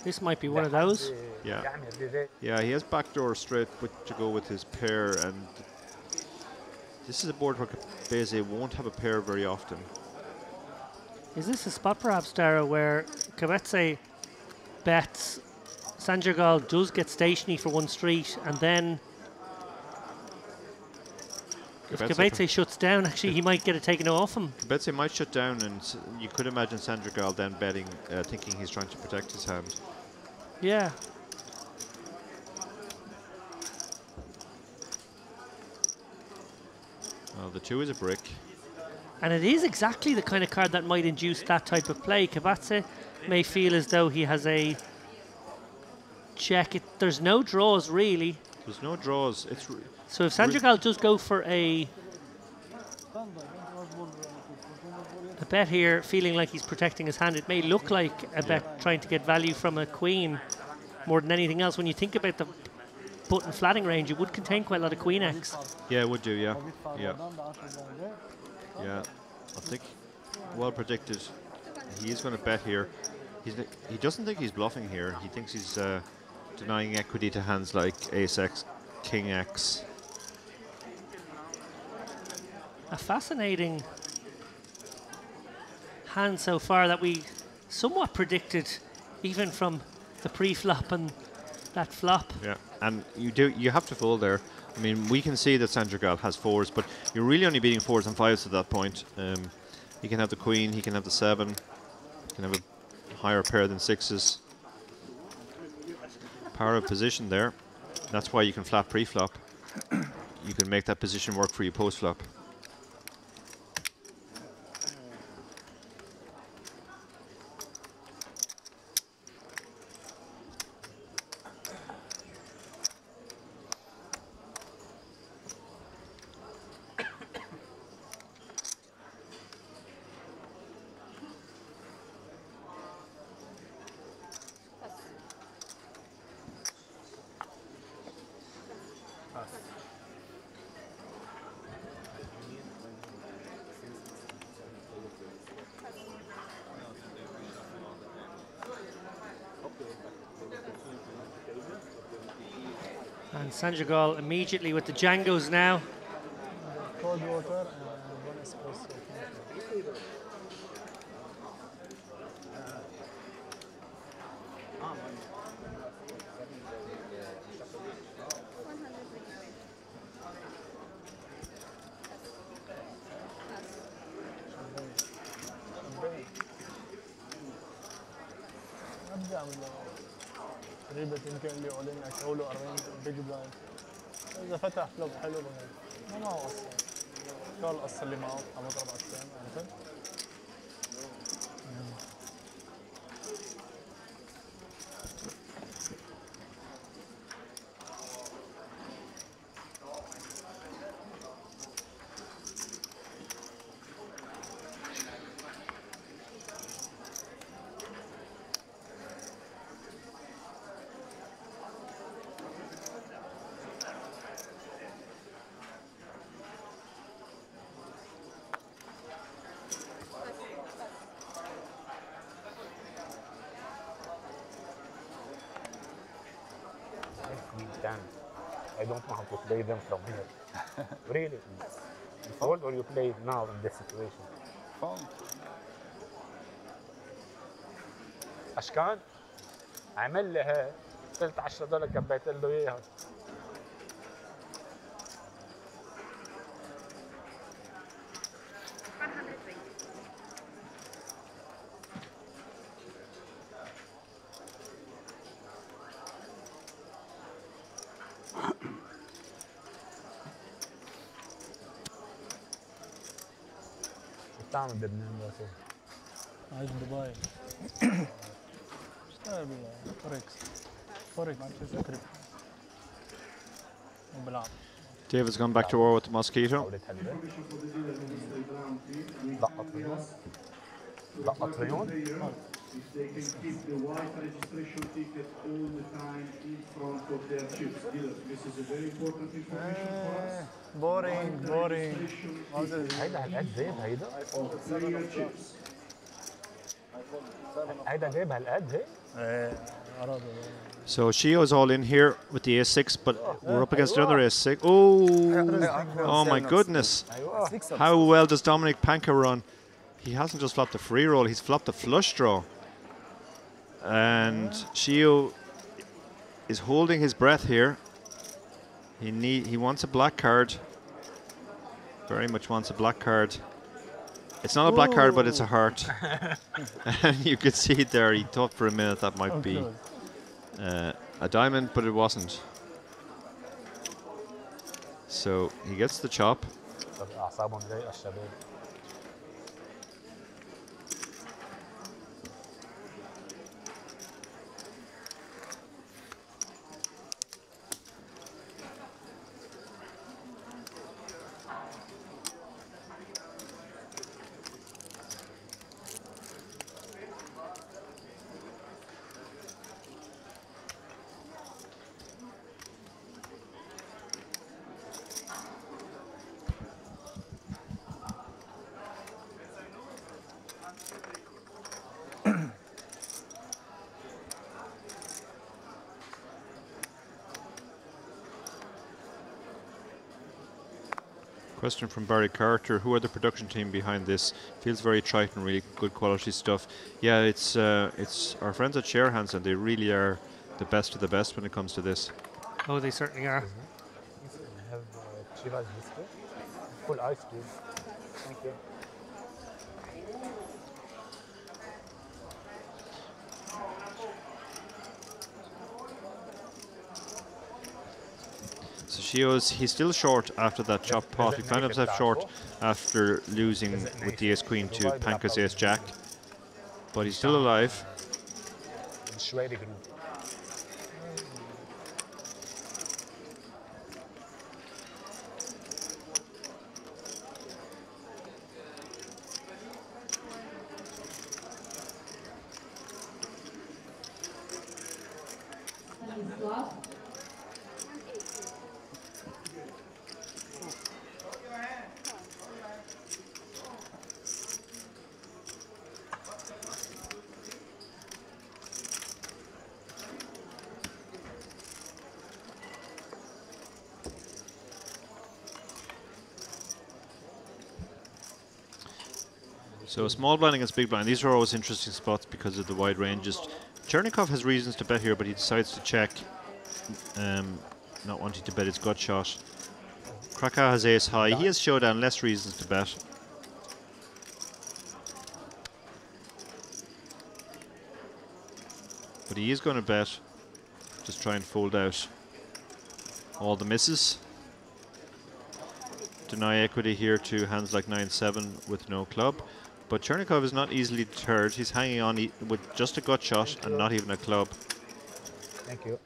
This might be one of those. Yeah. Yeah, he has backdoor straight to go with his pair, and this is a board where Cabeza won't have a pair very often. Is this a spot perhaps, Dara, where Cabeza bets, Sanjurgal does get stationary for one street, and then if Cabeza shuts down, actually he might get it taken off him. Cabeza might shut down, and you could imagine Sanjurgal then betting, thinking he's trying to protect his hand. Yeah. Well, the 2 is a brick. And it is exactly the kind of card that might induce that type of play. Cabeza may feel as though he has a check. There's no draws, really. There's no draws. So if Sanjurgal does go for a bet here, feeling like he's protecting his hand, it may look like a bet trying to get value from a queen more than anything else. When you think about the button flatting range, it would contain quite a lot of queen X. Yeah, it would do, yeah. Yeah. Yeah, I think well predicted. He is going to bet here. He doesn't think he's bluffing here. He thinks he's denying equity to hands like ace-x, king-x. A fascinating hand so far that we somewhat predicted, even from the pre-flop and that flop. Yeah, and you have to fold there. I mean, we can see that Sanjurgal has 4s, but you're really only beating 4s and 5s at that point. He can have the queen, he can have the 7, he can have a higher pair than 6s. Power of position there. That's why you can flat pre-flop. You can make that position work for you post-flop. And Sanjagol immediately with the Django's now. Cold water and one espresso. ابدا من تقريبا يمكن اللي يقولين اكولوا 40 بيج بلايند اذا فتح فلوب حلو بهيك ما هو قصه شو القصه اللي معه عم يضرب على الثاني عرفت؟ I don't know how to play them from here. Really? You fold or you play now in this situation? Fold. أشكان عمل لي هيك قلت $10 كبيت له إياها. تعمل بلبنان بس عايش دبي اشتغل بالفوركس فوركس كريبتو وبلعب David's gone back to war with the mosquito. لقط ريون If they can keep the white registration ticket all the time in front of their chips. This is a very important information for us. بورينج بورينج هيدا هالقد زيب هيدا؟ هيدا جايب هالقد هيك؟ ايه عرض So Shio's all in here with the A6, but we're up against another A6. Oh my goodness. How well does Dominic Panka run? He hasn't just flopped a free roll, he's flopped a flush draw. And Shio is holding his breath here. He wants a black card. Very much wants a black card. It's not a black card, but it's a heart. And you could see it there, he thought for a minute that might be a diamond, but it wasn't. So he gets the chop. Question from Barry Carter: who are the production team behind this? Feels very Triton, really good quality stuff. Yeah, it's our friends at Sharehands, and they really are the best of the best when it comes to this. Oh, they certainly are. Have Chivas biscuit, full ice please. Thank you. So he's still short after that chop pot. He found himself short after losing with the ace queen to Panka's ace jack, but he's still alive. So small blind against big blind. These are always interesting spots because of the wide ranges. Chernikov has reasons to bet here, but he decides to check, not wanting to bet his gut shot. Krakow has ace high. He has showdown, less reasons to bet. But he is going to bet. Just try and fold out all the misses. Deny equity here to hands like 9-7 with no club. But Chernikov is not easily deterred. He's hanging on with just a gut shot and not even a club. Thank you.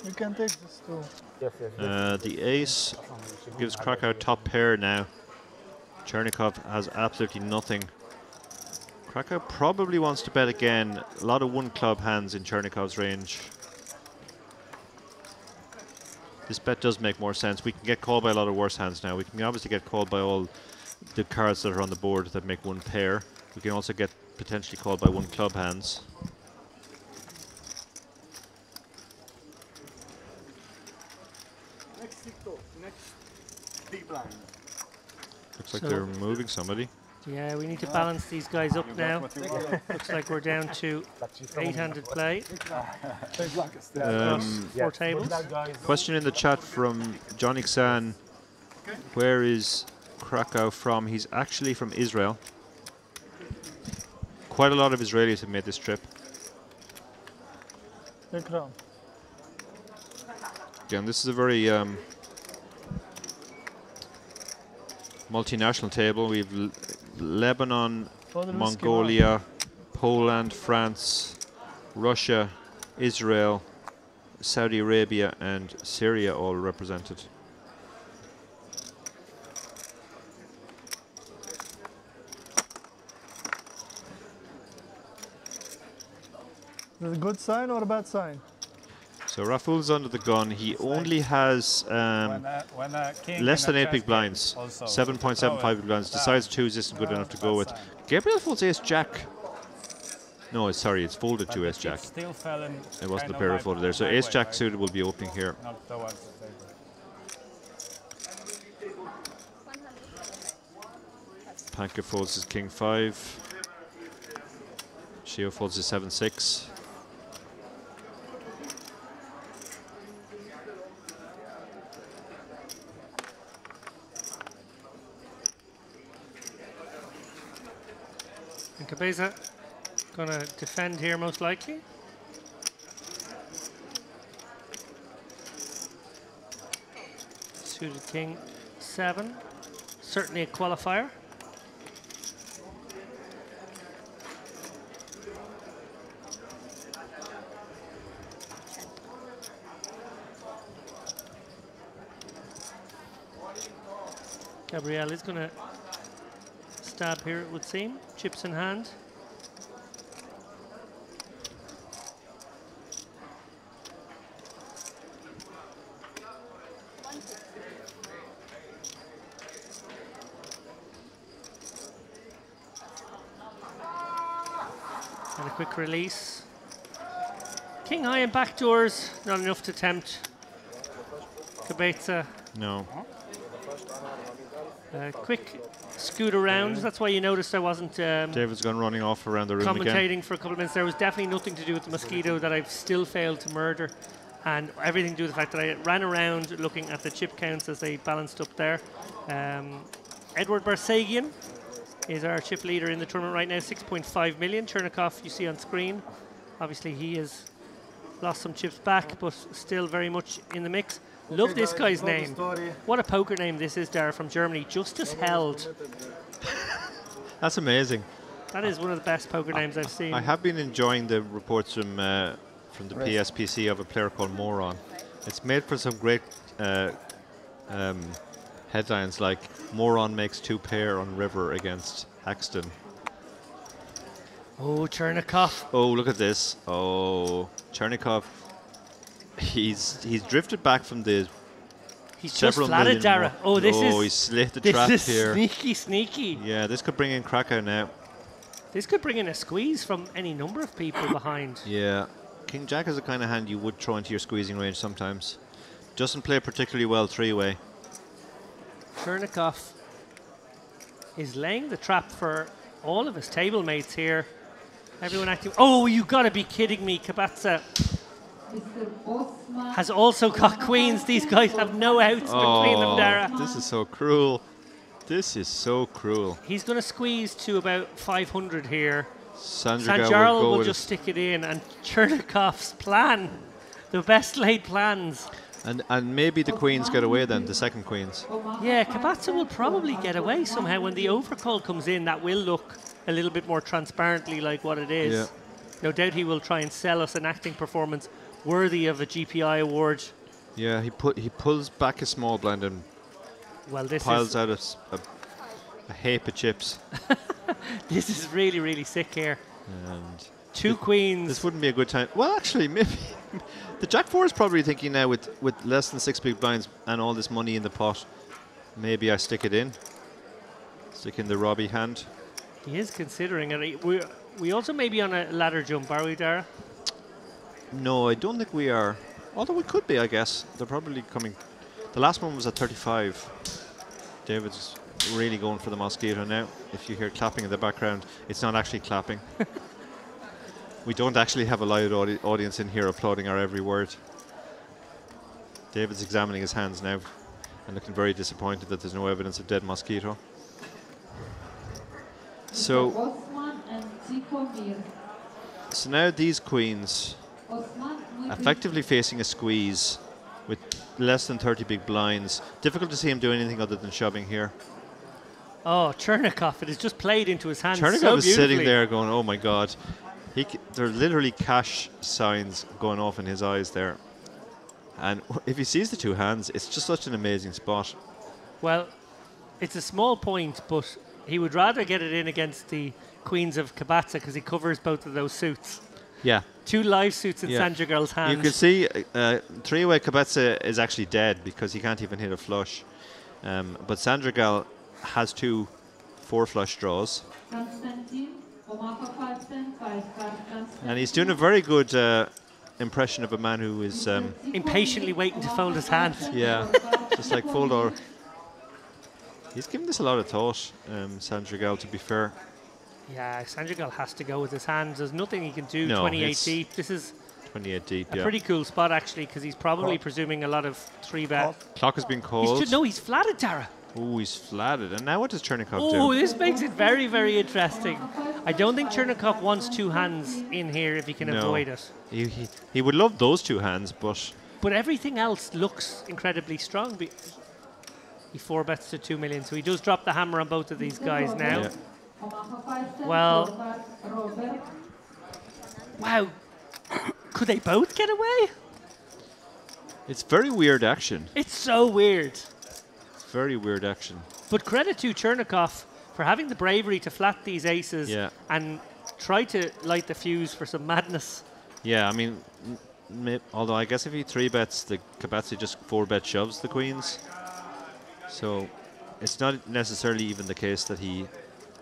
You can take this too. The ace gives Krakow top pair now. Chernikov has absolutely nothing. Krakow probably wants to bet again. A lot of one club hands in Chernikov's range. This bet does make more sense. We can get called by a lot of worse hands now. We can obviously get called by all the cards that are on the board that make one pair. We can also get potentially called by one club hands. Next big blind. Looks like they're moving somebody. Yeah, we need to balance these guys up now. Looks like we're down to 8-handed play. 4 tables. Question in the chat from Johnny Xan. Where is Krakow from? He's actually from Israel. Quite a lot of Israelis have made this trip. Again, this is a very multinational table. We've Lebanon, Mongolia, Poland, France, Russia, Israel, Saudi Arabia and Syria all represented. Is it a good sign or a bad sign? So Raful's under the gun. He only has less than 8 big blinds, 7.75 big blinds. Decides 2s isn't good enough to go with. Gabriel folds ace jack. No, sorry, it's folded to ace jack. It wasn't the pair folded there. So ace jack suited will be opening here. Panka folds his king 5. Shio folds his 7-6. And Cabeza gonna defend here most likely. Suited king 7, certainly a qualifier. Gabriel is gonna stab here, it would seem. Chips in hand. And a quick release. King high and backdoors, not enough to tempt Cabeza. No. Quick scoot around. That's why you noticed I wasn't David's gone running off around the room commentating again. for a couple of minutes. There was definitely nothing to do with the mosquito that I've still failed to murder, and everything to do with the fact that I ran around looking at the chip counts as they balanced up there. Edward Barsagian is our chip leader in the tournament right now, 6.5 million. Chernikov, you see on screen. Obviously, he has lost some chips back, but still very much in the mix. Love this guy's name. What a poker name this is, Dara, from Germany. Justice Held. That's amazing. That is one of the best poker names I've seen. I have been enjoying the reports from the PSPC of a player called Moron. It's made for some great headlines like Moron makes 2 pair on river against Haxton. Oh, Chernikov. Oh, look at this. Oh, Chernikov. He's drifted back from the He's just flatted Dara. Oh, this is... Oh, he slit the trap This is here. sneaky, sneaky. Yeah, this could bring in Krakow now. This could bring in a squeeze from any number of people behind. Yeah. King Jack is the kind of hand you would throw into your squeezing range sometimes. Doesn't play particularly well 3-way. Chernikov is laying the trap for all of his table mates here. Everyone acting. Oh, you gotta be kidding me. Kabatsa has also got queens. These guys have no outs between them, Dara. This is so cruel. This is so cruel. He's going to squeeze to about 500 here. Sanjarl will just stick it in, and Chernikov's plan, the best laid plans. And maybe the queens get away then, the second queens. Yeah, Kabatsa will probably get away somehow. When the overcall comes in, that will look a little bit more transparently like what it is. Yeah. No doubt he will try and sell us an acting performance worthy of a GPI award. Yeah, he pulls back a small blind and piles out a heap of chips. This is really, really sick here. And two queens. This wouldn't be a good time. Well, actually, maybe the Jack 4 is probably thinking now with less than 6 big blinds and all this money in the pot, maybe I stick it in. Stick in the Robbie hand. He is considering it. We also may be on a ladder jump, are we, Dara? No, I don't think we are. Although we could be, I guess. They're probably coming. The last one was at 35. David's really going for the mosquito now. If you hear clapping in the background, it's not actually clapping. We don't actually have a live audience in here applauding our every word. David's examining his hands now and looking very disappointed that there's no evidence of dead mosquito. So now these queens effectively facing a squeeze with less than 30 big blinds. Difficult to see him do anything other than shoving here. Oh, Chernikov, it is just played into his hands Chernikov so is sitting there going, oh my God. There are literally cash signs going off in his eyes there. And if he sees the two hands, it's just such an amazing spot. Well, it's a small point, but he would rather get it in against the queens of Kabatsa because he covers both of those suits. Yeah. Two live suits in Sanjargal's hands. You can see three-way Kabatsa is actually dead because he can't even hit a flush. But Sanjargal has 2 4-flush draws. And he's doing a very good impression of a man who is impatiently waiting to fold his hands. Yeah, just like fold over. He's given this a lot of thought, Sanjargal, to be fair. Yeah, Sanjargal has to go with his hands. There's nothing he can do. No, 28 deep. This is 28 deep. a pretty cool spot actually, because he's probably presuming a lot of 3-bet. Clock has been called. He's flatted, Tara. Oh, he's flatted. And now what does Chernikov do? Oh, this makes it very, very interesting. I don't think Chernikov wants 2 hands in here if he can avoid it. He would love those 2 hands, but... But everything else looks incredibly strong. He 4-bets to 2 million, so he does drop the hammer on both of these guys now. Yeah. Well, wow. Could they both get away? It's very weird action. It's so weird. Very weird action. But credit to Chernikov for having the bravery to flat these aces and try to light the fuse for some madness. Yeah, I mean, although I guess if he 3-bets, the Kabatsa just 4-bet shoves the queens. So it's not necessarily even the case that he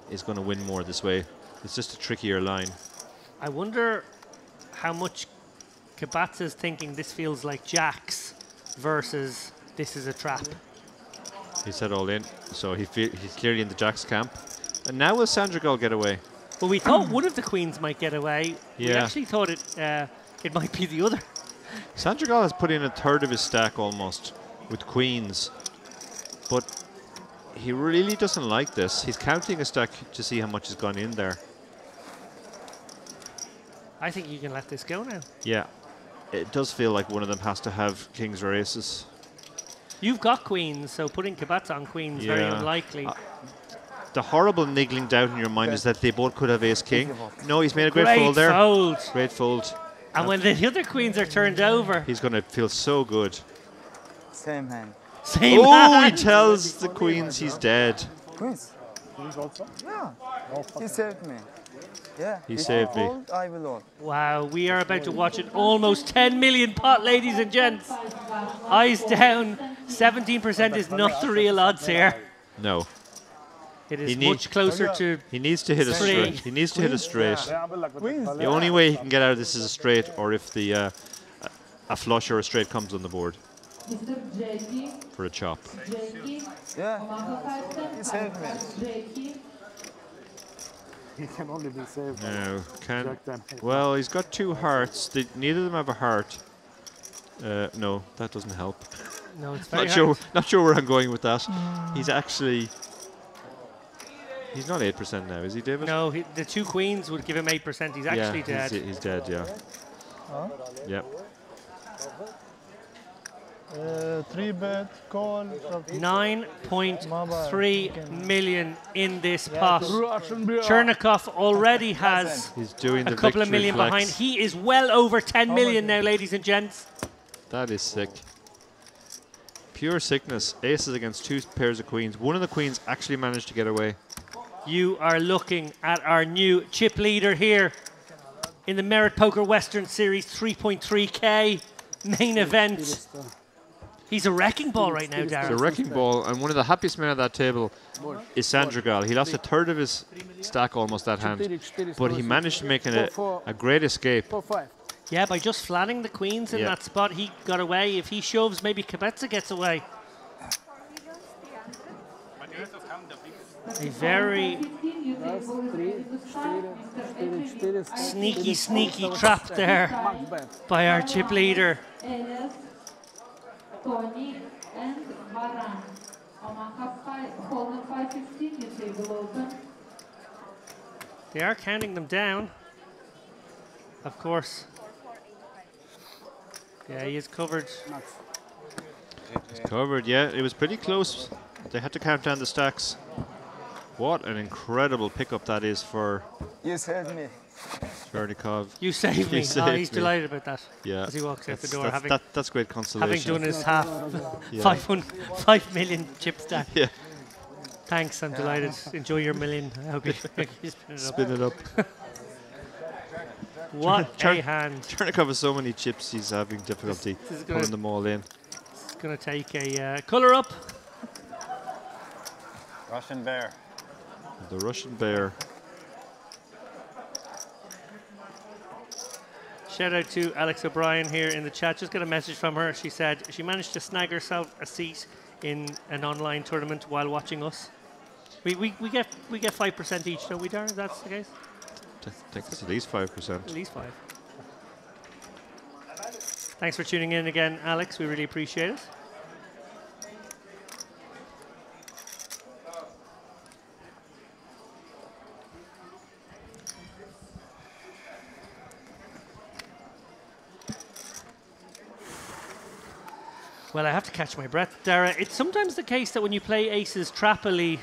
is going to win more this way. It's just a trickier line. I wonder how much Kabatsa is thinking this feels like jacks versus this is a trap. He said all in, so he's clearly in the jacks camp. And now will Sanjargal get away? Well, we thought one of the queens might get away. Yeah. We actually thought it might be the other. Sanjargal has put in 1/3 of his stack almost with queens, but he really doesn't like this. He's counting a stack to see how much has gone in there. I think you can let this go now. Yeah, it does feel like one of them has to have kings or aces. You've got queens, so putting Kabatsa on queens very unlikely. The horrible niggling doubt in your mind is that they both could have ace-king. No, he's made a great fold there. Great fold. And when the other queens are turned over... He's going to feel so good. Same hand. Same hand. hand. He tells the queens he's dead. Queens? Yeah. He saved me. Yeah. He saved me. I will hold. Wow, we are about to watch an almost 10 million pot, ladies and gents. Eyes down. 17% is not the real odds here. No. It is much closer to... He needs to hit a straight. He needs to hit a straight. The only way he can get out of this is a straight, or if the a flush or a straight comes on the board. for a chop. Yeah, he saved me. He can only be saved. No, can. Jack them. Well, he's got 2 hearts. Neither of them have a heart. No, that doesn't help. No, it's very not sure. hard. Not sure where I'm going with that. He's actually. He's not 8% now, is he, David? No, the 2 queens would give him 8%. He's actually dead. He's dead. Yeah. Huh? Yeah. 3-bet call. 9.3 million in this pot. Chernikov already has He's doing a the couple of victory million flex. behind. He is well over 10 million now, ladies and gents. That is sick. Pure sickness. Aces against 2 pairs of queens. One of the queens actually managed to get away. You are looking at our new chip leader here in the Merit Poker Western Series 3.3K main event. He's a wrecking ball right now, Darren. It's a wrecking ball, and one of the happiest men at that table is Sandragal. He lost a third of his stack almost that hand, but he managed to make a great escape. Yeah, by just flatting the queens in that spot, he got away. If he shoves, maybe Kabetza gets away. A very sneaky trap there by our chip leader. Tony and Baran. Column 515, your table open. They are counting them down. Of course. Yeah, he is covered. He's covered, yeah. It was pretty close. They had to count down the stacks. What an incredible pickup that is for You saved me. You Chernikov. saved me. You saved He's me. delighted about that. Yeah. As he walks out the door, That's great consolation. having done his half, Yeah. 5 million chip stack. Yeah. Thanks, I'm delighted. Enjoy your million. I hope you spin it up. What a hand. Chernikov has so many chips, he's having difficulty This is gonna- pulling them all in. It's going to take a colour up. Russian bear. The Russian bear. Shout out to Alex O'Brien here in the chat. Just got a message from her. She said she managed to snag herself a seat in an online tournament while watching us. We get 5% each, don't we, Darren? That's the case? I think it's at least 5%. At least 5. Thanks for tuning in again, Alex. We really appreciate it. Well, I have to catch my breath, Dara. It's sometimes the case that when you play aces trappily,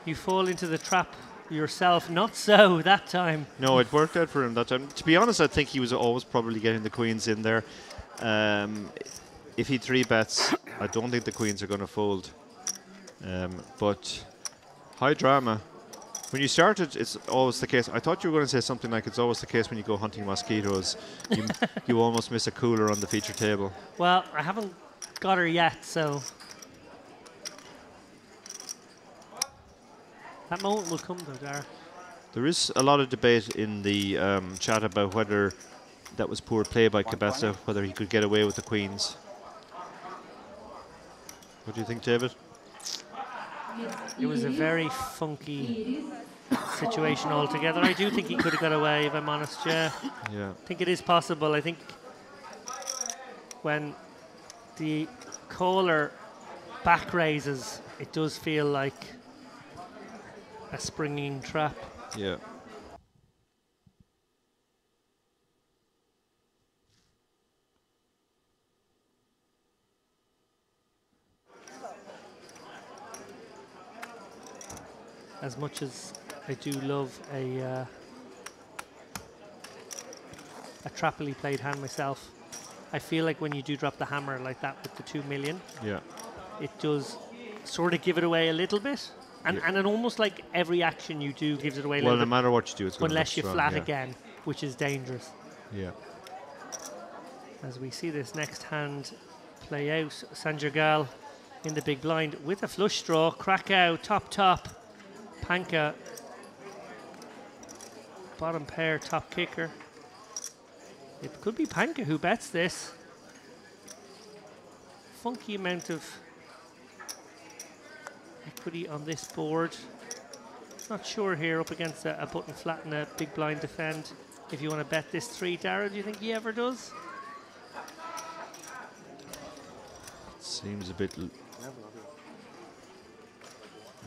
you fall into the trap yourself. Not so that time. No, it worked out for him that time. To be honest, I think he was always probably getting the queens in there. If he 3-bets, I don't think the queens are going to fold. But high drama. When you started, it's always the case. I thought you were going to say something like it's always the case when you go hunting mosquitoes. You almost miss a cooler on the feature table. Well, I haven't got her yet, so that moment will come though, Dara. There is a lot of debate in the chat about whether that was poor play by Kabetza, whether he could get away with the queens. What do you think, David? It was a very funky situation altogether. I do think he could have got away, if I'm honest, yeah. Yeah. I think it is possible. I think when the caller back raises, it does feel like a springing trap. Yeah. As much as I do love a trappily played hand myself, I feel like when you do drop the hammer like that with the 2 million, yeah, it does sort of give it away a little bit. And, and almost like every action you do gives it away a Well, little no bit. matter what you do, it's going to unless you look flat strong, yeah. again, which is dangerous. Yeah. As we see this next hand play out, Sanjargal in the big blind with a flush draw, Krakow, top, Panka, bottom pair, top kicker. It could be Panka who bets this. funky amount of equity on this board. Not sure here up against a button flat and a big blind defend. If you want to bet this 3, Dara, do you think he ever does? Seems a bit. I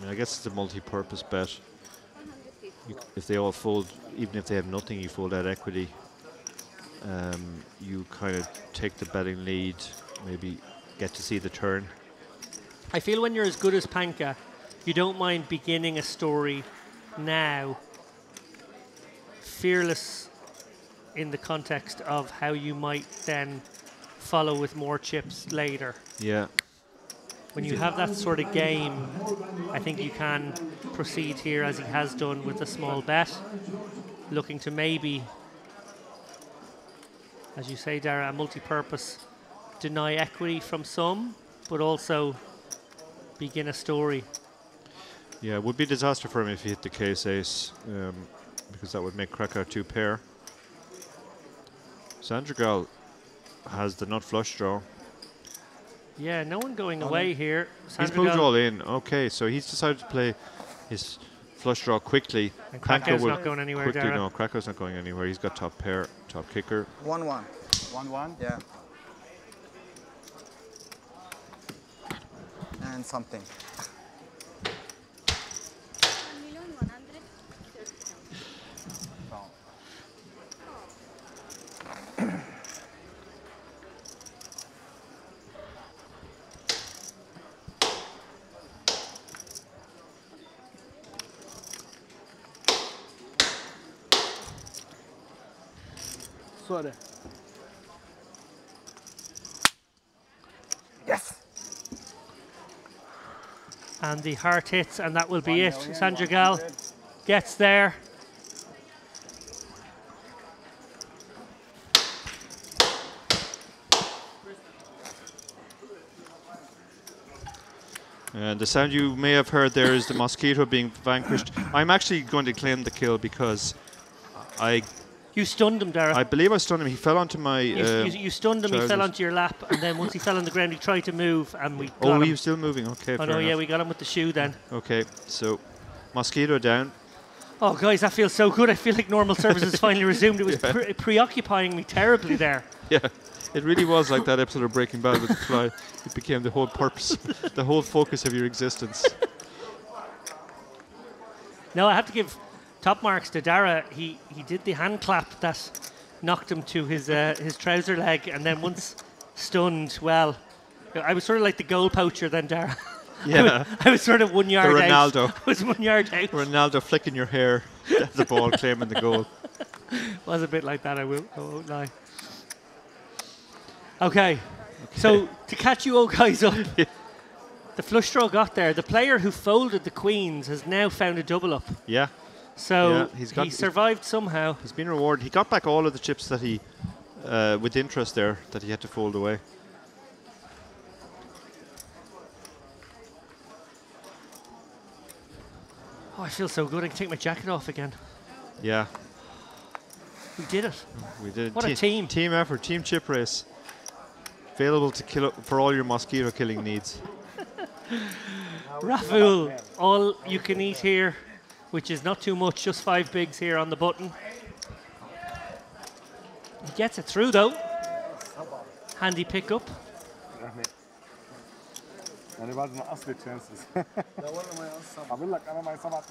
mean, I guess it's a multi-purpose bet. If they all fold, even if they have nothing, you fold out equity. You kind of take the betting lead, maybe get to see the turn. I feel when you're as good as Panka, you don't mind beginning a story now, fearless in the context of how you might then follow with more chips later. Yeah. When you have that sort of game, I think you can proceed here as he has done with a small bet, looking to maybe, as you say, Dara, a multi-purpose, deny equity from some, but also begin a story. Yeah, it would be a disaster for him if he hit the case ace, because that would make Krakow 2 pair. Sandrigal has the nut flush draw. Yeah, no one going away here. He's moved all in. Okay, so he's decided to play his flush draw quickly. And Krakow's not going anywhere, quickly, Dara. no, Krakow's not going anywhere. He's got top pair, top kicker. 1-1. 1-1? Yeah. And something. Sorry. Yes. And the heart hits, and that will be it. Sandrigal gets there. And the sound you may have heard there is the mosquito being vanquished. I'm actually going to claim the kill because You stunned him, Dara. I believe I stunned him. He fell onto my. You stunned him. He fell trousers. onto your lap, and then once he fell on the ground, he tried to move, and we got Oh, him. he was still moving. Okay. Oh fair no, yeah, enough. we got him with the shoe then. Okay, so mosquito down. Oh, guys, that feels so good. I feel like normal service has finally resumed. It was preoccupying me terribly there. Yeah, it really was like that episode of Breaking Bad with the fly. It became the whole purpose, the whole focus of your existence. No, I have to give top marks to Dara. He did the hand clap that knocked him to his trouser leg, and then once stunned, well, I was sort of like the goal poacher then, Dara. Yeah. I was sort of 1 yard The out. Ronaldo. I was 1 yard out. Ronaldo flicking your hair at the ball, claiming the goal. Was a bit like that, I won't lie. Okay, so to catch you all guys up, the flush draw got there. The player who folded the queens has now found a double up. Yeah. So Yeah, he survived somehow. He's been rewarded. He got back all of the chips that he, with interest there, that he had to fold away. Oh, I feel so good. I can take my jacket off again. Yeah. We did it. We did. What a team. Team effort. Team chip race. Available to kill for all your mosquito killing needs. Raful, all you can eat here, which is not too much, just 5 bigs here on the button. He gets it through though. Handy pickup. يعني بعد ما قصلي تشانسز لا والله ما يقصر بقول لك انا معي 7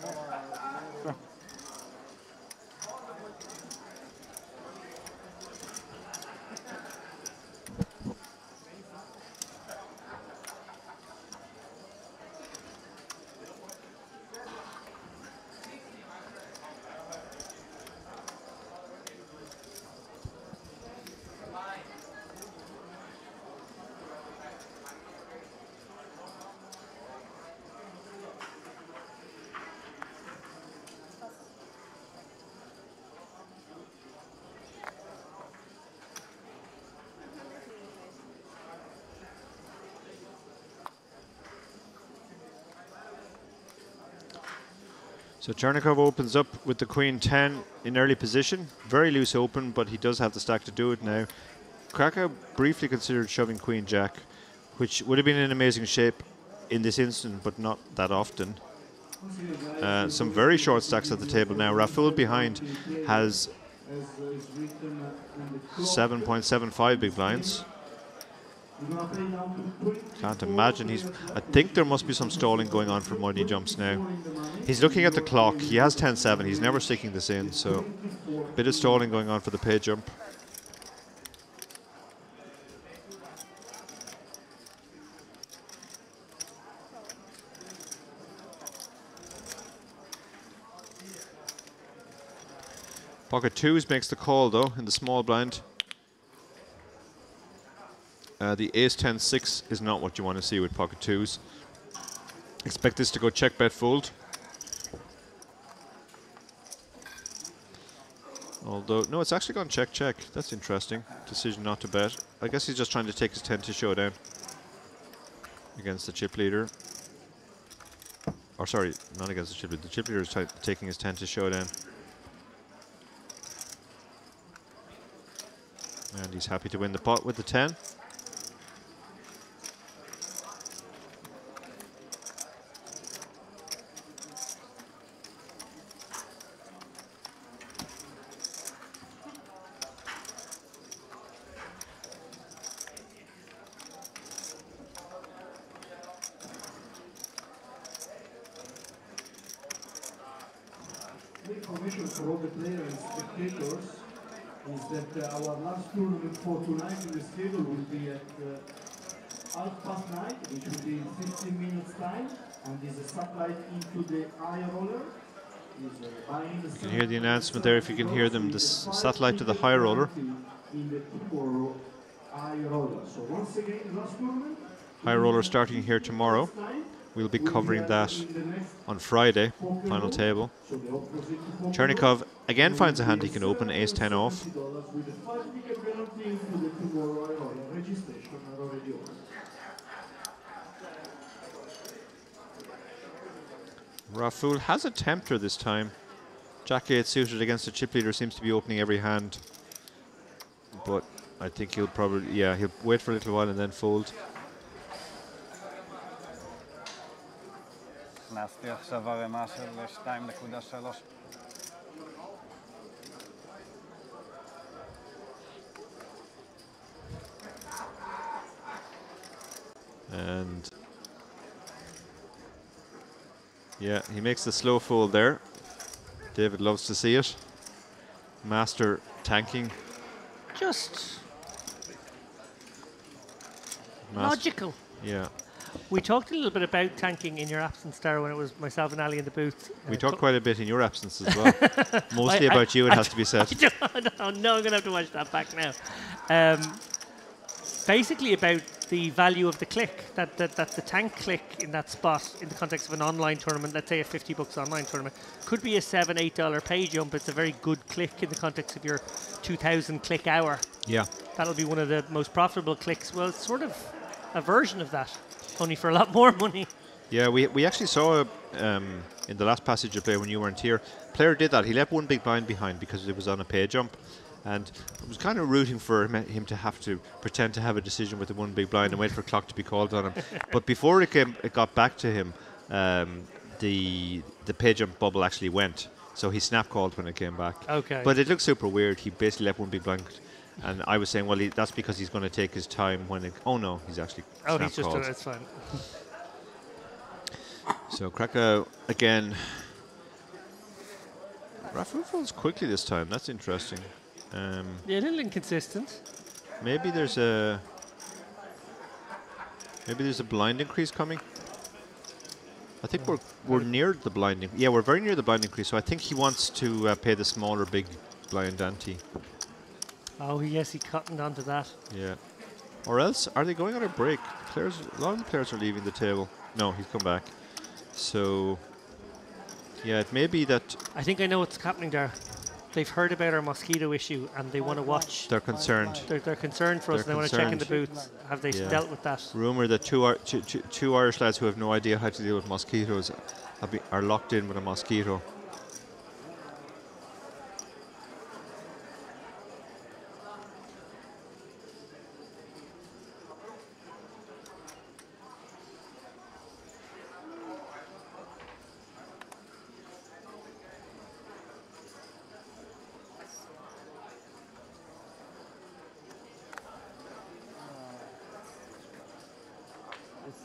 So Chernikov opens up with the Queen 10 in early position. Very loose open, but he does have the stack to do it now. Krakow briefly considered shoving Queen Jack, which would have been in amazing shape in this instant, but not that often. Some very short stacks at the table now. Raful behind has 7.75 big blinds. Can't imagine I think there must be some stalling going on for money jumps now. He's looking at the clock. He has 10-7. He's never sticking this in, so a bit of stalling going on for the pay jump. Pocket twos makes the call though in the small blind. The ace 10-6 is not what you want to see with pocket twos. Expect this to go check bet fold. Although, no, it's actually gone check check. That's interesting. Decision not to bet. I guess he's just trying to take his 10 to showdown against the chip leader. Or sorry, not against the chip leader. The chip leader is taking his 10 to showdown. And he's happy to win the pot with the 10. The information for all the players and spectators is that our last tournament for tonight in the schedule will be at 9:30, which will be in 15 minutes time, and is a satellite into the high roller. You can hear the announcement there if you can hear them. The satellite to the high roller. In the tomorrow high roller. So once again, last tournament. High roller starting here tomorrow. We'll be covering that on Friday, final table. Chernikov again finds a hand he can open, ace 10 off. Raful has a tempter this time. Jack 8 suited against the chip leader seems to be opening every hand. But I think he'll probably, yeah, he'll wait for a little while and then fold. הכנסתי עכשיו הרמה של 2.3. And yeah, he makes the slow fold there. David loves to see it. Master tanking. Just logical. Yeah. We talked a little bit about tanking in your absence, Dara, when it was myself and Ali in the booth. We talked quite a bit in your absence as well. Mostly about you, it has to be said. No, I'm going to have to watch that back now. Basically about the value of the click, that the tank click in that spot in the context of an online tournament, let's say a $50 online tournament, could be a $7, $8 pay jump. It's a very good click in the context of your 2,000 click hour. Yeah. That'll be one of the most profitable clicks. Well, it's sort of a version of that, only for a lot more money. Yeah, we actually saw in the last passage of play when you weren't here, player did that. He left one big blind behind because it was on a pay jump. And I was kind of rooting for him to have to pretend to have a decision with the one big blind and wait for clock to be called on him. But before it got back to him, the pay jump bubble actually went. So he snap called when it came back. Okay. But it looked super weird. He basically left one big blind. And I was saying, well, that's because he's going to take his time when it... Oh, no, he's actually snap he's just called. that's fine. So Krakow again. Raful falls quickly this time. That's interesting. Yeah, a little inconsistent. Maybe there's a blind increase coming. I think we're near the blind. Yeah, we're very near the blind increase. So I think he wants to pay the smaller big blind ante. Oh yes, he cottoned onto that. Yeah. Or else, are they going on a break? A lot of the players are leaving the table. No, he's come back. So yeah, it may be that. I think I know what's happening there. They've heard about our mosquito issue and they want to watch. They're concerned. They're concerned for us. And they want to check in the booths. Have they dealt with that? Rumor that two Irish lads who have no idea how to deal with mosquitoes are locked in with a mosquito.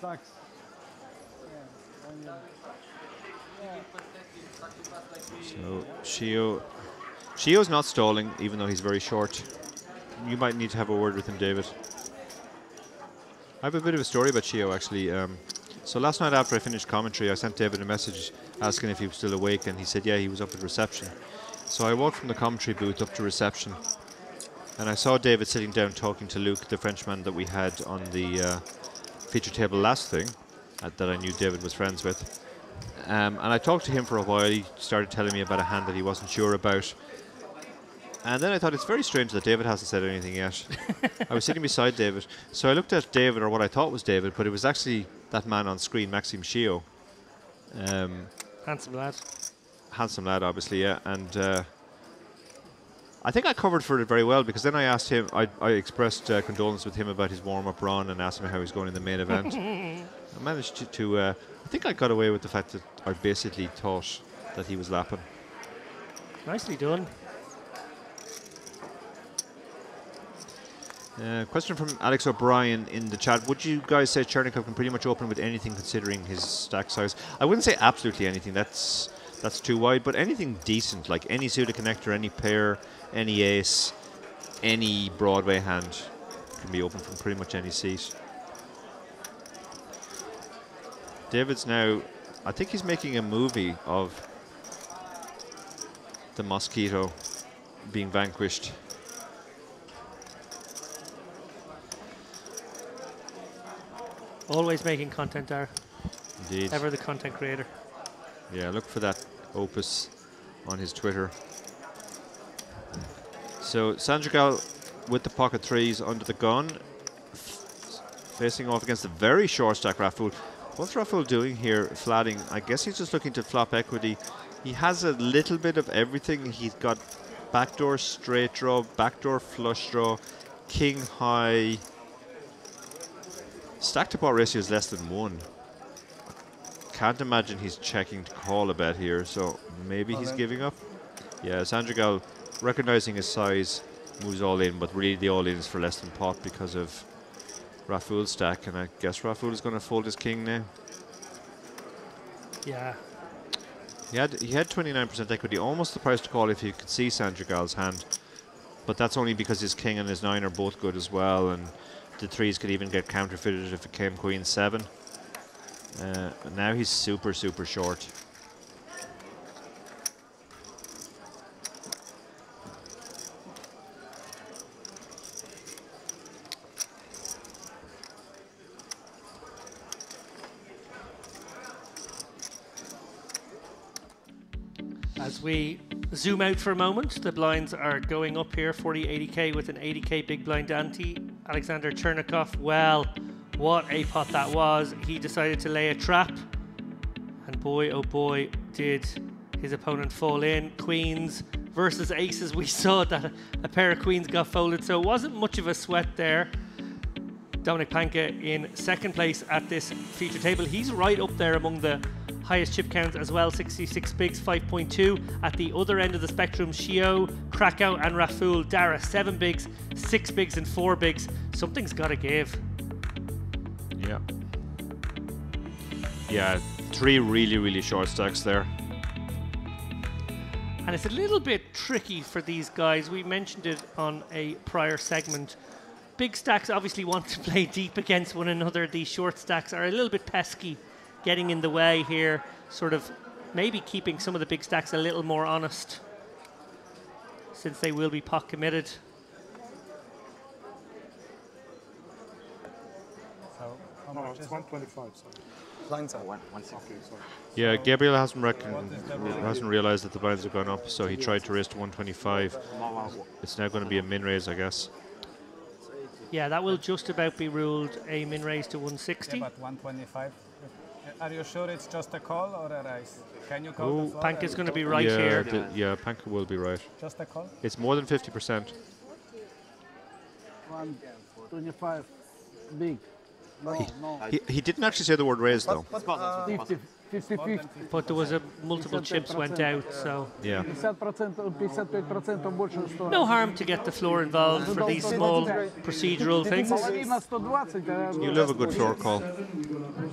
Sucks. So Shio's not stalling, even though he's very short. You might need to have a word with him, David. I have a bit of a story about Shio, actually. So last night after I finished commentary, I sent David a message asking if he was still awake, and he said, yeah, he was up at reception. So I walked from the commentary booth up to reception, and I saw David sitting down talking to Luke, the Frenchman that we had on the feature table last thing, that I knew David was friends with. And I talked to him for a while. He started telling me about a hand that he wasn't sure about. And then I thought, it's very strange that David hasn't said anything yet. I was sitting beside David. So I looked at David, or what I thought was David, but it was actually that man on screen, Maxime Shio. Handsome lad. Handsome lad, obviously, yeah. And I think I covered for it very well, because then I asked him, I expressed condolence with him about his warm-up run and asked him how he's going in the main event. I managed to I think I got away with the fact that I basically thought that he was lapping. Nicely done. Question from Alex O'Brien in the chat. Would you guys say Chernikov can pretty much open with anything considering his stack size? I wouldn't say absolutely anything. That's too wide, but anything decent, like any suited connector, any pair, any ace, any Broadway hand can be open from pretty much any seat. David's now, I think he's making a movie of the Mosquito being vanquished. Always making content, Dar. Indeed. Ever the content creator. Yeah, look for that opus on his Twitter. So Sandragal with the pocket threes under the gun, facing off against a very short stack Raful. What's Raful doing here? Flatting. I guess he's just looking to flop equity. He has a little bit of everything. He's got backdoor straight draw, backdoor flush draw, king high. Stack to pot ratio is less than 1. Can't imagine he's checking to call a bet here, so maybe he's giving up. Yeah, Sandragal, recognizing his size, moves all in, but really the all in is for less than pot because of Raful's stack, and I guess Raful is going to fold his king now. Yeah. He had 29% equity, almost the price to call if you could see Sandragal's hand, but that's only because his king and his 9 are both good as well, and the 3s could even get counterfeited if it came queen 7. Now he's super short. As we zoom out for a moment, the blinds are going up here, 40-80k with an 80k big blind ante. Alexander Chernikov, well, what a pot that was. He decided to lay a trap, and boy, oh boy, did his opponent fall in. Queens versus aces, we saw that a pair of queens got folded, so it wasn't much of a sweat there. Dominic Panka in second place at this feature table. He's right up there among the highest chip counts as well, 66 bigs, 5.2. At the other end of the spectrum, Shio, Krakow and Raful, Dara, 7 bigs, 6 bigs and 4 bigs. Something's got to give. Yeah. Yeah, 3 really short stacks there. And it's a little bit tricky for these guys. We mentioned it on a prior segment. Big stacks obviously want to play deep against one another. These short stacks are a little bit pesky, getting in the way here, sort of maybe keeping some of the big stacks a little more honest, since they will be pot committed. So how much is 125, sorry. Blinds are 160. Okay, sorry. Yeah, Gabriel hasn't realized that the blinds have gone up, so he tried to raise to 125. It's now going to be a min raise, I guess. Yeah, that will just about be ruled a min raise to 160. Yeah, but 125. Are you sure it's just a call or a raise? Can you call the floor? Panka's going to be right here. Yeah, Panka will be right. Just a call? It's more than 50%. 125. Big. No. He didn't actually say the word raise, though. 50. But there was multiple chips went out, so yeah. 55% больше, что. No harm to get the floor involved for these small procedural things. You love a good floor call.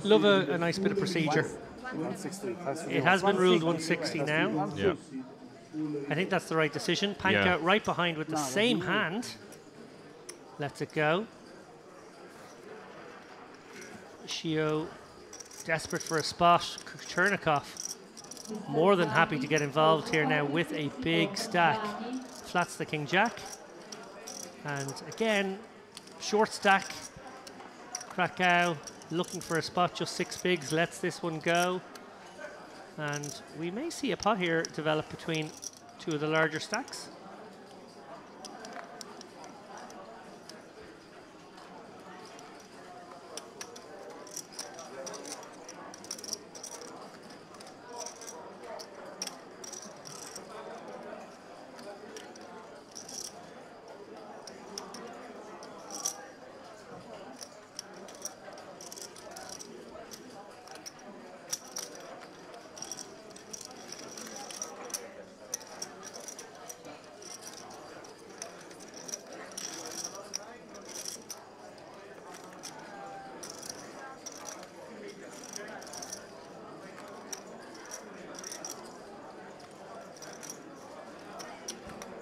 Love a nice bit of procedure. 160. It has been ruled 160 now. Yeah. I think that's the right decision. Panka Yeah. right behind with the same hand. Lets it go. Shio desperate for a spot. Chernikov more than happy to get involved here now with a big stack. Flats the king jack. And again, short stack. Krakow looking for a spot, just 6 bigs, lets this one go. And we may see a pot here develop between two of the larger stacks.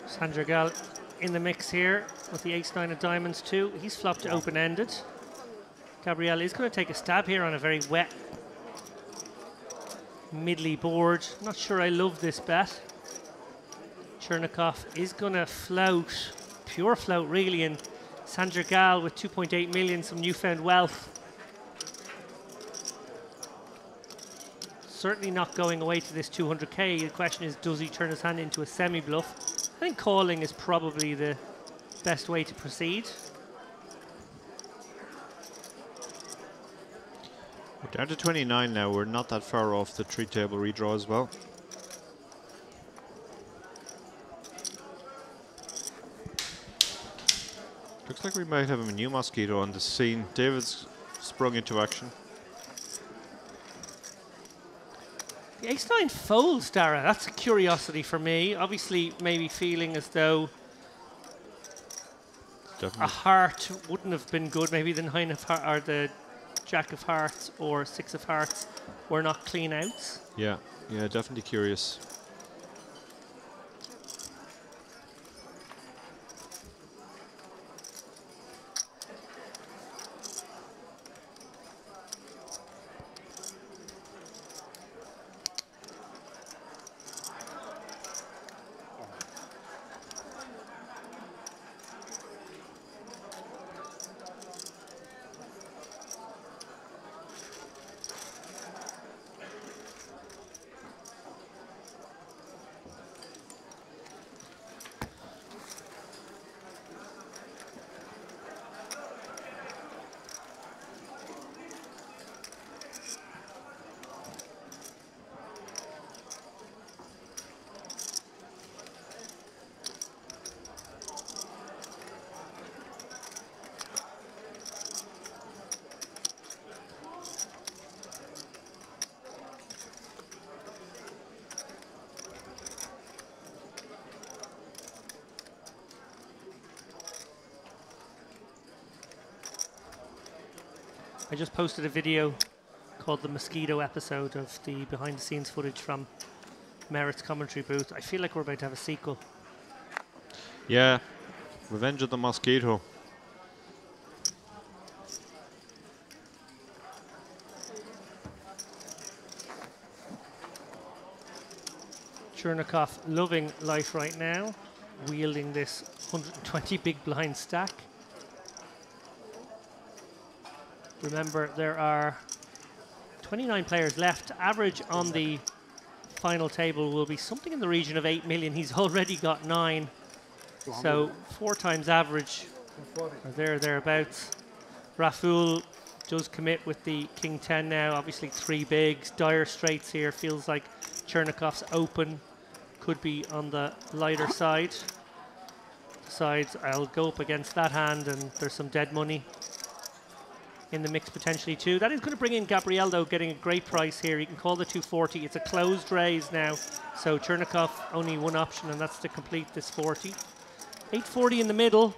Sandragal in the mix here with the ace-9 of diamonds too. He's flopped open-ended. Gabrielle is going to take a stab here on a very wet middly board. Not sure I love this bet. Chernikov is going to float, pure float really, and Sandragal with 2.8 million, some newfound wealth. Certainly not going away to this 200k. The question is, does he turn his hand into a semi-bluff? I think calling is probably the best way to proceed. We're down to 29 now. We're not that far off the 3-table redraw as well. Looks like we might have a new mosquito on the scene. David's sprung into action. The ace-9 folds, Dara. That's a curiosity for me. Obviously, maybe feeling as though a heart wouldn't have been good. Maybe the 9 of hearts, or the Jack of Hearts, or 6 of Hearts were not clean outs. Yeah, yeah, definitely curious. I just posted a video called the Mosquito episode of the behind-the-scenes footage from Merritt's commentary booth. I feel like we're about to have a sequel. Yeah, Revenge of the Mosquito. Chernikov loving life right now, wielding this 120 big blind stack. Remember, there are 29 players left. Average on the final table will be something in the region of 8 million. He's already got 9. So 4 times average, or thereabouts. Raful does commit with the King 10 now. Obviously 3 bigs. Dire straights here. Feels like Chernikov's open could be on the lighter side. Decides I'll go up against that hand, and there's some dead money in the mix potentially too. That is going to bring in Gabriel though, getting a great price here. He can call the 240. It's a closed raise now, so Chernikov only one option, and that's to complete this 40. 840 in the middle.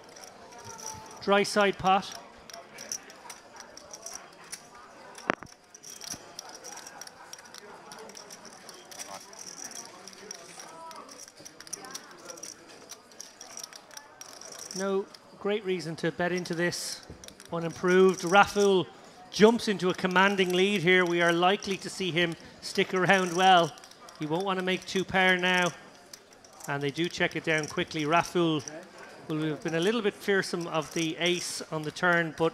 Dry side pot. No great reason to bet into this. Unimproved. Raful jumps into a commanding lead here. We are likely to see him stick around well. He won't want to make 2 pair now. And they do check it down quickly. Raful will have been a little bit fearsome of the ace on the turn, but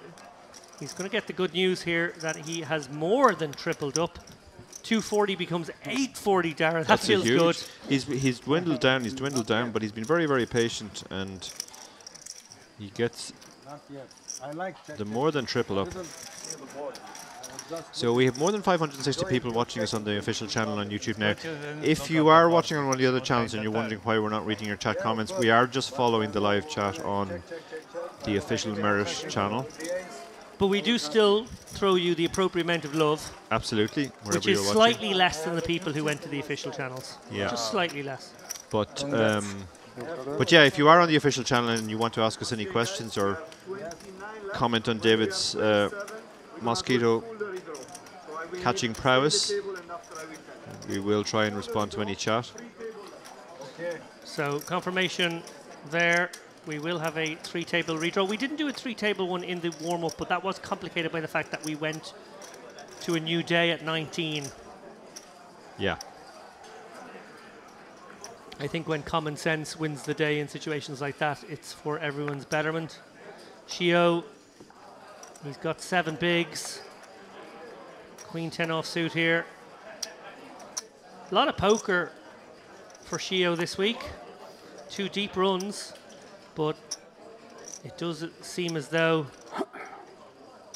he's going to get the good news here that he has more than tripled up. 240 becomes 840, Dara. That feels good. He's dwindled down, but he's been very, very patient, and he gets the more than triple up. So we have more than 560 people watching us on the official channel on YouTube now. If you are watching on one of the other channels and you're wondering why we're not reading your chat comments, we are just following the live chat on the official Merit channel. But we do still throw you the appropriate amount of love. Absolutely. Which is slightly less than the people who went to the official channels. Yeah. Just slightly less. But yeah, if you are on the official channel and you want to ask us any questions or comment on David's mosquito catching prowess, we will try and respond to any chat. So confirmation there. We will have a 3-table redraw. We didn't do a 3-table one in the warm-up, but that was complicated by the fact that we went to a new day at 19. Yeah. I think when common sense wins the day in situations like that, it's for everyone's betterment. Shio, he's got 7 bigs. Queen 10 offsuit here. A lot of poker for Shio this week. 2 deep runs. But it does seem as though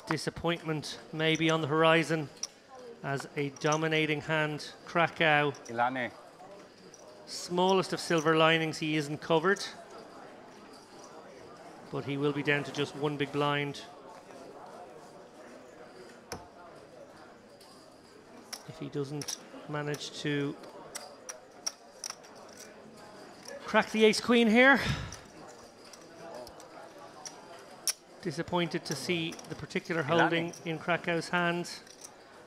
disappointment may be on the horizon as a dominating hand, Krakow. Smallest of silver linings, he isn't covered. But he will be down to just 1 big blind. If he doesn't manage to crack the ace-queen here. Disappointed to see the particular holding in Krakow's hand.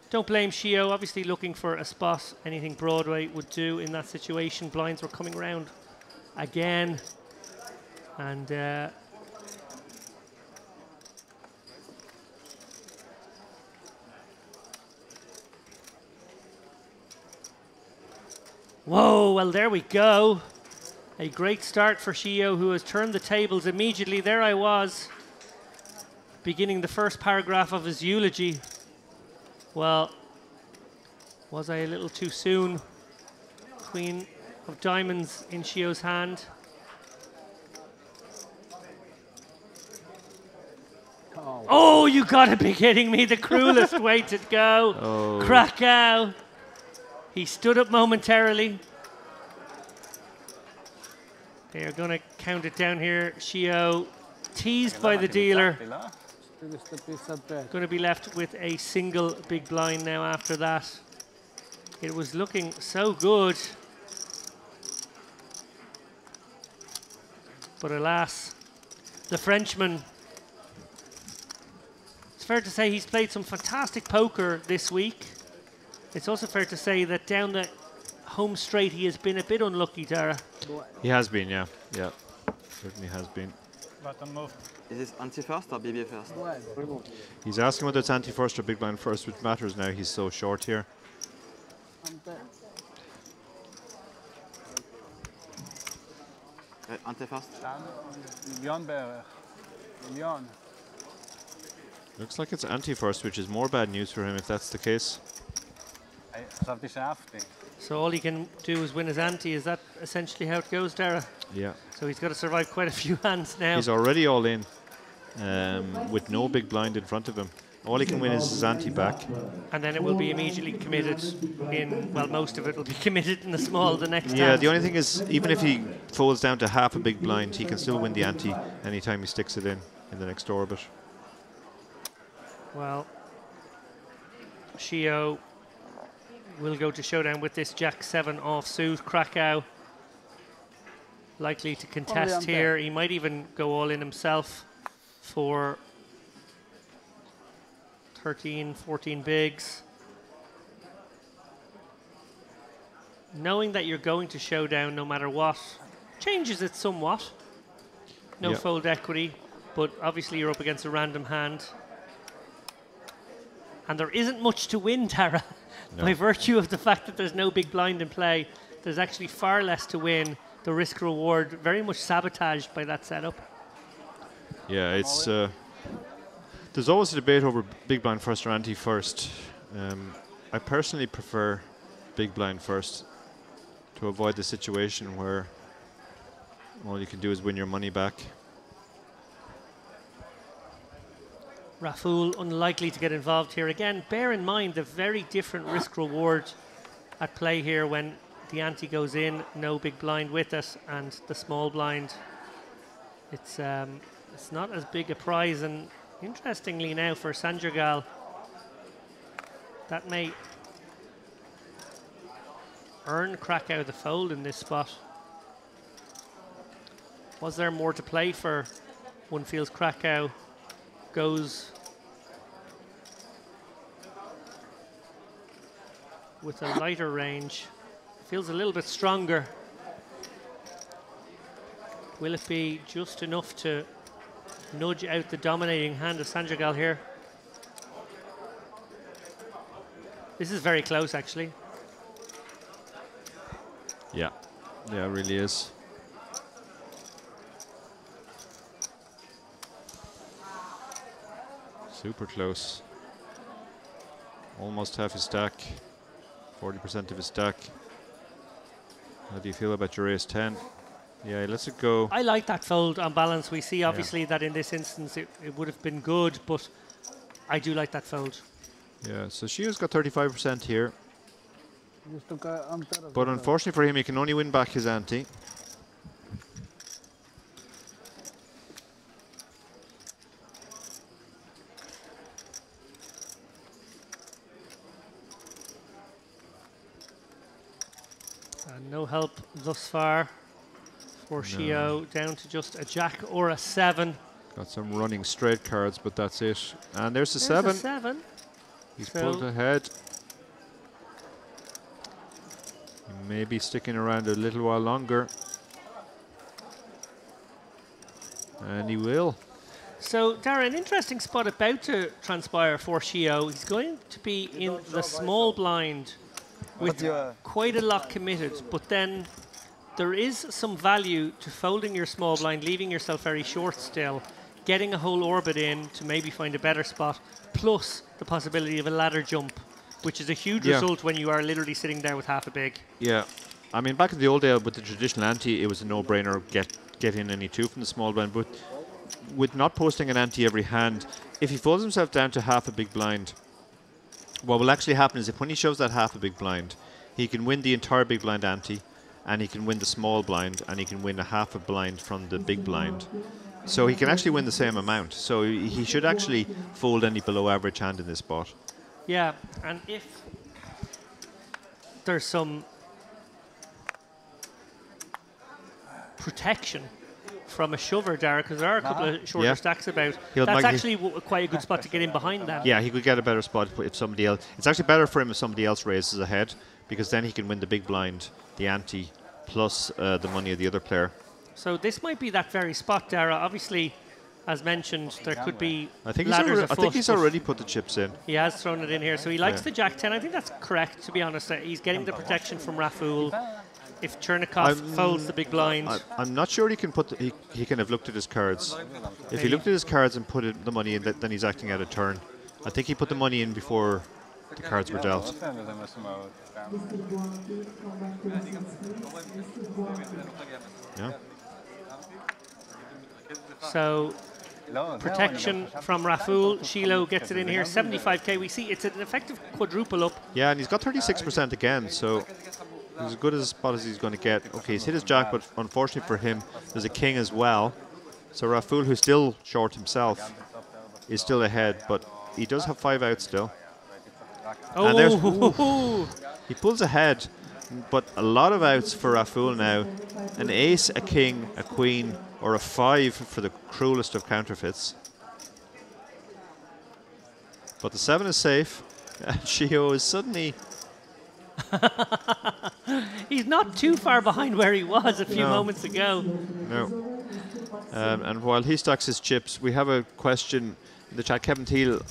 Don't blame Shio, obviously looking for a spot. Anything Broadway would do in that situation. Blinds were coming around again. And whoa, well there we go. A great start for Shio, who has turned the tables immediately. There I was, beginning the first paragraph of his eulogy. Well, was I a little too soon? Queen of diamonds in Shio's hand. Oh, you gotta be kidding me. The cruelest way to go. Oh. Krakow. He stood up momentarily. They are gonna count it down here. Shio teased by the dealer. Going to be left with a single big blind now after that. It was looking so good. But alas, the Frenchman, it's fair to say he's played some fantastic poker this week. It's also fair to say that down the home straight he has been a bit unlucky, Dara. He has been, yeah. Yeah, certainly has been. Button move. Is this anti-first or BB first? He's asking whether it's anti-first or big blind first, which matters now. He's so short here. Anti-first? Looks like it's anti-first, which is more bad news for him if that's the case. So all he can do is win his ante. Is that essentially how it goes, Dara? Yeah. So he's got to survive quite a few hands now. He's already all in with no big blind in front of him. All he can win is his ante back. And then it will be immediately committed in, well, most of it will be committed in the small the next Yeah, hand. the only thing is, even if he folds down to half a big blind, he can still win the ante anytime he sticks it in the next orbit. Well, Shio will go to showdown with this Jack-7 offsuit. Krakow likely to contest here. He might even go all in himself for 13, 14 bigs. Knowing that you're going to showdown no matter what changes it somewhat. No fold equity, but obviously you're up against a random hand. And there isn't much to win, Tara. No. By virtue of the fact that there's no big blind in play, there's actually far less to win. The risk reward very much sabotaged by that setup. Yeah, it's there's always a debate over big blind first or ante first. I personally prefer big blind first to avoid the situation where all you can do is win your money back. Raful unlikely to get involved here. Again, bear in mind the very different risk reward at play here when the ante goes in, no big blind with it, and the small blind. It's not as big a prize, and interestingly now for Sandragal, that may earn Krakow the fold in this spot. Was there more to play for? One feels Krakow goes with a lighter range. Feels a little bit stronger. Will it be just enough to nudge out the dominating hand of Sandragal here? This is very close, actually. Yeah, it really is. Super close. Almost half his stack. 40% of his stack. How do you feel about your ace 10? Yeah, he lets it go. I like that fold on balance. We see obviously that in this instance it would have been good, but I do like that fold. Yeah, so Shio's got 35% here. But unfortunately for him, he can only win back his ante. And no help thus far for Shio, down to just a jack or a 7. Got some running straight cards, but that's it. And there's a There's 7. a 7. He's So pulled ahead. He may be sticking around a little while longer. And he will. So, Dara, an interesting spot about to transpire for Shio. He's going to be in the small blind with quite a lot committed, but then there is some value to folding your small blind, leaving yourself very short still, getting a whole orbit in to maybe find a better spot, plus the possibility of a ladder jump, which is a huge result when you are literally sitting there with half a big. Yeah. I mean, back in the old day with the traditional ante, it was a no-brainer, get in any 2 from the small blind, but with not posting an ante every hand, if he folds himself down to half a big blind, what will actually happen is if when he shoves that half a big blind, he can win the entire big blind ante, and he can win the small blind, and he can win a half a blind from the big blind. So he can actually win the same amount. So he should actually fold any below average hand in this spot. Yeah, and if there's some protection from a shover, Dara, because there are a couple of shorter stacks about. That's actually quite a good spot to get in behind them. Yeah, he could get a better spot if somebody else. It's actually better for him if somebody else raises ahead, because then he can win the big blind, the ante, plus the money of the other player. So this might be that very spot, Dara. Obviously, as mentioned, there could be I think he's already put the chips in. He has thrown it in here, so he likes the Jack 10. I think that's correct, to be honest. He's getting the protection from Raful. If Chernikov folds the big blind. I'm not sure he can put. He can have looked at his cards. If he looked at his cards and put the money in, then he's acting out of turn. I think he put the money in before the cards were dealt. Yeah. So protection from Raful. Shilo gets it in here. 75k. We see it's an effective quadruple up. Yeah, and he's got 36% again, so he's as good a spot as he's going to get. Okay, he's hit his jack, but unfortunately for him, there's a king as well. So Raful, who's still short himself, is still ahead, but he does have 5 outs still. Oh, and there's, he pulls ahead, but a lot of outs for Raful now. An ace, a king, a queen, or a 5 for the cruelest of counterfeits. But the 7 is safe, and Shio is suddenly... He's not too far behind where he was a few moments ago. No. And while he stacks his chips, we have a question in the chat. Kevin Thiel,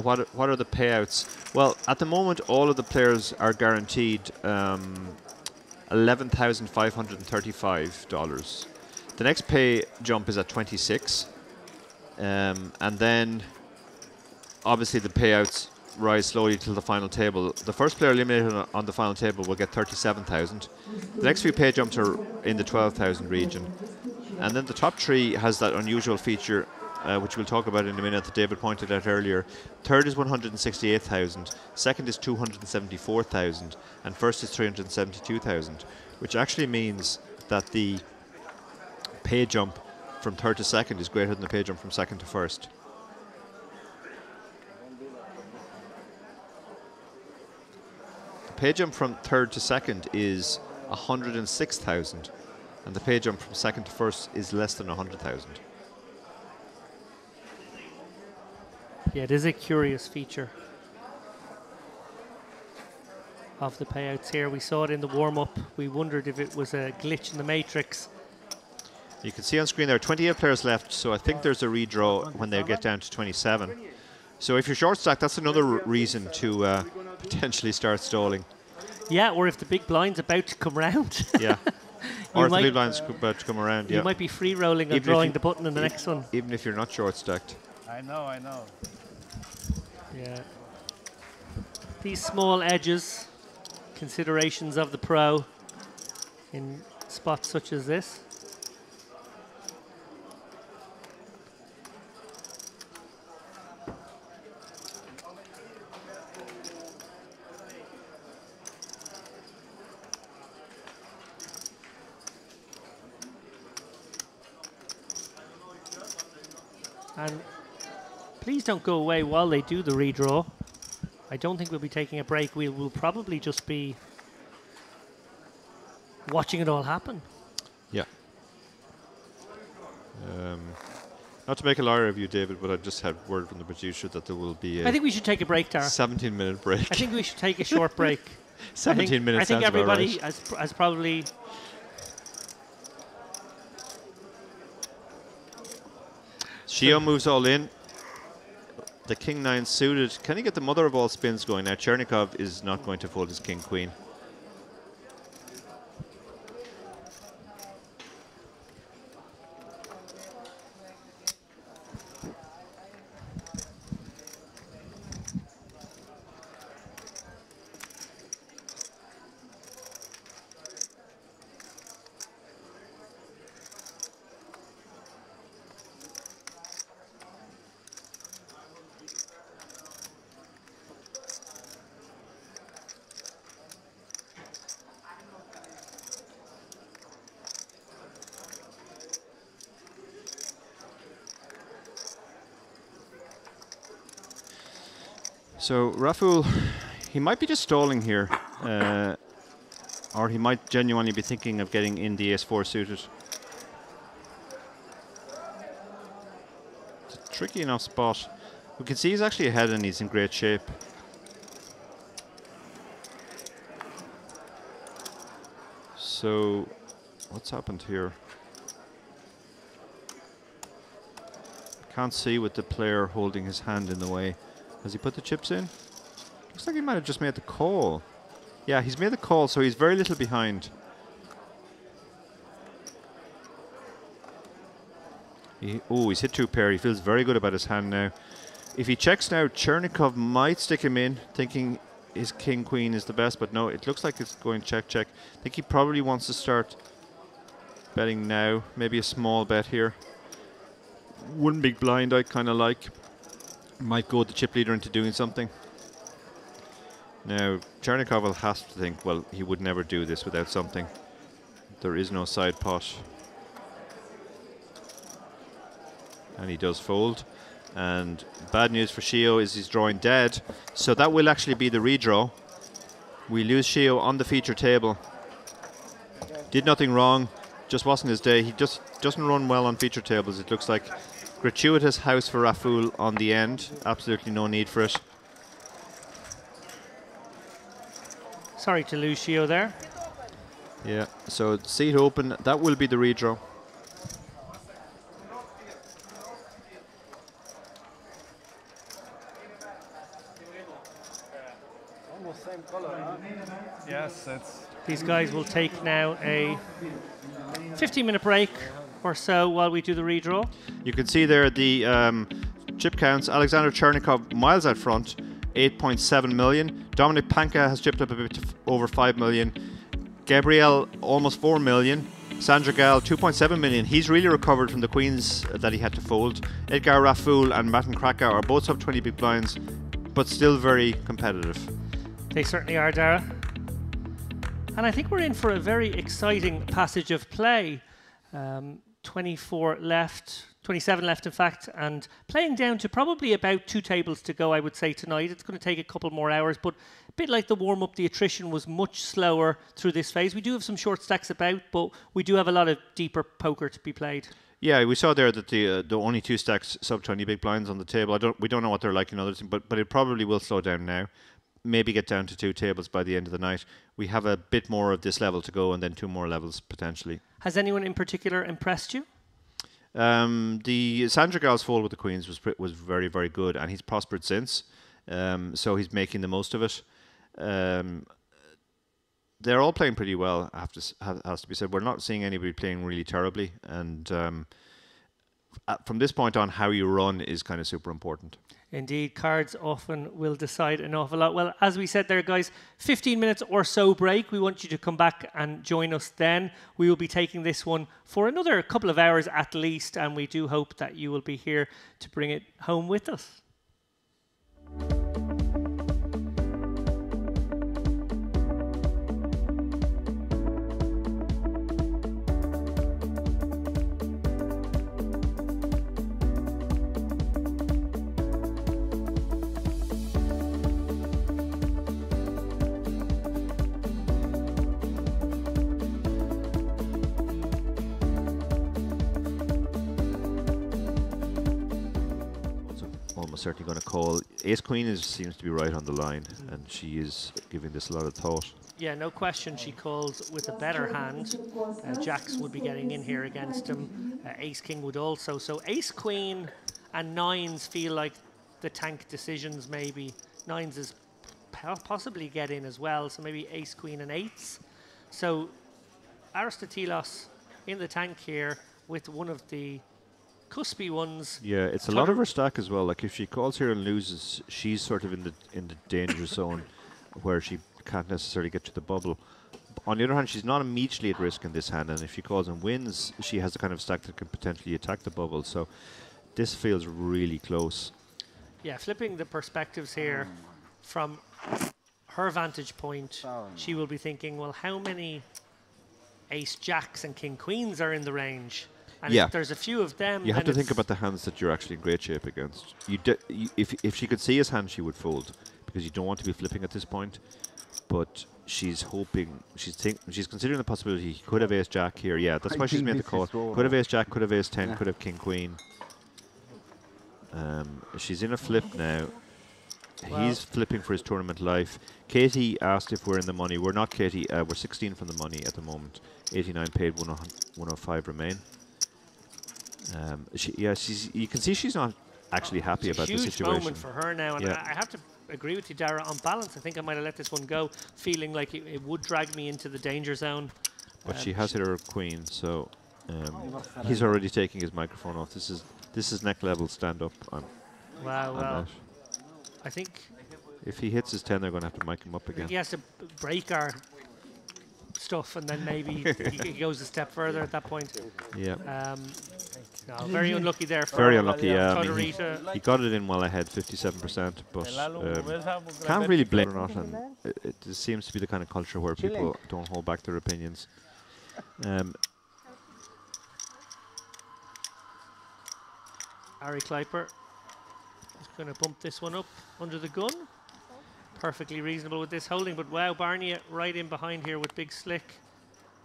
what are the payouts? Well, at the moment, all of the players are guaranteed $11,535. The next pay jump is at 26, and then obviously the payouts rise slowly till the final table. The first player eliminated on the final table will get 37,000. The next few pay jumps are in the 12,000 region. And then the top three has that unusual feature, which we'll talk about in a minute, that David pointed out earlier. Third is 168,000, second is 274,000, and first is 372,000, which actually means that the pay jump from third to second is greater than the pay jump from second to first. The pay jump from third to second is 106,000. And the pay jump from second to first is less than 100,000. Yeah, it is a curious feature of the payouts here. We saw it in the warm-up. We wondered if it was a glitch in the matrix. You can see on screen there are 28 players left, so I think there's a redraw when they get down to 27. So if you're short stacked, that's another reason to potentially start stalling. Yeah, or if the big blind's about to come round. Yeah. Or if the big blind's about to come around, yeah. You might be free rolling and drawing the button in the next one. Even if you're not short stacked. I know. Yeah. These small edges, considerations of the pro in spots such as this. And please don't go away while they do the redraw. I don't think we'll be taking a break. We'll probably just be watching it all happen. Yeah. Not to make a liar of you, David, but I just had word from the producer that there will be a I think we should take a break, Tara. 17-minute break. I think we should take a short break. 17 minutes I think sounds about everybody right. has probably... Shio moves all in. The king-9 suited. Can he get the mother of all spins going? Now, Chernikov is not going to fold his king-queen. So Raful, he might be just stalling here, or he might genuinely be thinking of getting in the ace-4 suited. It's a tricky enough spot. We can see he's actually ahead and he's in great shape. So, what's happened here? Can't see with the player holding his hand in the way. Has he put the chips in? Looks like he might have just made the call. Yeah, he's made the call, so he's very little behind. He's hit 2 pair. He feels very good about his hand now. If he checks now, Chernikov might stick him in, thinking his king-queen is the best, but no, it looks like it's going check. I think he probably wants to start betting now. Maybe a small bet here. One big blind I kind of like. Might go with the chip leader into doing something. Now, Chernikov will have to think, well, he would never do this without something. There is no side pot. And he does fold. And bad news for Shio is he's drawing dead. So that will actually be the redraw. We lose Shio on the feature table. Did nothing wrong, just wasn't his day. He just doesn't run well on feature tables, it looks like. Gratuitous house for Raful on the end. Absolutely no need for it. Sorry to lose Shio there. Yeah, so seat open. That will be the redraw. These guys will take now a 15-minute break or so while we do the redraw. You can see there the chip counts. Alexander Chernikov miles out front, 8.7 million. Dominic Panka has chipped up a bit to over 5 million. Gabriel almost 4 million. Sandra Gal 2.7 million. He's really recovered from the queens that he had to fold. Edgar Raful and Martin Krakow are both sub 20 big blinds, but still very competitive. They certainly are, Dara. And I think we're in for a very exciting passage of play. 24 left, 27 left in fact, and playing down to probably about 2 tables to go, I would say, tonight. It's going to take a couple more hours, but a bit like the warm-up, the attrition was much slower through this phase. We do have some short stacks about, but we do have a lot of deeper poker to be played. Yeah, we saw there that the only 2 stacks sub 20 big blinds on the table. We don't know what they're like in others, but it probably will slow down now. Maybe get down to 2 tables by the end of the night. We have a bit more of this level to go, and then 2 more levels potentially. Has anyone in particular impressed you? The Sandra Gal's fold with the queens was very, very good, and he's prospered since. So he's making the most of it. They're all playing pretty well, has to be said. We're not seeing anybody playing really terribly, and from this point on, how you run is kind of super important. Indeed, cards often will decide an awful lot. Well, as we said there, guys, 15 minutes or so break. We want you to come back and join us then. We will be taking this one for another couple of hours at least, and we do hope that you will be here to bring it home with us. Certainly going to call. Ace Queen seems to be right on the line, and she is giving this a lot of thought. Yeah, no question she calls with a better hand. Jacks would be getting in here against him. Ace King would also. So Ace Queen and 9s feel like the tank decisions maybe. 9s is possibly get in as well, so maybe Ace Queen and 8s. So Aristotelos in the tank here with one of the cuspy ones. Yeah, it's a lot of her stack as well. Like if she calls here and loses, she's sort of in the danger zone where she can't necessarily get to the bubble. On the other hand, she's not immediately at risk in this hand, and if she calls and wins, she has the kind of stack that can potentially attack the bubble. So this feels really close. Yeah, flipping the perspectives here from her vantage point, she will be thinking, well, how many Ace Jacks and King Queens are in the range? And yeah, if there's a few of them. You have to think about the hands that you're actually in great shape against. If she could see his hand, she would fold, because you don't want to be flipping at this point. But she's hoping, she's considering the possibility he could have Ace Jack here. Yeah, that's why she's made the call. Could have Ace Jack, could have Ace 10, could have King Queen. She's in a flip now. Well, he's flipping for his tournament life. Katie asked if we're in the money. We're not, Katie. We're 16 from the money at the moment. 89 paid, 105 remain. You can see she's not actually happy about the situation. It's a huge moment for her now, and I have to agree with you, Dara. On balance, I think I might have let this one go, feeling like it would drag me into the danger zone. But she has hit her queen, so he's already taking his microphone off. This is neck level stand up. Wow, well, I think if he hits his 10, they're going to have to mic him up again. He has to break our stuff, and then maybe he goes a step further at that point. Yeah. No, very unlucky there. Very unlucky, yeah. I mean, he got it in well ahead, 57%, but can't really blame her not. And it seems to be the kind of culture where people don't hold back their opinions. Ari Kleiper is going to bump this one up under the gun. Perfectly reasonable with this holding, but wow, Barney right in behind here with Big Slick.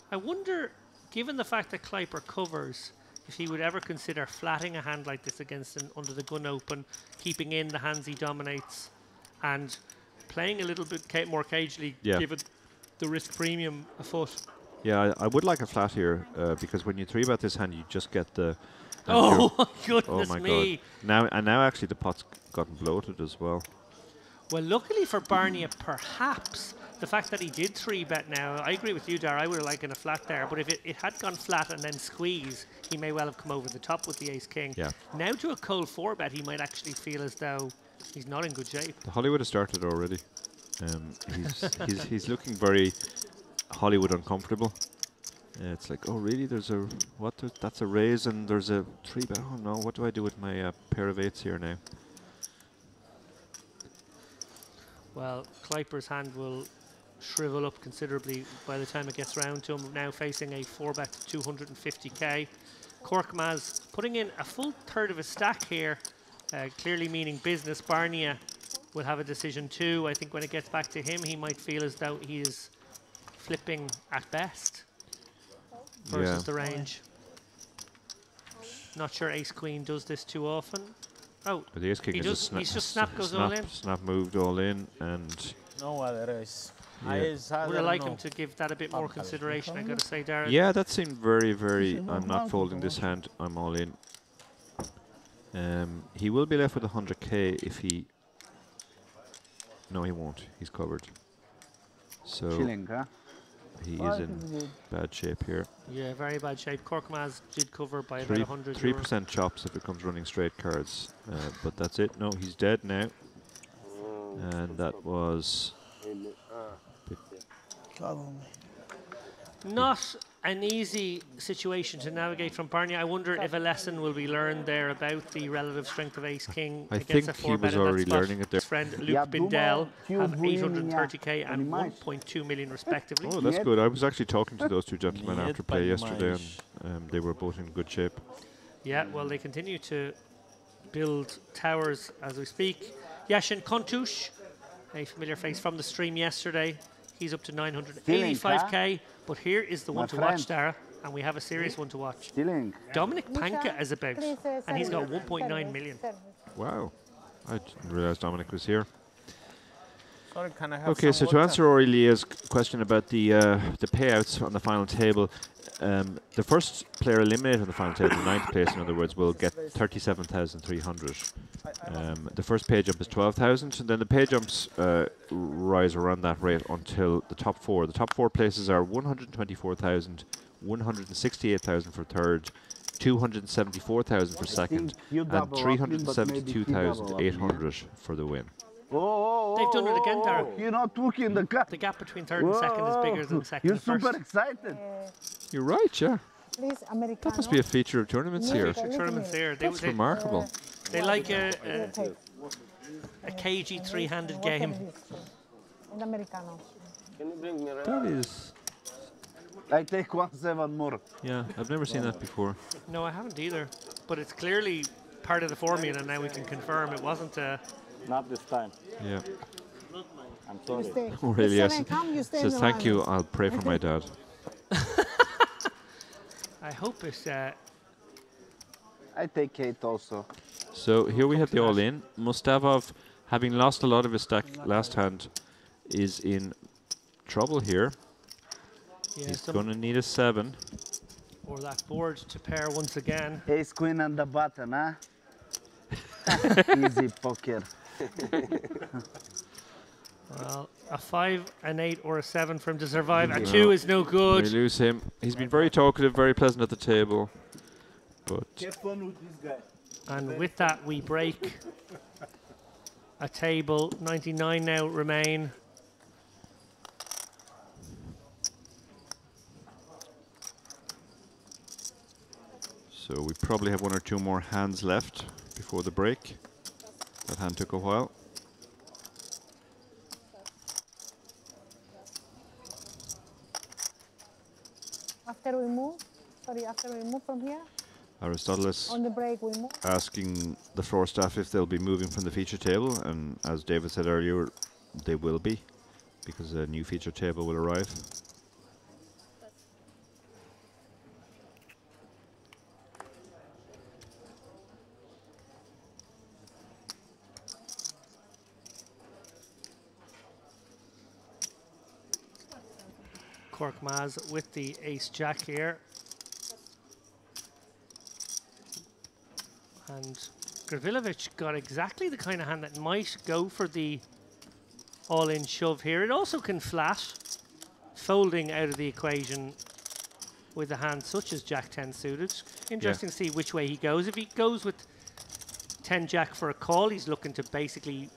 I wonder, given the fact that Kleiper covers, if he would ever consider flatting a hand like this against an under the gun open, keeping in the hands he dominates, and playing a little bit more cagely, given the risk premium a foot. Yeah, I would like a flat here, because when you 3-bet this hand, you just get the... Oh, my goodness me. God. Now actually the pot's gotten bloated as well. Well, luckily for Barney, perhaps the fact that he did 3-bet now, I agree with you, Dar. I would have liked a flat there, but if it had gone flat and then squeeze, he may well have come over the top with the ace-king. Yeah. Now to a cold 4-bet, he might actually feel as though he's not in good shape. The Hollywood has started already. He's looking very Hollywood uncomfortable. It's like, oh really? There's a what? That's a raise, and there's a 3-bet. Oh no! What do I do with my pair of 8s here now? Well, Kleiper's hand will shrivel up considerably by the time it gets round to him. Now facing a 4-bet 250k. Korkmaz putting in a full third of a stack here, clearly meaning business. Barnia will have a decision too. I think when it gets back to him, he might feel as though he is flipping at best versus the range. Not sure ace-queen does this too often. Oh, but the ace-king he's just snap goes all in. Snap moved all in, and No other race. Would I like him to give that a bit more consideration, I gotta say, Darren. yeah, that seemed very, very. I'm not folding this hand. I'm all in. He will be left with 100k if he. No, he won't. He's covered. So Chilling, huh? he is in bad shape here. Yeah, very bad shape. Korkmaz did cover by about 100 3% chops if it comes running straight cards, but that's it. No, he's dead now, and that was. Not an easy situation to navigate from Barney. I wonder if a lesson will be learned there about the relative strength of ace-king against a 4-bet. He was already learning it there. His friend Luke Bindell have 830k and 1.2 million respectively. Oh, that's good. I was actually talking to those two gentlemen after play yesterday, and they were both in good shape. Yeah, well, they continue to build towers as we speak. Yashin Kontush, a familiar face from the stream yesterday. He's up to 985k, but here is the one to watch, Dara, and we have a serious one to watch. Dominic Panka is about, and he's got 1.9 million. Wow, I didn't realize Dominic was here. Sorry, can I have Okay, so some to water? answer Aurelia's question about the payouts on the final table, the first player eliminated on the final table, 9th place in other words, will get 37,300. The first pay jump is 12,000, and then the pay jumps rise around that rate until the top 4. The top 4 places are 124,000, 168,000 for third, 274,000 for second, and 372,800 for the win. They've done it again, Dara. You're not looking the gap. The gap between third and second is bigger than second You're and first. super excited. You're right, yeah. Please, Americano. That must be a feature of tournaments here. Tournaments here. That's remarkable. They like a cagey three-handed game. And Americano. Can you bring me That is. I take 1/7 more. Yeah, I've never seen that before. No, I haven't either. But it's clearly part of the formula. Now we can confirm it wasn't. Not this time. Yeah. I'm sorry. Aurelia says thank you. I'll pray for my dad. I hope it's. I take 8 also. So here we have the all-in. Mustavov, having lost a lot of his stack last hand, is in trouble here. Yeah, he's going to need a 7. Or that board to pair once again. Ace queen on the button, huh? Easy poker. Well, a 5, an 8, or a 7 for him to survive. A 2 is no good. We lose him. He's been very talkative, very pleasant at the table. But Have fun with this guy. And with that, we break a table. 99 now remain. so we probably have 1 or 2 more hands left before the break. That hand took a while. After we move from here, Aristoteles on the break we move. asking the floor staff if they'll be moving from the feature table, and as David said earlier, they will be, because a new feature table will arrive. Korkmaz with the ace-jack here. And Gravilovic got exactly the kind of hand that might go for the all-in shove here. It also can flat, folding out of the equation with a hand such as Jack 10 suited. Interesting to see which way he goes. If he goes with 10 Jack for a call, he's looking to basically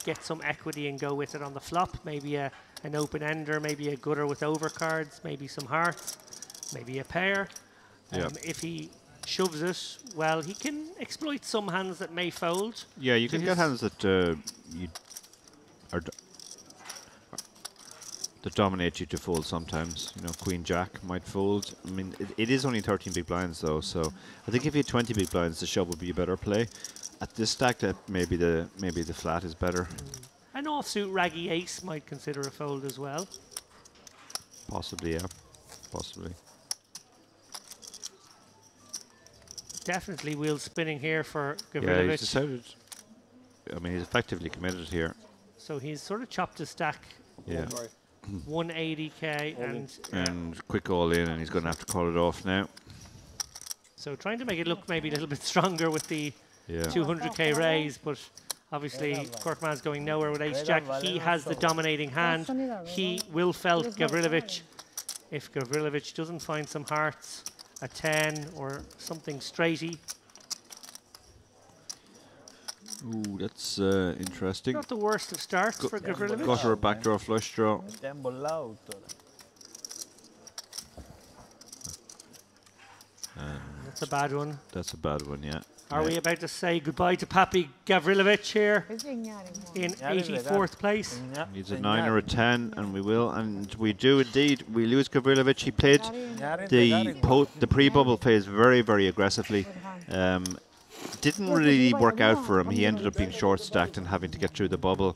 get some equity and go with it on the flop. Maybe an open-ender, maybe a gutter with overcards, maybe some hearts, maybe a pair. If he shoves it, well, he can exploit some hands that may fold. Yeah, you can get hands that that dominate you to fold sometimes. You know, Queen Jack might fold. I mean, it is only 13 big blinds though, so I think if you had 20 big blinds, the shove would be a better play. At this stack, that maybe the flat is better. An offsuit raggy ace might consider a fold as well. Possibly, yeah, possibly. Definitely wheels spinning here for Gavrilovic. Yeah, he's decided. I mean, he's effectively committed here. So he's sort of chopped his stack. Yeah. 180k and quick all in, and he's going to have to call it off now. So trying to make it look maybe a little bit stronger with the 200k raise, but obviously Korkmaz's going nowhere with ace jack. He has the dominating hand. He will felt Gavrilovic. If Gavrilovic doesn't find some hearts, a 10 or something straighty. Ooh, that's interesting. Not the worst of starts for Gavrilovic. Gutter or backdoor flush draw. That's a bad one. That's a bad one, yeah. Are we about to say goodbye to Papi Gavrilovic here in 84th place? Needs a 9 or a 10, and we will. And we do indeed. We lose Gavrilovic. He played the pre-bubble phase very, very aggressively. Didn't really work out for him. He ended up being short stacked and having to get through the bubble.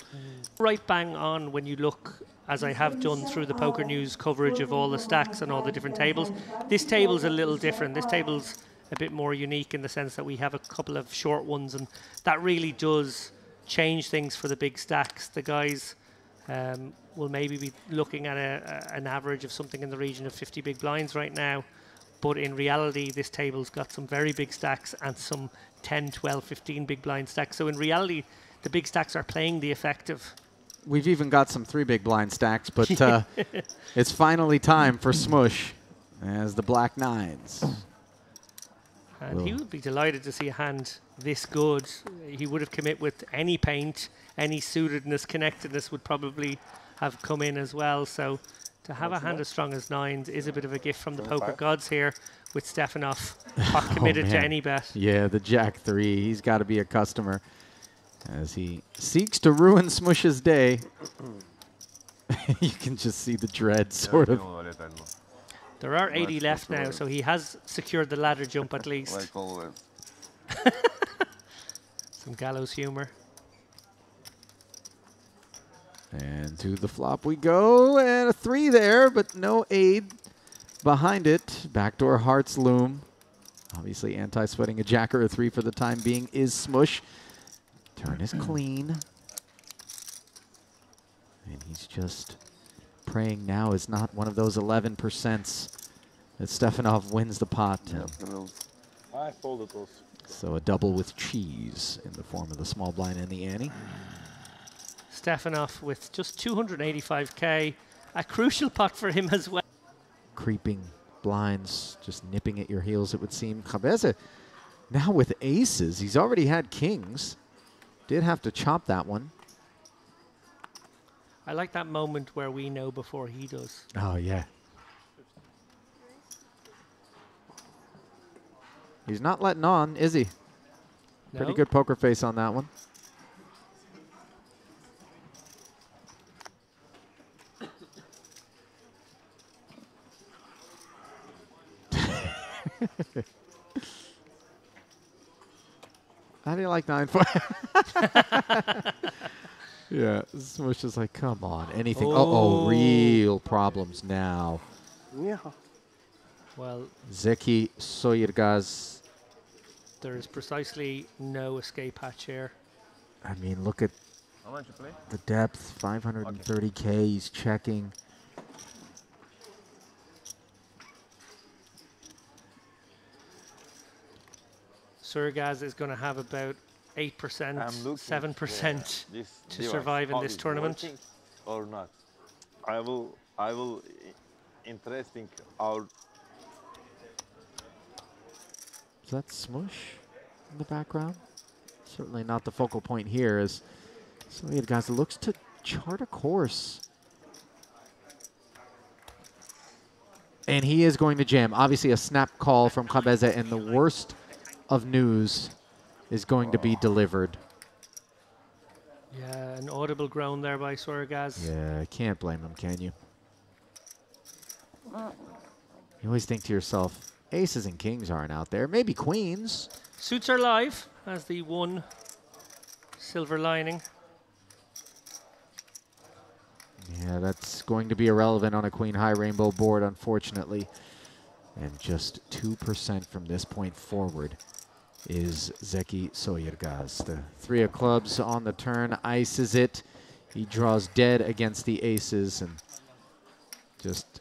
Right bang on when you look, as I have done through the Poker News coverage of all the stacks and all the different tables. This table's a little different. This table's a bit more unique in the sense that we have a couple of short ones, and that really does change things for the big stacks. The guys will maybe be looking at an average of something in the region of 50 big blinds right now. But in reality, this table's got some very big stacks and some 10, 12, 15 big blind stacks. So in reality, the big stacks are playing the effective. We've even got some 3 big blind stacks, but it's finally time for Smush as the black nines. And he would be delighted to see a hand this good. He would have commit with any paint, any suitedness, connectedness would probably have come in as well. So to have a hand as strong as nines is a bit of a gift from the poker gods here, with Stefanov pot committed to any bet. Yeah, the Jack 3. He's got to be a customer as he seeks to ruin Smush's day. You can just see the dread sort of. There are 80 left now, so he has secured the ladder jump at least. Like always. Some gallows humor. And to the flop we go, and a 3 there, but no aid behind it. Backdoor hearts loom. Obviously anti-sweating a jack or a 3 for the time being is Smush. Turn is clean. And he's just praying now is not one of those 11% that Stefanov wins the pot. I folded those. So a double with cheese in the form of the small blind and the ante. Stefanov with just 285k, a crucial pot for him as well. Creeping blinds, just nipping at your heels, it would seem. Cabeza now with aces. He's already had kings. Did have to chop that one. I like that moment where we know before he does. Oh, yeah. He's not letting on, is he? No. Pretty good poker face on that one. How do you like 9-4? Yeah, Smush is like, come on, anything. Uh-oh, real problems now. Yeah. Well, Zeki Soyirgaz. there is precisely no escape hatch here. I mean, look at the depth, 530k, he's checking. Surgaz is going to have about 8%, I'm looking 7% this to device, survive in how this it's tournament. working or not. I will interesting our. Is that Smush in the background? Certainly not the focal point here, as Soviet guys looks to chart a course. And he is going to jam. Obviously a snap call from Cabeza, and the worst of news is going to be delivered. Yeah, an audible groan there by Sweargaz. Yeah, can't blame him, can you? You always think to yourself, aces and kings aren't out there. Maybe queens. Suits are live as the one silver lining. Yeah, that's going to be irrelevant on a queen high rainbow board, unfortunately. And just 2% from this point forward is Zeki Soyergaz. The 3 of clubs on the turn, ices it. He draws dead against the aces, and just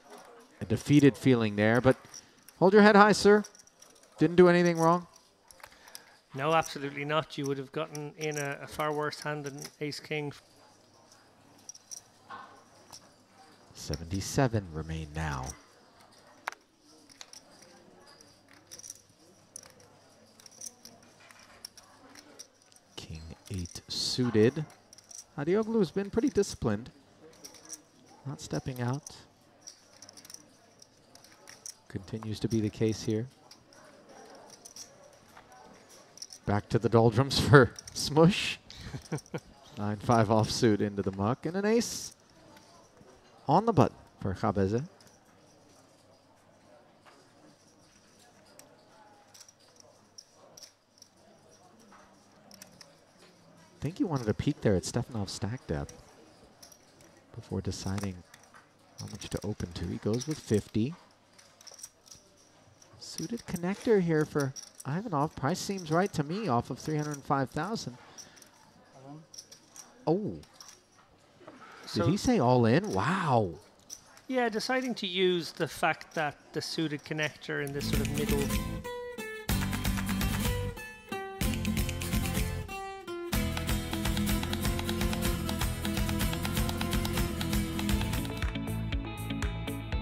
a defeated feeling there. But hold your head high, sir. Didn't do anything wrong. No, absolutely not. You would have gotten in a far worse hand than ace-king. 77 remain now. King 8 suited. Hadioglu has been pretty disciplined. Not stepping out. Continues to be the case here. Back to the doldrums for Smush. 9-5 offsuit into the muck, and an ace on the button for Cabeza. I think he wanted a peek there at Stefanov's stack depth before deciding how much to open to. He goes with 50. Suited connector here for Ivanov. Price seems right to me, off of 305,000. Oh. So did he say all in? Wow. Yeah, deciding to use the fact that the suited connector in this sort of middle.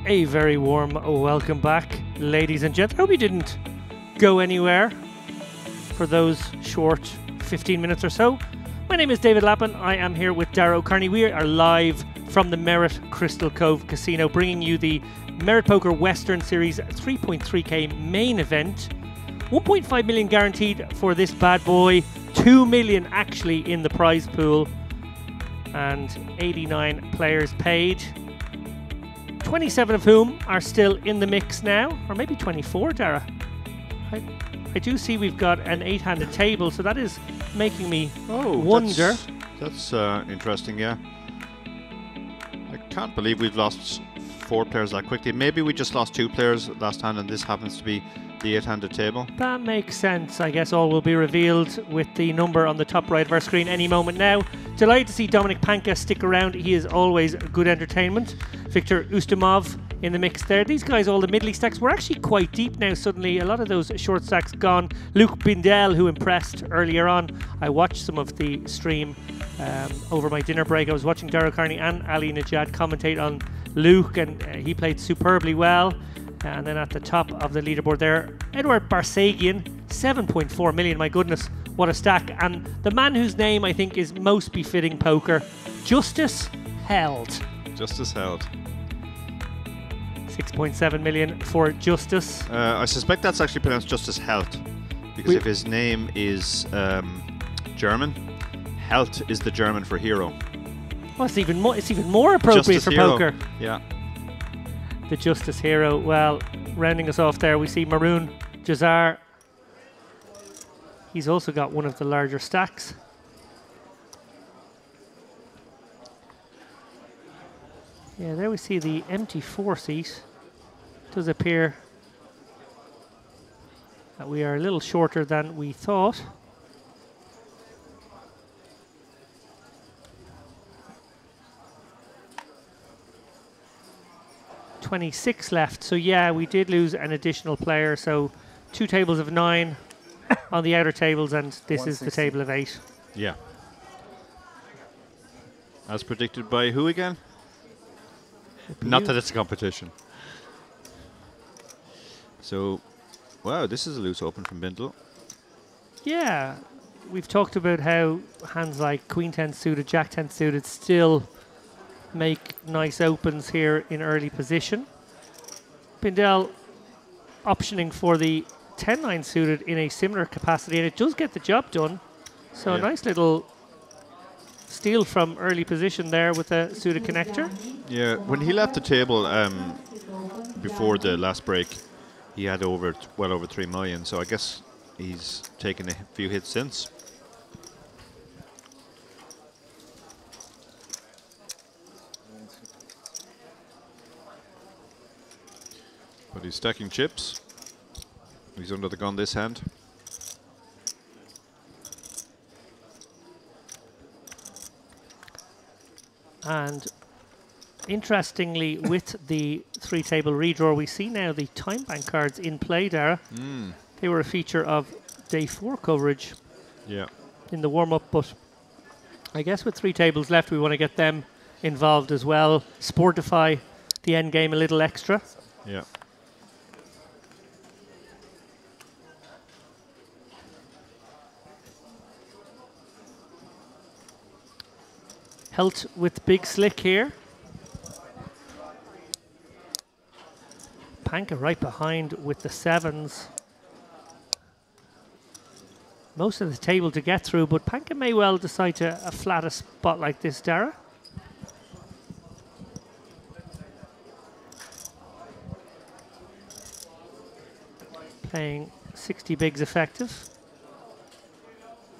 A very warm welcome back, ladies and gents. I hope you didn't go anywhere for those short 15 minutes or so. My name is David Lappin. I am here with Darragh O'Kearney. We are live from the Merit Crystal Cove Casino, bringing you the Merit Poker Western Series 3.3K main event. 1.5 million guaranteed for this bad boy. 2 million actually in the prize pool. And 89 players paid. 27 of whom are still in the mix now, or maybe 24, Darragh. I do see we've got an 8-handed table, so that is making me wonder. That's interesting, yeah. I can't believe we've lost 4 players that quickly. Maybe we just lost 2 players last hand, and this happens to be the 8-handed table. That makes sense. I guess all will be revealed with the number on the top right of our screen any moment now. Delighted to see Dominic Panka stick around. He is always good entertainment. Viktor Ustumov in the mix there. These guys, all the middly stacks, were actually quite deep now suddenly. A lot of those short stacks gone. Luke Bindel, who impressed earlier on. I watched some of the stream over my dinner break. I was watching Darragh O'Kearney and Ali Najad commentate on Luke, and he played superbly well. And then at the top of the leaderboard there, Edward Barsagian, 7.4 million. My goodness, what a stack. And the man whose name I think is most befitting poker, Justice Held. Justice Held. 6.7 million for Justice. I suspect that's actually pronounced Justice Helt, because if his name is German, Helt is the German for hero. Well, it's even more appropriate Justice for hero. poker. Yeah. The Justice Hero. Well, rounding us off there, we see Maroon Jazar. He's also got one of the larger stacks. Yeah, there we see the empty 4 seat. Does appear that we are a little shorter than we thought. $26 left. So yeah, we did lose an additional player. So 2 tables of 9 on the outer tables, and this is the 160. table of 8. Yeah. As predicted by who again? Not you. that it's a competition. So, wow, this is a loose open from Bindle. Yeah, we've talked about how hands like Queen 10 suited, Jack 10 suited still make nice opens here in early position. Bindel optioning for the 10-9 suited in a similar capacity, and it does get the job done. So a Yeah. nice little steal from early position there with a suited connector. Yeah, when he left the table before the last break, he had well over 3 million. So I guess he's taken a few hits since. But he's stacking chips. He's under the gun this hand. And interestingly, with the 3-table redraw, we see now the time bank cards in play, Dara. Mm. They were a feature of day 4 coverage Yeah. in the warm-up, but I guess with 3 tables left, we want to get them involved as well, sportify the end game a little extra. Yeah. Helt with big slick here. Panka right behind with the 7s. Most of the table to get through, but Panka may well decide to flat a spot like this, Dara. Playing 60 bigs effective.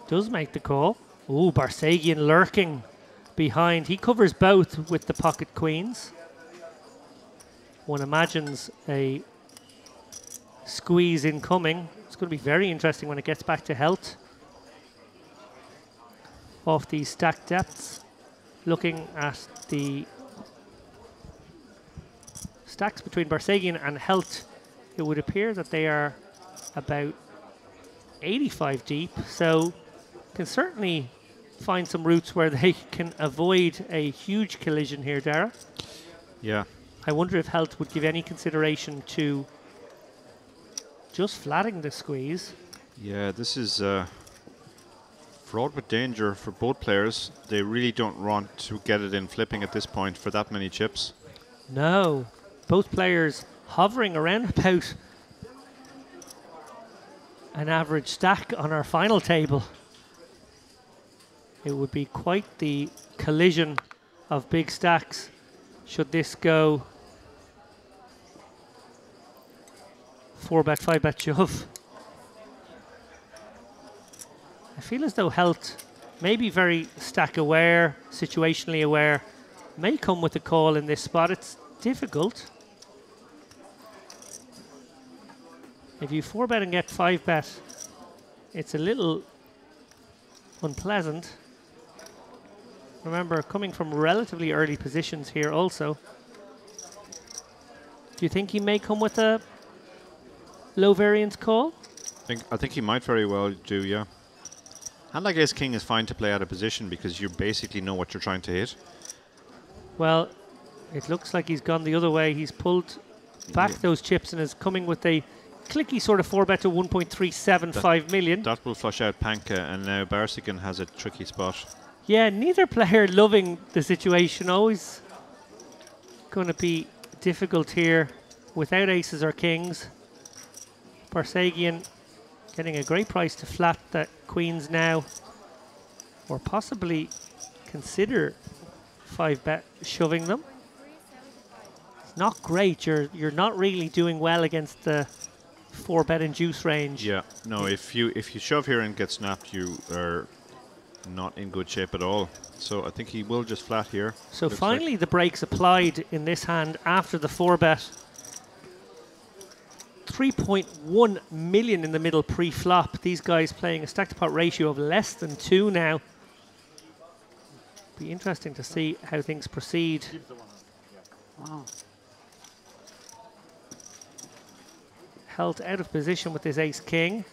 Does make the call. Ooh, Barsagian lurking behind. He covers both with the pocket queens. One imagines a squeeze incoming. It's going to be very interesting when it gets back to Helt. Off these stack depths. Looking at the stacks between Barsagian and Helt, it would appear that they are about 85 deep, so can certainly find some routes where they can avoid a huge collision here, Dara. Yeah. I wonder if Helt would give any consideration to just flatting the squeeze. Yeah, this is fraught with danger for both players. They really don't want to get it in flipping at this point for that many chips. No, both players hovering around about an average stack on our final table. It would be quite the collision of big stacks should this go 4-bet, 5-bet shove. I feel as though Helt may be very stack aware, situationally aware, may come with a call in this spot. It's difficult. If you 4-bet and get 5-bet, it's a little unpleasant. Remember, coming from relatively early positions here also. Do you think he may come with a low variance call? I think he might very well do, yeah. And like Ace King is fine to play out of position because you basically know what you're trying to hit. Well, it looks like he's gone the other way. He's pulled back those chips and is coming with a clicky sort of 4-bet to 1.375 million. That will flush out Panka, and now Barsigan has a tricky spot. Yeah, neither player loving the situation. Always going to be difficult here without aces or kings. Barsagian getting a great price to flat the queens now, or possibly consider 5-bet shoving them. It's not great. You're not really doing well against the 4-bet induce range. Yeah, no, if you shove here and get snapped, you are not in good shape at all. So I think he will just flat here. So finally the brakes applied in this hand after the 4-bet. 3.1 million in the middle pre-flop. These guys playing a stack to pot ratio of less than 2 now. Be interesting to see how things proceed. Wow. Held out of position with his ace king.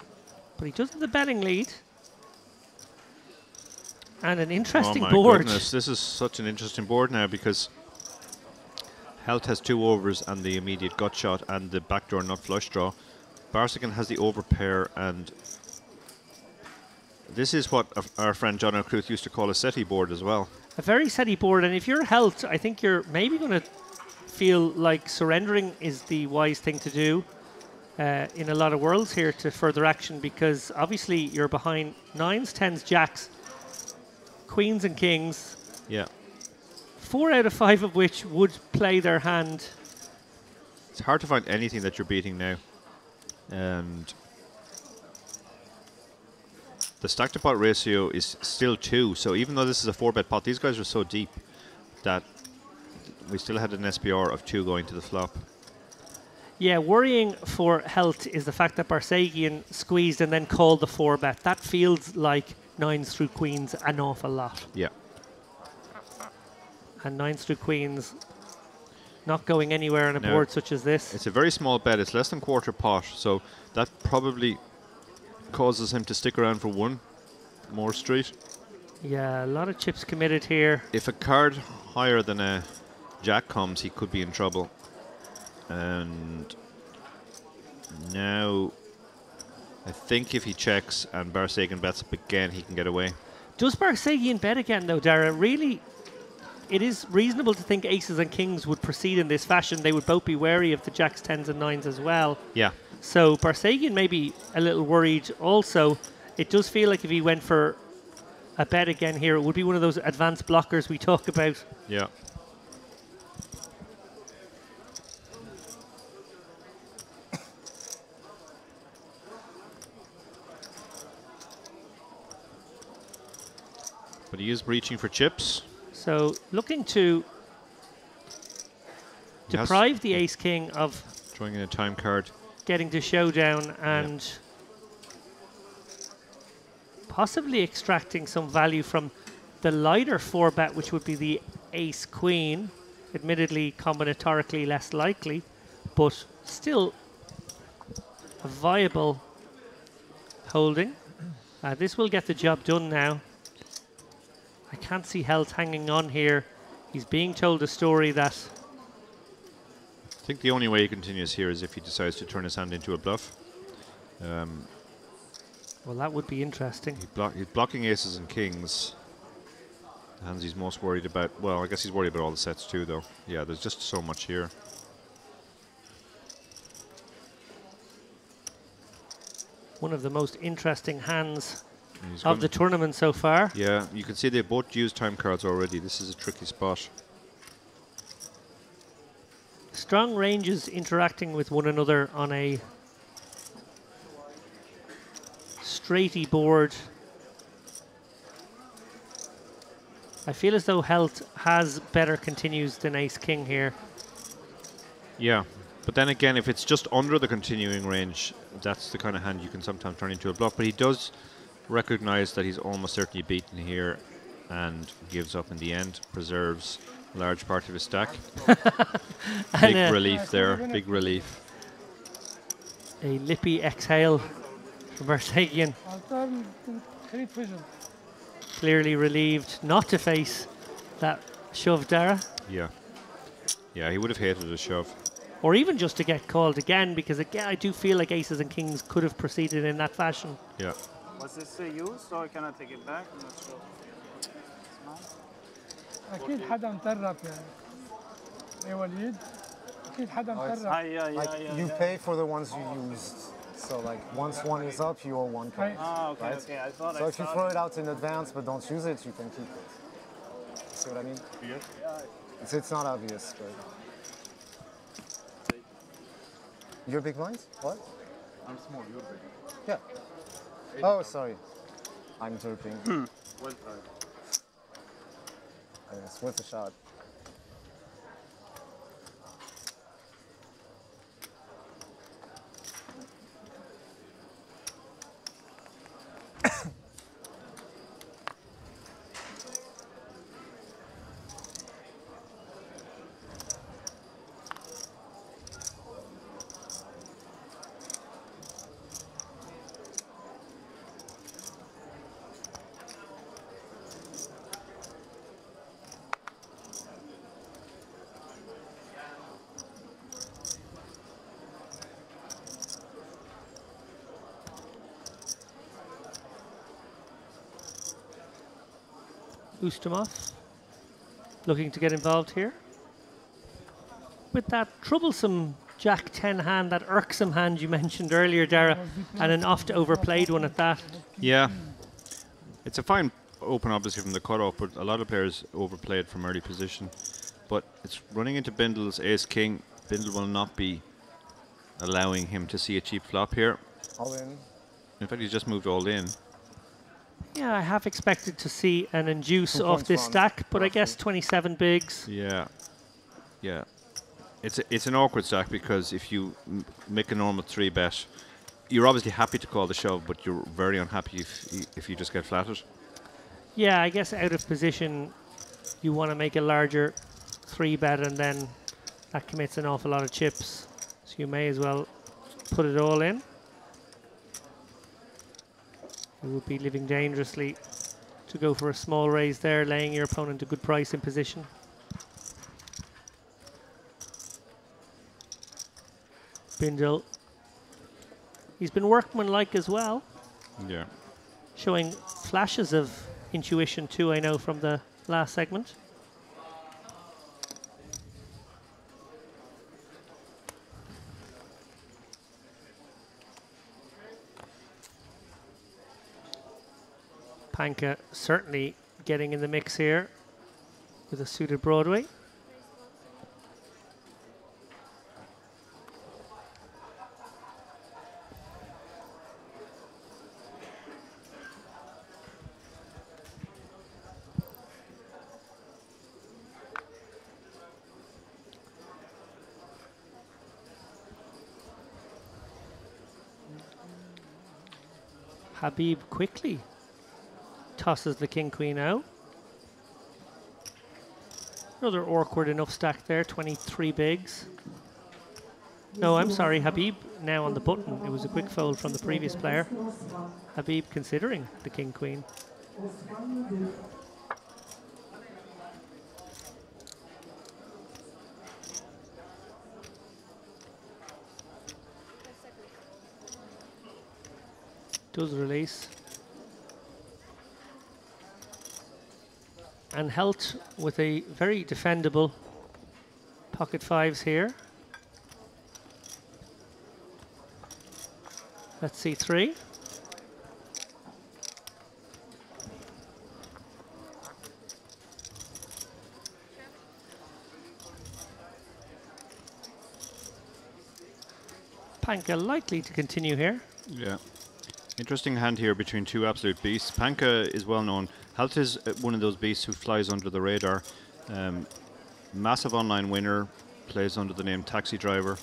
But he does have the betting lead. And an interesting oh my board. Goodness, this is such an interesting board now because Health has 2 overs and the immediate gut shot and the backdoor nut flush draw. Barsican has the over pair, and this is what our friend John O'Cruth used to call a SETI board as well. A very SETI board, and if you're Health, I think you're maybe going to feel like surrendering is the wise thing to do in a lot of worlds here to further action, because obviously you're behind 9s, 10s, jacks, queens and kings. Yeah. 4 out of 5 of which would play their hand. It's hard to find anything that you're beating now. And the stack to pot ratio is still 2, so even though this is a 4-bet pot, these guys are so deep that we still had an SPR of 2 going to the flop. Yeah, worrying for Health is the fact that Barsagian squeezed and then called the 4-bet. That feels like 9s through queens an awful lot. Yeah. And 9s through queens not going anywhere on a board such as this. It's a very small bet. It's less than quarter pot, so that probably causes him to stick around for 1 more street. Yeah, a lot of chips committed here. If a card higher than a jack comes, he could be in trouble. And now I think if he checks and Barsagian bets up again, he can get away. Does Barsagian bet again though, Dara? Really, it is reasonable to think aces and kings would proceed in this fashion. They would both be wary of the jacks, 10s and 9s as well. Yeah. So Barsagian may be a little worried also. It does feel like if he went for a bet again here, it would be one of those advanced blockers we talk about. Yeah. But he is reaching for chips. So looking to deprive the ace-king of throwing in a time card, getting to showdown and possibly extracting some value from the lighter 4-bet, which would be the ace-queen. Admittedly, combinatorically less likely, but still a viable holding. This will get the job done now. I can't see Health hanging on here. He's being told a story that... I think the only way he continues here is if he decides to turn his hand into a bluff. Well, that would be interesting. He's blocking aces and kings. The hands he's most worried about. Well, I guess he's worried about all the sets too, though. Yeah, there's just so much here. One of the most interesting hands of the tournament so far. Yeah, you can see they both used time cards already. This is a tricky spot. Strong ranges interacting with one another on a straighty board. I feel as though Health has better continues than ace-king here. Yeah, but then again, if it's just under the continuing range, that's the kind of hand you can sometimes turn into a bluff. But he does recognize that he's almost certainly beaten here and gives up in the end, preserves a large part of his stack. Big relief there, big relief. A lippy exhale from Barsagian. Clearly relieved not to face that shove, Dara. Yeah. Yeah, he would have hated a shove. Or even just to get called again, because again, I do feel like aces and kings could have proceeded in that fashion. Yeah. Was this used or can I take it back? I'm not sure. اكيد حدا مطرف يعني يا وليد اكيد حدا مطرف. Like you pay for the ones you used. So like once one is up, you owe 1 coin. Ah, okay, right? okay. I thought so I if you saw throw it. it out in advance but don't use it, you can keep it. See what I mean? Yeah. It's not obvious, but you're big blinds? What? I'm small, you're big. Yeah. Oh, sorry. I'm derping. Well tried. Yes, with a shot. Ustamov looking to get involved here. With that troublesome Jack 10 hand, that irksome hand you mentioned earlier, Dara, and an oft overplayed one at that. Yeah. It's a fine open, obviously, from the cutoff, but a lot of players overplayed from early position. But it's running into Bindle's ace-king. Bindle will not be allowing him to see a cheap flop here. All in. In fact, he's just moved all in. Yeah, I have expected to see an induce 2 off points this won, stack, but I roughly. guess 27 bigs. Yeah. Yeah. It's an awkward stack because if you make a normal 3-bet, you're obviously happy to call the shove, but you're very unhappy if you just get flattered. Yeah, I guess out of position, you want to make a larger 3-bet, and then that commits an awful lot of chips. So you may as well put it all in. You would be living dangerously to go for a small raise there, laying your opponent a good price in position. Bindle, he's been workmanlike as well. Yeah. Showing flashes of intuition too, I know, from the last segment. Panka certainly getting in the mix here with a suited Broadway. Habib quickly tosses the king-queen out. Another awkward enough stack there, 23 bigs. No, I'm sorry, Habib now on the button. It was a quick fold from the previous player. Habib considering the king-queen. Does release. And Helt with a very defendable pocket fives here. Let's see, 3. Panka likely to continue here. Yeah. Interesting hand here between two absolute beasts. Panka is well known. Halt is one of those beasts who flies under the radar. Massive online winner, plays under the name Taxi Driver.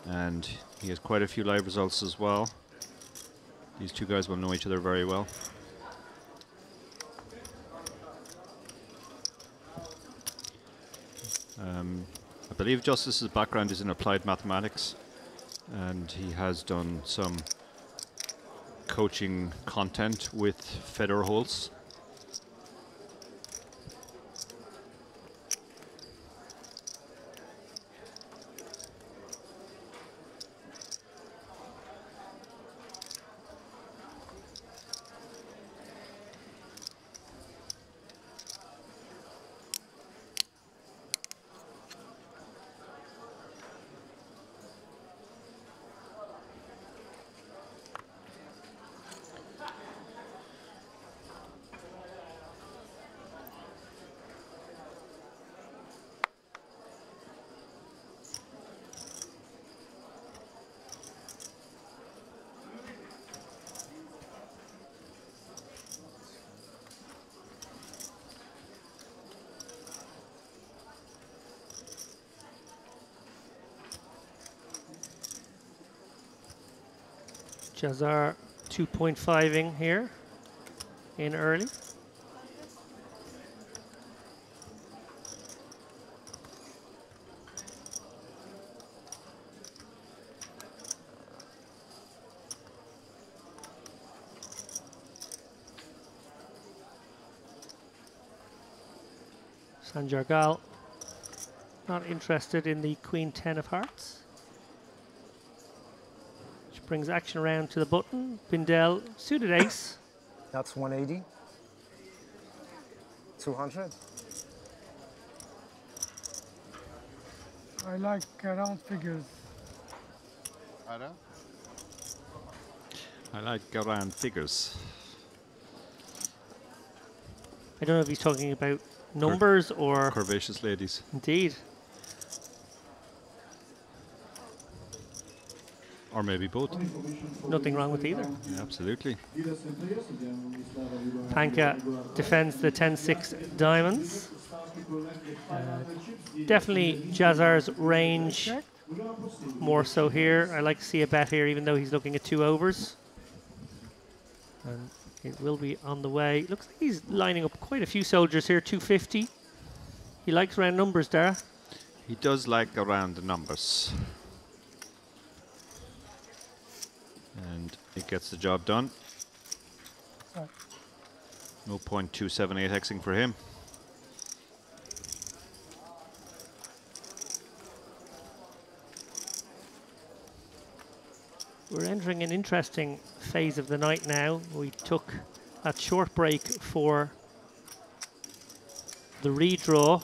And he has quite a few live results as well. These two guys will know each other very well. I believe Justice's background is in applied mathematics, and he has done some coaching content with Fedor Holz. Jazar 2.5ing here in early. Sanjargal not interested in the Queen 10 of hearts. Brings action around to the button. Bindel, suited ace. That's 180. 200. I like round figures. I like round figures. I don't know if he's talking about numbers or curvaceous ladies. Indeed. Or maybe both. Nothing wrong with either. Yeah, absolutely. Panka defends the 10-6 diamonds. Definitely Jazzar's range more so here. I like to see a bet here, even though he's looking at 2 overs. And it will be on the way. Looks like he's lining up quite a few soldiers here. 250. He likes round numbers, Dara. He does like around the numbers. And it gets the job done. No point 278 hexing for him. We're entering an interesting phase of the night now. We took that short break for the redraw.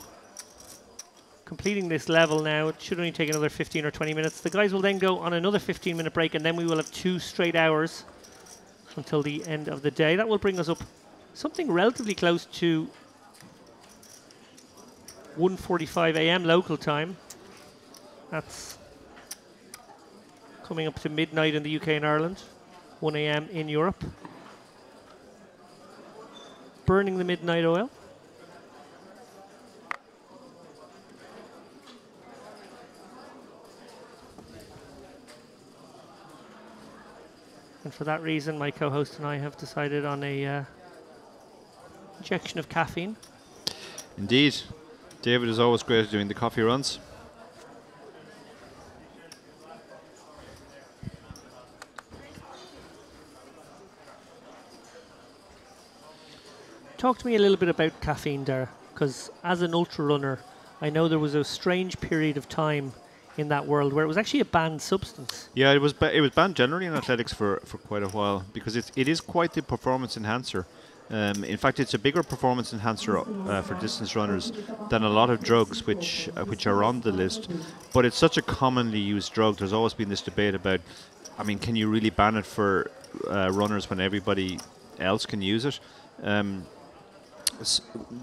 Completing this level now, it should only take another 15 or 20 minutes. The guys will then go on another 15-minute break, and then we will have 2 straight hours until the end of the day. That will bring us up something relatively close to 1:45 a.m. local time. That's coming up to midnight in the UK and Ireland, 1 a.m. in Europe. Burning the midnight oil. And for that reason, my co-host and I have decided on a injection of caffeine. Indeed. David is always great at doing the coffee runs. Talk to me a little bit about caffeine, Dara, because as an ultra runner, I know there was a strange period of time in that world where it was actually a banned substance. Yeah, it was banned generally in athletics for quite a while because it is quite the performance enhancer. In fact, it's a bigger performance enhancer for distance runners than a lot of drugs which are on the list. But it's such a commonly used drug. There's always been this debate about, I mean, can you really ban it for runners when everybody else can use it?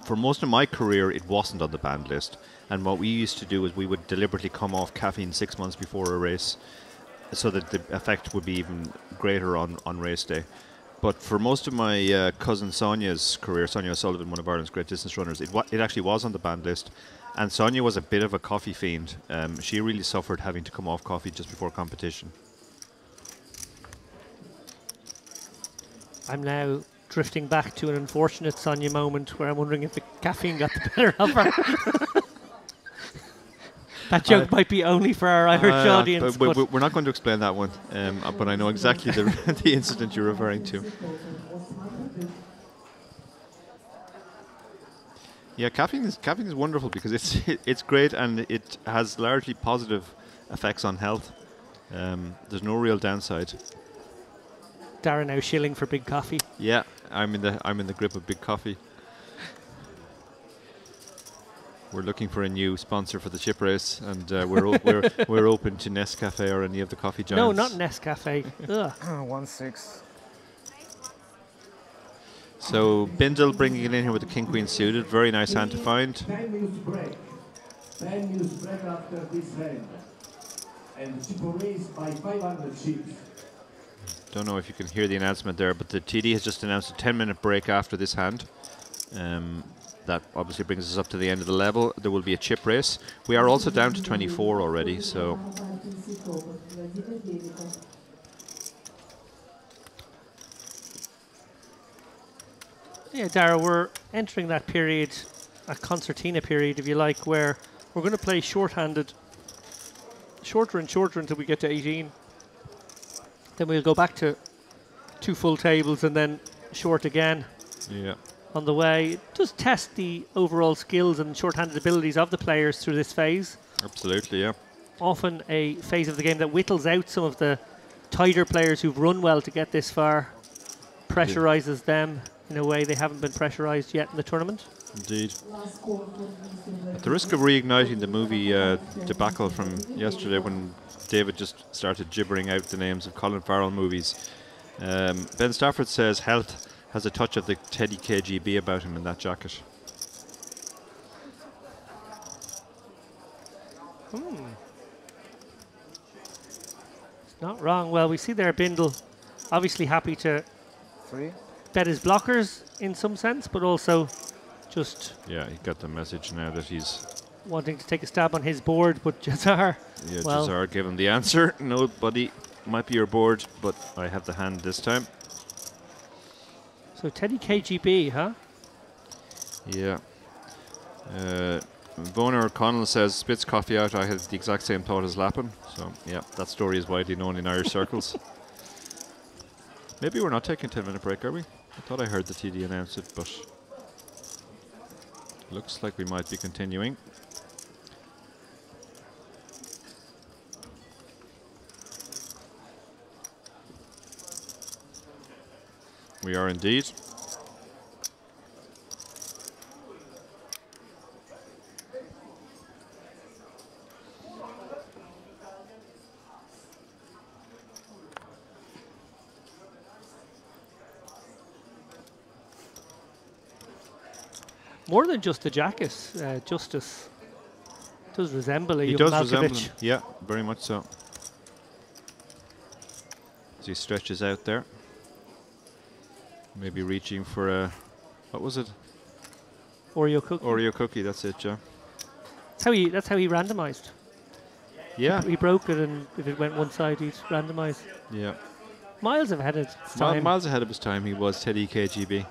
For most of my career, it wasn't on the banned list. And what we used to do is we would deliberately come off caffeine 6 months before a race so that the effect would be even greater on race day. But for most of my cousin Sonia's career, Sonia O'Sullivan, one of Ireland's great distance runners, it actually was on the banned list. And Sonia was a bit of a coffee fiend. She really suffered having to come off coffee just before competition. I'm now drifting back to an unfortunate Sonia moment where I'm wondering if the caffeine got the better of her. That joke might be only for our Irish audience. But we're not going to explain that one, but I know exactly the incident you're referring to. Yeah, caffeine is wonderful because it's great and it has largely positive effects on health. There's no real downside. Darren now shilling for Big Coffee. Yeah, I'm in the grip of Big Coffee. We're looking for a new sponsor for the chip race, and we're open to Nescafe or any of the coffee giants. No, not Nescafe. 1-6. So Bindle bringing it in here with the King Queen suited. Very nice hand to find. 10 minutes break. 10 minutes break after this hand. And chip race by 500 chips. Don't know if you can hear the announcement there, but the TD has just announced a 10-minute break after this hand. That obviously brings us up to the end of the level. There will be a chip race. We are also down to 24 already, so... Yeah, Dara, we're entering that period, a concertina period, if you like, where we're going to play short-handed, shorter and shorter until we get to 18. Then we'll go back to 2 full tables and then short again. Yeah. On the way. It does test the overall skills and short-handed abilities of the players through this phase. Absolutely, yeah. Often a phase of the game that whittles out some of the tighter players who've run well to get this far, pressurizes them in a way they haven't been pressurized yet in the tournament. Indeed. At the risk of reigniting the movie debacle from yesterday when David just started gibbering out the names of Colin Farrell movies, Ben Stafford says health has a touch of the Teddy KGB about him in that jacket. It's not wrong. Well, we see there Bindle obviously happy to bet his blockers in some sense, but also just Yeah, he got the message now that he's wanting to take a stab on his board, but Jazar, yeah, well, Jazar gave him the answer. No, buddy, might be your board, but I have the hand this time. so Teddy KGB, huh? Yeah. Boner O'Connell says, spits coffee out. I had the exact same thought as Lappin. So, yeah, that story is widely known in Irish circles. Maybe we're not taking a 10-minute break, are we? I thought I heard the TD announce it, but looks like we might be continuing. We are indeed. More than just the jacket, Justice does resemble a He young does Malkovich. resemble him. Yeah, very much so. As he stretches out there. Maybe reaching for a, what was it? Oreo cookie. Oreo cookie, that's it, yeah. That's how he randomized. Yeah. He broke it, and if it went one side, he'd randomize. Yeah. Miles ahead of his time. Miles ahead of his time, he was Teddy KGB.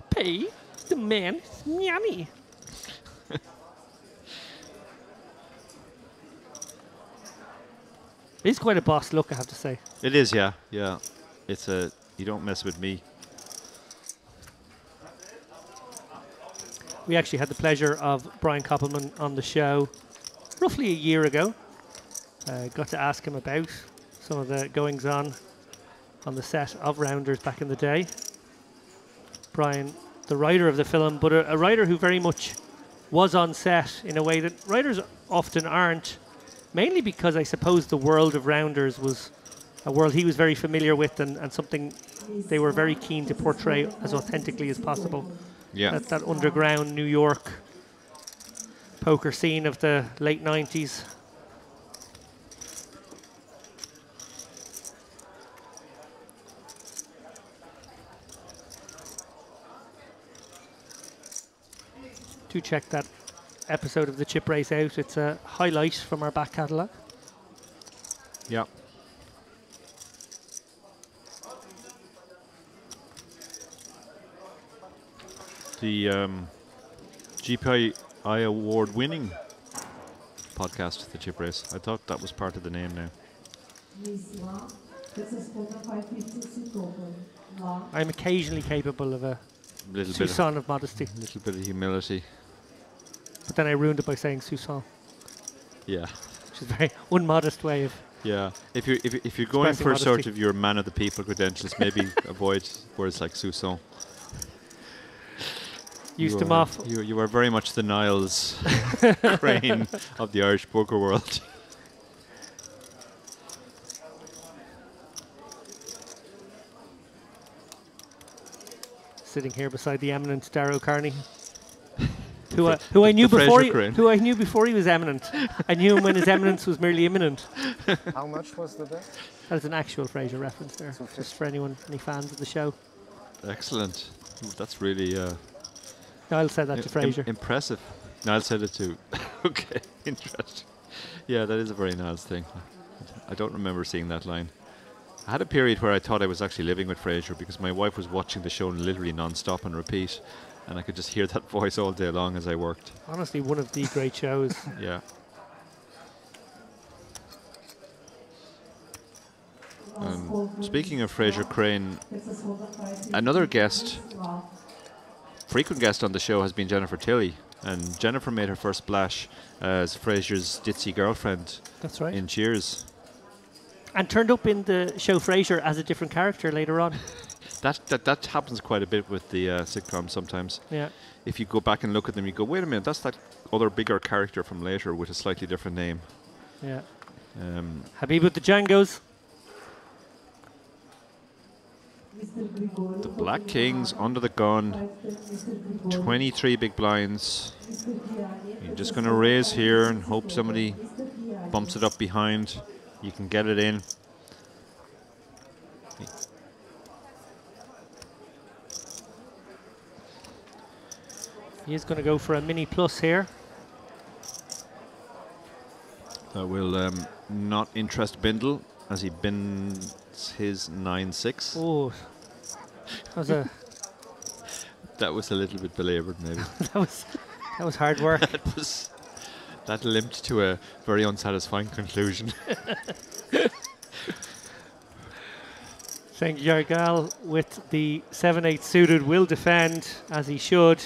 Pay the man yummy. It's quite a boss look, I have to say. It is, yeah, yeah. It's a, you don't mess with me. We actually had the pleasure of Brian Koppelman on the show roughly a year ago. Got to ask him about some of the goings-on on the set of Rounders back in the day. Brian, the writer of the film, but a writer who very much was on set in a way that writers often aren't, mainly because I suppose the world of Rounders was a world he was very familiar with and something they were very keen to portray as authentically as possible. Yeah. That underground New York poker scene of the late 90s. Do check that episode of the Chip Race out. It's a highlight from our back catalogue. Yeah. The GPI award-winning podcast, The Chip Race. I thought that was part of the name now. I'm occasionally capable of a Little soupçon of modesty. A little bit of humility. But then I ruined it by saying soupçon. Yeah. Which is a very unmodest way of. Yeah. If you're going for modesty. sort of your man of the people credentials, maybe avoid words like soupçon. Used them off. You are very much the Niles Crane of the Irish poker world. Sitting here beside the eminent Darrow Carney, who I knew before he was eminent. I knew him when his eminence was merely imminent. How much was the bet? That is an actual Fraser reference there, just for any fans of the show. Excellent. Ooh, that's really. Niall said that to Fraser. Impressive. Niall said it too. Okay, interesting. Yeah, that is a very Niall's thing. I don't remember seeing that line. I had a period where I thought I was actually living with Fraser because my wife was watching the show literally non-stop and repeat, and I could just hear that voice all day long as I worked. Honestly, one of the great shows. Yeah. Speaking of Fraser Crane, another guest, frequent guest on the show has been Jennifer Tilley, and Jennifer made her first splash as Fraser's ditzy girlfriend. That's right. In Cheers. And turned up in the show Frasier as a different character later on. That happens quite a bit with the sitcoms sometimes. Yeah. If you go back and look at them, you go, wait a minute, that's that other bigger character from later with a slightly different name. Yeah. Habib with the Django's. The Black Kings under the gun. 23 big blinds. You're just going to raise here and hope somebody bumps it up behind. You can get it in. He is going to go for a mini plus here. That will not interest Bindle as he bins his 9-6. Oh, that was a little bit belabored, maybe. that was hard work. That limped to a very unsatisfying conclusion. St. Jargal with the 7-8 suited will defend as he should.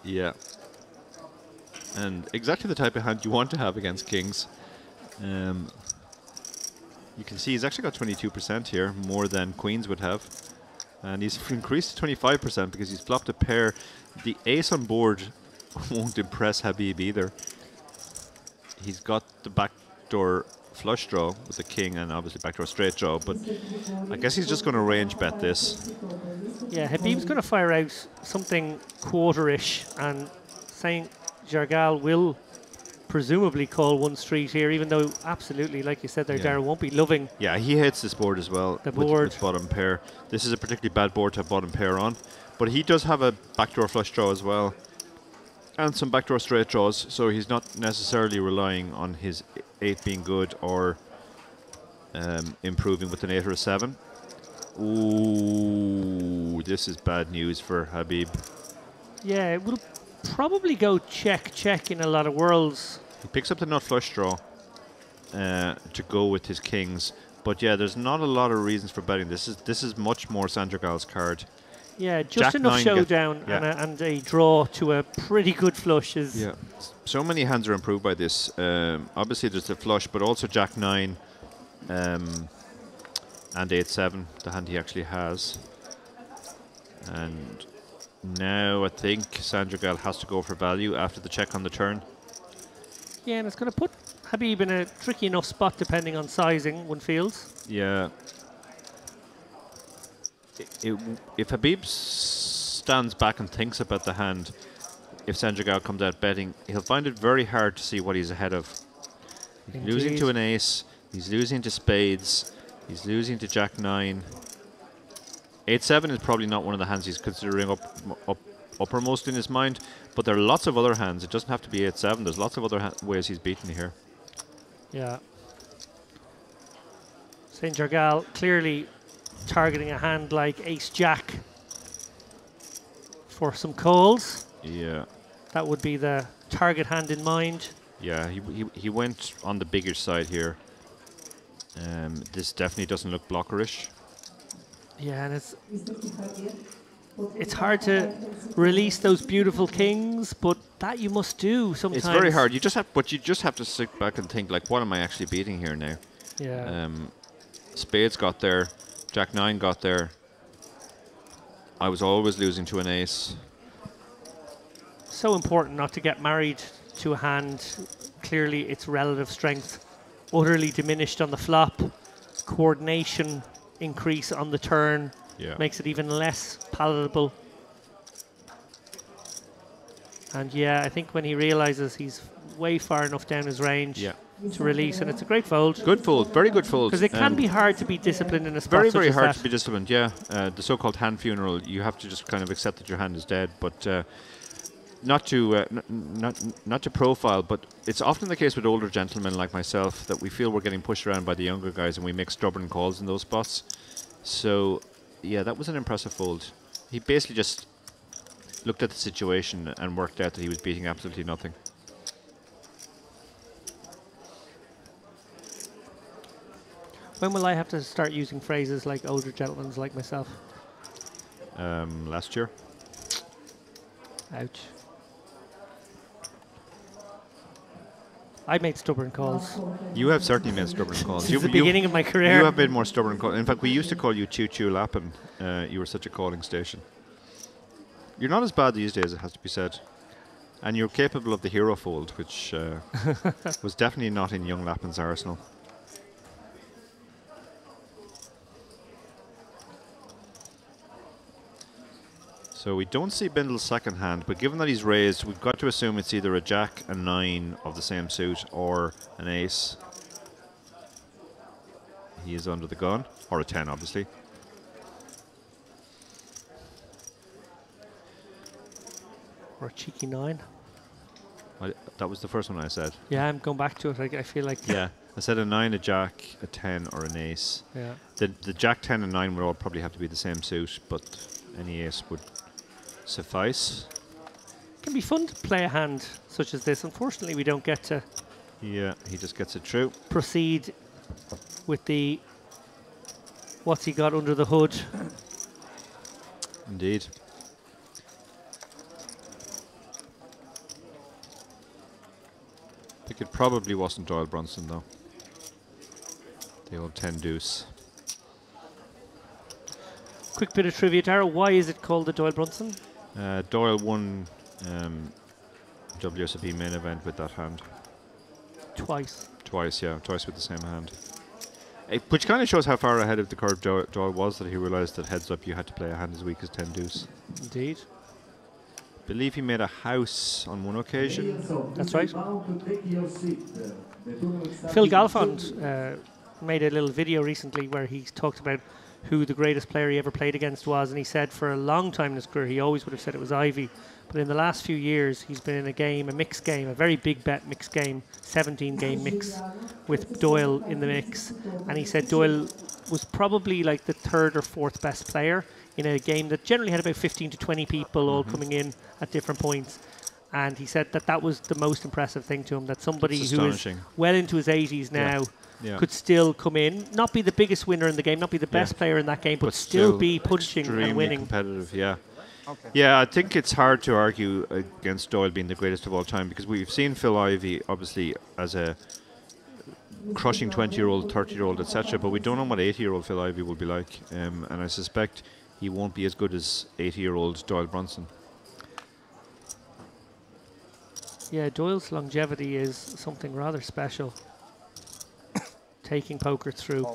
Yeah. And exactly the type of hand you want to have against kings. You can see he's actually got 22% here, more than queens would have. And he's increased to 25% because he's flopped a pair. The ace on board won't impress Habib either. He's got the backdoor flush draw with the king and obviously backdoor straight draw, but I guess he's just going to range bet this. Yeah, Habib's going to fire out something quarter-ish, and St. Jargal will presumably call one street here, even though absolutely, like you said there, Darragh won't be loving. Yeah, he hates this board as well. The board. With bottom pair. This is a particularly bad board to have bottom pair on, but he does have a backdoor flush draw as well, and some backdoor straight draws, so he's not necessarily relying on his 8 being good or improving with an 8 or a 7. Ooh, this is bad news for Habib. Yeah, it will probably go check in a lot of worlds. He picks up the nut flush draw to go with his kings, but yeah, there's not a lot of reasons for betting. This is much more Sandragal's card. Yeah, just Jack enough 9 showdown and a draw to a pretty good flush is. Yeah, so many hands are improved by this. Obviously, there's the flush, but also Jack 9 and 8-7, the hand he actually has. And now I think Sandragal has to go for value after the check on the turn. Yeah, and it's going to put Habib in a tricky enough spot depending on sizing, one feels. Yeah. If Habib stands back and thinks about the hand, if Sandragal comes out betting, he'll find it very hard to see what he's ahead of. He's losing to an ace, he's losing to spades, he's losing to Jack 9. 8-7 is probably not one of the hands he's considering uppermost in his mind, but there are lots of other hands. It doesn't have to be 8-7. There's lots of other ways he's beaten here. Yeah. St. Jargal clearly targeting a hand like Ace-Jack for some calls. Yeah. That would be the target hand in mind. Yeah, he went on the bigger side here. This definitely doesn't look blockerish. Yeah, and it's hard to release those beautiful kings, but that you must do sometimes. It's very hard. You just have to sit back and think, like, what am I actually beating here now? Yeah. Spades got there, Jack 9 got there. I was always losing to an ace. So important not to get married to a hand. Clearly, its relative strength utterly diminished on the flop. Coordination increase on the turn makes it even less palatable. And yeah, I think when he realizes he's way far enough down his range to release, and it's a great fold. Good fold, very good fold. Because it can be hard to be disciplined in a spot very, such very as hard that. to be disciplined, yeah. The so-called hand funeral, you have to just kind of accept that your hand is dead, but not to profile, but it's often the case with older gentlemen like myself that we feel we're getting pushed around by the younger guys and we make stubborn calls in those spots. So, yeah, that was an impressive fold. He basically just looked at the situation and worked out that he was beating absolutely nothing. When will I have to start using phrases like older gentlemen like myself? Last year. Ouch. I made stubborn calls. You have certainly made stubborn calls. Since the beginning of my career. You have made more stubborn calls. In fact, we used to call you Choo Choo Lappin. You were such a calling station. You're not as bad these days, it has to be said. And you're capable of the hero fold, which was definitely not in young Lappin's arsenal. So we don't see Bindle's second hand, but given that he's raised, we've got to assume it's either a jack, a 9 of the same suit, or an ace. He is under the gun, or a 10 obviously. Or a cheeky 9. That was the first one I said. Yeah, I'm going back to it. I feel like... Yeah, I said a 9, a jack, a 10, or an ace. Yeah. The jack, 10, and 9 would all probably have to be the same suit, but any ace would suffice. It can be fun to play a hand such as this. Unfortunately, we don't get to... Yeah, he just gets it through. Proceed with the... What's he got under the hood? Indeed. I think it probably wasn't Doyle Brunson, though. The old 10 deuce. Quick bit of trivia, Dara. Why is it called the Doyle Brunson? Doyle won WSOP main event with that hand. Twice. Twice, yeah. Twice with the same hand. Which kind of shows how far ahead of the curve Doyle was, that he realised that heads up you had to play a hand as weak as 10 deuce. Indeed. Believe he made a house on one occasion. That's right. Phil Galfond made a little video recently where he talked about who the greatest player he ever played against was, and he said for a long time in his career he always would have said it was Ivy, but in the last few years he's been in a game, a mixed game, a very big bet mixed game, 17 game mix with Doyle in the mix, and he said Doyle was probably like the 3rd or 4th best player in a game that generally had about 15 to 20 people all coming in at different points. And he said that that was the most impressive thing to him, that somebody who is well into his 80s now could still come in, not be the biggest winner in the game, not be the best player in that game, but still be punching and winning. Competitive, yeah. Okay. Yeah, I think it's hard to argue against Doyle being the greatest of all time, because we've seen Phil Ivey, obviously, as a crushing 20-year-old, 30-year-old, etc., but we don't know what 80-year-old Phil Ivey will be like, and I suspect he won't be as good as 80-year-old Doyle Brunson. Yeah, Doyle's longevity is something rather special. Taking poker through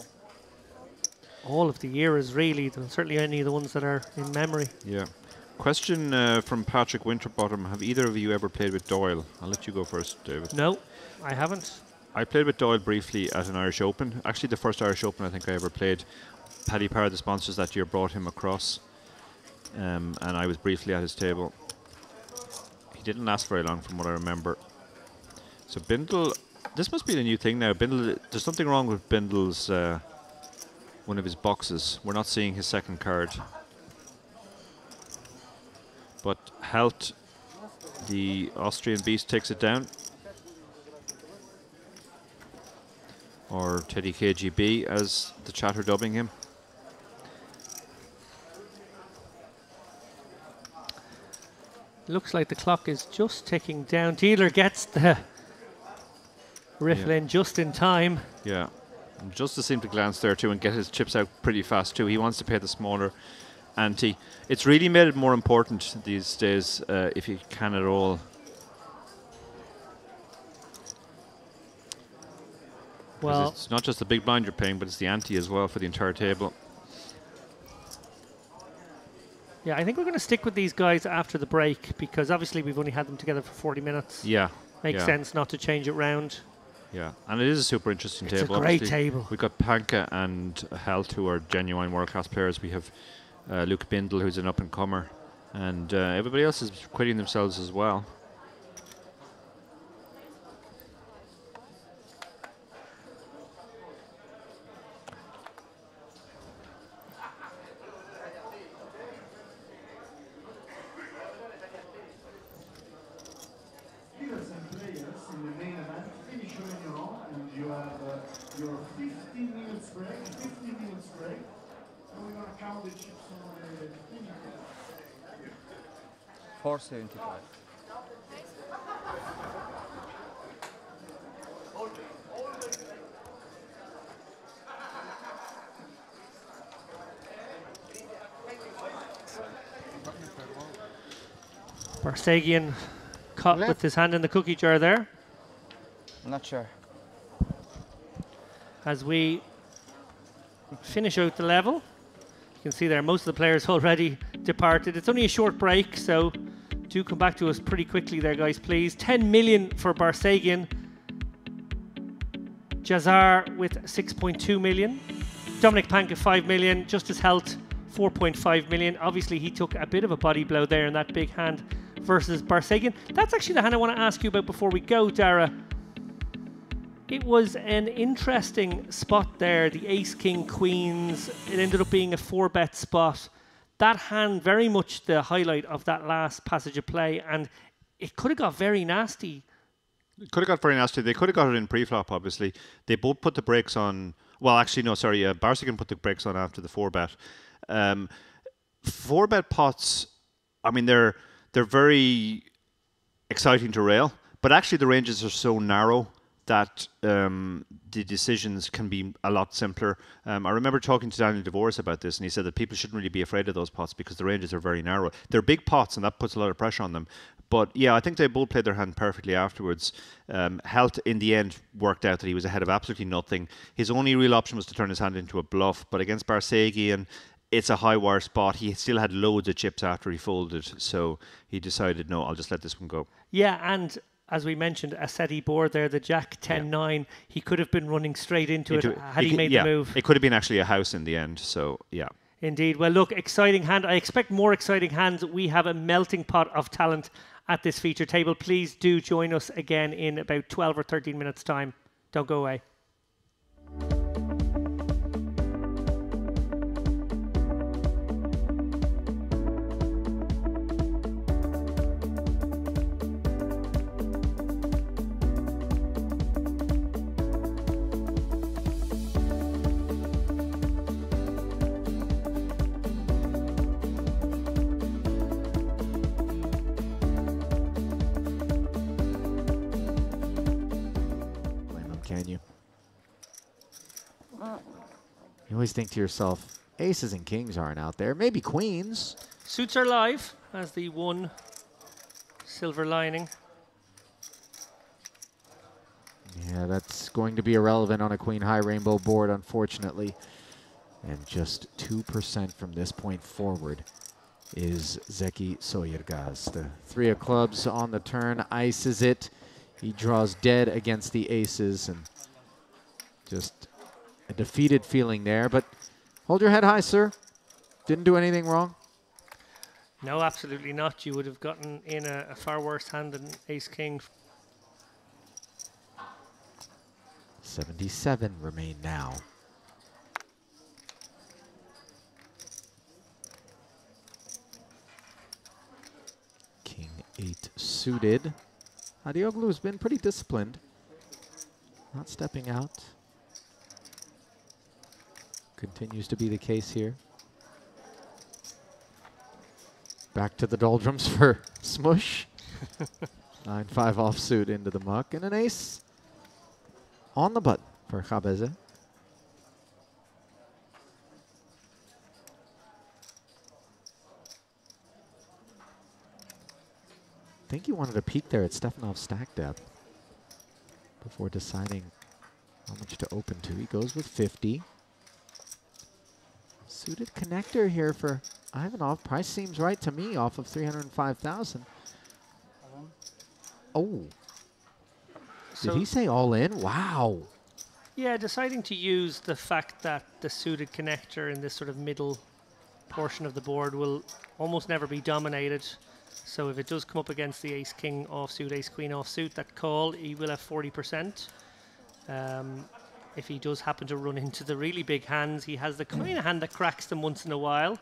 all of the eras, really, certainly any of the ones that are in memory. Yeah. Question from Patrick Winterbottom. Have either of you ever played with Doyle? I'll let you go first, David. No, I haven't. I played with Doyle briefly at an Irish Open. Actually, the first Irish Open I think I ever played. Paddy Parr, the sponsors that year, brought him across, and I was briefly at his table. He didn't last very long from what I remember. So Bindle, this must be the new thing now. Bindle, there's something wrong with Bindle's, one of his boxes. We're not seeing his second card. But Helt, the Austrian beast, takes it down. Or Teddy KGB, as the chat are dubbing him. Looks like the clock is just ticking down. Dealer gets the riffle in just in time. Yeah. And Justice seemed to glance there too and get his chips out pretty fast too. He wants to pay the smaller ante. It's really made it more important these days, if you can at all. Well, it's not just the big blind you're paying, but it's the ante as well for the entire table. Yeah, I think we're going to stick with these guys after the break, because obviously we've only had them together for 40 minutes. Yeah. Makes sense not to change it round. Yeah, and it is a super interesting table. It's a great table. We've got Panka and Helt, who are genuine world-class players. We have Luke Bindle, who's an up-and-comer. And everybody else is quitting themselves as well. Your 15 minutes break, 15 minutes break, and we're going to count the chips on the 475. Barsegian caught with his hand in the cookie jar there. I'm not sure. As we finish out the level, you can see there most of the players already departed. It's only a short break, so do come back to us pretty quickly there, guys, please. 10 million for Barsegian. Jazar with 6.2 million. Dominic Panka 5 million. Justice Health 4.5 million. Obviously, he took a bit of a body blow there in that big hand versus Barsegian. That's actually the hand I want to ask you about before we go, Dara. It was an interesting spot there, the ace, king, queens. It ended up being a 4-bet spot. That hand, very much the highlight of that last passage of play, and it could have got very nasty. It could have got very nasty. They could have got it in pre-flop, obviously. They both put the brakes on. Well, actually, no, sorry. Barsegian put the brakes on after the 4-bet. 4-bet pots, I mean, they're very exciting to rail, but actually the ranges are so narrow that the decisions can be a lot simpler. I remember talking to Daniel DeVores about this, and he said that people shouldn't really be afraid of those pots because the ranges are very narrow. They're big pots, and that puts a lot of pressure on them. But yeah, I think they both played their hand perfectly afterwards. Health, in the end, worked out that he was ahead of absolutely nothing. His only real option was to turn his hand into a bluff, but against Barsegian, it's a high wire spot. He still had loads of chips after he folded, so he decided, no, I'll just let this one go. Yeah, and as we mentioned, a SETI board there, the Jack 10-9, he could have been running straight into it had he made the move. It could have been actually a house in the end, so yeah. Indeed. Well, look, exciting hand. I expect more exciting hands. We have a melting pot of talent at this feature table. Please do join us again in about 12 or 13 minutes' time. Don't go away. You always think to yourself, aces and kings aren't out there. Maybe queens. Suits are live as the one silver lining. Yeah, that's going to be irrelevant on a queen high rainbow board, unfortunately. And just 2% from this point forward is Zeki Soyergaz. The 3 of clubs on the turn, ices it. He draws dead against the aces, and just a defeated feeling there. But hold your head high, sir. Didn't do anything wrong. No, absolutely not. You would have gotten in a far worse hand than ace-king. 77 remain now. King 8 suited. Hadioglu's been pretty disciplined. Not stepping out. Continues to be the case here. Back to the doldrums for Smush. 9-5 offsuit into the muck. And an ace on the button for Chabeze. I think he wanted to peek there at Stefanov's stack depth before deciding how much to open to. He goes with 50. Suited connector here for Ivanov. Price seems right to me off of 305,000. Oh. Did he say all in? Wow. Yeah, deciding to use the fact that the suited connector in this sort of middle portion of the board will almost never be dominated. So if it does come up against the ace-king offsuit, ace-queen offsuit, that call, he will have 40%. If he does happen to run into the really big hands, he has the kind of hand that cracks them once in a while.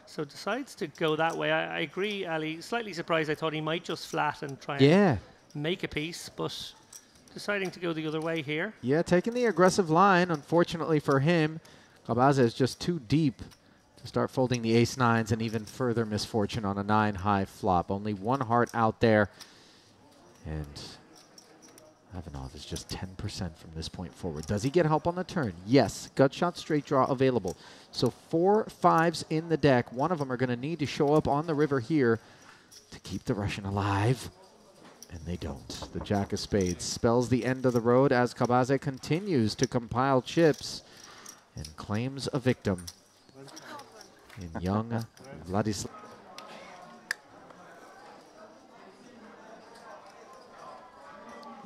So decides to go that way. I agree, Ali. Slightly surprised. I thought he might just flat and try and make a piece, but deciding to go the other way here. Yeah, taking the aggressive line. Unfortunately for him, Chabeze is just too deep to start folding the ace-9s, and even further misfortune on a 9-high flop. Only one heart out there. And Ivanov is just 10% from this point forward. Does he get help on the turn? Yes. Gut shot, straight draw available. So 4 5s in the deck. One of them are going to need to show up on the river here to keep the Russian alive. And they don't. The Jack of Spades spells the end of the road as Kabaze continues to compile chips and claims a victim in young Vladislav.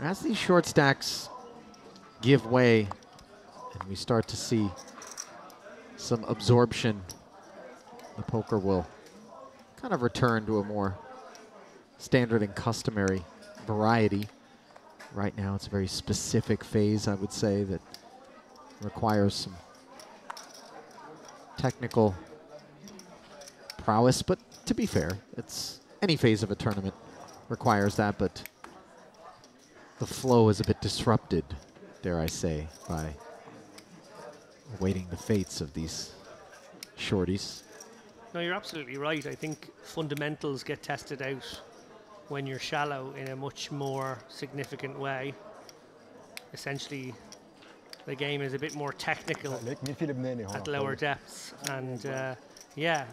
As these short stacks give way and we start to see some absorption, the poker will kind of return to a more standard and customary variety. Right now it's a very specific phase, I would say, that requires some technical prowess, but to be fair, it's any phase of a tournament requires that, but the flow is a bit disrupted, dare I say, by awaiting the fates of these shorties. No, you're absolutely right. I think fundamentals get tested out when you're shallow in a much more significant way. Essentially, the game is a bit more technical at lower depths, and yeah,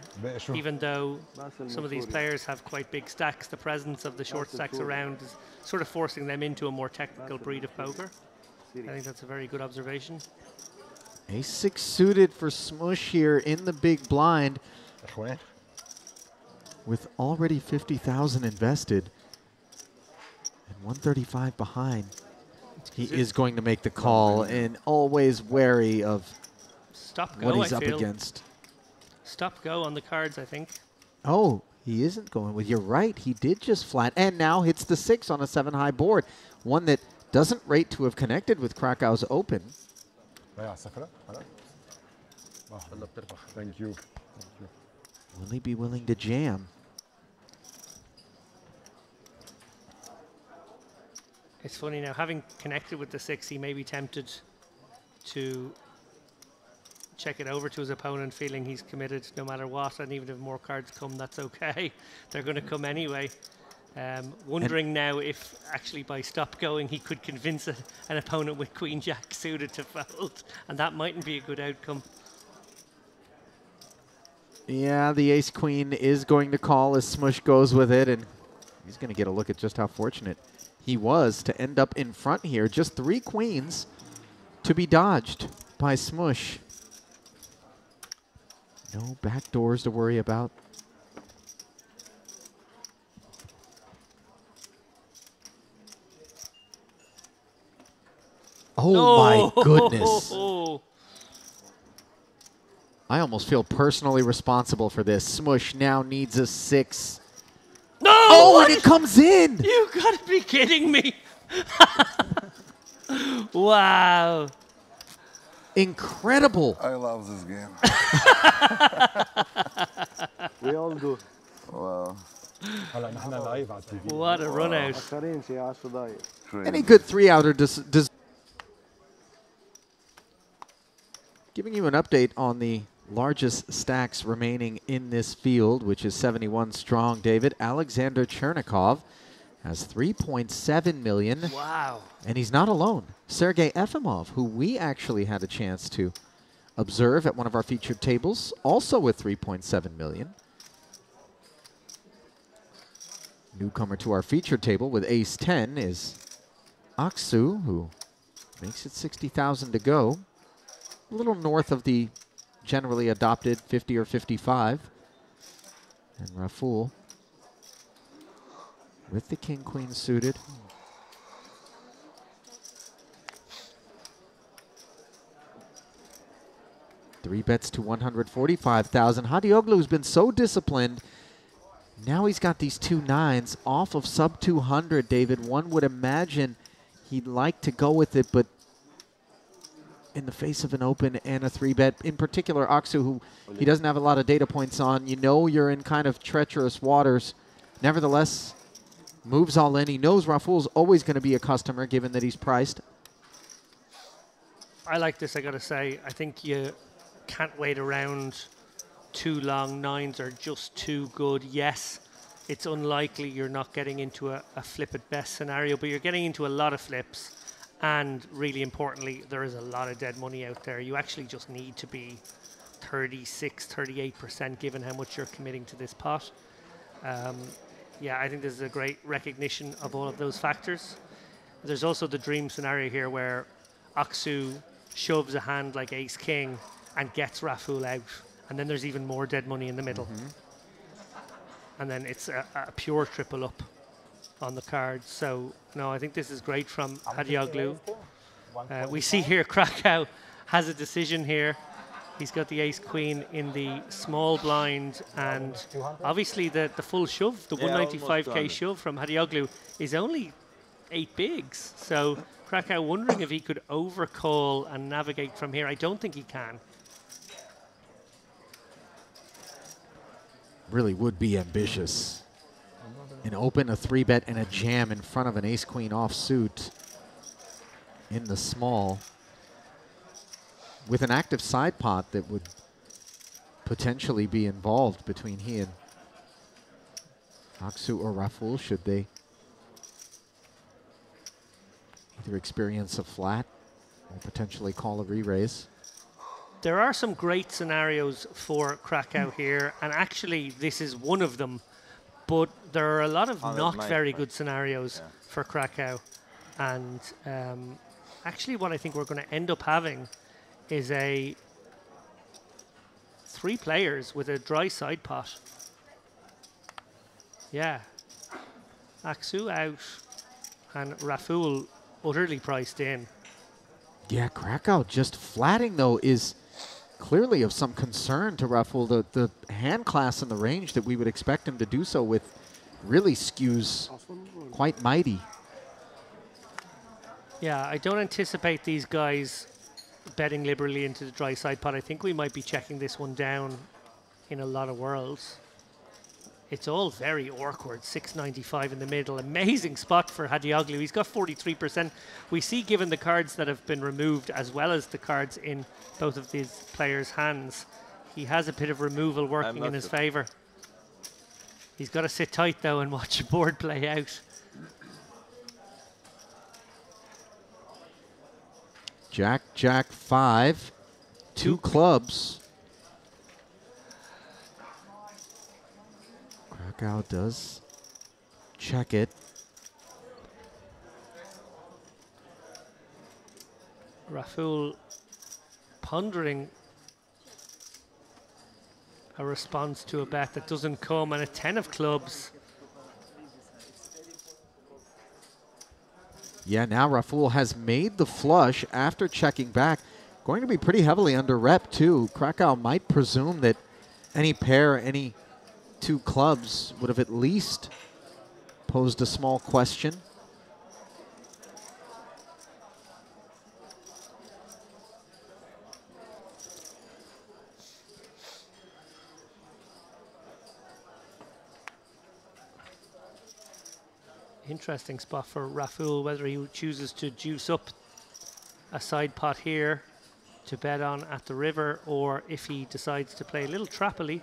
even though some of these players have quite big stacks, the presence of the short stacks around is sort of forcing them into a more technical breed of poker. I think that's a very good observation. Ace-6 suited for Smush here in the big blind. With already 50,000 invested and 135 behind, he is going to make the call and always wary of what he's up against. Stop go on the cards, I think. Oh, he isn't going with. You're right. He did just flat and now hits the 6 on a 7-high board. One that doesn't rate to have connected with Krakow's open. Thank you. Will he be willing to jam? It's funny now, having connected with the 6, he may be tempted to check it over to his opponent, feeling he's committed no matter what, and even if more cards come, that's okay. They're going to come anyway. Wondering now if actually by stop going he could convince an opponent with Queen Jack suited to fold, and that mightn't be a good outcome. Yeah, the Ace Queen is going to call as Smush goes with it, and he's going to get a look at just how fortunate he was to end up in front here. Just 3 queens to be dodged by Smush. No back doors to worry about. Oh my goodness. I almost feel personally responsible for this. Smush now needs a 6. No! Oh, and it comes in! You gotta be kidding me. Wow. Incredible. I love this game. We all do. Wow. What a run out. Any good 3-outer does. Giving you an update on the largest stacks remaining in this field, which is 71 strong, David. Alexander Chernikov has 3.7 million. Wow. And he's not alone. Sergei Efimov, who we actually had a chance to observe at one of our featured tables, also with 3.7 million. Newcomer to our featured table with ace 10 is Aksu, who makes it 60,000 to go. A little north of the generally adopted 50 or 55. And Raful with the king-queen suited. Three bets to 145,000. Hadioglu's been so disciplined. Now he's got these 2 9s off of sub 200, David. One would imagine he'd like to go with it, but in the face of an open and a 3-bet, in particular Aksu, who he doesn't have a lot of data points on, you know you're in kind of treacherous waters. Nevertheless, moves all in. He knows Raful's always going to be a customer, given that he's priced. I like this, I gotta say. I think you can't wait around too long. 9s are just too good. Yes, it's unlikely you're not getting into a flip at best scenario, but you're getting into a lot of flips. And really importantly, there is a lot of dead money out there. You actually just need to be 36, 38% given how much you're committing to this pot. yeah, I think this is a great recognition of all of those factors. There's also the dream scenario here where Aksu shoves a hand like ace king and gets Raful out, and then there's even more dead money in the middle. And then it's a pure triple up on the card. So no, I think this is great from Hadioglu. We see here Krakow has a decision here. He's got the ace queen in the small blind, and obviously the full shove, the 195k shove from Hadioglu is only 8 bigs. So Krakow wondering if he could overcall and navigate from here. I don't think he can. Really would be ambitious. An open, a 3-bet, and a jam in front of an ace-queen offsuit in the small, with an active side pot that would potentially be involved between he and Aksu or Raful, should they either experience a flat or potentially call a re-raise. There are some great scenarios for Krakow here, and actually this is one of them, but there are a lot of not very good scenarios for Krakow. And actually what I think we're going to end up having is a 3 players with a dry side pot. Yeah. Aksu out and Raful utterly priced in. Yeah, Krakow just flatting, though, is clearly of some concern to Raful. The hand class in the range that we would expect him to do so with really skews quite mighty. Yeah, I don't anticipate these guys betting liberally into the dry side pot. I think we might be checking this one down in a lot of worlds. It's all very awkward. 695 in the middle. Amazing spot for Hadioglu. He's got 43%. We see, given the cards that have been removed, as well as the cards in both of these players' hands, he has a bit of removal working in his favor. He's got to sit tight, though, and watch the board play out. Jack, Jack 5, 2 clubs. Krakow does check it. Raful pondering a response to a bet that doesn't come, and a 10 of clubs. Yeah, now Raful has made the flush after checking back. Going to be pretty heavily under rep, too. Krakow might presume that any pair, any 2 clubs would have at least posed a small question. Interesting spot for Raful, whether he chooses to juice up a side pot here to bet on at the river, or if he decides to play a little trappily,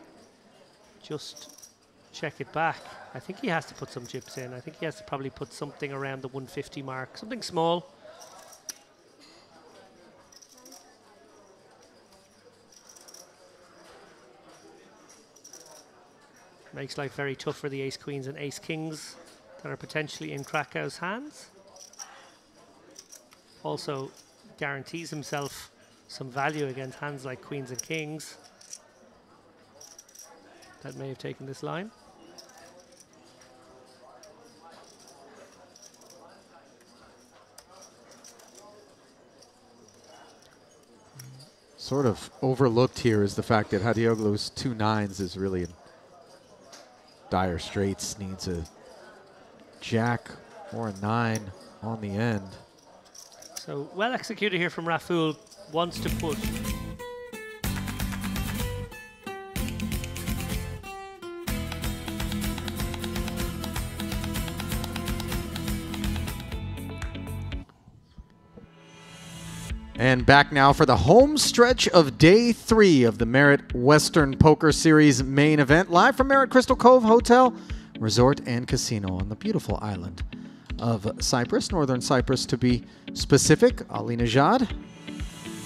just check it back. I think he has to put some chips in. I think he has to probably put something around the 150 mark, something small. Makes life very tough for the ace queens and ace kings that are potentially in Krakow's hands. Also guarantees himself some value against hands like queens and kings that may have taken this line. Sort of overlooked here is the fact that Hadioglu's 2 9s is really in dire straits. Needs a jack or a 9 on the end. So well executed here from Raful. Wants to push. And back now for the home stretch of day 3 of the Merit Western Poker Series main event, live from Merit Crystal Cove Hotel, Resort and Casino on the beautiful island of Cyprus, Northern Cyprus to be specific. Ali Najad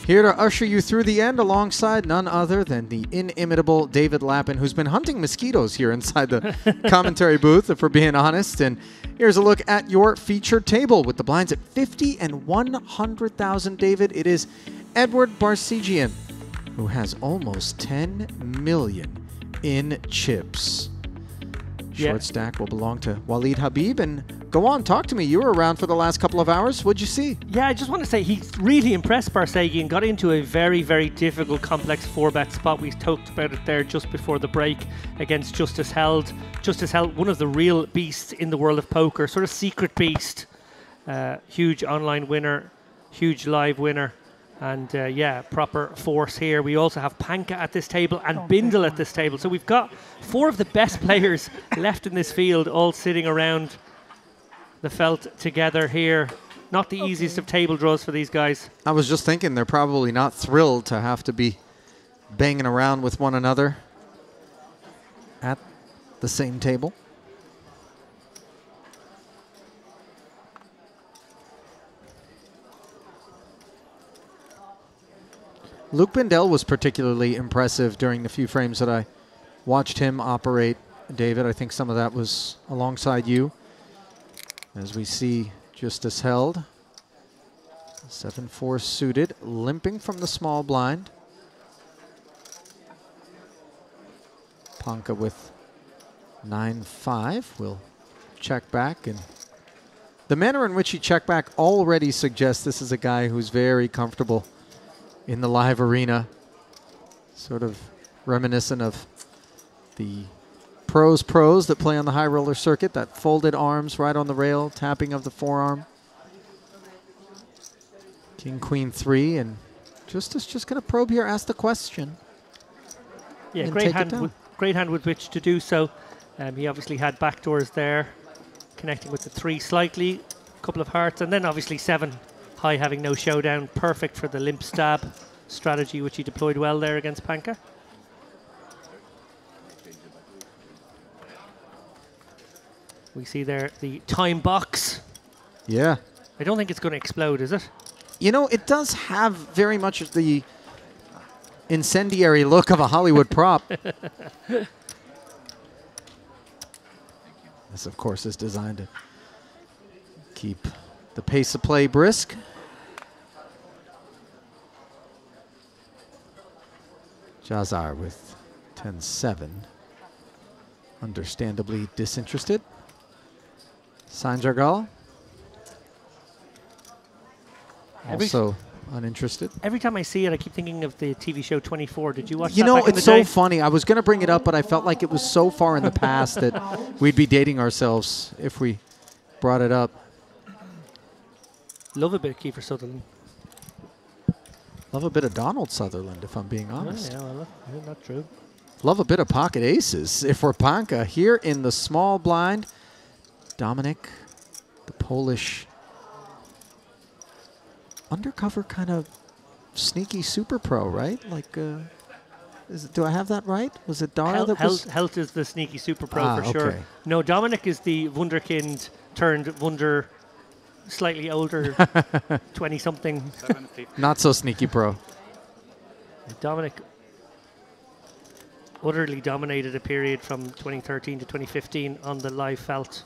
Here to usher you through the end alongside none other than the inimitable David Lappin, who's been hunting mosquitoes here inside the commentary booth, if we're being honest. And here's a look at your featured table with the blinds at 50 and 100,000, David. It is Edward Barsegian, who has almost 10 million in chips. Short stack will belong to Waleed Habib. And go on, talk to me. You were around for the last couple of hours. What'd you see? Yeah, I just want to say he's really impressed Barsegian. Got into a very, very difficult, complex 4-bet spot. We talked about it there just before the break against Justice Held. Justice Held, one of the real beasts in the world of poker, sort of secret beast. Huge online winner, huge live winner. And yeah, proper force here. We also have Panka at this table and Bindle at this table. So we've got 4 of the best players left in this field, all sitting around the felt together here. Not the easiest of table draws for these guys. I was just thinking they're probably not thrilled to have to be banging around with one another at the same table. Luke Bindell was particularly impressive during the few frames that I watched him operate. David, I think some of that was alongside you. As we see Justice Held, 7-4 suited, limping from the small blind. Panka with 9-5 will check back, and the manner in which he checked back already suggests this is a guy who's very comfortable in the live arena, sort of reminiscent of the pros that play on the high roller circuit, that folded arms right on the rail, tapping of the forearm. King, Queen 3, and Justice just going to probe here, ask the question. Yeah, great hand with which to do so. He obviously had backdoors there, connecting with the 3 slightly, a couple of hearts, and then obviously 7 high, having no showdown. Perfect for the limp stab strategy, which he deployed well there against Panka. We see there the time box. Yeah. I don't think it's going to explode, is it? You know, it does have very much the incendiary look of a Hollywood prop. This, of course, is designed to keep the pace of play brisk. Jazar with 10-7. Understandably disinterested. Sanjargal. Also uninterested. Every time I see it, I keep thinking of the TV show 24. Did you watch that? You know, back in it's the day? so funny. I was going to bring it up, but I felt like it was so far in the past that we'd be dating ourselves if we brought it up. Love a bit of Kiefer Sutherland. Love a bit of Donald Sutherland, if I'm being honest. Yeah, well, not true. Love a bit of pocket aces. If we're Panka here in the small blind, Dominic, the Polish undercover kind of sneaky super pro, right? Like, do I have that right? Was it Dara that was? Helt is the sneaky super pro for sure. Okay. No, Dominic is the Wunderkind turned Wunder, slightly older, 20-something. Not so sneaky pro. Dominic utterly dominated a period from 2013 to 2015 on the live felt.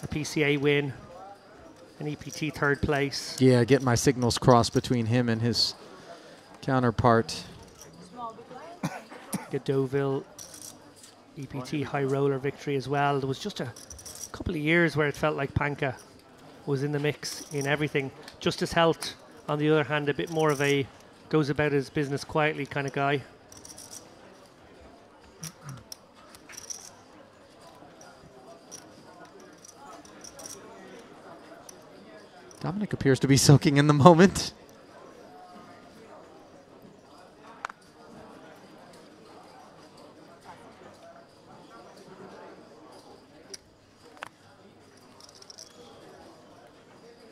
A PCA win, an EPT 3rd place. Yeah, get my signals crossed between him and his counterpart. Deauville EPT high roller victory as well. There was just a couple of years where it felt like Panka was in the mix in everything. Justice Helt, on the other hand, a bit more of a goes about his business quietly kind of guy. Dominic appears to be soaking in the moment.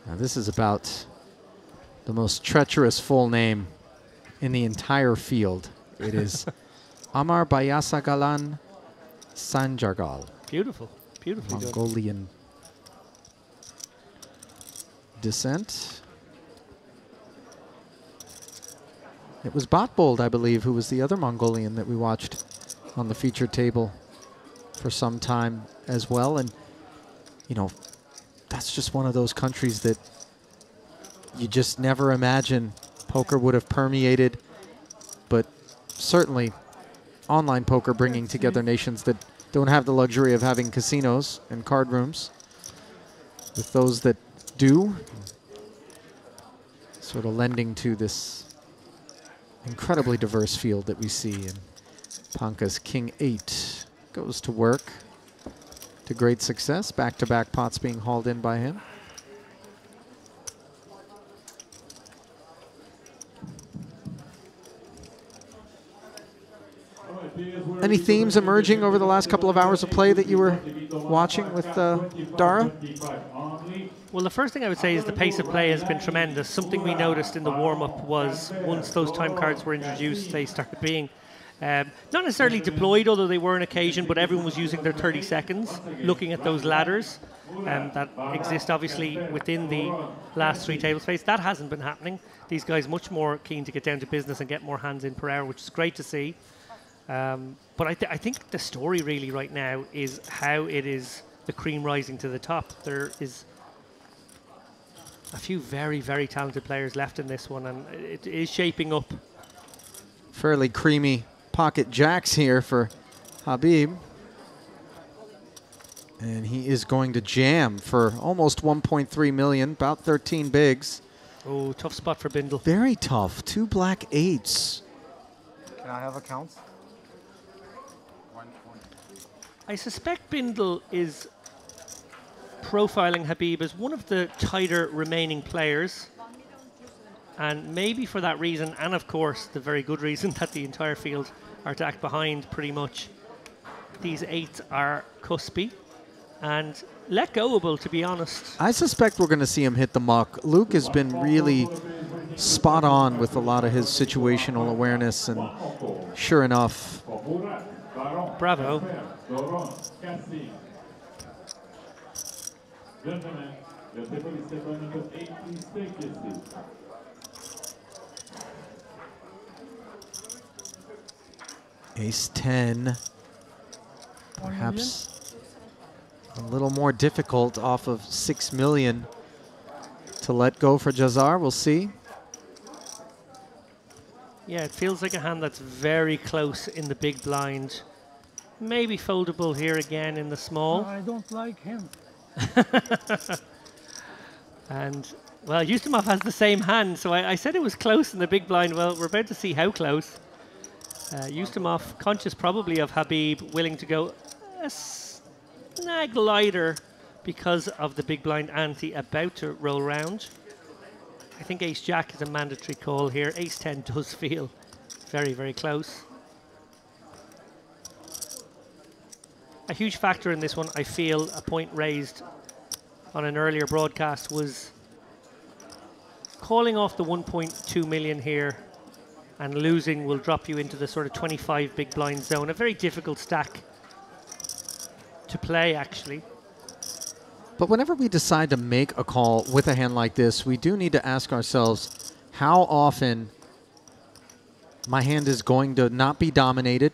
Now this is about the most treacherous full name in the entire field. It is Amar Bayasagalan Sanjargal. Beautiful, beautifully done. Mongolian descent. It was Botbold, I believe, who was the other Mongolian that we watched on the featured table for some time as well. And, you know, that's just one of those countries that you just never imagine poker would have permeated. But certainly online poker bringing together nations that don't have the luxury of having casinos and card rooms. With those that do, sort of lending to this incredibly diverse field that we see. And Panka's King 8 goes to work to great success. Back-to-back pots being hauled in by him. Any themes emerging over the last couple of hours of play that you were watching with Dara? Well, the first thing I would say is the pace of play has been tremendous. Something we noticed in the warm-up was once those time cards were introduced, they started being not necessarily deployed, although they were on occasion, but everyone was using their 30 seconds, looking at those ladders that exist obviously within the last 3 table space. That hasn't been happening. These guys much more keen to get down to business and get more hands in per hour, which is great to see. But I think the story really right now is how it is the cream rising to the top. There is a few very, very talented players left in this one, and it is shaping up. Fairly creamy pocket jacks here for Habib. And he is going to jam for almost 1.3 million, about 13 bigs. Oh, tough spot for Bindle. Very tough. 2 black 8s. Can I have accounts? I suspect Bindle is profiling Habib as one of the tighter remaining players. And maybe for that reason, and of course the very good reason that the entire field are stacked behind pretty much, these 8s are cuspy and let goable, to be honest. I suspect we're going to see him hit the muck. Luke has been really spot on with a lot of his situational awareness, and sure enough. Bravo. Ace 10. Perhaps a little more difficult off of 6 million to let go for Jazar. We'll see. Yeah, it feels like a hand that's very close in the big blind. Maybe foldable here again in the small. No, I don't like him. And, well, Ustamov has the same hand, so I said it was close in the big blind. Well, we're about to see how close. Ustamov, conscious probably of Habib, willing to go a snag lighter because of the big blind ante about to roll round. I think Ace-Jack is a mandatory call here. Ace-10 does feel very, very close. A huge factor in this one, I feel, a point raised on an earlier broadcast, was calling off the 1.2 million here and losing will drop you into the sort of 25 big blind zone. A very difficult stack to play, actually. But whenever we decide to make a call with a hand like this, we do need to ask ourselves how often my hand is going to not be dominated.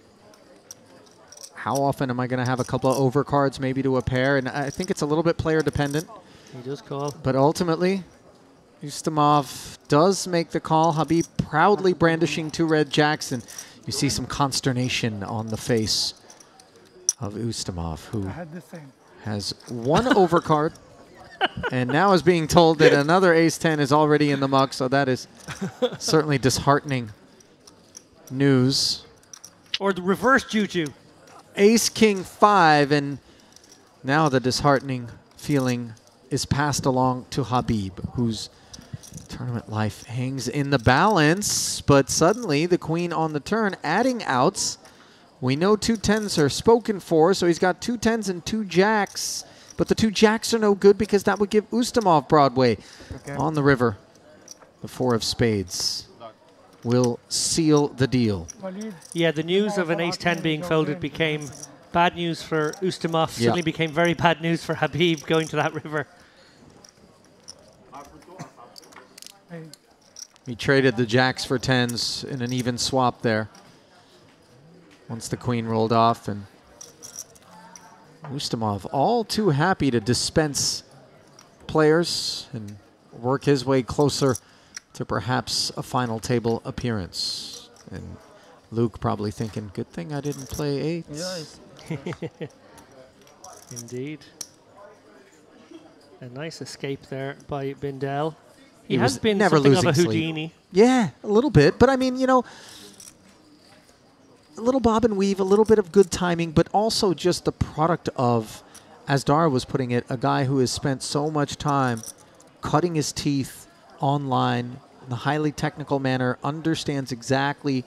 How often am I going to have a couple of overcards maybe to a pair? And I think it's a little bit player dependent. He does call. But ultimately, Ustamov does make the call. Habib proudly brandishing 2 red jacks, and you see some consternation on the face of Ustamov, who has 1 overcard and now is being told that another ace-10 is already in the muck, so that is certainly disheartening news. Or the reverse juju. Ace-King 5, and now the disheartening feeling is passed along to Habib, whose tournament life hangs in the balance, but suddenly the queen on the turn adding outs. We know 2 10s are spoken for, so he's got 2 10s and 2 jacks, but the 2 jacks are no good because that would give Ustamov Broadway on the river. The 4 of spades will seal the deal. Yeah, the news of an ace-10 being folded became bad news for Ustamov. Suddenly became very bad news for Habib going to that river. He traded the jacks for 10s in an even swap there. Once the queen rolled off, and Ustamov all too happy to dispense players and work his way closer to perhaps a final table appearance. And Luke probably thinking, good thing I didn't play eights. Yes. Indeed. A nice escape there by Bindel. He has been never something losing of a sleep. Houdini. Yeah, a little bit. But I mean, you know, a little bob and weave, a little bit of good timing, but also just the product of, as Dara was putting it, a guy who has spent so much time cutting his teeth online in a highly technical manner, understands exactly,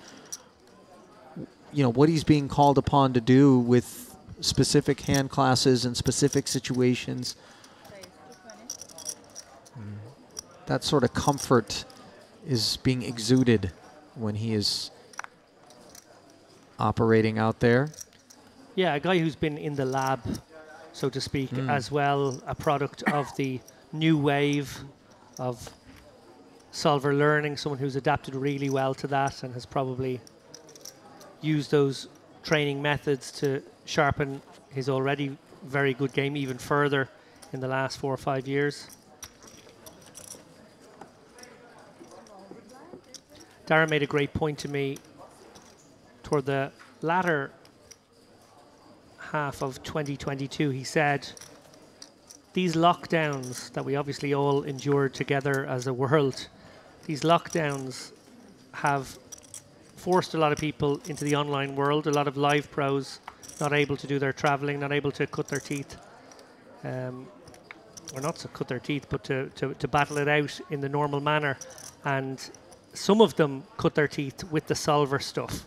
you know, what he's being called upon to do with specific hand classes and specific situations. That sort of comfort is being exuded when he is operating out there. Yeah, a guy who's been in the lab, so to speak, as well, a product of the new wave of solver learning, someone who's adapted really well to that and has probably used those training methods to sharpen his already very good game even further in the last 4 or 5 years. Darren made a great point to me toward the latter half of 2022. He said, these lockdowns that we obviously all endured together as a world, these lockdowns have forced a lot of people into the online world, a lot of live pros not able to do their traveling, not able to cut their teeth, or not to cut their teeth, but to battle it out in the normal manner. And some of them cut their teeth with the solver stuff.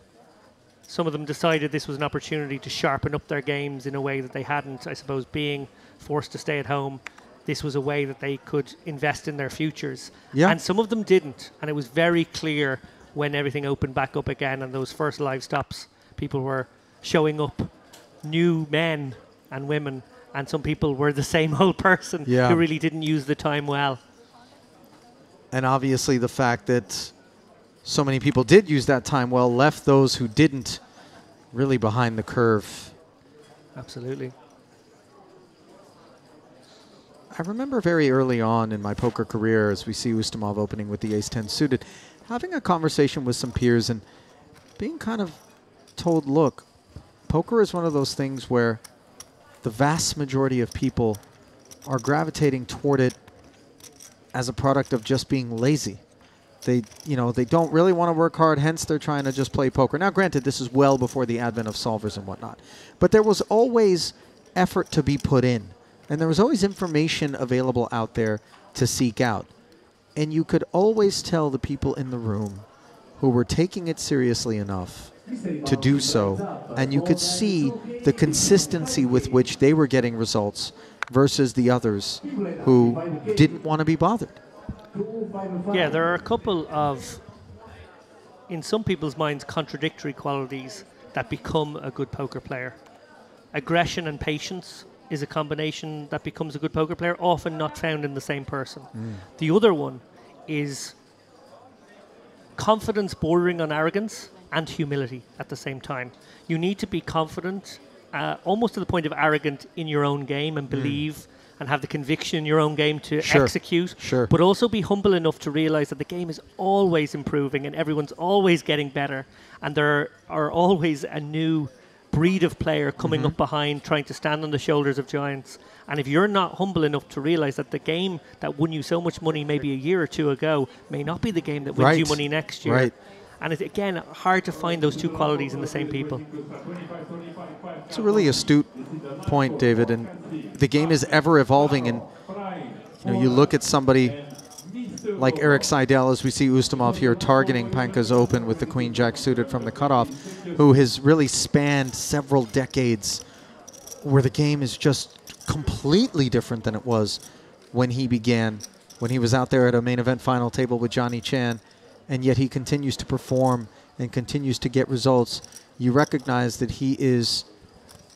Some of them decided this was an opportunity to sharpen up their games in a way that they hadn't, I suppose, being forced to stay at home. This was a way that they could invest in their futures. Yeah. And some of them didn't. And it was very clear when everything opened back up again and those first live stops, people were showing up, new men and women, and some people were the same old person who really didn't use the time well. And obviously the fact that so many people did use that time well left those who didn't really behind the curve. Absolutely. I remember very early on in my poker career, as we see Ustamov opening with the ace-10 suited, having a conversation with some peers and being kind of told, look, poker is one of those things where the vast majority of people are gravitating toward it as a product of just being lazy. They, you know, they don't really want to work hard, hence they're trying to just play poker. Now, granted, this is well before the advent of solvers and whatnot, but there was always effort to be put in, and there was always information available out there to seek out. And you could always tell the people in the room who were taking it seriously enough to do so, and you could see the consistency with which they were getting results versus the others who didn't want to be bothered. Yeah, there are a couple of, in some people's minds, contradictory qualities that become a good poker player. Aggression and patience is a combination that becomes a good poker player, often not found in the same person. The other one is confidence bordering on arrogance and humility at the same time. You need to be confident, almost to the point of arrogant in your own game and believe and have the conviction in your own game to execute, but also be humble enough to realize that the game is always improving and everyone's always getting better, and there are always a new breed of player coming up behind trying to stand on the shoulders of giants. And if you're not humble enough to realize that the game that won you so much money maybe a year or two ago may not be the game that wins you money next year. And it's, again, hard to find those two qualities in the same people. It's a really astute point, David, and the game is ever evolving, and you know, you look at somebody like Eric Seidel, as we see Ustamov here targeting Panka's open with the queen-jack suited from the cutoff, who has really spanned several decades where the game is just completely different than it was when he began, when he was out there at a main event final table with Johnny Chan, and yet he continues to perform and continues to get results. You recognize that he is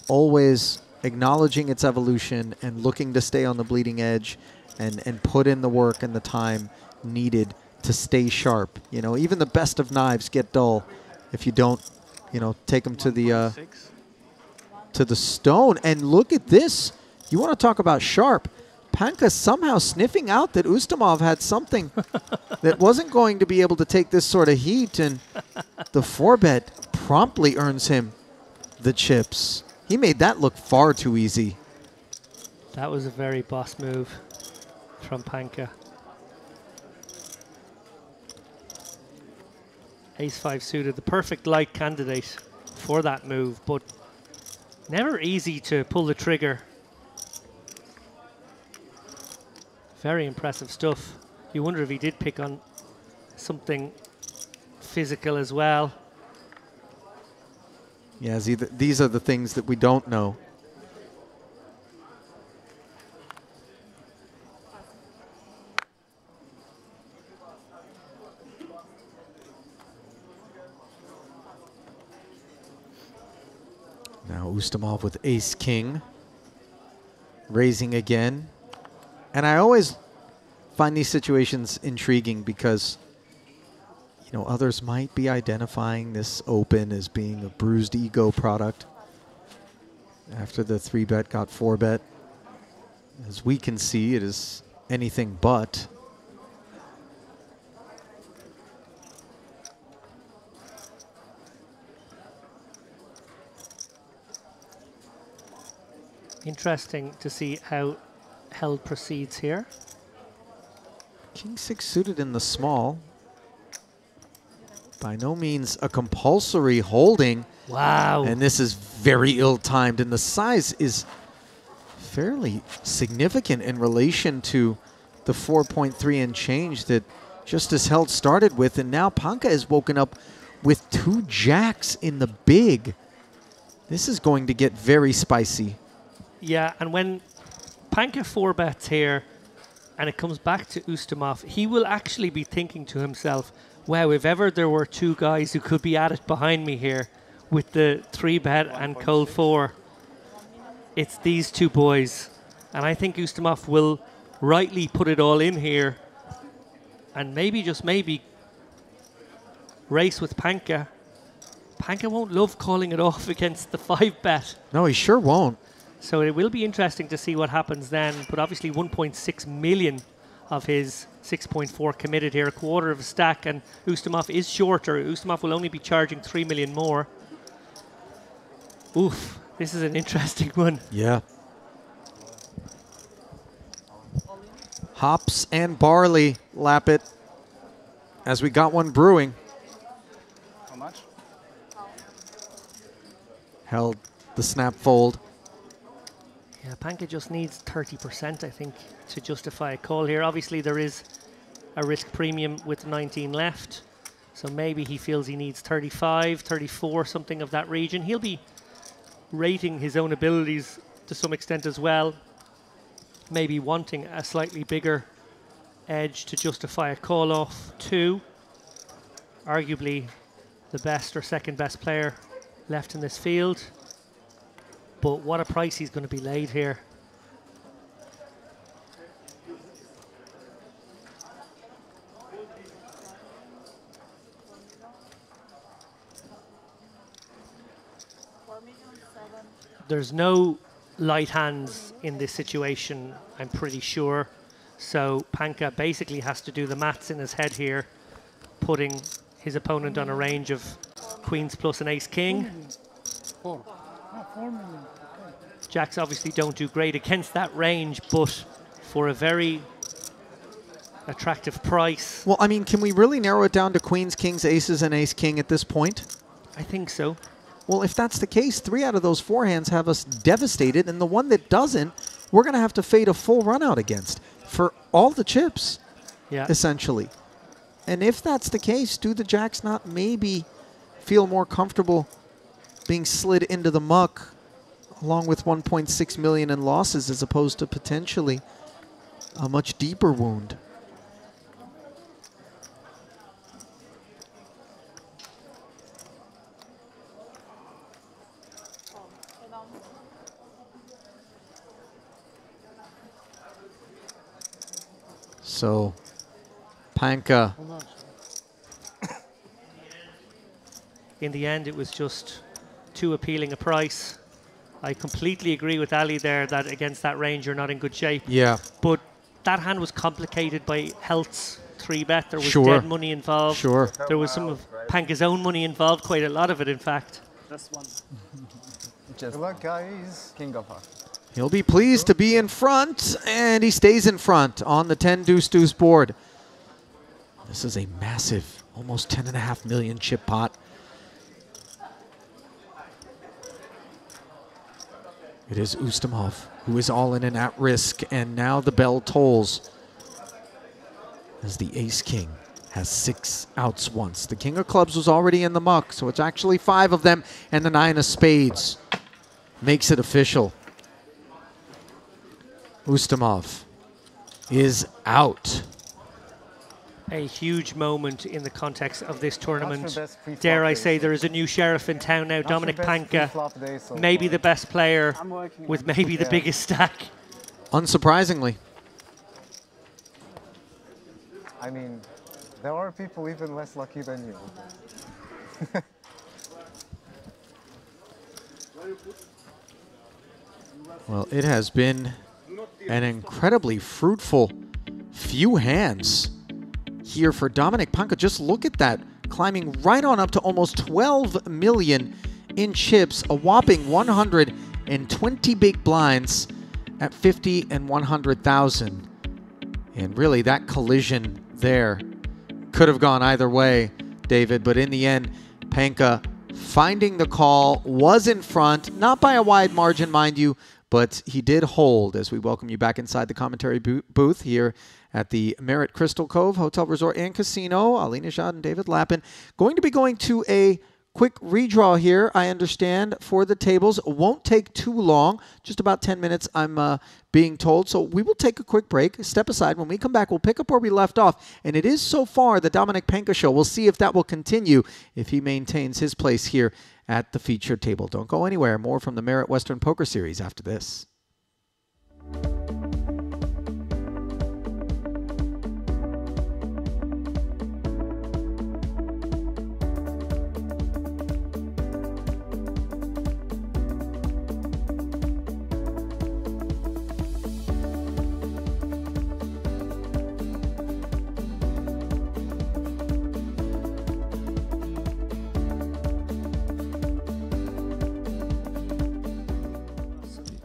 always acknowledging its evolution and looking to stay on the bleeding edge and put in the work and the time needed to stay sharp. You know, even the best of knives get dull if you don't, you know, take them to the stone. And look at this. You want to talk about sharp. Panka somehow sniffing out that Ustamov had something that wasn't going to be able to take this sort of heat, and the 4-bet promptly earns him the chips. He made that look far too easy. That was a very boss move from Panka. Ace-5 suited, the perfect light candidate for that move, but never easy to pull the trigger. Very impressive stuff. You wonder if he did pick on something physical as well. Yeah, these are the things that we don't know. Now Ustamov with ace-king, raising again. And I always find these situations intriguing because, you know, others might be identifying this open as being a bruised ego product after the 3-bet got 4-bet. As we can see, it is anything but. Interesting to see how Held proceeds here. King 6 suited in the small. By no means a compulsory holding. Wow. And this is very ill-timed, and the size is fairly significant in relation to the 4.3 and change that Justice Held started with, and now Panka is woken up with 2 jacks in the big. This is going to get very spicy. Yeah, and when Panka 4-bets here and it comes back to Ustamov, he will actually be thinking to himself, wow, if ever there were 2 guys who could be at it behind me here with the 3-bet and cold 4, it's these 2 boys. And I think Ustamov will rightly put it all in here and maybe, just maybe, race with Panka. Panka won't love calling it off against the 5-bet. No, he sure won't. So it will be interesting to see what happens then. But obviously 1.6 million of his 6.4 committed here, a quarter of a stack, and Ustamov is shorter. Ustamov will only be charging 3 million more. Oof, this is an interesting one. Yeah. Hops and barley, Lappet, as we got one brewing. How much? Held the snap fold. Yeah, Panka just needs 30%, I think, to justify a call here. Obviously, there is a risk premium with 19 left, so maybe he feels he needs 35, 34, something of that region. He'll be rating his own abilities to some extent as well, maybe wanting a slightly bigger edge to justify a call off too. Arguably the best or second best player left in this field. But what a price he's going to be laid here. There's no light hands in this situation, I'm pretty sure. So Panka basically has to do the maths in his head here, putting his opponent on a range of queens plus an ace-king. 4 million. Jacks obviously don't do great against that range, but for a very attractive price. Well, I mean, can we really narrow it down to queens, kings, aces, and ace-king at this point? I think so. Well, if that's the case, 3 out of those 4 hands have us devastated, and the one that doesn't, we're going to have to fade a full run out against for all the chips, essentially. And if that's the case, do the jacks not maybe feel more comfortable being slid into the muck along with 1.6 million in losses as opposed to potentially a much deeper wound? So Panka in the end, it was just too appealing a price. I completely agree with Ali there that against that range, you're not in good shape. Yeah. But that hand was complicated by Health's 3-bet. There was Sure. dead money involved. Sure. There was some of Panka's own money involved, quite a lot of it, in fact. This one. Just Good luck, guys. king of hearts. He'll be pleased to be in front, and he stays in front on the 10 deuce board. This is a massive, almost 10.5 million chip pot. It is Ustamov who is all in and at risk, and now the bell tolls as the ace-king has 6 outs once. The king of clubs was already in the muck, so it's actually 5 of them, and the 9 of spades makes it official. Ustamov is out. A huge moment in the context of this tournament. Not your best pre-flop Dare I day, say, so- there is a new sheriff in town now, Not your Dominic best Panka, pre-flop day so maybe far. the best player I'm working with on it. maybe the Yeah. biggest stack. Unsurprisingly. I mean, there are people even less lucky than you. Well, it has been an incredibly fruitful few hands here for Dominic Panka. Just look at that, climbing right on up to almost 12 million in chips, a whopping 120 big blinds at 50 and 100,000. And really, that collision there could have gone either way, David, but in the end, Panka finding the call, was in front, not by a wide margin, mind you, but he did hold as we welcome you back inside the commentary booth here at the Marriott Crystal Cove Hotel, Resort, and Casino. Ali Nishad and David Lappin going to be going to a quick redraw here, I understand, for the tables. Won't take too long, just about 10 minutes, I'm being told. So we will take a quick break, step aside. When we come back, we'll pick up where we left off. And it is so far the Dominic Panka show. We'll see if that will continue, if he maintains his place here at the featured table. Don't go anywhere. More from the Marriott Western Poker Series after this.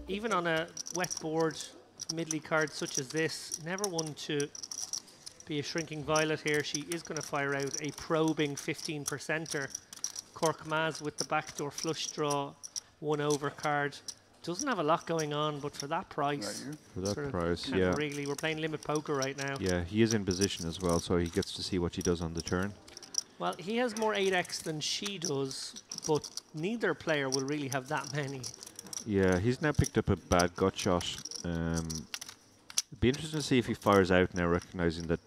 Even on a wet board, middly card such as this, never one to be a shrinking violet here. She is going to fire out a probing 15%er. Cork Maz with the backdoor flush draw, 1 over card. Doesn't have a lot going on, but for that price, For that sort of price, can't yeah. really, we're playing limit poker right now. Yeah, he is in position as well, so he gets to see what she does on the turn. Well, he has more 8x than she does, but neither player will really have that many. Yeah, he's now picked up a bad gut shot. It'd be interesting to see if he fires out now, recognizing that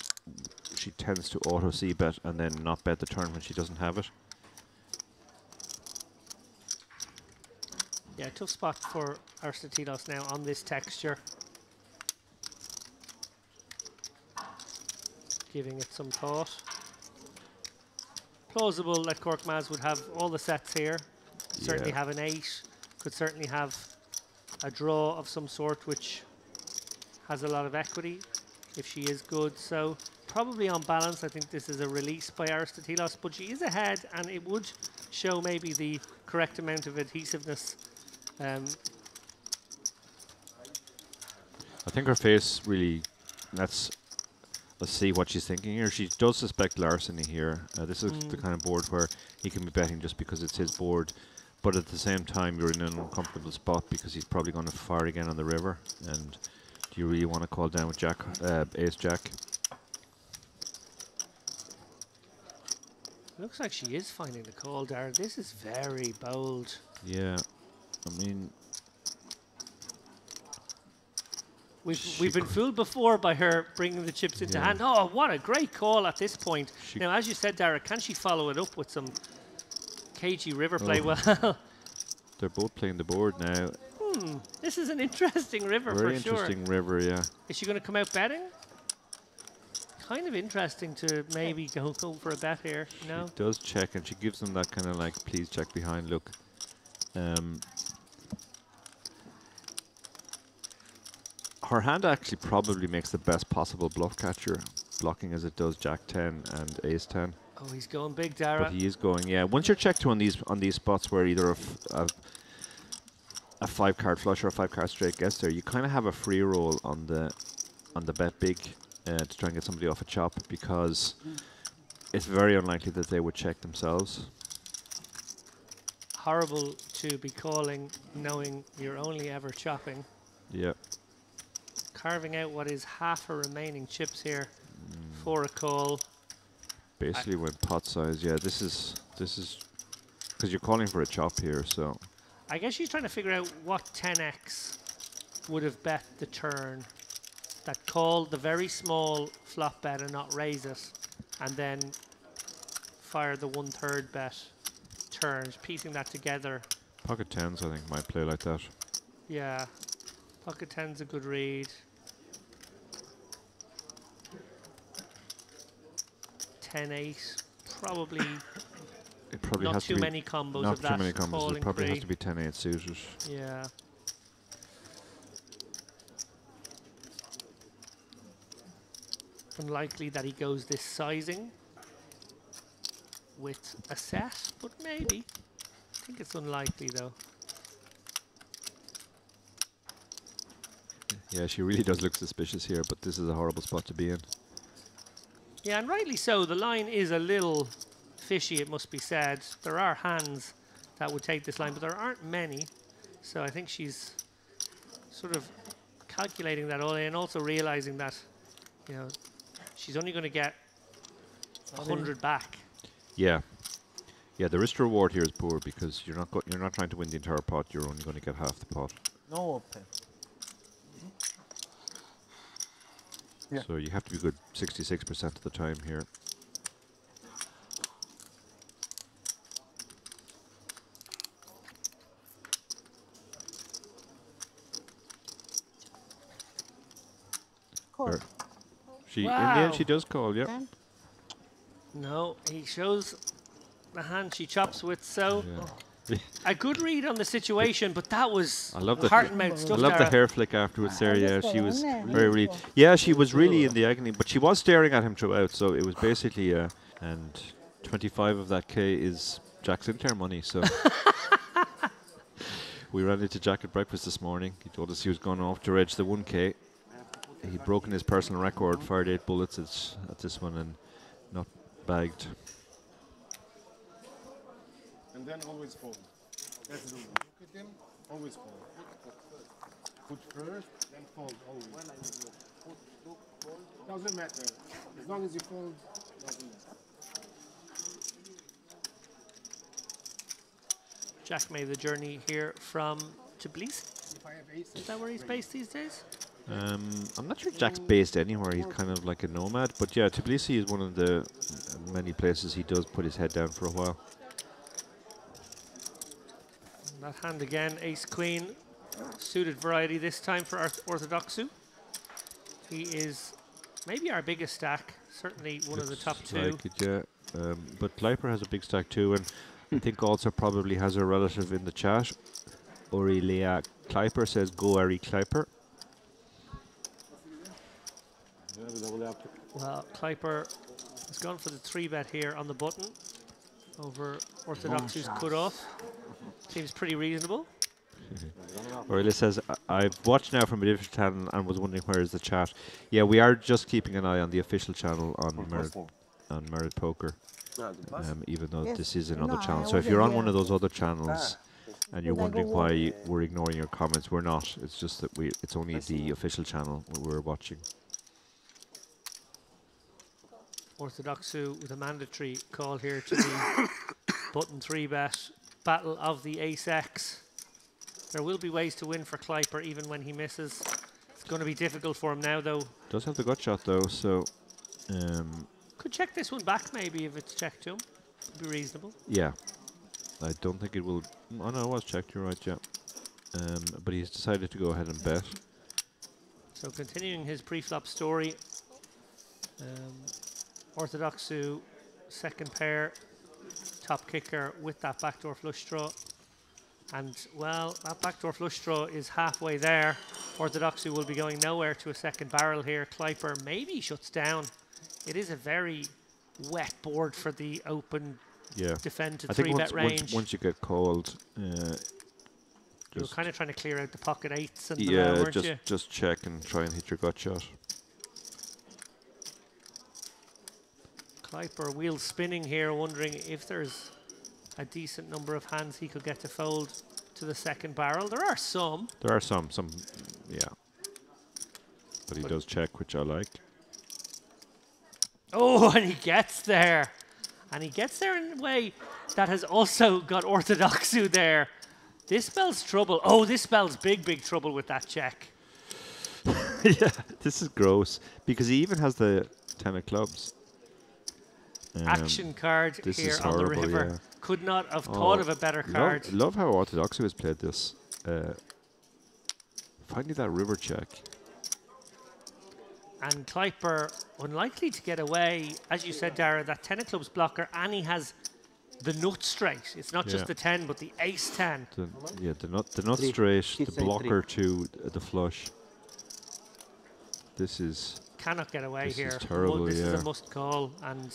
she tends to auto c-bet and then not bet the turn when she doesn't have it. Yeah, tough spot for Arstatinos now on this texture. Giving it some thought. Plausible that Cork Maz would have all the sets here. Certainly Yeah. have an 8. Could certainly have a draw of some sort, which has a lot of equity if she is good. So probably on balance, I think this is a release by Aristotelios, but she is ahead, and it would show maybe the correct amount of adhesiveness. I think her face really, let's see what she's thinking here. She does suspect larceny here. This is the kind of board where he can be betting just because it's his board. But at the same time, you're in an uncomfortable spot because he's probably going to fire again on the river. And do you really want to call down with Jack, Ace Jack? Looks like she is finding the call, Darren. This is very bold. Yeah, I mean, We've been fooled before by her bringing the chips into hand. Oh, what a great call at this point. Now, as you said, Dara, can she follow it up with some cagey river play? Well, they're both playing the board now. This is an interesting river Very for sure. interesting river, yeah. Is she going to come out betting? Kind of interesting to maybe go for a bet here. No. She does check, and she gives them that kind of like, please check behind look. Her hand actually probably makes the best possible bluff catcher, blocking as it does Jack 10 and Ace 10. Oh, he's going big, Dara. But he is going, yeah. Once you're checked to on these spots where either a 5-card flush or a 5-card straight gets there, you kind of have a free roll on the bet big to try and get somebody off a chop, because it's very unlikely that they would check themselves. Horrible to be calling knowing you're only ever chopping. Yeah. Carving out what is half her remaining chips here for a call. Basically went pot size. Yeah, this is because you're calling for a chop here, so. I guess she's trying to figure out what 10x would have bet the turn that called the very small flop bet and not raise it, and then fire the 1/3 bet turn, piecing that together. Pocket 10s, I think, might play like that. Yeah, pocket 10's a good read. 10-8, probably. It probably not has too to be many combos not of that. too many combos. Calling It probably has free. to be 10-8 suited. Yeah. Unlikely that he goes this sizing with a set, but maybe. I think it's unlikely though. Yeah, she really does look suspicious here, but this is a horrible spot to be in. Yeah, and rightly so. The line is a little fishy, it must be said. There are hands that would take this line, but there aren't many. So I think she's sort of calculating that all in, and also realizing that, you know, she's only going to get 100 back. Yeah. Yeah, the risk to reward here is poor, because you're not trying to win the entire pot, you're only going to get half the pot. No open. Yeah. So you have to be good 66% of the time here. Call. In the end, she does call, yeah. No, he shows the hand she chops with, so a good read on the situation, but that was heart and mouth stuff. I love the hair flick afterwards there, yeah. She was very really, yeah, she was really in the agony, but she was staring at him throughout, so it was basically, and 25 of that K is Jack's Sinclair money, so. We ran into Jack at breakfast this morning. He told us he was going off to reg the 1K. He'd broken his personal record, fired 8 bullets at this one and not bagged. And then always fold. That's the rule. Look at him, always fold. Put first, then fold always. Doesn't matter. As long as you fold, doesn't matter. Jack made the journey here from Tbilisi. Is that where he's based these days? I'm not sure Jack's based anywhere. He's kind of like a nomad. But yeah, Tbilisi is one of the many places he does put his head down for a while. That hand again, ace-queen. Suited variety this time for Orthodoxu. He is maybe our biggest stack. Certainly one of the top two. Like it, yeah. But Kleiper has a big stack too. And I think also probably has a relative in the chat. Aurelia Kleiper says, go Ari Kleiper. Well, Kleiper has gone for the 3-bet here on the button over Orthodoxu's cut-off. Seems pretty reasonable. Aurelia says, I've watched now from a different channel and was wondering where is the chat. Yeah, we are just keeping an eye on the official channel on Merit Poker, even though this is another channel. So if you're on one of those other channels and you're wondering why we're ignoring your comments, we're not. It's just that it's only the official channel we're watching. Orthodoxu with a mandatory call here to the button 3-bet battle of the ace-x. There will be ways to win for Kleiper even when he misses. It's going to be difficult for him now though. Does have the gut shot though, so could check this one back maybe if it's checked to him. Would be reasonable. yeah. I don't think it will. Oh no, it was checked, you're right, yeah. But he's decided to go ahead and bet. So continuing his pre-flop story. Orthodoxu, second pair, top kicker with that backdoor flush draw. And, well, that backdoor flush draw is halfway there. Orthodoxu will be going nowhere to a second barrel here. Kleiper maybe shuts down. It is a very wet board for the open defend to 3-bet range. Once you get cold, you were kind of trying to clear out the pocket eights and weren't you? just check and try and hit your gut shot. Kleiper wheels spinning here, wondering if there's a decent number of hands he could get to fold to the second barrel. There are some. There are some, yeah. But he does check, which I like. Oh, and he gets there. And he gets there in a way that has also got Orthodoxu there. This spells trouble. Oh, this spells big, big trouble with that check. Yeah, this is gross. Because he even has the 10 of clubs. Action card here on the river. Yeah. Could not have thought of a better card. Love how Orthodoxu has played this. Finally that river check. And Kleiper unlikely to get away. As you said, Dara, that 10 of clubs blocker, and he has the nut straight. It's not just the 10, but the ace 10. The nut straight, the blocker to the flush. This is... Cannot get away here. This is terrible, This is a must call. And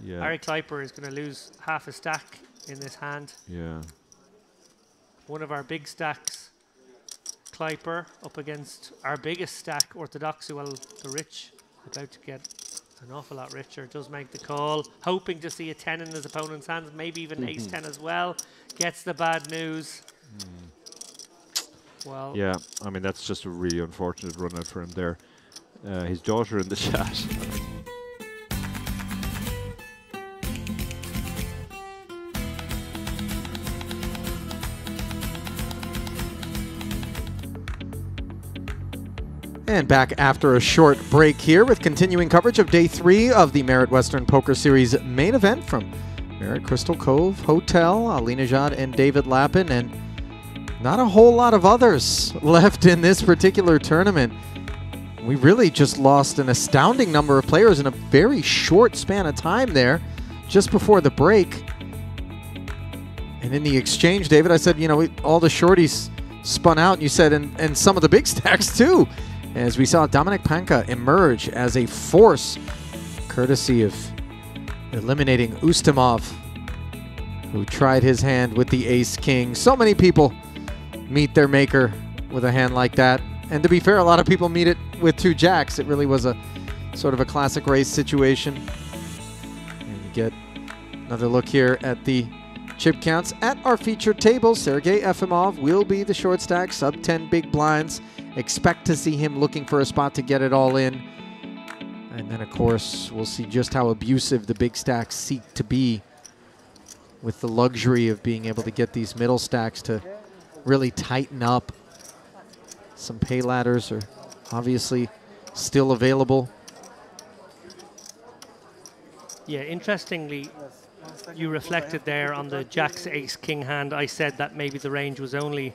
Harry Kleiper is going to lose half a stack in this hand. Yeah. One of our big stacks, Kleiper, up against our biggest stack, Orthodoxu. Well, the rich, about to get an awful lot richer, does make the call, hoping to see a 10 in his opponent's hands, maybe even ace 10 as well. Gets the bad news. Well, yeah, I mean, that's just a really unfortunate run out for him there. His daughter in the chat. And back after a short break here with continuing coverage of Day 3 of the Merit Western Poker Series main event from Merit Crystal Cove Hotel, Ali Najad and David Lappin, and not a whole lot of others left in this particular tournament. We really just lost an astounding number of players in a very short span of time there, just before the break. And in the exchange, David, I said, you know, all the shorties spun out, and you said, and some of the big stacks too, as we saw Dominic Panka emerge as a force, courtesy of eliminating Ustamov, who tried his hand with the ace-king. So many people meet their maker with a hand like that. And to be fair, a lot of people meet it with 2 jacks. It really was a sort of a classic race situation. And you get another look here at the chip counts at our featured table. Sergei Efimov will be the short stack, sub 10 big blinds. Expect to see him looking for a spot to get it all in. And then, of course, we'll see just how abusive the big stacks seek to be, with the luxury of being able to get these middle stacks to really tighten up. Some pay ladders are obviously still available. Yeah, interestingly, you reflected there on the Jack's ace-king hand. I said that maybe the range was only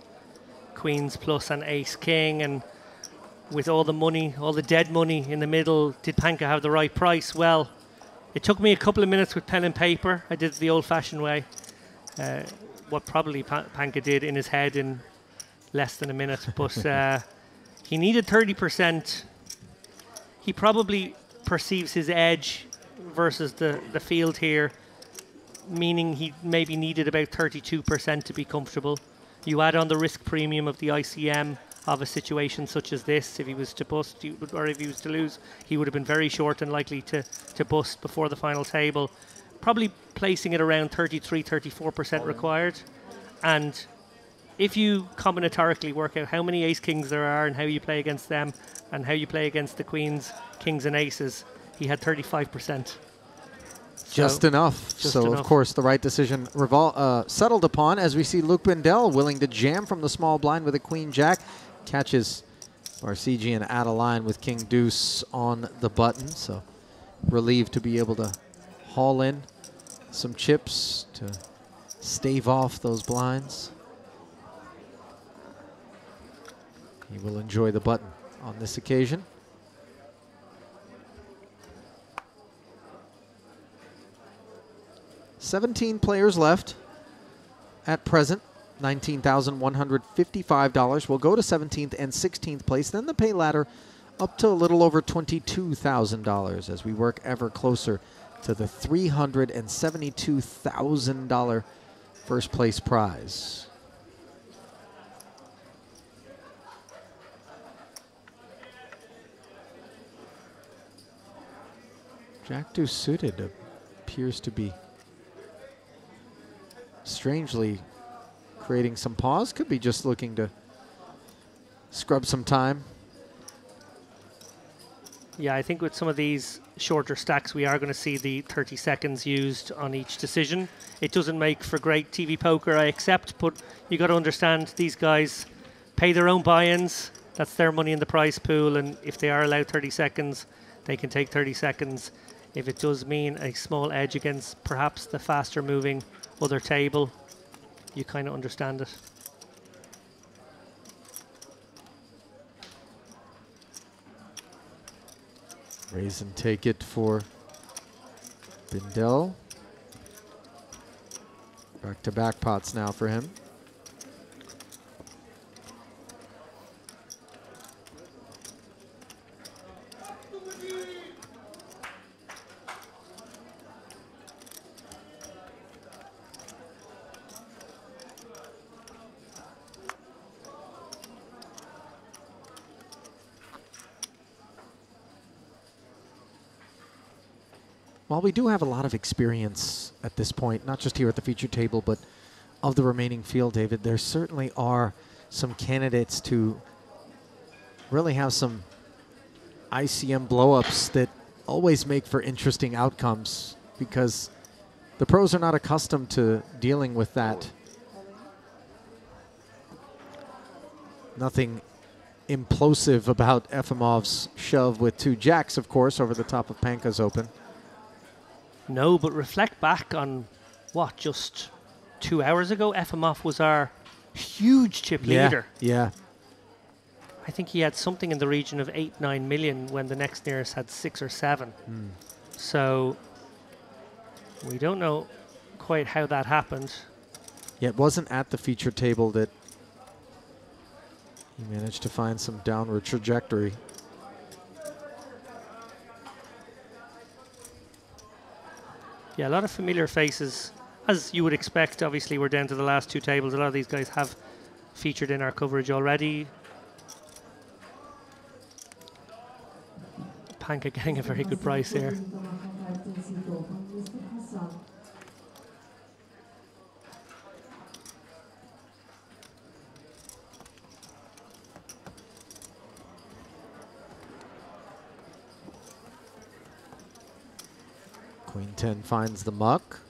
queens plus an ace-king, and with all the money, all the dead money in the middle, did Panka have the right price? Well, it took me a couple of minutes with pen and paper. I did it the old-fashioned way. What probably Panka did in his head in less than a minute, but he needed 30%. He probably perceives his edge versus the field here, meaning he maybe needed about 32% to be comfortable. You add on the risk premium of the ICM of a situation such as this. If he was to bust, or if he was to lose, he would have been very short and likely to bust before the final table. Probably placing it around 33, 34% required. And if you combinatorically work out how many ace-kings there are and how you play against them and how you play against the queens, kings and aces, he had 35%. Just enough. So, of course, the right decision settled upon as we see Luke Bindel willing to jam from the small blind with a queen-jack. Catches Barsegian out of line with king-deuce on the button. So relieved to be able to haul in some chips to stave off those blinds. He will enjoy the button on this occasion. 17 players left at present. $19,155. We'll go to 17th and 16th place. Then the pay ladder up to a little over $22,000 as we work ever closer to the $372,000 first place prize. Jack deuce suited appears to be strangely creating some pause. Could be just looking to scrub some time. Yeah, I think with some of these shorter stacks, we are going to see the 30 seconds used on each decision. It doesn't make for great TV poker, I accept, but you got to understand these guys pay their own buy-ins. That's their money in the prize pool, and if they are allowed 30 seconds, they can take 30 seconds. If it does mean a small edge against perhaps the faster moving other table, you kind of understand it. Raise and take it for Bindell. Back to back pots now for him. While we do have a lot of experience at this point, not just here at the feature table, but of the remaining field, David, there certainly are some candidates to really have some ICM blow-ups that always make for interesting outcomes because the pros are not accustomed to dealing with that. Nothing implosive about Efimov's shove with two jacks, of course, over the top of Panka's open. No, but reflect back on, what, just 2 hours ago? Efimov was our huge chip leader. Yeah. I think he had something in the region of 8-9 million when the next nearest had 6 or 7. So we don't know quite how that happened. Yeah, it wasn't at the feature table that he managed to find some downward trajectory. Yeah, a lot of familiar faces, as you would expect. Obviously, we're down to the last two tables. A lot of these guys have featured in our coverage already. Panka getting a very good price here. Queen 10 finds the muck.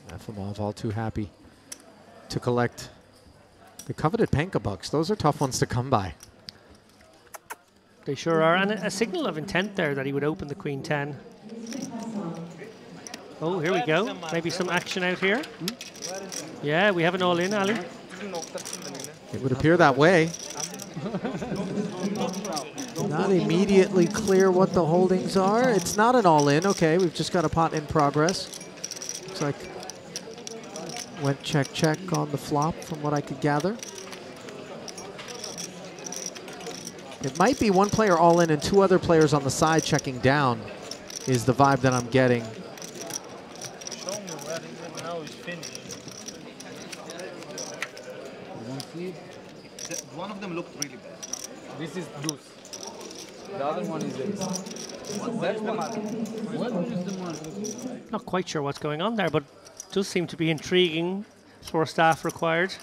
Efimov all too happy to collect the coveted Panka bucks. Those are tough ones to come by. They sure are. And a signal of intent there that he would open the Queen 10. Oh, here we go. Maybe some action out here. Yeah, we have an all-in, Ali. It would appear that way. Not immediately clear what the holdings are. It's not an all-in. Okay, we've just got a pot in progress. Looks like went check, check on the flop from what I could gather. It might be one player all in and two other players on the side checking down is the vibe that I'm getting. Show me where is it now is finished. One of them looked really bad. This is deuce. The other one is ace. That's the mark. What is the mark? Not quite sure what's going on there, but does seem to be intriguing for staff required.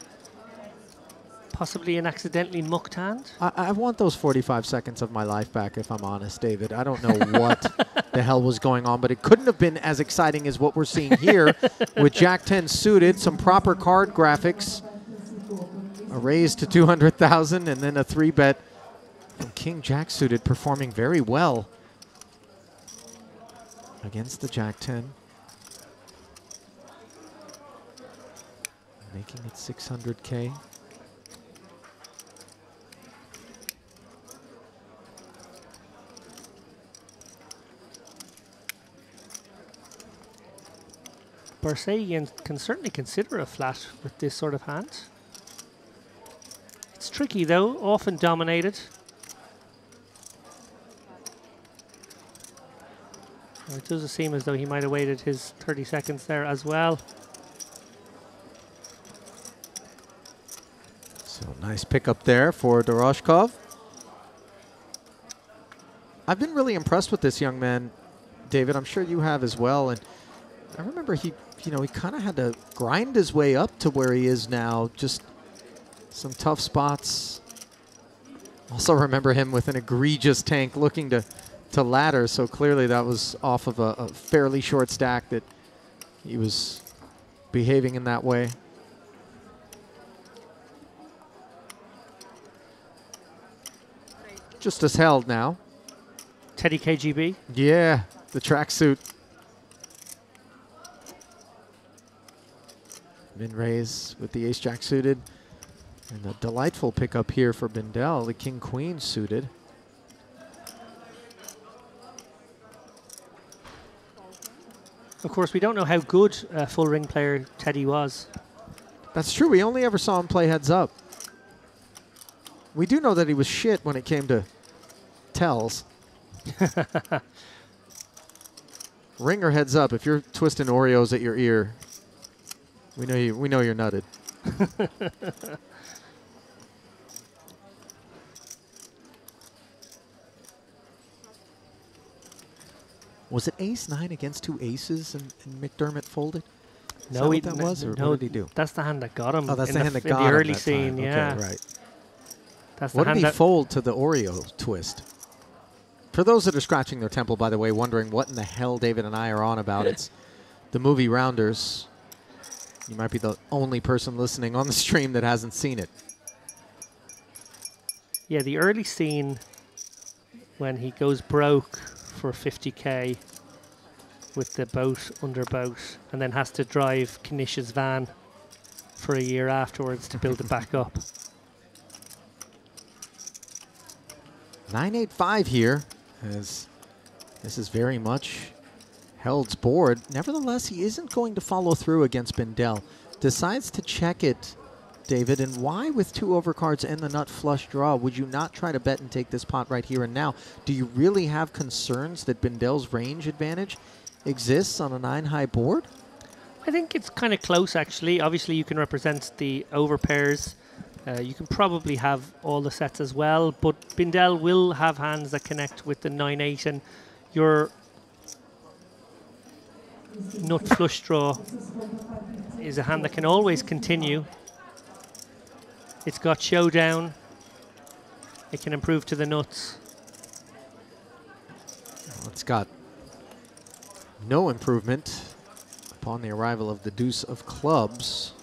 Possibly an accidentally mucked hand. I want those 45 seconds of my life back, if I'm honest, David. I don't know what the hell was going on, but it couldn't have been as exciting as what we're seeing here with Jack 10 suited, some proper card graphics, a raise to 200,000, and then a 3-bet from King Jack suited, performing very well against the Jack 10. Making it 600K. Barsegian can certainly consider a flat with this sort of hand. It's tricky though, often dominated. Well, it does seem as though he might have waited his 30 seconds there as well. So nice pickup there for Doroshkov. I've been really impressed with this young man, David. I'm sure you have as well. And I remember he kind of had to grind his way up to where he is now. Just some tough spots. Also remember him with an egregious tank looking to ladder. So clearly that was off of a fairly short stack that he was behaving in that way. Just as held now. Teddy KGB. Yeah, the tracksuit. Min raise with the ace-jack suited. And a delightful pickup here for Bindel, the king-queen suited. Of course, we don't know how good a full ring player Teddy was. That's true. We only ever saw him play heads up. We do know that he was shit when it came to tells. Ring or heads up, if you're twisting Oreos at your ear, we know you're nutted. Was it ace-9 against two aces and McDermott folded? Is that what that was, or no, what did he do? That's the hand that got him. Oh, that's in the hand that in got the him early that scene, time. yeah. Okay, right. That's What the did hand he that fold to the Oreo twist? For those that are scratching their temple, by the way, wondering what in the hell David and I are on about, it's the movie Rounders. You might be the only person listening on the stream that hasn't seen it. Yeah, the early scene when he goes broke for 50k with the boat under boat and then has to drive Kanish's van for a year afterwards to build it back up. 9-8-5 here, as this is very much Held's board. Nevertheless, he isn't going to follow through against Bindel. Decides to check it, David, and why with two overcards and the nut flush draw would you not try to bet and take this pot right here and now? Do you really have concerns that Bindel's range advantage exists on a 9-high board? I think it's kind of close, actually. Obviously, you can represent the overpairs. You can probably have all the sets as well, but Bindel will have hands that connect with the 9-8, and your nut flush draw is a hand that can always continue. It's got showdown. It can improve to the nuts. Well, it's got no improvement upon the arrival of the deuce of clubs.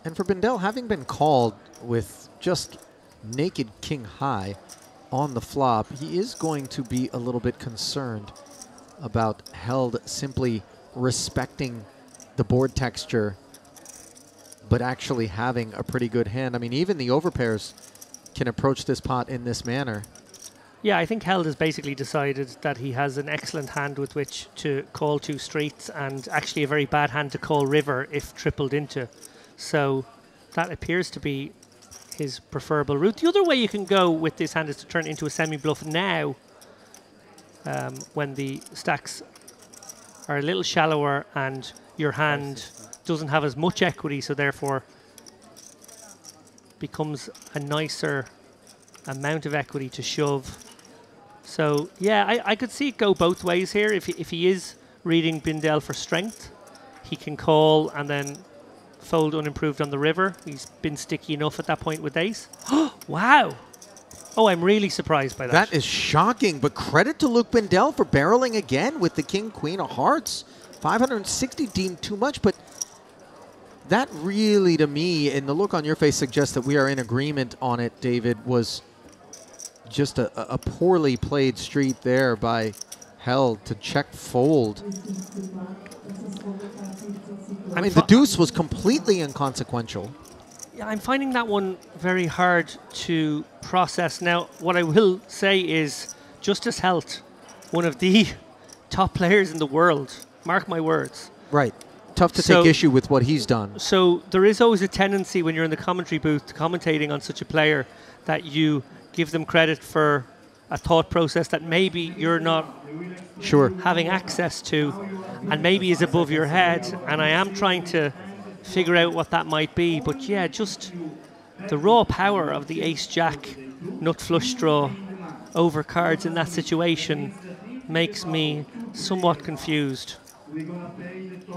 And for Bindel, having been called with just naked king high on the flop, he is going to be a little bit concerned about Held simply respecting the board texture, but actually having a pretty good hand. I mean, even the overpairs can approach this pot in this manner. Yeah, I think Held has basically decided that he has an excellent hand with which to call two streets and actually a very bad hand to call river if tripled into. So that appears to be his preferable route. The other way you can go with this hand is to turn it into a semi-bluff now when the stacks are a little shallower and your hand doesn't have as much equity, so therefore becomes a nicer amount of equity to shove. So yeah, I could see it go both ways here. If he is reading Bindel for strength, he can call and then fold unimproved on the river. He's been sticky enough at that point with ace. Wow. Oh, I'm really surprised by that. That is shocking, but credit to Luke Bindel for barreling again with the king, queen of hearts. 560 deemed too much, but that really, to me, and the look on your face suggests that we are in agreement on it, David, was just a poorly played street there by Held to check fold. I mean, the deuce was completely inconsequential. Yeah, I'm finding that one very hard to process. Now, what I will say is Justice Helt, one of the top players in the world. Mark my words. Right. Tough to take issue with what he's done. So there is always a tendency when you're in the commentary booth commentating on such a player that you give them credit for a thought process that maybe you're not having access to and maybe is above your head. And I am trying to figure out what that might be. But yeah, just the raw power of the ace-jack nut flush draw over cards in that situation makes me somewhat confused.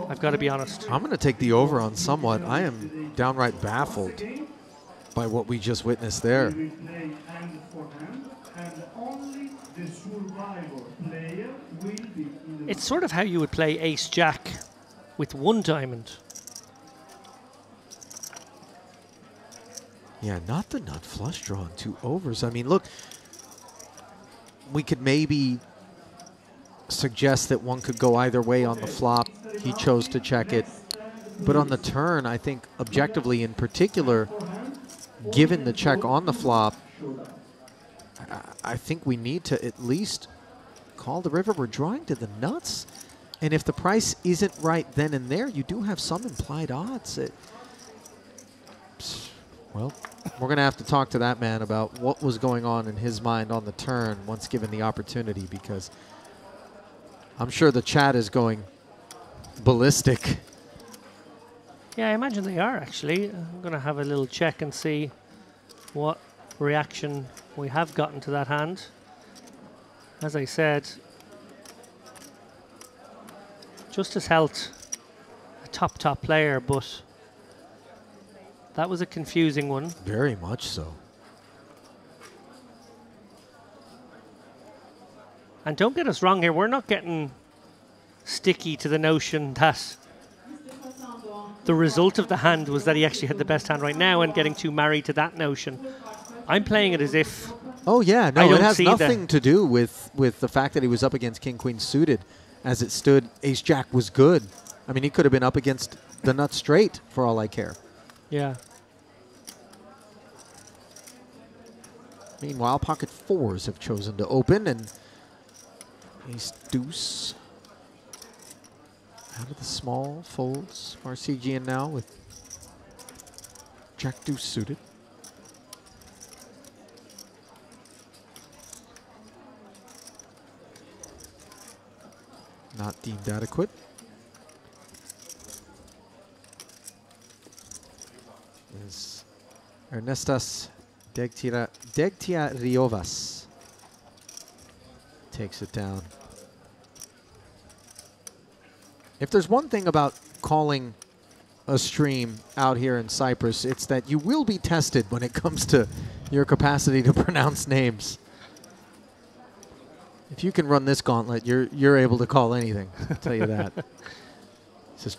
I've got to be honest. I'm going to take the over on somewhat. I am downright baffled by what we just witnessed there. It's sort of how you would play ace-jack with one diamond. Yeah, not the nut flush draw on 2 overs. I mean, look, we could maybe suggest that one could go either way on the flop. He chose to check it. But on the turn, I think objectively in particular, given the check on the flop, I think we need to at least call the river. We're drawing to the nuts. And if the price isn't right then and there, you do have some implied odds. Well, we're going to have to talk to that man about what was going on in his mind on the turn once given the opportunity, because I'm sure the chat is going ballistic. Yeah, I imagine they are, actually. I'm going to have a little check and see what reaction we have gotten to that hand. As I said, Justice Helt, a top player, but that was a confusing one. Very much so. And don't get us wrong here, we're not getting sticky to the notion that the result of the hand was that he actually had the best hand right now and getting too married to that notion. I'm playing it as if... Oh, yeah. No, it has nothing to do with the fact that he was up against King-Queen suited. As it stood, Ace-Jack was good. I mean, he could have been up against the nut straight for all I care. Yeah. Meanwhile, pocket fours have chosen to open, and Ace-Deuce out of the small folds. Marsegian now with Jack-Deuce suited. Not deemed adequate. Is Ernestas Degtiariovas takes it down. If there's one thing about calling a stream out here in Cyprus, it's that you will be tested when it comes to your capacity to pronounce names. If you can run this gauntlet, you're able to call anything. I'll tell you that. This is